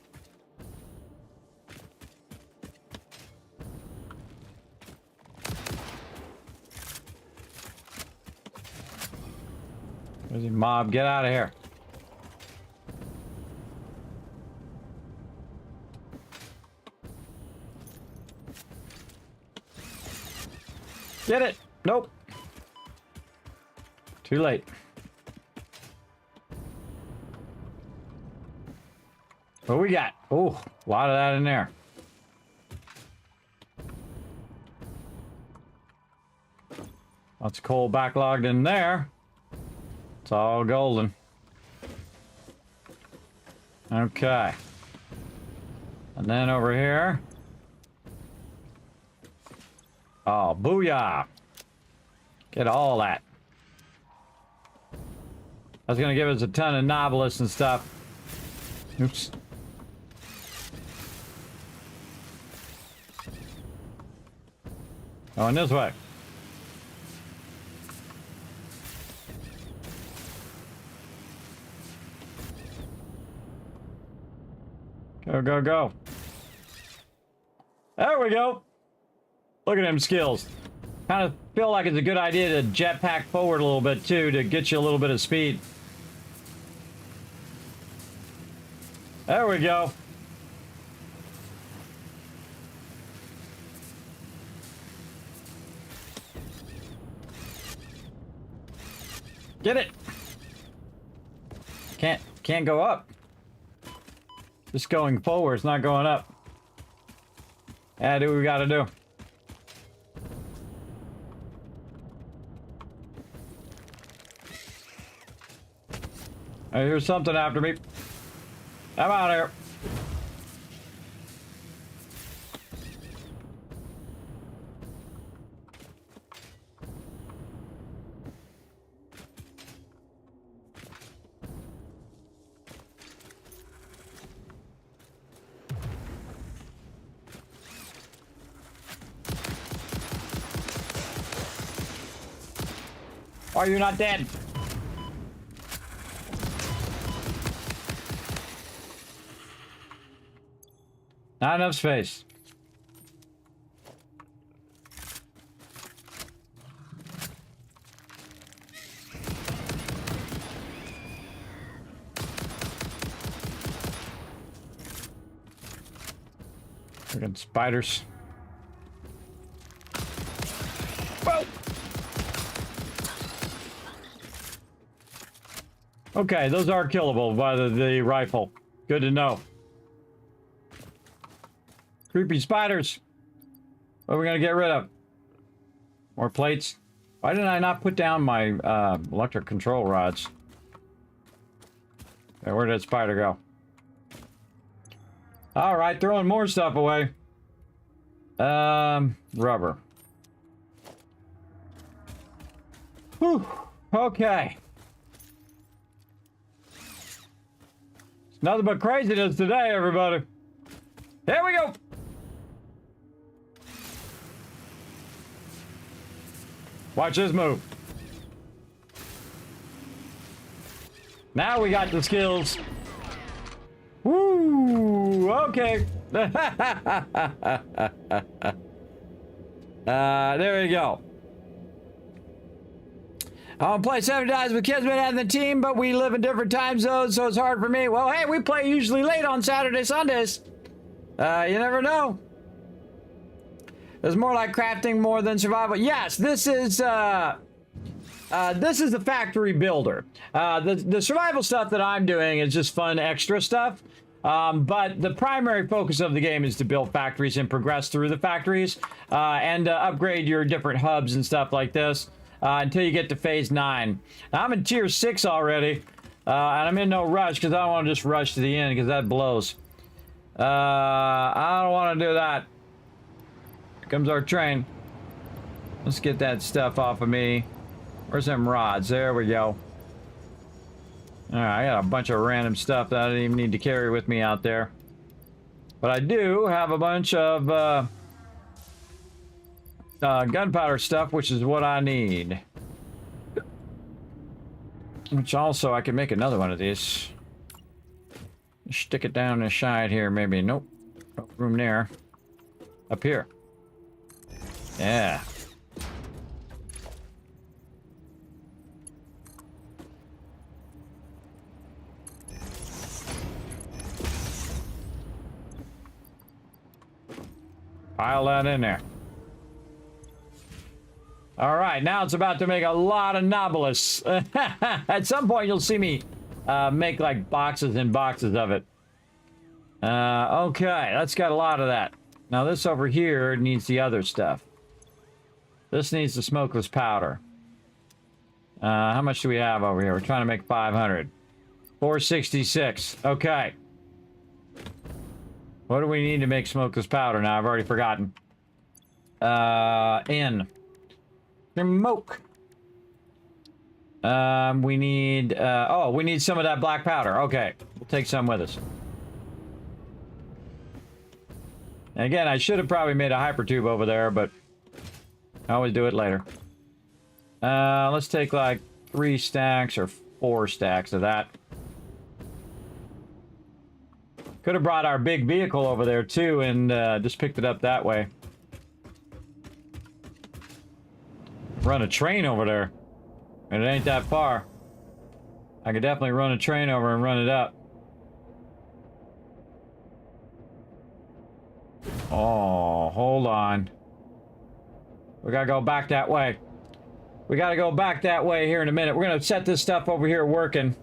Crazy mob, get out of here. Get it. Nope. Too late. What we got? Oh, a lot of that in there. Lots of coal backlogged in there. It's all golden. Okay. And then over here. Oh, booyah. Get all that. That's going to give us a ton of novelists and stuff. Oops. Going this way. Go, go, go. There we go. Look at them skills. Kind of feel like it's a good idea to jetpack forward a little bit too to get you a little bit of speed. There we go. Get it. Can't go up. Just going forward, it's not going up. Yeah, do what we gotta do. I hear something after me. I'm out of here. Are you not dead? Not enough space. Freaking spiders. Whoa! Okay, those are killable by the rifle. Good to know. Creepy spiders. What are we gonna get rid of? More plates? Why didn't I not put down my electric control rods? Okay, where did that spider go? Alright, throwing more stuff away. Rubber. Whew. Okay. It's nothing but craziness today, everybody. Here we go. Watch this move. Now we got the skills. Woo! Okay. There we go. I'll play 7 times with Kismet and the team, but we live in different time zones, so it's hard for me. Well, hey, we play usually late on Saturday, Sundays. You never know. It's more like crafting more than survival. Yes, this is a factory builder. The survival stuff that I'm doing is just fun extra stuff. But the primary focus of the game is to build factories and progress through the factories and upgrade your different hubs and stuff like this until you get to phase 9. Now, I'm in tier 6 already, and I'm in no rush because I don't want to just rush to the end because that blows. I don't want to do that. Here comes our train. Let's get that stuff off of me. Where's them rods? There we go. Alright, I got a bunch of random stuff that I didn't even need to carry with me out there. But I do have a bunch of gunpowder stuff, which is what I need. Which also, I can make another one of these. Stick it down the side here, maybe. Nope. No room there. Up here. Yeah. Pile that in there. All right, now it's about to make a lot of Nobilis. At some point, you'll see me make like boxes and boxes of it. Okay, that's got a lot of that. Now this over here needs the other stuff. This needs the smokeless powder. How much do we have over here? We're trying to make 500. 466. Okay. What do we need to make smokeless powder now? I've already forgotten. Smoke. We need, oh, we need some of that black powder. Okay, we'll take some with us. And again, I should have probably made a hyper tube over there, but I always do it later. Let's take like 3 stacks or 4 stacks of that. Could have brought our big vehicle over there too and just picked it up that way. Run a train over there. And it ain't that far. I could definitely run a train over and run it up. Oh, hold on. We gotta go back that way. We got to go back that way here in a minute. We're going to set this stuff over here working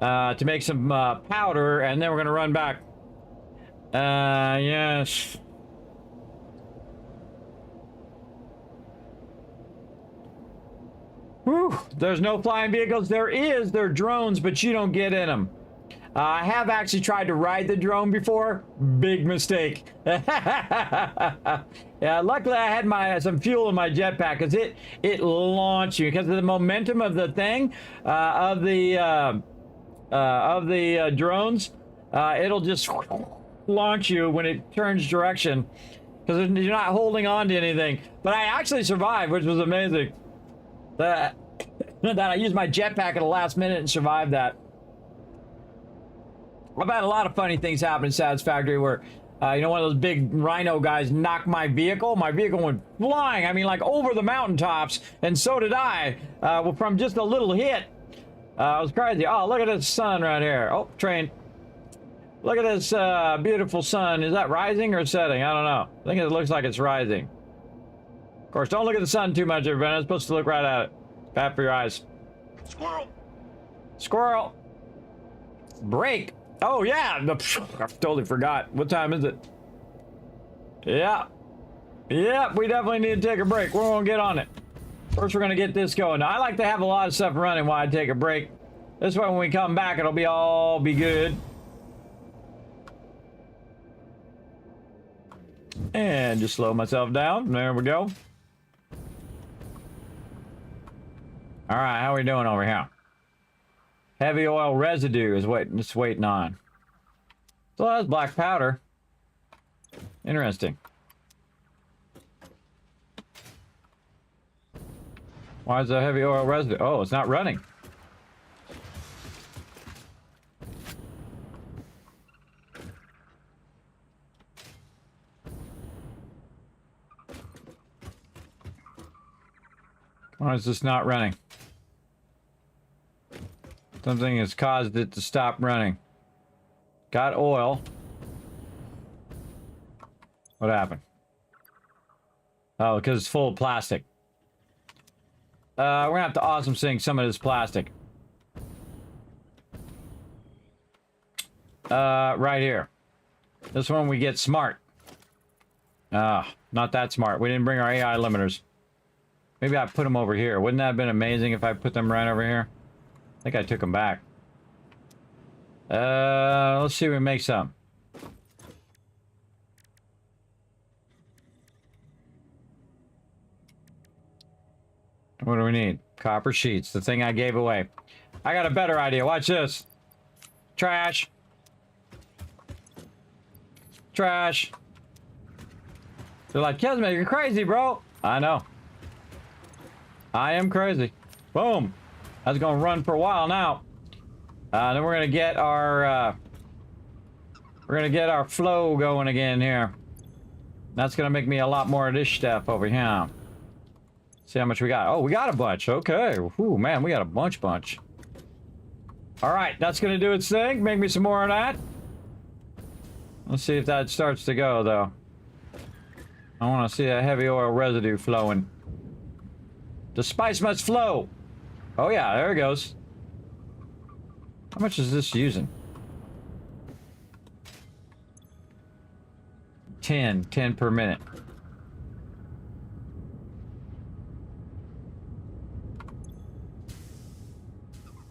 to make some powder, and then we're going to run back. Yes. Whew. There's no flying vehicles. There are drones, but you don't get in them. I have actually tried to ride the drone before. Big mistake. Yeah, luckily I had some fuel in my jetpack because it launched you because of the momentum of the thing of the drones. It'll just launch you when it turns direction because you're not holding on to anything. But I actually survived, which was amazing. That I used my jetpack at the last minute and survived that. I've had a lot of funny things happen in Satisfactory where, one of those big rhino guys knocked my vehicle. My vehicle went flying. I mean, like over the mountaintops, and so did I, from just a little hit. It was crazy. Oh, look at this sun right here. Oh, train. Look at this beautiful sun. Is that rising or setting? I don't know. I think it looks like it's rising. Of course, don't look at the sun too much, everybody. I'm supposed to look right at it. Bad for your eyes. Squirrel. Squirrel. Break. Oh, yeah. I totally forgot. What time is it? Yeah. Yeah, we definitely need to take a break. We're going to get on it. First, we're going to get this going. Now, I like to have a lot of stuff running while I take a break. This way, when we come back, it'll be good. And just slow myself down. There we go. All right, how are we doing over here? Heavy oil residue is waiting on. So that's black powder. Interesting. Why is there heavy oil residue? Oh, it's not running. Why is this not running? Something has caused it to stop running. Got oil. What happened? Oh, because it's full of plastic. We're gonna have to awesome sink some of this plastic. Right here. This one we get smart. Not that smart. We didn't bring our AI limiters. Maybe I put them over here. Wouldn't that have been amazing if I put them right over here? I think I took them back. Let's see if we make some. What do we need? Copper sheets, the thing I gave away. I got a better idea. Watch this. Trash. Trash. They're like, Kismet, you're crazy, bro. I know. I am crazy. Boom. That's gonna run for a while now. Then we're gonna get our flow going again here. That's gonna make me a lot more of this stuff over here. See how much we got. Oh, we got a bunch. Okay. Ooh, man, we got a bunch. All right, that's gonna do its thing. Make me some more of that. Let's see if that starts to go, though. I want to see that heavy oil residue flowing. The spice must flow. Oh, yeah, there it goes. How much is this using? 10 per minute.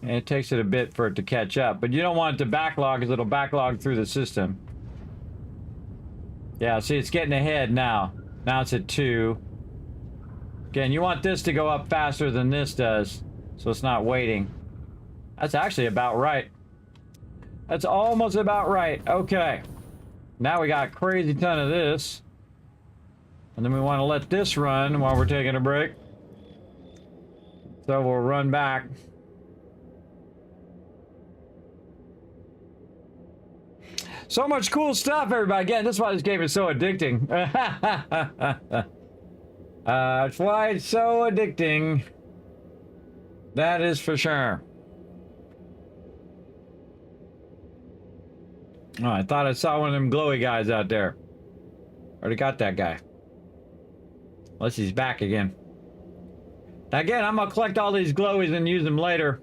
And it takes it a bit for it to catch up, but you don't want it to backlog because it'll backlog through the system. Yeah, see, it's getting ahead now. Now it's at 2. Again, you want this to go up faster than this does, so it's not waiting. That's actually about right. That's almost about right. Okay. Now we got a crazy ton of this. And then we want to let this run while we're taking a break. So we'll run back. So much cool stuff, everybody. Again, that's why this game is so addicting. That's why it's so addicting. That is for sure. Oh, I thought I saw one of them glowy guys out there. Already got that guy. Unless he's back again. Again, I'm gonna collect all these glowies and use them later.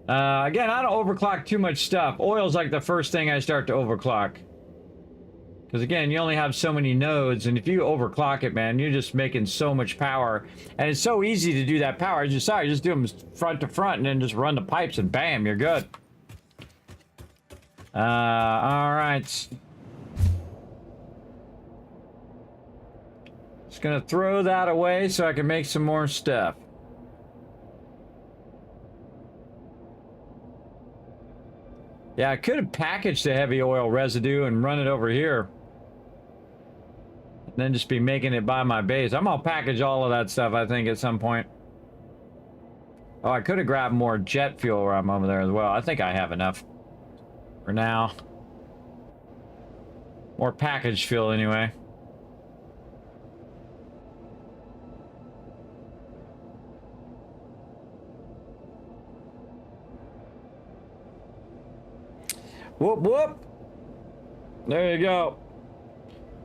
Again, I don't overclock too much stuff. Oil's like the first thing I start to overclock. Because again, you only have so many nodes, and if you overclock it, man, you're just making so much power. And it's so easy to do that power. Just do them front to front and then just run the pipes and bam, you're good. All right. Just gonna throw that away so I can make some more stuff. Yeah, I could have packaged the heavy oil residue and run it over here. And then just be making it by my base. I'm gonna package all of that stuff, I think, at some point. Oh, I could have grabbed more jet fuel while I'm over there as well. I think I have enough for now. More packaged fuel, anyway. Whoop, whoop. There you go.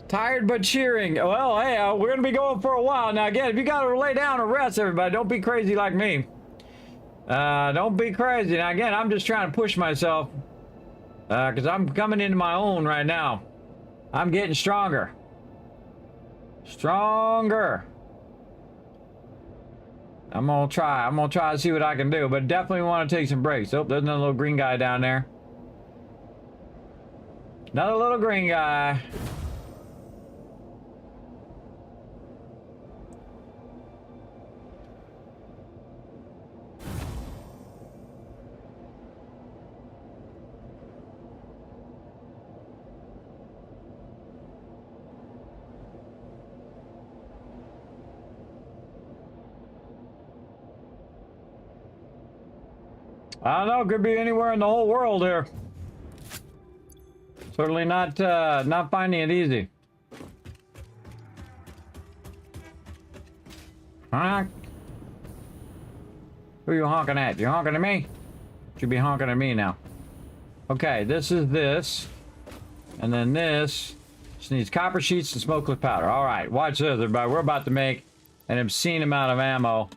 Tired but cheering. Well, hey, we're going to be going for a while. Now, again, if you got to lay down and rest, everybody, don't be crazy like me. Don't be crazy. Now, again, I'm just trying to push myself. Because I'm coming into my own right now. I'm getting stronger. Stronger. I'm going to try. I'm going to try to see what I can do. But definitely want to take some breaks. Oh, there's another little green guy down there. Another little green guy. I don't know, could be anywhere in the whole world here. Certainly not finding it easy. Honk. Who are you honking at? You honking at me? You be honking at me now. Okay, this is this. And then this. Just needs copper sheets and smokeless powder. Alright, watch this, everybody. We're about to make an obscene amount of ammo.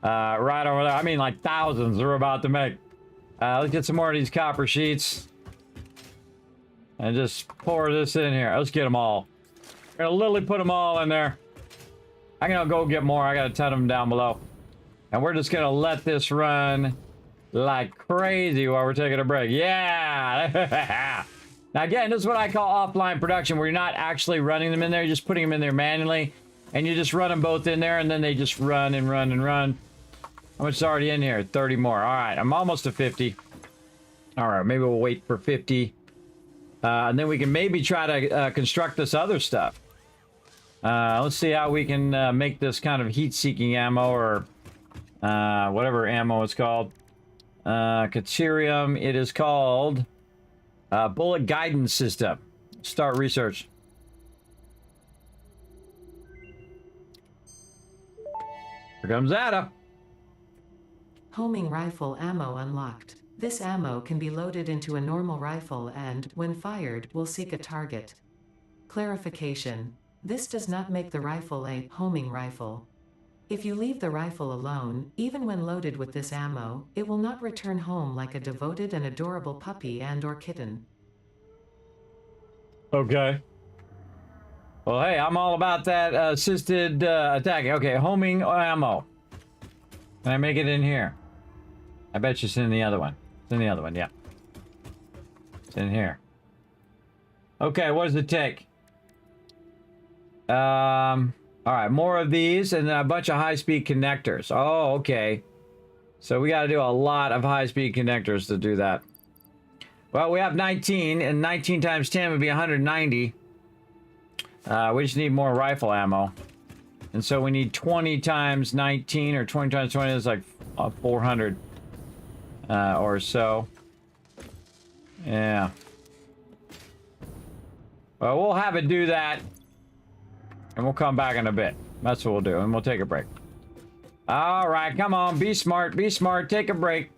Right over there. I mean, like thousands we're about to make. Let's get some more of these copper sheets. And just pour this in here. Let's get them all. We're gonna literally put them all in there. I'm gonna go get more. I got a ton of them down below. And we're just gonna let this run like crazy while we're taking a break. Yeah! Now again, this is what I call offline production, where you're not actually running them in there. You're just putting them in there manually. And you just run them both in there, and then they just run and run and run. How much is already in here? 30 more. All right, I'm almost to 50. All right, maybe we'll wait for 50. And then we can maybe try to construct this other stuff. Let's see how we can make this kind of heat-seeking ammo, or whatever ammo it's called. Caterium, it is called Bullet Guidance System. Start research. Here comes Ada. Homing rifle ammo unlocked. This ammo can be loaded into a normal rifle and, when fired, will seek a target. Clarification. This does not make the rifle a homing rifle. If you leave the rifle alone, even when loaded with this ammo, it will not return home like a devoted and adorable puppy and/or kitten. Okay. Well, hey, I'm all about that assisted attacking. Okay, homing ammo. Can I make it in here? I bet you it's in the other one. It's in the other one, yeah. It's in here. Okay, what does it take? All right, more of these, and then a bunch of high-speed connectors. Oh, okay. So we got to do a lot of high-speed connectors to do that. Well, we have 19, and 19 times 10 would be 190. We just need more rifle ammo. And so we need 20 times 19, or 20 times 20 is like 400 or so. Yeah. Well, we'll have it do that. And we'll come back in a bit. That's what we'll do. And we'll take a break. All right, come on. Be smart. Be smart. Take a break.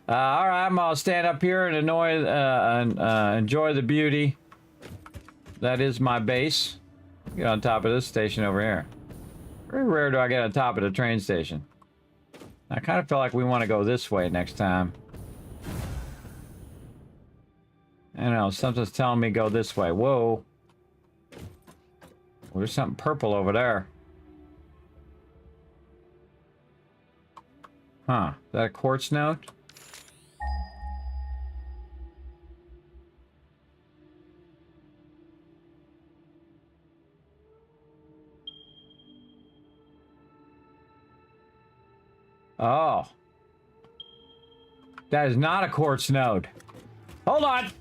All right, I'm going to stand up here and enjoy the beauty. That is my base. Get on top of this station over here. Very rare do I get on top of the train station. I kind of feel like we want to go this way next time. I don't know, something's telling me go this way. Whoa. Well, there's something purple over there. Huh. Is that a quartz node? Oh. That is not a quartz node. Hold on.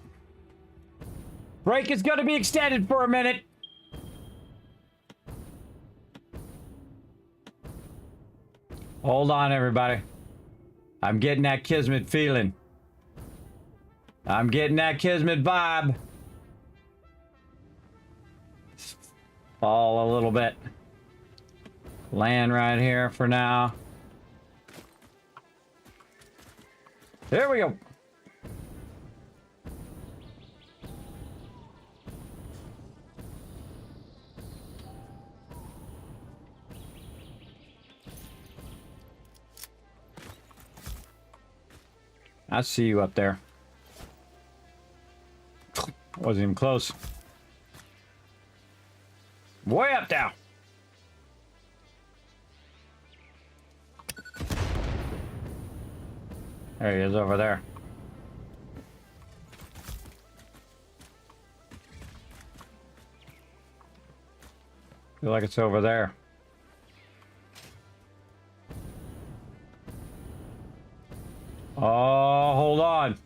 Break is going to be extended for a minute. Hold on, everybody. I'm getting that Kismet feeling. I'm getting that Kismet vibe. Fall a little bit. Land right here for now. There we go. I see you up there. Wasn't even close. Way up there. There he is over there. Feel like it's over there. Oh, hold on.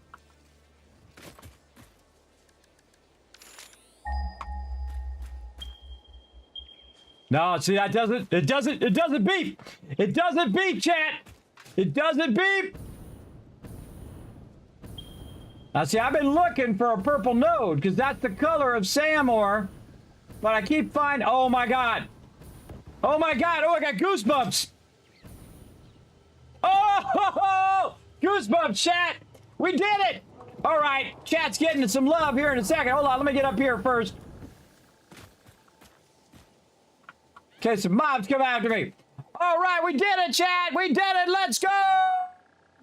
No, see, that doesn't beep. It doesn't beep, chat. It doesn't beep. Now, see, I've been looking for a purple node because that's the color of Samor, but I keep finding, oh my God. Oh my God. Oh, I got goosebumps. Oh, goosebumps, chat. We did it. All right. Chat's getting some love here in a second. Hold on. Let me get up here first. Okay, some mobs come after me. All right. We did it, chat. We did it. Let's go.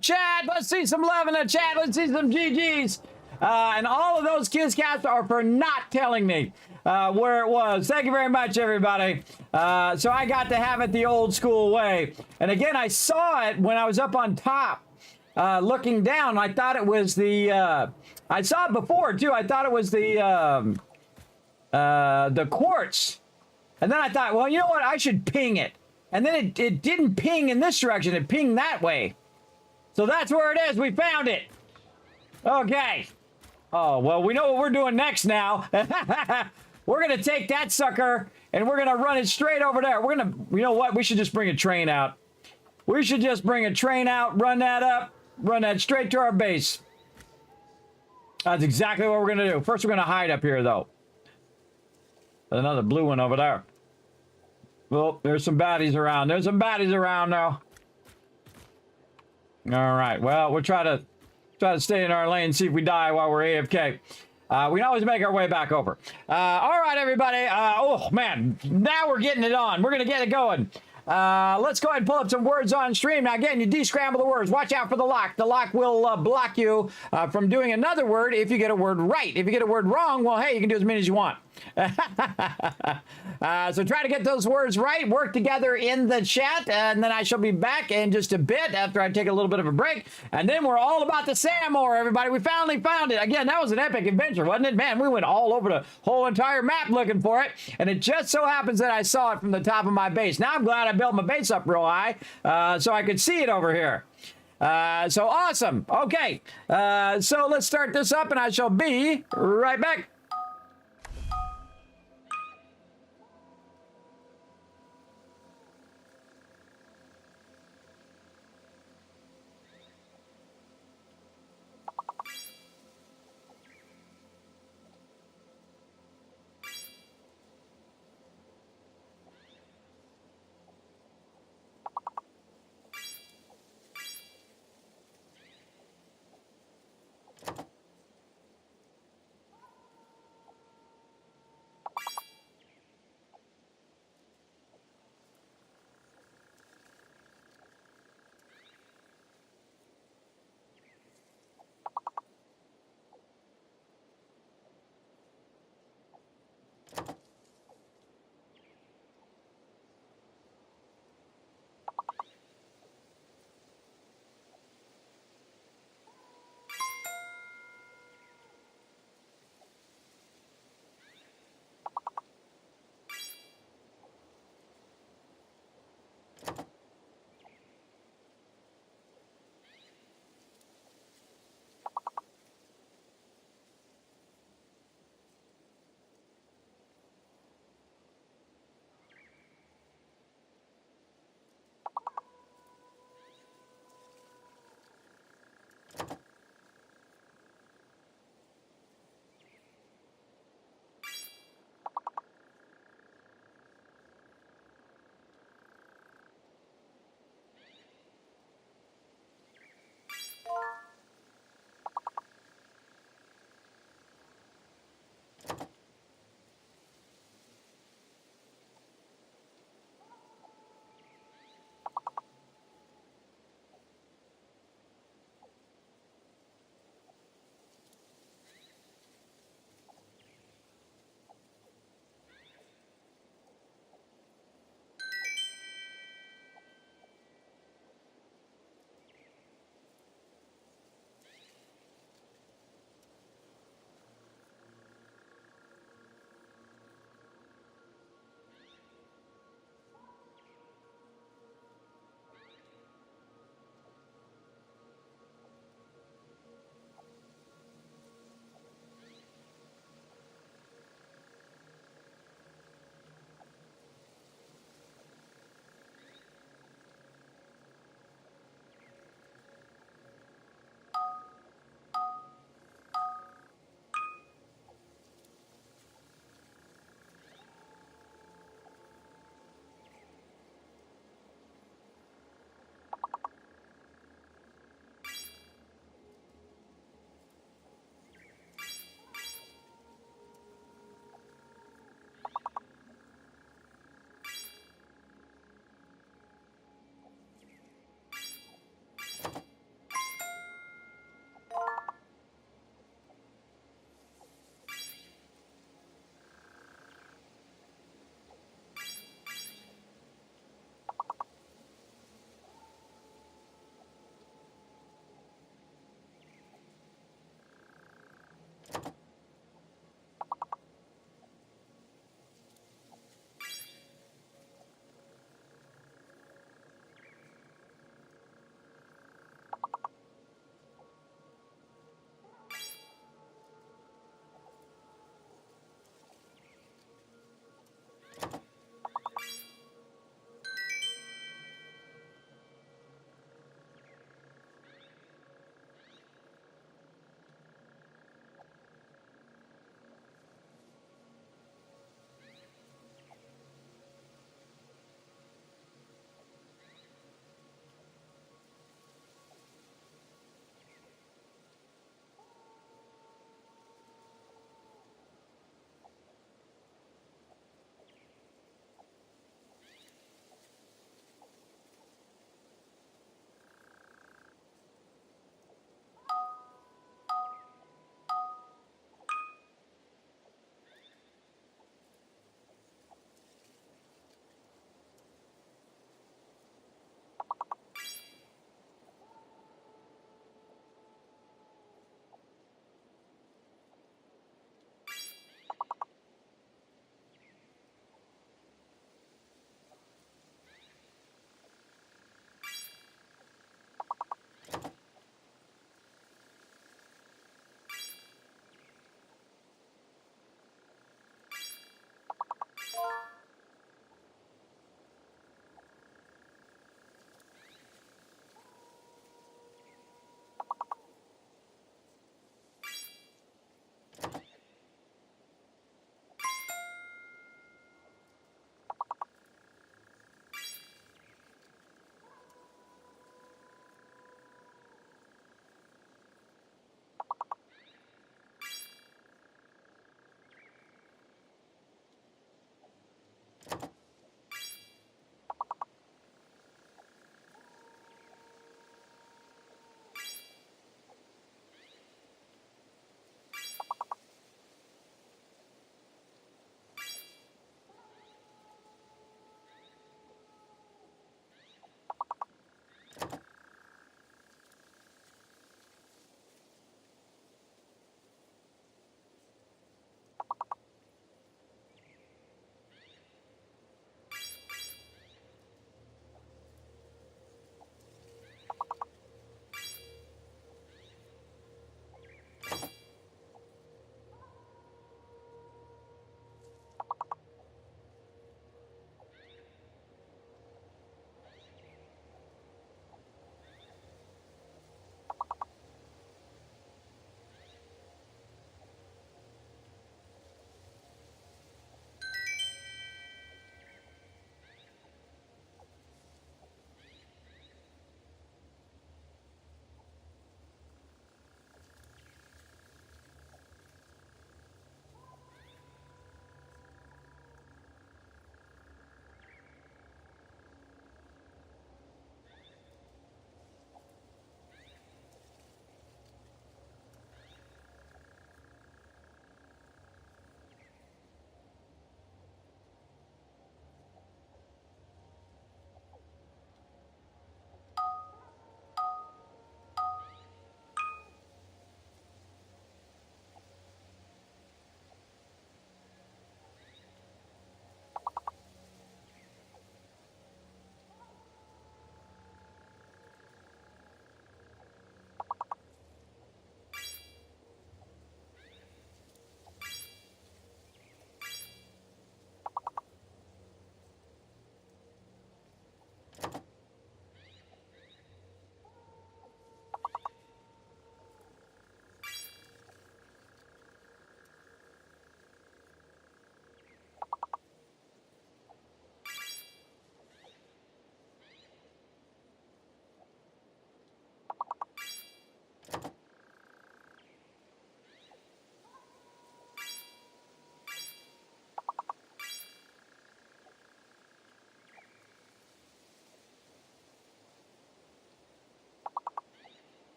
Chat, let's see some love in the chat. Let's see some GGs. And all of those Kiscats are for not telling me where it was. Thank you very much, everybody. So I got to have it the old school way. And again, I saw it when I was up on top looking down. I thought it was the... I saw it before, too. I thought it was the quartz. And then I thought, well, you know what? I should ping it. And then it didn't ping in this direction. It pinged that way. So that's where it is. We found it. Okay. Oh, well, we know what we're doing next now. We're going to take that sucker and we're going to run it straight over there. We're going to, you know what? We should just bring a train out. We should just bring a train out, run that up, run that straight to our base. That's exactly what we're going to do. First, we're going to hide up here, though. There's another blue one over there. Well, there's some baddies around. There's some baddies around now. All right. Well, we'll try to stay in our lane, see if we die while we're AFK. We can always make our way back over. All right, everybody. Oh, man. Now we're getting it on. We're going to get it going. Let's go ahead and pull up some words on stream. Now, again, you de-scramble the words. Watch out for the lock. The lock will block you from doing another word if you get a word right. If you get a word wrong, well, hey, you can do as many as you want. So try to get those words right. Work together in the chat, and then I shall be back in just a bit after I take a little bit of a break. And then we're all about the Samor, everybody. We finally found it. Again, that was an epic adventure, wasn't it? Man, we went all over the whole entire map looking for it, and it just so happens that I saw it from the top of my base. Now I'm glad I built my base up real high so I could see it over here. So awesome. Okay, so let's start this up, and I shall be right back.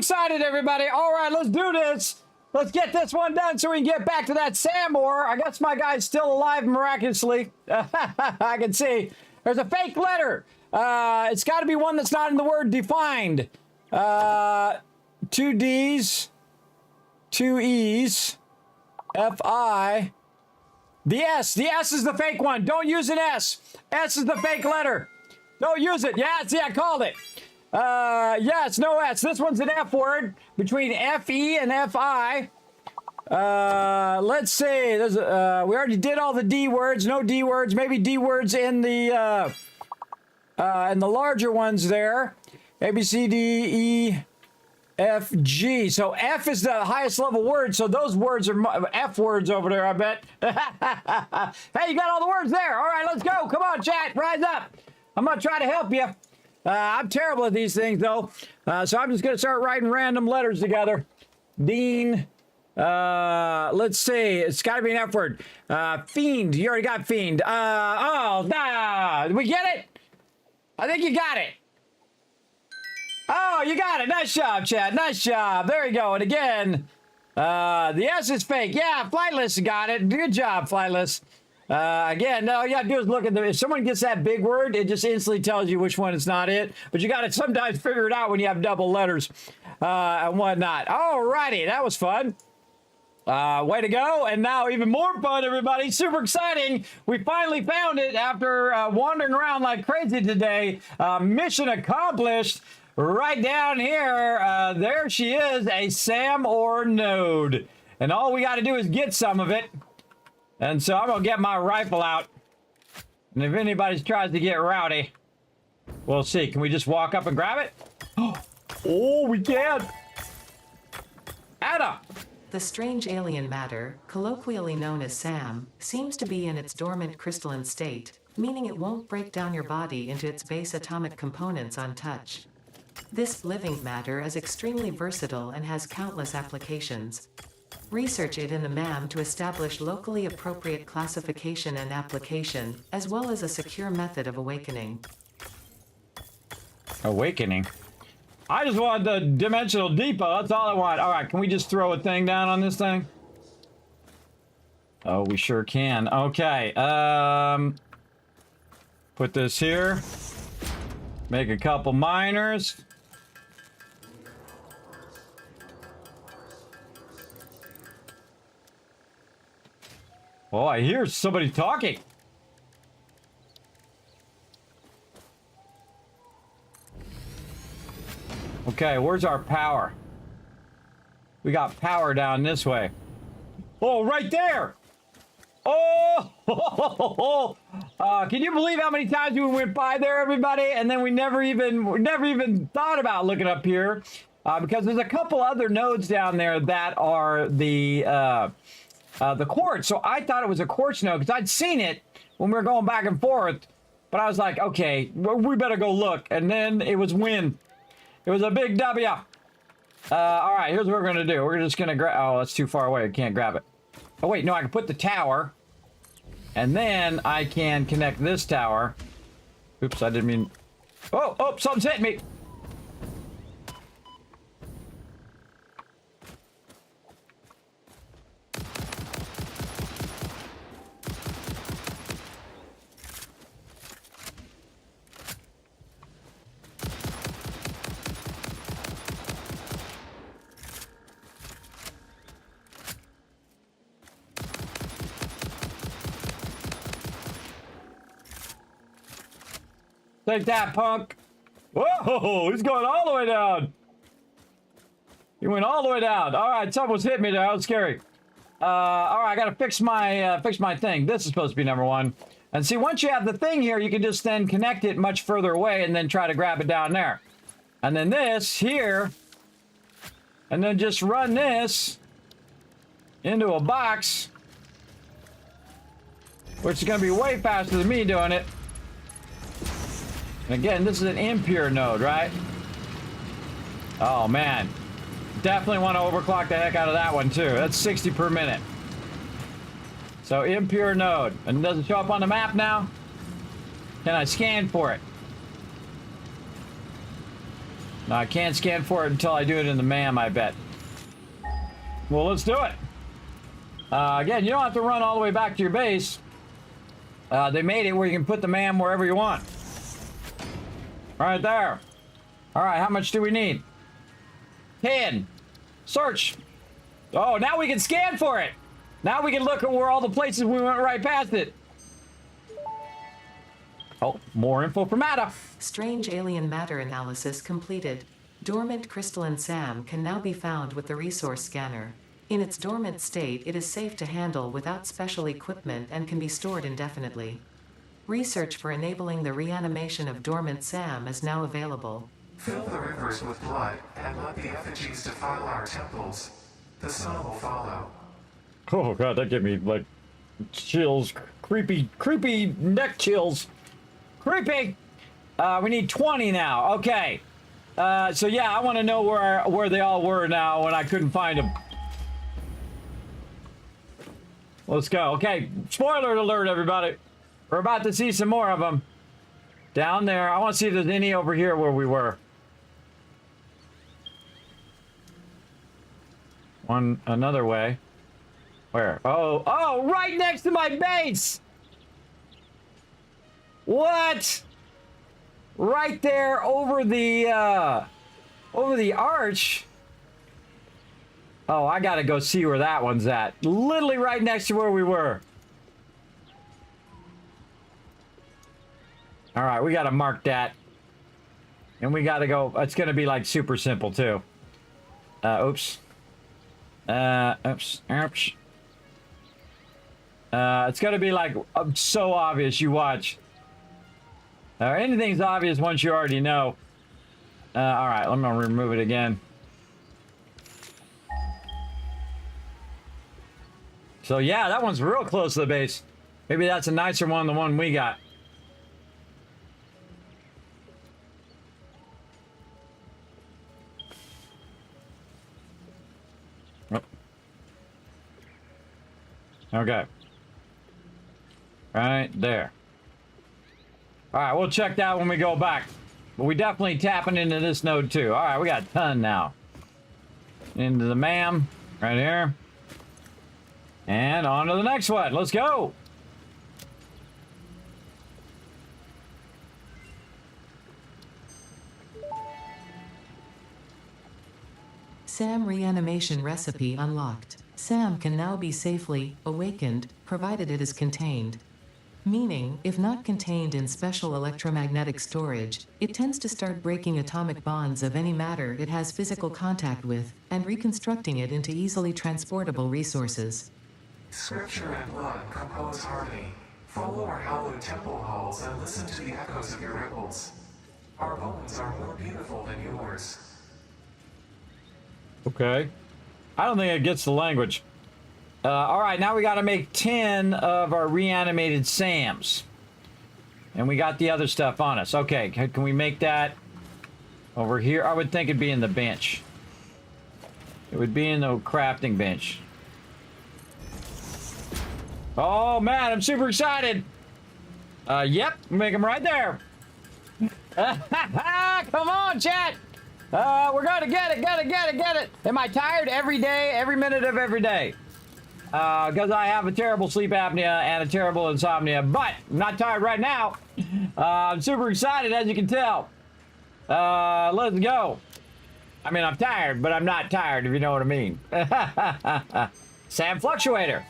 excited, everybody. All right, let's do this. Let's get this one done so we can get back to that Sam ore. I guess my guy's still alive miraculously. I can see. There's a fake letter. It's got to be one that's not in the word defined. 2 D's, 2 E's, F-I. The S. The S is the fake one. Don't use an S. S is the fake letter. Don't use it. Yeah, see, I called it. Yes, no S. This one's an F word between F-E and F-I. Let's see. There's we already did all the D words. No D words. Maybe D words in the larger ones there. A, B, C, D, E, F, G. So F is the highest level word. So those words are F words over there, I bet. Hey, you got all the words there. All right, let's go. Come on, chat. Rise up. I'm going to try to help you. I'm terrible at these things, though. So I'm just going to start writing random letters together. Dean. Let's see. It's got to be an F word. Fiend. You already got fiend. Did we get it? I think you got it. Oh, you got it. Nice job, Chad. Nice job. There you go. And again, the S is fake. Yeah, Flightless got it. Good job, Flightless. Again, all you have to do is look at if someone gets that big word, it just instantly tells you which one is not it. But you got to sometimes figure it out when you have double letters and whatnot. All righty. That was fun. Way to go. And now even more fun, everybody. Super exciting. We finally found it after wandering around like crazy today. Mission accomplished. Right down here, there she is, a Sam ore node. And all we got to do is get some of it. And so I'm going to get my rifle out. And if anybody tries to get rowdy, we'll see. Can we just walk up and grab it? Oh, we can. Anna. The strange alien matter, colloquially known as SAM, seems to be in its dormant crystalline state, meaning it won't break down your body into its base atomic components on touch. This living matter is extremely versatile and has countless applications. Research it in the MAM to establish locally appropriate classification and application, as well as a secure method of awakening. Awakening? I just want the dimensional depot. That's all I want. All right, can we just throw a thing down on this thing? Oh, we sure can. Okay. Put this here. Make a couple miners. Oh, I hear somebody talking. Okay, where's our power? We got power down this way. Oh, right there! Oh! Can you believe how many times we went by there, everybody? And then we never even thought about looking up here, because there's a couple other nodes down there that are the quartz. So I thought it was a quartz node because I'd seen it when we were going back and forth. But I was like, okay, we better go look. And then it was win. It was a big W. All right, here's what we're going to do. We're just going to grab... Oh, that's too far away. I can't grab it. Oh, wait, no, I can put the tower. And then I can connect this tower. Oops, I didn't mean... Oh, something's hitting me. Take that, punk. Whoa, he's going all the way down. He went all the way down. All right, something was hitting me there. That was scary. All right, I got to fix my thing. This is supposed to be number one. And see, once you have the thing here, you can just then connect it much further away and then try to grab it down there. And then this here. And then just run this into a box. Which is going to be way faster than me doing it. Again, this is an impure node, right? Oh, man. Definitely want to overclock the heck out of that one, too. That's 60 per minute. So, impure node. And does it show up on the map now? Can I scan for it? No, I can't scan for it until I do it in the MAM, I bet. Well, let's do it. Again, you don't have to run all the way back to your base. They made it where you can put the MAM wherever you want. Right there. All right, how much do we need? 10. Search. Oh, now we can scan for it. Now we can look at where all the places we went right past it. Oh, more info from Ada. Strange alien matter analysis completed. Dormant crystalline SAM can now be found with the resource scanner. In its dormant state, it is safe to handle without special equipment and can be stored indefinitely. Research for enabling the reanimation of dormant SAM is now available. Fill the rivers with blood and let the effigies defile our temples. The sun will follow. Oh god, that gave me like chills, creepy neck chills. Creepy. We need 20 now. Okay. So yeah, I want to know where they all were now when I couldn't find them. Let's go. Okay, spoiler alert, everybody. We're about to see some more of them. Down there. I want to see if there's any over here where we were. One another way. Where? Oh, right next to my base! What? Right there over the arch. Oh, I gotta go see where that one's at. Literally right next to where we were. All right, we gotta mark that. And we gotta go. It's gonna be like super simple too. Oops. Oops. It's gonna be like so obvious. You watch. Anything's obvious once you already know. All right, I'm gonna remove it again. So yeah, that one's real close to the base. Maybe that's a nicer one than the one we got. Oh. Okay. Right there. All right, we'll check that when we go back. But we definitely tapping into this node too. All right, we got a ton now. Into the MAM right here. And on to the next one. Let's go. SAM reanimation recipe unlocked. SAM can now be safely awakened, provided it is contained. Meaning, if not contained in special electromagnetic storage, it tends to start breaking atomic bonds of any matter it has physical contact with, and reconstructing it into easily transportable resources. Scripture and blood compose harmony. Follow our hallowed temple halls and listen to the echoes of your ripples. Our bones are more beautiful than yours. Okay. I don't think it gets the language. All right, now we got to make 10 of our reanimated SAMs. And we got the other stuff on us. Okay, can we make that over here? I would think it'd be in the bench. It would be in the crafting bench. Oh, man, I'm super excited. Yep, make them right there. Come on, chat. We're going to get it. Am I tired every day, every minute of every day? Because I have a terrible sleep apnea and a terrible insomnia, but I'm not tired right now. I'm super excited, as you can tell. Let's go. I mean, I'm tired, but I'm not tired, if you know what I mean. SAM Fluctuator.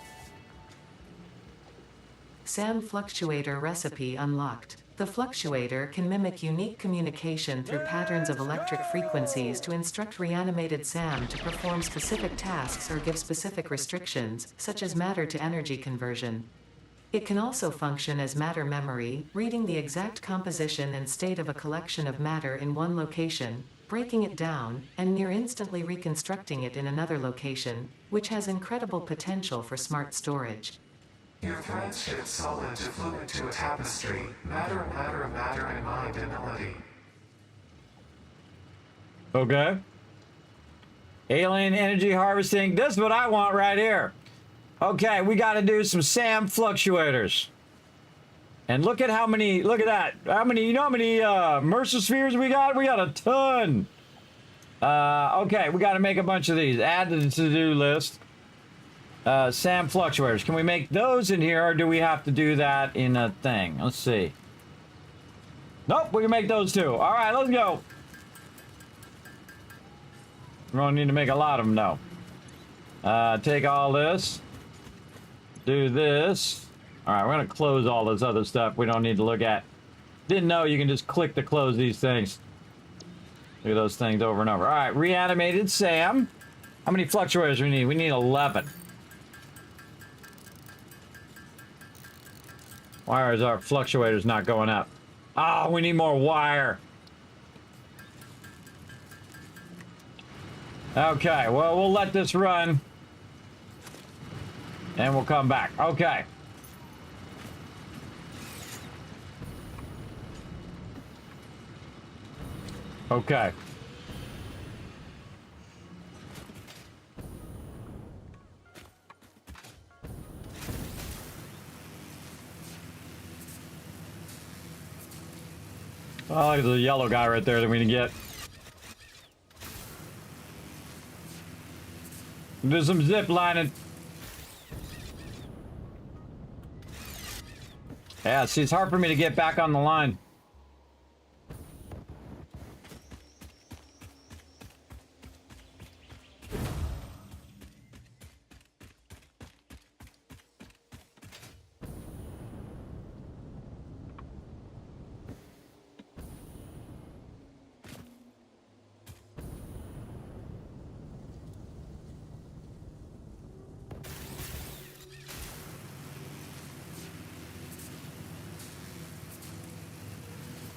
SAM Fluctuator recipe unlocked. The fluctuator can mimic unique communication through patterns of electric frequencies to instruct reanimated SAM to perform specific tasks or give specific restrictions, such as matter-to-energy conversion. It can also function as matter memory, reading the exact composition and state of a collection of matter in one location, breaking it down, and near-instantly reconstructing it in another location, which has incredible potential for smart storage. Your threads shift solid to fluid to a tapestry. Matter, and mind and melody. Okay. Alien energy harvesting. This is what I want right here. Okay, we got to do some SAM fluctuators. And look at how many, look at that. How many, you know how many Mercer spheres we got? We got a ton. Okay, we got to make a bunch of these. Add to the to-do list. SAM fluctuators. Can we make those in here, or do we have to do that in a thing? Let's see. Nope, we can make those too. All right, let's go. We don't need to make a lot of them, though. Take all this. Do this. All right, we're going to close all this other stuff we don't need to look at. Didn't know you can just click to close these things. Look at those things over and over. All right, reanimated SAM. How many fluctuators do we need? We need 11. Why is our fluctuators not going up? Oh, we need more wire. Okay, well, we'll let this run. And we'll come back. Okay. Okay. Oh, there's a yellow guy right there that we can get. Do some zip lining. Yeah, see, it's hard for me to get back on the line.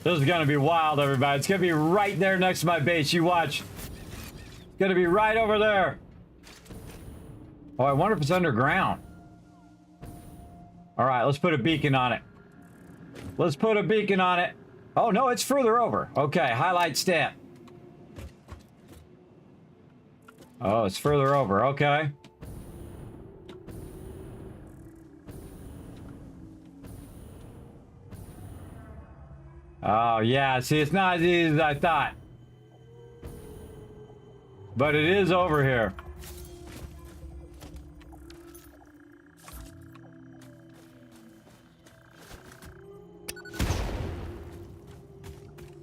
This is gonna be wild, everybody. It's gonna be right there next to my base. You watch. It's gonna be right over there. Oh, I wonder if it's underground. All right, let's put a beacon on it. Let's put a beacon on it. Oh, no, it's further over. Okay, highlight stat. Oh, it's further over. Okay. Oh, yeah. See, it's not as easy as I thought. But it is over here.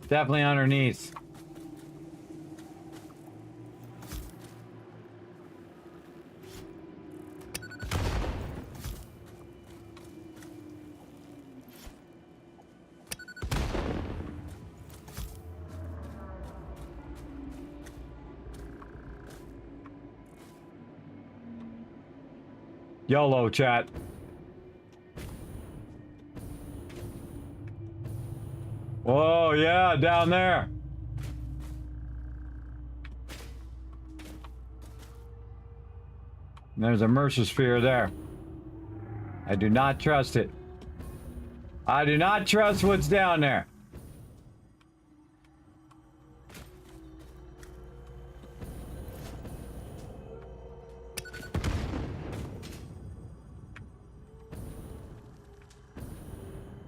Definitely underneath. YOLO, chat. Whoa, yeah, down there. And there's a Mercer sphere there. I do not trust it. I do not trust what's down there.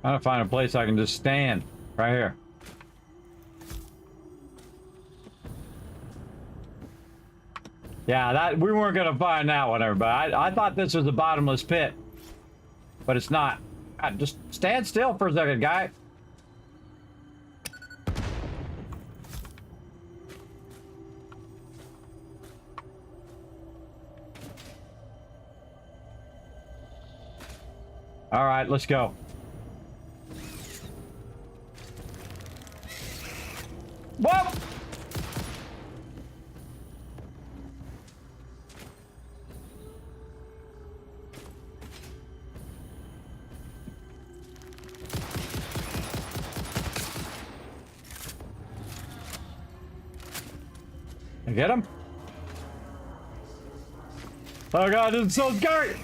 I'm trying to find a place I can just stand. Right here. Yeah, that we weren't gonna find that one, everybody. I thought this was a bottomless pit, but it's not. God, just stand still for a second, guy. All right, let's go. Whoa! I get him? Oh god, this is so scary!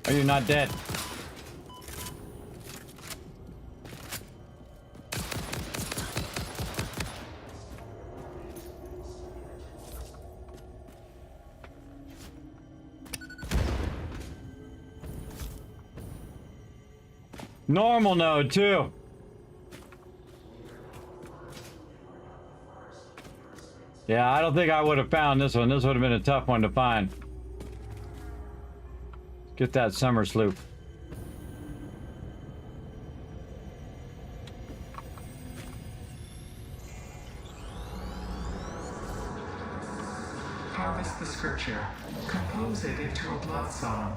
Are you not dead? Normal node, too. Yeah, I don't think I would have found this one. This would have been a tough one to find. Get that summer sloop. Harvest the scripture. Compose it into a blood song.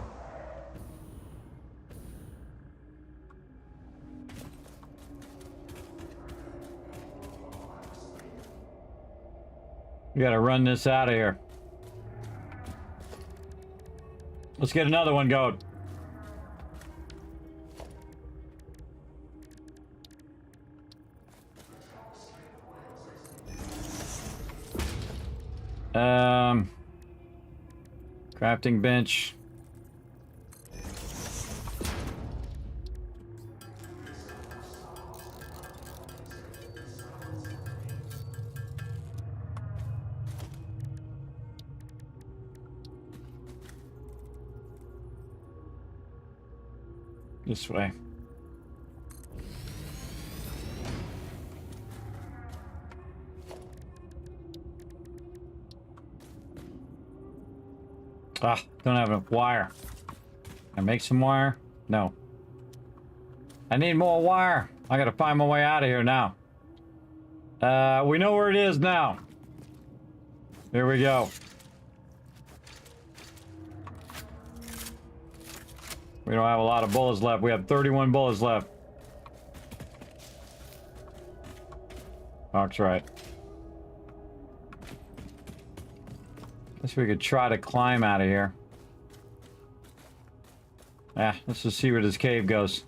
We gotta run this out of here. Let's get another one going. Crafting bench. This way. Ah, don't have enough wire. Can I make some wire? No. I need more wire. I gotta find my way out of here now. We know where it is now. Here we go. We don't have a lot of bullets left. We have 31 bullets left. Mark's right. Guess we could try to climb out of here. Yeah, let's just see where this cave goes.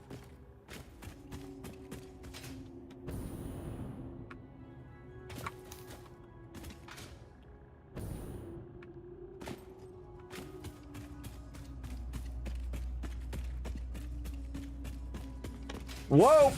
Whoa!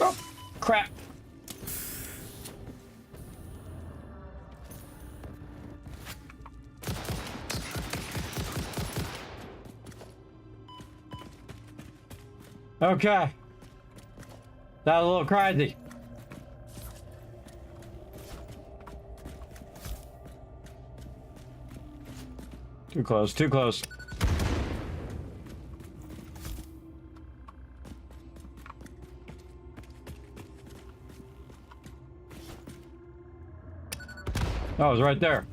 Oh, crap. Okay. That was a little crazy. Too close, too close. Oh, it was right there.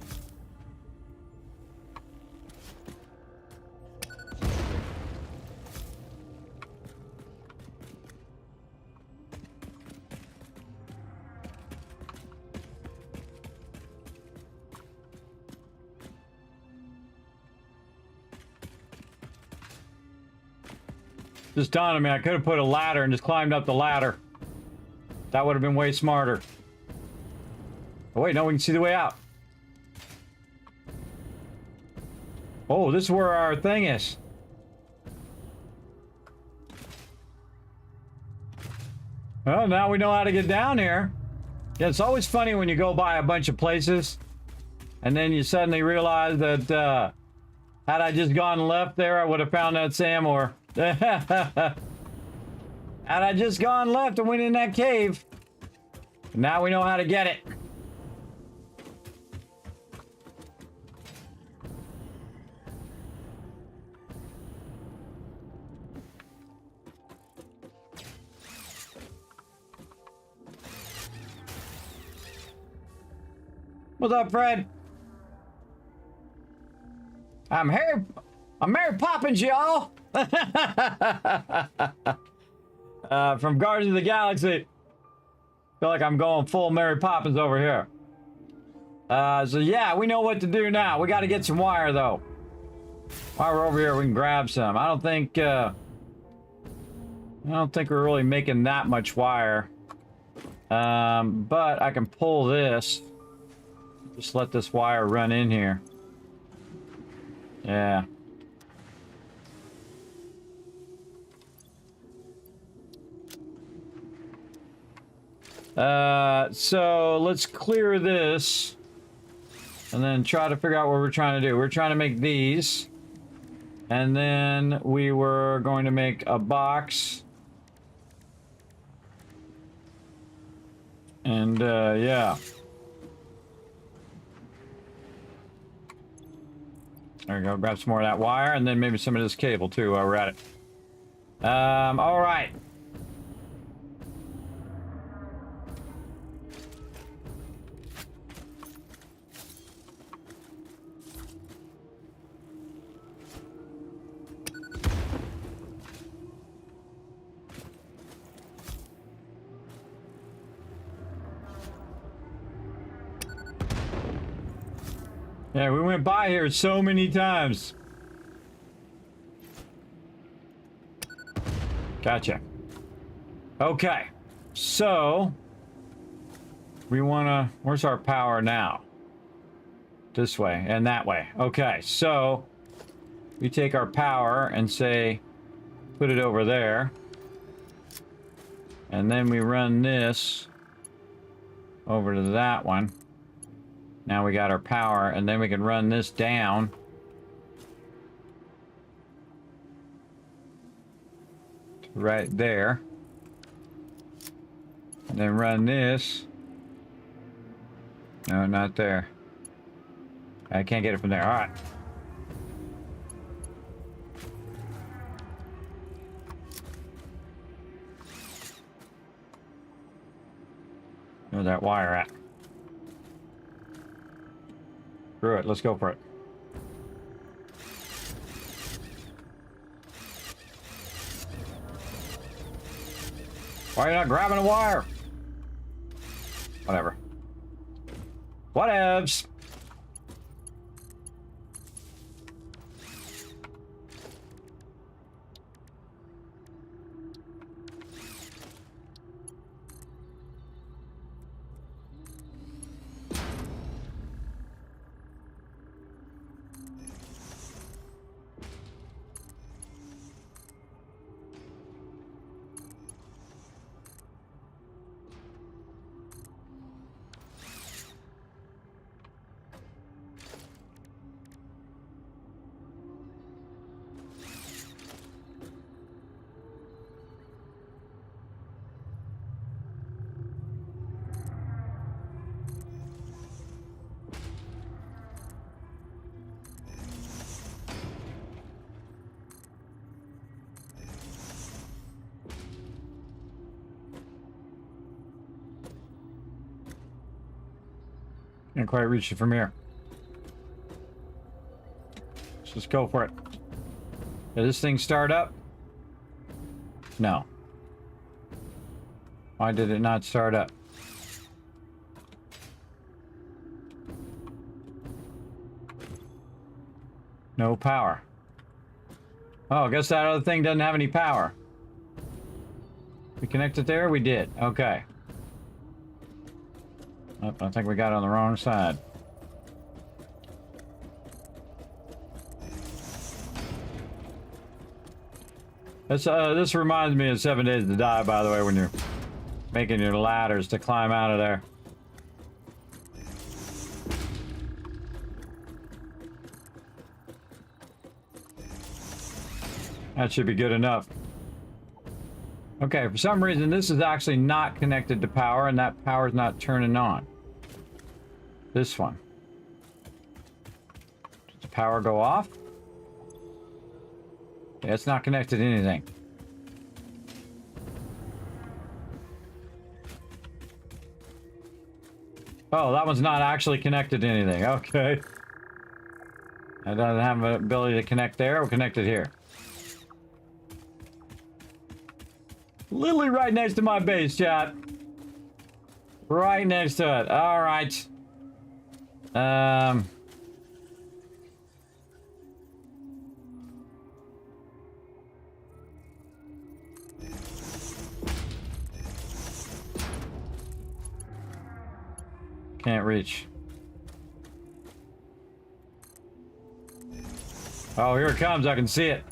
Just dawned on me, I could have put a ladder and just climbed up the ladder. That would have been way smarter. Oh wait, no, we can see the way out. Oh, this is where our thing is. Well, now we know how to get down here. Yeah, it's always funny when you go by a bunch of places and then you suddenly realize that had I just gone left there, I would have found that sand ore. Had I just gone left and went in that cave, now we know how to get it. What's up, Fred? I'm Mary Poppins, y'all. From Guardians of the Galaxy. Feel like I'm going full Mary Poppins over here. So yeah, we know what to do now. We got to get some wire though. While we're over here, we can grab some. I don't think we're really making that much wire. But I can pull this. Just let this wire run in here. Yeah. So let's clear this and then try to figure out what we're trying to do. We're trying to make these, and then we were going to make a box. And yeah. There we go. Grab some more of that wire, and then maybe some of this cable too while we're at it. All right. Yeah, we went by here so many times. Gotcha. Okay. So, we want to... Where's our power now? This way and that way. Okay, so we take our power and say, put it over there. And then we run this over to that one. Now we got our power, and then we can run this down. Right there. And then run this. No, not there. I can't get it from there. All right. Where's that wire at? Screw it, let's go for it. Why are you not grabbing a wire? Whatever. Whatevs. Can't quite reach it from here. Let's just go for it. Did this thing start up? No. Why did it not start up? No power. Oh, I guess that other thing doesn't have any power. We connected there? We did. Okay. Oh, I think we got it on the wrong side. This reminds me of 7 Days to Die, by the way, when you're making your ladders to climb out of there. That should be good enough. Okay, for some reason this is actually not connected to power, and that power is not turning on. This one. Does the power go off? Yeah, it's not connected to anything. Oh, that one's not actually connected to anything. Okay. It doesn't have an ability to connect there. We'll connect it here. Literally right next to my base, chat. Right next to it. All right. Can't reach. Oh, here it comes. I can see it.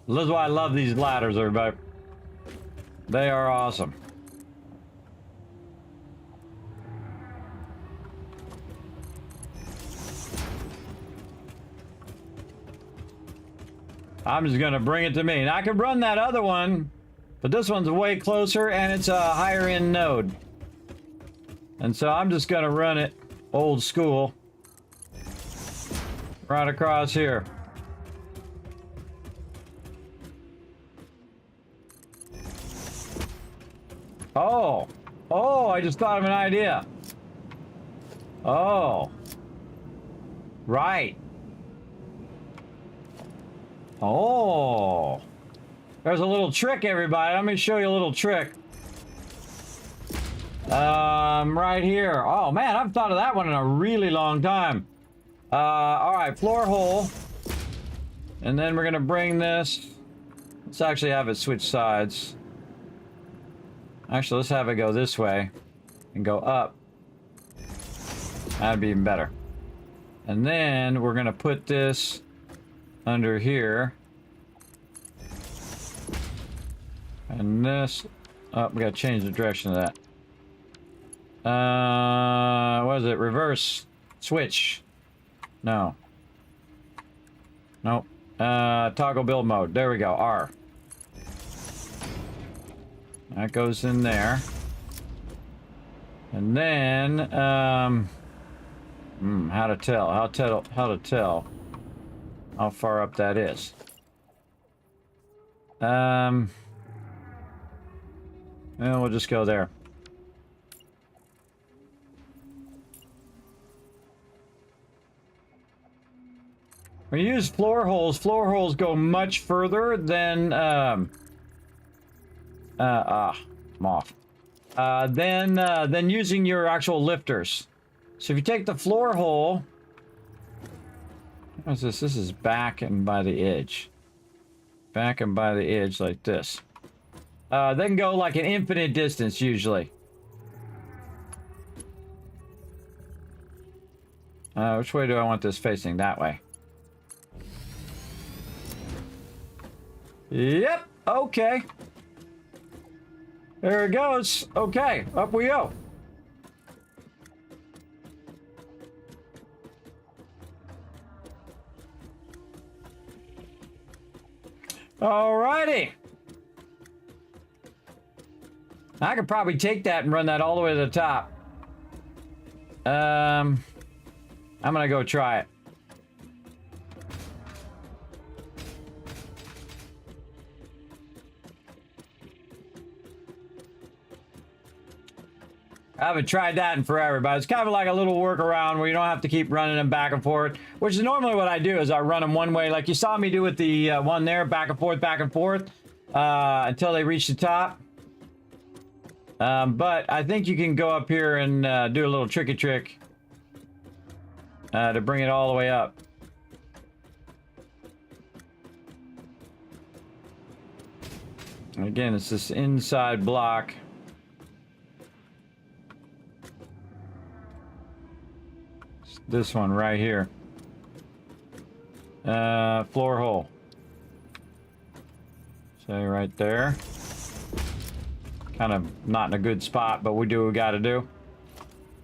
This is why I love these ladders, everybody. They are awesome. I'm just gonna bring it to me. Now I can run that other one, but this one's way closer and it's a higher end node. And so I'm just gonna run it old school right across here. Oh, I just thought of an idea. Oh, right. Oh, there's a little trick, everybody. Let me show you a little trick. Right here. Oh man, I've thought of that one in a really long time. All right, floor hole. And then we're gonna bring this. Let's actually have it switch sides. Actually, let's have it go this way and go up. That'd be even better. And then we're gonna put this under here. And this, oh, we gotta change the direction of that. What is it? Reverse switch. No. Nope. Toggle build mode. There we go. R. That goes in there. And then, how to tell? How to tell how far up that is. Well, we'll just go there. When you use floor holes go much further than, I'm off. Then using your actual lifters. So if you take the floor hole, what's this? This is back and by the edge. Back and by the edge like this. They can go like an infinite distance usually. Which way do I want this facing? That way. Yep, okay. There it goes. Okay, up we go. Alrighty. I could probably take that and run that all the way to the top. I'm gonna go try it. I haven't tried that in forever, but it's kind of like a little workaround where you don't have to keep running them back and forth, which is normally what I do is I run them one way, like you saw me do with the one there, back and forth, until they reach the top. But I think you can go up here and do a little tricky trick to bring it all the way up. And again, it's this inside block. This one right here. Floor hole. Say right there. Kind of not in a good spot, but we do what we gotta do.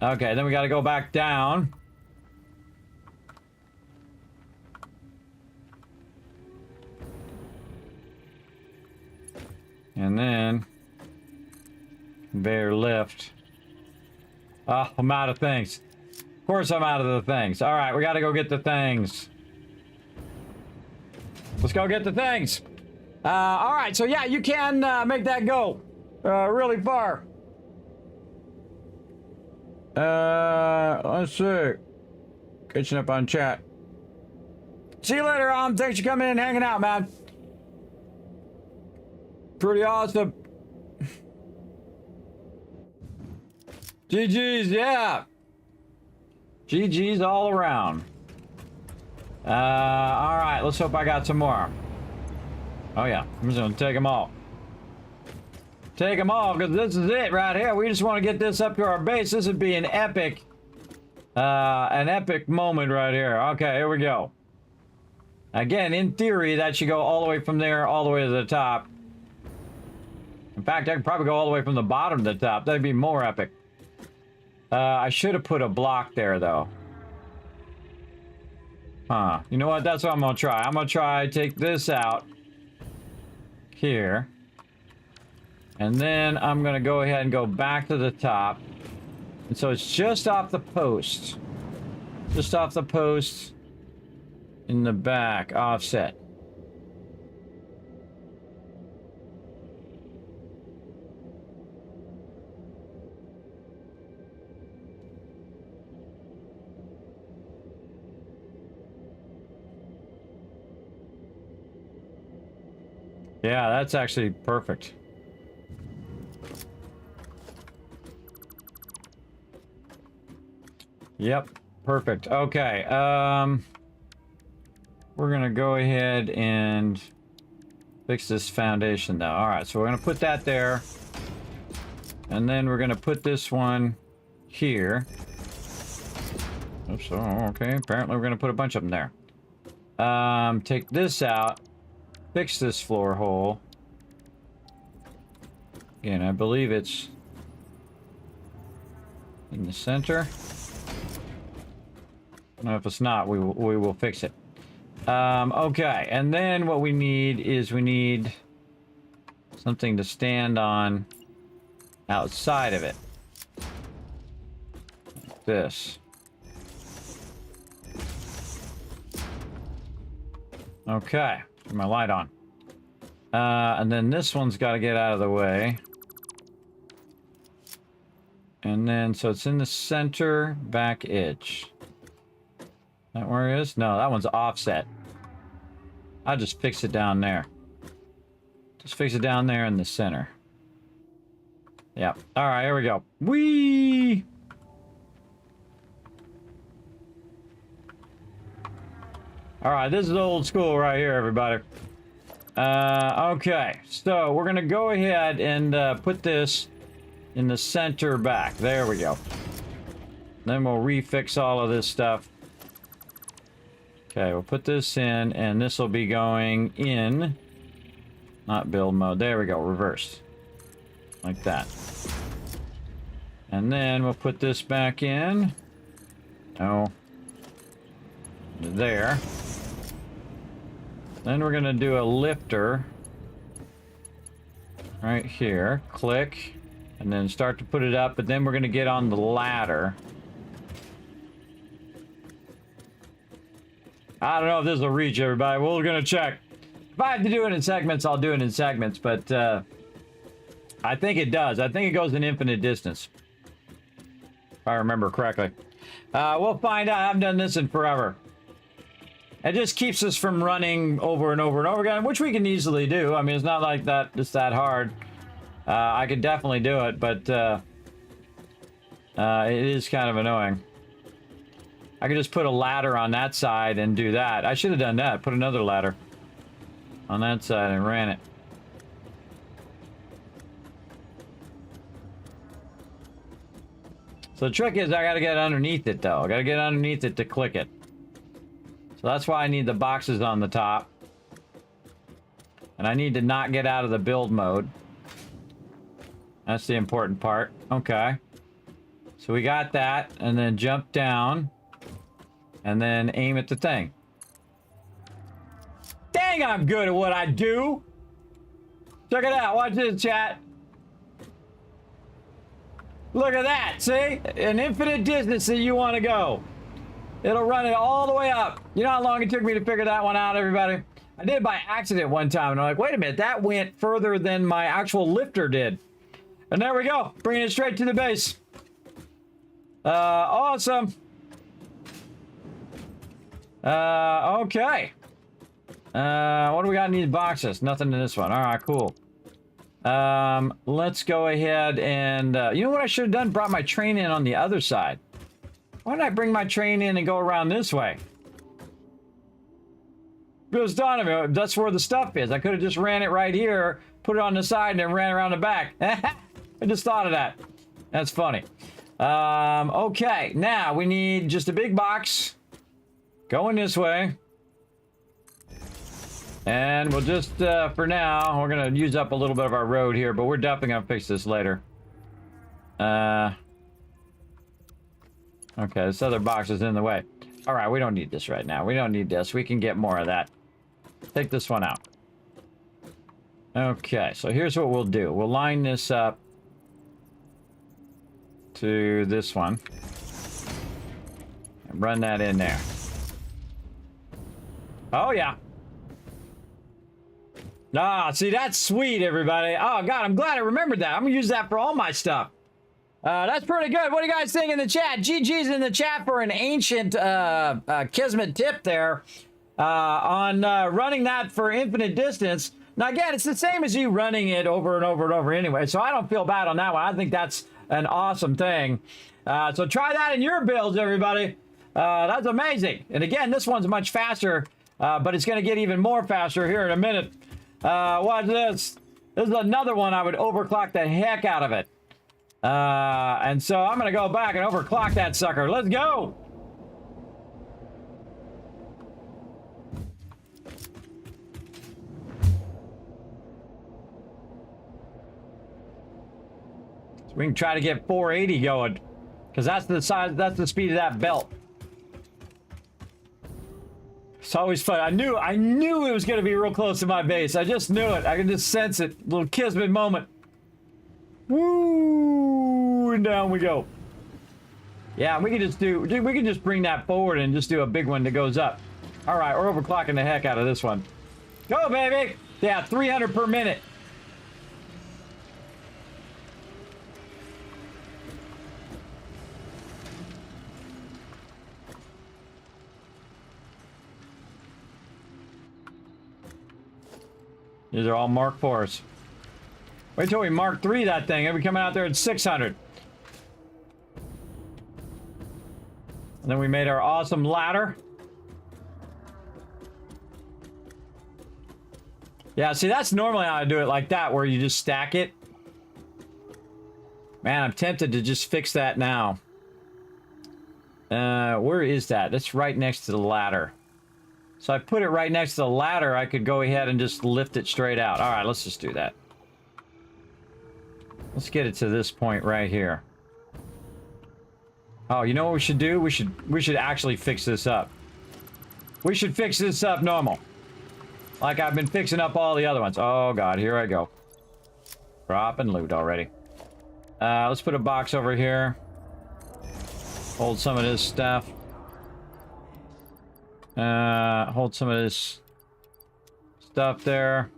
Okay, then we gotta go back down. And then conveyor lift. Oh, I'm out of things. Of course I'm out of the things. All right, we got to go get the things. Let's go get the things. All right, so yeah, you can make that go really far. Let's see. Catching up on chat. See you later, thanks for coming in and hanging out, man. Pretty awesome. GG's, yeah. GG's all around. Alright, let's hope I got some more. Oh yeah, I'm just gonna take them all. Take them all, because this is it right here. We just want to get this up to our base. This would be an epic moment right here. Okay, here we go. Again, in theory, that should go all the way from there, all the way to the top. In fact, I could probably go all the way from the bottom to the top. That'd be more epic. I should have put a block there, though. Huh. You know what? That's what I'm going to try. I'm going to try take this out. Here. And then I'm going to go ahead and go back to the top. And so it's just off the post. Just off the post in the back, offset. Yeah, that's actually perfect. Yep, perfect. Okay, we're gonna go ahead and fix this foundation now. All right, so we're gonna put that there, and then we're gonna put this one here. Oops, oh, okay, apparently we're gonna put a bunch of them there. Take this out, fix this floor hole. Again, I believe it's in the center. No, if it's not, we will fix it. Okay, and then what we need is we need something to stand on outside of it. Like this. Okay, turn my light on. And then this one's got to get out of the way. And then, so it's in the center back edge. That where it is? No, that one's offset. I'll just fix it down there. Just fix it down there in the center. Yep. All right, here we go. Whee! All right, this is old school right here, everybody. Okay, so we're gonna go ahead and put this in the center back. There we go. Then we'll refix all of this stuff. Okay, we'll put this in, and this will be going in, not build mode. There we go, reversed. Like that. And then we'll put this back in. Oh. There. Then we're gonna do a lifter. Right here. Click. And then start to put it up, but then we're gonna get on the ladder. I don't know if this will reach everybody. We're gonna check. If I have to do it in segments, I'll do it in segments, but I think it does. I think it goes an infinite distance. If I remember correctly. We'll find out. I haven't done this in forever. It just keeps us from running over and over and over again, which we can easily do. I mean, it's not like that. It's that hard. I could definitely do it, but it is kind of annoying. I could just put a ladder on that side and do that. I should have done that. Put another ladder on that side and ran it. So the trick is I gotta get underneath it though. I gotta get underneath it to click it. So that's why I need the boxes on the top. And I need to not get out of the build mode. That's the important part. Okay. So we got that, and then jump down. And then aim at the thing. Dang, I'm good at what I do. Check it out. Watch this, chat. Look at that. See? An infinite distance that you want to go. It'll run it all the way up. You know how long it took me to figure that one out, everybody? I did it by accident one time, and I'm like, wait a minute. That went further than my actual lifter did. And there we go. Bringing it straight to the base. Awesome. Okay. What do we got in these boxes? Nothing in this one. All right, cool. Let's go ahead and, you know what I should have done? Brought my train in on the other side. Why did I bring my train in and go around this way? It was done. That's where the stuff is. I could have just ran it right here, put it on the side, and then ran around the back. I just thought of that. That's funny. Okay, now we need just a big box going this way. And we'll just, for now, we're going to use up a little bit of our road here, but we're definitely going to fix this later. Okay, this other box is in the way. All right, we don't need this right now. We don't need this. We can get more of that. Take this one out. Okay, so here's what we'll do. We'll line this up to this one. And run that in there. Oh, yeah. Ah, see, that's sweet, everybody. Oh, God, I'm glad I remembered that. I'm going to use that for all my stuff. That's pretty good. What do you guys think in the chat? GG's in the chat for an ancient Kismet tip there on running that for infinite distance. Now, again, it's the same as you running it over and over and over anyway, so I don't feel bad on that one. I think that's an awesome thing. So try that in your builds, everybody. That's amazing. And again, this one's much faster, but it's going to get even more faster here in a minute. Watch this. This is another one I would overclock the heck out of it. And so I'm going to go back and overclock that sucker. Let's go. So we can try to get 480 going, because that's the size, that's the speed of that belt. It's always fun. I knew it was going to be real close to my base. I just knew it. I can just sense it. Little Kismet moment. Woo! And down we go. Yeah, we can just bring that forward and just do a big one that goes up. All right, we're overclocking the heck out of this one. Go, baby! Yeah, 300 per minute. These are all Mark 4s. Wait till we Mark 3 that thing. It'll be coming out there at 600. And then we made our awesome ladder. Yeah, see, that's normally how I do it, like that, where you just stack it. Man, I'm tempted to just fix that now. Where is that? That's right next to the ladder. So I put it right next to the ladder. I could go ahead and just lift it straight out. All right, let's just do that. Let's get it to this point right here. Oh, you know what we should do? We should actually fix this up. We should fix this up normal. Like I've been fixing up all the other ones. Oh God, here I go. Drop and loot already. Let's put a box over here. Hold some of this stuff. Hold some of this stuff there.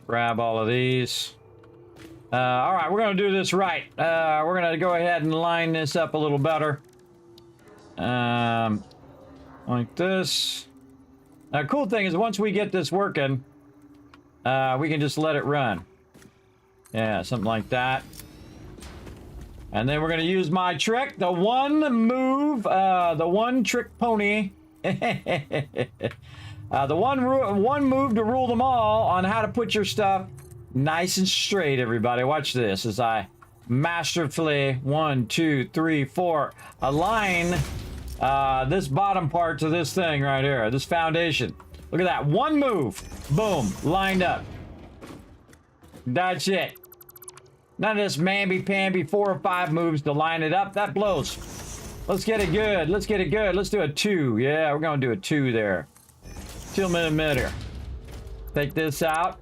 Grab all of these. All right, we're going to do this right. We're going to go ahead and line this up a little better. Like this. Now, cool thing is once we get this working, we can just let it run. Yeah, something like that. And then we're going to use my trick, the one move, the one trick pony. The one move to rule them all on how to put your stuff nice and straight, everybody. Watch this as I masterfully 1, 2, 3, 4 align this bottom part to this thing right here, this foundation. Look at that. One move. Boom. Lined up. That's it. None of this mamby-pamby 4 or 5 moves to line it up. That blows. Let's get it good. Let's get it good. Let's do a 2. Yeah, we're going to do a 2 there. 2 millimeter. Take this out.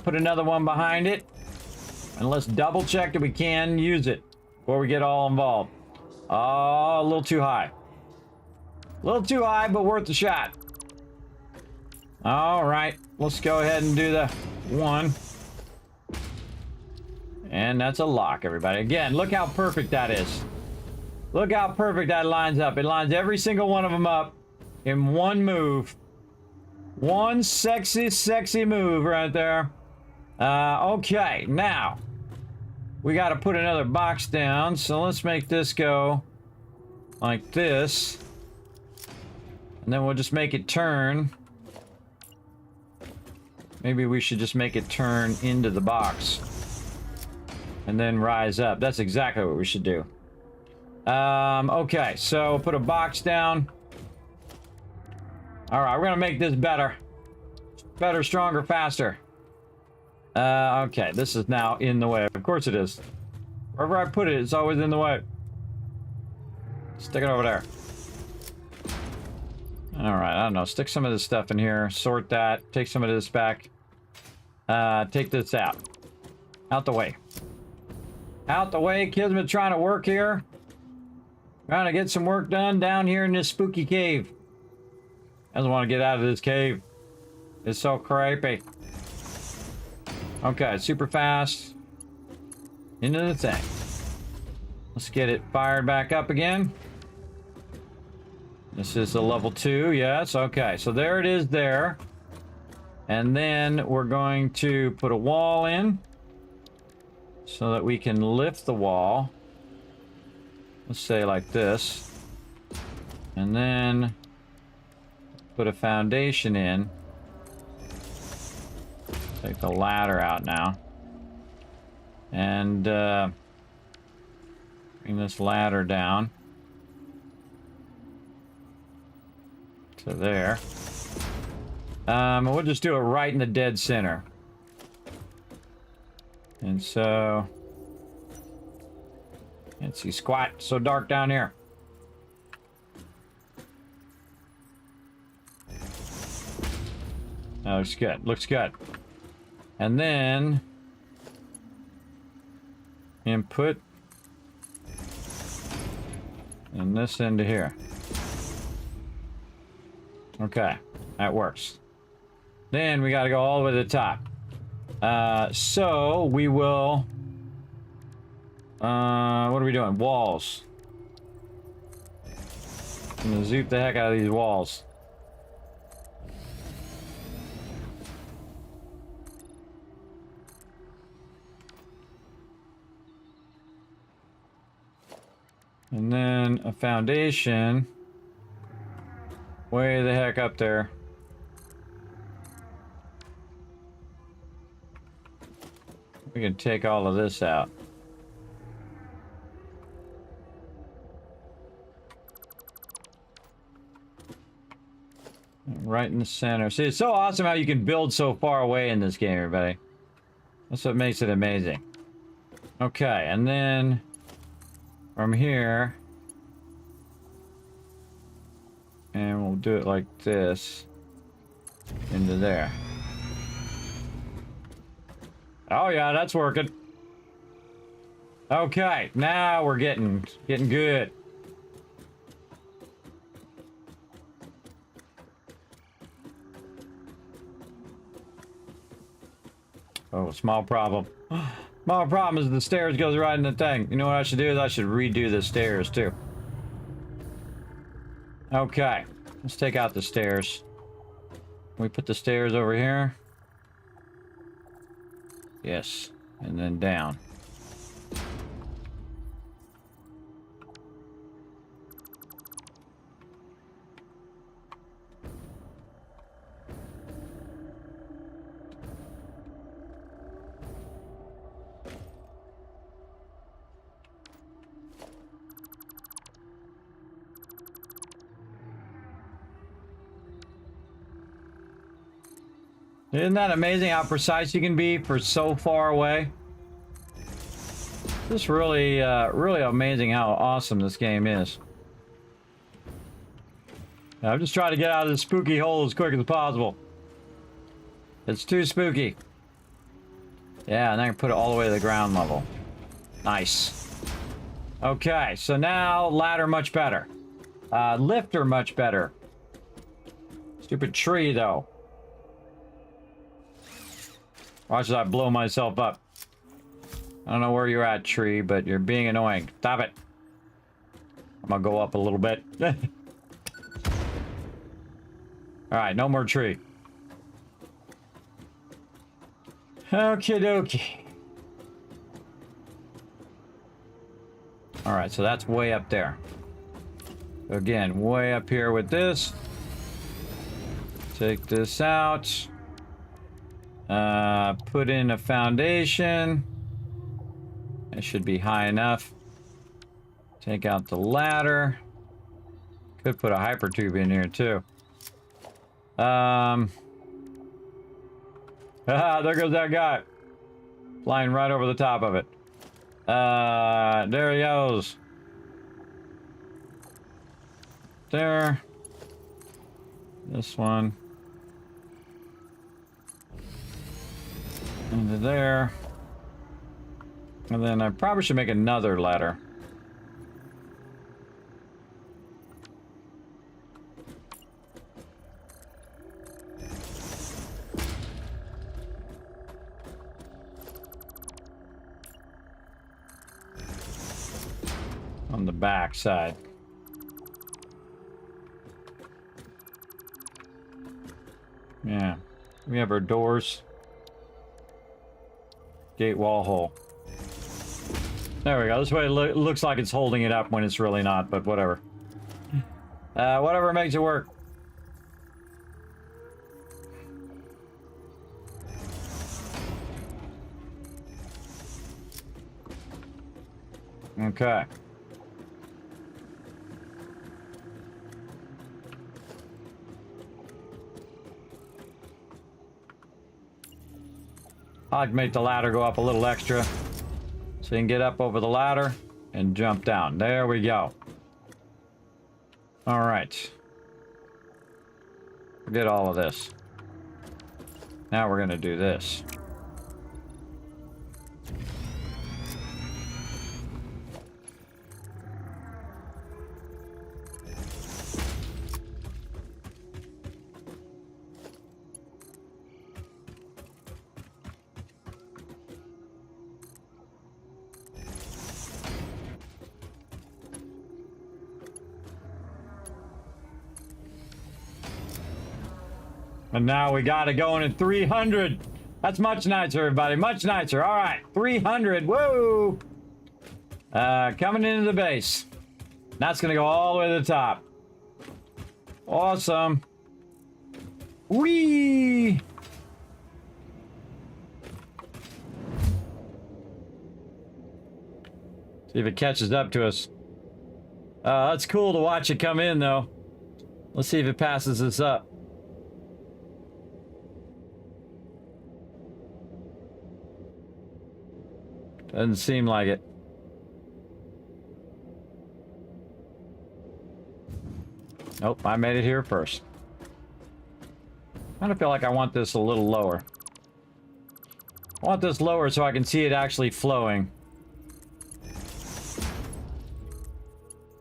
Put another one behind it. And let's double check that we can use it before we get all involved. Oh, a little too high. A little too high, but worth the shot. All right. Let's go ahead and do the 1. And that's a lock, everybody. Again, look how perfect that is. Look how perfect that lines up. It lines every single one of them up in one move. One sexy, sexy move right there. Okay, now. we got to put another box down. So let's make this go like this. And then we'll just make it turn. Maybe we should just make it turn into the box. And then rise up. That's exactly what we should do. Okay, so put a box down. All right, we're gonna make this better. Better, stronger, faster. Okay, this is now in the way. Of course it is. Wherever I put it, it's always in the way. Stick it over there. All right, I don't know. Stick some of this stuff in here. Sort that. Take some of this back. Take this out. Out the way. Out the way. Kismet trying to work here. Trying to get some work done down here in this spooky cave. Doesn't want to get out of this cave. It's so creepy. Okay, super fast. Into the thing. Let's get it fired back up again. This is a level 2, yes. Okay, so there it is there. And then we're going to put a wall in so that we can lift the wall. Let's say like this. And then put a foundation in. Take the ladder out now. And bring this ladder down to there. We'll just do it right in the dead center. And so... Can't see squat. So dark down here. That looks good. Looks good. And then... Input. And this into here. Okay. That works. Then we got to go all the way to the top. So we will... what are we doing? Walls. I'm gonna zoop the heck out of these walls. And then a foundation. Way the heck up there. We can take all of this out. Right in the center. See, it's so awesome how you can build so far away in this game, everybody. That's what makes it amazing. Okay, and then from here, and we'll do it like this into there. Oh yeah, that's working. Okay, now we're getting good. Oh, small problem. Small problem is the stairs goes right in the thing. You know what I should do is I should redo the stairs too. Okay, let's take out the stairs. Can we put the stairs over here? Yes, and then down. Isn't that amazing how precise you can be for so far away? Just really, really amazing how awesome this game is. I'm just trying to get out of this spooky hole as quick as possible. It's too spooky. Yeah, and then I can put it all the way to the ground level. Nice. Okay, so now ladder much better. Lifter much better. Stupid tree though. Watch as I blow myself up. I don't know where you're at, tree, but you're being annoying. Stop it. I'm gonna go up a little bit. Alright, no more tree. Okie dokie. All right, so that's way up there. Again, way up here with this. Take this out. Put in a foundation. It should be high enough. Take out the ladder. Could put a hyper tube in here too. There goes that guy. Flying right over the top of it. There he goes. There. This one. Into there. And then I probably should make another ladder. On the back side. Yeah. We have our doors. Gate wall hole. There we go. This way it looks like it's holding it up when it's really not, but whatever. Whatever makes it work. Okay. I'd make the ladder go up a little extra so you can get up over the ladder and jump down. There we go. All right. Forget all of this. Now we're going to do this. And now we got it going at 300. That's much nicer, everybody. Much nicer. All right, 300. Woo! Coming into the base. That's going to go all the way to the top. Awesome. Whee! See if it catches up to us. That's cool to watch it come in, though. Let's see if it passes us up. Doesn't seem like it. Nope, I made it here first. I kind of feel like I want this a little lower. I want this lower so I can see it actually flowing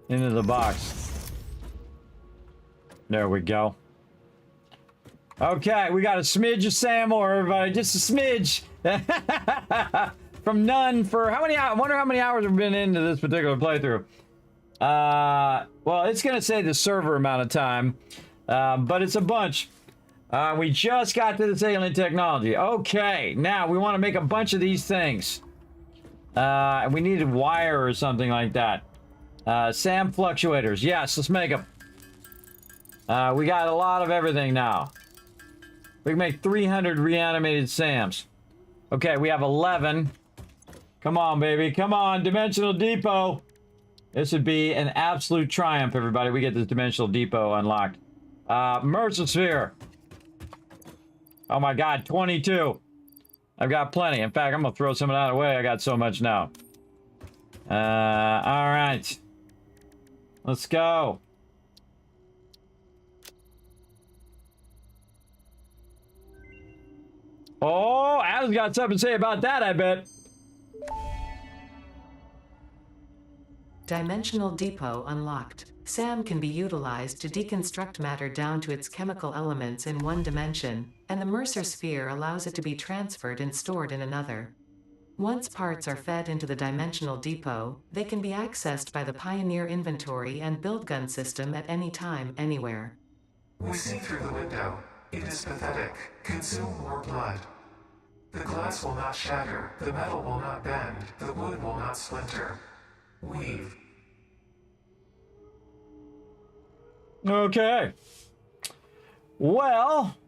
into the box. There we go. Okay, we got a smidge of Sam or everybody, just a smidge. From none for how many hours? I wonder how many hours we've been into this particular playthrough. Well, it's going to say the server amount of time, but it's a bunch. We just got to this alien technology. Okay, now we want to make a bunch of these things. We needed wire or something like that. SAM fluctuators. Yes, let's make them. We got a lot of everything now. We can make 300 reanimated SAMs. Okay, we have 11. Come on, baby. Come on, Dimensional Depot. This would be an absolute triumph, everybody. We get this Dimensional Depot unlocked. Mercer Sphere. Oh my god, 22. I've got plenty. In fact, I'm going to throw some of that away. I got so much now. Alright. Let's go. Oh, Adam's got something to say about that, I bet. Dimensional Depot unlocked. SAM can be utilized to deconstruct matter down to its chemical elements in one dimension, and the Mercer Sphere allows it to be transferred and stored in another. Once parts are fed into the Dimensional Depot, they can be accessed by the Pioneer Inventory and Build Gun system at any time, anywhere. We see through the window. It is pathetic. Consume more blood. The glass will not shatter, the metal will not bend, the wood will not splinter. Weave. Okay. Well,